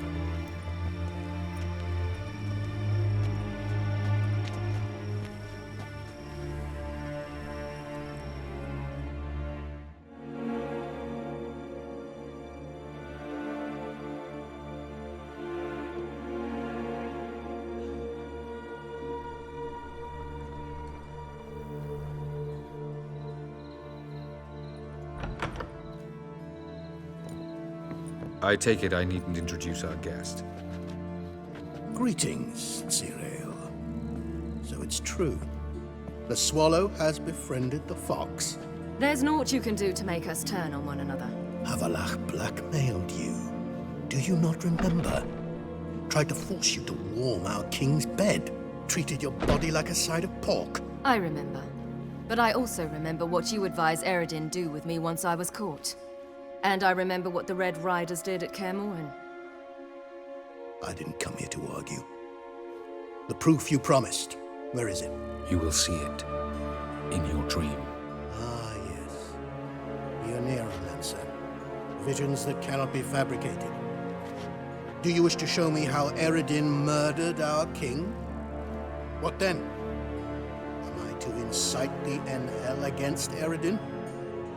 Speaker 13: I take it I needn't introduce our guest.
Speaker 14: Greetings, Cyril. So it's true. The swallow has befriended the fox.
Speaker 16: There's naught you can do to make us turn on one another.
Speaker 14: Avalach blackmailed you. Do you not remember? Tried to force you to warm our king's bed. Treated your body like a side of pork.
Speaker 16: I remember. But I also remember what you advised Eredin do with me once I was caught. And I remember what the Red Riders did at Kaer Morhen.
Speaker 14: I didn't come here to argue. The proof you promised, where is it?
Speaker 13: You will see it in your dream.
Speaker 14: Ah, yes. The neuromancer. Visions that cannot be fabricated. Do you wish to show me how Eredin murdered our king? What then? Am I to incite the Enhel against Eredin?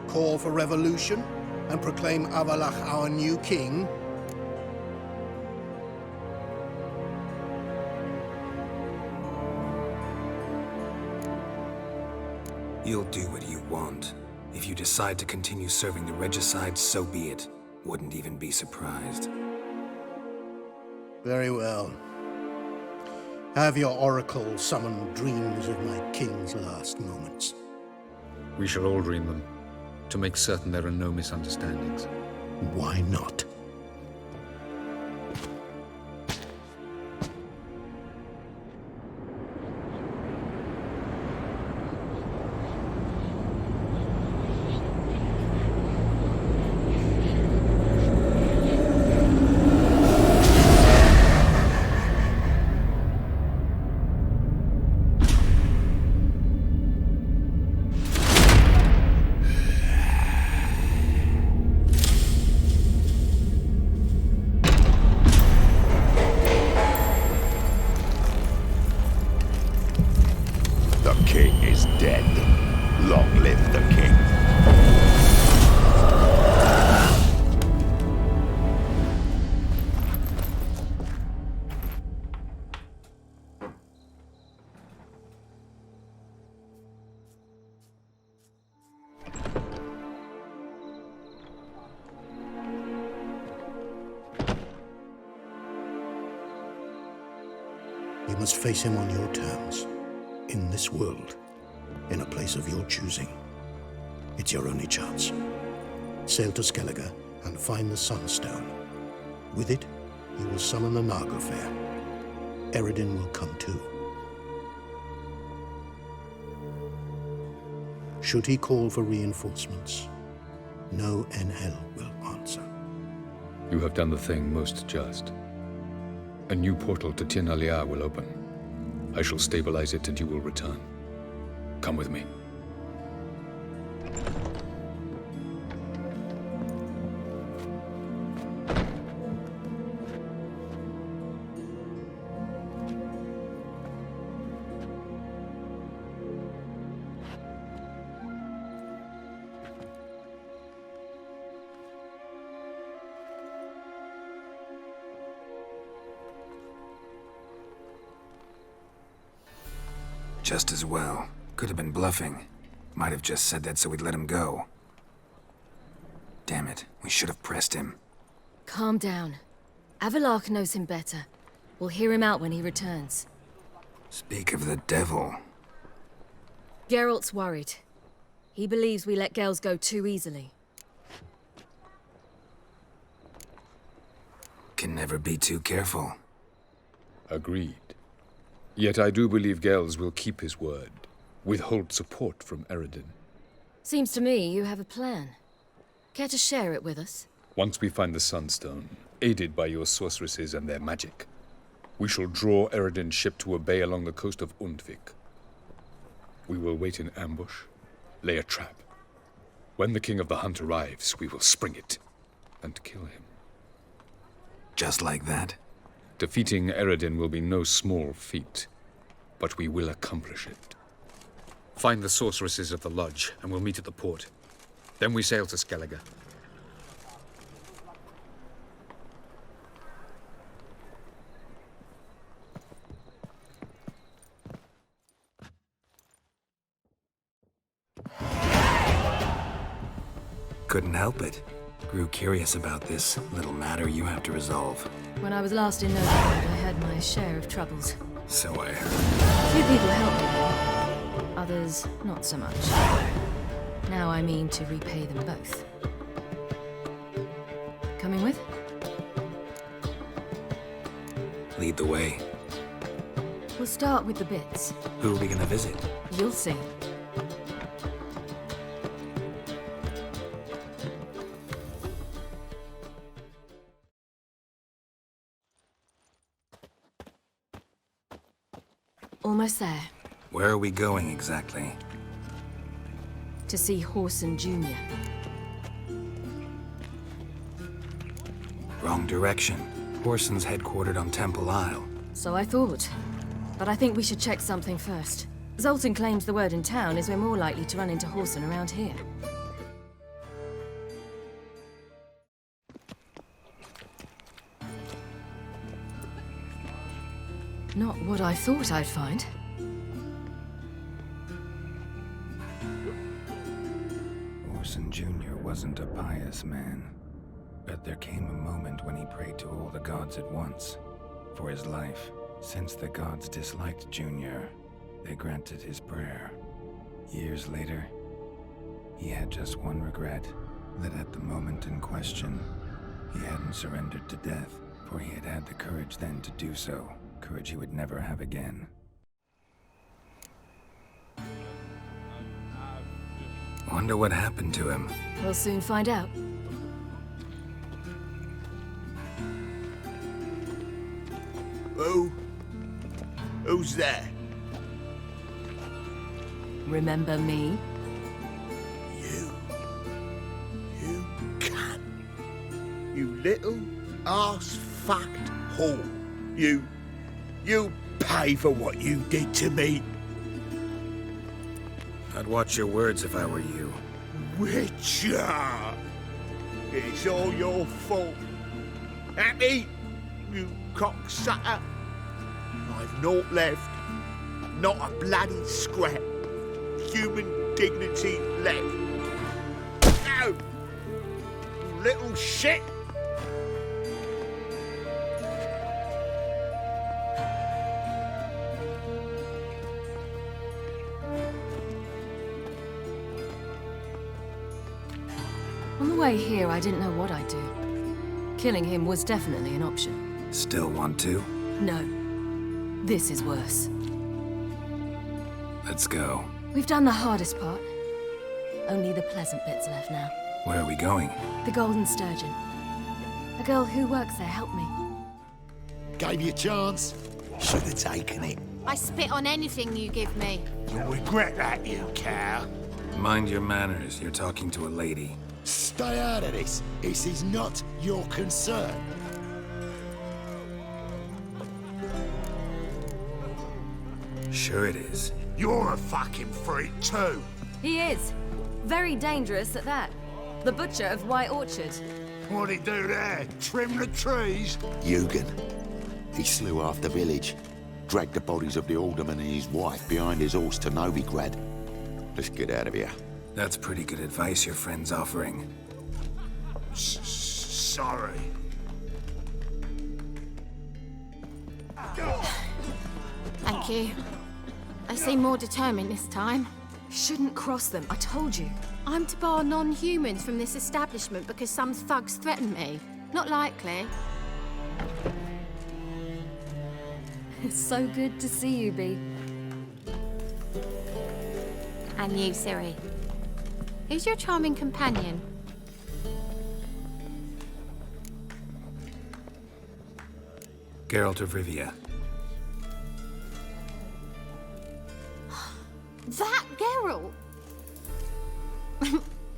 Speaker 14: Call for revolution? And proclaim Avalach our new king?
Speaker 1: You'll do what you want. If you decide to continue serving the regicide, so be it. Wouldn't even be surprised.
Speaker 14: Very well. Have your oracle summon dreams of my king's last moments.
Speaker 13: We shall all dream them, to make certain there are no misunderstandings.
Speaker 14: Why not? must face him on your terms. In this world. In a place of your choosing. It's your only chance. Sail to Skellige and find the Sunstone. With it, you will summon the Naga Fair. Eredin will come too. Should he call for reinforcements, no NL will answer.
Speaker 13: You have done the thing most just. A new portal to Tin Alia will open. I shall stabilize it and you will return. Come with me.
Speaker 1: Just as well. Could have been bluffing. Might have just said that so we'd let him go. Damn it, we should have pressed him.
Speaker 11: Calm down. Avalok knows him better. We'll hear him out when he returns.
Speaker 1: Speak of the devil.
Speaker 11: Geralt's worried. He believes we let girls go too easily.
Speaker 1: Can never be too careful.
Speaker 13: Agreed. Yet I do believe Gels will keep his word. Withhold support from Eredin.
Speaker 11: Seems to me you have a plan. Care to share it with us?
Speaker 13: Once we find the Sunstone, aided by your sorceresses and their magic, we shall draw Eredin's ship to a bay along the coast of Undvik. We will wait in ambush, lay a trap. When the King of the Hunt arrives, we will spring it and kill him.
Speaker 1: Just like that?
Speaker 13: Defeating Eredin will be no small feat, but we will accomplish it. Find the sorceresses of the lodge, and we'll meet at the port. Then we sail to Skellige.
Speaker 1: Couldn't help it. Grew curious about this little matter you have to resolve.
Speaker 11: When I was last in Novigrad, I had my share of troubles.
Speaker 1: So I heard.
Speaker 11: Few people helped me. Others, not so much. Now I mean to repay them both. Coming with?
Speaker 1: Lead the way.
Speaker 11: We'll start with the bits.
Speaker 1: Who are we gonna visit?
Speaker 11: You'll see. Almost there.
Speaker 1: Where are we going exactly?
Speaker 11: To see Horson Jr.
Speaker 1: Wrong direction. Horson's headquartered on Temple Isle.
Speaker 11: So I thought. But I think we should check something first. Zoltan claims the word in town is we're more likely to run into Horson around here. Not what I thought I'd find.
Speaker 1: Horson Jr. wasn't a pious man. But there came a moment when he prayed to all the gods at once. For his life. Since the gods disliked Junior, they granted his prayer. Years later, he had just one regret. That at the moment in question, he hadn't surrendered to death. For he had had the courage then to do so. Courage he would never have again. Wonder what happened to him.
Speaker 11: We'll soon find out.
Speaker 6: Who's there?
Speaker 11: Remember me?
Speaker 6: You cunt. You little ass-fucked whore. You pay for what you did to me.
Speaker 1: I'd watch your words if I were you.
Speaker 6: Witcher! It's all your fault. Happy, you cocksucker. I've naught left. Not a bloody scrap. Human dignity left. No! You little shit!
Speaker 16: way here, I didn't know what I'd do. Killing him was definitely an option.
Speaker 1: Still want to?
Speaker 16: No. This is worse.
Speaker 1: Let's go.
Speaker 16: We've done the hardest part. Only the pleasant bits left now.
Speaker 1: Where are we going?
Speaker 16: The Golden Sturgeon. A girl who works there helped me.
Speaker 6: Gave you a chance. Should have taken it.
Speaker 17: I spit on anything you give me.
Speaker 6: You'll regret that, you cow.
Speaker 1: Mind your manners. You're talking to a lady.
Speaker 6: Stay out of this. This is not your concern.
Speaker 1: Sure it is.
Speaker 6: You're a fucking freak too.
Speaker 16: He is. Very dangerous at that. The butcher of White Orchard.
Speaker 6: What'd he do there? Trim the trees?
Speaker 9: Eugen. He slew half the village. Dragged the bodies of the alderman and his wife behind his horse to Novigrad. Let's get out of here.
Speaker 1: That's pretty good advice your friend's offering.
Speaker 6: Sorry.
Speaker 17: Thank you. They seem more determined this time.
Speaker 16: Shouldn't cross them, I told you.
Speaker 17: I'm to bar non-humans from this establishment because some thugs threaten me. Not likely.
Speaker 16: It's so good to see you, Bee.
Speaker 17: And you, Ciri. Who's your charming companion?
Speaker 1: Geralt of Rivia.
Speaker 17: That Geralt!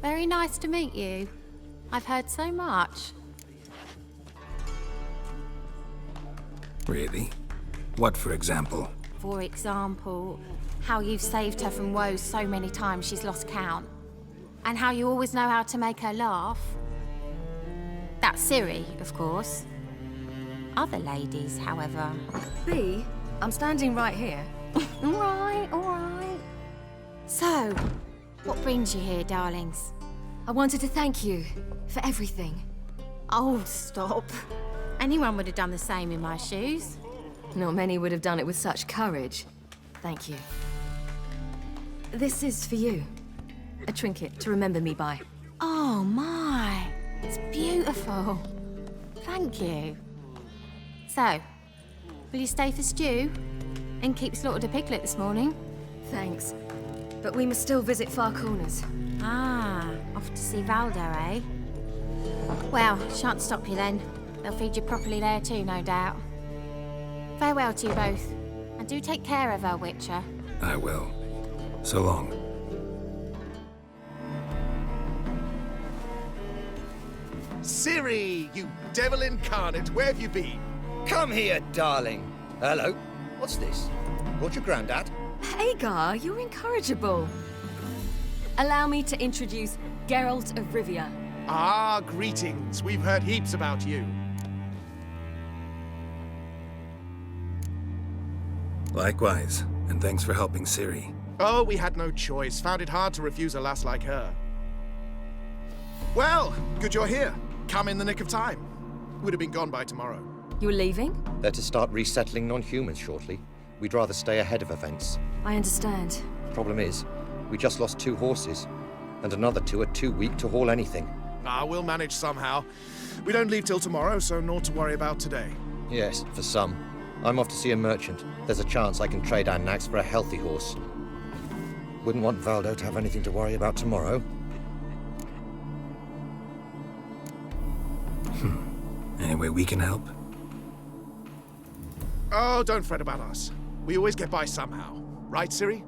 Speaker 17: Very nice to meet you. I've heard so much.
Speaker 1: Really? What, for example?
Speaker 17: For example, how you've saved her from woes so many times she's lost count. And how you always know how to make her laugh. That's Ciri, of course. Other ladies, however...
Speaker 16: Bee, I'm standing right here.
Speaker 17: All right, all right. So, what brings you here, darlings?
Speaker 16: I wanted to thank you for everything.
Speaker 17: Oh, stop. Anyone would have done the same in my shoes.
Speaker 16: Not many would have done it with such courage. Thank you. This is for you. A trinket to remember me by.
Speaker 17: Oh, my. It's beautiful. Thank you. So, will you stay for stew? And keep slaughtered a piglet this morning?
Speaker 16: Thanks. But we must still visit Far Corners.
Speaker 17: Ah, off to see Valdo, eh? Well, shan't stop you then. They'll feed you properly there too, no doubt. Farewell to you both. And do take care of her, Witcher.
Speaker 1: I will. So long.
Speaker 2: Ciri, you devil incarnate, where have you been?
Speaker 19: Come here, darling. Hello. What's this? Brought your granddad?
Speaker 16: Hagar, you're incorrigible. Allow me to introduce Geralt of Rivia.
Speaker 2: Ah, greetings. We've heard heaps about you.
Speaker 1: Likewise, and thanks for helping Ciri.
Speaker 2: Oh, we had no choice. Found it hard to refuse a lass like her. Well, good you're here. Come in the nick of time. Would have been gone by tomorrow.
Speaker 16: You're leaving?
Speaker 19: They're to start resettling non-humans shortly. We'd rather stay ahead of events.
Speaker 16: I understand.
Speaker 19: Problem is, we just lost 2 horses, and another 2 are too weak to haul anything.
Speaker 2: Ah, we'll manage somehow. We don't leave till tomorrow, so naught to worry about today.
Speaker 19: Yes, for some. I'm off to see a merchant. There's a chance I can trade our nags for a healthy horse. Wouldn't want Valdo to have anything to worry about tomorrow.
Speaker 1: Any way we can help?
Speaker 2: Oh, don't fret about us. We always get by somehow. Right, Ciri?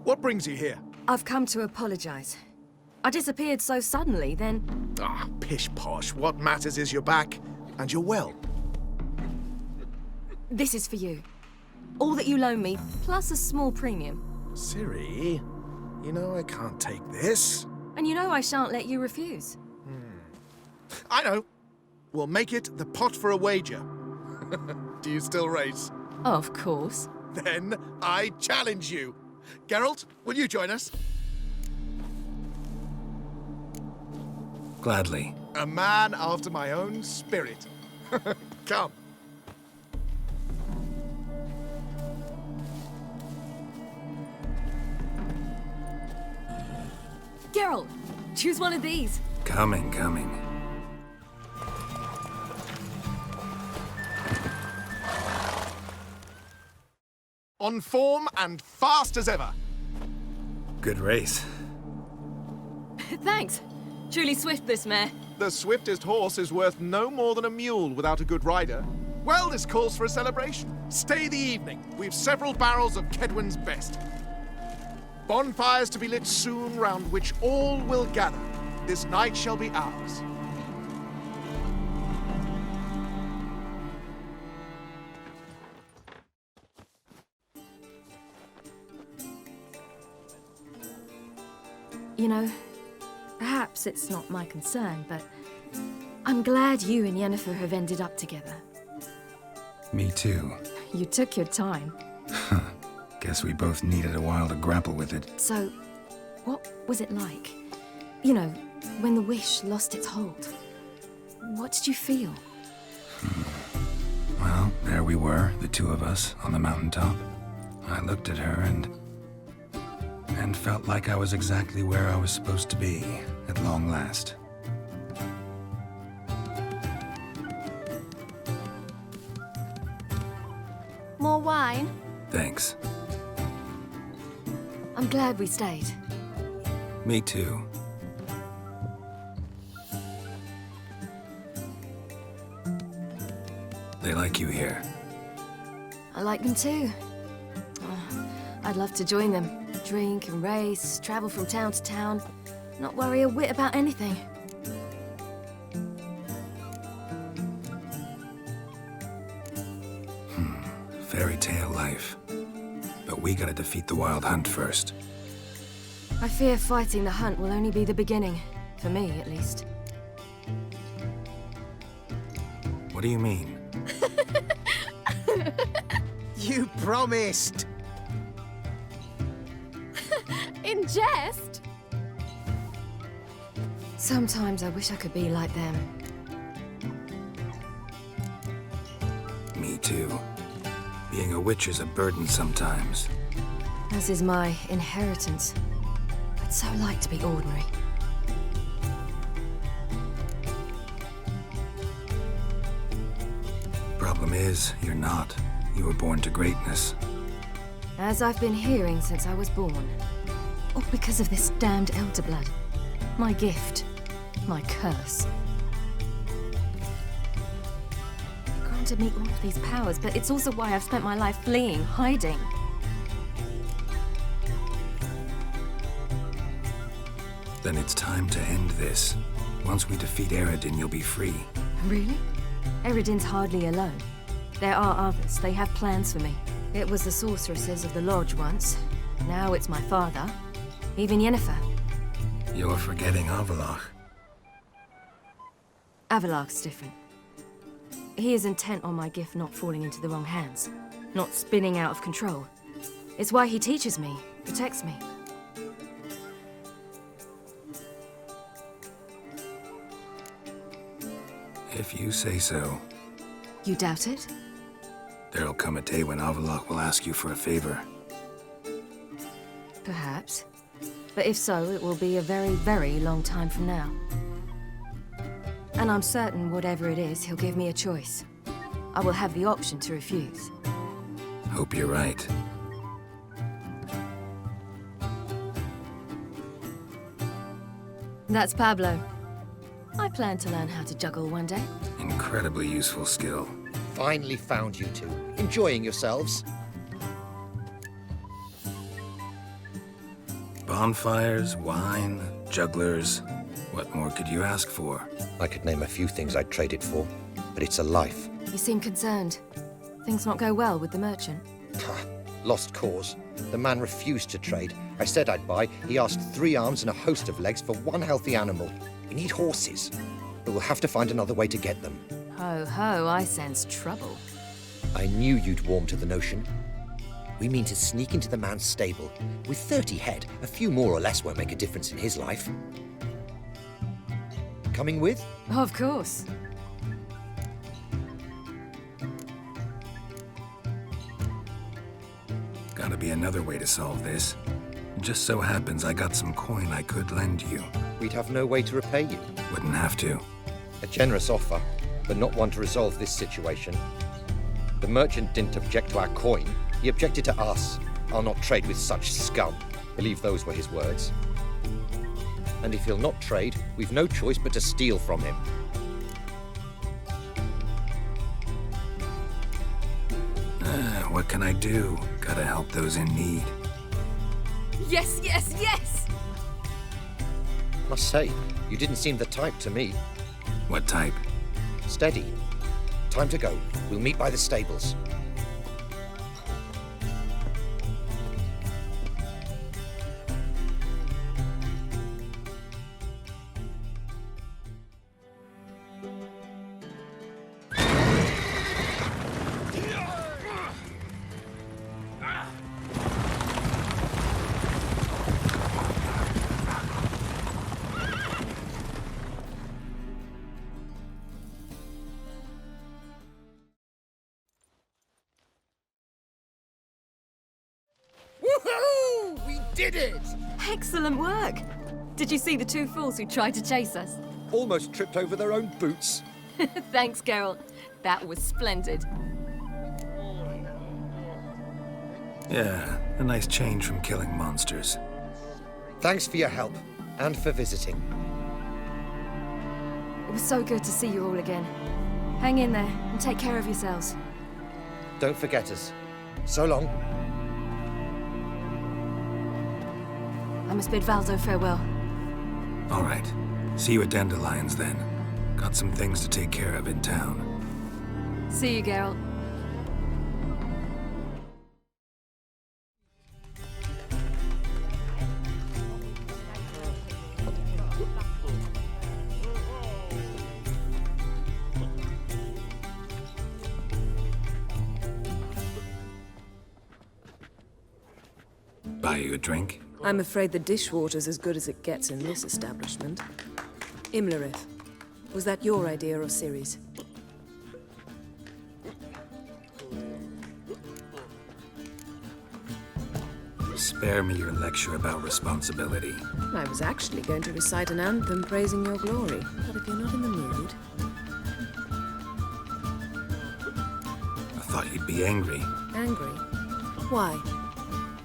Speaker 2: What brings you here?
Speaker 16: I've come to apologize. I disappeared so suddenly, then...
Speaker 2: Ah, pish-posh. What matters is you're back, and you're well.
Speaker 16: This is for you. All that you loan me, plus a small premium.
Speaker 2: Ciri, you know I can't take this.
Speaker 16: And you know I shan't let you refuse.
Speaker 2: I know. We'll make it the pot for a wager. Do you still race?
Speaker 16: Of course.
Speaker 2: Then I challenge you. Geralt, will you join us?
Speaker 1: Gladly.
Speaker 2: A man after my own spirit. Come.
Speaker 16: Geralt, choose one of these.
Speaker 1: Coming, coming.
Speaker 2: On form and fast as ever.
Speaker 1: Good race.
Speaker 16: Thanks. Truly swift, this mare.
Speaker 2: The swiftest horse is worth no more than a mule without a good rider. Well, this calls for a celebration. Stay the evening. We've several barrels of Kedwin's best. Bonfires to be lit soon, round which all will gather. This night shall be ours.
Speaker 16: You know, perhaps it's not my concern, but I'm glad you and Yennefer have ended up together.
Speaker 1: Me too.
Speaker 16: You took your time.
Speaker 1: Guess we both needed a while to grapple with it.
Speaker 16: So, what was it like? You know, when the wish lost its hold. What did you feel?
Speaker 1: Well, there we were, the two of us, on the mountaintop. I looked at her and felt like I was exactly where I was supposed to be, at long last.
Speaker 17: More wine?
Speaker 1: Thanks.
Speaker 16: I'm glad we stayed.
Speaker 1: Me too. They like you here.
Speaker 16: I like them too. Oh, I'd love to join them. Drink and race, travel from town to town, not worry a whit about anything.
Speaker 1: Fairy tale life. But we gotta defeat the wild hunt first.
Speaker 16: I fear fighting the hunt will only be the beginning. For me, at least.
Speaker 1: What do you mean?
Speaker 5: You promised!
Speaker 16: In jest? Sometimes I wish I could be like them.
Speaker 1: Me too. Being a witch is a burden sometimes.
Speaker 16: As is my inheritance. I'd so like to be ordinary.
Speaker 1: Problem is, you're not. You were born to greatness.
Speaker 16: As I've been hearing since I was born. All because of this damned elder blood. My gift. My curse. Granted me all of these powers, but it's also why I've spent my life fleeing, hiding.
Speaker 1: Then it's time to end this. Once we defeat Eredin, you'll be free.
Speaker 16: Really? Eredin's hardly alone. There are others. They have plans for me. It was the sorceresses of the Lodge once. Now it's my father. Even Yennefer.
Speaker 1: You're forgetting Avallac'h.
Speaker 16: Avallac'h's different. He is intent on my gift not falling into the wrong hands. Not spinning out of control. It's why he teaches me, protects me.
Speaker 1: If you say so.
Speaker 16: You doubt it?
Speaker 1: There'll come a day when Avallac'h will ask you for a favor.
Speaker 16: Perhaps. But if so, it will be a very, very long time from now. And I'm certain whatever it is, he'll give me a choice. I will have the option to refuse.
Speaker 1: Hope you're right.
Speaker 16: That's Pablo. I plan to learn how to juggle one day.
Speaker 1: Incredibly useful skill.
Speaker 19: Finally found you two. Enjoying yourselves?
Speaker 1: Bonfires, wine, jugglers. What more could you ask for?
Speaker 19: I could name a few things I'd trade it for, but it's a life.
Speaker 16: You seem concerned. Things not go well with the merchant?
Speaker 19: Lost cause. The man refused to trade. I said I'd buy. He asked 3 arms and a host of legs for 1 healthy animal. We need horses, but we'll have to find another way to get them.
Speaker 16: Ho ho, I sense trouble.
Speaker 19: I knew you'd warm to the notion. We mean to sneak into the man's stable. With 30 head, a few more or less won't make a difference in his life. Coming with?
Speaker 16: Of course.
Speaker 1: Gotta be another way to solve this. just so happens I got some coin I could lend you.
Speaker 19: We'd have no way to repay you.
Speaker 1: Wouldn't have to.
Speaker 19: A generous offer, but not one to resolve this situation. The merchant didn't object to our coin. He objected to us. I'll not trade with such scum. Believe those were his words. And if he'll not trade, we've no choice but to steal from him.
Speaker 1: What can I do? Gotta help those in need.
Speaker 16: Yes, yes, yes!
Speaker 19: Must say, you didn't seem the type to me.
Speaker 1: What type?
Speaker 19: Steady. Time to go. We'll meet by the stables.
Speaker 5: Woohoo! We did it!
Speaker 16: Excellent work! Did you see the two fools who tried to chase us?
Speaker 19: Almost tripped over their own boots.
Speaker 16: Thanks, Carol. That was splendid.
Speaker 1: Yeah, a nice change from killing monsters.
Speaker 19: Thanks for your help, and for visiting.
Speaker 16: It was so good to see you all again. Hang in there, and take care of yourselves.
Speaker 19: Don't forget us. So long.
Speaker 16: I must bid Valdo farewell.
Speaker 1: All right. See you at Dandelions, then. Got some things to take care of in town.
Speaker 16: See you, Geralt.
Speaker 1: Buy you a drink?
Speaker 7: I'm afraid the dishwater's as good as it gets in this establishment. Imlerith, was that your idea or Ciri's?
Speaker 1: Spare me your lecture about responsibility.
Speaker 7: I was actually going to recite an anthem praising your glory, but if you're not in the mood...
Speaker 1: I thought you'd be angry.
Speaker 7: Angry? Why?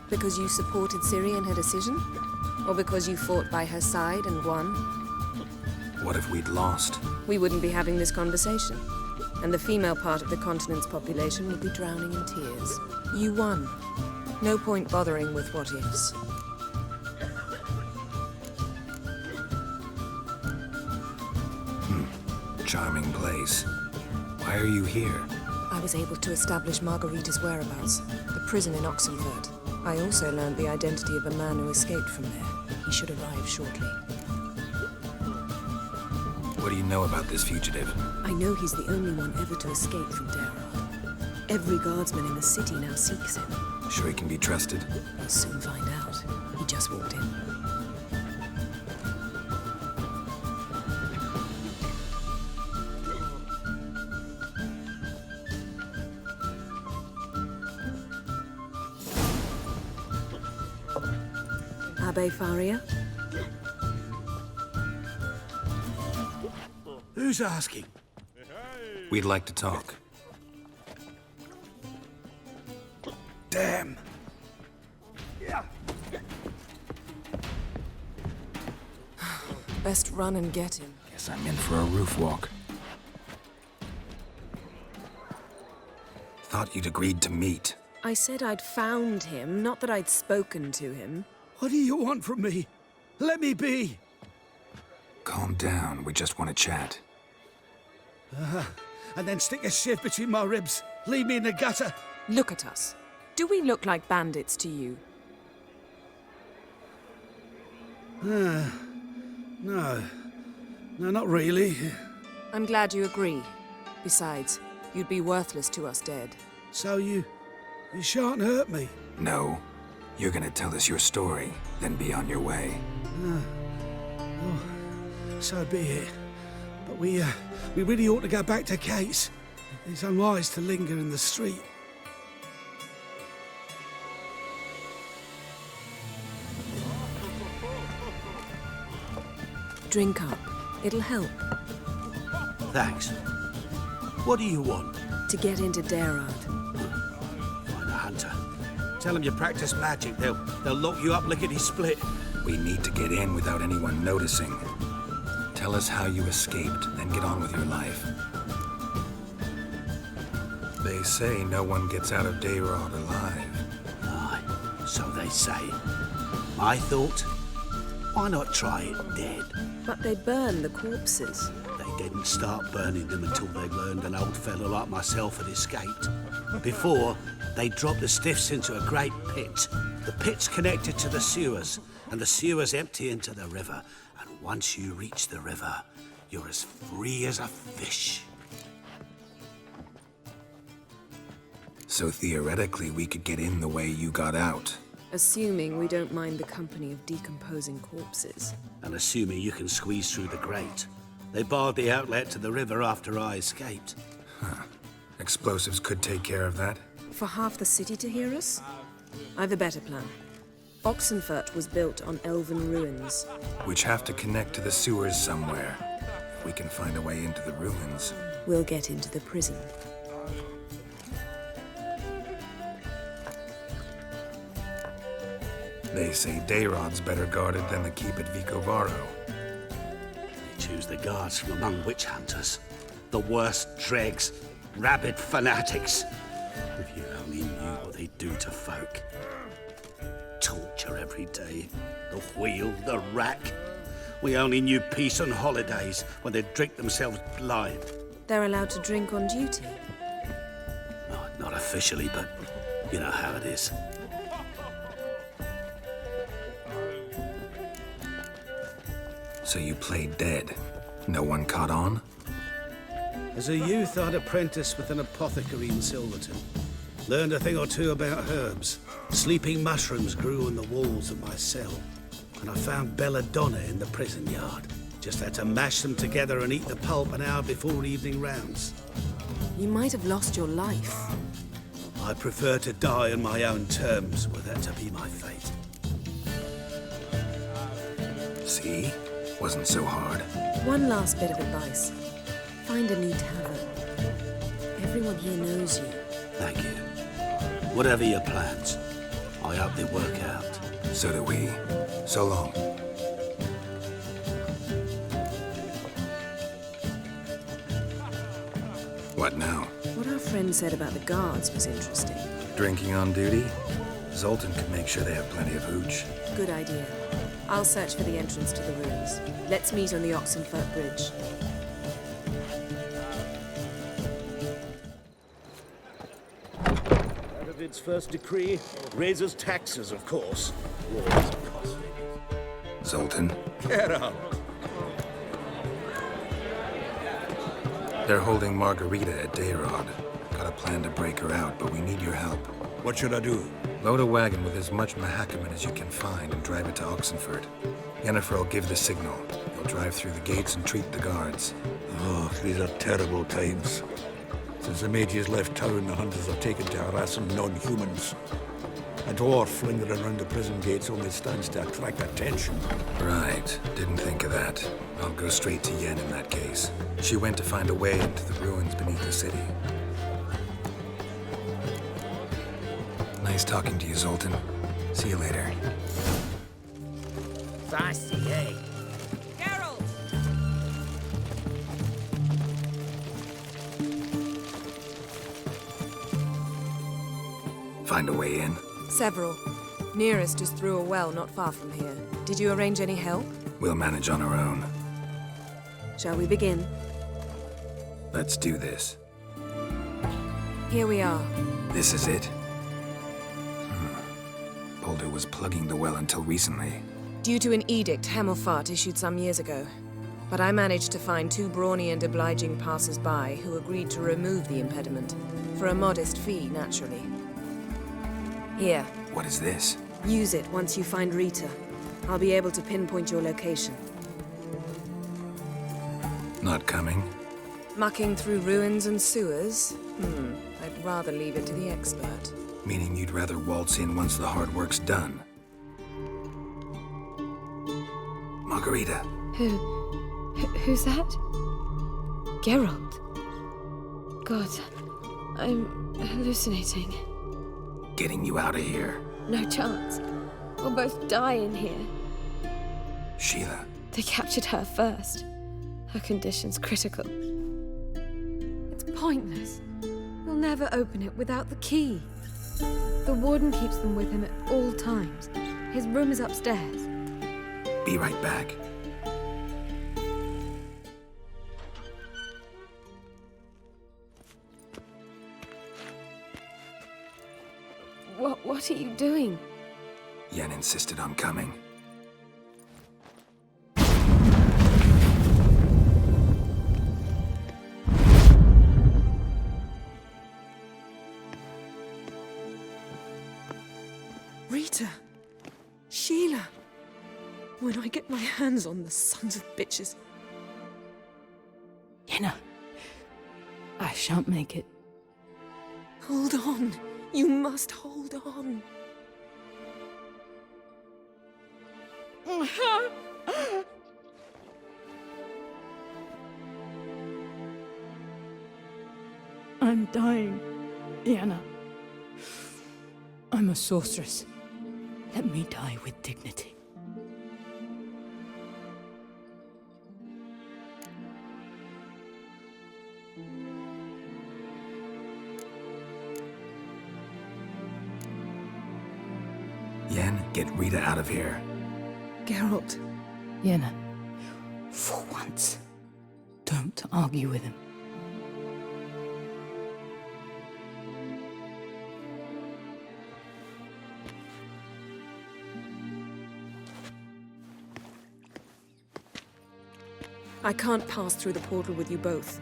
Speaker 7: Because you supported Ciri in her decision? Or because you fought by her side and won?
Speaker 1: What if we'd lost?
Speaker 7: We wouldn't be having this conversation. And the female part of the continent's population would be drowning in tears. You won. No point bothering with what-ifs.
Speaker 1: Charming place. Why are you here?
Speaker 7: I was able to establish Margarita's whereabouts, the prison in Oxenford. I also learned the identity of a man who escaped from there. He should arrive shortly.
Speaker 1: What do you know about this fugitive?
Speaker 7: I know he's the only one ever to escape from Darragh. Every guardsman in the city now seeks him.
Speaker 1: Sure he can be trusted?
Speaker 7: We'll soon find out. He just walked in. Abbe Faria?
Speaker 6: Who's asking?
Speaker 1: We'd like to talk.
Speaker 6: Damn.
Speaker 7: Best run and get him.
Speaker 1: Guess I'm in for a roof walk. Thought you'd agreed to meet.
Speaker 7: I said I'd found him, not that I'd spoken to him.
Speaker 6: What do you want from me? Let me be.
Speaker 1: Calm down, we just want to chat.
Speaker 6: And then stick a shiv between my ribs. Leave me in the gutter.
Speaker 7: Look at us. Do we look like bandits to you?
Speaker 6: No. No, not really.
Speaker 7: I'm glad you agree. Besides, you'd be worthless to us dead.
Speaker 6: So you shan't hurt me?
Speaker 1: No. You're gonna tell us your story, then be on your way.
Speaker 6: Oh, so be it. But we really ought to go back to Kate's. It's unwise to linger in the street.
Speaker 7: Drink up. It'll help.
Speaker 6: Thanks. What do you want?
Speaker 7: To get into Darod.
Speaker 6: Find a hunter. Tell them you practice magic. They'll lock you up lickety-split.
Speaker 1: We need to get in without anyone noticing. Tell us how you escaped, then get on with your life. They say no one gets out of Darod alive.
Speaker 6: Aye, so they say. My thought? Why not try it dead?
Speaker 7: But they burn the corpses.
Speaker 6: They didn't start burning them until they learned an old fellow like myself had escaped. Before, they dropped the stiffs into a great pit. The pit's connected to the sewers, and the sewers empty into the river. And once you reach the river, you're as free as a fish.
Speaker 1: So theoretically, we could get in the way you got out.
Speaker 7: Assuming we don't mind the company of decomposing corpses.
Speaker 6: And assuming you can squeeze through the grate. They barred the outlet to the river after I escaped.
Speaker 1: Huh. Explosives could take care of that.
Speaker 7: For half the city to hear us? I've a better plan. Oxenfurt was built on elven ruins.
Speaker 1: Which have to connect to the sewers somewhere. If we can find a way into the ruins.
Speaker 7: We'll get into the prison.
Speaker 1: They say Darod's better guarded than the keep at Vicovaro.
Speaker 6: They choose the guards from among witch hunters. The worst dregs, rabid fanatics. If you only knew what they do to folk. Torture every day. The wheel, the rack. We only knew peace on holidays when they'd drink themselves blind.
Speaker 7: They're allowed to drink on duty?
Speaker 6: Oh, not officially, but you know how it is.
Speaker 1: So you played dead. No one caught on?
Speaker 6: As a youth, I'd apprenticed with an apothecary in Silverton. Learned a thing or two about herbs. Sleeping mushrooms grew on the walls of my cell. And I found belladonna in the prison yard. Just had to mash them together and eat the pulp an hour before evening rounds.
Speaker 7: You might have lost your life.
Speaker 6: I prefer to die on my own terms, were that to be my fate.
Speaker 1: See? Wasn't so hard.
Speaker 7: One last bit of advice. Find a new tavern. Everyone here knows you.
Speaker 6: Thank you. Whatever your plans, I hope they work out.
Speaker 1: So do we. So long. What now?
Speaker 7: What our friend said about the guards was interesting.
Speaker 1: Drinking on duty? Zoltan can make sure they have plenty of hooch.
Speaker 7: Good idea. I'll search for the entrance to the ruins. Let's meet on the Oxenfurt Bridge.
Speaker 6: David's first decree raises taxes, of course. Wars are costly.
Speaker 1: Zoltan?
Speaker 6: Get up!
Speaker 1: They're holding Margarita at Darod. Got a plan to break her out, but we need your help.
Speaker 10: What should I do?
Speaker 1: Load a wagon with as much Mahakaman as you can find and drive it to Oxenfurt. Yennefer will give the signal. You'll drive through the gates and treat the guards.
Speaker 10: Oh, these are terrible times. Since the mages left town, the hunters have taken to harassing non-humans. A dwarf lingering around the prison gates only stands to attract attention.
Speaker 1: Right. Didn't think of that. I'll go straight to Yen in that case. She went to find a way into the ruins beneath the city. Nice talking to you, Zoltan. See you later.
Speaker 15: Fancy, eh?
Speaker 16: Geralt!
Speaker 1: Find a way in?
Speaker 7: Several. Nearest is through a well not far from here. Did you arrange any help?
Speaker 1: We'll manage on our own.
Speaker 7: Shall we begin?
Speaker 1: Let's do this.
Speaker 7: Here we are.
Speaker 1: This is it? Boulder was plugging the well until recently.
Speaker 7: Due to an edict Hemmelfart issued some years ago. But I managed to find two brawny and obliging passers-by who agreed to remove the impediment. For a modest fee, naturally. Here.
Speaker 1: What is this?
Speaker 7: Use it once you find Rita. I'll be able to pinpoint your location.
Speaker 1: Not coming?
Speaker 7: Mucking through ruins and sewers? I'd rather leave it to the expert.
Speaker 1: Meaning you'd rather waltz in once the hard work's done. Margarita.
Speaker 11: Who? Who's that? Geralt. God, I'm hallucinating.
Speaker 1: Getting you out of here.
Speaker 11: No chance. We'll both die in here.
Speaker 1: Sheila.
Speaker 11: They captured her first. Her condition's critical. It's pointless. We'll never open it without the key. The warden keeps them with him at all times. His room is upstairs.
Speaker 1: Be right back.
Speaker 11: What are you doing?
Speaker 1: Yen insisted on coming.
Speaker 7: Rita. Sheila. When I get my hands on the sons of bitches.
Speaker 8: Yenna. I shan't make it.
Speaker 7: Hold on. You must hold on.
Speaker 8: I'm dying, Yenna. I'm a sorceress. Let me die with dignity.
Speaker 1: Yen, get Rita out of here.
Speaker 7: Geralt.
Speaker 8: Yenna, for once, don't argue with him.
Speaker 7: I can't pass through the portal with you both.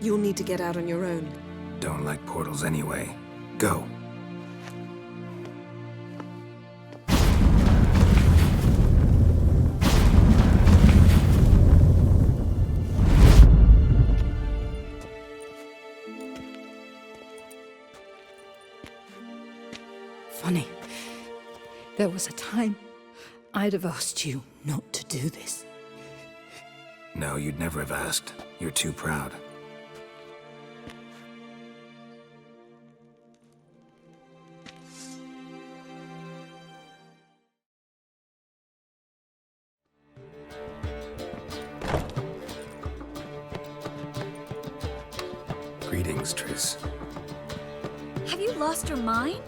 Speaker 7: You'll need to get out on your own.
Speaker 1: Don't like portals anyway. Go.
Speaker 8: Funny. There was a time I'd have asked you not to do this.
Speaker 1: No, you'd never have asked. You're too proud. Greetings, Triss.
Speaker 12: Have you lost your mind?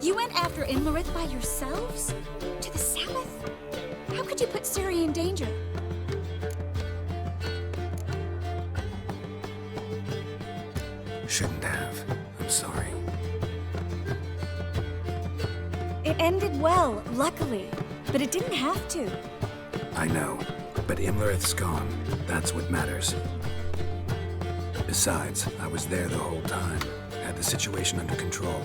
Speaker 12: You went after Imlerith by yourselves? To the Sabbath? How could you put Ciri in danger?
Speaker 1: Shouldn't have. I'm sorry.
Speaker 12: It ended well, luckily. But it didn't have to.
Speaker 1: I know, but Imlerith's gone. That's what matters. Besides, I was there the whole time. Had the situation under control.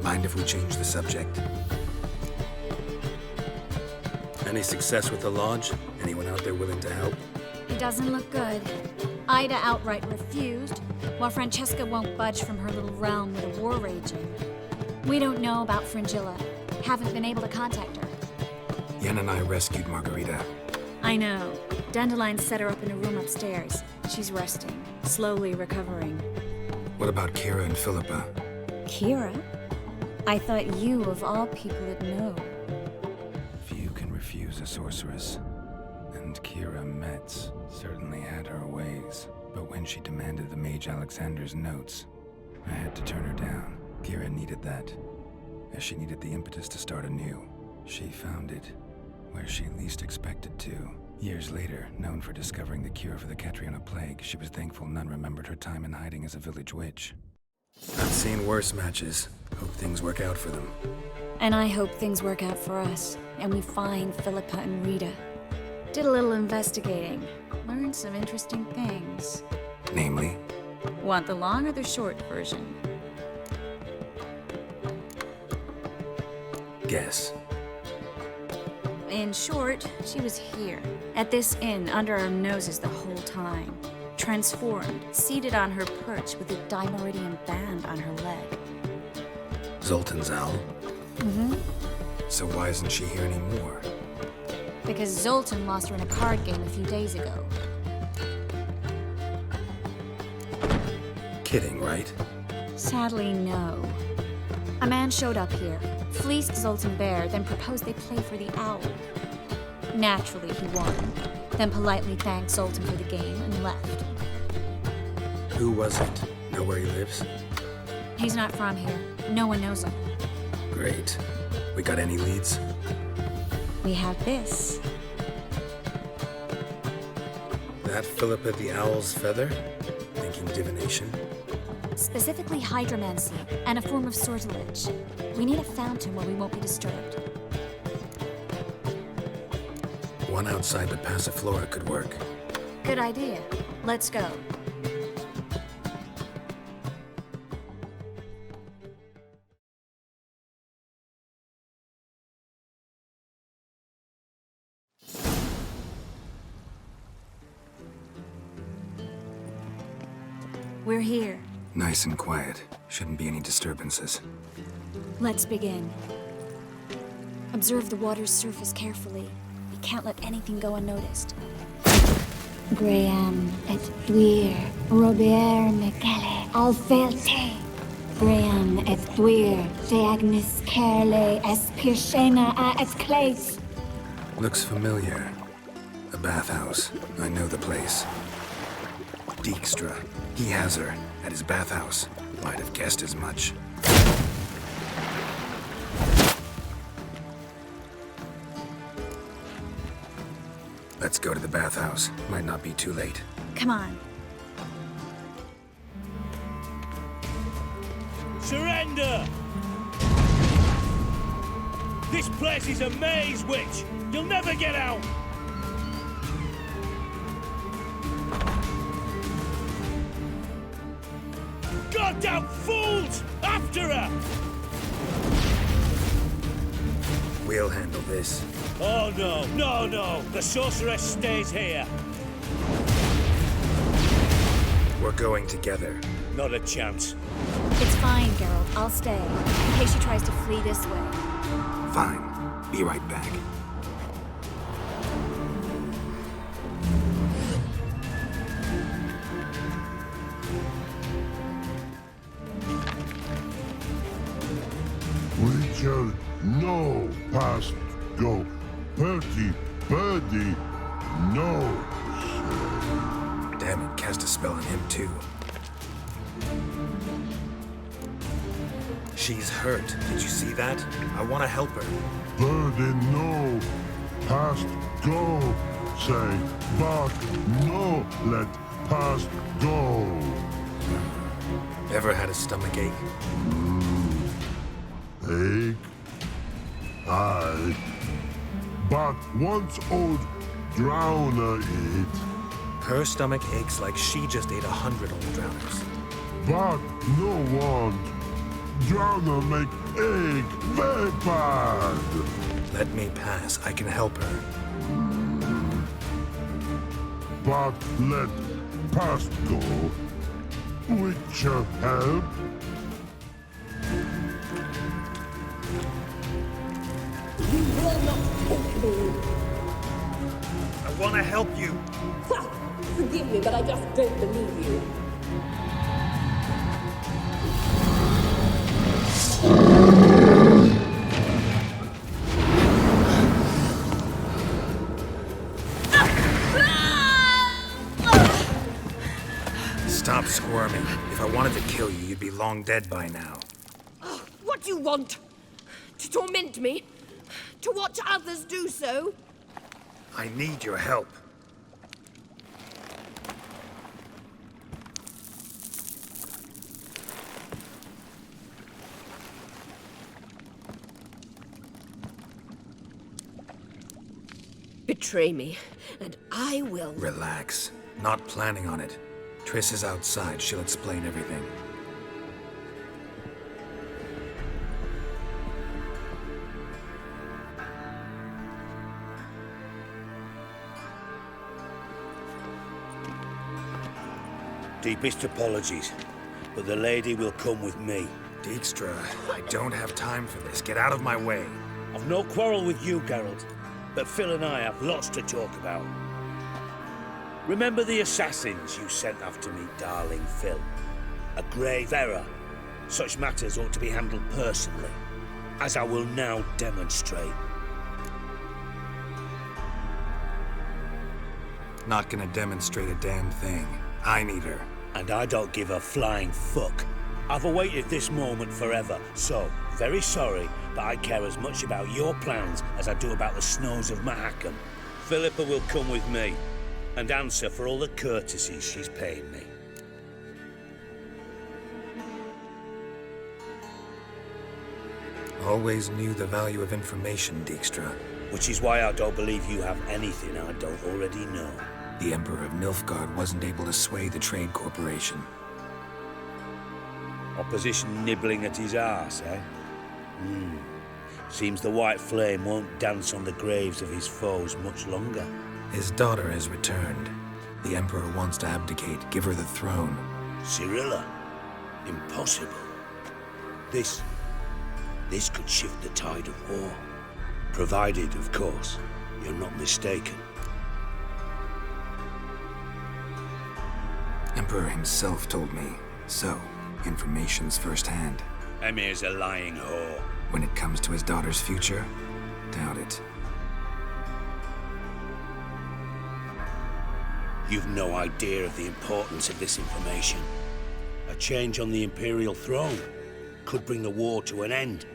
Speaker 1: Mind if we change the subject? Any success with the lodge? Anyone out there willing to help?
Speaker 12: It doesn't look good. Ida outright refused, while Francesca won't budge from her little realm with a war raging. We don't know about Fringilla. Haven't been able to contact her.
Speaker 1: Yen and I rescued Margarita.
Speaker 12: I know. Dandelion set her up in a room upstairs. She's resting, slowly recovering.
Speaker 1: What about Kira and Philippa?
Speaker 12: Kira? I thought you, of all people, would know.
Speaker 1: Few can refuse a sorceress. And Kira Metz certainly had her ways. But when she demanded the Mage Alexander's notes, I had to turn her down. Kira needed that, as she needed the impetus to start anew. She found it where she least expected to. Years later, known for discovering the cure for the Catriona plague, she was thankful none remembered her time in hiding as a village witch. I've seen worse matches. Hope things work out for them.
Speaker 12: And I hope things work out for us, and we find Philippa and Rita. Did a little investigating. Learned some interesting things.
Speaker 1: Namely?
Speaker 12: Want the long or the short version?
Speaker 1: Guess.
Speaker 12: In short, she was here, at this inn, under our noses the whole time. Transformed, seated on her perch with a dimeridian band on her leg.
Speaker 1: Zoltan's owl?
Speaker 12: Mm-hmm.
Speaker 1: So why isn't she here anymore?
Speaker 12: Because Zoltan lost her in a card game a few days ago.
Speaker 1: Kidding, right?
Speaker 12: Sadly, no. A man showed up here, fleeced Zoltan bare, then proposed they play for the owl. Naturally, he won, then politely thanked Zoltan for the game and left.
Speaker 1: Who was it? Know where he lives?
Speaker 12: He's not from here. No one knows him.
Speaker 1: Great. We got any leads?
Speaker 12: We have this.
Speaker 1: That Philippa the Owl's feather? Thinking divination?
Speaker 12: Specifically hydromancy, and a form of sortilege. We need a fountain where we won't be disturbed.
Speaker 1: One outside the Passiflora could work.
Speaker 12: Good idea. Let's go. We're here.
Speaker 1: Nice and quiet. Shouldn't be any disturbances.
Speaker 12: Let's begin. Observe the water's surface carefully. We can't let anything go unnoticed.
Speaker 3: Graham et Dwyer, Robert Michele, Alfelte. Graham et Dwyer, Deagnis Kerle, Espirshena a et Clays.
Speaker 1: Looks familiar. A bathhouse. I know the place. Dijkstra. He has her at his bathhouse. Might have guessed as much. Let's go to the bathhouse. Might not be too late.
Speaker 12: Come on.
Speaker 20: Surrender! This place is a maze, witch! You'll never get out! Goddamn fools! After her!
Speaker 1: We'll handle this.
Speaker 20: Oh no, no, no! The sorceress stays here!
Speaker 1: We're going together.
Speaker 20: Not a chance.
Speaker 12: It's fine, Geralt. I'll stay, in case she tries to flee this way.
Speaker 1: Fine. Be right back.
Speaker 18: We shall no past go. Birdie, birdie, no.
Speaker 1: Damn it, cast a spell on him too. She's hurt. Did you see that? I want to help her.
Speaker 18: Birdie, no. Past go. Say, but no let past go.
Speaker 1: Ever had a stomach ache?
Speaker 18: Ache? Aye. But once old drowner eat.
Speaker 1: Her stomach aches like she just ate 100 old drowners.
Speaker 18: But no want. Drowner make ache very bad.
Speaker 1: Let me pass. I can help her.
Speaker 18: But let past go. Which help?
Speaker 21: You will not take me.
Speaker 1: I want to help you.
Speaker 21: Ha! Forgive me, but I just don't believe you.
Speaker 1: Stop squirming. If I wanted to kill you, you'd be long dead by now.
Speaker 21: What do you want? To torment me? To watch others do so?
Speaker 1: I need your help.
Speaker 21: Betray me, and I will.
Speaker 1: Relax. Not planning on it. Triss is outside. She'll explain everything.
Speaker 20: Deepest apologies, but the lady will come with me.
Speaker 1: Dijkstra, I don't have time for this. Get out of my way.
Speaker 20: I've no quarrel with you, Geralt. but Phil and I have lots to talk about. Remember the assassins you sent after me, darling Phil? A grave error. Such matters ought to be handled personally, as I will now demonstrate.
Speaker 1: Not gonna demonstrate a damn thing. I need her.
Speaker 20: And I don't give a flying fuck. I've awaited this moment forever, so, very sorry, but I care as much about your plans as I do about the snows of Mahakam. Philippa will come with me, and answer for all the courtesies she's paying me.
Speaker 1: Always knew the value of information, Dijkstra.
Speaker 20: Which is why I don't believe you have anything I don't already know.
Speaker 1: The Emperor of Nilfgaard wasn't able to sway the Trade Corporation.
Speaker 20: Opposition nibbling at his arse, eh? Seems the White Flame won't dance on the graves of his foes much longer.
Speaker 1: His daughter has returned. The Emperor wants to abdicate, give her the throne.
Speaker 20: Cyrilla? Impossible. This could shift the tide of war. Provided, of course, you're not mistaken.
Speaker 1: Emperor himself told me. So, information's firsthand.
Speaker 20: Emir's a lying whore.
Speaker 1: When it comes to his daughter's future, doubt it.
Speaker 20: You've no idea of the importance of this information. A change on the Imperial throne could bring the war to an end.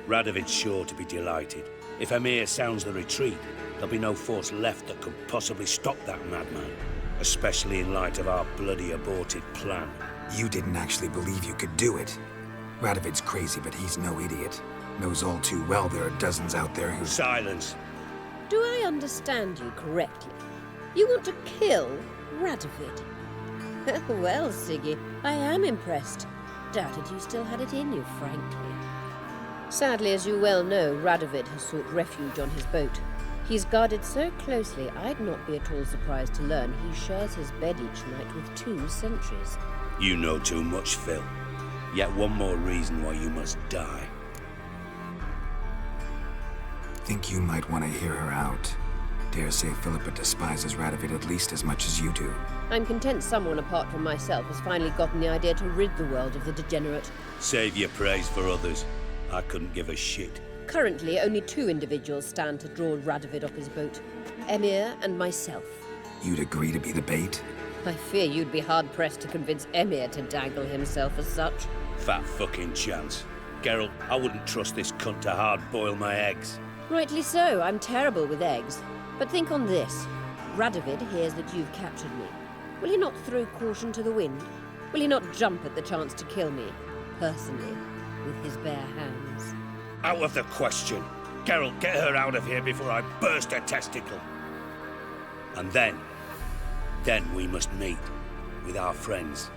Speaker 20: Radovid's sure to be delighted. If Emir sounds the retreat, there'll be no force left that could possibly stop that madman. Especially in light of our bloody aborted plan.
Speaker 1: You didn't actually believe you could do it. Radovid's crazy, but he's no idiot. Knows all too well there are dozens out there who—
Speaker 20: Silence!
Speaker 21: Do I understand you correctly? You want to kill Radovid? Well, Siggy, I am impressed. Doubted you still had it in you, frankly. Sadly, as you well know, Radovid has sought refuge on his boat. He's guarded so closely, I'd not be at all surprised to learn he shares his bed each night with 2 sentries.
Speaker 20: You know too much, Phil. Yet one more reason why you must die.
Speaker 1: Think you might want to hear her out. Dare say Philippa despises Radovid at least as much as you do.
Speaker 21: I'm content someone apart from myself has finally gotten the idea to rid the world of the degenerate.
Speaker 20: Save your praise for others. I couldn't give a shit.
Speaker 21: Currently, only 2 individuals stand to draw Radovid off his boat. Emir and myself.
Speaker 1: You'd agree to be the bait?
Speaker 21: I fear you'd be hard-pressed to convince Emir to dangle himself as such.
Speaker 20: Fat fucking chance. Geralt, I wouldn't trust this cunt to hard-boil my eggs.
Speaker 21: Rightly so, I'm terrible with eggs. But think on this. Radovid hears that you've captured me. Will he not throw caution to the wind? Will he not jump at the chance to kill me, personally, with his bare hands?
Speaker 20: Out of the question. Geralt, get her out of here before I burst her testicle. And then we must meet with our friends.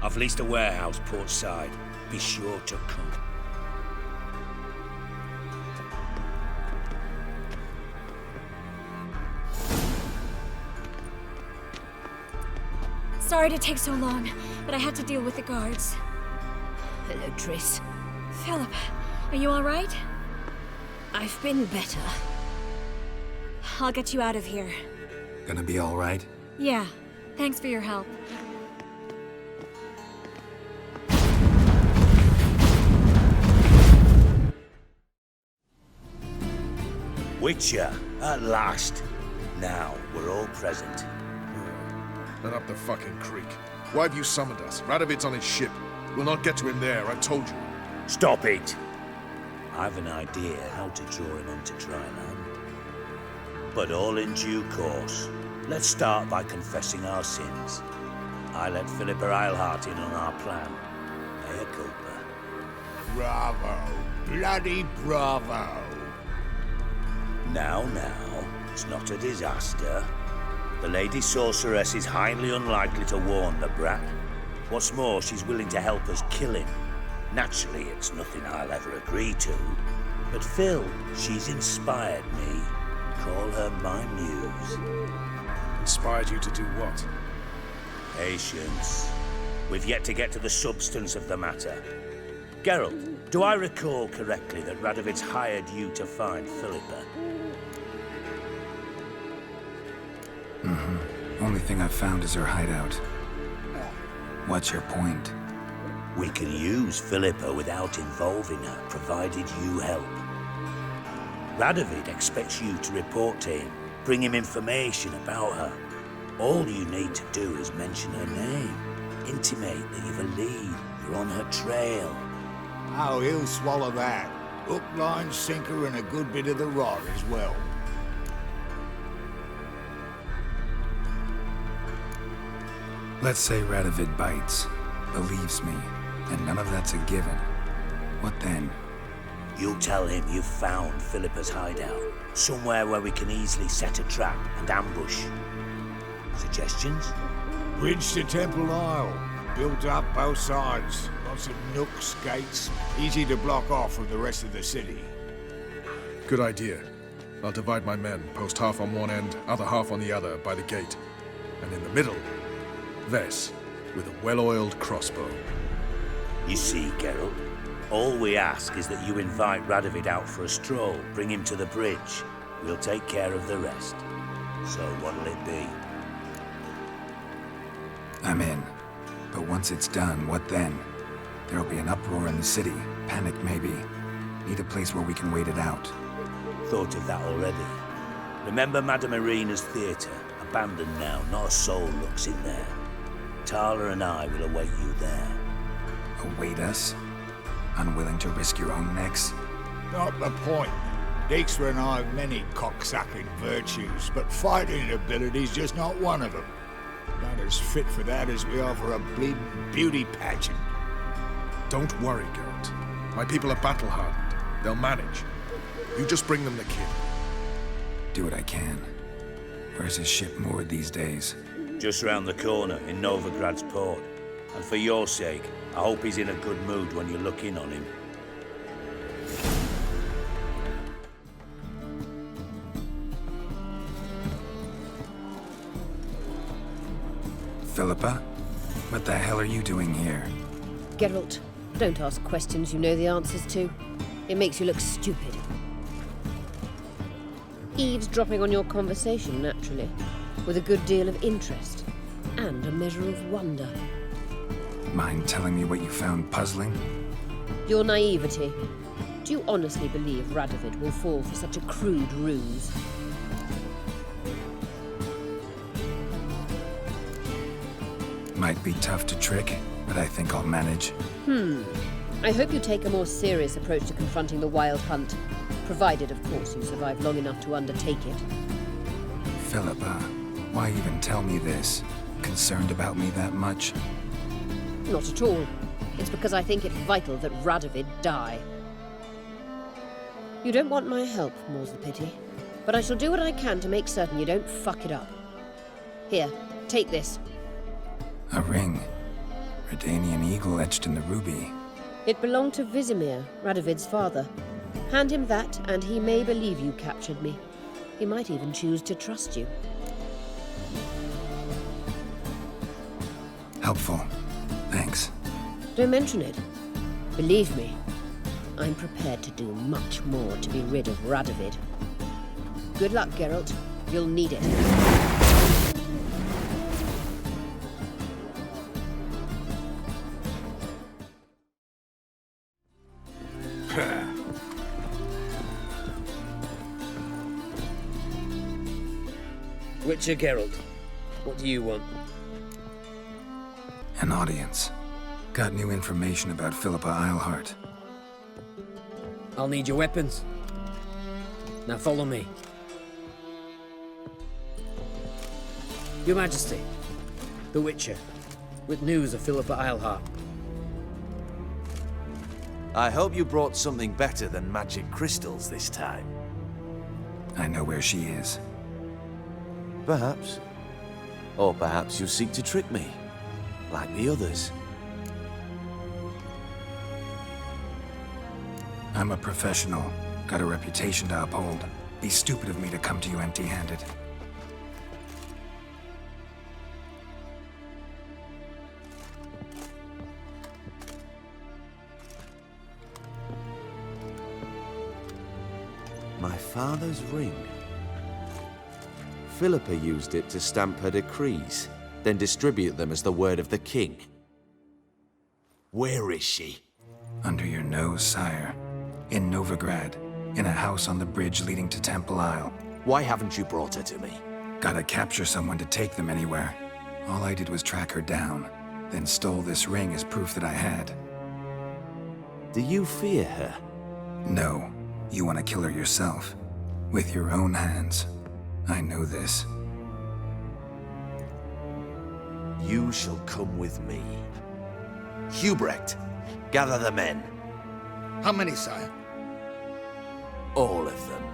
Speaker 20: I've leased a warehouse port side. Be sure to come.
Speaker 3: Sorry to take so long, but I had to deal with the guards.
Speaker 21: Hello, Triss.
Speaker 3: Philip, are you all right?
Speaker 21: I've been better.
Speaker 3: I'll get you out of here.
Speaker 1: Gonna be all right?
Speaker 3: Yeah, thanks for your help.
Speaker 20: Witcher, at last. Now we're all present.
Speaker 2: Let up the fucking creek. Why have you summoned us? Radovid's on his ship. We'll not get to him there, I told you.
Speaker 20: Stop it! I've an idea how to draw him onto dry land. But all in due course. Let's start by confessing our sins. I let Philippa Eilhart in on our plan. Mea culpa.
Speaker 6: Bravo. Bloody bravo.
Speaker 20: Now, it's not a disaster. The Lady Sorceress is highly unlikely to warn the brat. What's more, she's willing to help us kill him. Naturally, it's nothing I'll ever agree to. But Phil, she's inspired me. Call her my muse.
Speaker 2: Inspired you to do what?
Speaker 20: Patience. We've yet to get to the substance of the matter. Geralt, do I recall correctly that Radovid's hired you to find Philippa?
Speaker 1: only thing I've found is her hideout. What's your point?
Speaker 20: We can use Philippa without involving her, provided you help. Radovid expects you to report to him, bring him information about her. All you need to do is mention her name, intimate that you've a lead, you're on her trail.
Speaker 6: Oh, he'll swallow that. Hook, line, sinker, and a good bit of the rod as well.
Speaker 1: Let's say Radovid bites, believes me, and none of that's a given. What then?
Speaker 20: You'll tell him you've found Philippa's hideout, somewhere where we can easily set a trap and ambush. Suggestions?
Speaker 6: Bridge to Temple Isle. Built up both sides. Lots of nooks, gates. Easy to block off from the rest of the city.
Speaker 2: Good idea. I'll divide my men, post half on one end, other half on the other, by the gate. And in the middle, Vess, with a well-oiled crossbow.
Speaker 20: You see, Geralt, all we ask is that you invite Radovid out for a stroll, bring him to the bridge. We'll take care of the rest. So what'll it be?
Speaker 1: I'm in. But once it's done, what then? There'll be an uproar in the city. Panic, maybe. Need a place where we can wait it out.
Speaker 20: Thought of that already. Remember Madame Irina's theatre? Abandoned now, not a soul looks in there. Tala and I will await you there.
Speaker 1: Await us? Unwilling to risk your own necks?
Speaker 6: Not the point. Dijkstra and I have many cocksucking virtues, but fighting ability's just not one of them. Not as fit for that as we are for a bleeding beauty pageant.
Speaker 2: Don't worry, Geralt. My people are battle-hardened. They'll manage. You just bring them the kid.
Speaker 1: Do what I can. Where's his ship moored these days?
Speaker 20: Just round the corner in Novigrad's port. And for your sake, I hope he's in a good mood when you look in on him.
Speaker 1: Philippa? What the hell are you doing here?
Speaker 21: Geralt, don't ask questions you know the answers to. It makes you look stupid. Eavesdropping on your conversation, naturally, with a good deal of interest and a measure of wonder.
Speaker 1: Mind telling me what you found puzzling?
Speaker 21: Your naivety. Do you honestly believe Radovid will fall for such a crude ruse?
Speaker 1: Might be tough to trick, but I think I'll manage.
Speaker 21: I hope you take a more serious approach to confronting the Wild Hunt, provided, of course, you survive long enough to undertake it.
Speaker 1: Philippa, why even tell me this? Concerned about me that much?
Speaker 21: Not at all. It's because I think it vital that Radovid die. You don't want my help, more's the pity. But I shall do what I can to make certain you don't fuck it up. Here, take this.
Speaker 1: A ring. Redanian eagle etched in the ruby.
Speaker 21: It belonged to Vizimir, Radovid's father. Hand him that, and he may believe you captured me. He might even choose to trust you.
Speaker 1: Helpful. Thanks.
Speaker 21: Don't mention it. Believe me, I'm prepared to do much more to be rid of Radovid. Good luck, Geralt. You'll need it.
Speaker 4: Witcher Geralt, what do you want?
Speaker 1: An audience. Got new information about Philippa Eilhart.
Speaker 4: I'll need your weapons. Now follow me. Your Majesty, the Witcher, with news of Philippa Eilhart.
Speaker 22: I hope you brought something better than magic crystals this time.
Speaker 1: I know where she is.
Speaker 22: Perhaps. Or perhaps you seek to trick me, like the others.
Speaker 1: I'm a professional. Got a reputation to uphold. Be stupid of me to come to you empty-handed.
Speaker 22: My father's ring. Philippa used it to stamp her decrees, then distribute them as the word of the king. Where is she?
Speaker 1: Under your nose, sire. In Novigrad, in a house on the bridge leading to Temple Isle.
Speaker 22: Why haven't you brought her to me?
Speaker 1: Gotta capture someone to take them anywhere. All I did was track her down, then stole this ring as proof that I had.
Speaker 22: Do you fear her?
Speaker 1: No. You want to kill her yourself. With your own hands. I know this.
Speaker 22: You shall come with me. Hubrecht, gather the men.
Speaker 6: How many, sire?
Speaker 22: All of them.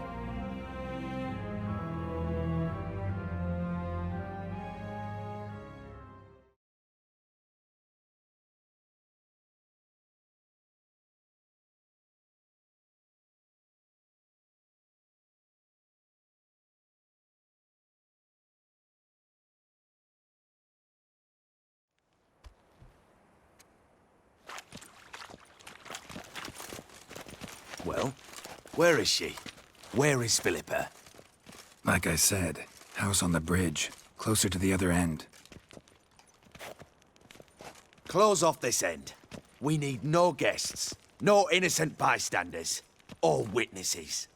Speaker 22: Well, where is she? Where is Philippa?
Speaker 1: Like I said, house on the bridge, closer to the other end.
Speaker 22: Close off this end. We need no guests, no innocent bystanders, or witnesses.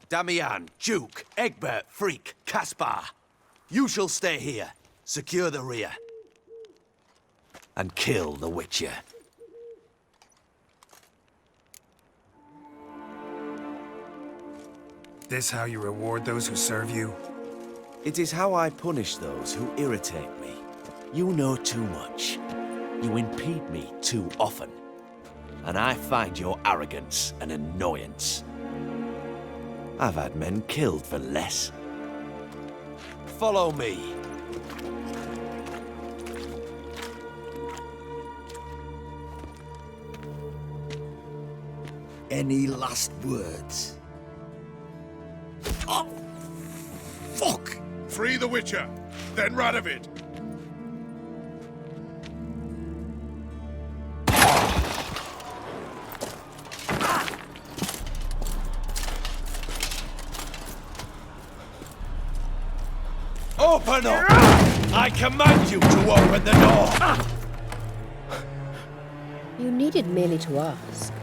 Speaker 22: Damian, Duke, Egbert, Freak, Caspar. You shall stay here, secure the rear, and kill the Witcher.
Speaker 1: This how you reward those who serve you?
Speaker 22: It is how I punish those who irritate me. You know too much. You impede me too often. And I find your arrogance an annoyance. I've had men killed for less. Follow me.
Speaker 6: Any last words? Oh, fuck!
Speaker 2: Free the Witcher, then Radovid.
Speaker 22: Open up! I command you to open the door!
Speaker 21: You needed merely to ask.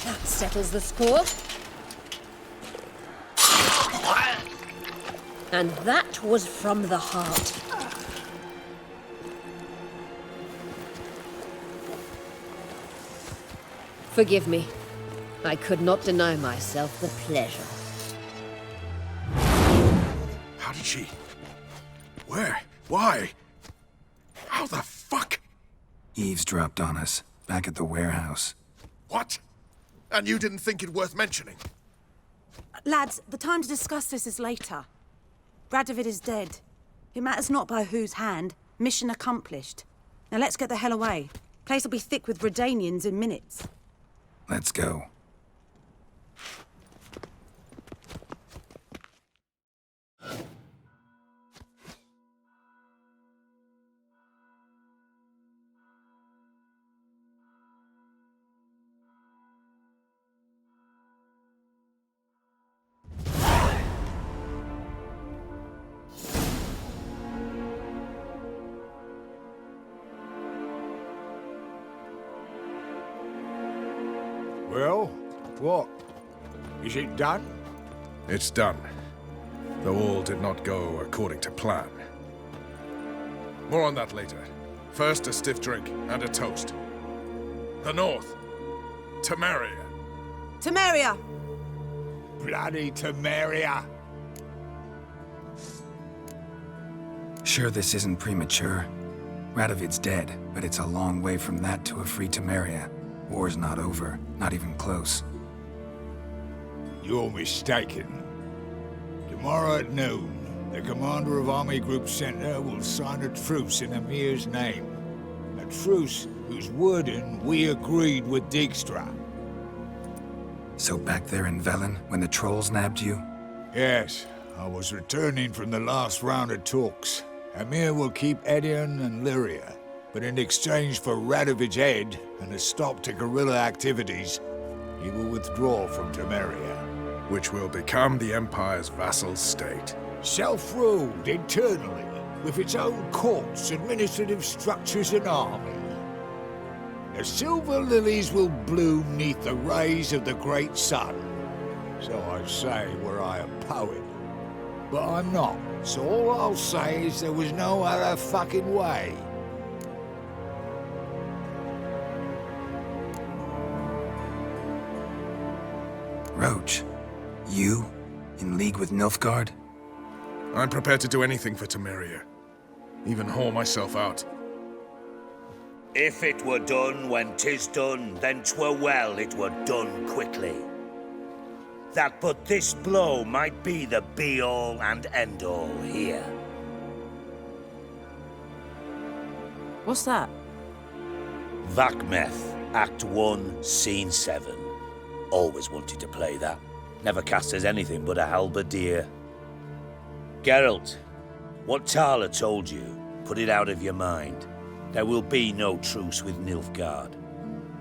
Speaker 21: That settles the score. And that was from the heart. Forgive me. I could not deny myself the pleasure.
Speaker 2: How did she? Where? Why? How the fuck?
Speaker 1: Eavesdropped on us, back at the warehouse.
Speaker 2: What? And you didn't think it worth mentioning?
Speaker 13: Lads, the time to discuss this is later. Radovid is dead. It matters not by whose hand. Mission accomplished. Now let's get the hell away. Place will be thick with Redanians in minutes.
Speaker 1: Let's go.
Speaker 6: Well, what? Is it done?
Speaker 2: It's done. Though all did not go according to plan. More on that later. First, a stiff drink and a toast. The North. Temeria.
Speaker 13: Temeria!
Speaker 6: Bloody Temeria!
Speaker 1: Sure this isn't premature? Radovid's dead, but it's a long way from that to a free Temeria. War's not over, not even close.
Speaker 6: You're mistaken. Tomorrow at noon, the commander of Army Group Center will sign a truce in Emir's name. A truce whose wording we agreed with Dijkstra.
Speaker 1: So back there in Velen, when the trolls nabbed you?
Speaker 6: Yes, I was returning from the last round of talks.
Speaker 9: Emir will keep Edion and Lyria, but in exchange for Radovid's head and a stop to guerrilla activities, he will withdraw from Temeria.
Speaker 2: Which will become the Empire's vassal state.
Speaker 9: Self-ruled internally, with its own courts, administrative structures and army. The silver lilies will bloom neath the rays of the great sun. So I say were I a poet. But I'm not, so all I'll say is there was no other fucking way.
Speaker 1: Roach, you? In league with Nilfgaard?
Speaker 2: I'm prepared to do anything for Temeria. Even haul myself out.
Speaker 20: If it were done when 'tis done, then 'twere well it were done quickly. That but this blow might be the be-all and end-all here.
Speaker 13: What's that?
Speaker 20: Vakmeth, Act 1, Scene 7. Always wanted to play that. Never cast as anything but a halberdier. Geralt, what Tala told you, put it out of your mind. There will be no truce with Nilfgaard.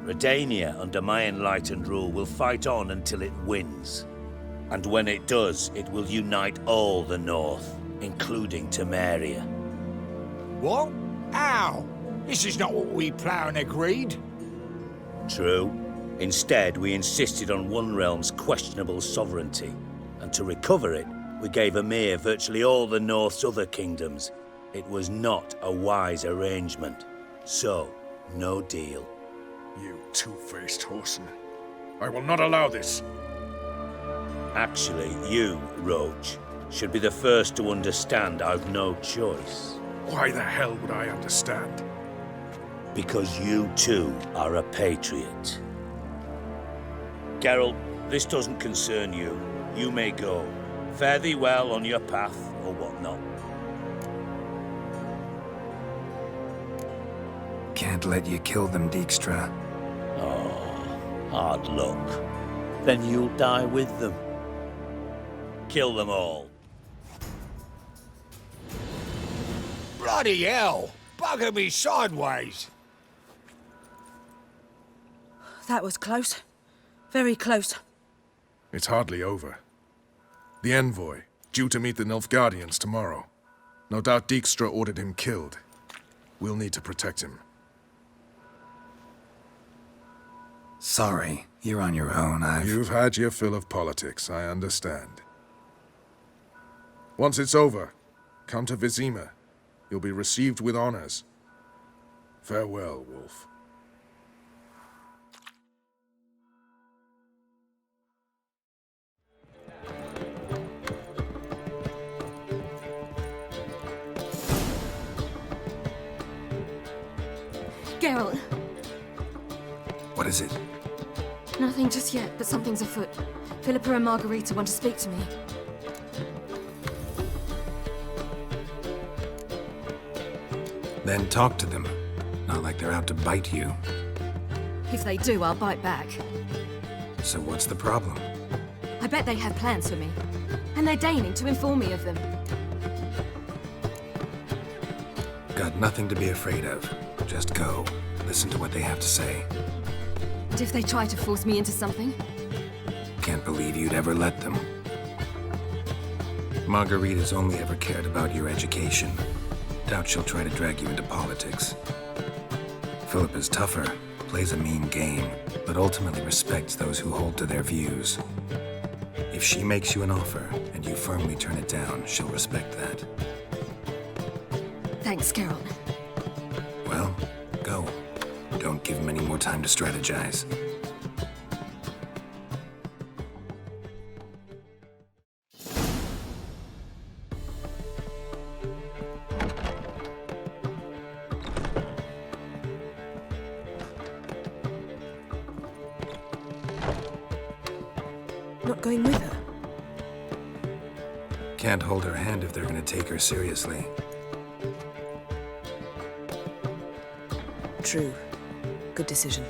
Speaker 20: Redania, under my enlightened rule, will fight on until it wins. And when it does, it will unite all the North, including Temeria.
Speaker 9: What? How? This is not what we planned and agreed.
Speaker 20: True. Instead, we insisted on one realm's questionable sovereignty, and to recover it, we gave Emir virtually all the North's other kingdoms. It was not a wise arrangement. So, no deal.
Speaker 2: You two-faced whoreson. I will not allow this.
Speaker 20: Actually, you, Roach, should be the first to understand I've no choice.
Speaker 2: Why the hell would I understand?
Speaker 20: Because you too are a patriot. Geralt, this doesn't concern you. You may go. Fare thee well on your path, or whatnot.
Speaker 1: Can't let you kill them, Dijkstra.
Speaker 20: Oh, hard luck. Then you'll die with them. Kill them all.
Speaker 9: Bloody hell! Bugger me sideways!
Speaker 13: That was close. Very close.
Speaker 2: It's hardly over. The envoy, due to meet the Nilfgaardians tomorrow. No doubt Dijkstra ordered him killed. We'll need to protect him.
Speaker 1: Sorry, you're on your own.
Speaker 2: You've had your fill of politics, I understand. Once it's over, come to Vizima. You'll be received with honors. Farewell, Wolf.
Speaker 16: Geralt.
Speaker 1: What is it?
Speaker 16: Nothing just yet, but something's afoot. Philippa and Margarita want to speak to me.
Speaker 1: Then talk to them. Not like they're out to bite you.
Speaker 16: If they do, I'll bite back.
Speaker 1: So what's the problem?
Speaker 16: I bet they have plans for me. And they're deigning to inform me of them.
Speaker 1: Got nothing to be afraid of. Just go. Listen to what they have to say.
Speaker 16: And if they try to force me into something?
Speaker 1: Can't believe you'd ever let them. Margarita's only ever cared about your education. Doubt she'll try to drag you into politics. Philippa's tougher, plays a mean game, but ultimately respects those who hold to their views. If she makes you an offer, and you firmly turn it down, she'll respect that.
Speaker 16: Thanks, Geralt.
Speaker 1: Well, go. Don't give him any more time to strategize.
Speaker 13: Not going with her?
Speaker 1: Can't hold her hand if they're gonna take her seriously.
Speaker 13: True. Good decision.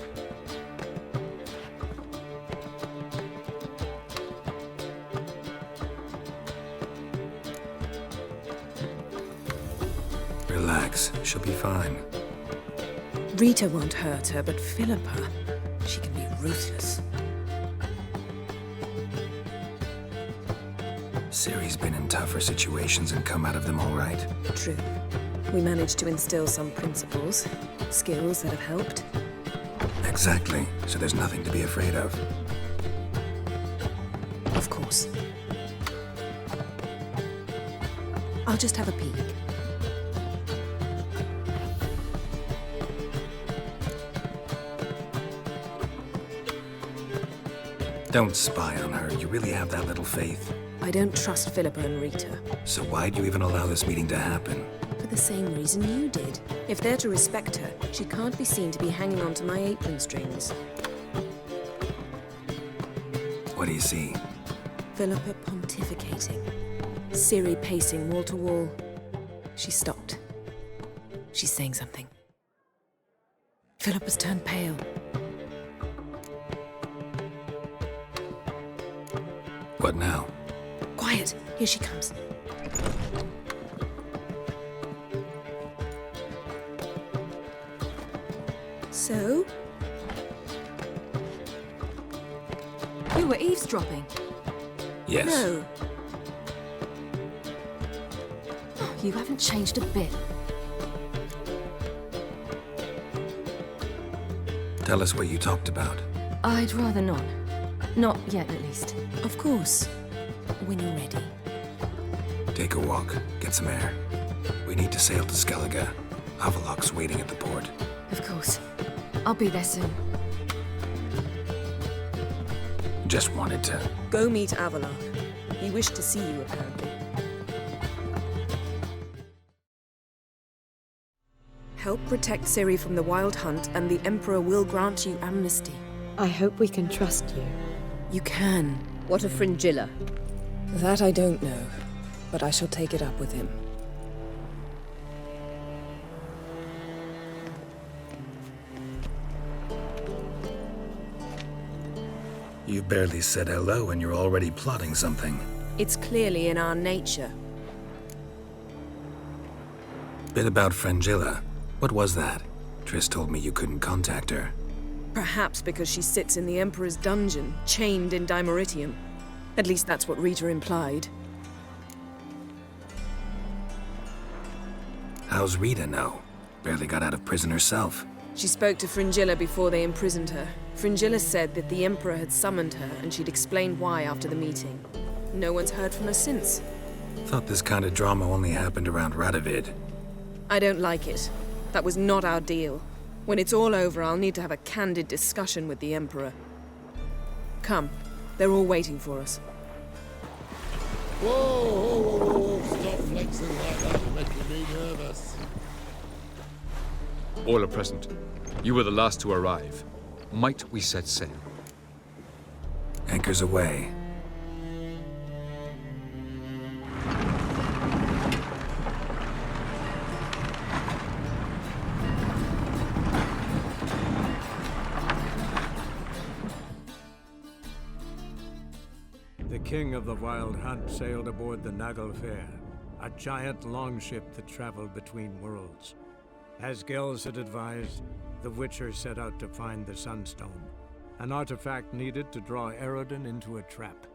Speaker 1: Relax, she'll be fine.
Speaker 7: Rita won't hurt her, but Philippa, she can be ruthless.
Speaker 1: Ciri's been in tougher situations and come out of them all right.
Speaker 7: True. We managed to instill some principles, skills that have helped.
Speaker 1: Exactly, so there's nothing to be afraid of.
Speaker 7: Of course. I'll just have a peek.
Speaker 1: Don't spy on her. You really have that little faith.
Speaker 7: I don't trust Philippa and Rita.
Speaker 1: So why'd you even allow this meeting to happen?
Speaker 7: For the same reason you did. If they're to respect her, she can't be seen to be hanging onto my apron strings.
Speaker 1: What do you see?
Speaker 7: Philippa pontificating. Ciri pacing wall to wall. She stopped. She's saying something. Philippa's turned pale.
Speaker 1: What now?
Speaker 7: Quiet! Here she comes. So?
Speaker 16: You were eavesdropping?
Speaker 1: Yes.
Speaker 7: No.
Speaker 16: Oh, you haven't changed a bit.
Speaker 1: Tell us what you talked about.
Speaker 16: I'd rather not. Not yet, at least.
Speaker 7: Of course. When you're ready.
Speaker 1: Take a walk. Get some air. We need to sail to Skellige. Avalok's waiting at the port.
Speaker 16: Of course. I'll be there soon.
Speaker 1: Just wanted to...
Speaker 7: Go meet Avalok. He wished to see you, apparently. Help protect Ciri from the Wild Hunt, and the Emperor will grant you amnesty.
Speaker 8: I hope we can trust you.
Speaker 7: You can.
Speaker 21: What of Fringilla?
Speaker 7: That I don't know, but I shall take it up with him.
Speaker 1: You barely said hello and you're already plotting something.
Speaker 7: It's clearly in our nature.
Speaker 1: Bit about Fringilla. What was that? Triss told me you couldn't contact her.
Speaker 7: Perhaps because she sits in the Emperor's dungeon, chained in Dimeritium. At least that's what Rita implied.
Speaker 1: How's Rita know? Barely got out of prison herself.
Speaker 7: She spoke to Fringilla before they imprisoned her. Fringilla said that the Emperor had summoned her and she'd explained why after the meeting. No one's heard from her since.
Speaker 1: Thought this kind of drama only happened around Radovid.
Speaker 7: I don't like it. That was not our deal. When it's all over, I'll need to have a candid discussion with the Emperor. Come. They're all waiting for us.
Speaker 14: Whoa, whoa, whoa, whoa, stop flexing like that, you're making me nervous.
Speaker 17: All are present. You were the last to arrive. Might we set sail?
Speaker 1: Anchors away.
Speaker 23: The king of the Wild Hunt sailed aboard the Naglfar, a giant longship that traveled between worlds. As Gels had advised, the Witcher set out to find the Sunstone, an artifact needed to draw Eredin into a trap.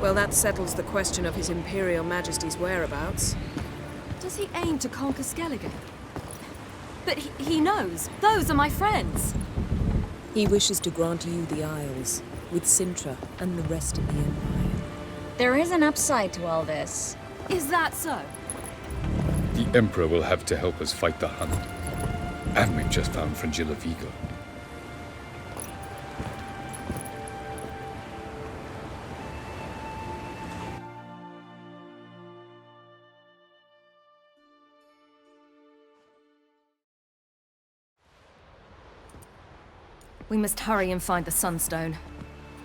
Speaker 7: Well, that settles the question of His Imperial Majesty's whereabouts.
Speaker 16: Does he aim to conquer Skellige? But he knows. Those are my friends.
Speaker 7: He wishes to grant you the Isles, with Sintra and the rest of the Empire.
Speaker 12: There is an upside to all this.
Speaker 16: Is that so?
Speaker 17: The Emperor will have to help us fight the Hunt. And we've just found Fringilla Vigo.
Speaker 16: We must hurry and find the Sunstone.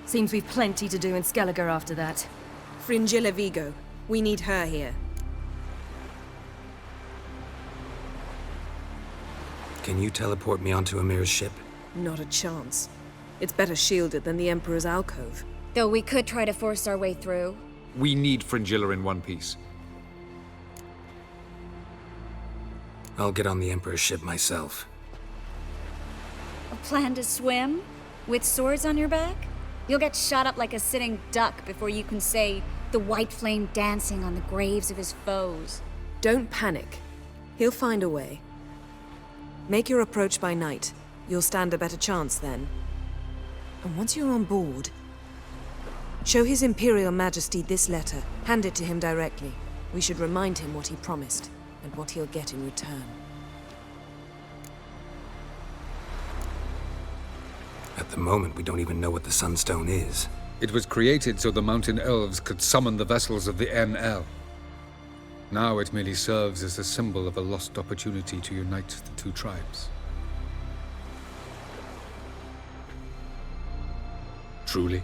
Speaker 16: Seems we've plenty to do in Skellige after that.
Speaker 7: Fringilla Vigo. We need her here.
Speaker 1: Can you teleport me onto Amir's ship?
Speaker 7: Not a chance. It's better shielded than the Emperor's alcove.
Speaker 3: Though we could try to force our way through.
Speaker 17: We need Fringilla in one piece.
Speaker 1: I'll get on the Emperor's ship myself.
Speaker 3: A plan to swim? With swords on your back? You'll get shot up like a sitting duck before you can say, the white flame dancing on the graves of his foes.
Speaker 7: Don't panic. He'll find a way. Make your approach by night. You'll stand a better chance then. And once you're on board, show His Imperial Majesty this letter. Hand it to him directly. We should remind him what he promised, and what he'll get in return.
Speaker 1: At the moment, we don't even know what the Sunstone is.
Speaker 17: It was created so the mountain elves could summon the vessels of the NL. Now it merely serves as a symbol of a lost opportunity to unite the two tribes. Truly?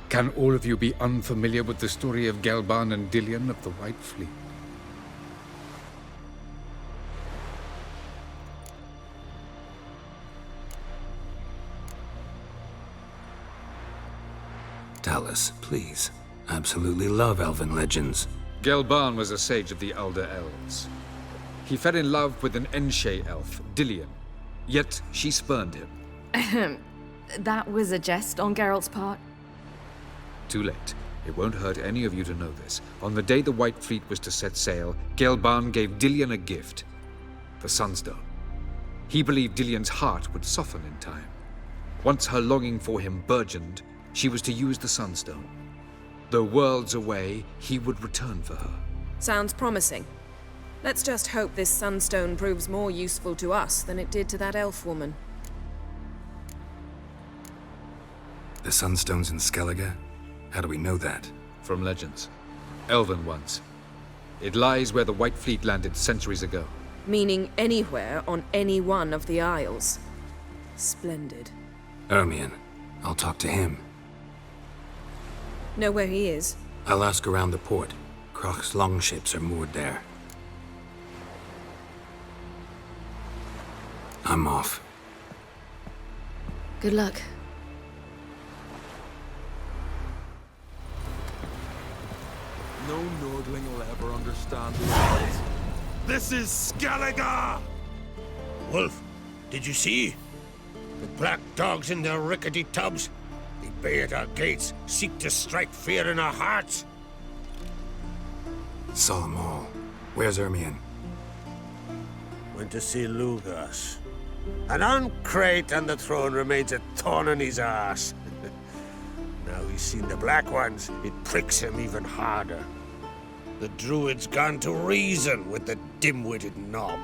Speaker 17: Can all of you be unfamiliar with the story of Gelban and Dillion of the White Fleet?
Speaker 1: Tell us, please. Absolutely love elven legends.
Speaker 17: Gelban was a sage of the Elder Elves. He fell in love with an Enshe elf, Dillion, yet she spurned him.
Speaker 16: That was a jest on Geralt's part.
Speaker 17: Too late. It won't hurt any of you to know this. On the day the White Fleet was to set sail, Gelban gave Dillion a gift. The Sunstone. He believed Dillion's heart would soften in time. Once her longing for him burgeoned, she was to use the Sunstone. Though worlds away, he would return for her.
Speaker 7: Sounds promising. Let's just hope this Sunstone proves more useful to us than it did to that elf woman.
Speaker 1: The Sunstone's in Skellige? How do we know that?
Speaker 17: From legends. Elven ones. It lies where the White Fleet landed centuries ago.
Speaker 7: Meaning anywhere on any one of the Isles. Splendid.
Speaker 1: Ermion. I'll talk to him.
Speaker 7: Know where he is?
Speaker 1: I'll ask around the port. Krach's longships are moored there. I'm off.
Speaker 16: Good luck.
Speaker 5: No Nordling will ever understand this. This is Skellige!
Speaker 6: Wolf, did you see? The black dogs in their rickety tubs. They bay at our gates, seek to strike fear in our hearts.
Speaker 1: Saw them all. Where's Ermion?
Speaker 6: Went to see Lugas. An uncrate on the throne remains a thorn in his arse. Now he's seen the Black Ones, it pricks him even harder. The Druid's gone to reason with the dim-witted knob.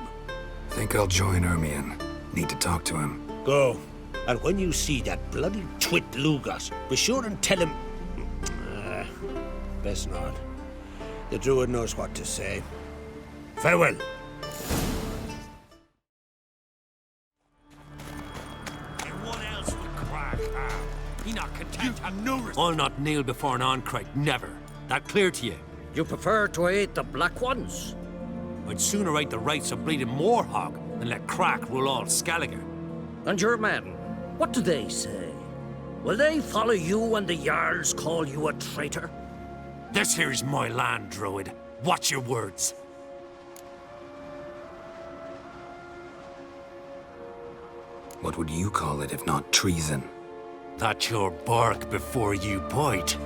Speaker 1: Think I'll join Ermion. Need to talk to him.
Speaker 6: Go. And when you see that bloody twit Lugas, be sure and tell him... best not. The Druid knows what to say. Farewell.
Speaker 10: I'll not kneel before an Oncrite, never. That clear to you?
Speaker 4: You prefer to aid the Black Ones?
Speaker 10: I'd sooner aid the rights of bleeding Moorhog than let Crack rule all Skellige.
Speaker 4: And your men, what do they say? Will they follow you when the Jarls call you a traitor?
Speaker 10: This here's my land, Druid. Watch your words.
Speaker 1: What would you call it if not treason?
Speaker 10: That's your bark before you bite.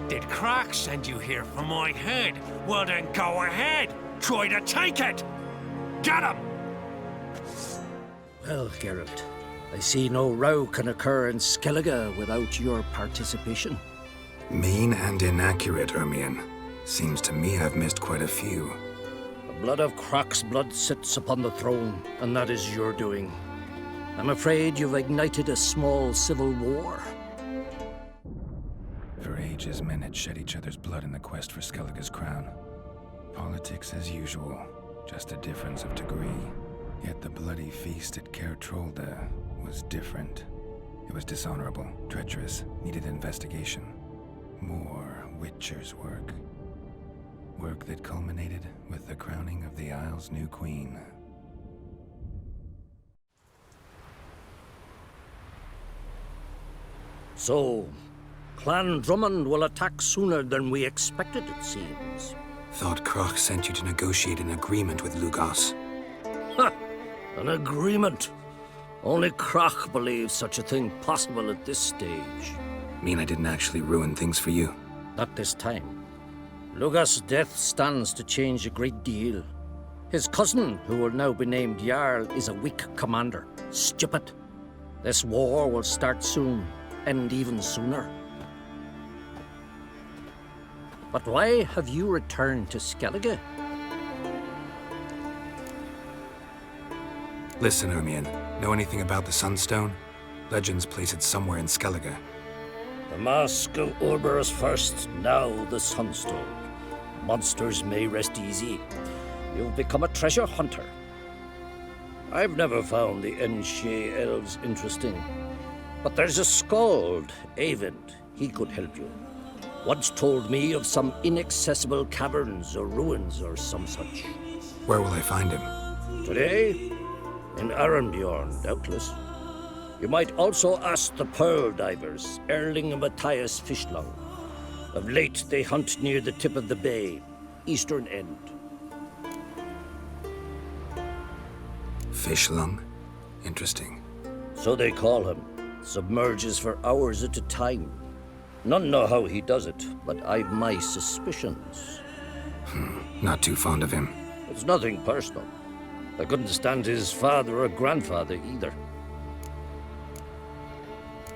Speaker 10: Did Crack send you here for my head? Well then go ahead! Try to take it! Get him!
Speaker 4: Well, Geralt, I see no row can occur in Skellige without your participation.
Speaker 1: Mean and inaccurate, Ermion. Seems to me I've missed quite a few.
Speaker 4: The blood of Croc's blood sits upon the throne, and that is your doing. I'm afraid you've ignited a small civil war.
Speaker 1: For ages, men had shed each other's blood in the quest for Skellige's crown. Politics as usual, just a difference of degree. Yet the bloody feast at Caer Trolda was different. It was dishonorable, treacherous, needed investigation. More Witcher's work. Work that culminated with the crowning of the Isle's new queen.
Speaker 4: So, Clan Drummond will attack sooner than we expected, it seems.
Speaker 1: Thought Croc sent you to negotiate an agreement with Lugos.
Speaker 4: Ha! An agreement? Only Croc believes such a thing possible at this stage.
Speaker 1: Mean I didn't actually ruin things for you?
Speaker 4: Not this time. Lugos' death stands to change a great deal. His cousin, who will now be named Jarl, is a weak commander. Stupid. This war will start soon, end even sooner. But why have you returned to Skellige?
Speaker 1: Listen, Ermion. Know anything about the Sunstone? Legends place it somewhere in Skellige.
Speaker 4: The mask of Urberus first, now the Sunstone. Monsters may rest easy. You've become a treasure hunter. I've never found the Enshe elves interesting. But there's a skald, Eyvind. He could help you. Once told me of some inaccessible caverns or ruins or some such.
Speaker 1: Where will I find him?
Speaker 4: Today? In Arendbjorn, doubtless. You might also ask the pearl divers, Erling and Matthias Fishlung. Of late, they hunt near the tip of the bay, eastern end.
Speaker 1: Fishlung? Interesting.
Speaker 4: So they call him. Submerges for hours at a time. None know how he does it, but I've my suspicions.
Speaker 1: Not too fond of him.
Speaker 4: It's nothing personal. I couldn't stand his father or grandfather either.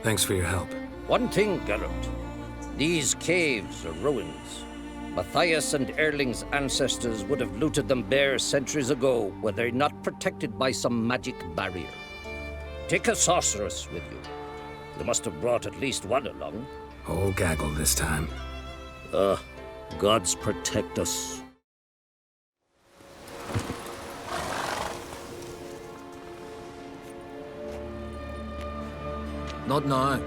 Speaker 1: Thanks for your help.
Speaker 4: One thing, Geralt. These caves are ruins. Matthias and Erling's ancestors would have looted them bare centuries ago were they not protected by some magic barrier. Take a sorceress with you. You must have brought at least one along.
Speaker 1: Whole gaggle this time.
Speaker 4: Gods protect us.
Speaker 11: Not now.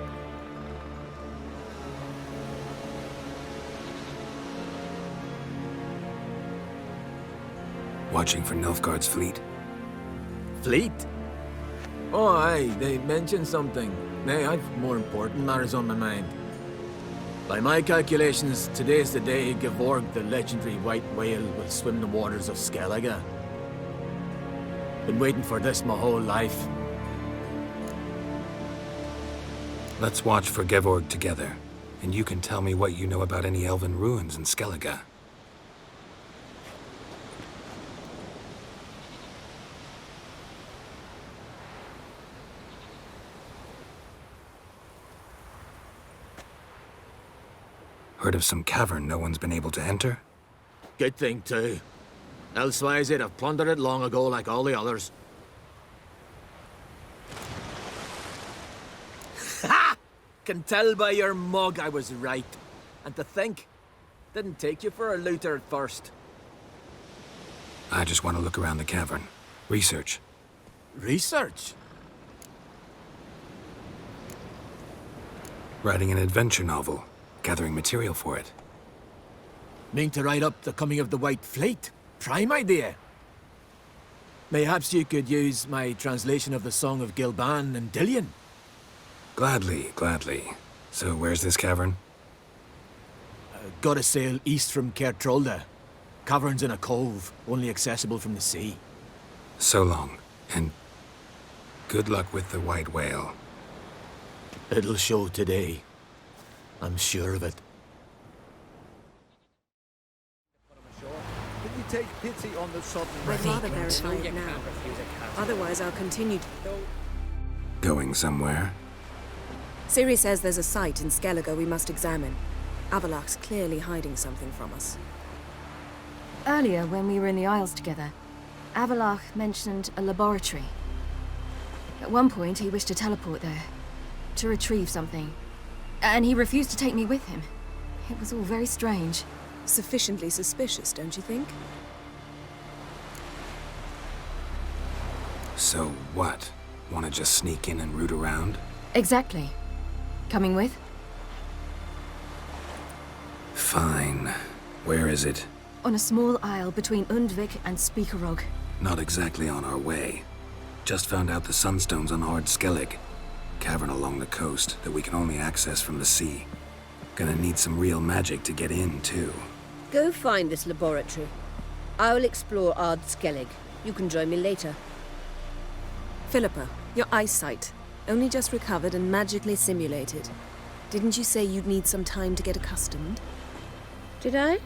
Speaker 1: Watching for Nilfgaard's fleet.
Speaker 11: Fleet? Oh, aye, they mentioned something. Nay, I've more important matters on my mind. By my calculations, today's the day Gevorg, the legendary white whale, will swim the waters of Skellige. Been waiting for this my whole life.
Speaker 1: Let's watch for Gevorg together, and you can tell me what you know about any elven ruins in Skellige. Heard of some cavern no one's been able to enter?
Speaker 11: Good thing, too. Elsewise, they'd have plundered it long ago like all the others. Ha! Can tell by your mug I was right. And to think, didn't take you for a looter at first.
Speaker 1: I just want to look around the cavern. Research.
Speaker 11: Research?
Speaker 1: Writing an adventure novel. Gathering material for it.
Speaker 11: Mean to write up the coming of the White Fleet? Prime idea. Mayhaps you could use my translation of the Song of Gilban and Dillion?
Speaker 1: Gladly, gladly. So where's this cavern?
Speaker 11: Gotta sail east from Caer Trolda. Cavern's in a cove, only accessible from the sea.
Speaker 1: So long, and good luck with the white whale.
Speaker 11: It'll show today. I'm sure of it.
Speaker 13: Can you take pity on the sodden? I'd rather verify it now. Otherwise, I'll continue to...
Speaker 1: Going somewhere?
Speaker 7: Ciri says there's a site in Skellige we must examine. Avallac'h's clearly hiding something from us.
Speaker 16: Earlier, when we were in the Isles together, Avallac'h mentioned a laboratory. At one point, he wished to teleport there, to retrieve something. And he refused to take me with him. It was all very strange.
Speaker 7: Sufficiently suspicious, don't you think?
Speaker 1: So what? Want to just sneak in and root around?
Speaker 16: Exactly. Coming with?
Speaker 1: Fine. Where is it?
Speaker 16: On a small isle between Undvik and Speakerog.
Speaker 1: Not exactly on our way. Just found out the sunstone's on Ard Skellig. Cavern along the coast that we can only access from the sea. Gonna need some real magic to get in, too.
Speaker 21: Go find this laboratory. I will explore Ard Skellig. You can join me later.
Speaker 7: Philippa, your eyesight. Only just recovered and magically simulated. Didn't you say you'd need some time to get accustomed?
Speaker 21: Did I?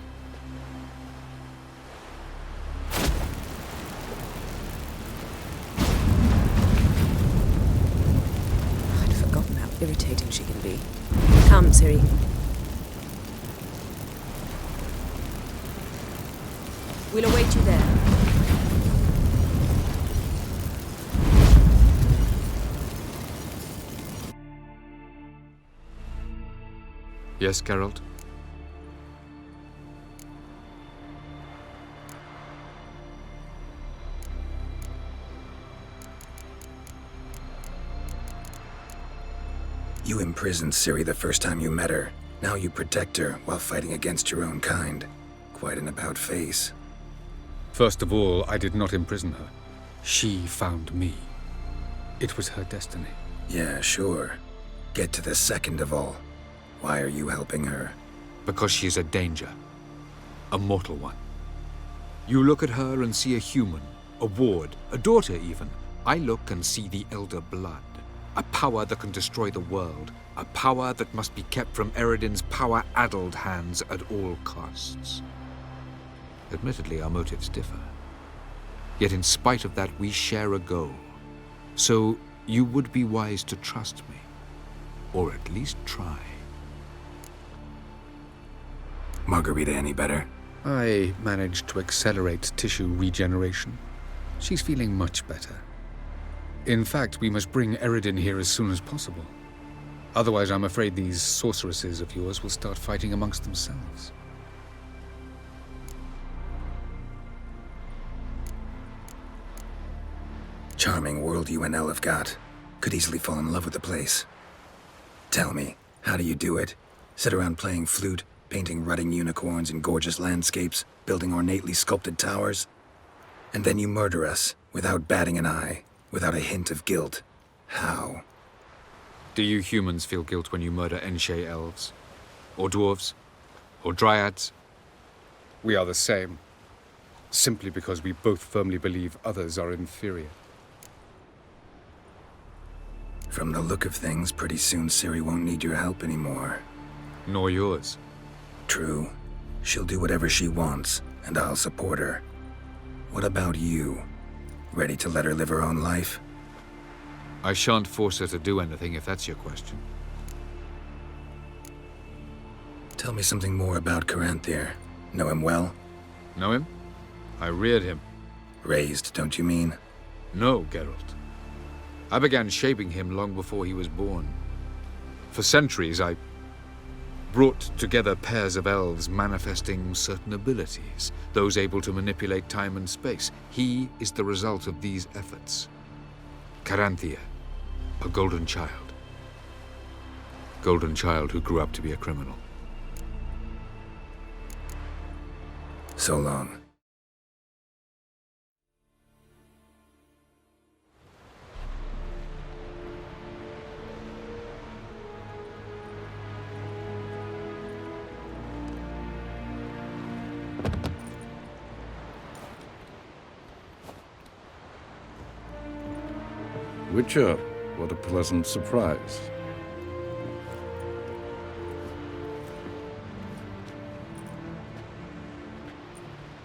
Speaker 7: I'd forgotten how irritating she can be. Come, Ciri. We'll await you there.
Speaker 17: Yes, Geralt?
Speaker 1: You imprisoned Ciri the first time you met her. Now you protect her while fighting against your own kind. Quite an about-face.
Speaker 17: First of all, I did not imprison her. She found me. It was her destiny.
Speaker 1: Yeah, sure. Get to the second of all. Why are you helping her?
Speaker 17: Because she is a danger. A mortal one. You look at her and see a human, a ward, a daughter even. I look and see the Elder Blood. A power that can destroy the world. A power that must be kept from Eredin's power-addled hands at all costs. Admittedly, our motives differ. Yet in spite of that, we share a goal. So you would be wise to trust me. Or at least try.
Speaker 1: Margarita any better?
Speaker 17: I managed to accelerate tissue regeneration. She's feeling much better. In fact, we must bring Eredin here as soon as possible. Otherwise, I'm afraid these sorceresses of yours will start fighting amongst themselves.
Speaker 1: Charming world you and Elle have got. Could easily fall in love with the place. Tell me, how do you do it? Sit around playing flute, painting rutting unicorns in gorgeous landscapes, building ornately sculpted towers? And then you murder us, without batting an eye, without a hint of guilt. How?
Speaker 17: Do you humans feel guilt when you murder Enshe elves? Or dwarves? Or dryads? We are the same. Simply because we both firmly believe others are inferior.
Speaker 1: From the look of things, pretty soon Ciri won't need your help anymore.
Speaker 17: Nor yours.
Speaker 1: True. She'll do whatever she wants, and I'll support her. What about you? Ready to let her live her own life?
Speaker 17: I shan't force her to do anything, if that's your question.
Speaker 1: Tell me something more about Caranthir. Know him well?
Speaker 17: Know him? I reared him.
Speaker 1: Raised, don't you mean?
Speaker 17: No, Geralt. I began shaping him long before he was born. For centuries, I brought together pairs of elves manifesting certain abilities, those able to manipulate time and space. He is the result of these efforts. Caranthir, a golden child. Golden child who grew up to be a criminal.
Speaker 1: So long.
Speaker 15: Witcher, what a pleasant surprise.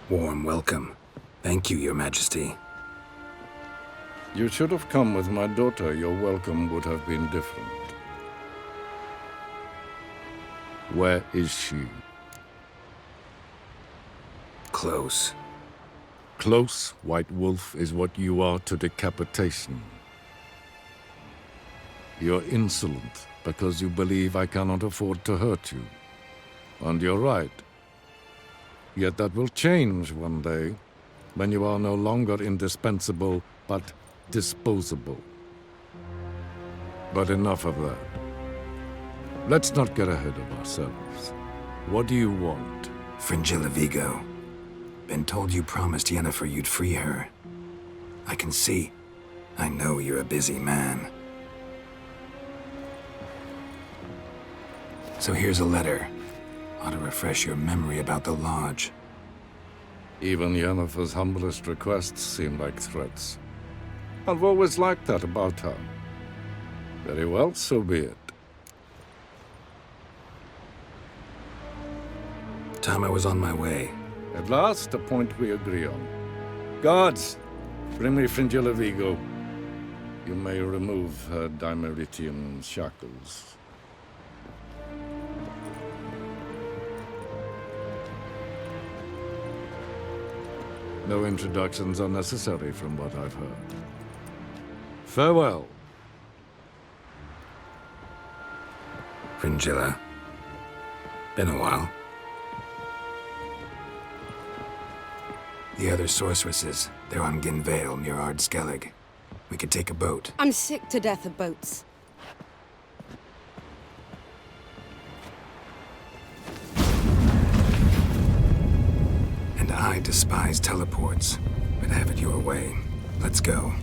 Speaker 1: Warm welcome. Thank you, Your Majesty.
Speaker 15: You should have come with my daughter. Your welcome would have been different. Where is she?
Speaker 1: Close.
Speaker 15: Close, White Wolf, is what you are to decapitation. You're insolent because you believe I cannot afford to hurt you. And you're right. Yet that will change one day, when you are no longer indispensable, but disposable. But enough of that. Let's not get ahead of ourselves. What do you want?
Speaker 1: Fringilla Vigo. Been told you promised Yennefer you'd free her. I can see. I know you're a busy man. So here's a letter. Ought to refresh your memory about the Lodge.
Speaker 15: Even Yennefer's humblest requests seem like threats. I've always liked that about her. Very well, so be it.
Speaker 1: Time I was on my way.
Speaker 15: At last, a point we agree on. Guards, bring me Fringilla Vigo. You may remove her dimeritium shackles. No introductions are necessary from what I've heard. Farewell.
Speaker 1: Fringilla. Been a while. The other sorceresses, they're on Ginvale near Ard Skellig. We could take a boat.
Speaker 13: I'm sick to death of boats.
Speaker 1: And I despise teleports, but have it your way. Let's go.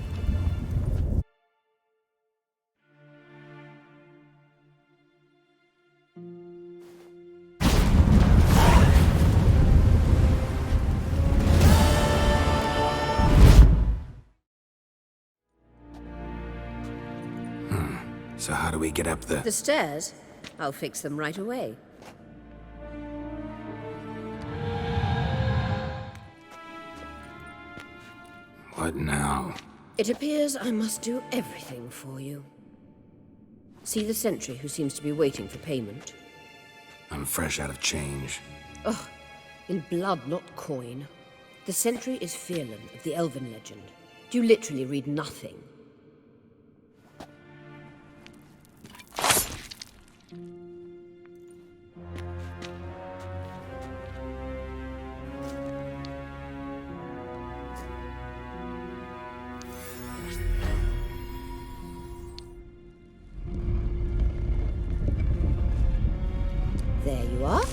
Speaker 1: So how do we get up
Speaker 21: The stairs? I'll fix them right away.
Speaker 1: What now?
Speaker 21: It appears I must do everything for you. See the sentry who seems to be waiting for payment?
Speaker 1: I'm fresh out of change.
Speaker 21: Ugh, in blood, not coin. The sentry is Fearlan of the Elven legend. You literally read nothing. There you are.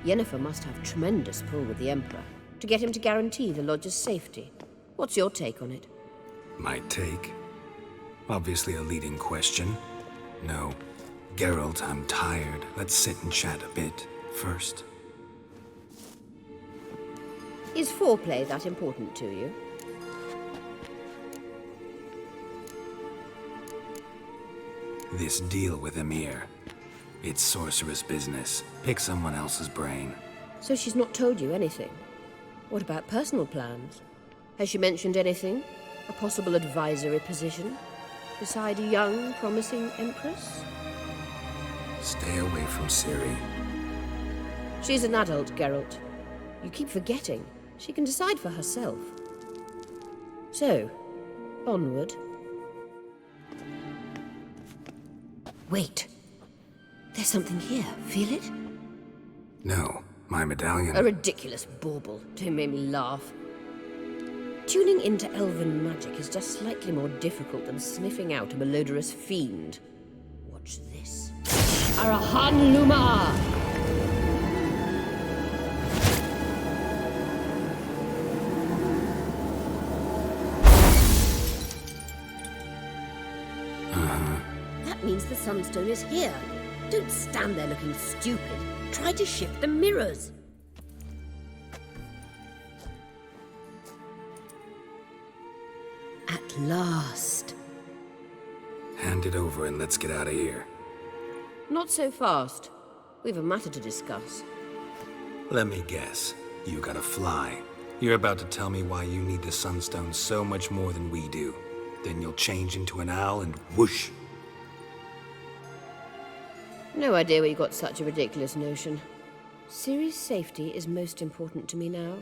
Speaker 21: Yennefer must have tremendous pull with the Emperor to get him to guarantee the Lodge's safety. What's your take on it?
Speaker 1: My take? Obviously a leading question. No. Geralt, I'm tired. Let's sit and chat a bit first.
Speaker 21: Is foreplay that important to you?
Speaker 1: This deal with Emir. It's sorceress business. Pick someone else's brain.
Speaker 21: So she's not told you anything? What about personal plans? Has she mentioned anything? A possible advisory position? Beside a young, promising Empress?
Speaker 1: Stay away from Ciri.
Speaker 21: She's an adult, Geralt. You keep forgetting. She can decide for herself. So, onward. Wait. There's something here. Feel it?
Speaker 1: No, my medallion.
Speaker 21: A ridiculous bauble. Don't make me laugh. Tuning into elven magic is just slightly more difficult than sniffing out a malodorous fiend. Watch this. Arahan Luma! That means the Sunstone is here. Don't stand there looking stupid. Try to shift the mirrors. At last.
Speaker 1: Hand it over and let's get out of here.
Speaker 21: Not so fast. We've a matter to discuss.
Speaker 1: Let me guess. You gotta fly. You're about to tell me why you need the Sunstone so much more than we do. Then you'll change into an owl and whoosh.
Speaker 21: No idea where you got such a ridiculous notion. Ciri's safety is most important to me now.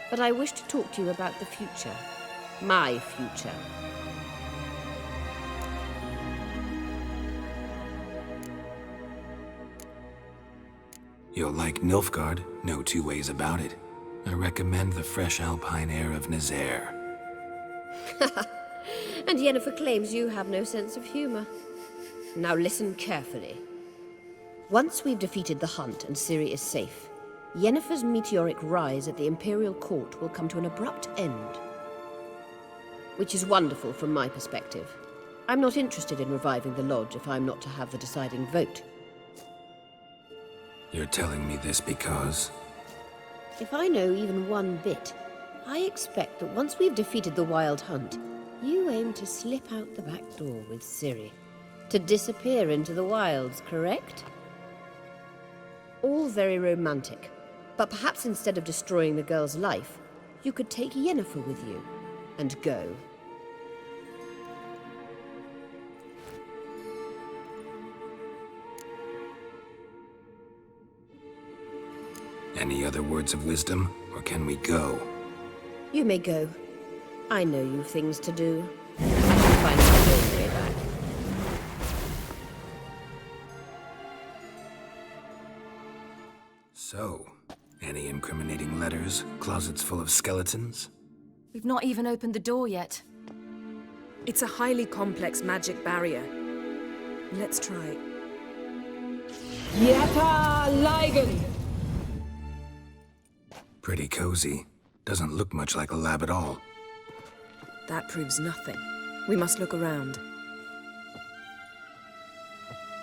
Speaker 21: But I wish to talk to you about the future. My future.
Speaker 1: You'll like Nilfgaard, no two ways about it. I recommend the fresh alpine air of Nazaire.
Speaker 21: And Yennefer claims you have no sense of humor. Now listen carefully. Once we've defeated the hunt and Ciri is safe, Yennefer's meteoric rise at the Imperial Court will come to an abrupt end. Which is wonderful from my perspective. I'm not interested in reviving the Lodge if I'm not to have the deciding vote.
Speaker 1: You're telling me this because...
Speaker 21: If I know even one bit, I expect that once we've defeated the Wild Hunt, you aim to slip out the back door with Ciri. To disappear into the wilds, correct? All very romantic. But perhaps instead of destroying the girl's life, you could take Yennefer with you and go.
Speaker 1: Any other words of wisdom, or can we go?
Speaker 21: You may go. I know you've things to do. I can find my own way back.
Speaker 1: So, any incriminating letters, closets full of skeletons?
Speaker 16: We've not even opened the door yet.
Speaker 7: It's a highly complex magic barrier. Let's try.
Speaker 8: Yata Ligen!
Speaker 1: Pretty cozy. Doesn't look much like a lab at all.
Speaker 7: That proves nothing. We must look around.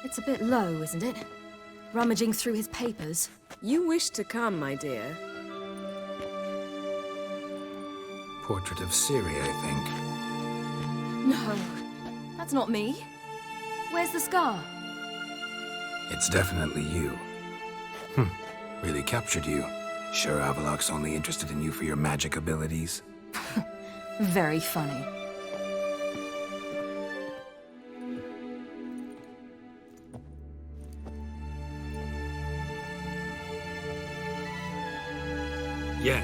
Speaker 16: It's a bit low, isn't it? Rummaging through his papers.
Speaker 7: You wish to come, my dear.
Speaker 1: Portrait of Ciri, I think.
Speaker 16: No, that's not me. Where's the scar?
Speaker 1: It's definitely you. Really captured you. Sure Avallac'h's only interested in you for your magic abilities?
Speaker 16: Very funny.
Speaker 1: Yen.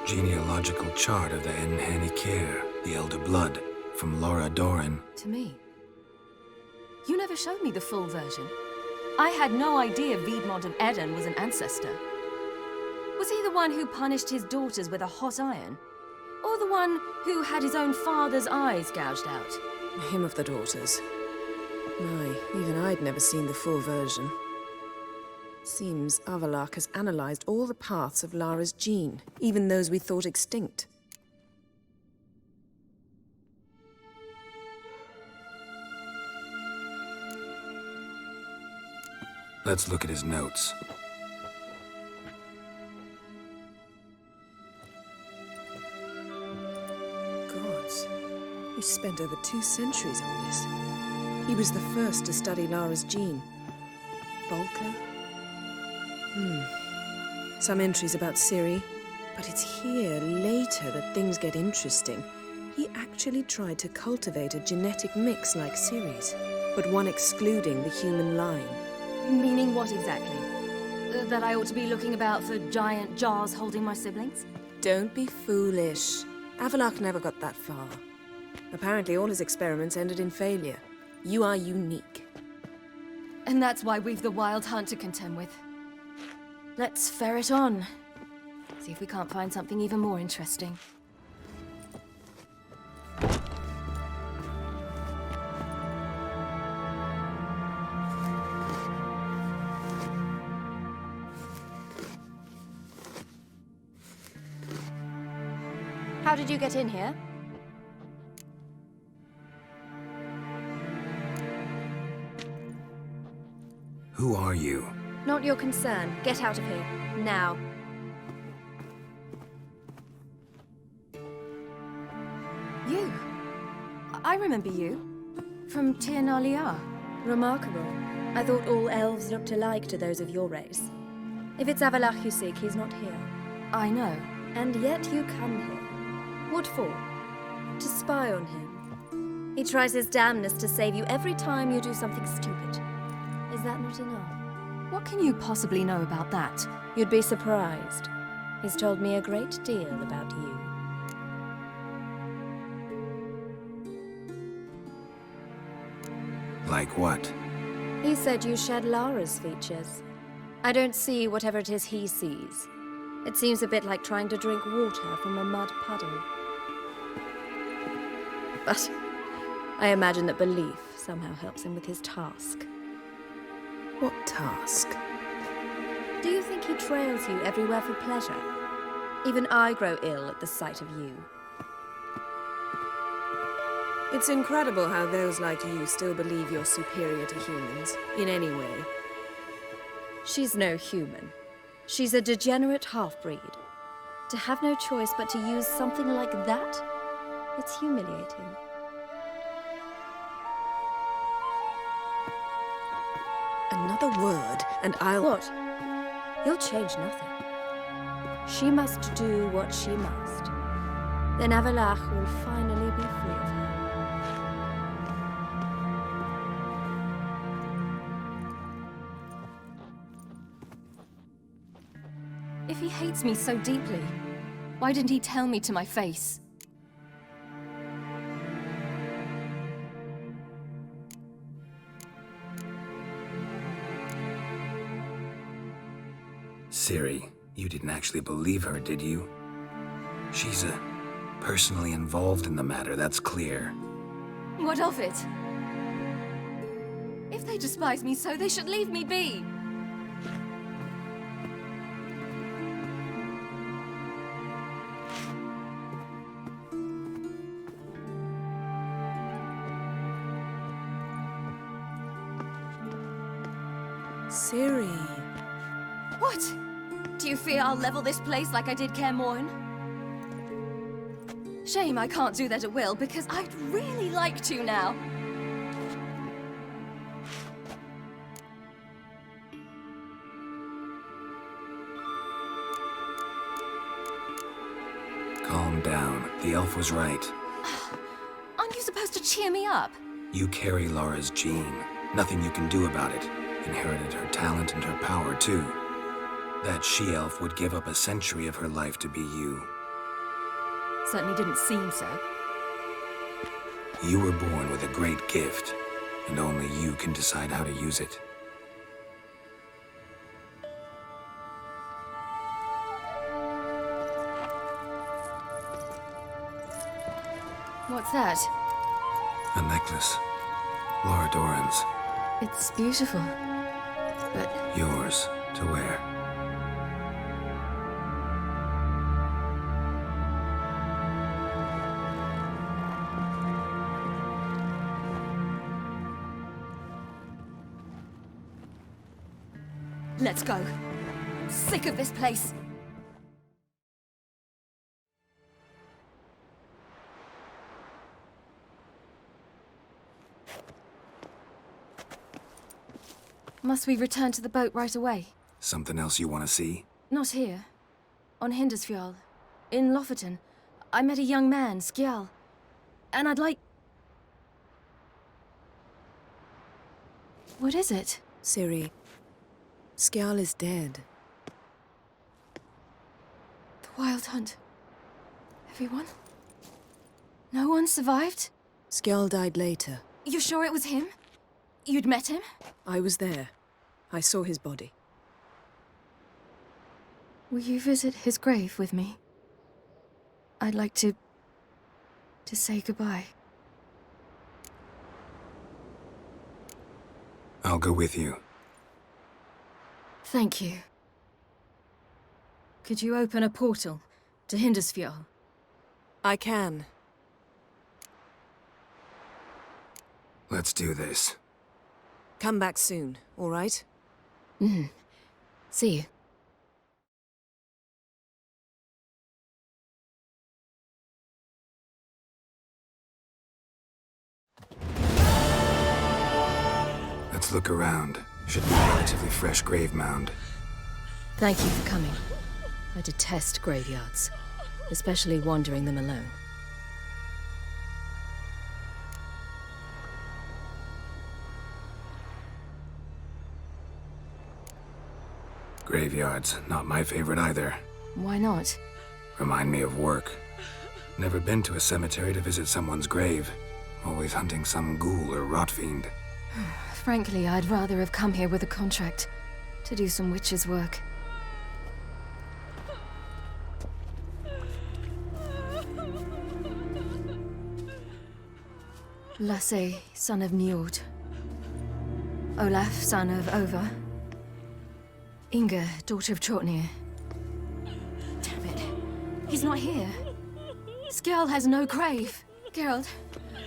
Speaker 1: Genealogical chart of the Enhanikir, the Elder Blood, from Laura Doran.
Speaker 16: To me. You never showed me the full version. I had no idea Viedmont of Eden was an ancestor. Was he the one who punished his daughters with a hot iron? Or the one who had his own father's eyes gouged out?
Speaker 7: Him of the daughters. My, even I'd never seen the full version. Seems Avallac'h has analyzed all the paths of Lara's gene, even those we thought extinct.
Speaker 1: Let's look at his notes.
Speaker 7: Gods, he spent over 2 centuries on this. He was the first to study Lara's gene. Volker? Some entries about Ciri, but it's here, later, that things get interesting. He actually tried to cultivate a genetic mix like Ciri's, but one excluding the human line.
Speaker 16: Meaning what exactly? That I ought to be looking about for giant jars holding my siblings?
Speaker 7: Don't be foolish. Avallac'h never got that far. Apparently all his experiments ended in failure. You are unique.
Speaker 16: And that's why we've the Wild Hunt to contend with. Let's ferret on. See if we can't find something even more interesting. How did you get in here?
Speaker 1: Who are you?
Speaker 16: Not your concern. Get out of here. Now. You. I remember you. From Tir.
Speaker 12: Remarkable. I thought all elves looked alike to those of your race. If it's Avalach you seek, he's not here.
Speaker 16: I know.
Speaker 12: And yet you come here. What for? To spy on him. He tries his damnedest to save you every time you do something stupid. Is that not enough?
Speaker 16: What can you possibly know about that?
Speaker 12: You'd be surprised. He's told me a great deal about you.
Speaker 1: Like what?
Speaker 12: He said you shared Lara's features. I don't see whatever it is he sees. It seems a bit like trying to drink water from a mud puddle. But I imagine that belief somehow helps him with his task.
Speaker 7: What task?
Speaker 12: Do you think he trails you everywhere for pleasure? Even I grow ill at the sight of you.
Speaker 7: It's incredible how those like you still believe you're superior to humans, in any way.
Speaker 12: She's no human. She's a degenerate half-breed. To have no choice but to use something like that? It's humiliating.
Speaker 7: Another word, and I'll...
Speaker 12: What? You'll change nothing. She must do what she must. Then Avalach will finally be free of her.
Speaker 16: If he hates me so deeply, why didn't he tell me to my face?
Speaker 1: Ciri, you didn't actually believe her, did you? She's personally involved in the matter, that's clear.
Speaker 16: What of it? If they despise me so, they should leave me be.
Speaker 7: Ciri.
Speaker 16: What? Do you fear I'll level this place like I did Kaer Morhen? Shame I can't do that at will, because I'd really like to now.
Speaker 1: Calm down. The elf was right.
Speaker 16: Aren't you supposed to cheer me up?
Speaker 1: You carry Lara's gene. Nothing you can do about it. Inherited her talent and her power, too. That she-elf would give up a century of her life to be you.
Speaker 16: Certainly didn't seem so.
Speaker 1: You were born with a great gift, and only you can decide how to use it.
Speaker 16: What's that?
Speaker 1: A necklace. Lara Doran's.
Speaker 16: It's beautiful, but...
Speaker 1: Yours to wear.
Speaker 16: Let's go. I'm sick of this place. Must we return to the boat right away?
Speaker 1: Something else you want to see?
Speaker 16: Not here. On Hindersfjall. In Lofoten. I met a young man, Skjal. And I'd like... What is it?
Speaker 7: Ciri, Skjal is dead.
Speaker 16: The Wild Hunt. Everyone? No one survived?
Speaker 7: Skjal died later.
Speaker 16: You sure it was him? You'd met him?
Speaker 7: I was there. I saw his body.
Speaker 16: Will you visit his grave with me? I'd like to say goodbye.
Speaker 1: I'll go with you.
Speaker 16: Thank you. Could you open a portal to Hindersfjall?
Speaker 7: I can.
Speaker 1: Let's do this.
Speaker 7: Come back soon, all right?
Speaker 16: See you.
Speaker 1: Let's look around. Should be a relatively fresh grave mound.
Speaker 16: Thank you for coming. I detest graveyards, especially wandering them alone.
Speaker 1: Graveyards, not my favorite either.
Speaker 16: Why not?
Speaker 1: Remind me of work. Never been to a cemetery to visit someone's grave. Always hunting some ghoul or rot fiend.
Speaker 16: Frankly, I'd rather have come here with a contract to do some witch's work. Lasse, son of Njord. Olaf, son of Over. Inga, daughter of Trotnir. Damn it. He's not here. Skjall has no grave. Geralt,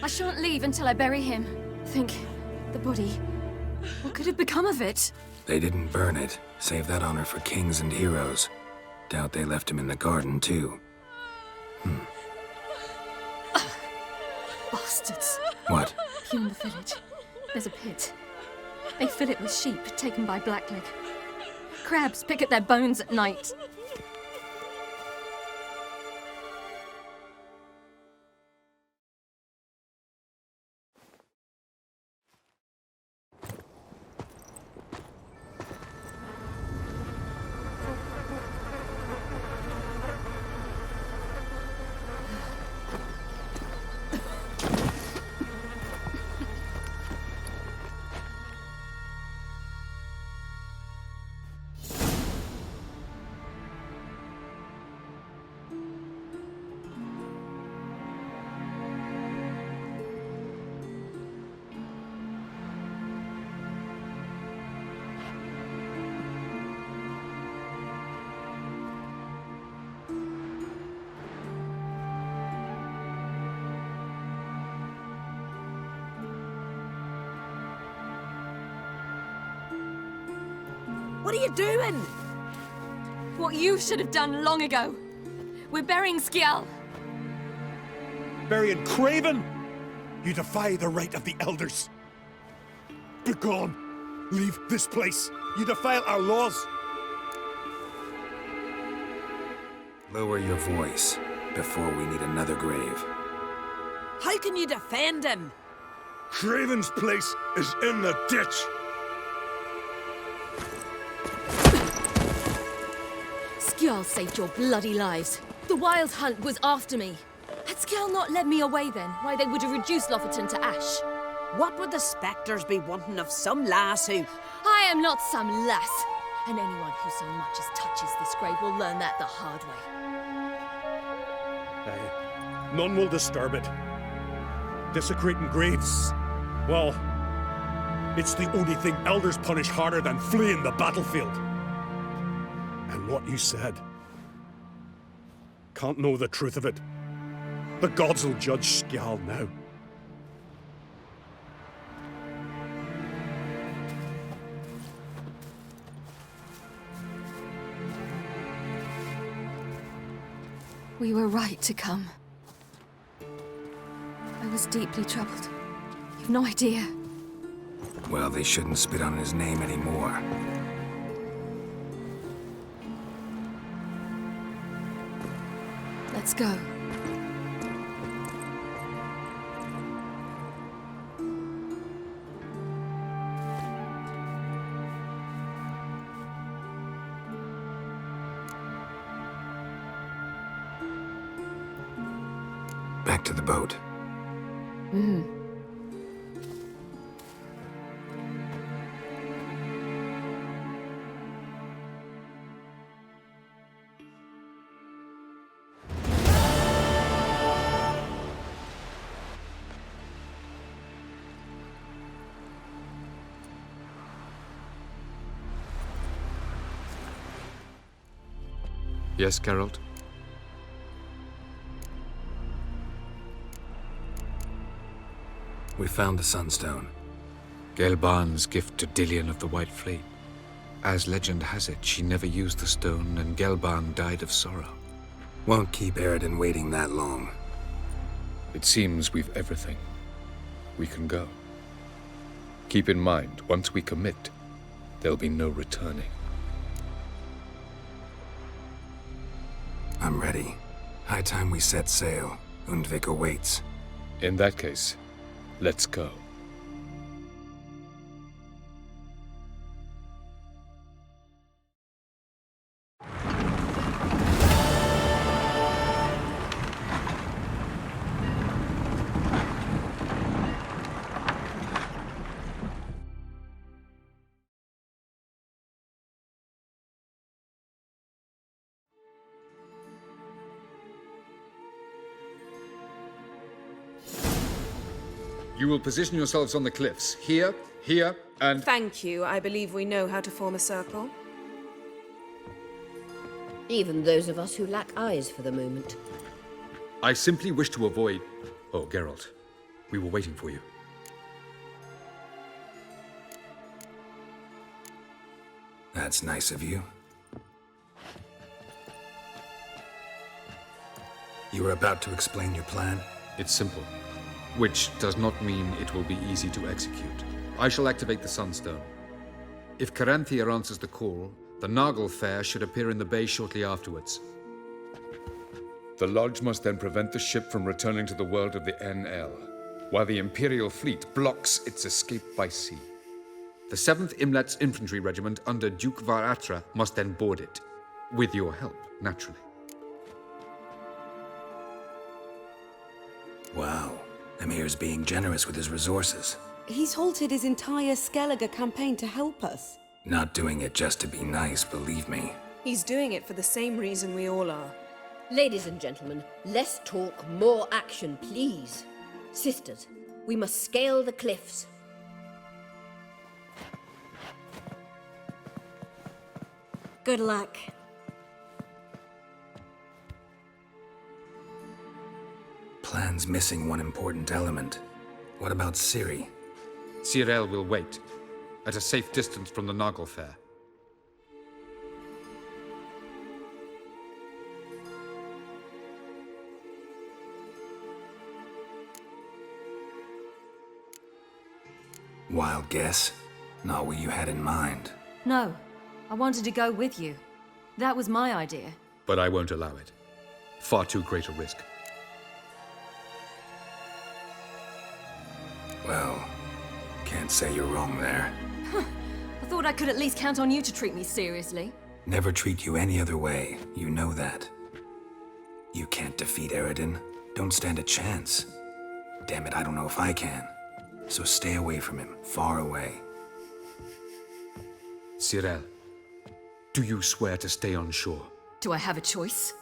Speaker 16: I shan't leave until I bury him. Think, the body. What could have become of it?
Speaker 1: They didn't burn it. Save that honor for kings and heroes. Doubt they left him in the garden, too.
Speaker 16: Bastards.
Speaker 1: What?
Speaker 16: Here in the village, there's a pit. They fill it with sheep taken by Blackleg. Crabs pick at their bones at night.
Speaker 13: What are you doing?
Speaker 16: What you should have done long ago. We're burying Skjall.
Speaker 18: Burying Craven? You defy the right of the elders. Begone. Leave this place. You defile our laws.
Speaker 1: Lower your voice before we need another grave.
Speaker 13: How can you defend him?
Speaker 18: Craven's place is in the ditch.
Speaker 16: Skjall saved your bloody lives. The Wild Hunt was after me. Had Skjall not led me away then, why they would have reduced Lofoten to ash.
Speaker 13: What would the spectres be wanting of some lass who...
Speaker 16: I am not some lass, and anyone who so much as touches this grave will learn that the hard way.
Speaker 18: None will disturb it. Desecrating graves, well, it's the only thing elders punish harder than fleeing the battlefield. And what you said, can't know the truth of it. The gods will judge Skjall now.
Speaker 16: We were right to come. I was deeply troubled. You've no idea.
Speaker 1: Well, they shouldn't spit on his name anymore.
Speaker 16: Let's go.
Speaker 1: Back to the boat.
Speaker 17: Yes, Geralt?
Speaker 1: We found the Sunstone.
Speaker 17: Gelban's gift to Dillion of the White Fleet. As legend has it, she never used the stone and Gelban died of sorrow.
Speaker 1: Won't keep Eridan waiting that long.
Speaker 17: It seems we've everything. We can go. Keep in mind, once we commit, there'll be no returning.
Speaker 1: I'm ready. High time we set sail. Undvik awaits.
Speaker 17: In that case, let's go. You will position yourselves on the cliffs. Here, here, and...
Speaker 7: Thank you. I believe we know how to form a circle.
Speaker 21: Even those of us who lack eyes for the moment.
Speaker 17: I simply wish to avoid... Oh, Geralt. We were waiting for you.
Speaker 1: That's nice of you. You were about to explain your plan?
Speaker 17: It's simple. Which does not mean it will be easy to execute. I shall activate the Sunstone. If Caranthea answers the call, the Nagel Fair should appear in the bay shortly afterwards. The Lodge must then prevent the ship from returning to the world of the NL, while the Imperial fleet blocks its escape by sea. The 7th Imlet's Infantry Regiment under Duke Varatra must then board it. With your help, naturally.
Speaker 1: Wow. Emir's being generous with his resources.
Speaker 13: He's halted his entire Skellige campaign to help us.
Speaker 1: Not doing it just to be nice, believe me.
Speaker 7: He's doing it for the same reason we all are.
Speaker 21: Ladies and gentlemen, less talk, more action, please. Sisters, we must scale the cliffs.
Speaker 3: Good luck.
Speaker 1: Plan's missing one important element. What about Ciri?
Speaker 17: Cyril will wait, at a safe distance from the Nagel Fair.
Speaker 1: Wild guess? Not what you had in mind.
Speaker 16: No, I wanted to go with you. That was my idea.
Speaker 17: But I won't allow it. Far too great a risk.
Speaker 1: Well, can't say you're wrong there.
Speaker 16: I thought I could at least count on you to treat me seriously.
Speaker 1: Never treat you any other way, you know that. You can't defeat Eridan. Don't stand a chance. Damn it, I don't know if I can. So stay away from him, far away.
Speaker 17: Cyril, do you swear to stay on shore?
Speaker 16: Do I have a choice?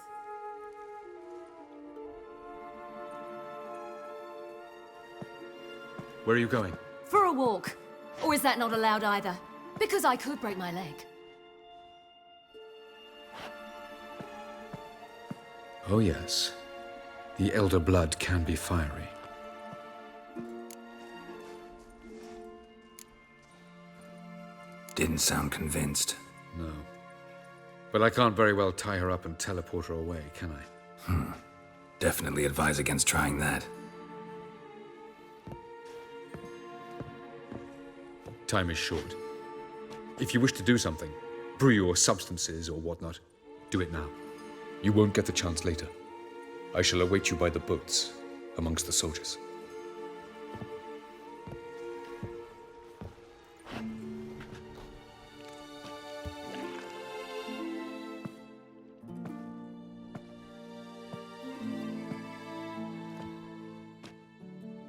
Speaker 17: Where are you going?
Speaker 16: For a walk. Or is that not allowed either? Because I could break my leg.
Speaker 17: Oh yes. The elder blood can be fiery.
Speaker 1: Didn't sound convinced.
Speaker 17: No. But I can't very well tie her up and teleport her away, can I?
Speaker 1: Definitely advise against trying that.
Speaker 17: Time is short. If you wish to do something, brew your substances or whatnot, do it now. You won't get the chance later. I shall await you by the boats, amongst the soldiers.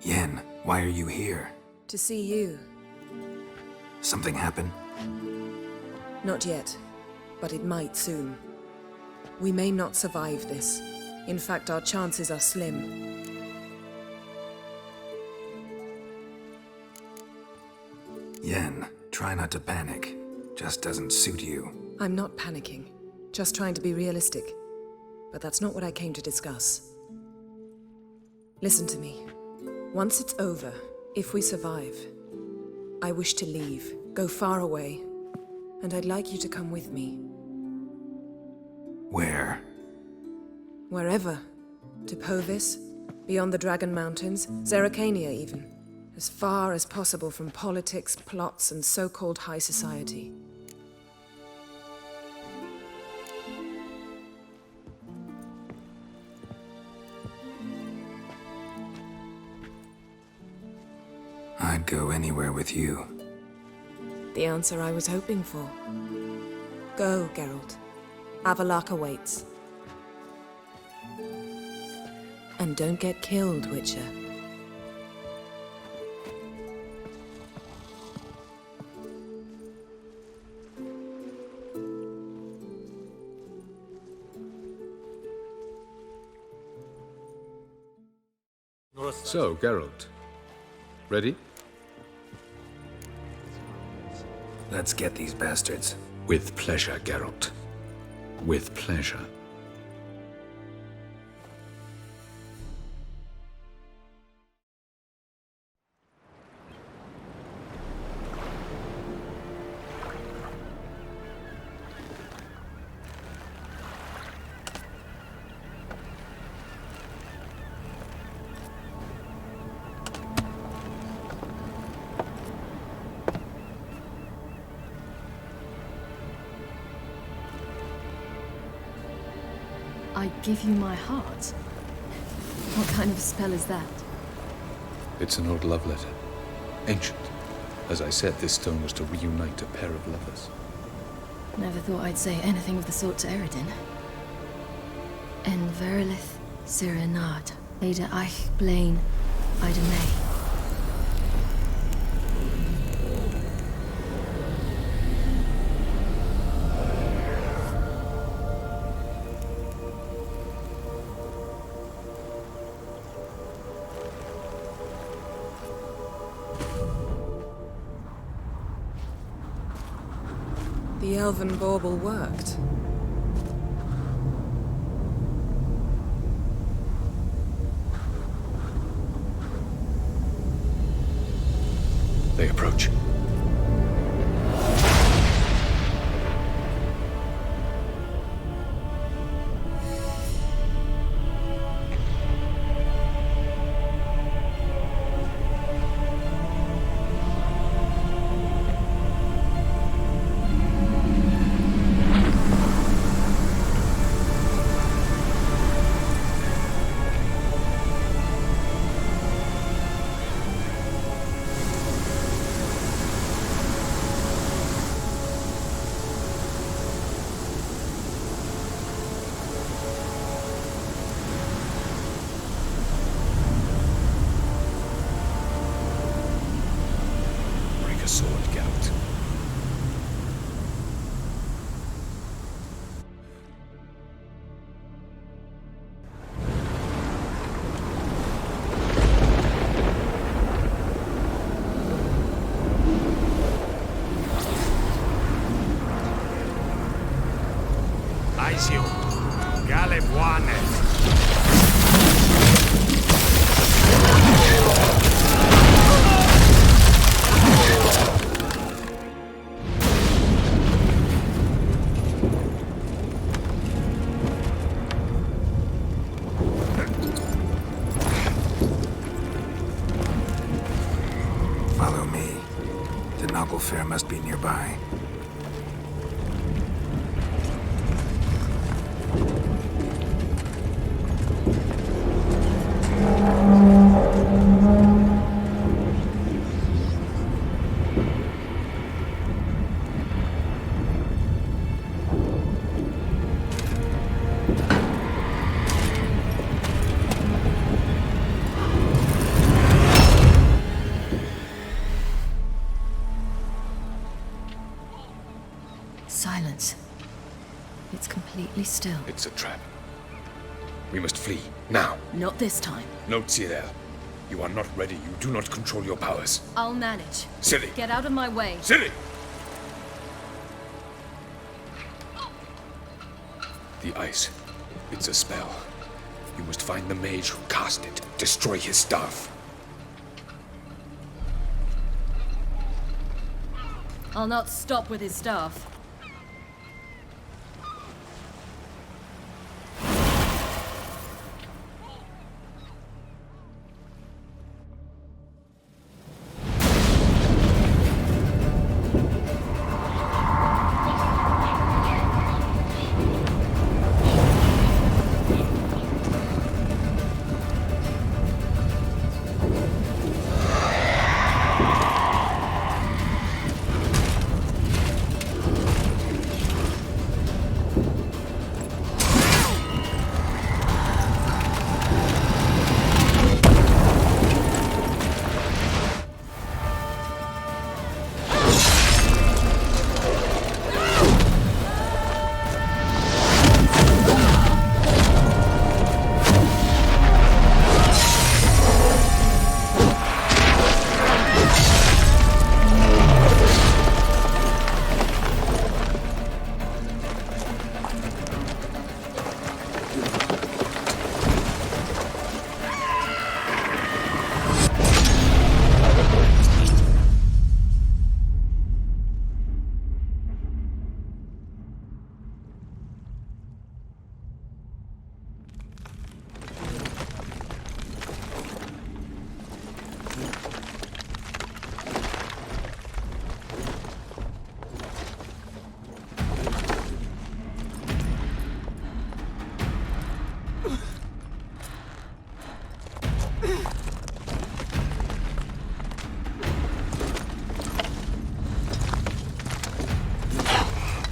Speaker 1: Yen, why are you here?
Speaker 7: To see you.
Speaker 1: Something happen?
Speaker 7: Not yet, but it might soon. We may not survive this. In fact, our chances are slim.
Speaker 1: Yen, try not to panic. Just doesn't suit you.
Speaker 7: I'm not panicking, just trying to be realistic. But that's not what I came to discuss. Listen to me. Once it's over, if we survive, I wish to leave, go far away, and I'd like you to come with me.
Speaker 1: Where?
Speaker 7: Wherever. To Povis, beyond the Dragon Mountains, Zeracania even. As far as possible from politics, plots, and so-called high society.
Speaker 1: I'd go anywhere with you.
Speaker 7: The answer I was hoping for. Go, Geralt. Avalok awaits. And don't get killed, Witcher.
Speaker 17: So, Geralt. Ready?
Speaker 1: Let's get these bastards.
Speaker 17: With pleasure, Geralt. With pleasure.
Speaker 16: I give you my heart? What kind of spell is that?
Speaker 17: It's an old love letter. Ancient. As I said, this stone was to reunite a pair of lovers.
Speaker 16: Never thought I'd say anything of the sort to Eredin. En verilith serenad, Ada eich blaen, Ida May.
Speaker 7: The elven bauble worked.
Speaker 17: They approach.
Speaker 1: Follow me. The noble fair must be nearby.
Speaker 16: Silence. It's completely still.
Speaker 17: It's a trap. We must flee, now.
Speaker 16: Not this time.
Speaker 17: Note, Cyril. You are not ready. You do not control your powers.
Speaker 16: I'll manage.
Speaker 17: Silly.
Speaker 16: Get out of my way.
Speaker 17: Silly! The ice. It's a spell. You must find the mage who cast it. Destroy his staff.
Speaker 16: I'll not stop with his staff.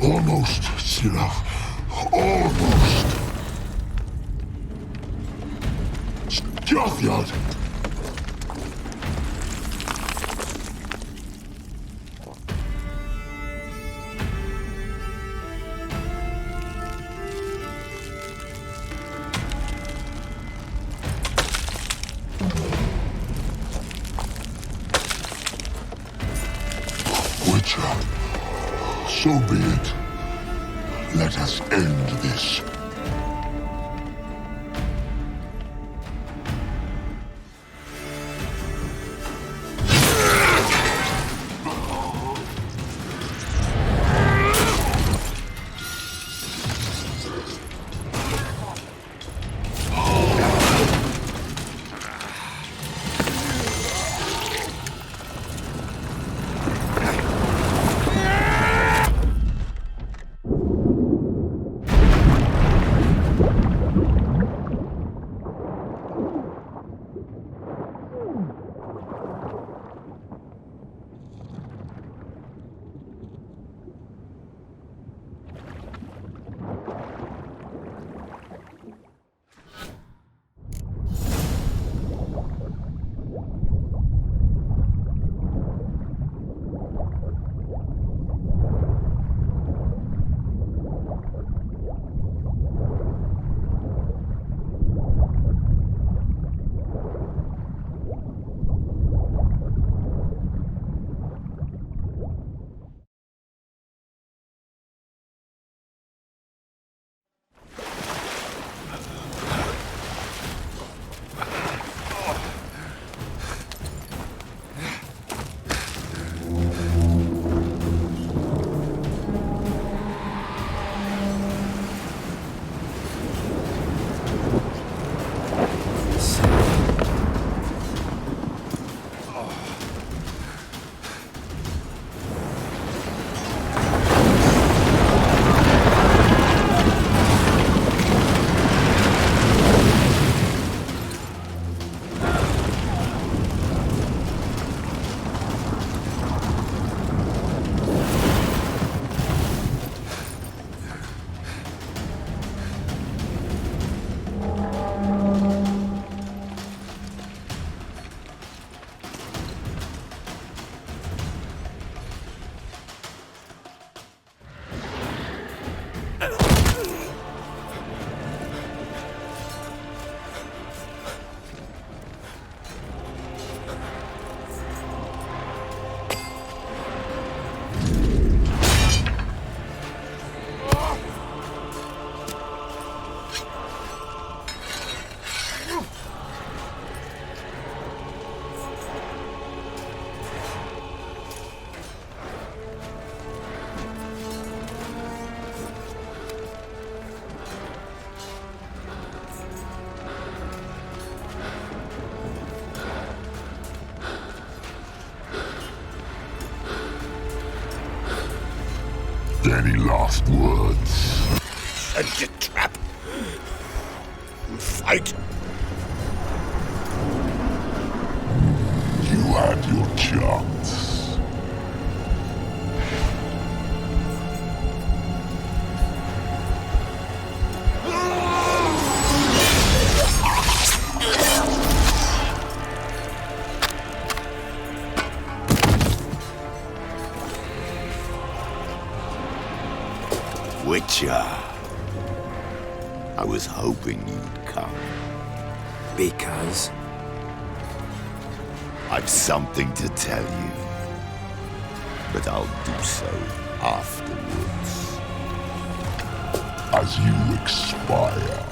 Speaker 14: Almost, Sira. Almost. Scathyard! Witcher, so be it. Let us end this. Any last words?
Speaker 6: Set your trap. Fight.
Speaker 14: You had your chance.
Speaker 6: Witcher. I was hoping you'd come.
Speaker 1: Because?
Speaker 6: I've something to tell you. But I'll do so afterwards.
Speaker 14: As you expire.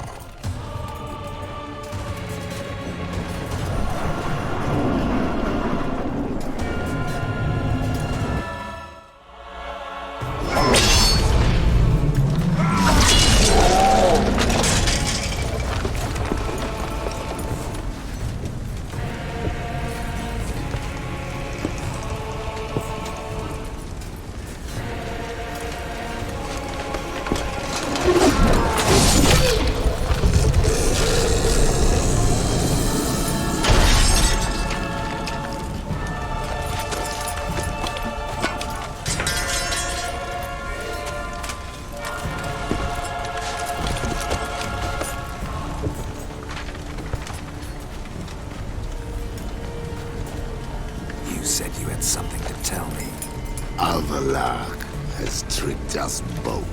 Speaker 6: us both.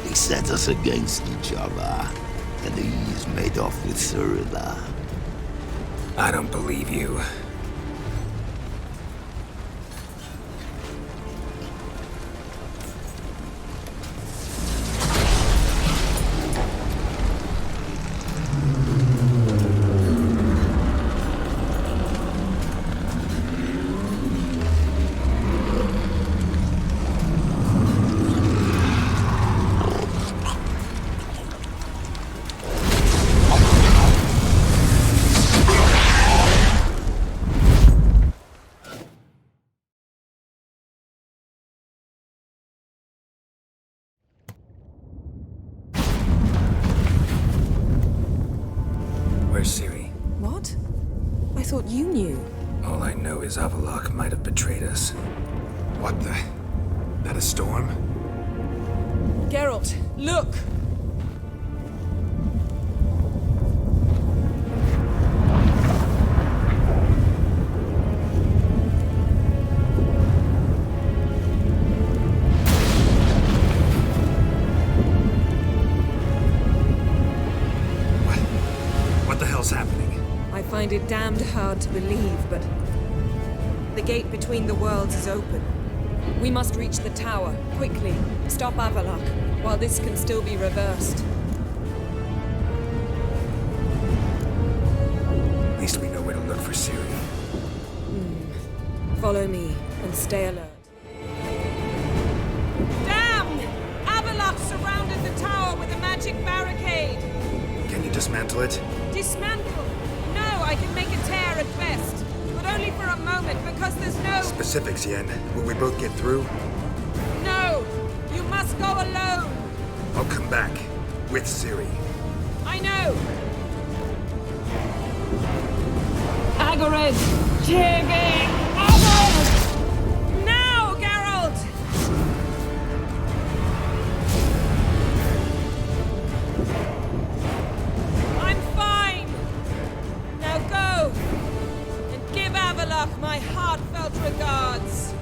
Speaker 6: He set us against each other, and he's made off with Cyrilla.
Speaker 1: I don't believe you. Where's Ciri?
Speaker 7: What? I thought you knew.
Speaker 1: All I know is Avallac'h might have betrayed us. What the? That a storm?
Speaker 7: Geralt, look!
Speaker 1: What the hell's happening?
Speaker 7: I find it damned hard to believe, but the gate between the worlds is open. We must reach the tower, quickly. Stop Avallac'h, while this can still be reversed.
Speaker 1: At least we know where to look for Ciri.
Speaker 7: Follow me, and stay alert. Damn! Avallac'h surrounded the tower with a magic barricade!
Speaker 1: Can you dismantle it?
Speaker 7: Dismantle? No, I can make a tear at best. But only for a moment, because there's no...
Speaker 1: Specifics, Yen. Will we both get through?
Speaker 7: No! You must go alone!
Speaker 1: I'll come back. With Ciri.
Speaker 7: I know! Agared! Tiggy! Now, Geralt! I'm fine! Now go! And give Avallac'h my heartfelt regards!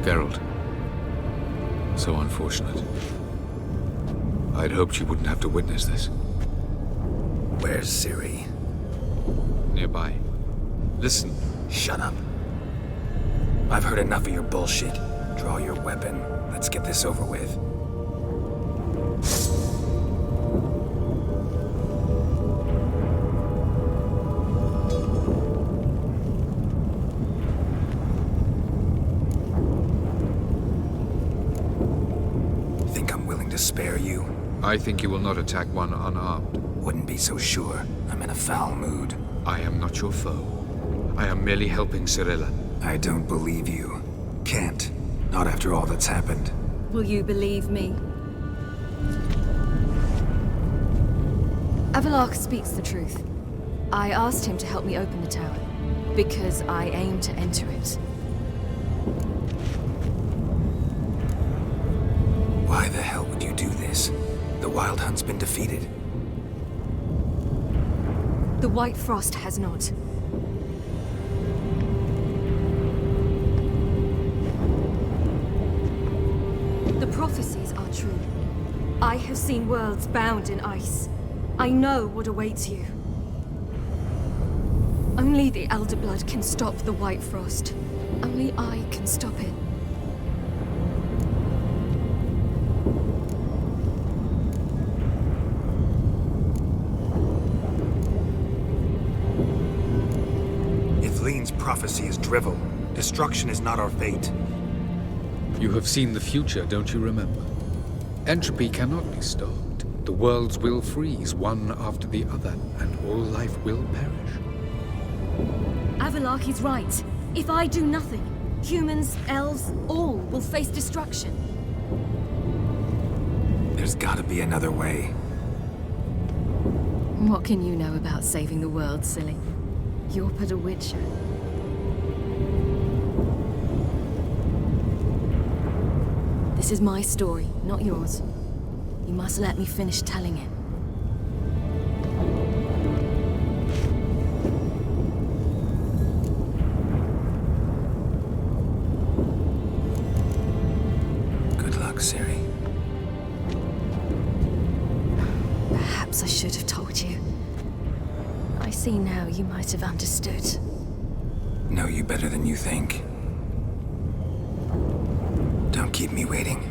Speaker 17: Geralt. So unfortunate. I'd hoped you wouldn't have to witness this.
Speaker 1: Where's Ciri?
Speaker 17: Nearby. Listen.
Speaker 1: Shut up. I've heard enough of your bullshit. Draw your weapon. Let's get this over with. Think I'm willing to spare you?
Speaker 17: I think you will not attack one unarmed.
Speaker 1: Wouldn't be so sure. I'm in a foul mood.
Speaker 17: I am not your foe. I am merely helping Cyrilla.
Speaker 1: I don't believe you. Can't. Not after all that's happened.
Speaker 12: Will you believe me? Avallac'h speaks the truth. I asked him to help me open the tower, because I aim to enter it.
Speaker 1: Why the hell would you do this? The Wild Hunt's been defeated.
Speaker 12: The White Frost has not. The prophecies are true. I have seen worlds bound in ice. I know what awaits you. Only the Elder Blood can stop the White Frost. Only I can stop it.
Speaker 1: If Lean's prophecy is drivel, destruction is not our fate.
Speaker 17: You have seen the future, don't you remember? Entropy cannot be stopped. The worlds will freeze, one after the other, and all life will perish.
Speaker 12: Avallac'h is right. If I do nothing, humans, elves, all will face destruction.
Speaker 1: There's gotta be another way.
Speaker 12: What can you know about saving the world, silly? You're but a witcher.
Speaker 16: This is my story, not yours. You must let me finish telling it.
Speaker 1: Good luck, Ciri.
Speaker 16: Perhaps I should have told you. I see now you might have understood.
Speaker 1: Know you better than you think. Don't keep me waiting.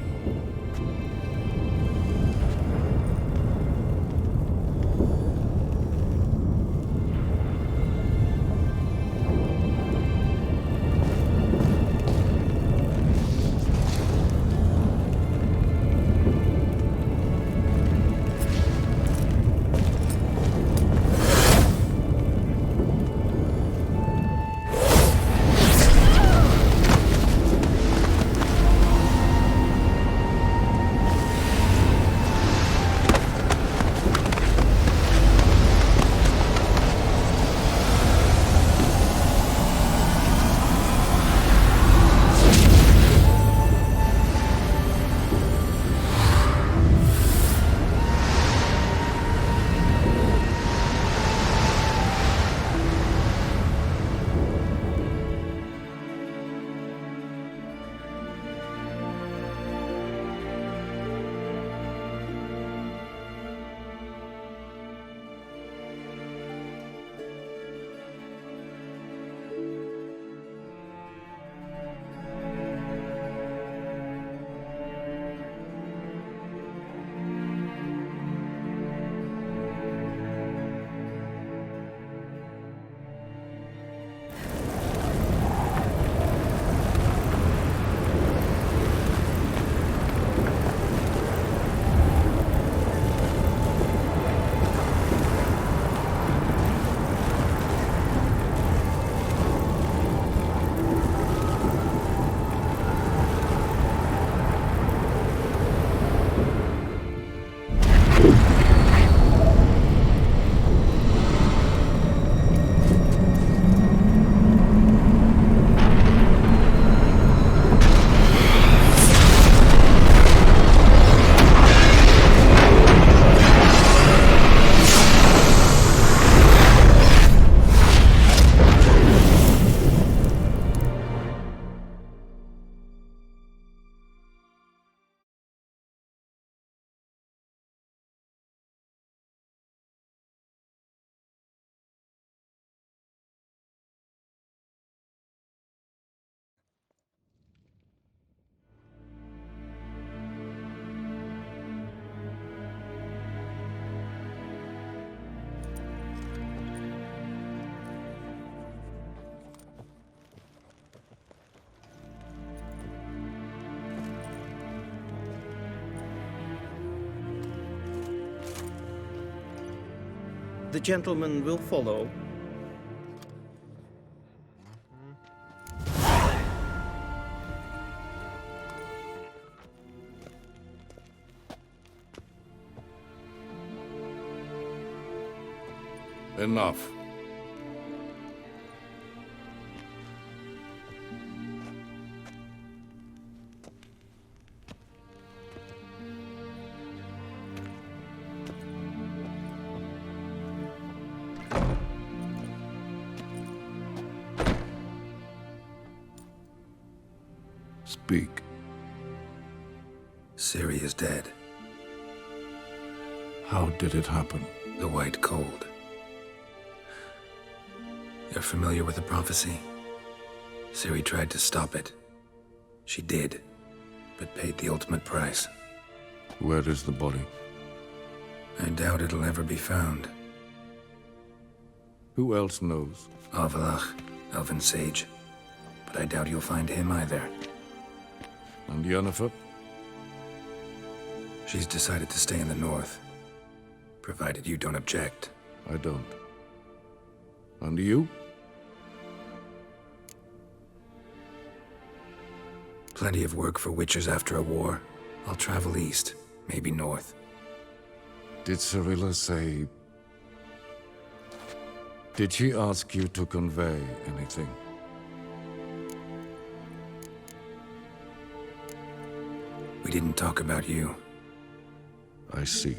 Speaker 19: The gentleman will follow.
Speaker 15: Enough. Speak.
Speaker 1: Ciri is dead.
Speaker 15: How did it happen?
Speaker 1: The White Cold. You're familiar with the prophecy? Ciri tried to stop it. She did, but paid the ultimate price.
Speaker 15: Where is the body?
Speaker 1: I doubt it'll ever be found.
Speaker 15: Who else knows?
Speaker 1: Avalach, Elven Sage. But I doubt you'll find him either.
Speaker 15: And Yennefer?
Speaker 1: She's decided to stay in the north. Provided you don't object.
Speaker 15: I don't. And you?
Speaker 1: Plenty of work for witchers after a war. I'll travel east, maybe north.
Speaker 15: Did Cirilla say... Did she ask you to convey anything?
Speaker 1: We didn't talk about you.
Speaker 15: I see.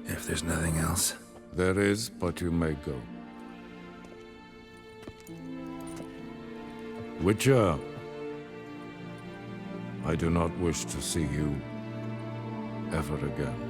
Speaker 1: If there's nothing else...
Speaker 15: There is, but you may go. Witcher, I do not wish to see you ever again.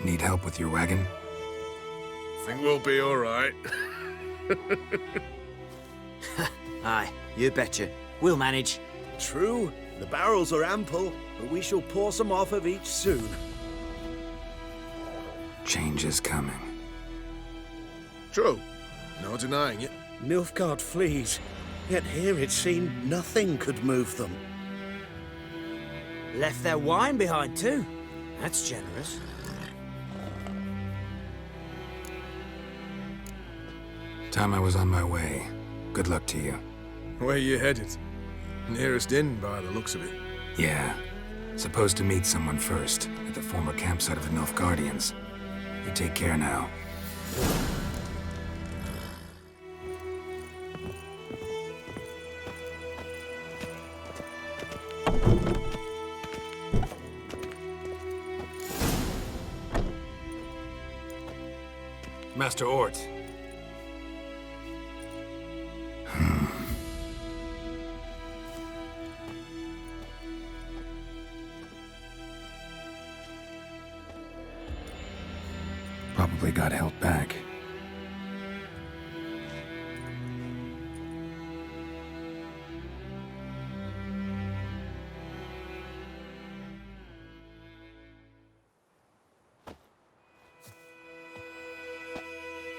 Speaker 1: Need help with your wagon?
Speaker 9: Think we'll be all right.
Speaker 20: Aye, you betcha. We'll manage.
Speaker 22: True, the barrels are ample, but we shall pour some off of each soon.
Speaker 1: Change is coming.
Speaker 9: True. No denying it.
Speaker 22: Nilfgaard flees, yet here it seemed nothing could move them.
Speaker 20: Left their wine behind too. That's generous.
Speaker 1: Time I was on my way. Good luck to you.
Speaker 9: Where you headed? Nearest inn, by the looks of it.
Speaker 1: Yeah. Supposed to meet someone first, at the former campsite of the Nilfgaardians. You take care now. Master Ort. Probably got held back.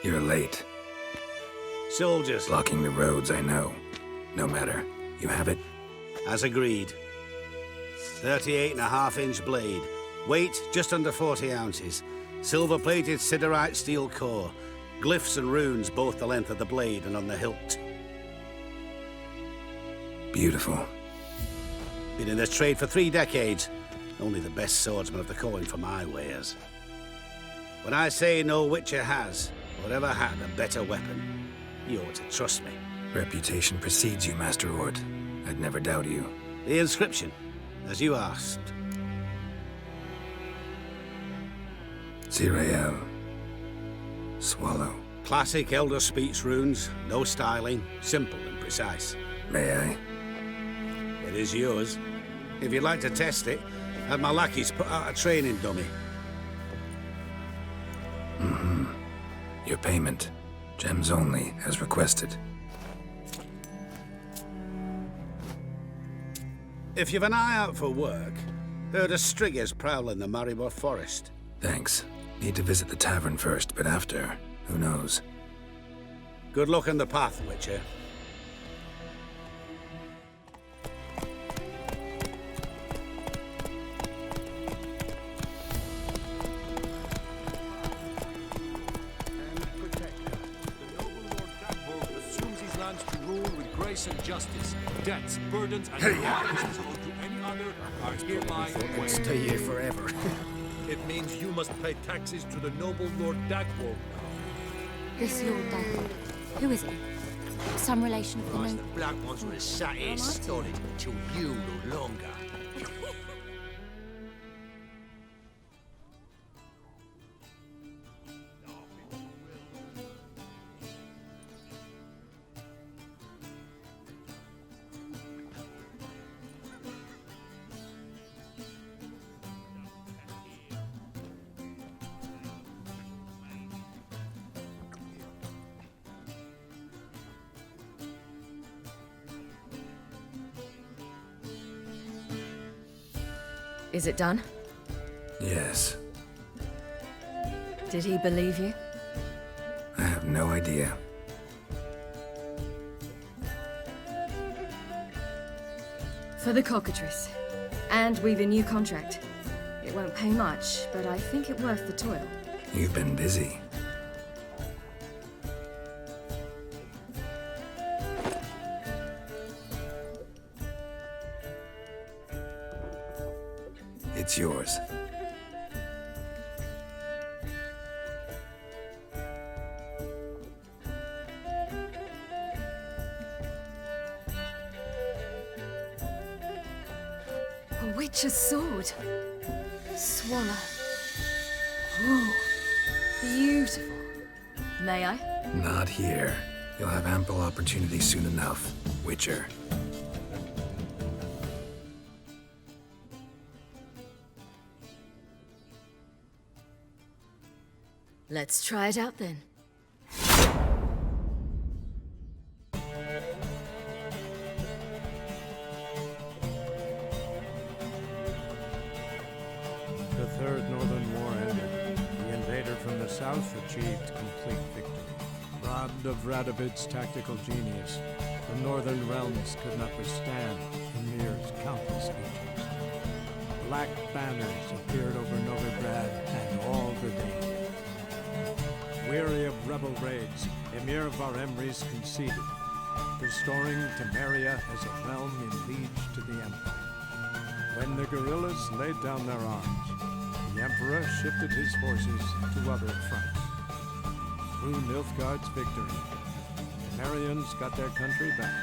Speaker 1: You're late.
Speaker 22: Soldiers.
Speaker 1: Blocking the roads, I know. No matter. You have it?
Speaker 22: As agreed. 38.5-inch blade. Weight just under 40 ounces. Silver-plated siderite steel core. Glyphs and runes both the length of the blade and on the hilt.
Speaker 1: Beautiful.
Speaker 22: Been in this trade for 3 decades. Only the best swordsman of the calling for my wares. When I say no Witcher has, or ever had, a better weapon, you ought to trust me.
Speaker 1: Reputation precedes you, Master Ort. I'd never doubt you.
Speaker 22: The inscription, as you asked.
Speaker 1: Zirael. Swallow.
Speaker 22: Classic Elder Speech runes, no styling, simple and precise.
Speaker 1: May I?
Speaker 22: It is yours. If you'd like to test it, have my lackeys put out a training dummy.
Speaker 1: Mm-hmm. Your payment. Gems only, as requested.
Speaker 22: If you've an eye out for work, heard of striggers prowling the Maribor forest.
Speaker 1: Thanks. Need to visit the tavern first, but after, who knows?
Speaker 22: Good luck on the path, Witcher.
Speaker 18: And justice, debts, burdens, and obligations owed to any other are hereby waived.
Speaker 22: Stay here forever.
Speaker 18: It means you must pay taxes to the noble Lord Dagwold now.
Speaker 12: This Lord Dagwold, who is he? Some relation of the
Speaker 22: The
Speaker 12: noble?
Speaker 22: black ones would have sat here stolid till you no longer.
Speaker 16: Is it done?
Speaker 1: Yes.
Speaker 16: Did he believe you?
Speaker 1: I have no idea.
Speaker 16: For the cockatrice. And we've a new contract. It won't pay much, but I think it worth the toil.
Speaker 1: You've been busy. It's yours.
Speaker 16: A witch's sword. Swallow. Ooh, beautiful. May I?
Speaker 1: Not here. You'll have ample opportunity soon enough, Witcher.
Speaker 16: Let's try it out then.
Speaker 2: The Third Northern War ended. The invader from the south achieved complete victory. Robbed of Radovid's tactical genius, the northern realms could not withstand Ymir's countless legions. Black banners appeared over Novigrad and all the Danes. Weary of rebel raids, Ymir of Varemres conceded, restoring Temeria as a realm in liege to the Empire. When the guerrillas laid down their arms, the Emperor shifted his forces to other fronts. Through Nilfgaard's victory, the Temerians got their country back.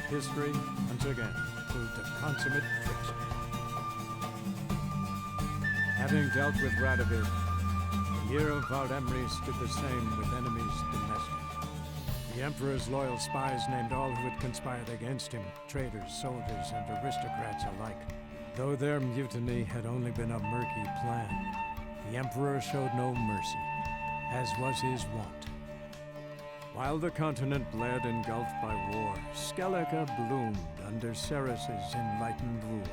Speaker 2: History, once again, proved a consummate trickster. Having dealt with Radovid, Ymir of Varemres did the same with enemies domestic. The Emperor's loyal spies named all who had conspired against him, traitors, soldiers, and aristocrats alike. Though their mutiny had only been a murky plan, the Emperor showed no mercy, as was his wont. While the continent bled engulfed by war, Skellige bloomed under Ceres's enlightened rule.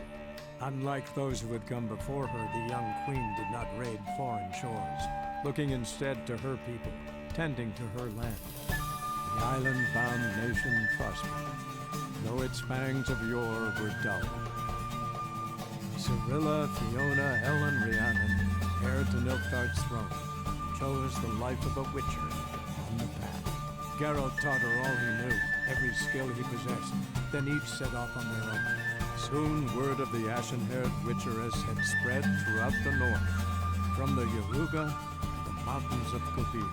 Speaker 2: Unlike those who had come before her, the young queen did not raid foreign shores, looking instead to her people, tending to her land. The island-bound nation prospered, though its pangs of yore were dull. Cyrilla, Fiona, Helen, Rhiannon, heir to Nilfgaard's throne, chose the life of a witcher on the path. Geralt taught her all he knew, every skill he possessed, then each set off on their own. Soon word of the ashen-haired witcheress had spread throughout the north, from the Yaruga to the mountains of Kobir.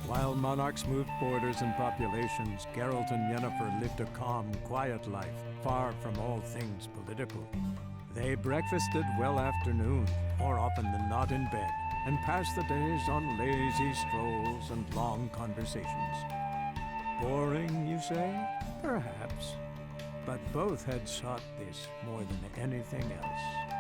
Speaker 2: While monarchs moved borders and populations, Geralt and Yennefer lived a calm, quiet life, far from all things political. They breakfasted well after noon, more often than not in bed, and passed the days on lazy strolls and long conversations. Boring, you say? Perhaps. But both had sought this more than anything else.